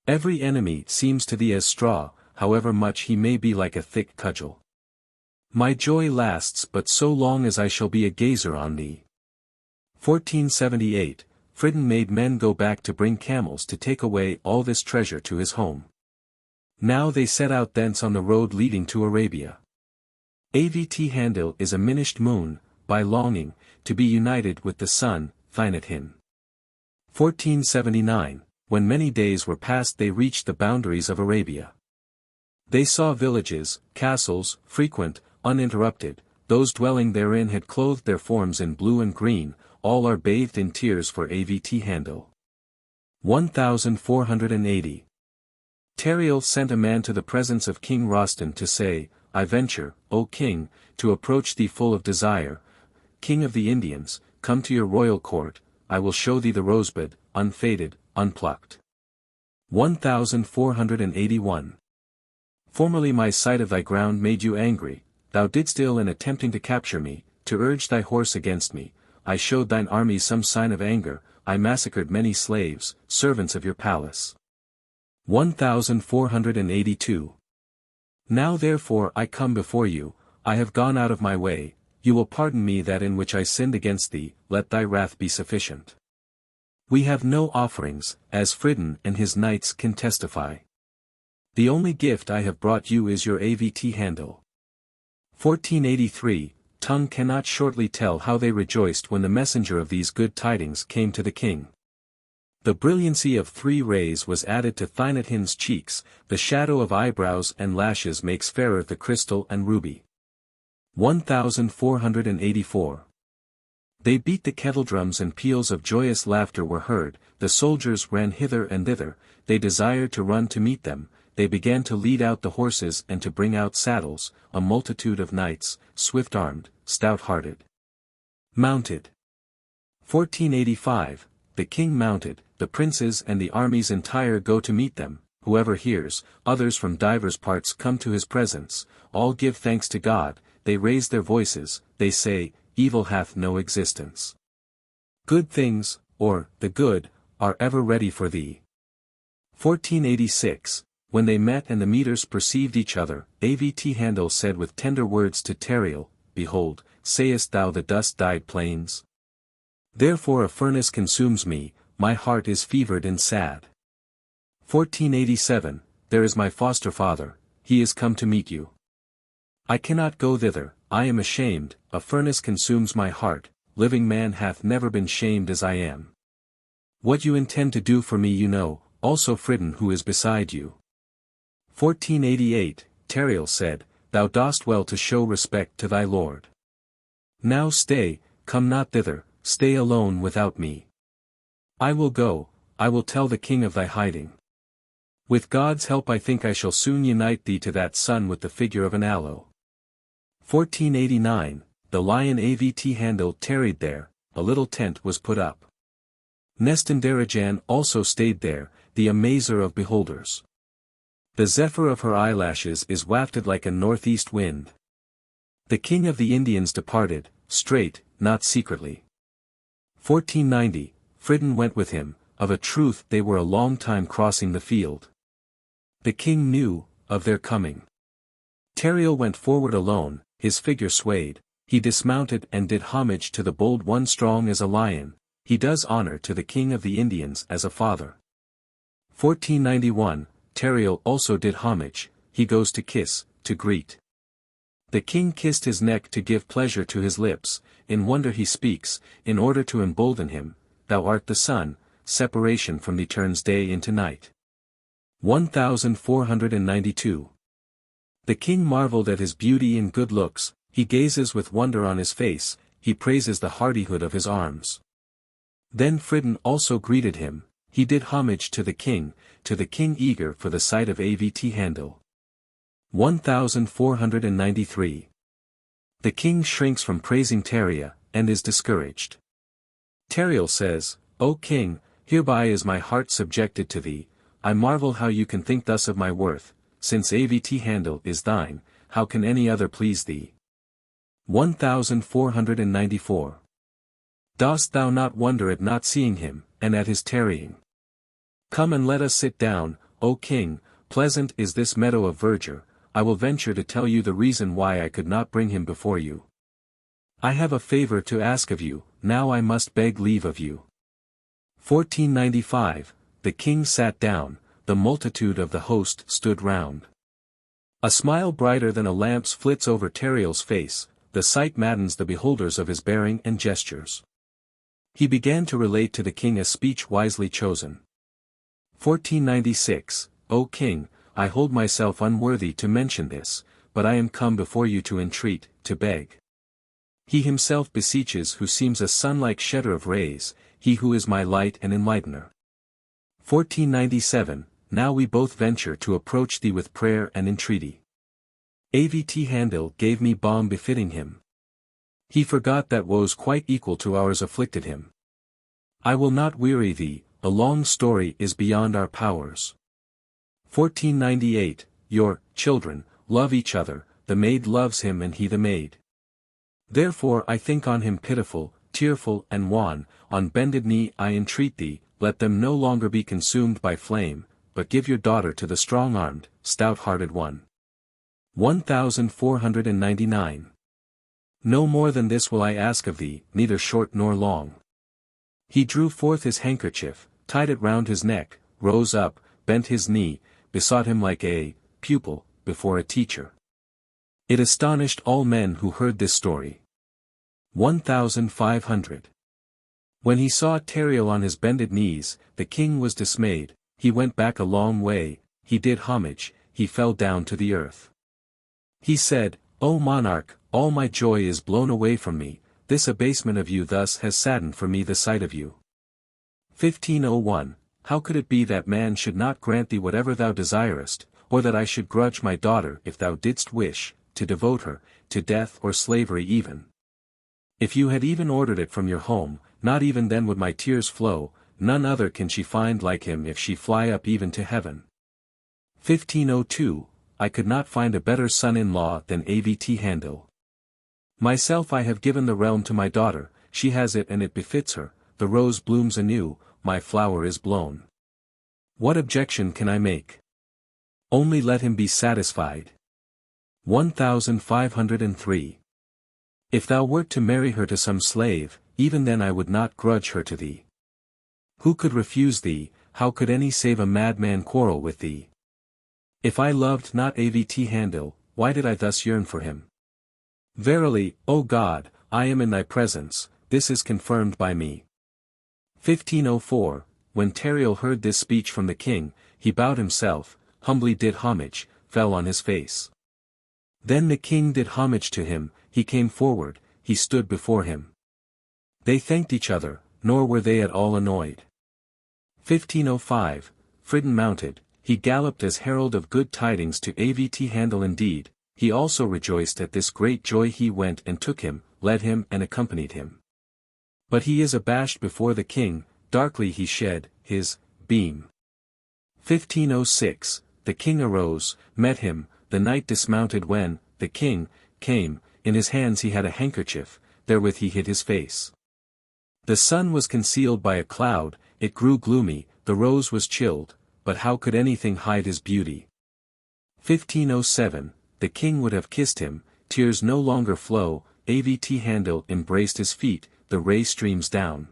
Every enemy seems to thee as straw, however much he may be like a thick cudgel. My joy lasts but so long as I shall be a gazer on thee. 1478, Fridun made men go back to bring camels to take away all this treasure to his home. Now they set out thence on the road leading to Arabia. Avt'handil is a minished moon, by longing, to be united with the sun, Thinathin. 1479, when many days were past they reached the boundaries of Arabia. They saw villages, castles, frequent, uninterrupted, those dwelling therein had clothed their forms in blue and green, all are bathed in tears for Avt'handil. 1480. Tariel sent a man to the presence of King Rostevan to say, I venture, O king, to approach thee full of desire, king of the Indians, come to your royal court, I will show thee the rosebud, unfaded, unplucked. 1481. Formerly my sight of thy ground made you angry, thou didst ill in attempting to capture me, to urge thy horse against me, I showed thine armies some sign of anger, I massacred many slaves, servants of your palace. 1482. Now therefore I come before you, I have gone out of my way, you will pardon me that in which I sinned against thee, let thy wrath be sufficient. We have no offerings, as Fridun and his knights can testify. The only gift I have brought you is your Avt'handil. 1483, tongue cannot shortly tell how they rejoiced when the messenger of these good tidings came to the king. The brilliancy of 3 rays was added to Thynothin's cheeks, the shadow of eyebrows and lashes makes fairer the crystal and ruby. 1484. They beat the kettledrums and peals of joyous laughter were heard, the soldiers ran hither and thither, they desired to run to meet them, they began to lead out the horses and to bring out saddles, a multitude of knights, swift-armed, stout-hearted. Mounted. 1485, the king mounted, the princes and the armies entire go to meet them, whoever hears, others from divers parts come to his presence, all give thanks to God, they raise their voices, they say, evil hath no existence. Good things, or, the good, are ever ready for thee. 1486, when they met and the meeters perceived each other, Avt'handil said with tender words to Tariel, Behold, sayest thou the dust-dyed plains? Therefore a furnace consumes me, my heart is fevered and sad. 1487, there is my foster father, he is come to meet you. I cannot go thither, I am ashamed, a furnace consumes my heart, living man hath never been shamed as I am. What you intend to do for me you know, also Fridun who is beside you. 1488, Tariel said, Thou dost well to show respect to thy lord. Now stay, come not thither, stay alone without me. I will go, I will tell the king of thy hiding. With God's help I think I shall soon unite thee to that son with the figure of an aloe. 1489, the lion Avt'handil tarried there, a little tent was put up. Nestan-Darejan also stayed there, the amazer of beholders. The zephyr of her eyelashes is wafted like a northeast wind. The king of the Indians departed, straight, not secretly. 1490, Fridun went with him, of a truth they were a long time crossing the field. The king knew, of their coming. Tariel went forward alone, his figure swayed, he dismounted and did homage to the bold one strong as a lion, he does honor to the king of the Indians as a father. 1491, Tariel also did homage, he goes to kiss, to greet. The king kissed his neck to give pleasure to his lips, in wonder he speaks, in order to embolden him, Thou art the sun, separation from thee turns day into night. 1492. The king marveled at his beauty and good looks, he gazes with wonder on his face, he praises the hardihood of his arms. Then Fridun also greeted him, he did homage to the king eager for the sight of Avt'handil. 1493. The king shrinks from praising Tariel, and is discouraged. Tariel says, O king, hereby is my heart subjected to thee, I marvel how you can think thus of my worth, since Avt'handil is thine, how can any other please thee? 1494. Dost thou not wonder at not seeing him, and at his tarrying? Come and let us sit down, O king, pleasant is this meadow of verdure, I will venture to tell you the reason why I could not bring him before you. I have a favor to ask of you, now I must beg leave of you. 1495, the king sat down, the multitude of the host stood round. A smile brighter than a lamp's flits over Tariel's face, the sight maddens the beholders of his bearing and gestures. He began to relate to the king a speech wisely chosen. 1496, O king, I hold myself unworthy to mention this, but I am come before you to entreat, to beg. He himself beseeches who seems a sun-like shedder of rays, he who is my light and enlightener. 1497, now we both venture to approach thee with prayer and entreaty. Avt'handil gave me balm befitting him. He forgot that woes quite equal to ours afflicted him. I will not weary thee, a long story is beyond our powers. 1498, your children love each other, the maid loves him and he the maid. Therefore I think on him pitiful, tearful and wan, on bended knee I entreat thee, let them no longer be consumed by flame, but give your daughter to the strong-armed, stout-hearted one. 1499. No more than this will I ask of thee, neither short nor long. He drew forth his handkerchief, tied it round his neck, rose up, bent his knee, besought him like a pupil before a teacher. It astonished all men who heard this story. 1500. When he saw Tariel on his bended knees, the king was dismayed, he went back a long way, he did homage, he fell down to the earth. He said, O monarch, all my joy is blown away from me, this abasement of you thus has saddened for me the sight of you. 1501. How could it be that man should not grant thee whatever thou desirest, or that I should grudge my daughter if thou didst wish, to devote her, to death or slavery even? If you had even ordered it from your home, not even then would my tears flow, none other can she find like him if she fly up even to heaven. 1502. I could not find a better son-in-law than Avt'handil. Myself I have given the realm to my daughter, she has it and it befits her, the rose blooms anew, my flower is blown. What objection can I make? Only let him be satisfied. 1503. If thou wert to marry her to some slave, even then I would not grudge her to thee. Who could refuse thee, how could any save a madman quarrel with thee? If I loved not Avt'handil, why did I thus yearn for him? Verily, O God, I am in thy presence, this is confirmed by me. 1504, when Tariel heard this speech from the king, he bowed himself, humbly did homage, fell on his face. Then the king did homage to him, he came forward, he stood before him. They thanked each other, nor were they at all annoyed. 1505, Fridun mounted, he galloped as herald of good tidings to Avt'handil indeed, he also rejoiced at this great joy he went and took him, led him and accompanied him. But he is abashed before the king, darkly he shed his beam. 1506, the king arose, met him, the knight dismounted when, the king, came, in his hands he had a handkerchief, therewith he hid his face. The sun was concealed by a cloud, it grew gloomy, the rose was chilled, but how could anything hide his beauty? 1507, the king would have kissed him, tears no longer flow, Avt'handil embraced his feet, the ray streams down.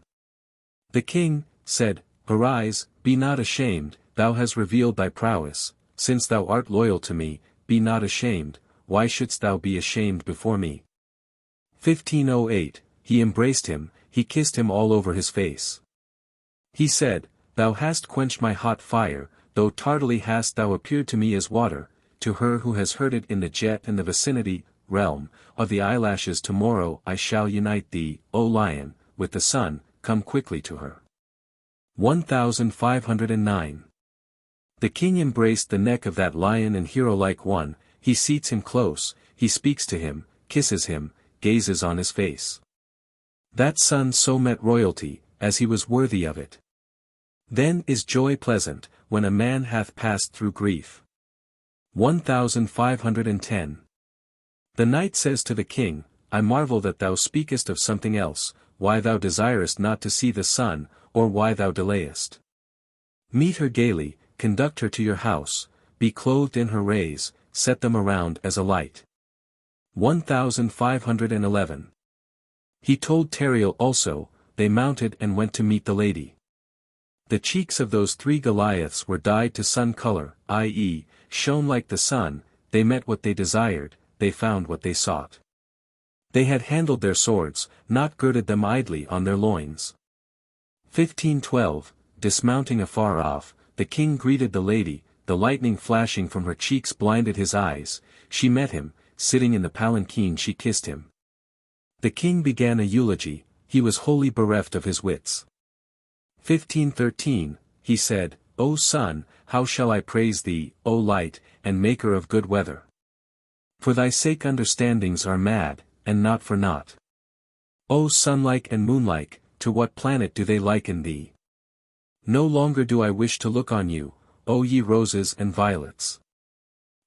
The king said, Arise, be not ashamed, thou hast revealed thy prowess, since thou art loyal to me, be not ashamed, why shouldst thou be ashamed before me? 1508, he embraced him, he kissed him all over his face. He said, Thou hast quenched my hot fire, though tardily hast thou appeared to me as water, to her who has heard it in the jet and the vicinity, realm, of the eyelashes tomorrow I shall unite thee, O lion, with the sun, come quickly to her. 1509. The king embraced the neck of that lion and hero-like one, he seats him close, he speaks to him, kisses him, gazes on his face. That son so met royalty, as he was worthy of it. Then is joy pleasant, when a man hath passed through grief. 1510. The knight says to the king, I marvel that thou speakest of something else, why thou desirest not to see the sun, or why thou delayest. Meet her gaily, conduct her to your house, be clothed in her rays, set them around as a light. 1511. He told Tariel also, they mounted and went to meet the lady. The cheeks of those three Goliaths were dyed to sun color, i.e., shone like the sun, they met what they desired, they found what they sought. They had handled their swords, not girded them idly on their loins. 1512, dismounting afar off, the king greeted the lady, the lightning flashing from her cheeks blinded his eyes, she met him, sitting in the palanquin she kissed him. The king began a eulogy, he was wholly bereft of his wits. 1513, he said, O sun, how shall I praise thee, O light, and maker of good weather? For thy sake understandings are mad, and not for naught. O sunlike and moonlike, to what planet do they liken thee? No longer do I wish to look on you, O ye roses and violets.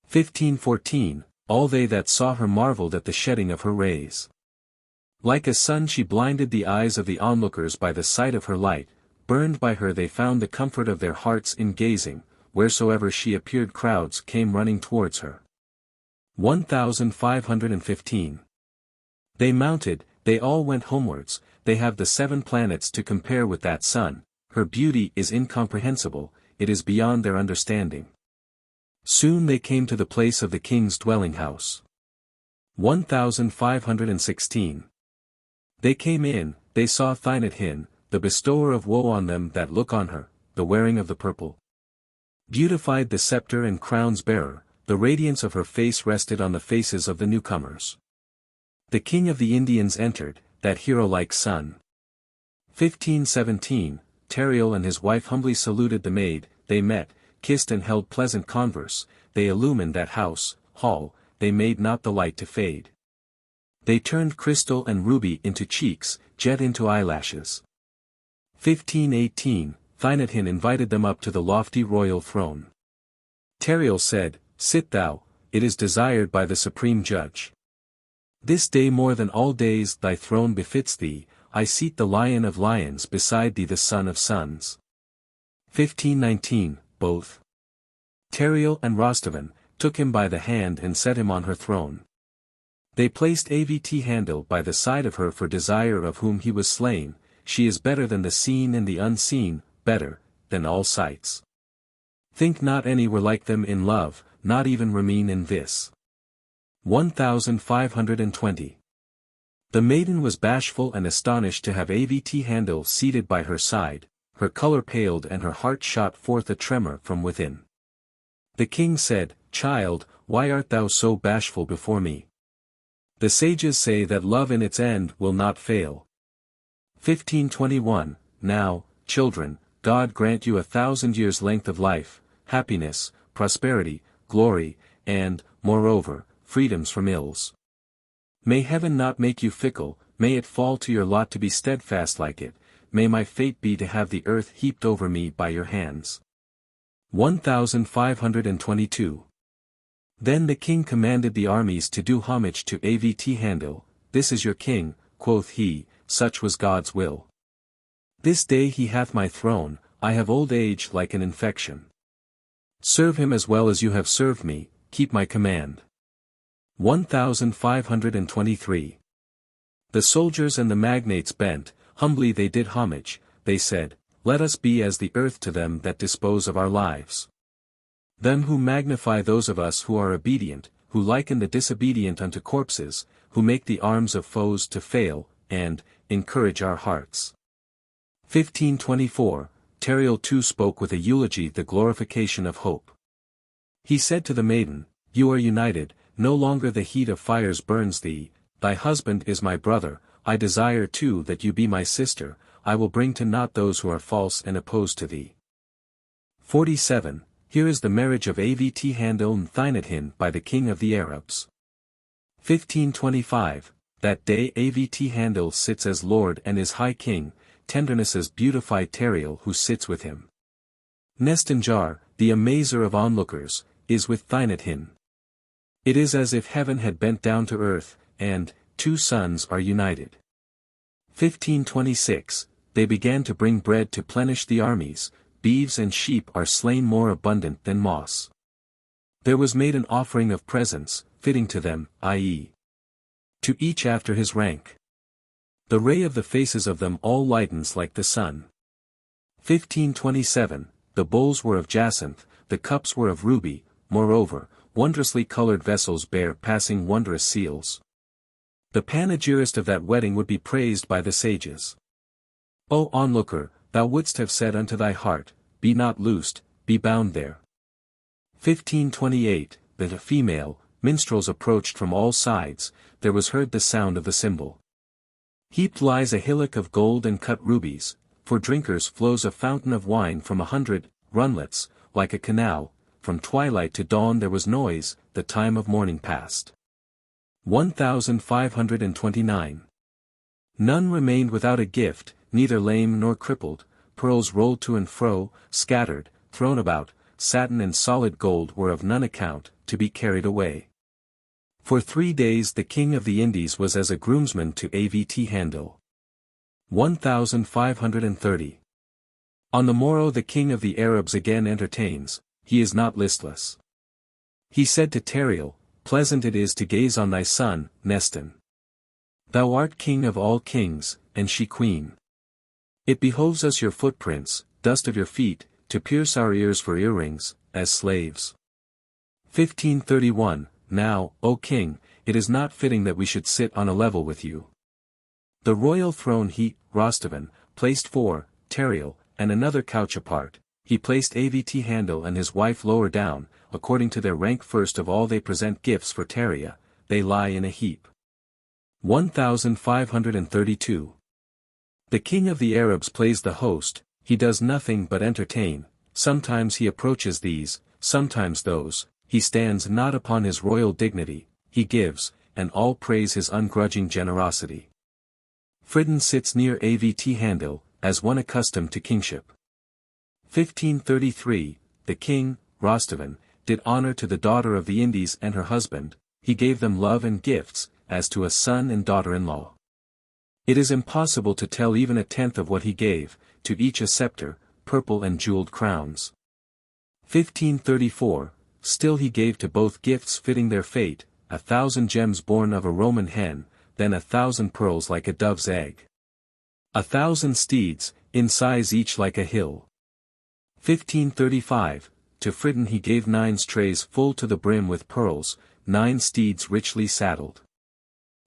1514, all they that saw her marveled at the shedding of her rays. Like a sun she blinded the eyes of the onlookers by the sight of her light, burned by her they found the comfort of their hearts in gazing, wheresoever she appeared crowds came running towards her. 1515. They mounted, they all went homewards, they have the 7 planets to compare with that sun, her beauty is incomprehensible, it is beyond their understanding. Soon they came to the place of the king's dwelling house. 1516. They came in, they saw Thynethin, the bestower of woe on them that look on her, the wearing of the purple. Beautified the scepter and crown's bearer, the radiance of her face rested on the faces of the newcomers. The king of the Indians entered, that hero-like son. 1517, Tariel and his wife humbly saluted the maid, they met, kissed and held pleasant converse, they illumined that house, hall, they made not the light to fade. They turned crystal and ruby into cheeks, jet into eyelashes. 1518, Thynethin invited them up to the lofty royal throne. Tariel said, Sit thou, it is desired by the supreme judge. This day more than all days thy throne befits thee, I seat the lion of lions beside thee the son of sons. 1519, both Tariel and Rostevan took him by the hand and set him on her throne. They placed Avt'handil by the side of her for desire of whom he was slain, she is better than the seen and the unseen, better than all sights. Think not any were like them in love, not even Ramin in this. 1520. The maiden was bashful and astonished to have Avt'handil seated by her side, her color paled and her heart shot forth a tremor from within. The king said, Child, why art thou so bashful before me? The sages say that love in its end will not fail. 1521, Now, children, God grant you 1,000 years' length of life, happiness, prosperity, glory, and, moreover, freedoms from ills. May heaven not make you fickle, may it fall to your lot to be steadfast like it, may my fate be to have the earth heaped over me by your hands. 1522. Then the king commanded the armies to do homage to Avt'handil, This is your king, quoth he, such was God's will. This day he hath my throne, I have old age like an infection. Serve him as well as you have served me, keep my command. 1523. The soldiers and the magnates bent, humbly they did homage, they said, Let us be as the earth to them that dispose of our lives. Them who magnify those of us who are obedient, who liken the disobedient unto corpses, who make the arms of foes to fail, and encourage our hearts. 1524, Tariel too spoke with a eulogy the glorification of hope. He said to the maiden, You are united, no longer the heat of fires burns thee, thy husband is my brother, I desire too that you be my sister, I will bring to naught those who are false and opposed to thee. 47. Here is the marriage of Avt'handil and Thynethin by the king of the Arabs. 1525, that day Avt'handil sits as lord and is high king, tendernesses beautify Tariel who sits with him. Nestan-Darejan, the amazer of onlookers, is with Thynethin. It is as if heaven had bent down to earth, and 2 sons are united. 1526, they began to bring bread to plenish the armies, beeves and sheep are slain more abundant than moss. There was made an offering of presents, fitting to them, i.e. to each after his rank. The ray of the faces of them all lightens like the sun. 1527, the bowls were of jacinth, the cups were of ruby, moreover, wondrously colored vessels bear passing wondrous seals. The panegyrist of that wedding would be praised by the sages. O onlooker, thou wouldst have said unto thy heart, Be not loosed, be bound there. 1528, that a female, minstrels approached from all sides, there was heard the sound of the cymbal. Heaped lies a hillock of gold and cut rubies, for drinkers flows a fountain of wine from 100 runlets, like a canal, from twilight to dawn there was noise, the time of morning passed. 1529. None remained without a gift, neither lame nor crippled, pearls rolled to and fro, scattered, thrown about, satin and solid gold were of none account, to be carried away. For 3 days the king of the Indies was as a groomsman to Avt'handil. 1530. On the morrow the king of the Arabs again entertains, he is not listless. He said to Tariel, pleasant it is to gaze on thy son, Nestan. Thou art king of all kings, and she queen. It behoves us your footprints, dust of your feet, to pierce our ears for earrings, as slaves. 1531, now, O king, it is not fitting that we should sit on a level with you. The royal throne he, Rostevan, placed for, Tariel, and another couch apart, he placed Avt'handil and his wife lower down, according to their rank first of all they present gifts for Taria, they lie in a heap. 1532. The king of the Arabs plays the host, he does nothing but entertain, sometimes he approaches these, sometimes those, he stands not upon his royal dignity, he gives, and all praise his ungrudging generosity. Fridun sits near Avt'handil, as one accustomed to kingship. 1533, the king, Rostevan, did honor to the daughter of the Indies and her husband, he gave them love and gifts, as to a son and daughter-in-law. It is impossible to tell even a tenth of what he gave, to each a scepter, purple and jeweled crowns. 1534, still he gave to both gifts fitting their fate, 1,000 gems born of a Roman hen, then 1,000 pearls like a dove's egg. 1,000 steeds, in size each like a hill. 1535, to Fridun he gave 9 strays full to the brim with pearls, 9 steeds richly saddled.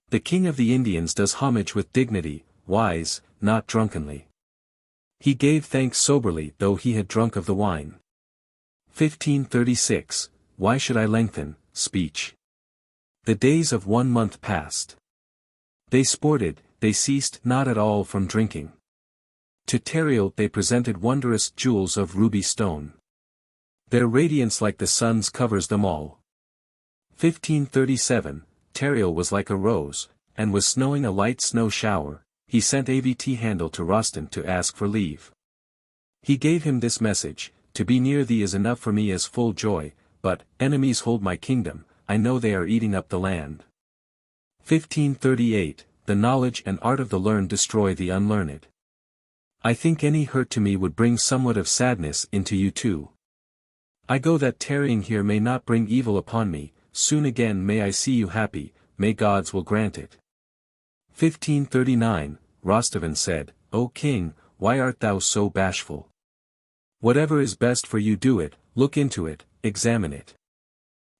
The king of the Indians does homage with dignity, wise, not drunkenly. He gave thanks soberly though he had drunk of the wine. 1536, why should I lengthen, speech? The days of 1 month passed. They sported, they ceased not at all from drinking. To Tariel they presented wondrous jewels of ruby stone. Their radiance like the sun's covers them all. 1537, Tariel was like a rose, and was snowing a light snow shower, he sent Avt'handil to Rostevan to ask for leave. He gave him this message, to be near thee is enough for me as full joy, but, enemies hold my kingdom, I know they are eating up the land. 1538, the knowledge and art of the learned destroy the unlearned. I think any hurt to me would bring somewhat of sadness into you too. I go that tarrying here may not bring evil upon me, soon again may I see you happy, may gods will grant it. 1539, Rostevan said, O king, why art thou so bashful? Whatever is best for you do it, look into it, examine it.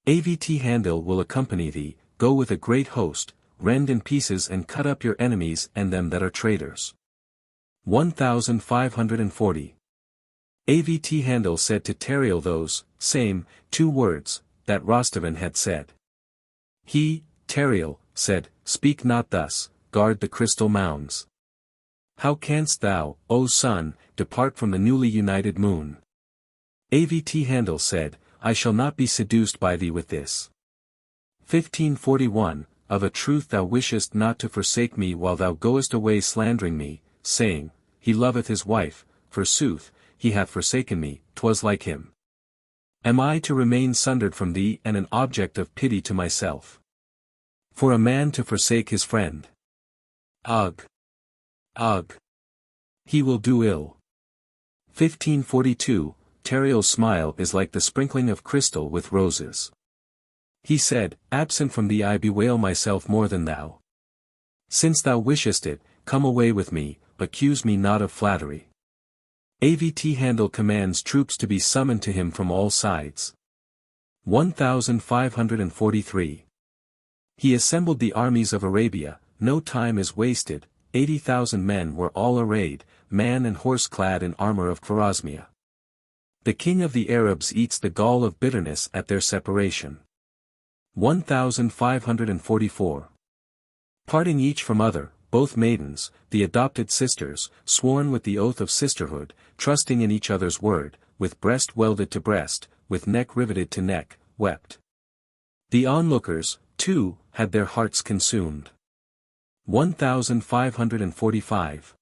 Avt'handil will accompany thee, go with a great host, rend in pieces and cut up your enemies and them that are traitors. 1540. Avt'handil said to Tariel those, same, 2 words, that Rostevan had said. He, Tariel, said, speak not thus, guard the crystal mounds. How canst thou, O sun, depart from the newly united moon? Avt'handil said, I shall not be seduced by thee with this. 1541, of a truth thou wishest not to forsake me while thou goest away slandering me, saying, he loveth his wife, forsooth, he hath forsaken me, 'twas like him. Am I to remain sundered from thee and an object of pity to myself? For a man to forsake his friend. Ugh! Ugh! He will do ill. 1542, Tariel's smile is like the sprinkling of crystal with roses. He said, absent from thee I bewail myself more than thou. Since thou wishest it, come away with me, accuse me not of flattery. Avt'handil commands troops to be summoned to him from all sides. 1543. He assembled the armies of Arabia, no time is wasted, 80,000 men were all arrayed, man and horse clad in armor of Khwarezmia. The king of the Arabs eats the gall of bitterness at their separation. 1544. Parting each from other, both maidens, the adopted sisters, sworn with the oath of sisterhood, trusting in each other's word, with breast welded to breast, with neck riveted to neck, wept. The onlookers, too, had their hearts consumed. 1545.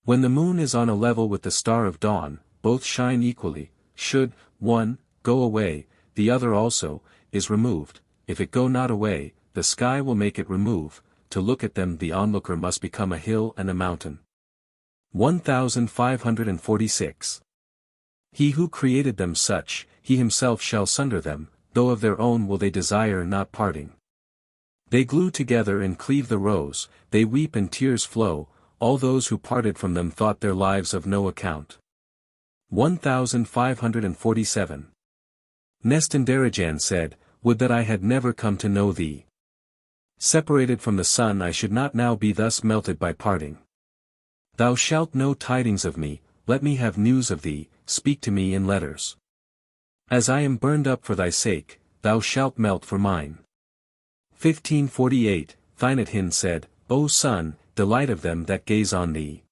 When the moon is on a level with the star of dawn, both shine equally. Should one go away, the other also is removed. If it go not away, the sky will make it remove. To look at them the onlooker must become a hill and a mountain. 1546. He who created them such, he himself shall sunder them, though of their own will they desire not parting. They glue together and cleave the rose, they weep and tears flow, all those who parted from them thought their lives of no account. 1547. Nestan-Darejan said, Would that I had never come to know thee. Separated from the sun I should not now be thus melted by parting. Thou shalt know tidings of me, let me have news of thee, speak to me in letters. As I am burned up for thy sake, thou shalt melt for mine. 1548, Thynathin said, O son, delight of them that gaze on thee.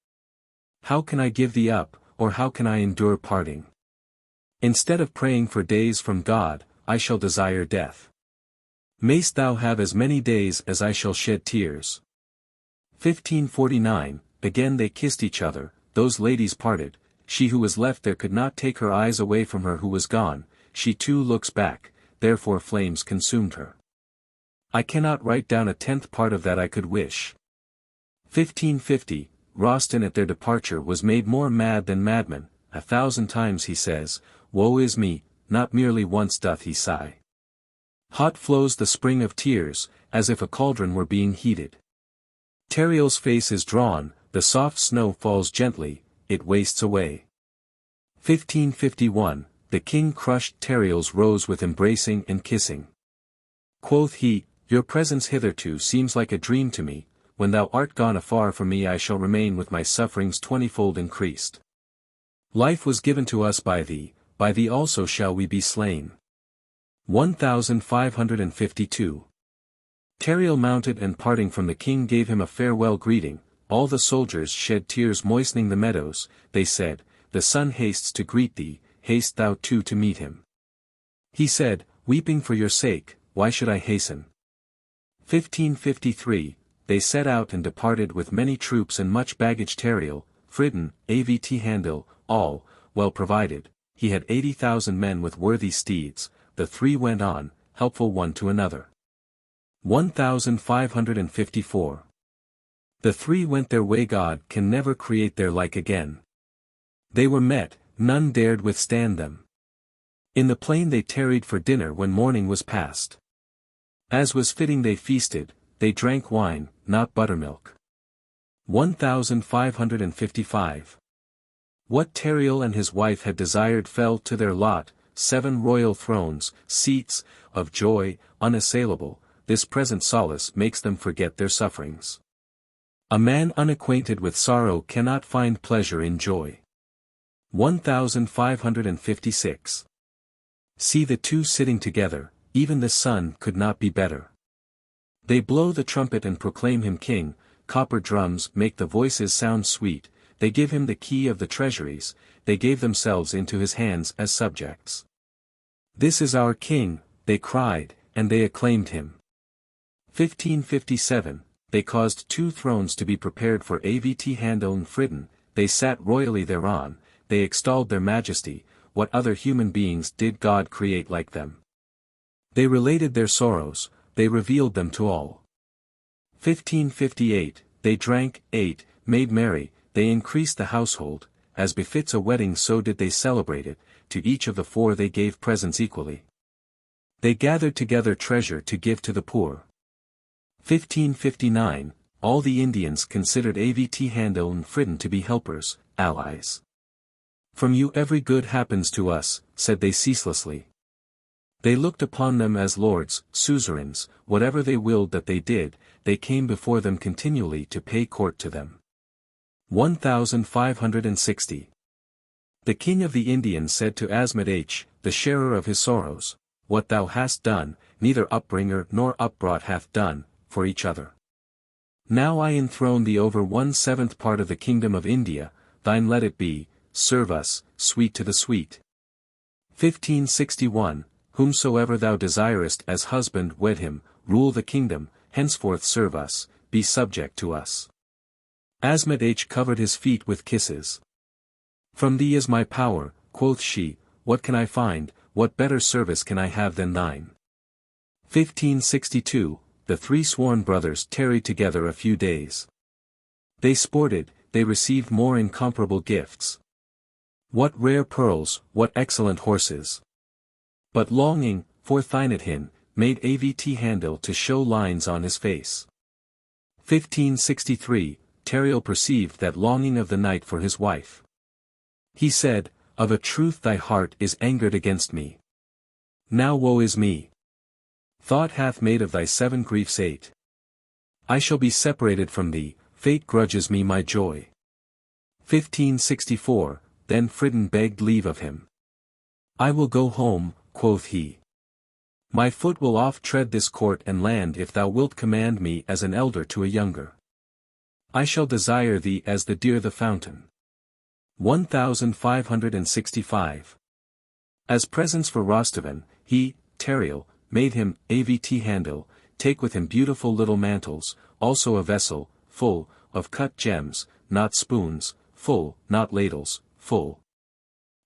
How can I give thee up, or how can I endure parting? Instead of praying for days from God, I shall desire death. Mayst thou have as many days as I shall shed tears. 1549, again they kissed each other, those ladies parted, she who was left there could not take her eyes away from her who was gone, she too looks back, therefore flames consumed her. I cannot write down a tenth part of that I could wish. 1550, Rostevan at their departure was made more mad than madman, 1,000 times he says, Woe is me, not merely once doth he sigh. Hot flows the spring of tears, as if a cauldron were being heated. Tariel's face is drawn, the soft snow falls gently, it wastes away. 1551, the king crushed Tariel's rose with embracing and kissing. Quoth he, Your presence hitherto seems like a dream to me, when thou art gone afar from me I shall remain with my sufferings 20-fold increased. Life was given to us by thee also shall we be slain. 1552. Tariel mounted and parting from the king gave him a farewell greeting, all the soldiers shed tears moistening the meadows, they said, The sun hastes to greet thee, haste thou too to meet him. He said, Weeping for your sake, why should I hasten? 1553, they set out and departed with many troops and much baggage. Tariel, Nuradin, Avt'handil, all, well provided, he had 80,000 men with worthy steeds, the three went on, helpful one to another. 1554. The three went their way, God can never create their like again. They were met, none dared withstand them. In the plain they tarried for dinner when morning was past. As was fitting they feasted, they drank wine, not buttermilk. 1555. What Tariel and his wife had desired fell to their lot, 7 royal thrones, seats, of joy, unassailable, this present solace makes them forget their sufferings. A man unacquainted with sorrow cannot find pleasure in joy. 1556. See the two sitting together, even the sun could not be better. They blow the trumpet and proclaim him king, copper drums make the voices sound sweet, they give him the key of the treasuries, they gave themselves into his hands as subjects. This is our king, they cried, and they acclaimed him. 1557, they caused 2 thrones to be prepared for Avt'handil and Nuradin, they sat royally thereon, they extolled their majesty, what other human beings did God create like them? They related their sorrows, they revealed them to all. 1558, they drank, ate, made merry, they increased the household, as befits a wedding so did they celebrate it, to each of the 4 they gave presents equally. They gathered together treasure to give to the poor. 1559, all the Indians considered Avt'handil and Nuradin to be helpers, allies. From you every good happens to us, said they ceaselessly. They looked upon them as lords, suzerains, whatever they willed that they did, they came before them continually to pay court to them. 1560. The king of the Indians said to Asmat'h, the sharer of his sorrows, What thou hast done, neither upbringer nor upbrought hath done, for each other. Now I enthrone thee over 1/7 part of the kingdom of India, thine let it be, serve us, sweet to the sweet. 1561, Whomsoever thou desirest as husband wed him, rule the kingdom, henceforth serve us, be subject to us. Asmat'h covered his feet with kisses. From thee is my power, quoth she, what can I find, what better service can I have than thine? 1562, the three sworn brothers tarried together a few days. They sported, they received more incomparable gifts. What rare pearls, what excellent horses! But longing, for Thynethin, made Avt'handil to show lines on his face. 1563, Tariel perceived that longing of the knight for his wife. He said, of a truth thy heart is angered against me. Now woe is me! Thought hath made of thy 7 griefs 8. I shall be separated from thee, fate grudges me my joy. 1564, then Fridun begged leave of him. I will go home, quoth he. My foot will oft tread this court and land if thou wilt command me as an elder to a younger. I shall desire thee as the deer the fountain. 1565. As presents for Rostevan, he, Tariel, made him, Avt'handil, take with him beautiful little mantles, also a vessel, full, of cut gems, not spoons, full, not ladles, full.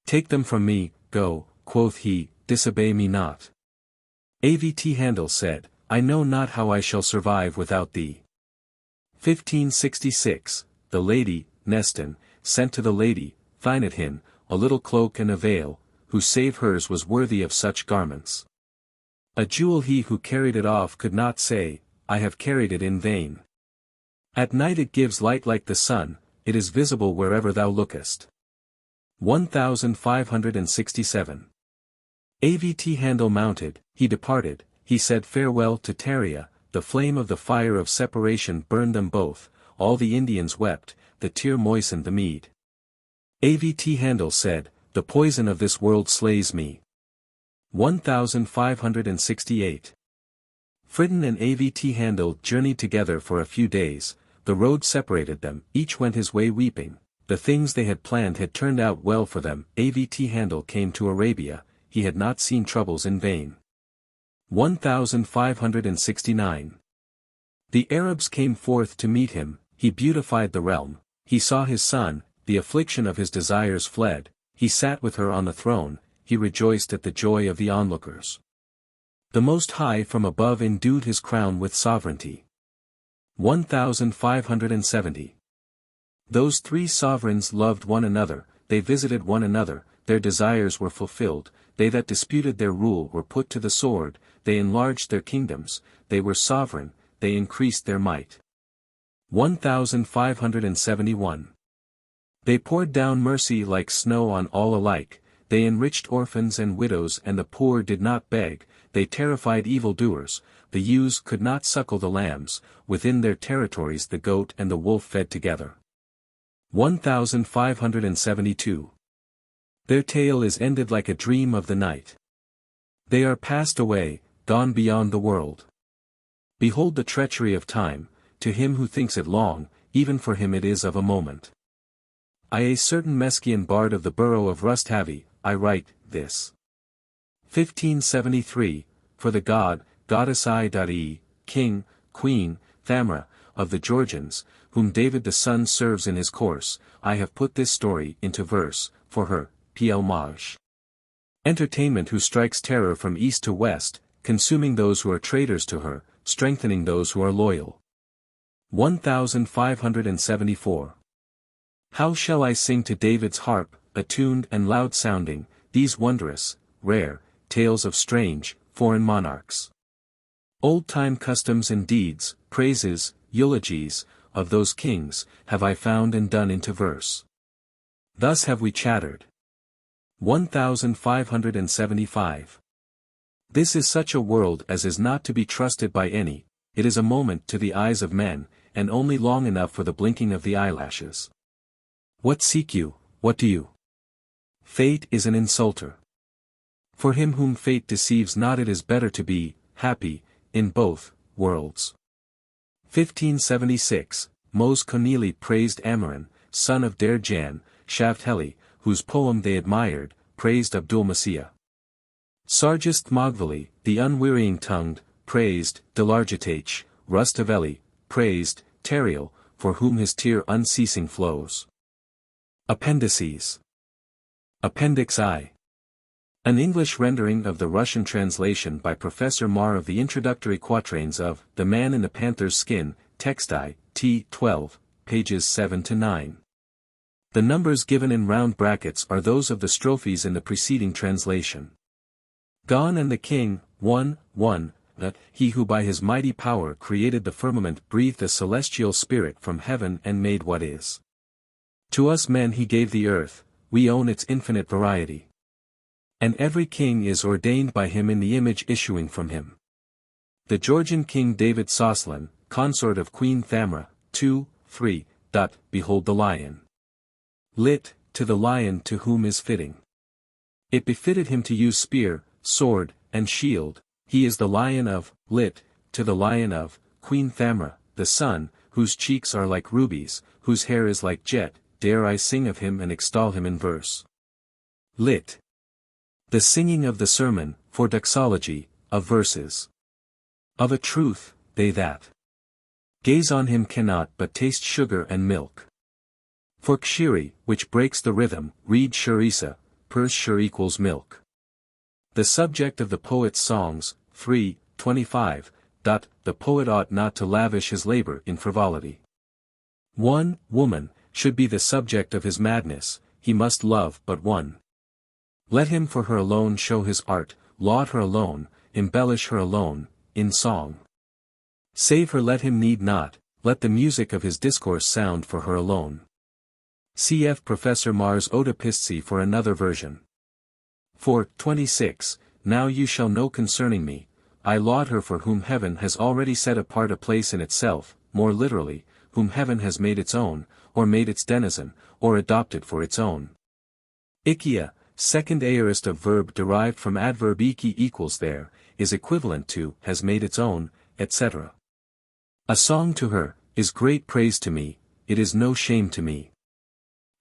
Take them from me, go, quoth he, disobey me not. Avt'handil said, I know not how I shall survive without thee. 1566, the lady, Nestan, sent to the lady, Thynethin, a little cloak and a veil, who save hers was worthy of such garments. A jewel he who carried it off could not say, I have carried it in vain. At night it gives light like the sun, it is visible wherever thou lookest. 1567. Avt'handil mounted, he departed, he said farewell to Taria, the flame of the fire of separation burned them both, all the Indians wept, the tear moistened the mead. Avt'handil said, the poison of this world slays me. 1568. Fridun and Avt'handil journeyed together for a few days, the road separated them, each went his way weeping, the things they had planned had turned out well for them. Avt'handil came to Arabia, he had not seen troubles in vain. 1569. The Arabs came forth to meet him, he beautified the realm, he saw his son, the affliction of his desires fled, he sat with her on the throne, he rejoiced at the joy of the onlookers. The Most High from above endued his crown with sovereignty. 1570. Those 3 sovereigns loved one another, they visited one another, their desires were fulfilled, they that disputed their rule were put to the sword, they enlarged their kingdoms, they were sovereign, they increased their might. 1571. They poured down mercy like snow on all alike, they enriched orphans and widows and the poor did not beg, they terrified evildoers, the ewes could not suckle the lambs, within their territories the goat and the wolf fed together. 1572. Their tale is ended like a dream of the night. They are passed away, gone beyond the world. Behold the treachery of time, to him who thinks it long, even for him it is of a moment. I a certain Meschian bard of the borough of Rustaveli, I write, this. 1573, for the god, goddess I.e., king, queen, Tamar, of the Georgians, whom David the son serves in his course, I have put this story into verse, for her, Pl Maj. Entertainment who strikes terror from east to west, consuming those who are traitors to her, strengthening those who are loyal. 1574. How shall I sing to David's harp, attuned and loud-sounding, these wondrous, rare, tales of strange, foreign monarchs? Old-time customs and deeds, praises, eulogies, of those kings, have I found and done into verse. Thus have we chattered. 1575. This is such a world as is not to be trusted by any, it is a moment to the eyes of men, and only long enough for the blinking of the eyelashes. What seek you, what do you? Fate is an insulter. For him whom fate deceives not it is better to be, happy, in both, worlds. 1576, Mos Conili praised Amaran, son of Daredjan, Avt'handil, whose poem they admired, praised Abdul-Masih. Sargist Mogvali, the unwearying-tongued, praised Delargitach, Rustaveli, praised Tariel, for whom his tear unceasing flows. Appendices. Appendix I. An English rendering of the Russian translation by Professor Marr of the Introductory Quatrains of The Man in the Panther's Skin, Text I, t. 12, pages 7 to 9. The numbers given in round brackets are those of the strophes in the preceding translation. God and the King, 1, that he who by his mighty power created the firmament breathed a celestial spirit from heaven and made what is. To us men he gave the earth, we own its infinite variety. And every king is ordained by him in the image issuing from him. The Georgian king David Soslan, consort of Queen Tamar, 2:3. Behold the lion. Lit, to the lion to whom is fitting. It befitted him to use spear, sword, and shield, he is the lion of, lit, to the lion of, Queen Tamar, the sun, whose cheeks are like rubies, whose hair is like jet, dare I sing of him and extol him in verse. Lit. The singing of the sermon, for doxology, of verses. Of a truth, they that gaze on him cannot but taste sugar and milk. For kshiri, which breaks the rhythm, read sharisa, pers shur equals milk. The subject of the poet's songs, 3:25. The poet ought not to lavish his labor in frivolity. 1 woman, should be the subject of his madness, he must love but one. Let him for her alone show his art, laud her alone, embellish her alone, in song. Save her let him need not, let the music of his discourse sound for her alone. Cf. Professor Marr's Oedipusci for another version. 4:26. Now you shall know concerning me, I laud her for whom heaven has already set apart a place in itself, more literally, whom heaven has made its own, or made its denizen, or adopted for its own. Ikia, second aorist of verb derived from adverb iki equals there, is equivalent to, has made its own, etc. A song to her, is great praise to me, it is no shame to me.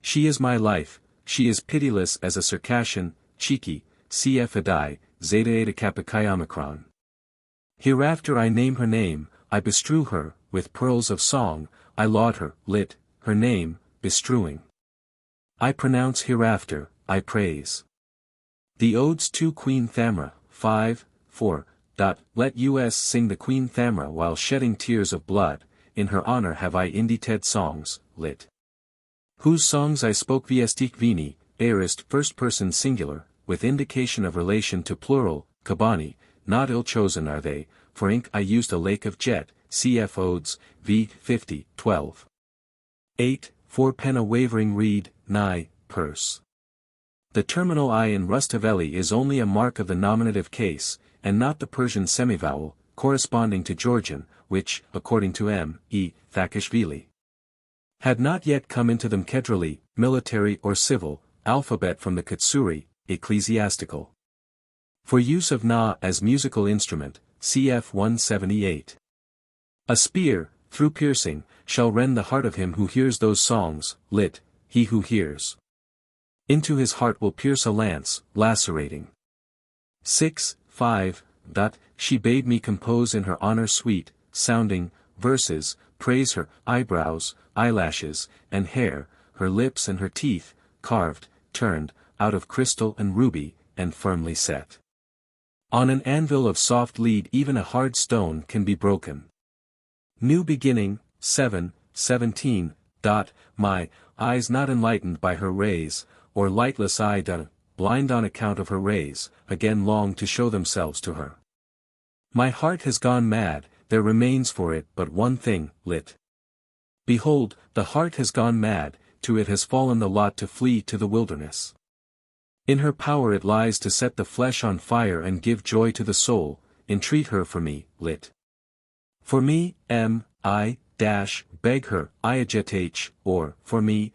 She is my life, she is pitiless as a Circassian, cheeky, cf. Adai, zeta eta kappa chi omicron. Hereafter I name her name, I bestrew her, with pearls of song, I laud her, lit, her name, bestrewing. I pronounce hereafter, I praise. The Odes to Queen Tamar, 5:4. Let us sing the Queen Tamar while shedding tears of blood, in her honor have I indited songs, lit. Whose songs I spoke viestic vini, aorist first person singular, with indication of relation to plural, kabani, not ill-chosen are they, for ink I used a lake of jet, cf. Odes, v. 50, 12. 8. For pen a wavering reed, nigh, purse. The terminal I in Rustaveli is only a mark of the nominative case, and not the Persian semivowel, corresponding to Georgian, which, according to M. E. Thakishvili, had not yet come into the Mkedrali, military or civil, alphabet from the Katsuri, ecclesiastical. For use of na as musical instrument, cf. 178. A spear, through piercing, shall rend the heart of him who hears those songs, lit, he who hears. Into his heart will pierce a lance, lacerating. 6:5. She bade me compose in her honor sweet, sounding, verses, praise her, eyebrows, eyelashes, and hair, her lips and her teeth, carved, turned, out of crystal and ruby, and firmly set. On an anvil of soft lead even a hard stone can be broken. New beginning, 7:17. My eyes not enlightened by her rays, or lightless eyed, blind on account of her rays, again long to show themselves to her. My heart has gone mad, there remains for it but one thing, lit. Behold, the heart has gone mad, to it has fallen the lot to flee to the wilderness. In her power it lies to set the flesh on fire and give joy to the soul, entreat her for me, lit. For me, beg her, iagetate, or, for me,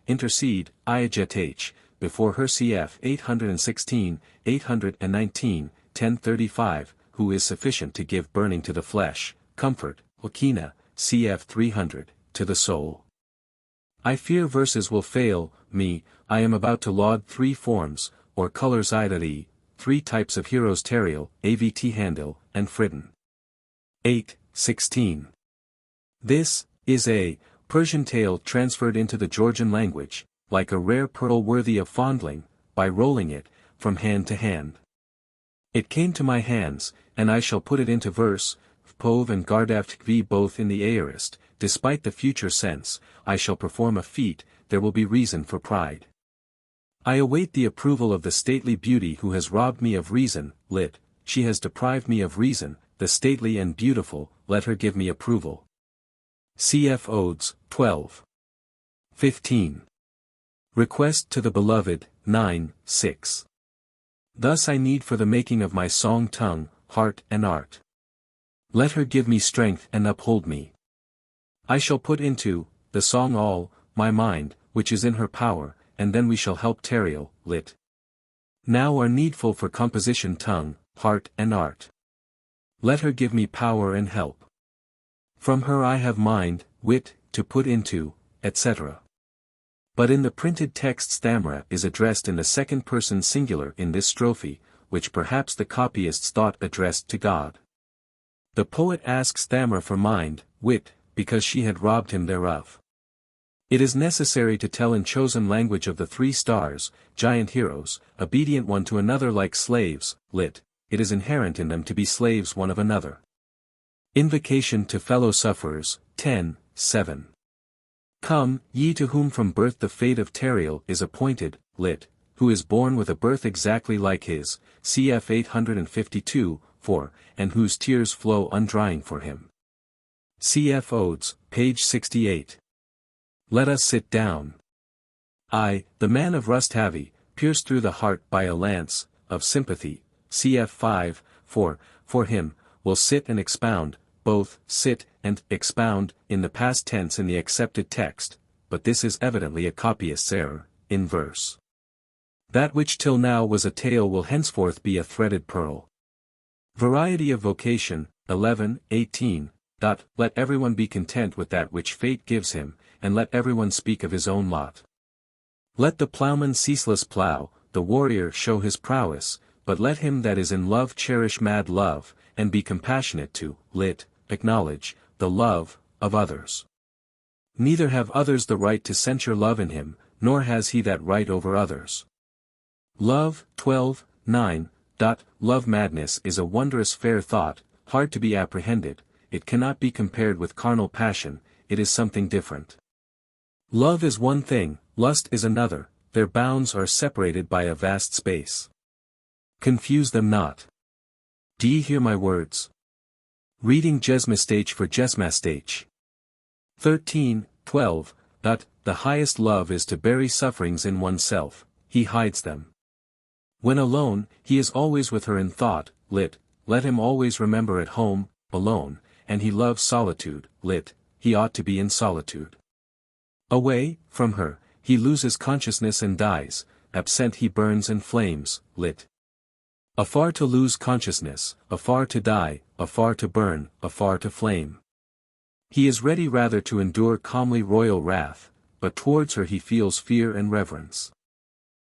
intercede, iagetate, before her cf. 816, 819, 1035, who is sufficient to give burning to the flesh, comfort, wakina, cf. 300, to the soul. I fear verses will fail me, I am about to laud three forms, or colors idari, three types of heroes Tariel, Avt'handil, and Fridden. 8:16. This is a Persian tale transferred into the Georgian language, like a rare pearl worthy of fondling, by rolling it, from hand to hand. It came to my hands, and I shall put it into verse, Pov and Gardavtkv both in the aorist, despite the future sense, I shall perform a feat, there will be reason for pride. I await the approval of the stately beauty who has robbed me of reason, lit, she has deprived me of reason, the stately and beautiful, let her give me approval. Cf. Odes, 12. 15. Request to the Beloved, 9, 6. Thus I need for the making of my song tongue, heart and art. Let her give me strength and uphold me. I shall put into the song all my mind, which is in her power, and then we shall help Tariel, lit. Now are needful for composition tongue, heart and art. Let her give me power and help. From her I have mind, wit, to put into, etc. But in the printed text Stamra is addressed in the second person singular in this strophe, which perhaps the copyists thought addressed to God. The poet asks Stamra for mind, wit, because she had robbed him thereof. It is necessary to tell in chosen language of the 3 stars, giant heroes, obedient one to another like slaves, lit, it is inherent in them to be slaves one of another. Invocation to fellow sufferers, 10, 7. Come, ye to whom from birth the fate of Tariel is appointed, lit, who is born with a birth exactly like his, cf 852, 4, and whose tears flow undrying for him. Cf Odes, page 68. Let us sit down. I, the man of Rustaveli, pierced through the heart by a lance, of sympathy, cf 5, 4, for him, will sit and expound, both sit and expound in the past tense in the accepted text, but this is evidently a copyist's error, in verse. That which till now was a tale will henceforth be a threaded pearl. Variety of vocation, 11, 18. Let everyone be content with that which fate gives him, and let everyone speak of his own lot. Let the ploughman ceaseless plough, the warrior show his prowess, but let him that is in love cherish mad love, and be compassionate to, lit, acknowledge, the love, of others. Neither have others the right to censure love in him, nor has he that right over others. Love, 12, 9. Love madness is a wondrous fair thought, hard to be apprehended, it cannot be compared with carnal passion, it is something different. Love is one thing, lust is another, their bounds are separated by a vast space. Confuse them not. D'ye hear my words? Reading Jesmastach for Jesmastach. 13, 12. The highest love is to bury sufferings in oneself, he hides them. When alone, he is always with her in thought, lit, let him always remember at home, alone, and he loves solitude, lit, he ought to be in solitude. Away, from her, he loses consciousness and dies, absent he burns and flames, lit. Afar to lose consciousness, afar to die, afar to burn, afar to flame. He is ready rather to endure calmly royal wrath, but towards her he feels fear and reverence.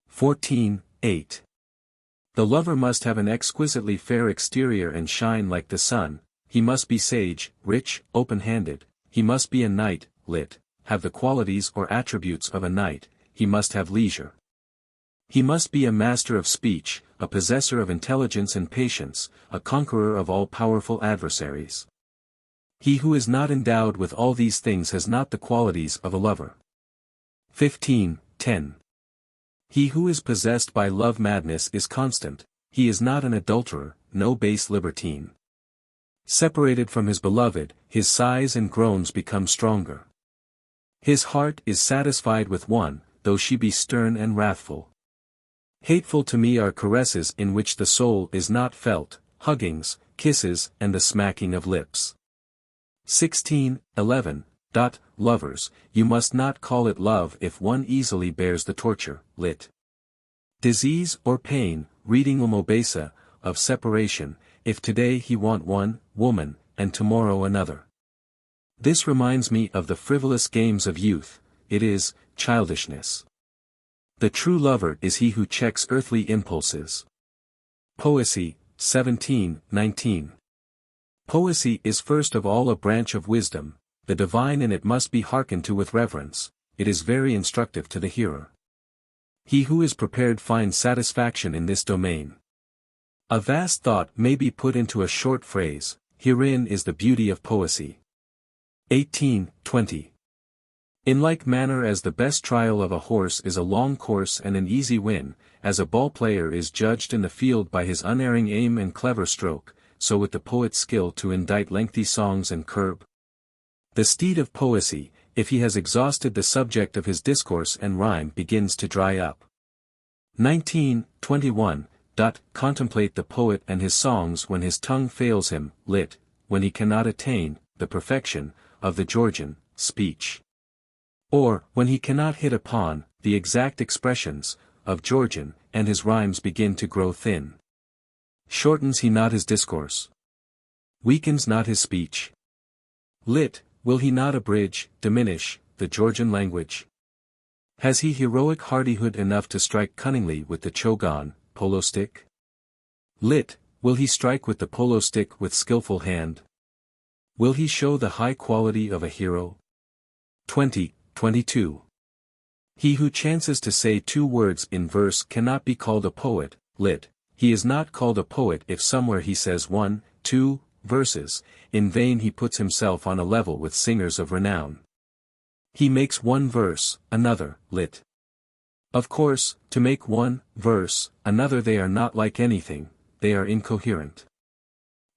14, 8. The lover must have an exquisitely fair exterior and shine like the sun, he must be sage, rich, open-handed, he must be a knight, lit, have the qualities or attributes of a knight, he must have leisure. He must be a master of speech, a possessor of intelligence and patience, a conqueror of all powerful adversaries. He who is not endowed with all these things has not the qualities of a lover. 15, 10. He who is possessed by love madness is constant, he is not an adulterer, no base libertine. Separated from his beloved, his sighs and groans become stronger. His heart is satisfied with one, though she be stern and wrathful. Hateful to me are caresses in which the soul is not felt, huggings, kisses and the smacking of lips. 16, 11. Lovers, you must not call it love if one easily bears the torture, lit. Disease or pain, reading Umobesa, of separation, if today he want one, woman, and tomorrow another. This reminds me of the frivolous games of youth, it is, childishness. The true lover is he who checks earthly impulses. Poesy, 17, 19. Poesy is first of all a branch of wisdom, the divine in it must be hearkened to with reverence, it is very instructive to the hearer. He who is prepared finds satisfaction in this domain. A vast thought may be put into a short phrase, herein is the beauty of poesy. 18:20. In like manner as the best trial of a horse is a long course and an easy win, as a ball-player is judged in the field by his unerring aim and clever stroke, so with the poet's skill to indite lengthy songs and curb the steed of poesy, if he has exhausted the subject of his discourse and rhyme begins to dry up. 19:21. Contemplate the poet and his songs when his tongue fails him, lit, when he cannot attain the perfection of the Georgian speech. Or, when he cannot hit upon the exact expressions of Georgian, and his rhymes begin to grow thin. Shortens he not his discourse? Weakens not his speech? Lit, will he not abridge, diminish, the Georgian language? Has he heroic hardihood enough to strike cunningly with the chogan, polo stick? Lit, will he strike with the polo stick with skillful hand? Will he show the high quality of a hero? 20:22. He who chances to say 2 words in verse cannot be called a poet, lit, he is not called a poet if somewhere he says 1, 2 verses, in vain he puts himself on a level with singers of renown. He makes 1 verse, another, lit. Of course, to make 1 verse, another they are not like anything, they are incoherent.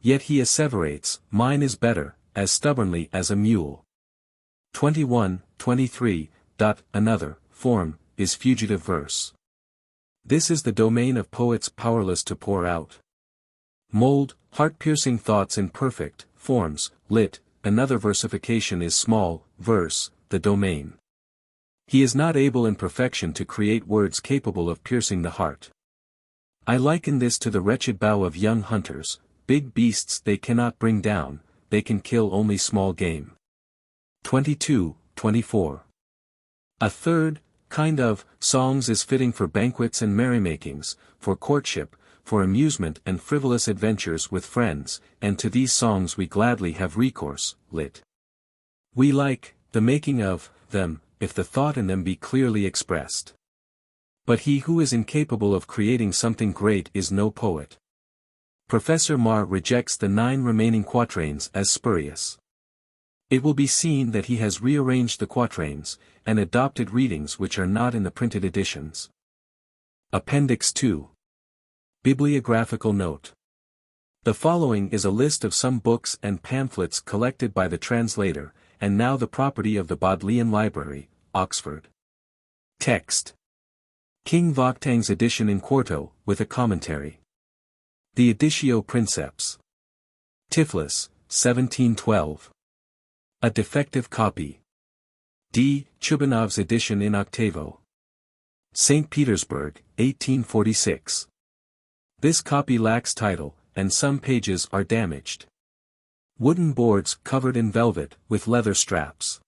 Yet he asseverates, mine is better, as stubbornly as a mule. 21:23. Another form is fugitive verse. This is the domain of poets powerless to pour out. Mold, heart-piercing thoughts in perfect forms, lit, another versification is small verse, the domain. He is not able in perfection to create words capable of piercing the heart. I liken this to the wretched bow of young hunters, big beasts they cannot bring down, they can kill only small game. 22:24. A third kind of songs is fitting for banquets and merrymakings, for courtship, for amusement and frivolous adventures with friends, and to these songs we gladly have recourse, lit. We like the making of them, if the thought in them be clearly expressed. But he who is incapable of creating something great is no poet. Professor Marr rejects the 9 remaining quatrains as spurious. It will be seen that he has rearranged the quatrains, and adopted readings which are not in the printed editions. Appendix 2. Bibliographical Note. The following is a list of some books and pamphlets collected by the translator, and now the property of the Bodleian Library, Oxford. Text. King Vakhtang's edition in quarto, with a commentary. The Editio Princeps. Tiflis, 1712. A defective copy. D. Chubanov's edition in octavo. St. Petersburg, 1846. This copy lacks title, and some pages are damaged. Wooden boards covered in velvet, with leather straps.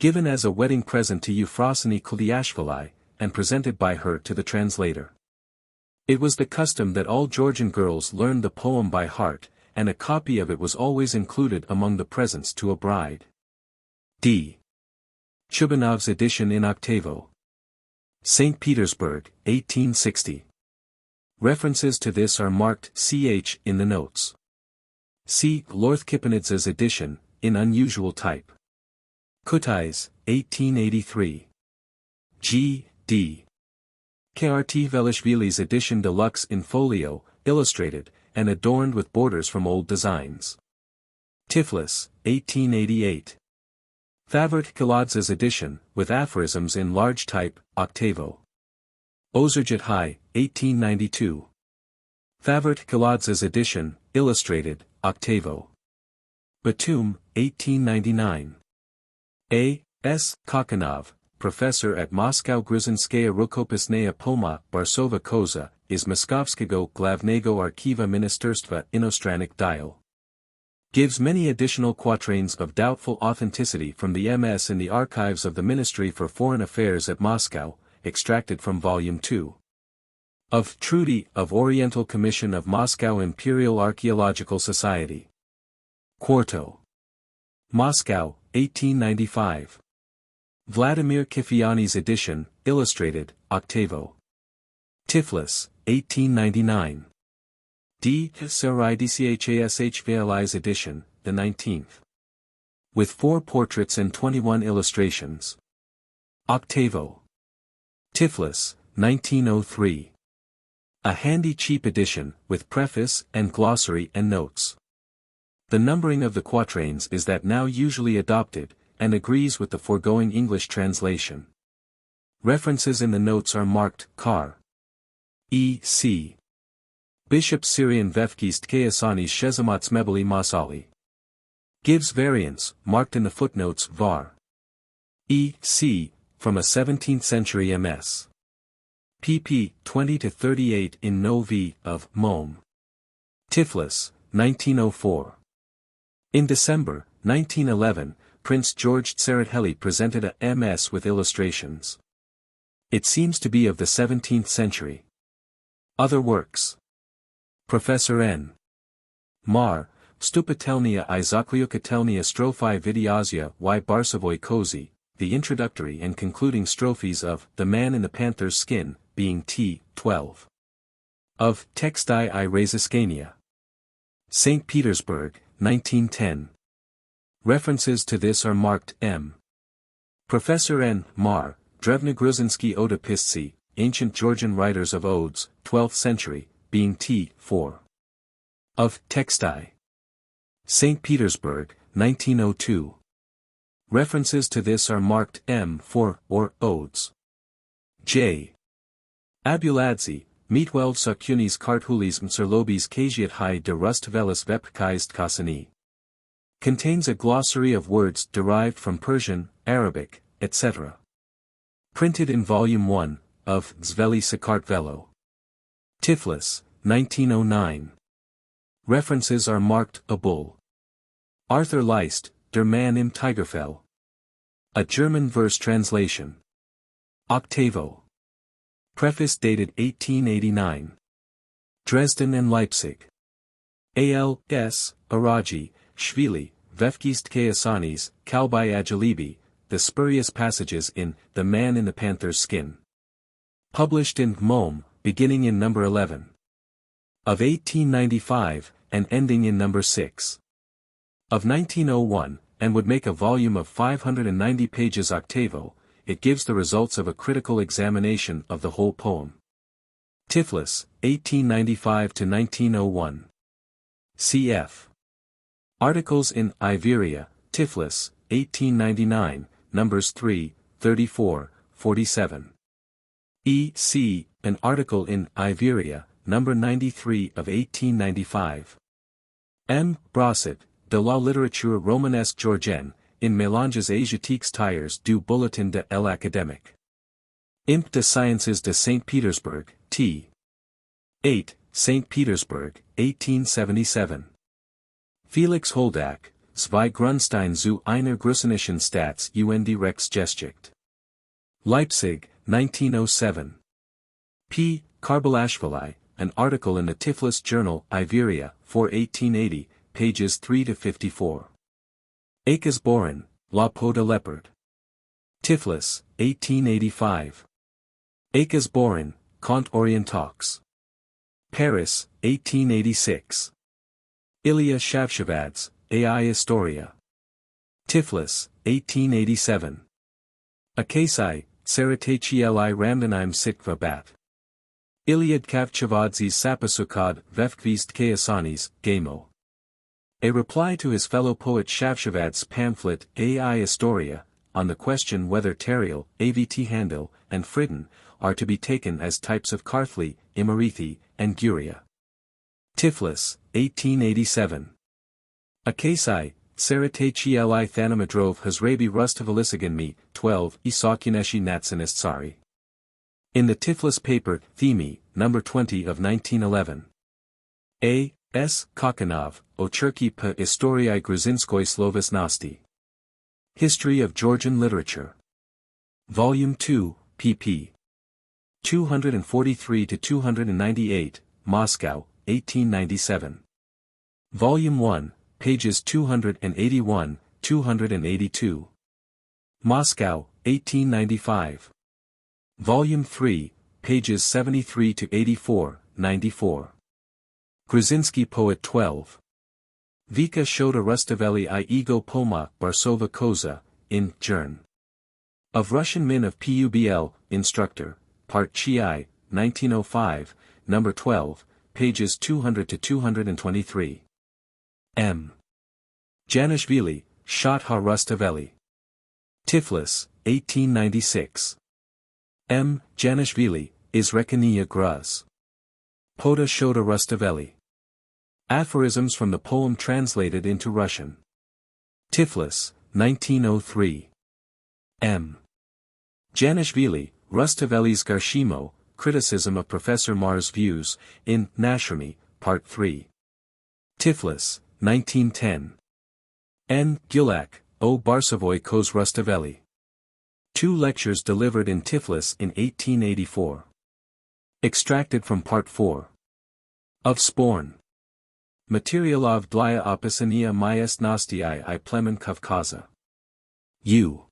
Given as a wedding present to Euphrosyne Kuldiashvili, and presented by her to the translator. It was the custom that all Georgian girls learned the poem by heart, and a copy of it was always included among the presents to a bride. D. Chubanov's edition in octavo. St. Petersburg, 1860. References to this are marked ch in the notes. See Lorth-Kipanidze's edition, in unusual type. Kutais, 1883. G. D. Krt-Velishvili's edition deluxe in folio, illustrated, and adorned with borders from old designs. Tiflis, 1888. Favart Kiladze's edition, with aphorisms in large type, octavo. Ozerjit High, 1892. Favart Kiladze's edition, illustrated, octavo. Batum, 1899. A. S. Kakanov, professor at Moscow Gryzinskaya Rukopisnaya Poma Barsova Koza, is Moskovskiego Glavnego Arkiva Ministerstva Inostranik Dial. Gives many additional quatrains of doubtful authenticity from the MS in the archives of the Ministry for Foreign Affairs at Moscow, extracted from Volume 2. Of Trudy of Oriental Commission of Moscow Imperial Archaeological Society. Quarto. Moscow, 1895. Vladimir Kifiani's edition, illustrated, octavo. Tiflis, 1899. D. Saridchashvli's edition, the 19th. With 4 portraits and 21 illustrations. Octavo. Tiflis, 1903. A handy cheap edition, with preface and glossary and notes. The numbering of the quatrains is that now usually adopted, and agrees with the foregoing English translation. References in the notes are marked Kar. E.C. Bishop Syrian Vefkist Kayasanis Shezamats Mebeli Masali. Gives variants, marked in the footnotes var. E.C. from a 17th century MS. pp. 20-38 in No V. of Mom. Tiflis, 1904. In December, 1911, Prince George Tsereteli presented a MS with illustrations. It seems to be of the 17th century. Other works. Professor N. Mar, Vstupitelnia I Zakliukatelnia Strophi Vidiazia y Barsavoy Kozi, the introductory and concluding strophes of The Man in the Panther's Skin, being t. 12. Of Texti I Raziskania. St. Petersburg, 1910. References to this are marked M. Professor N. Mar, Drevna Gruzinski Odopisci, Ancient Georgian Writers of Odes, 12th century, being t. 4. Of Texti. St. Petersburg, 1902. References to this are marked M. 4, or Odes. J. Abuladze, Meatweld Sakunis Karthulis Mserlobis Kajiat Hai de Rustavelis Vepkaist Kasani. Contains a glossary of words derived from Persian, Arabic, etc. Printed in Volume 1, of Zveli Sakartvelo. Tiflis, 1909. References are marked A Bull. Arthur Leist, Der Mann im Tigerfell. A German verse translation. Octavo. Preface dated 1889. Dresden and Leipzig. A.L. S. Araji, Shvili, Vefkist Kayasanis, Kalbai Ajalibi, The Spurious Passages in The Man in the Panther's Skin. Published in Mom, beginning in number 11. Of 1895, and ending in number 6. Of 1901, and would make a volume of 590 pages octavo, it gives the results of a critical examination of the whole poem. Tiflis, 1895-1901. Cf. Articles in Iveria, Tiflis, 1899, numbers 3, 34, 47. E.C., an article in Iveria, number 93 of 1895. M. Brosset, de la littérature romanesque georgienne, in Mélanges asiatiques tiers du Bulletin de l'Académique. Imp de Sciences de Saint-Pétersbourg, t. 8, St. Petersburg, 1877. Felix Holdak, Zwei Grundsteine zu einer Grussenischen Stats und Rex Gesticht. Leipzig, 1907. P. Karbalashvili, an article in the Tiflis Journal, Iveria, for 1880, pages 3-54. Akaz Borin, La Peau de Leopard. Tiflis, 1885. Akaz Borin, Contes Orientaux. Paris, 1886. Ilya Shavshavadze, Ai Historia. Tiflis, 1887. Akasai, Tsereteli Ramdanaim Sitkva Bat. Iliad Kavchavadzes Sapasukad Vefkvist Kayasanis, Gamo. A reply to his fellow poet Shavshavadze's pamphlet Ai Historia, on the question whether Tariel, Avt'handil, and Fridon, are to be taken as types of Karthli, Imarithi, and Guria. Tiflis, 1887. Akasai, Tsereteli Thanamadrov Hasrabi Rustavelisagan Me, 12 Isakuneshi Natsanistsari. In the Tiflis paper, Themi, number 20 of 1911. A. S. Kakanov, Ocherki pa Istoriai Gruzinskoi Slovesnosti. History of Georgian Literature. Volume 2, pp. 243-298, Moscow, 1897. Volume 1, pages 281, 282. Moscow, 1895. Volume 3, pages 73 to 84, 94. Grzinsky Poet 12. Vika Shota Rustaveli I Ego Poma Barsova Koza, in Jern. Of Russian Min of Publ, Instructor, Part Chi, 1905, Number 12, pages 200 to 223. M. Janishvili, Shota Rustaveli. Tiflis, 1896. M. Janishvili, Izrekaniya Gruz. Poda Shota Rustaveli. Aphorisms from the poem translated into Russian. Tiflis, 1903. M. Janishvili, Rustaveli's Garshimo, Criticism of Professor Mar's Views, in Nashrami, Part 3. Tiflis, 1910. N. Gulak, O. Barsovoy Koz Rustaveli. 2 lectures delivered in Tiflis in 1884. Extracted from Part 4. Of Sporn. Materialov dla opisania myestnostii I plemen Kavkaza. U.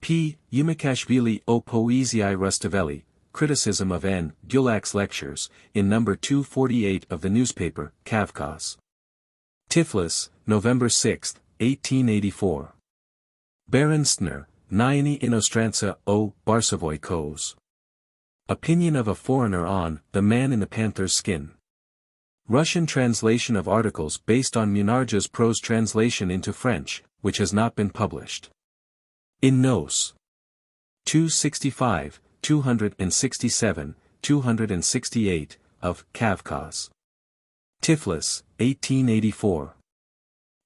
P. Yumikashvili O Poezii Rustaveli, Criticism of N. Gulak's Lectures, in number 248 of the newspaper, Kavkaz. Tiflis, November 6, 1884. Baronstner, Nyany Inostranca O. Barsovoy Koz. Opinion of a Foreigner on The Man in the Panther's Skin. Russian translation of articles based on Munarja's prose translation into French, which has not been published. In Nos. 265, 267, 268, of Kavkaz. Tiflis, 1884.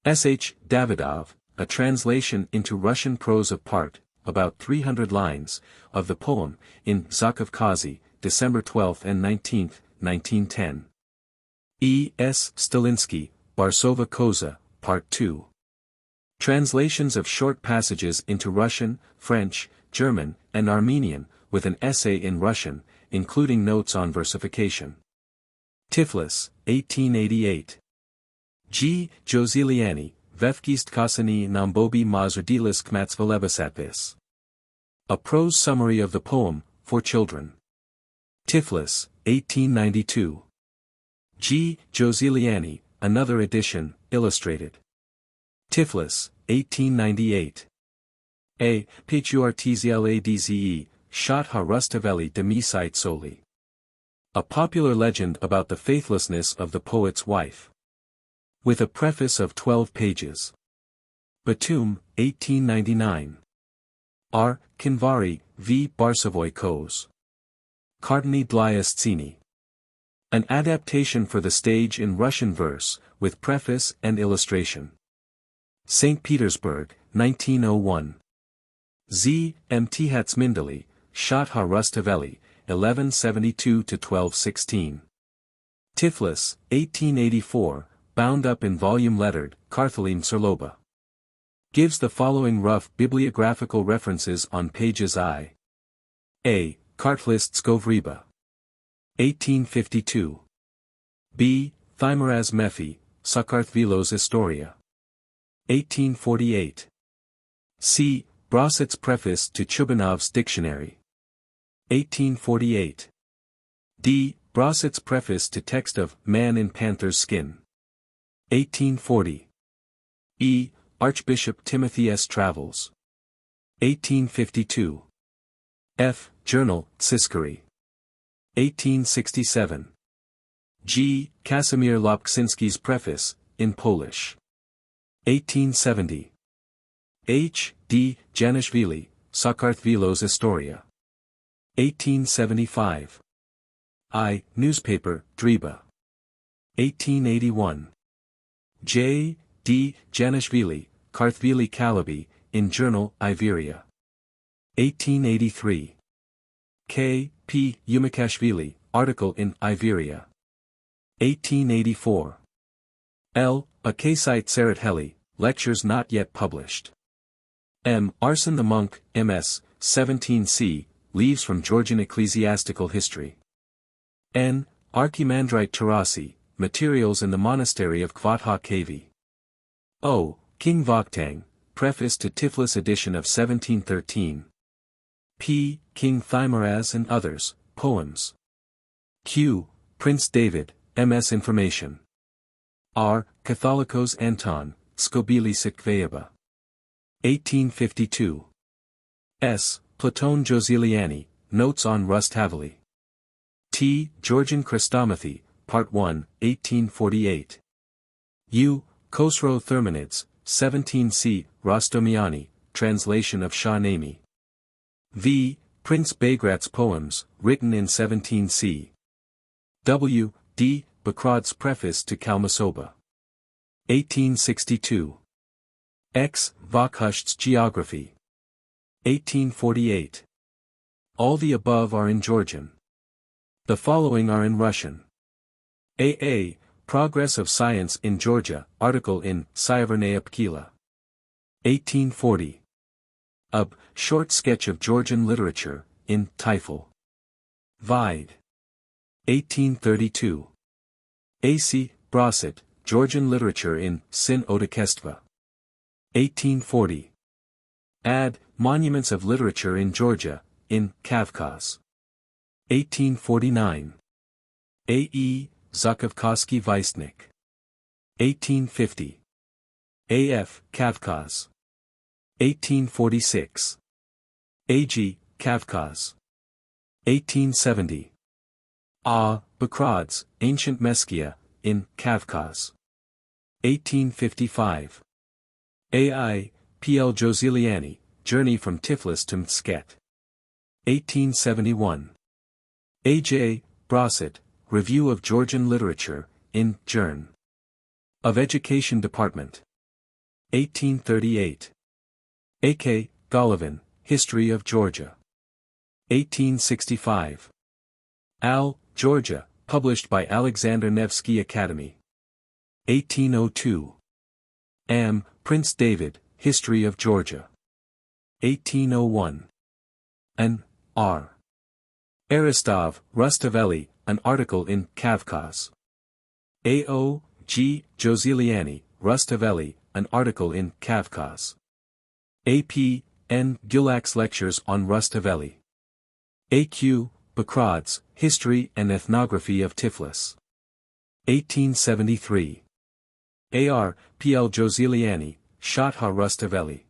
S. H. Davidov, a translation into Russian prose of part, about 300 lines, of the poem, in Zakavkazi, December 12 and 19, 1910. E. S. Stalinsky, Barsova Koza, Part 2. Translations of short passages into Russian, French, German, and Armenian, with an essay in Russian, including notes on versification. Tiflis, 1888. G. Josiliani, Vefkist Kasani Nambobi Mazrdilis Kmatsvalebasatvis. A prose summary of the poem, for children. Tiflis, 1892. G. Josiliani, another edition, illustrated. Tiflis, 1898. A. Pqrtzladze, Shota Rustaveli Demisite Soli. A popular legend about the faithlessness of the poet's wife. With a preface of 12 pages. Batum, 1899. R. Kinvari, V. Barsovoy Koz. Kartny Dlyastsini. An adaptation for the stage in Russian verse, with preface and illustration. St. Petersburg, 1901. Z. M. Tihatsmindali, Shota Rustaveli, 1172-1216. Tiflis, 1884, bound up in volume lettered, Karthalim Serloba. Gives the following rough bibliographical references on pages I. A. Kartlists Govriba. 1852. B. Thymeraz Mephi, Sakarthvilos Historia. 1848. C. Brosset's Preface to Chubanov's Dictionary. 1848. D. Brosset's Preface to Text of Man in Panther's Skin. 1840. E. Archbishop Timothy S. Travels. 1852. F. Journal, Tsiskary. 1867. G. Casimir Lopksinski's Preface, in Polish. 1870. H. D. Janishvili, Sakarthvilos Historia. 1875. I. Newspaper, Driba. 1881. J. D. Janishvili, Karthvili Kalabi, in Journal, Iveria. 1883. K. P. Yumikashvili, article in Iveria. 1884. L. Akasite Saratheli, lectures not yet published. M. Arson the Monk, M.S., 17c, Leaves from Georgian Ecclesiastical History. N. Archimandrite Tarasi, Materials in the Monastery of Kvatha Kavi. O. King Vakhtang, Preface to Tiflis edition of 1713. P. King Thymaraz and others, Poems. Q. Prince David, MS Information. R. Catholicos Anton, Skobili Sikveyaba. 1852. S. Platon Joseliani, Notes on Rustaveli. T. Georgian Chrestomathy, Part 1, 1848. U. Khosrow Therminids, 17c. Rostomiani, Translation of Shah Nami. V. Prince Bagrat's Poems, written in 17c. W. D. Bakrad's Preface to Kalmasoba. 1862. X. Vakht's Geography. 1848. All the above are in Georgian. The following are in Russian. A. Progress of Science in Georgia, article in Syavernaya Pkila. 1840. Ab. Short Sketch of Georgian Literature, in Tifel. Vide. 1832. A.C. Brosset, Georgian Literature in Sin Odakestva. 1840. Ad. Monuments of Literature in Georgia, in Kavkaz. 1849. A.E. Zakavkazsky Vysnik. 1850. A.F. Kavkaz. 1846. A.G. Kavkaz. 1870. A. Bakrads, Ancient Meskia, in Kavkaz. 1855. A.I. P.L. Joseliani, Journey from Tiflis to Mtsket. 1871. A.J. Brosset, Review of Georgian Literature, in Journ. Of Education Department. 1838. A.K. Golovin, History of Georgia. 1865. Al. Georgia, published by Alexander Nevsky Academy. 1802. M. Prince David, History of Georgia. 1801. N. R. Aristov, Rustaveli, an article in Kavkaz. A.O. G. Joseliani, Rustaveli, an article in Kavkaz. A.P. N. Gulak's Lectures on Rustaveli. A.Q. Bakrads, History and Ethnography of Tiflis. 1873. A.R. P.L. Joseliani, Shota Rustaveli.